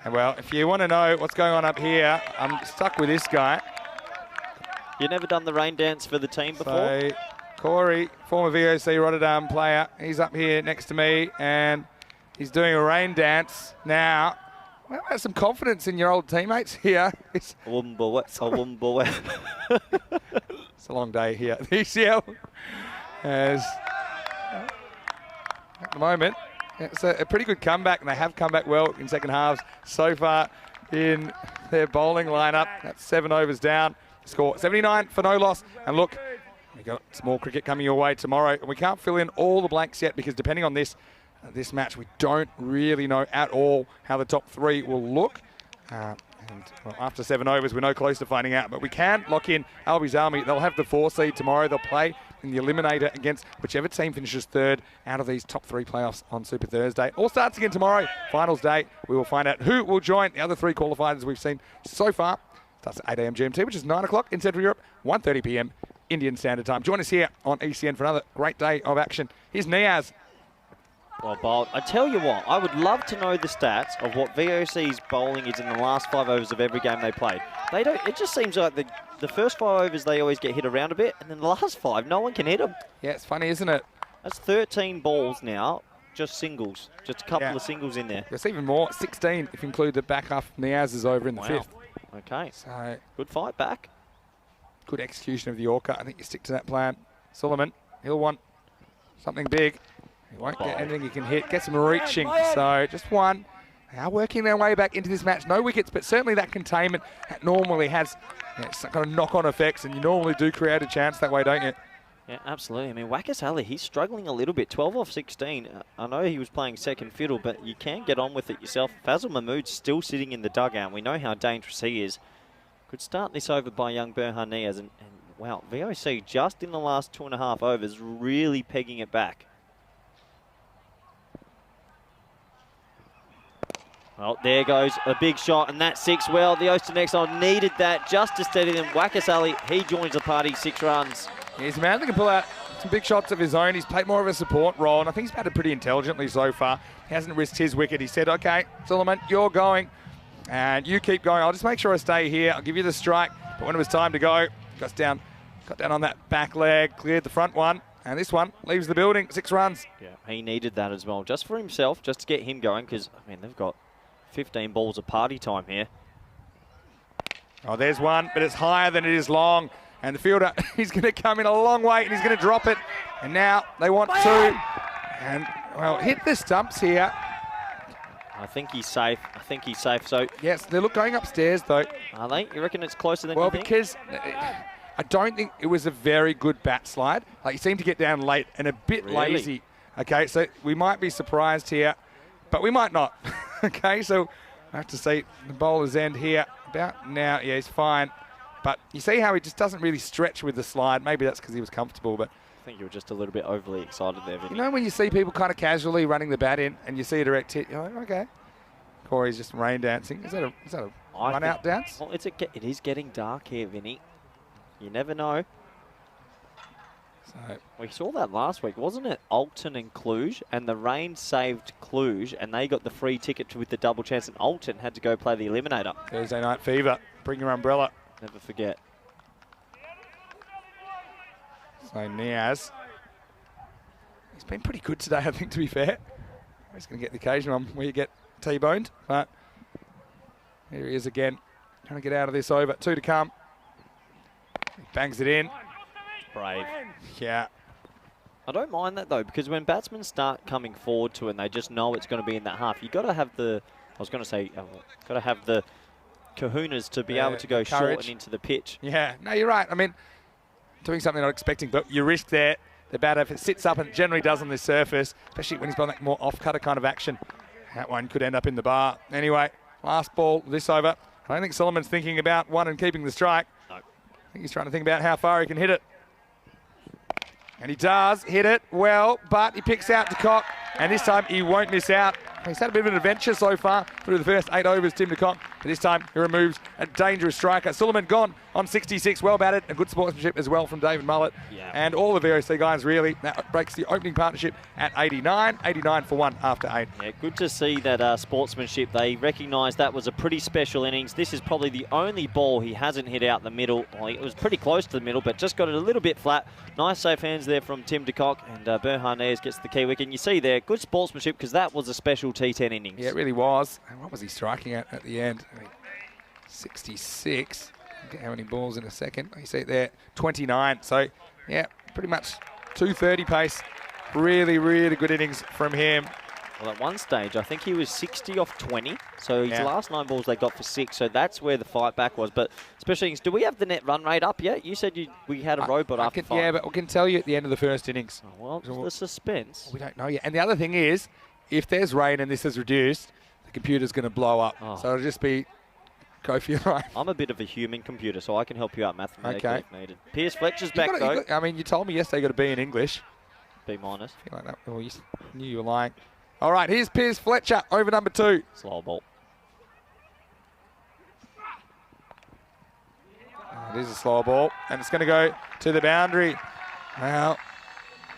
And well, if you want to know what's going on up here, I'm stuck with this guy. You never done the rain dance for the team before? So, Corey, former VOC Rotterdam player, he's up here next to me, and he's doing a rain dance now. Well, have some confidence in your old teammates here. It's a long day here at the ECL. As at the moment, it's a pretty good comeback, and they have come back well in second halves so far in their bowling lineup. That's 7 overs down. Score 79 for no loss. And look, we got some more cricket coming your way tomorrow, and we can't fill in all the blanks yet because depending on this match, we don't really know at all how the top 3 will look. And well, after 7 overs, we're no close to finding out. But we can lock in Albies Army. They'll have the 4 seed tomorrow. They'll play in the Eliminator against whichever team finishes 3rd out of these top 3 playoffs on Super Thursday. All starts again tomorrow. Finals day. We will find out who will join the other 3 qualifiers we've seen so far. Starts at 8 a.m. GMT, which is 9 o'clock in Central Europe, 1:30 p.m. Indian Standard Time. Join us here on ECN for another great day of action. Here's Niaz. Well, Bolt, I tell you what, I would love to know the stats of what VOC's bowling is in the last 5 overs of every game they played. They don't. It just seems like the first 5 overs they always get hit around a bit, and then the last 5, no one can hit them. Yeah, it's funny, isn't it? That's 13 balls now, just singles. Just a couple of singles in there. It's even more, 16 if you include the back half. Niaz is over in the 5th. Okay. So good fight back. Good execution of the Yorker. I think you stick to that plan. Suleiman, he'll want something big. He won't get anything he can hit. Gets him reaching. So just one. They are working their way back into this match. No wickets, but certainly that containment that normally has some kind of knock-on effects, and you normally do create a chance that way, don't you? Yeah, absolutely. I mean, Wackers Ali, he's struggling a little bit. 12 off 16. I know he was playing second fiddle, but you can get on with it yourself. Fazal Mahmood's still sitting in the dugout. We know how dangerous he is. Could start this over by young Berhan Niaz, and wow, VOC just in the last 2.5 overs really pegging it back. Well, there goes a big shot, and that's 6. Well, the Oster Exile needed that just to steady them. Wackers Ali, he joins the party, 6 runs. He's a man that can pull out some big shots of his own. He's played more of a support role, and I think he's batted pretty intelligently so far. He hasn't risked his wicket. He said, okay, Suleiman, you're going, and you keep going. I'll just make sure I stay here. I'll give you the strike. But when it was time to go, got down on that back leg, cleared the front one, and this one leaves the building, 6 runs. Yeah, he needed that as well, just for himself, just to get him going, because, I mean, they've got 15 balls of party time here. Oh, there's one, but it's higher than it is long. And the fielder, he's going to come in a long way, and he's going to drop it. And now they want 2. And, well, hit the stumps here. I think he's safe. So, yes, they look going upstairs, though. Are they? You reckon it's closer than you think? Well, because I don't think it was a very good bat slide. Like, he seemed to get down late and a bit lazy. Okay, so we might be surprised here, but we might not. Okay, so I have to see the bowler's end here about now. Yeah, he's fine. But you see how he just doesn't really stretch with the slide. Maybe that's because he was comfortable, but I think you were just a little bit overly excited there, Vinny. You know when you see people kind of casually running the bat in and you see a direct hit, you're like, okay. Corey's just rain dancing. Is that a run-out dance? Well, it is getting dark here, Vinny. You never know. So we saw that last week, wasn't it? Alton and Cluj, and the rain saved Cluj, and they got the free ticket with the double chance, and Alton had to go play the Eliminator. Thursday night fever. Bring your umbrella. Never forget. So Niaz, he's been pretty good today, I think, to be fair. He's going to get the occasional one where you get T-boned, but here he is again, trying to get out of this over. 2 to come. He bangs it in. Brave. Yeah. I don't mind that, though, because when batsmen start coming forward to it and they just know it's going to be in that half, you've got to have the, got to have the kahunas to be able to go short and into the pitch. Yeah, no, you're right. I mean, doing something not expecting, but you risk there. The batter, if it sits up, and it generally does on this surface, especially when he's got that more off-cutter kind of action, that one could end up in the bar. Anyway, last ball this over. I don't think Suleiman's thinking about one and keeping the strike. No. I think he's trying to think about how far he can hit it. And he does hit it well, but he picks out de Kock, and this time he won't miss out. He's had a bit of an adventure so far through the first 8 overs, Tim de Kock, but this time he removes a dangerous striker. Suleiman gone on 66, well batted, and good sportsmanship as well from David Mullet. Yeah. And all the VOC guys really. That breaks the opening partnership at 89 for 1 after 8. Yeah, good to see that sportsmanship. They recognised that was a pretty special innings. This is probably the only ball he hasn't hit out the middle. Well, it was pretty close to the middle, but just got it a little bit flat. Nice safe hands there from Tim de Kock, and Berhan Niaz gets the key wicket. And you see there, good sportsmanship, because that was a special T10 innings. Yeah, it really was. And what was he striking at the end? 66. Get how many balls in a second. You see it there, 29. So, yeah, pretty much 230 pace. Really, really good innings from him. Well, at one stage, I think he was 60 off 20. So his last 9 balls they got for 6. So that's where the fight back was. But special innings, do we have the net run rate up yet? You said we had a robot after 5. Yeah, but we can tell you at the end of the first innings. Oh, well, the suspense. We don't know yet. And the other thing is, if there's rain and this is reduced, the computer's going to blow up. Oh. So it'll just be go for your life. I'm a bit of a human computer, so I can help you out mathematically if needed. Piers Fletcher's You back, got, I mean, you told me yesterday you got a B in English. B minus. I feel like that. Well, you knew you were lying. All right, here's Piers Fletcher over number 2. Slow ball. It is a slower ball, and it's going to go to the boundary. Well,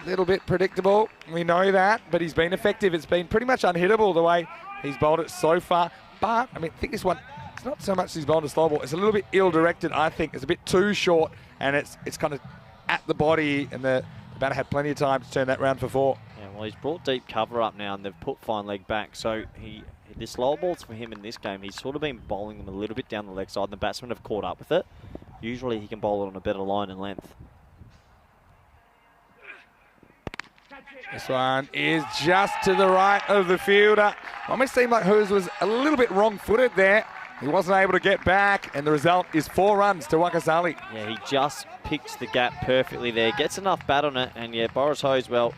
a little bit predictable. We know that, but he's been effective. It's been pretty much unhittable the way he's bowled it so far. But, I mean, I think this one, it's not so much he's bowled a slow ball. It's a little bit ill-directed, I think. It's a bit too short, and it's kind of at the body, and the batter had plenty of time to turn that round for 4. Yeah, well, he's brought deep cover up now, and they've put fine leg back. So the slow balls for him in this game, he's sort of been bowling them a little bit down the leg side, and the batsmen have caught up with it. Usually he can bowl it on a better line and length. This one is just to the right of the fielder. Almost seemed like Hughes was a little bit wrong-footed there. He wasn't able to get back, and the result is 4 runs to Wakasali. Yeah, he just picks the gap perfectly there. Gets enough bat on it, and yeah, Boris Hose, well,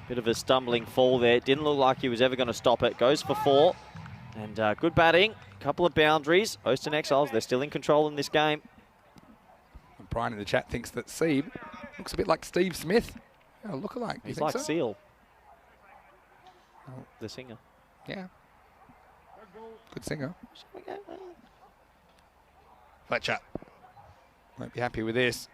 bit of a stumbling fall there. Didn't look like he was ever going to stop it. Goes for 4, and good batting. Couple of boundaries. Austin Exiles, they're still in control in this game. And Brian in the chat thinks that Seeb looks a bit like Steve Smith. Oh, look-alike. He's like Seal, the singer. Yeah. Good singer. Fletcher won't be happy with this.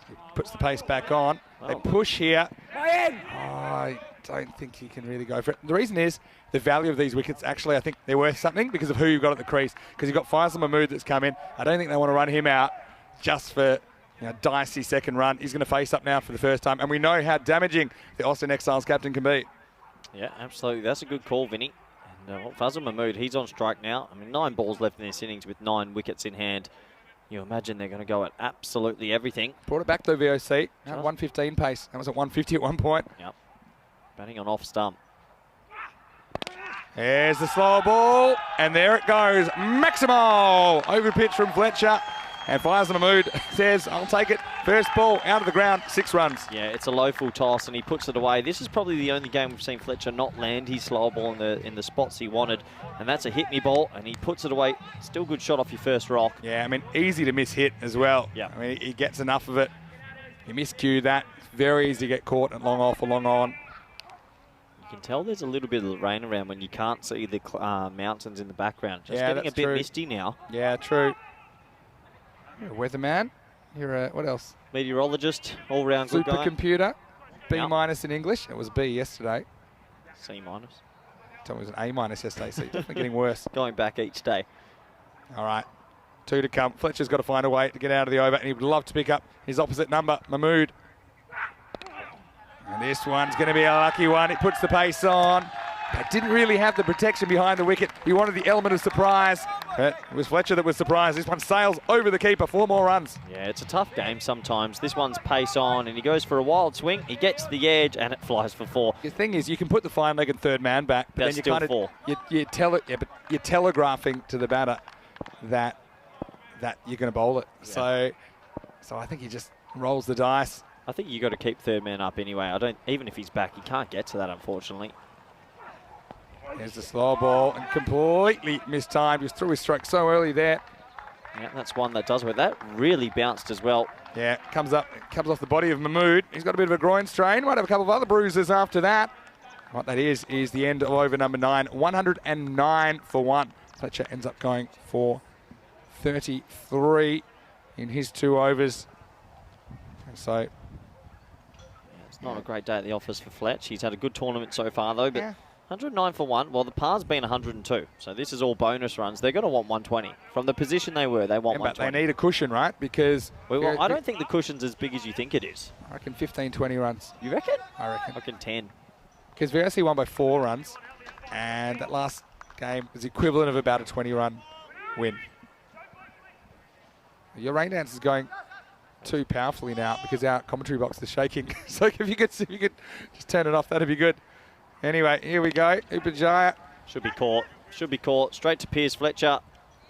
He puts the pace back on. They push here. I don't think he can really go for it. The reason is the value of these wickets. Actually, I think they're worth something because of who you've got at the crease. Because you've got Faisal Mahmood that's come in. I don't think they want to run him out just for dicey second run. He's going to face up now for the first time. And we know how damaging the Austin Exiles captain can be. Yeah, absolutely. That's a good call, Vinny. And Faisal Mahmood, he's on strike now. I mean, 9 balls left in this innings with 9 wickets in hand. You imagine they're going to go at absolutely everything. Brought it back to VOC. Now 115 pace. That was at 150 at one point. Yep. Batting on off stump. There's the slow ball, and there it goes. Maximal over pitch from Fletcher. And Faisal Mahmood says, I'll take it. First ball out of the ground, 6 runs. Yeah, it's a low full toss, and he puts it away. This is probably the only game we've seen Fletcher not land his slow ball in the spots he wanted. And that's a hit-me ball, and he puts it away. Still good shot off your first rock. Yeah, I mean, easy to miss hit as well. Yeah. I mean, he gets enough of it. You miscue that. Very easy to get caught at long off or long on. You can tell there's a little bit of rain around when you can't see the mountains in the background. Just getting a bit misty now. Yeah, true. You're a weatherman. You're a, what else? Meteorologist, all-round good guy. Supercomputer. B- in English. It was B yesterday. C-. Told me it was an A- yesterday, so definitely getting worse. Going back each day. All right. 2 to come. Fletcher's got to find a way to get out of the over, and he would love to pick up his opposite number, Mahmood. And this one's going to be a lucky one. It puts the pace on. But didn't really have the protection behind the wicket. He wanted the element of surprise. But it was Fletcher that was surprised. This one sails over the keeper, 4 more runs. Yeah, it's a tough game sometimes. This one's pace on, and he goes for a wild swing. He gets the edge, and it flies for 4. The thing is, you can put the fine-legged third man back, but That's then still you kind 4. of you're telegraphing to the batter that you're going to bowl it. Yeah. So I think he just rolls the dice. I think you got to keep third man up anyway. Even if he's back, he can't get to that, unfortunately. There's the slow ball, and completely mistimed. He was through his stroke so early there. Yeah, that's one that does work. That really bounced as well. Yeah, comes off the body of Mahmood. He's got a bit of a groin strain. Might have a couple of other bruises after that. What that is the end of over number 9. 109 for 1. Fletcher ends up going for 33 in his 2 overs. And so... It's not a great day at the office for Fletch. He's had a good tournament so far, though, but 109 for 1. Well, the par's been 102, so this is all bonus runs. They're going to want 120. From the position they were, they want 120. But they need a cushion, right? Because... Well, I don't think the cushion's as big as you think it is. I reckon 15, 20 runs. You reckon? I reckon. I reckon 10. Because VRC won by 4 runs, and that last game was equivalent of about a 20-run win. Your rain dance is going too powerfully now because our commentary box is shaking. So if you could just turn it off, that'd be good. Anyway, here we go. Upajaya. Should be caught. Should be caught. Straight to Piers Fletcher,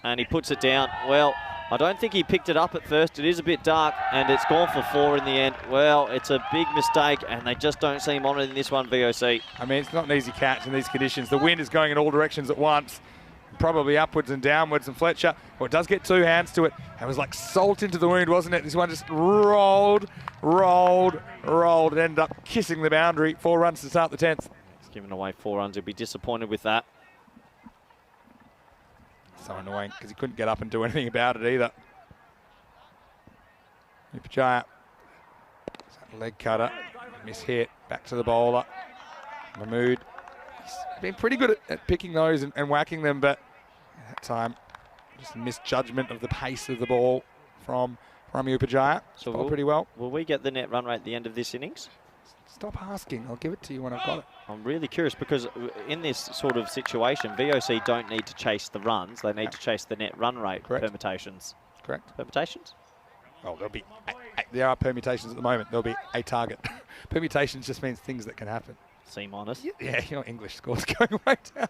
and he puts it down. Well, I don't think he picked it up at first. It is a bit dark, and it's gone for 4 in the end. Well, it's a big mistake, and they just don't seem on it in this one, VOC. I mean, it's not an easy catch in these conditions. The wind is going in all directions at once, probably upwards and downwards, and Fletcher, well, it does get 2 hands to it. It was like salt into the wound, wasn't it? This one just rolled, and ended up kissing the boundary. 4 runs to start the 10th. He's given away 4 runs. He'll be disappointed with that. So annoying, because he couldn't get up and do anything about it either. Upajaya. Leg cutter. Miss hit. Back to the bowler. Mahmood. He's been pretty good at picking those and whacking them, but at that time, just a misjudgment of the pace of the ball from Upajaya. So Bowled pretty well. Will we get the net run rate at the end of this innings? Stop asking. I'll give it to you when I've got it. I'm really curious because in this sort of situation, VOC don't need to chase the runs. They need to chase the net run rate. Correct. Permutations. Correct. Permutations? Oh, there are permutations at the moment. There'll be a target. Permutations just means things that can happen. C minus. Yeah, your English score's going way down.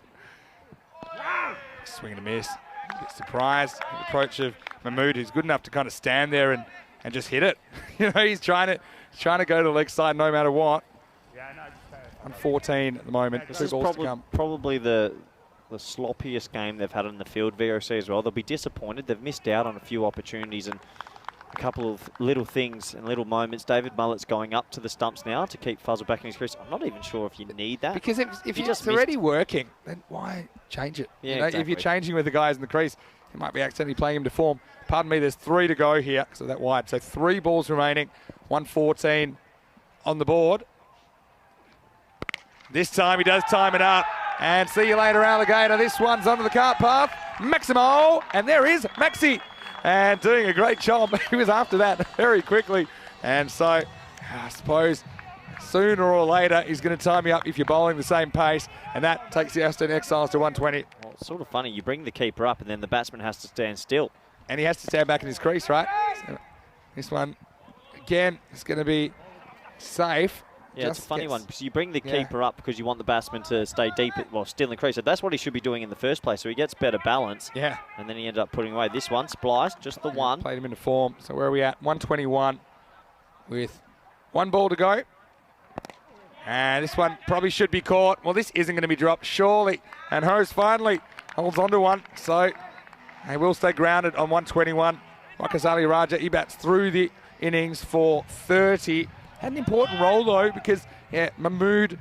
Swing and a miss. A bit surprised at the approach of Mahmood, who's good enough to kind of stand there and just hit it. You know, he's trying to go to the leg side no matter what. On 14 at the moment. This Two is balls to come. probably the sloppiest game they've had in the field, VOC as well. They'll be disappointed. They've missed out on a few opportunities and a couple of little things and little moments. David Mullet's going up to the stumps now to keep Fuzzle back in his crease. I'm not even sure if you need that. Because if He it's just already working, then why change it? Yeah, You know, If exactly. you're changing with the guys in the crease, you might be accidentally playing him to form. Pardon me, there's 3 to go here, so that wide. So 3 balls remaining, 114 on the board. This time he does time it up. And see you later, Alligator. This one's onto the cart path. Maximo, and there is Maxi. And doing a great job. He was after that very quickly. And so, I suppose, sooner or later, he's going to time you up if you're bowling the same pace. And that takes the Aston Exiles to 120. Well, it's sort of funny. You bring the keeper up and then the batsman has to stand still. And he has to stand back in his crease, right? So this one, again, is going to be safe. Yeah, it's a Just funny gets- one because you bring the Yeah. keeper up because you want the batsman to stay deep, still in the crease. So that's what he should be doing in the first place. So he gets better balance. Yeah. And then he ended up putting away this one. Splice, just the one. Played him into form. So where are we at? 121 with 1 ball to go. And this one probably should be caught. Well, this isn't going to be dropped, surely. And Hose finally holds onto one. So they will stay grounded on 121. Wakazali Raja, he bats through the innings for 30. Had an important role, though, because Mahmood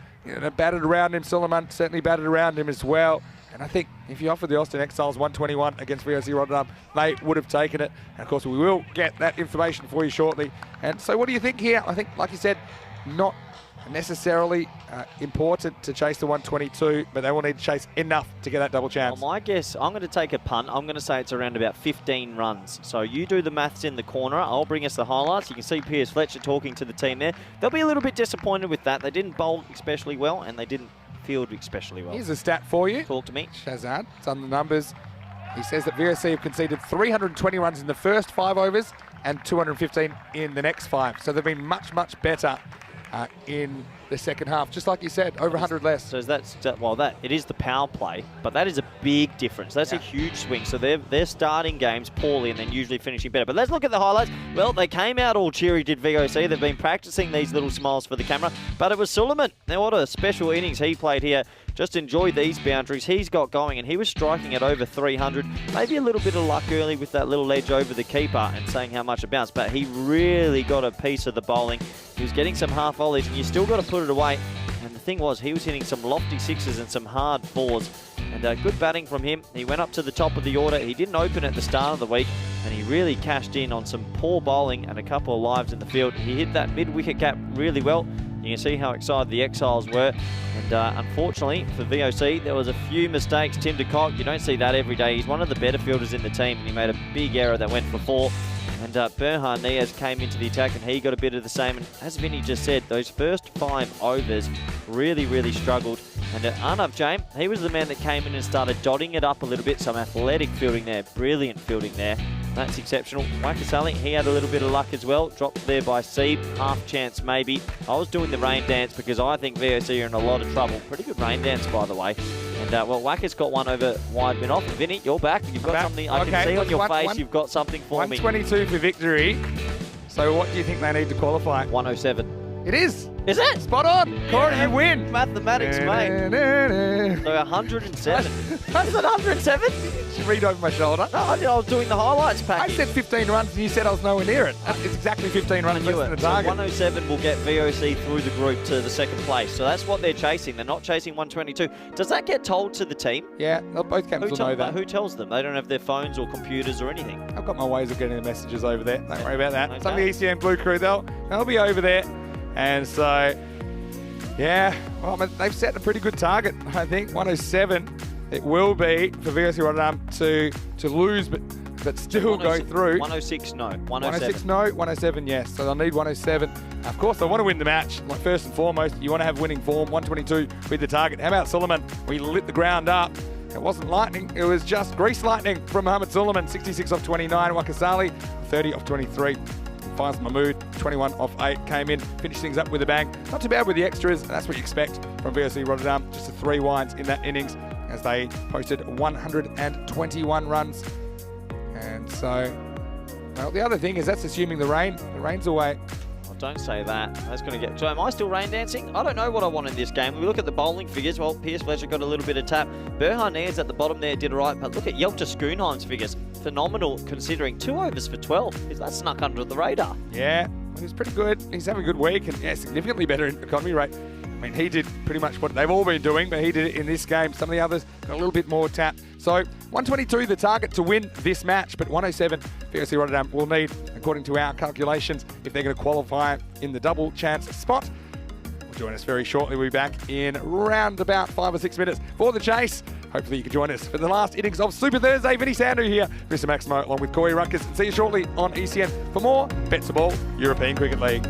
batted around him. Suleiman certainly batted around him as well. And I think if you offered the Austin Exiles 121 against VOC Rotterdam, they would have taken it. And, of course, we will get that information for you shortly. And so what do you think here? I think, like you said, not necessarily important to chase the 122, but they will need to chase enough to get that double chance. Well, my guess, I'm going to take a punt. I'm going to say it's around about 15 runs. So you do the maths in the corner. I'll bring us the highlights. You can see Piers Fletcher talking to the team there. They'll be a little bit disappointed with that. They didn't bowl especially well, and they didn't field especially well. Here's a stat for you. Talk to me. Shazad, it's on the numbers. He says that VOC have conceded 320 runs in the first 5 overs and 215 in the next 5. So they've been much, much better in the second half. Just like you said, over 100 less. So it is the power play, but that is a big difference. That's a huge swing. So they're starting games poorly and then usually finishing better. But let's look at the highlights. Well, they came out all cheery, did VOC. They've been practicing these little smiles for the camera, but it was Suleiman. Now, what a special innings he played here. Just enjoy these boundaries. He's got going, and he was striking at over 300. Maybe a little bit of luck early with that little edge over the keeper and saying how much it bounced, but he really got a piece of the bowling. He was getting some half volleys, and you still got to put it away. And the thing was, he was hitting some lofty 6s and some hard 4s. And good batting from him. He went up to the top of the order. He didn't open at the start of the week, and he really cashed in on some poor bowling and a couple of lives in the field. He hit that mid-wicket gap really well. You can see how excited the Exiles were. And unfortunately for VOC, there was a few mistakes. Tim de Kock, you don't see that every day. He's one of the better fielders in the team, and he made a big error that went for 4. And Berhan Niaz came into the attack, and he got a bit of the same. And as Vinny just said, those first 5 overs really, really struggled. And Arnav Jain, he was the man that came in and started dotting it up a little bit. Some athletic fielding there, brilliant fielding there. That's exceptional. Wakasali, he had a little bit of luck as well. Dropped there by Seeb, half chance maybe. I was doing the rain dance because I think VOC are in a lot of trouble. Pretty good rain dance, by the way. And Waka's got one over wide bin off. Vinny, you're back. You've got something. I can see on your face you've got something for me. 122 for victory. So what do you think they need to qualify? 107. It is. Is it? Spot on. Corey, you win. Mathematics, mate. So 107. That's not 107? Should read over my shoulder. No, I was doing the highlights I package. said 15 runs and you said I was nowhere near it. It's exactly 15 runs less than the So target. 107 will get VOC through the group to the second place. So that's what they're chasing. They're not chasing 122. Does that get told to the team? Yeah, both captains will know that. Who tells them? They don't have their phones or computers or anything. I've got my ways of getting the messages over there. Don't worry about that. Okay. Some of the ECN Blue crew, they'll be over there. And so, yeah, well, they've set a pretty good target. I think 107. It will be for VOC Rotterdam to lose, but still go through. 106, no. 107. 106, no. 107, yes. So they'll need 107. Of course, they want to win the match. Like, first and foremost, you want to have winning form. 122 with the target. How about Suleiman? We lit the ground up. It wasn't lightning. It was just grease lightning from Mohamed Suleiman. 66 off 29. Wakasali, 30 off 23. Faiz Mahmood, 21 off 8, came in, finished things up with a bang. Not too bad with the extras, and that's what you expect from VOC Rotterdam. Just the 3 wines in that innings as they posted 121 runs. And so, well, the other thing is that's assuming the rain's away. Oh, don't say that. That's going to get... So am I still rain dancing? I don't know what I want in this game. We look at the bowling figures. Well, Pierce Fletcher got a little bit of tap. Burhan Ayers at the bottom there did all right. But look at Yelta Schoonheim's figures. Phenomenal considering 2 overs for 12. That snuck under the radar. Yeah, he was pretty good. He's having a good week and yeah, significantly better in economy rate. I mean, he did pretty much what they've all been doing, but he did it in this game. Some of the others got a little bit more tap. So 122 the target to win this match, but 107 VOC Rotterdam will need, according to our calculations, if they're going to qualify in the double chance spot. Will join us very shortly. We'll be back in round about 5 or 6 minutes for the chase. Hopefully you can join us for the last innings of Super Thursday. Vinny Sandu here, Mr. Maximo, along with Corey Ruckers. And see you shortly on ECN for more BET2BALL European Cricket League.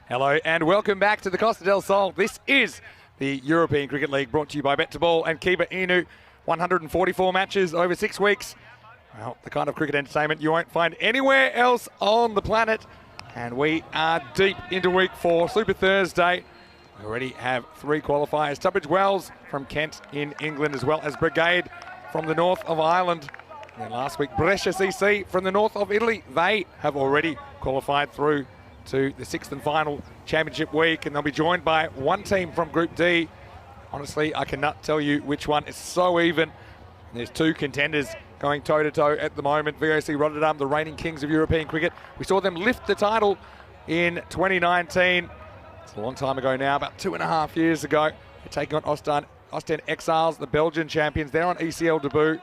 Hello and welcome back to the Costa del Sol. This is the European Cricket League brought to you by BET2BALL and Kiba Inu. 144 matches over 6 weeks. Well, the kind of cricket entertainment you won't find anywhere else on the planet. And we are deep into week 4, Super Thursday. We already have 3 qualifiers. Tunbridge Wells from Kent in England, as well as Brigade from the north of Ireland. And then last week, Brescia CC from the north of Italy. They have already qualified through to the 6th and final championship week, and they'll be joined by one team from Group D. Honestly, I cannot tell you which one. It's so even. There's 2 contenders going toe-to-toe at the moment. VOC Rotterdam, the reigning kings of European cricket. We saw them lift the title in 2019. It's a long time ago now, about 2.5 years ago. They're taking on Ostend Exiles, the Belgian champions. They're on ECL debut.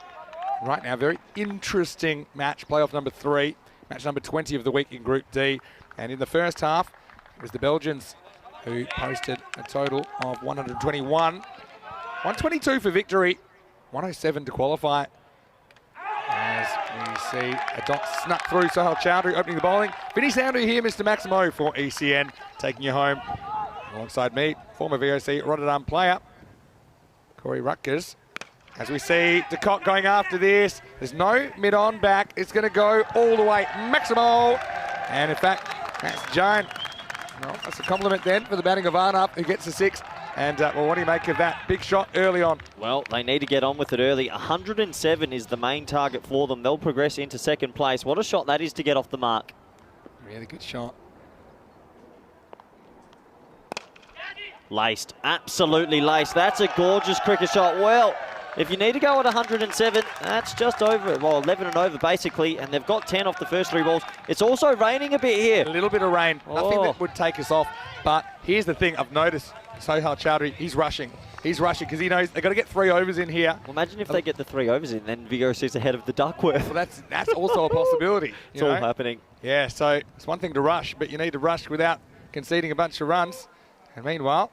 Right now, very interesting match, playoff number 3. Match number 20 of the week in Group D. And in the first half, it was the Belgians who posted a total of 121. 122 for victory, 107 to qualify. As we see a dot snuck through, Sohail Chowdhury opening the bowling. Vinny Sandhu here, Mr. Maximo for ECN, taking you home. Alongside me, former VOC Rotterdam player, Corey Rutgers. As we see De Kock going after this, there's no mid-on back. It's going to go all the way. Maximo! And in fact, that's giant. Well, that's a compliment then for the batting of Arnab, who gets the 6. And, well, what do you make of that? Big shot early on. Well, they need to get on with it early. 107 is the main target for them. They'll progress into second place. What a shot that is to get off the mark. Really good shot. Laced, absolutely laced. That's a gorgeous cricket shot. Well, if you need to go at 107, that's just over, well, 11 and over basically, and they've got 10 off the first 3 balls. It's also raining a bit here. A little bit of rain, nothing that would take us off. But here's the thing I've noticed, Sohail Chowdhury, he's rushing. He's rushing because he knows they've got to get 3 overs in here. Well, imagine if they get the 3 overs in, then VOC's ahead of the Duckworth. Well, that's also a possibility. It's all happening. Yeah, so it's one thing to rush, but you need to rush without conceding a bunch of runs. And meanwhile,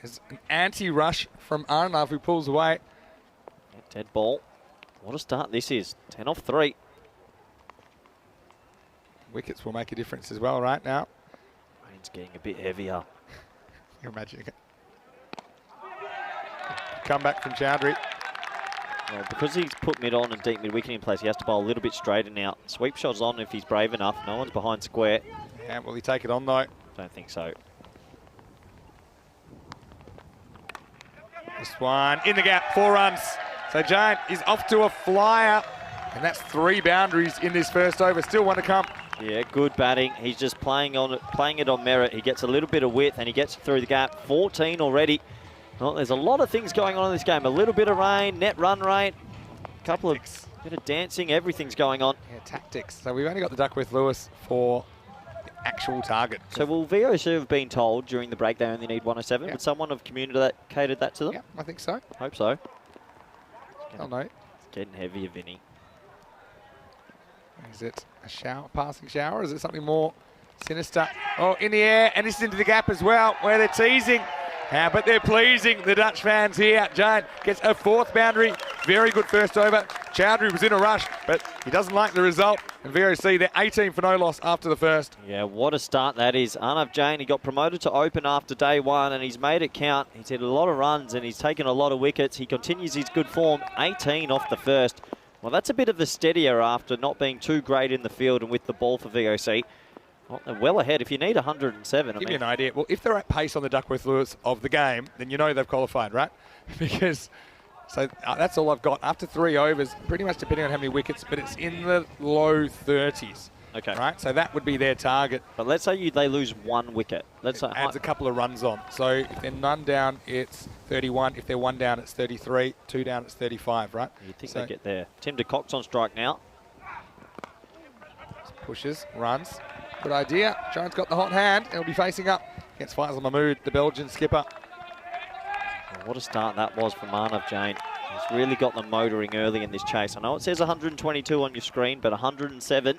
there's an anti-rush from Arnav who pulls away. Dead ball. What a start this is. 10 off 3. Wickets will make a difference as well right now. Rain's getting a bit heavier. You're imagining it. Comeback from Chowdhury. Well, because he's put mid on and deep mid wicket in place, he has to bowl a little bit straighter now. Sweep shot's on if he's brave enough. No one's behind square. Yeah, will he take it on though? Don't think so. This one in the gap, 4 runs. So Giant is off to a flyer, and that's 3 boundaries in this first over. Still one to come. Yeah, good batting. He's just playing it on merit. He gets a little bit of width and he gets through the gap. 14 already. Well, there's a lot of things going on in this game. A little bit of rain, net run rate, a couple of bit of dancing. Everything's going on. Yeah, tactics. So we've only got the Duckworth Lewis for the actual target. So will VOC have been told during the break they only need 107? Yeah. Would someone have communicated that to them? Yeah, I think so. Hope so. I'll know. It's getting heavier, Vinny. Is it a shower, passing shower? Is it something more sinister? Oh, in the air, and this is into the gap as well, where they're teasing. But they're pleasing the Dutch fans here. Giant gets a 4th boundary. Very good first over. Chowdhury was in a rush, but he doesn't like the result. And VOC, they're 18 for no loss after the first. Yeah, what a start that is. Arnav Jain, he got promoted to open after day 1, and he's made it count. He's hit a lot of runs, and he's taken a lot of wickets. He continues his good form, 18 off the first. Well, that's a bit of a steadier after not being too great in the field and with the ball for VOC. Well, they're well ahead. If you need 107, Give you an idea. Well, if they're at pace on the Duckworth Lewis of the game, then you know they've qualified, right? Because, so that's all I've got. After 3 overs, pretty much depending on how many wickets, but it's in the low 30s. Okay. Right? So that would be their target. But let's say they lose 1 wicket. Let's say adds a couple of runs on. So if they're none down, it's 31. If they're 1 down, it's 33. 2 down, it's 35, right? You think they get there. Tim de Kock's on strike now. Pushes, runs. Good idea. Giant's got the hot hand. He'll be facing up against Faisal Mahmood, the Belgian skipper. Well, what a start that was from Arnav Jain. He's really got them motoring early in this chase. I know it says 122 on your screen, but 107,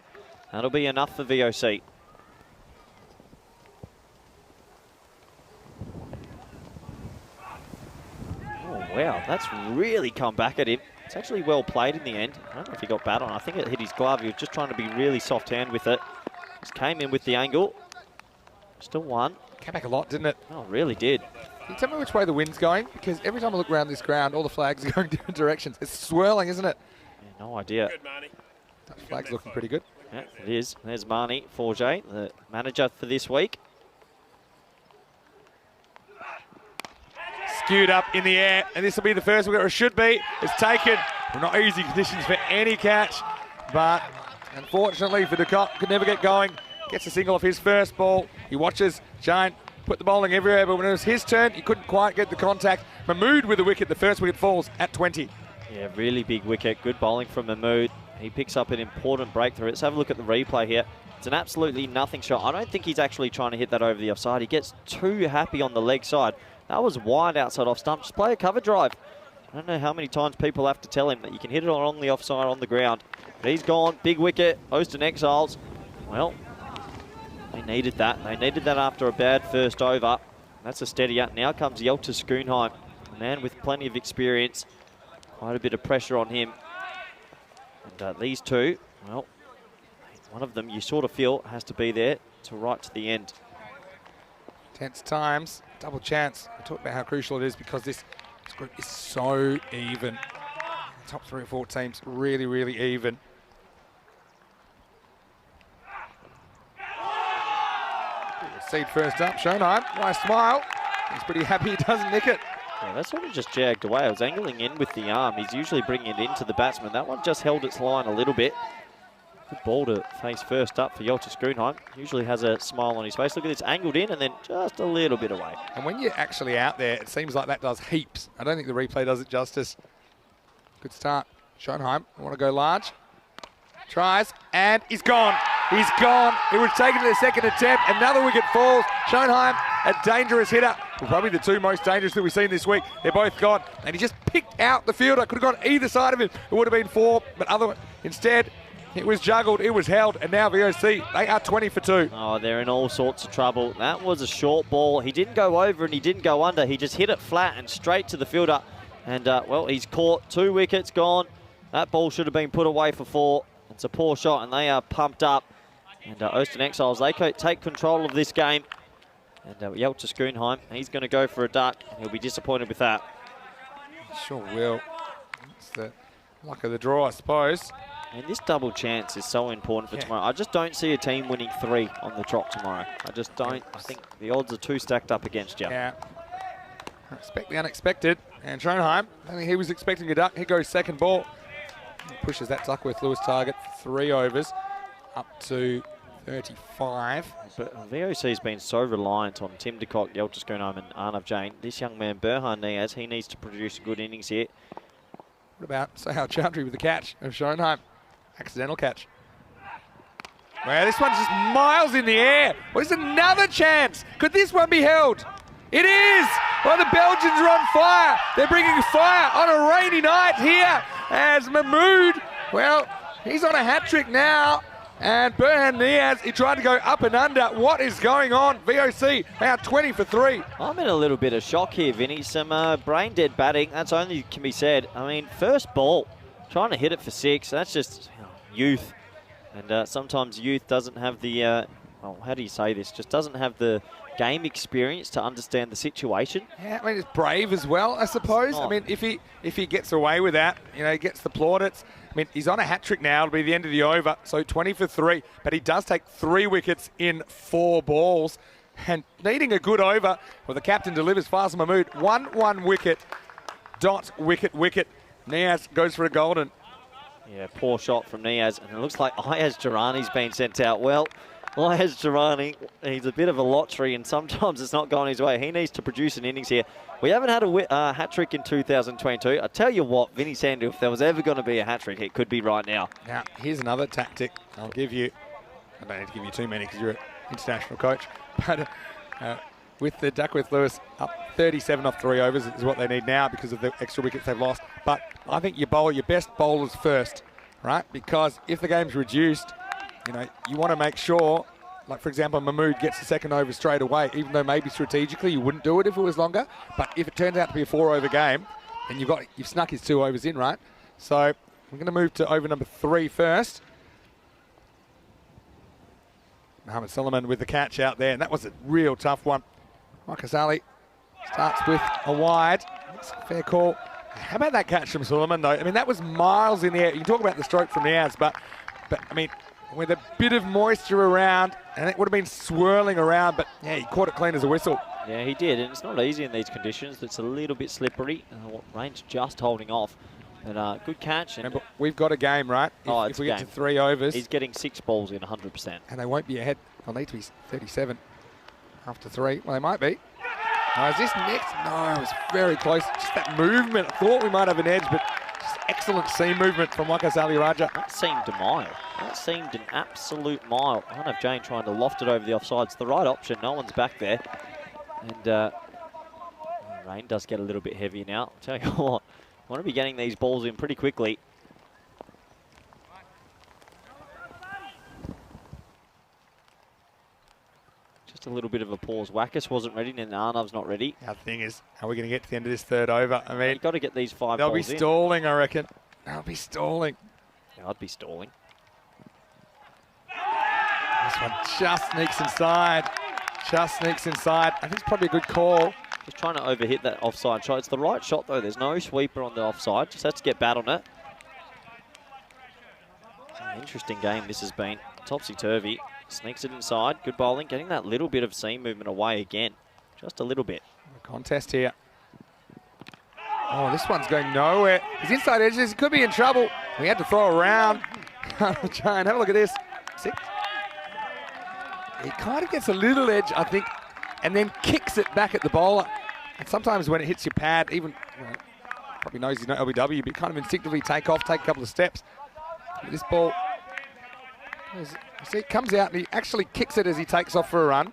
that'll be enough for VOC. Oh, wow, that's really come back at him. It's actually well played in the end. I don't know if he got bat on. I think it hit his glove. He was just trying to be really soft hand with it. Just came in with the angle. Still 1. Came back a lot, didn't it? Oh, really did. Can you tell me which way the wind's going? Because every time I look around this ground, all the flags are going different directions. It's swirling, isn't it? Yeah, no idea. That flag's looking pretty good. Yeah, it is. There's Marnie Forget, the manager for this week. Skewed up in the air, and this will be the first wicket, or it should be. It's taken. Well, not easy conditions for any catch, but unfortunately for de Kock, could never get going. Gets a single off his first ball. He watches Giant put the bowling everywhere, but when it was his turn, he couldn't quite get the contact. Mahmood with the wicket. The first wicket falls at 20. Yeah, really big wicket. Good bowling from Mahmood. He picks up an important breakthrough. Let's have a look at the replay here. It's an absolutely nothing shot. I don't think he's actually trying to hit that over the offside. He gets too happy on the leg side. That was wide outside off stump. Just play a cover drive. I don't know how many times people have to tell him that you can hit it on the offside on the ground. But he's gone. Big wicket. Austin Exiles. Well, they needed that. They needed that after a bad first over. That's a steadier. Now comes Yelta Schoonheim. A man with plenty of experience. Quite a bit of pressure on him. And these two, well, one of them you sort of feel has to be there to right to the end. Tense times. Double chance. I talked about how crucial it is because this group is so even. Top 3 or 4 teams really, really even. Seed first up, Schoenheim. Nice smile. He's pretty happy he doesn't nick it. Yeah, that sort of just jagged away. I was angling in with the arm. He's usually bringing it into the batsman. That one just held its line a little bit. Good ball to face first up for Yelta Schoonheim. Usually has a smile on his face. Look at this, angled in and then just a little bit away. And when you're actually out there, it seems like that does heaps. I don't think the replay does it justice. Good start. Schoenheim, I want to go large. Tries, and he's gone. He's gone. It was taken to the second attempt. Another wicket falls. Schoenheim, a dangerous hitter. Well, probably the two most dangerous that we've seen this week. They're both gone. And he just picked out the fielder. Could have gone either side of him. It would have been 4, but instead, it was juggled, it was held, and now VOC, they are 20 for 2. Oh, they're in all sorts of trouble. That was a short ball. He didn't go over and he didn't go under. He just hit it flat and straight to the fielder. And, well, he's caught. 2 wickets gone. That ball should have been put away for 4. It's a poor shot, and they are pumped up. And Austin Exiles, they take control of this game. And Yelta Schoonheim, he's going to go for a duck. He'll be disappointed with that. Sure will. It's the luck of the draw, I suppose. And this double chance is so important for tomorrow. I just don't see a team winning 3 on the trot tomorrow. I just don't. I think the odds are too stacked up against you. Yeah. Expect the unexpected. And Schoenheim, I think he was expecting a duck. Here goes second ball. He pushes that Duckworth-Lewis target 3 overs up to 35. But VOC has been so reliant on Tim de Kock, Yelta Schoonheim and Arnav Jain. This young man, Burhan Niaz, he needs to produce a good innings here. What about Sahal Chowdhury with the catch of Schoenheim? Accidental catch. Well, this one's just miles in the air. What is another chance? Could this one be held? It is! Well, the Belgians are on fire. They're bringing fire on a rainy night here as Mahmood, well, he's on a hat-trick now. And Burhan Niaz, he tried to go up and under. What is going on? VOC, now 20 for 3. I'm in a little bit of shock here, Vinny. Some brain-dead batting, that's only can be said. I mean, first ball, trying to hit it for 6, that's just youth. And sometimes youth doesn't have the, well, how do you say this? Just doesn't have the game experience to understand the situation. Yeah, I mean, it's brave as well, I suppose. I mean, if he gets away with that, you know, he gets the plaudits. I mean, he's on a hat-trick now. It'll be the end of the over, so 20 for 3. But he does take 3 wickets in 4 balls. And needing a good over, well, the captain delivers Faisal Mahmood. 1-1 wicket, dot, wicket, wicket. Niaz goes for a golden. Yeah, poor shot from Niaz. And it looks like Ayaz Durrani's been sent out. Well, Ayaz Durrani, he's a bit of a lottery, and sometimes it's not going his way. He needs to produce an innings here. We haven't had a hat-trick in 2022. I tell you what, Vinny Sandu, if there was ever going to be a hat-trick, it could be right now. Now, here's another tactic I'll give you. I don't need to give you too many because you're an international coach. But with the Duckworth-Lewis up 37 off 3 overs is what they need now because of the extra wickets they've lost. But I think you bowl your best bowlers first, right? Because if the game's reduced, you know, you want to make sure, like, for example, Mahmood gets the second over straight away, even though maybe strategically you wouldn't do it if it was longer. But if it turns out to be a 4-over game, then you've snuck his 2 overs in, right? So we're going to move to over number 3 first. Mohamed Suleiman with the catch out there, and that was a real tough one. Makasali starts with a wide. It's a fair call. How about that catch from Suleiman, though? I mean, that was miles in the air. You talk about the stroke from the outs, but I mean, with a bit of moisture around, and it would have been swirling around, but yeah, he caught it clean as a whistle. Yeah, he did, and it's not easy in these conditions. It's a little bit slippery. Rain's just holding off. But good catch. And remember, we've got a game, right? If we get to 3 overs. He's getting 6 balls in 100%. And they won't be ahead. They'll need to be 37 after 3. Well, they might be. Is this next? No, it was very close. Just that movement. I thought we might have an edge, but just excellent seam movement from Wakasali Raja. That seemed a mile. That seemed an absolute mile. I don't know if Jane trying to loft it over the offside. It's the right option. No one's back there. And rain does get a little bit heavy now. I'll tell you what, I want to be getting these balls in pretty quickly. Just a little bit of a pause. Wackus wasn't ready, and Arnav's not ready. Our thing is, how are we going to get to the end of this 3rd over? I mean, you've got to get these 5 balls in. They'll be stalling, I reckon. They'll be stalling. Yeah, I'd be stalling. This one just sneaks inside. Just sneaks inside. I think it's probably a good call. Just trying to overhit that offside shot. It's the right shot, though. There's no sweeper on the offside. Just has to get bat on it. It's an interesting game this has been. Topsy-turvy. Sneaks it inside. Good bowling. Getting that little bit of seam movement away again. Just a little bit. Contest here. Oh, this one's going nowhere. His inside edges. He could be in trouble. We had to throw around. Try and have a look at this. 6. He kind of gets a little edge, I think, and then kicks it back at the bowler. And sometimes when it hits your pad, even, probably knows he's not LBW, but you kind of instinctively take off, take a couple of steps. But this ball, see, it comes out and he actually kicks it as he takes off for a run.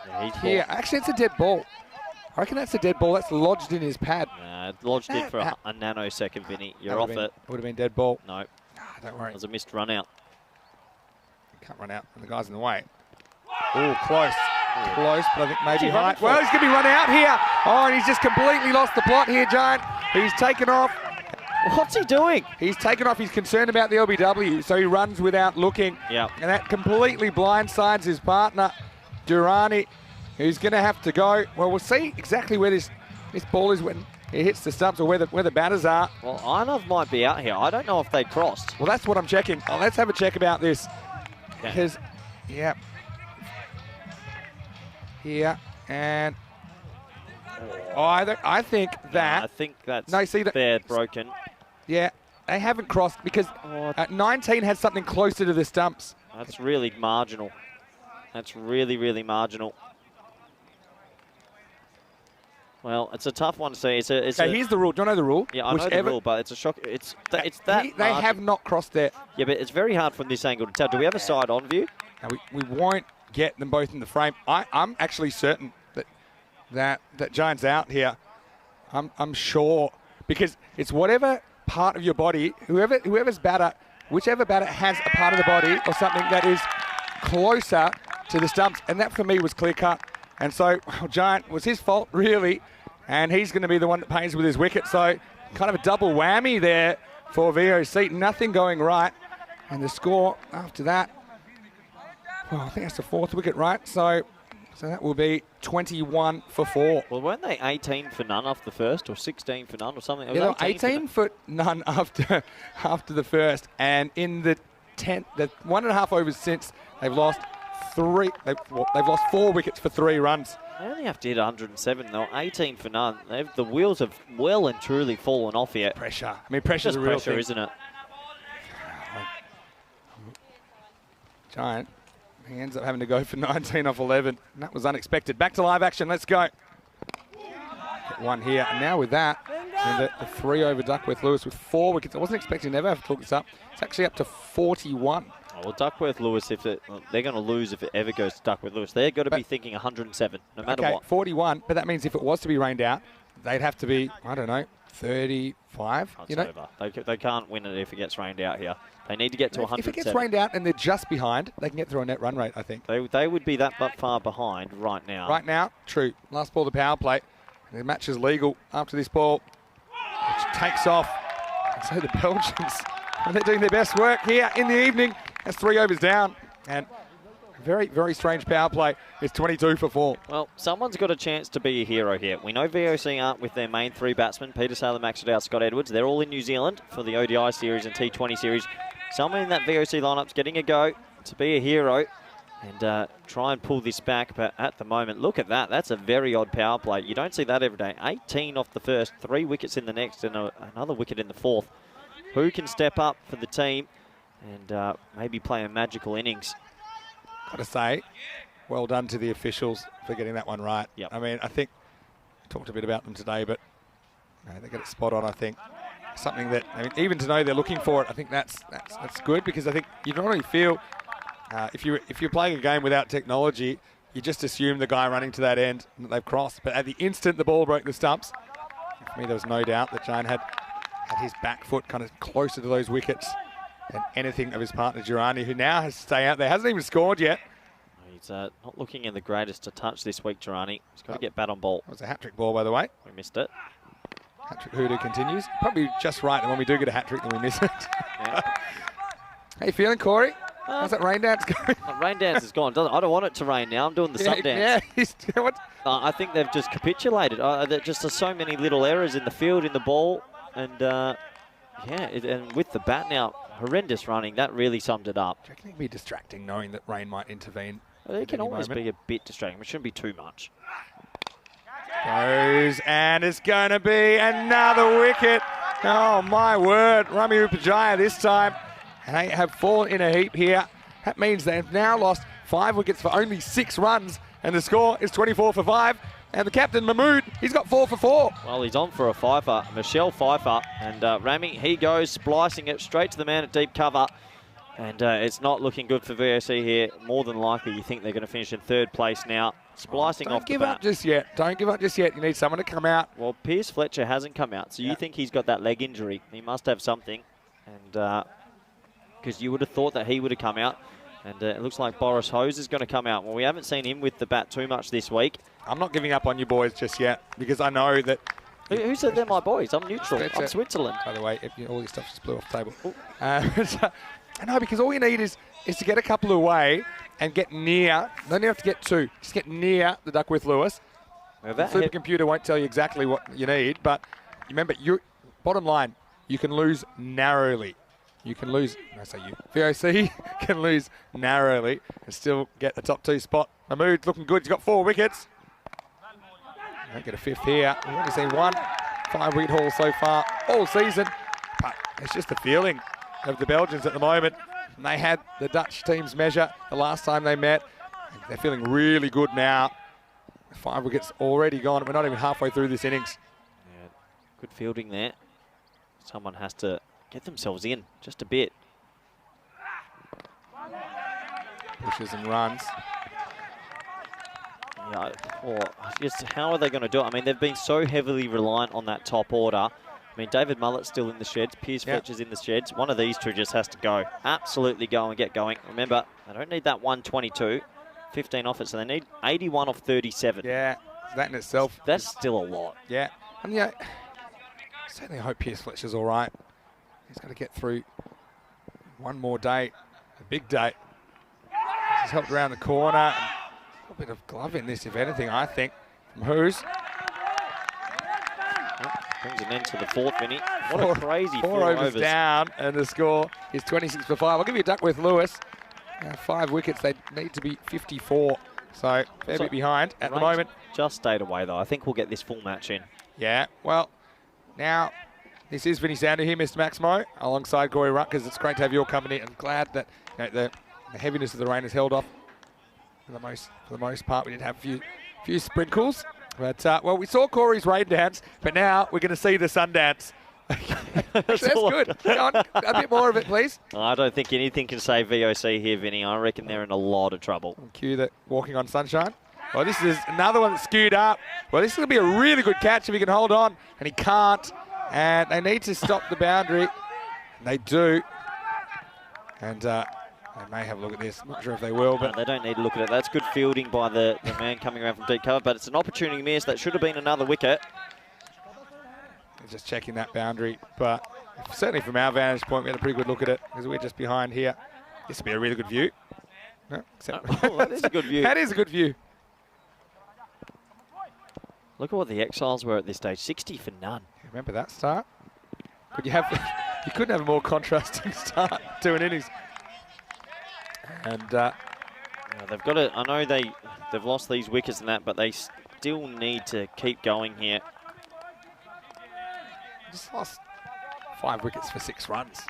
Yeah, here, actually, it's a dead ball. I reckon that's a dead ball. That's lodged in his pad. Nah, lodged it for a nanosecond, Vinny. You're off it. It would have been dead ball. No. Don't worry. It was a missed run out. Can't run out, and the guy's in the way. Oh, close. Close, but I think maybe high. Well, he's going to be run out here. Oh, and he's just completely lost the plot here, Giant. He's taken off. What's he doing? He's taken off. He's concerned about the LBW, so he runs without looking. Yeah. And that completely blindsides his partner, Durrani, who's going to have to go. Well, we'll see exactly where this ball is when it hits the stumps or where the batters are. Well, Arnav might be out here. I don't know if they crossed. Well, that's what I'm checking. Oh, let's have a check about this. Because, yeah. Here, and I think that... I think that's fair broken. Yeah, they haven't crossed because 19 had something closer to the stumps. That's really marginal. That's really, really marginal. Well, it's a tough one to see. Here's the rule. Do you know the rule? Yeah, I know the rule, but it's a shock. It's that they have not crossed there. Yeah, but it's very hard from this angle to tell. Do we have a side-on view? No, we won't get them both in the frame. I'm actually certain that Giant's out here. I'm sure because it's whatever part of your body, whoever's batter, whichever batter has a part of the body or something that is closer to the stumps, and that for me was clear cut. And so Giant was his fault really, and he's going to be the one that pays with his wicket. So kind of a double whammy there for VOC. Nothing going right, and the score after that. Well, I think that's the 4th wicket, right? So that will be 21 for 4. Well, weren't they 18 for none off the first, or 16 for none, or something? Yeah, 18 for none after the first, and in the 1.5 overs since, they've lost 3. They've lost 4 wickets for 3 runs. They only have to hit 107 though. 18 for none. The wheels have well and truly fallen off here. Pressure. I mean, pressure's a real pressure, thing, isn't it? Giant. He ends up having to go for 19 off 11. And that was unexpected. Back to live action. Let's go. Get one here. And now with that, and the 3 over Duckworth-Lewis with 4 wickets. I wasn't expecting to ever have to talk this up. It's actually up to 41. Oh, well, Duckworth-Lewis, they're going to lose if it ever goes to Duckworth-Lewis. They're going to be thinking 107, no matter what. 41. But that means if it was to be rained out, they'd have to be, I don't know, 35. It's over. They can't win it if it gets rained out here. They need to get to 107. If it gets rained out and they're just behind, they can get through a net run rate, I think. They would be that far behind right now. Right now, true. Last ball, the power play. The match is legal after this ball, which takes off. And so the Belgians, they're doing their best work here in the evening. That's 3 overs down. And Very, very strange power play. It's 22 for 4. Well, someone's got a chance to be a hero here. We know VOC aren't with their main 3 batsmen, Peter Saylor, Max Liddell, Scott Edwards. They're all in New Zealand for the ODI series and T20 series. Someone in that VOC lineup's getting a go to be a hero and try and pull this back. But at the moment, look at that. That's a very odd power play. You don't see that every day. 18 off the first, 3 wickets in the next, and another wicket in the fourth. Who can step up for the team and maybe play a magical innings? Got to say, well done to the officials for getting that one right. Yep. I mean, I think we talked a bit about them today, but they get it spot on, I think. Something that, I mean, even to know they're looking for it, I think that's good, because I think you normally feel if you're playing a game without technology, you just assume the guy running to that end that they've crossed. But at the instant the ball broke the stumps, for me there was no doubt that Jane had his back foot kind of closer to those wickets than anything of his partner Durrani, who now has to stay out there. Hasn't even scored yet. He's not looking in the greatest to touch this week, Durrani. He's got to get bat on ball. It was a hat-trick ball, by the way. We missed it. Hat-trick hoodoo continues. Probably just right that when we do get a hat-trick, then we miss it. Yeah. How you feeling, Corey? How's that rain dance going? Rain dance is gone. I don't want it to rain now. I'm doing the sub dance. Yeah, what? I think they've just capitulated. There just are so many little errors in the field, in the ball. And, and with the bat now, horrendous running. That really summed it up. Do you reckon it can be distracting knowing that rain might intervene? It can always be a bit distracting. It shouldn't be too much. Goes, and it's going to be another wicket. Oh, my word. Rami Upajaya this time. And they have fallen in a heap here. That means they've now lost 5 wickets for only 6 runs. And the score is 24 for 5. And the captain, Mahmood, he's got 4 for 4. Well, he's on for a fifer. Michelle Pfeiffer. And Rami, he goes splicing it straight to the man at deep cover. And it's not looking good for VOC here. More than likely, you think they're going to finish in 3rd place now. Splicing off the bat. Don't give up just yet. Don't give up just yet. You need someone to come out. Well, Pierce Fletcher hasn't come out. So you think he's got that leg injury. He must have something. And because you would have thought that he would have come out. And it looks like Boris Hose is going to come out. Well, we haven't seen him with the bat too much this week. I'm not giving up on you boys just yet, because I know that... Who said they're my boys? I'm neutral. I'm Switzerland. By the way, all your stuff just blew off the table. I know, because all you need is to get a couple away and get near. Don't even have to get 2. Just get near the Duckworth Lewis. The supercomputer won't tell you exactly what you need, but remember, bottom line, you can lose narrowly. You can lose, VOC can lose narrowly and still get the top 2 spot. Mahmood's looking good. He's got 4 wickets. Don't get a 5th here. We've only seen 1 5-wicket haul so far all season. But it's just the feeling of the Belgians at the moment. And they had the Dutch team's measure the last time they met. They're feeling really good now. 5 wickets already gone. We're not even halfway through this innings. Yeah, good fielding there. Someone has to get themselves in just a bit. Pushes and runs. Yeah, or just how are they going to do it? I mean, they've been so heavily reliant on that top order. I mean, David Mullet's still in the sheds. Pierce Fletcher's in the sheds. One of these 2 just has to go. Absolutely go and get going. Remember, they don't need that 122. 15 off it, so they need 81 off 37. Yeah, that in itself. That's still a lot. Yeah. And yeah, certainly I hope Pierce Fletcher's all right. He's got to get through one more day, a big day. He's helped around the corner. A bit of glove in this, if anything, I think, from Who's. Brings an end to the 4th, Vinny. What a crazy 4 overs down, and the score is 26 for 5. I'll give you Duckworth Lewis. 5 wickets, they need to be 54. So, fair bit behind at the moment. Just stayed away, though. I think we'll get this full match in. Yeah, well, now, this is Vinny Sander here, Mr. Maximo, alongside Corey Rutgers. It's great to have your company. I'm glad that the heaviness of the rain has held off for the most part. We did have a few sprinkles. But, well, we saw Corey's rain dance, but now we're going to see the sun dance. That's good. Go on, a bit more of it, please. I don't think anything can save VOC here, Vinny. I reckon they're in a lot of trouble. Cue that walking on sunshine. Well, this is another one that's skewed up. Well, this is going to be a really good catch if he can hold on, and he can't. And they need to stop the boundary. And they do. And they may have a look at this. Not sure if they will, but no, they don't need to look at it. That's good fielding by the man coming around from deep cover, but it's an opportunity miss. That should have been another wicket. They're just checking that boundary, but certainly from our vantage point, we had a pretty good look at it because we're just behind here. This will be a really good view. No, except Oh, that is a good view. That is a good view. Look at what the exiles were at this stage. 60 for none. Remember that start? Could you have? You couldn't have a more contrasting start to an innings. And They've got to. I know they've lost these wickets and that, but they still need to keep going here. just lost 5 wickets for 6 runs.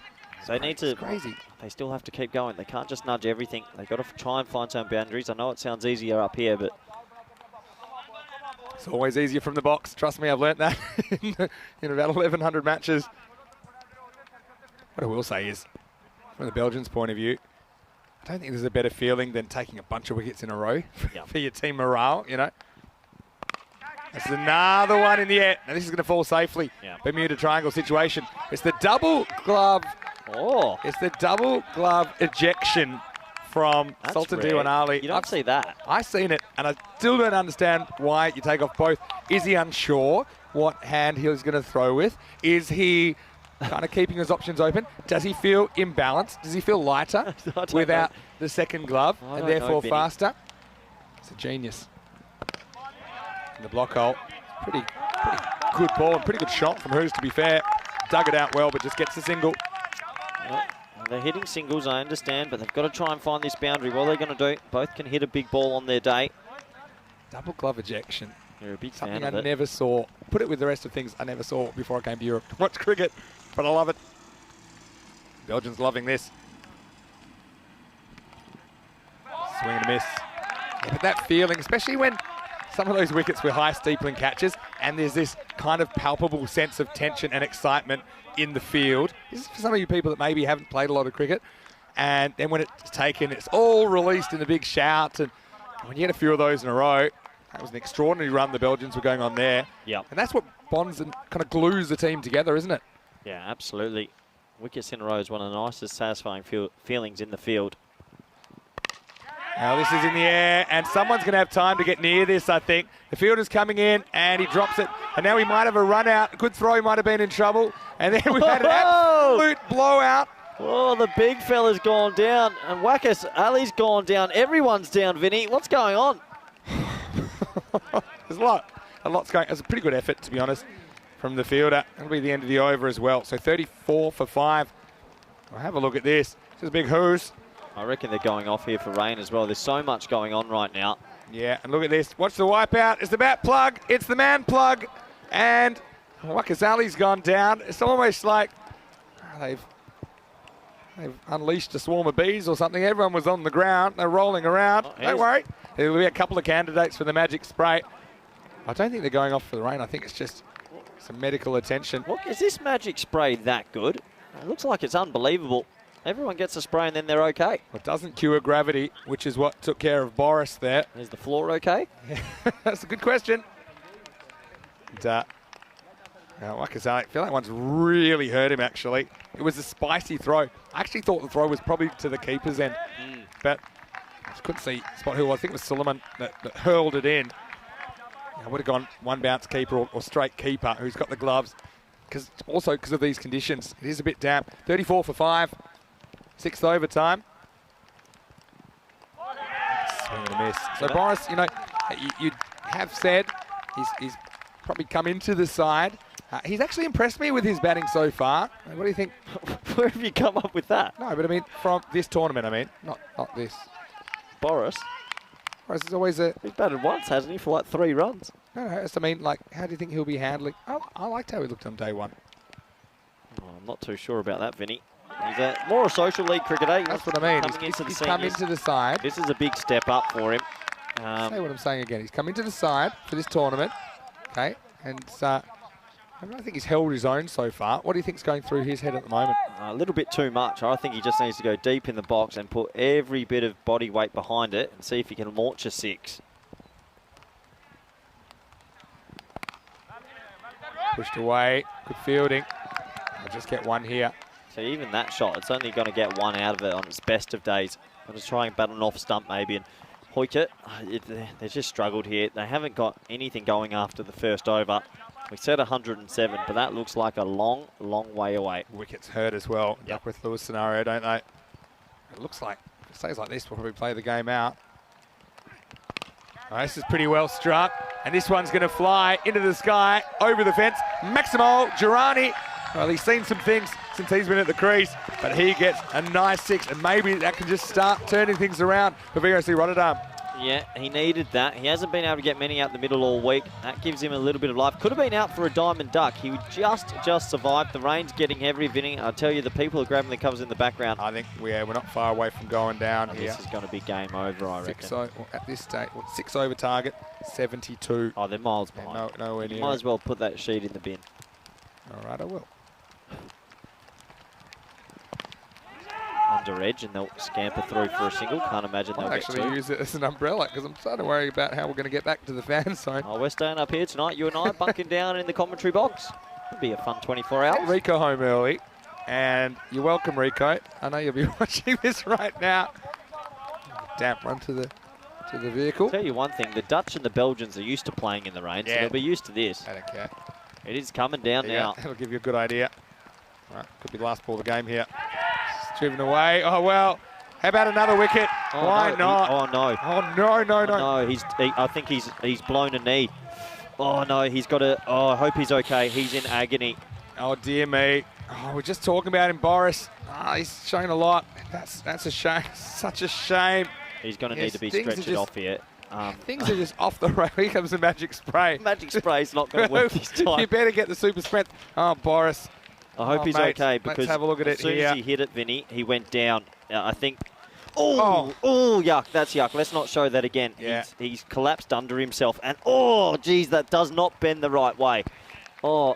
So they need to. Crazy. They still have to keep going. They can't just nudge everything. They've got to try and find some boundaries. I know it sounds easier up here, but It's always easier from the box. Trust me, I've learnt that in about 1,100 matches. What I will say is, from the Belgians' point of view, I don't think there's a better feeling than taking a bunch of wickets in a row for your team morale, you know. This is another one in the air. Now this is going to fall safely. Bermuda Triangle situation. It's the double glove. Oh. It's the double glove ejection from That's Sultan rare. Diwan Ali. You don't see that. I've seen it, and I still don't understand why you take off both. Is he unsure what hand he was going to throw with? Is he kind of keeping his options open? Does he feel imbalanced? Does he feel lighter without the second glove I and don't know, therefore Vinny. faster? It's a genius. In the block hole. Pretty good ball and pretty good shot from Hoos, to be fair. Dug it out well, but just gets the single. Well, they're hitting singles, I understand, but they've got to try and find this boundary. What are they going to do? Both can hit a big ball on their day. Double glove ejection. You're a big Something fan I of it. never saw. Put it with the rest of things I never saw before I came to Europe to watch cricket, but I love it. Belgians loving this. Swing and a miss. Yeah, but that feeling, especially when some of those wickets were high steepling catches and there's this kind of palpable sense of tension and excitement in the field. This is for some of you people that maybe haven't played a lot of cricket, and then when it's taken, it's all released in a big shout, and when you get a few of those in a row, that was an extraordinary run the Belgians were going on there. Yep. And that's what bonds and kind of glues the team together, isn't it? Yeah, absolutely. Wickets in a row is one of the nicest satisfying feelings in the field. Now this is in the air, and someone's going to have time to get near this, I think. The fielder's coming in, and he drops it. And now we might have a run out. A good throw, he might have been in trouble. And then we've had an absolute blowout. Oh, the big fella's gone down, and Wackers Ali's gone down. Everyone's down, Vinny. What's going on? There's a lot's going. It's a pretty good effort, to be honest, from the fielder. That'll be the end of the over as well. So 34 for 5. Well, have a look at this. This is a big hoos. I reckon they're going off here for rain as well. There's so much going on right now. Yeah, and look at this. Watch the wipeout. It's the bat plug. It's the man plug. And Wakazali's gone down. It's almost like they've unleashed a swarm of bees or something. Everyone was on the ground. They're rolling around. Don't worry. There will be a couple of candidates for the magic spray. I don't think they're going off for the rain. I think it's just some medical attention. Look, is this magic spray that good? It looks like it's unbelievable. Everyone gets a spray and then they're okay. Well, it doesn't cure gravity, which is what took care of Boris there. Is the floor okay? That's a good question. Now, Wakazali, I feel like one's really hurt him, actually. It was a spicy throw. I actually thought the throw was probably to the keeper's end, but I just couldn't see spot who it was. I think it was Suleiman that hurled it in. I would have gone one bounce keeper or straight keeper who's got the gloves, because of these conditions. It is a bit damp. 34 for 5. 6th overtime. Swing and a miss. So Boris, you know, you have said he's probably come into the side. He's actually impressed me with his batting so far. What do you think? Where have you come up with that? No, but I mean, from this tournament, not this. Boris? Boris is always a... He's batted once, hasn't he, for like 3 runs? No, I mean, like, how do you think he'll be handling... I liked how he looked on day 1. Oh, I'm not too sure about that, Vinny. He's more a social league cricketer. That's what I mean. He's come into the side. This is a big step up for him. Say what I'm saying again. He's come into the side for this tournament. Okay, and I think he's held his own so far. What do you think's going through his head at the moment? A little bit too much. I think he just needs to go deep in the box and put every bit of body weight behind it and see if he can launch a 6. Pushed away. Good fielding. I'll just get one here. So even that shot, it's only going to get 1 out of it on its best of days. I'll just try and bat an off stump maybe. And Hoyt, they just struggled here. They haven't got anything going after the first over. We said 107, but that looks like a long, long way away. Wickets hurt as well. Duckworth Lewis scenario, don't they? It looks like for stays like this, we'll probably play the game out. Oh, this is pretty well struck. And this one's going to fly into the sky, over the fence. Maximo Girani. Well, he's seen some things since he's been at the crease, but he gets a nice 6, and maybe that can just start turning things around for VOC Rotterdam. Yeah, he needed that. He hasn't been able to get many out the middle all week. That gives him a little bit of life. Could have been out for a diamond duck. He just survived. The rain's getting heavy, Vinny. I'll tell you, the people are grabbing the covers in the background. I think we're not far away from going down here. This is going to be game over, I reckon. At this stage, 6 over target, 72. Oh, they're miles behind. Nowhere near. You might as well put that sheet in the bin. All right, I will. Under edge, and they'll scamper through for a single. Can't imagine they'll I'll get actually two. use it as an umbrella because I'm starting to worry about how we're going to get back to the fan zone. Oh, we're staying up here tonight. You and I bunking down in the commentary box. It'll be a fun 24 hours. Rico home early, and you're welcome, Rico. I know you'll be watching this right now. Damp run to the vehicle. I'll tell you one thing, the Dutch and the Belgians are used to playing in the rain, so they'll be used to this. I don't care. It is coming down now. That'll give you a good idea. All right, could be the last ball of the game here. It's driven away. Oh, well. How about another wicket? Oh, Why no, not? Oh, no. Oh, no. No, I think he's blown a knee. Oh, no, he's got a... Oh, I hope he's okay. He's in agony. Oh, dear me. Oh, we're just talking about him, Boris. He's shown a lot. That's a shame. Such a shame. He's going to need to be stretched off here. Things are just off the rail. Here comes the magic spray. Magic spray's not going to work this time. You better get the super strength. Oh, Boris. I hope he's mate, okay, because let's have a look at as it soon here. as he hit it, Vinny, he went down. I think... Oh, yuck. That's yuck. Let's not show that again. Yeah. He's collapsed under himself. And, oh, geez, that does not bend the right way. Oh,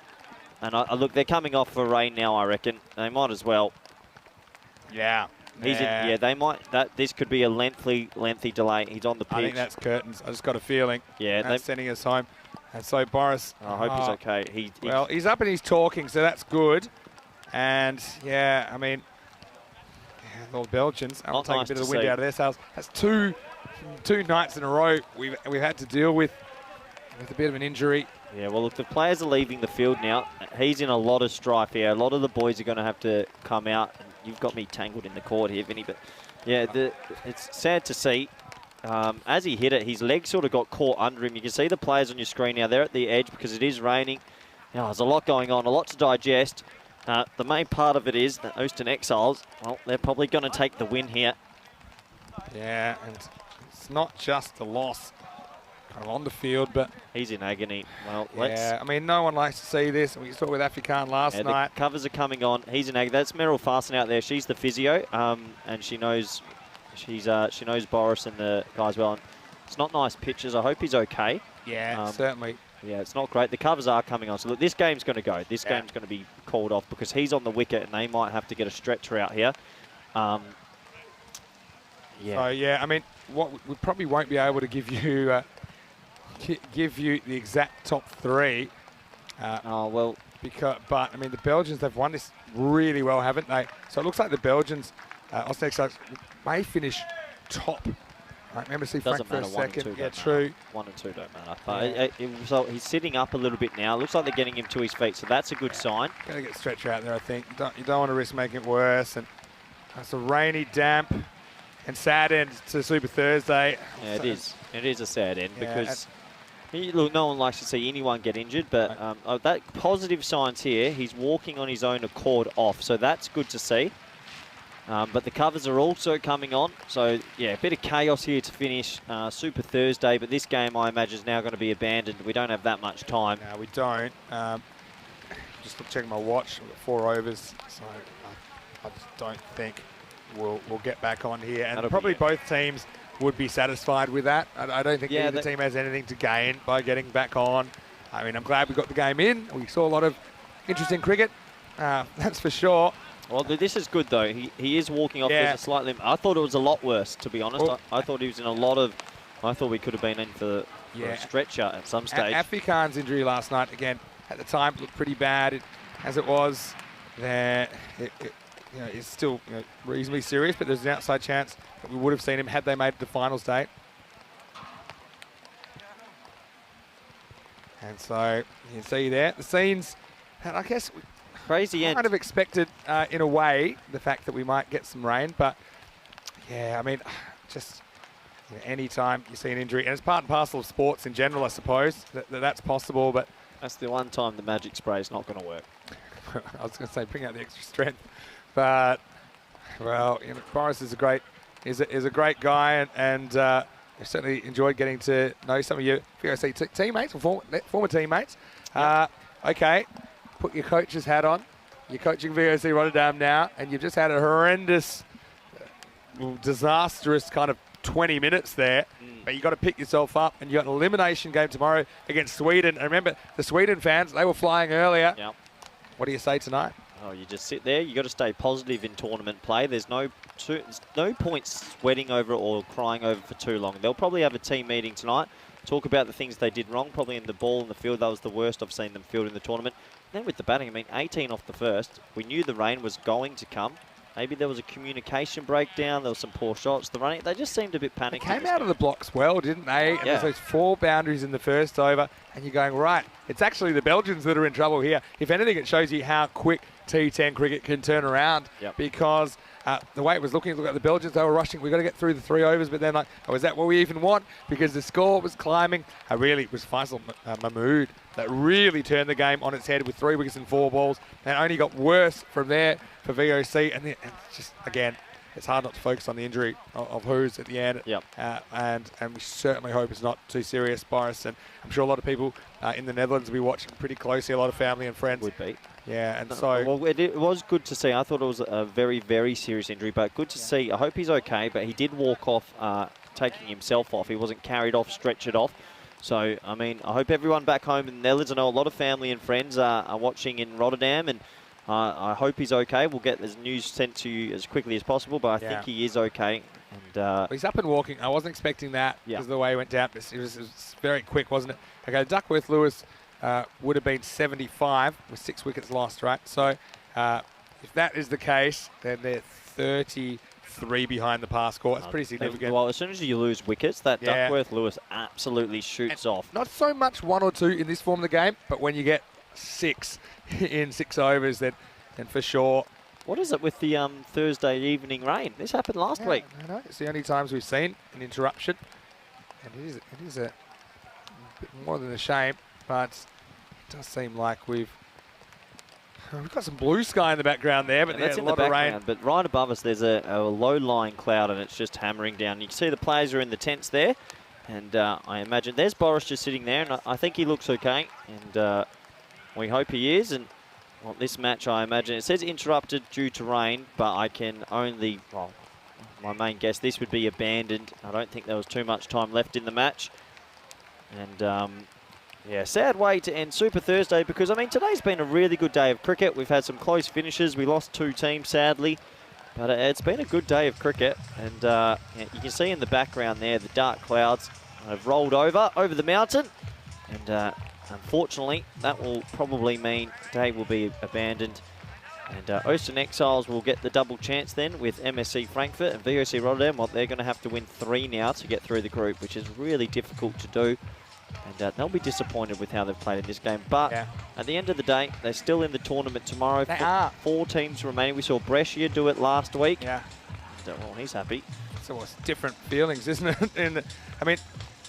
and look, they're coming off for rain now, I reckon. They might as well. Yeah. They might. This could be a lengthy delay. He's on the pitch. I think that's curtains. I just got a feeling. Yeah, that's sending us home. And so Boris. I hope he's okay. Well, he's up and he's talking, so that's good. And yeah, I mean, the Belgians. I'm taking a bit of the wind out of their sails. That's two nights in a row we've had to deal with a bit of an injury. Yeah, well, look, the players are leaving the field now. He's in a lot of strife here. A lot of the boys are going to have to come out. You've got me tangled in the cord here, Vinny. But yeah, it's sad to see. As he hit it, his leg sort of got caught under him. You can see the players on your screen now. They're at the edge because it is raining. Now, there's a lot going on, a lot to digest. The main part of it is the Ooston Exiles, well, they're probably going to take the win here. Yeah, and it's not just the loss kind of on the field, but... He's in agony. Well, yeah, I mean, no one likes to see this. We saw it with Afikan last night. The covers are coming on. He's in agony. That's Meryl Farson out there. She's the physio, and she knows Boris and the guys well. And it's not nice pictures. I hope he's okay. Yeah, certainly. Yeah, it's not great. The covers are coming on. So, look, this game's going to go. This game's going to be called off because he's on the wicket and they might have to get a stretcher out here. So, yeah, I mean, we probably won't be able to give you the exact top three. But, I mean, the Belgians, they've won this really well, haven't they? So it looks like the Belgians, may finish top. I remember see Frank for a second. Yeah, true. 1 and 2 don't matter. So he's sitting up a little bit now. Looks like they're getting him to his feet, so that's a good sign. Going to get stretcher out there, I think. You don't want to risk making it worse. And it's a rainy, damp, and sad end to Super Thursday. Yeah, it is. It is a sad end because look, no one likes to see anyone get injured, but that positive signs here. He's walking on his own accord off, so that's good to see. But the covers are also coming on. So, yeah, a bit of chaos here to finish Super Thursday. But this game, I imagine, is now going to be abandoned. We don't have that much time. No, we don't. Just checking my watch. We've got 4 overs. So I just don't think we'll get back on here. And probably both teams would be satisfied with that. I don't think either team has anything to gain by getting back on. I mean, I'm glad we got the game in. We saw a lot of interesting cricket. That's for sure. Well, this is good, though. He is walking off. There's a slight limp. I thought it was a lot worse, to be honest. I thought he was in a lot of... I thought we could have been in for a stretcher at some stage. Afikan's injury last night, again, at the time, looked pretty bad. As it was, it's still reasonably serious, but there's an outside chance that we would have seen him had they made the finals date. And so, you can see there, the scenes, and I guess... Crazy end. Kind of expected, in a way, the fact that we might get some rain, but Yeah, I mean, just any time you see an injury, and it's part and parcel of sports in general, I suppose, that's possible, but That's the one time the magic spray is not going to work. I was going to say bring out the extra strength, but well, Boris is a great guy, and I certainly enjoyed getting to know some of your VOC teammates or former teammates. Okay, put your coach's hat on. You're coaching VOC Rotterdam now, and you've just had a horrendous, disastrous kind of 20 minutes there, but you got to pick yourself up, and you got an elimination game tomorrow against Sweden. And remember, the Sweden fans, they were flying earlier. Yep. What do you say tonight? Oh, you just sit there. You got to stay positive in tournament play. There's no point sweating over it or crying over for too long. They'll probably have a team meeting tonight, talk about the things they did wrong, probably in the ball in the field. That was the worst I've seen them field in the tournament. And then with the batting, I mean, 18 off the first. We knew the rain was going to come. Maybe there was a communication breakdown. There was some poor shots. The running, they just seemed a bit panicked. They came out of the blocks well, didn't they? And there's those 4 boundaries in the first over, and you're going, right, it's actually the Belgians that are in trouble here. If anything, it shows you how quick T10 cricket can turn around, because the way it was looking, look at the Belgians, they were rushing. We've got to get through the 3 overs, but then, like, oh, is that what we even want? Because the score was climbing. Really, it was Faisal Mahmood that really turned the game on its head with 3 wickets and 4 balls, and only got worse from there for VOC. And just, again, it's hard not to focus on the injury of who's at the end. And we certainly hope it's not too serious, Boris. And I'm sure a lot of people in the Netherlands will be watching pretty closely, a lot of family and friends. Would be. Yeah, and so... Well, it was good to see. I thought it was a very, very serious injury, but good to see. I hope he's okay, but he did walk off, taking himself off. He wasn't carried off, stretchered off. So, I mean, I hope everyone back home in the Netherlands, I know a lot of family and friends are watching in Rotterdam, and I hope he's okay. We'll get this news sent to you as quickly as possible, but I think he is okay. And he's up and walking. I wasn't expecting that because of the way he went down. It was very quick, wasn't it? Okay, Duckworth-Lewis would have been 75 with 6 wickets lost, right? So if that is the case, then they're 33 behind the par score. That's pretty significant. Well, as soon as you lose wickets, that Duckworth-Lewis absolutely shoots off. Not so much 1 or 2 in this form of the game, but when you get 6 in 6 overs, then for sure. What is it with the Thursday evening rain? This happened last week. I know. It's the only times we've seen an interruption. And it is a bit more than a shame, but it does seem like we've got some blue sky in the background there, but that's a in lot the of background. rain. But right above us, there's a low-lying cloud, and it's just hammering down. You can see the players are in the tents there, and I imagine there's Boris just sitting there, and I think he looks okay, and we hope he is. And well, this match, I imagine, it says interrupted due to rain, but I can only, well, my main guess, this would be abandoned. I don't think there was too much time left in the match. And yeah, sad way to end Super Thursday, because, I mean, today's been a really good day of cricket. We've had some close finishes. We lost 2 teams, sadly. But it's been a good day of cricket. And yeah, you can see in the background there, the dark clouds have rolled over the mountain. And unfortunately, that will probably mean today will be abandoned. And Ocean Exiles will get the double chance then with MSC Frankfurt and VOC Rotterdam. Well, they're going to have to win 3 now to get through the group, which is really difficult to do. And they'll be disappointed with how they've played in this game. But at the end of the day, they're still in the tournament tomorrow. They are. 4 teams remaining. We saw Brescia do it last week. Yeah. And, well, he's happy. So it's different feelings, isn't it? I mean,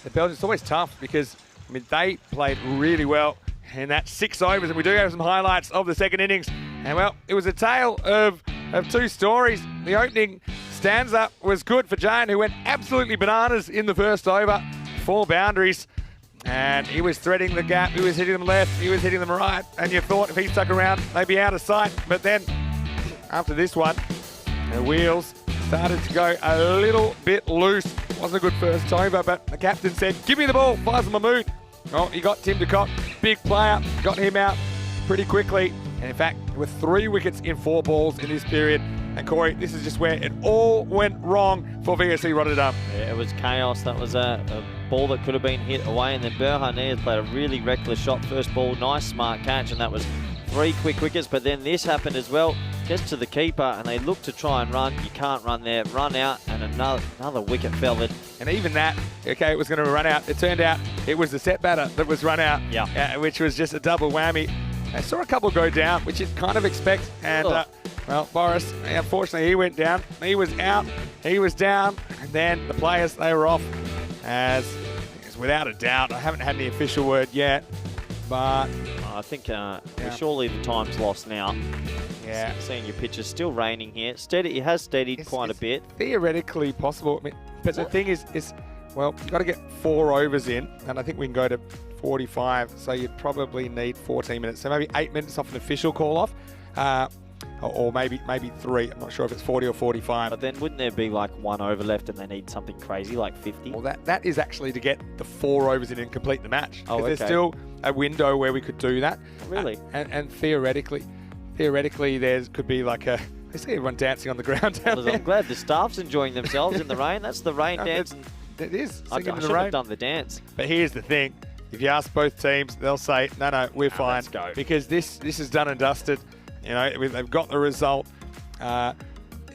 the Belgians, it's always tough because, I mean, they played really well in that 6 overs, and we do have some highlights of the second innings. And, well, it was a tale of 2 stories. The opening stanza was good for Jane, who went absolutely bananas in the first over. 4 boundaries. And he was threading the gap. He was hitting them left. He was hitting them right. And you thought if he stuck around, they'd be out of sight. But then, after this one, the wheels started to go a little bit loose. Wasn't a good first over, but the captain said, give me the ball, Faisal Mahmood. Well, he got Tim de Kock, big player, got him out pretty quickly. And in fact, with 3 wickets in 4 balls in this period. And Corey, this is just where it all went wrong for VOC Rotterdam. Yeah, it was chaos. That was a ball that could have been hit away. And then Berhane played a really reckless shot. First ball, nice, smart catch. And that was 3 quick wickets. But then this happened as well. Gets to the keeper, and they look to try and run. You can't run there. Run out, and another wicket fell in. And even that, okay, it was going to run out. It turned out it was the set batter that was run out, which was just a double whammy. I saw a couple go down, which you kind of expect, and Well, Boris, unfortunately, he went down. He was out. He was down. And then the players, they were off. As without a doubt, I haven't had any official word yet, but I think surely the time's lost now. Yeah. Seeing your pitch is still raining here. Steady, it has steadied quite a bit. Theoretically possible. I mean, but the thing is, well, you've got to get 4 overs in, and I think we can go to 45, so you'd probably need 14 minutes. So maybe 8 minutes off an official call-off, or maybe 3. I'm not sure if it's 40 or 45. But then wouldn't there be like 1 over left and they need something crazy like 50? Well, that is actually to get the 4 overs in and complete the match. Oh, okay. There's still a window where we could do that. Really? And theoretically, there could be like a... I see everyone dancing on the ground down there. I'm glad the staff's enjoying themselves in the rain. That's the rain dance. It is. I Singing in should the rain. have done the dance. But here's the thing. If you ask both teams, they'll say, no, we're fine. Let's go. Because this is done and dusted. You know, they've got the result.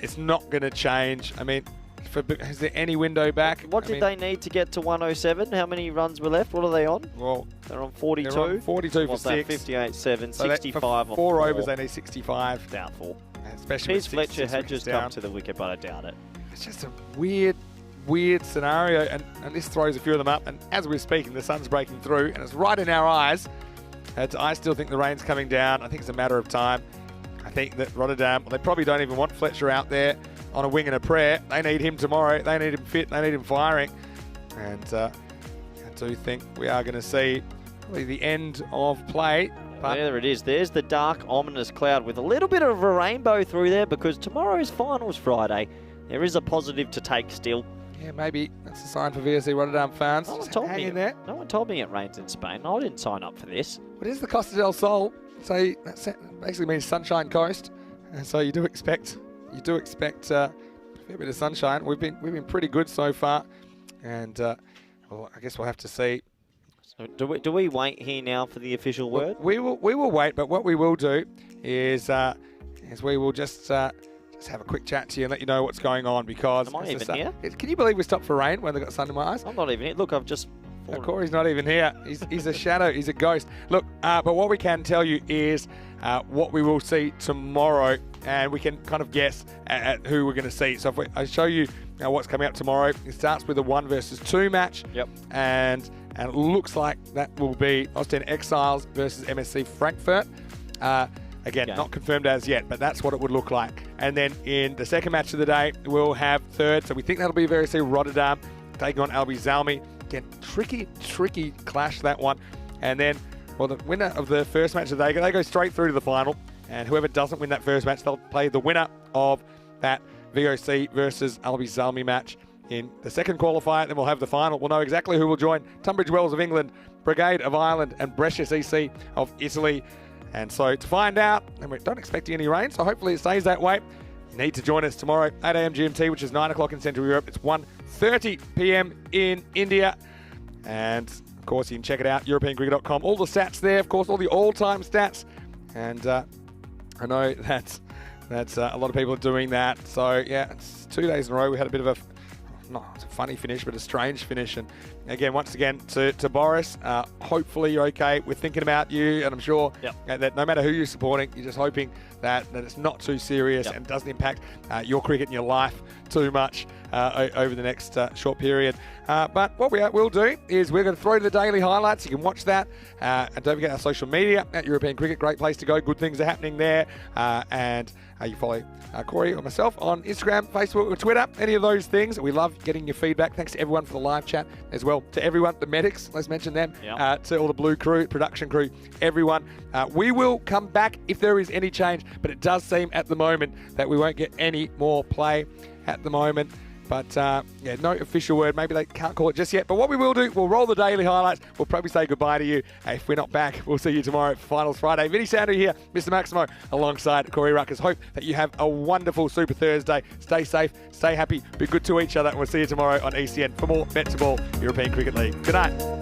It's not going to change. I mean, is there any window back? What did they need to get to 107? How many runs were left? What are they on? Well, they're on 42. They're on 42 What's for 6. 58, 7, So 65 for on 4 overs, they need 65. Doubtful. Especially Keith with Fletcher six had wickets just down. come to the wicket, but I doubt it. It's just a weird scenario, and this throws a few of them up. And as we're speaking, the sun's breaking through, and it's right in our eyes. I still think the rain's coming down. I think it's a matter of time. I think that Rotterdam, they probably don't even want Fletcher out there on a wing and a prayer. They need him tomorrow. They need him fit. They need him firing. And I do think we are going to see probably the end of play. But there it is. There's the dark, ominous cloud with a little bit of a rainbow through there because tomorrow's finals Friday. There is a positive to take still. yeah, maybe that's a sign for VSC Rotterdam fans. No one Just told hang me. in there. No one told me it rains in Spain. I didn't sign up for this. What is the Costa del Sol? So that basically means Sunshine Coast, and so you do expect a fair bit of sunshine. We've been pretty good so far, and well, I guess we'll have to see. So do we wait here now for the official word? We will wait, but what we will do is we will just have a quick chat to you and let you know what's going on because. Am I even here? Can you believe we stopped for rain when they got sun in my eyes? I'm not even here. Look, I've just. Corey's not even here. He's a shadow. He's a ghost. Look, but what we can tell you is what we will see tomorrow, and we can kind of guess at who we're going to see. So if I show you what's coming up tomorrow, it starts with a 1 versus 2 match. Yep. And it looks like that will be Austin Exiles versus MSC Frankfurt. Again, not confirmed as yet, but that's what it would look like. And then in the second match of the day, we'll have third. So we think that'll be VSC Rotterdam taking on Albi Zalmi. Again, tricky clash, that one. And then, well, the winner of the first match of the day, they go straight through to the final. And whoever doesn't win that first match, they'll play the winner of that VOC versus Albi Zalmi match in the second qualifier. Then we'll have the final. We'll know exactly who will join Tunbridge Wells of England, Brigade of Ireland, and Brescia CC of Italy. And so to find out, and we don't expect any rain, so hopefully it stays that way. You need to join us tomorrow, 8 a.m. GMT, which is 9 o'clock in Central Europe. It's 1:30 p.m. in India. And, of course, you can check it out, EuropeanCricket.com. All the stats there, of course, all the all-time stats. And I know that's a lot of people are doing that. So, yeah, it's 2 days in a row. We had a bit of a, not a funny finish, but a strange finish. And, again, once again, to Boris, hopefully you're okay. We're thinking about you, and I'm sure that no matter who you're supporting, you're just hoping that it's not too serious and doesn't impact your cricket and your life too much over the next short period. But what we will do is we're going to throw to the daily highlights. You can watch that. And don't forget our social media at European Cricket. Great place to go. Good things are happening there. And you follow Corey or myself on Instagram, Facebook, or Twitter, any of those things. We love getting your feedback. Thanks to everyone for the live chat as well. To everyone, the medics, let's mention them. To all the blue crew, production crew, everyone. We will come back if there is any change, but it does seem at the moment that we won't get any more play at the moment. But, yeah, no official word. Maybe they can't call it just yet. But what we will do, we'll roll the daily highlights. We'll probably say goodbye to you. If we're not back, we'll see you tomorrow for Finals Friday. Vinny Sandu here, Mr. Maximo, alongside Corey Ruckers. Hope that you have a wonderful Super Thursday. Stay safe, stay happy, be good to each other. And we'll see you tomorrow on ECN for more BET2BALL European Cricket League. Good night.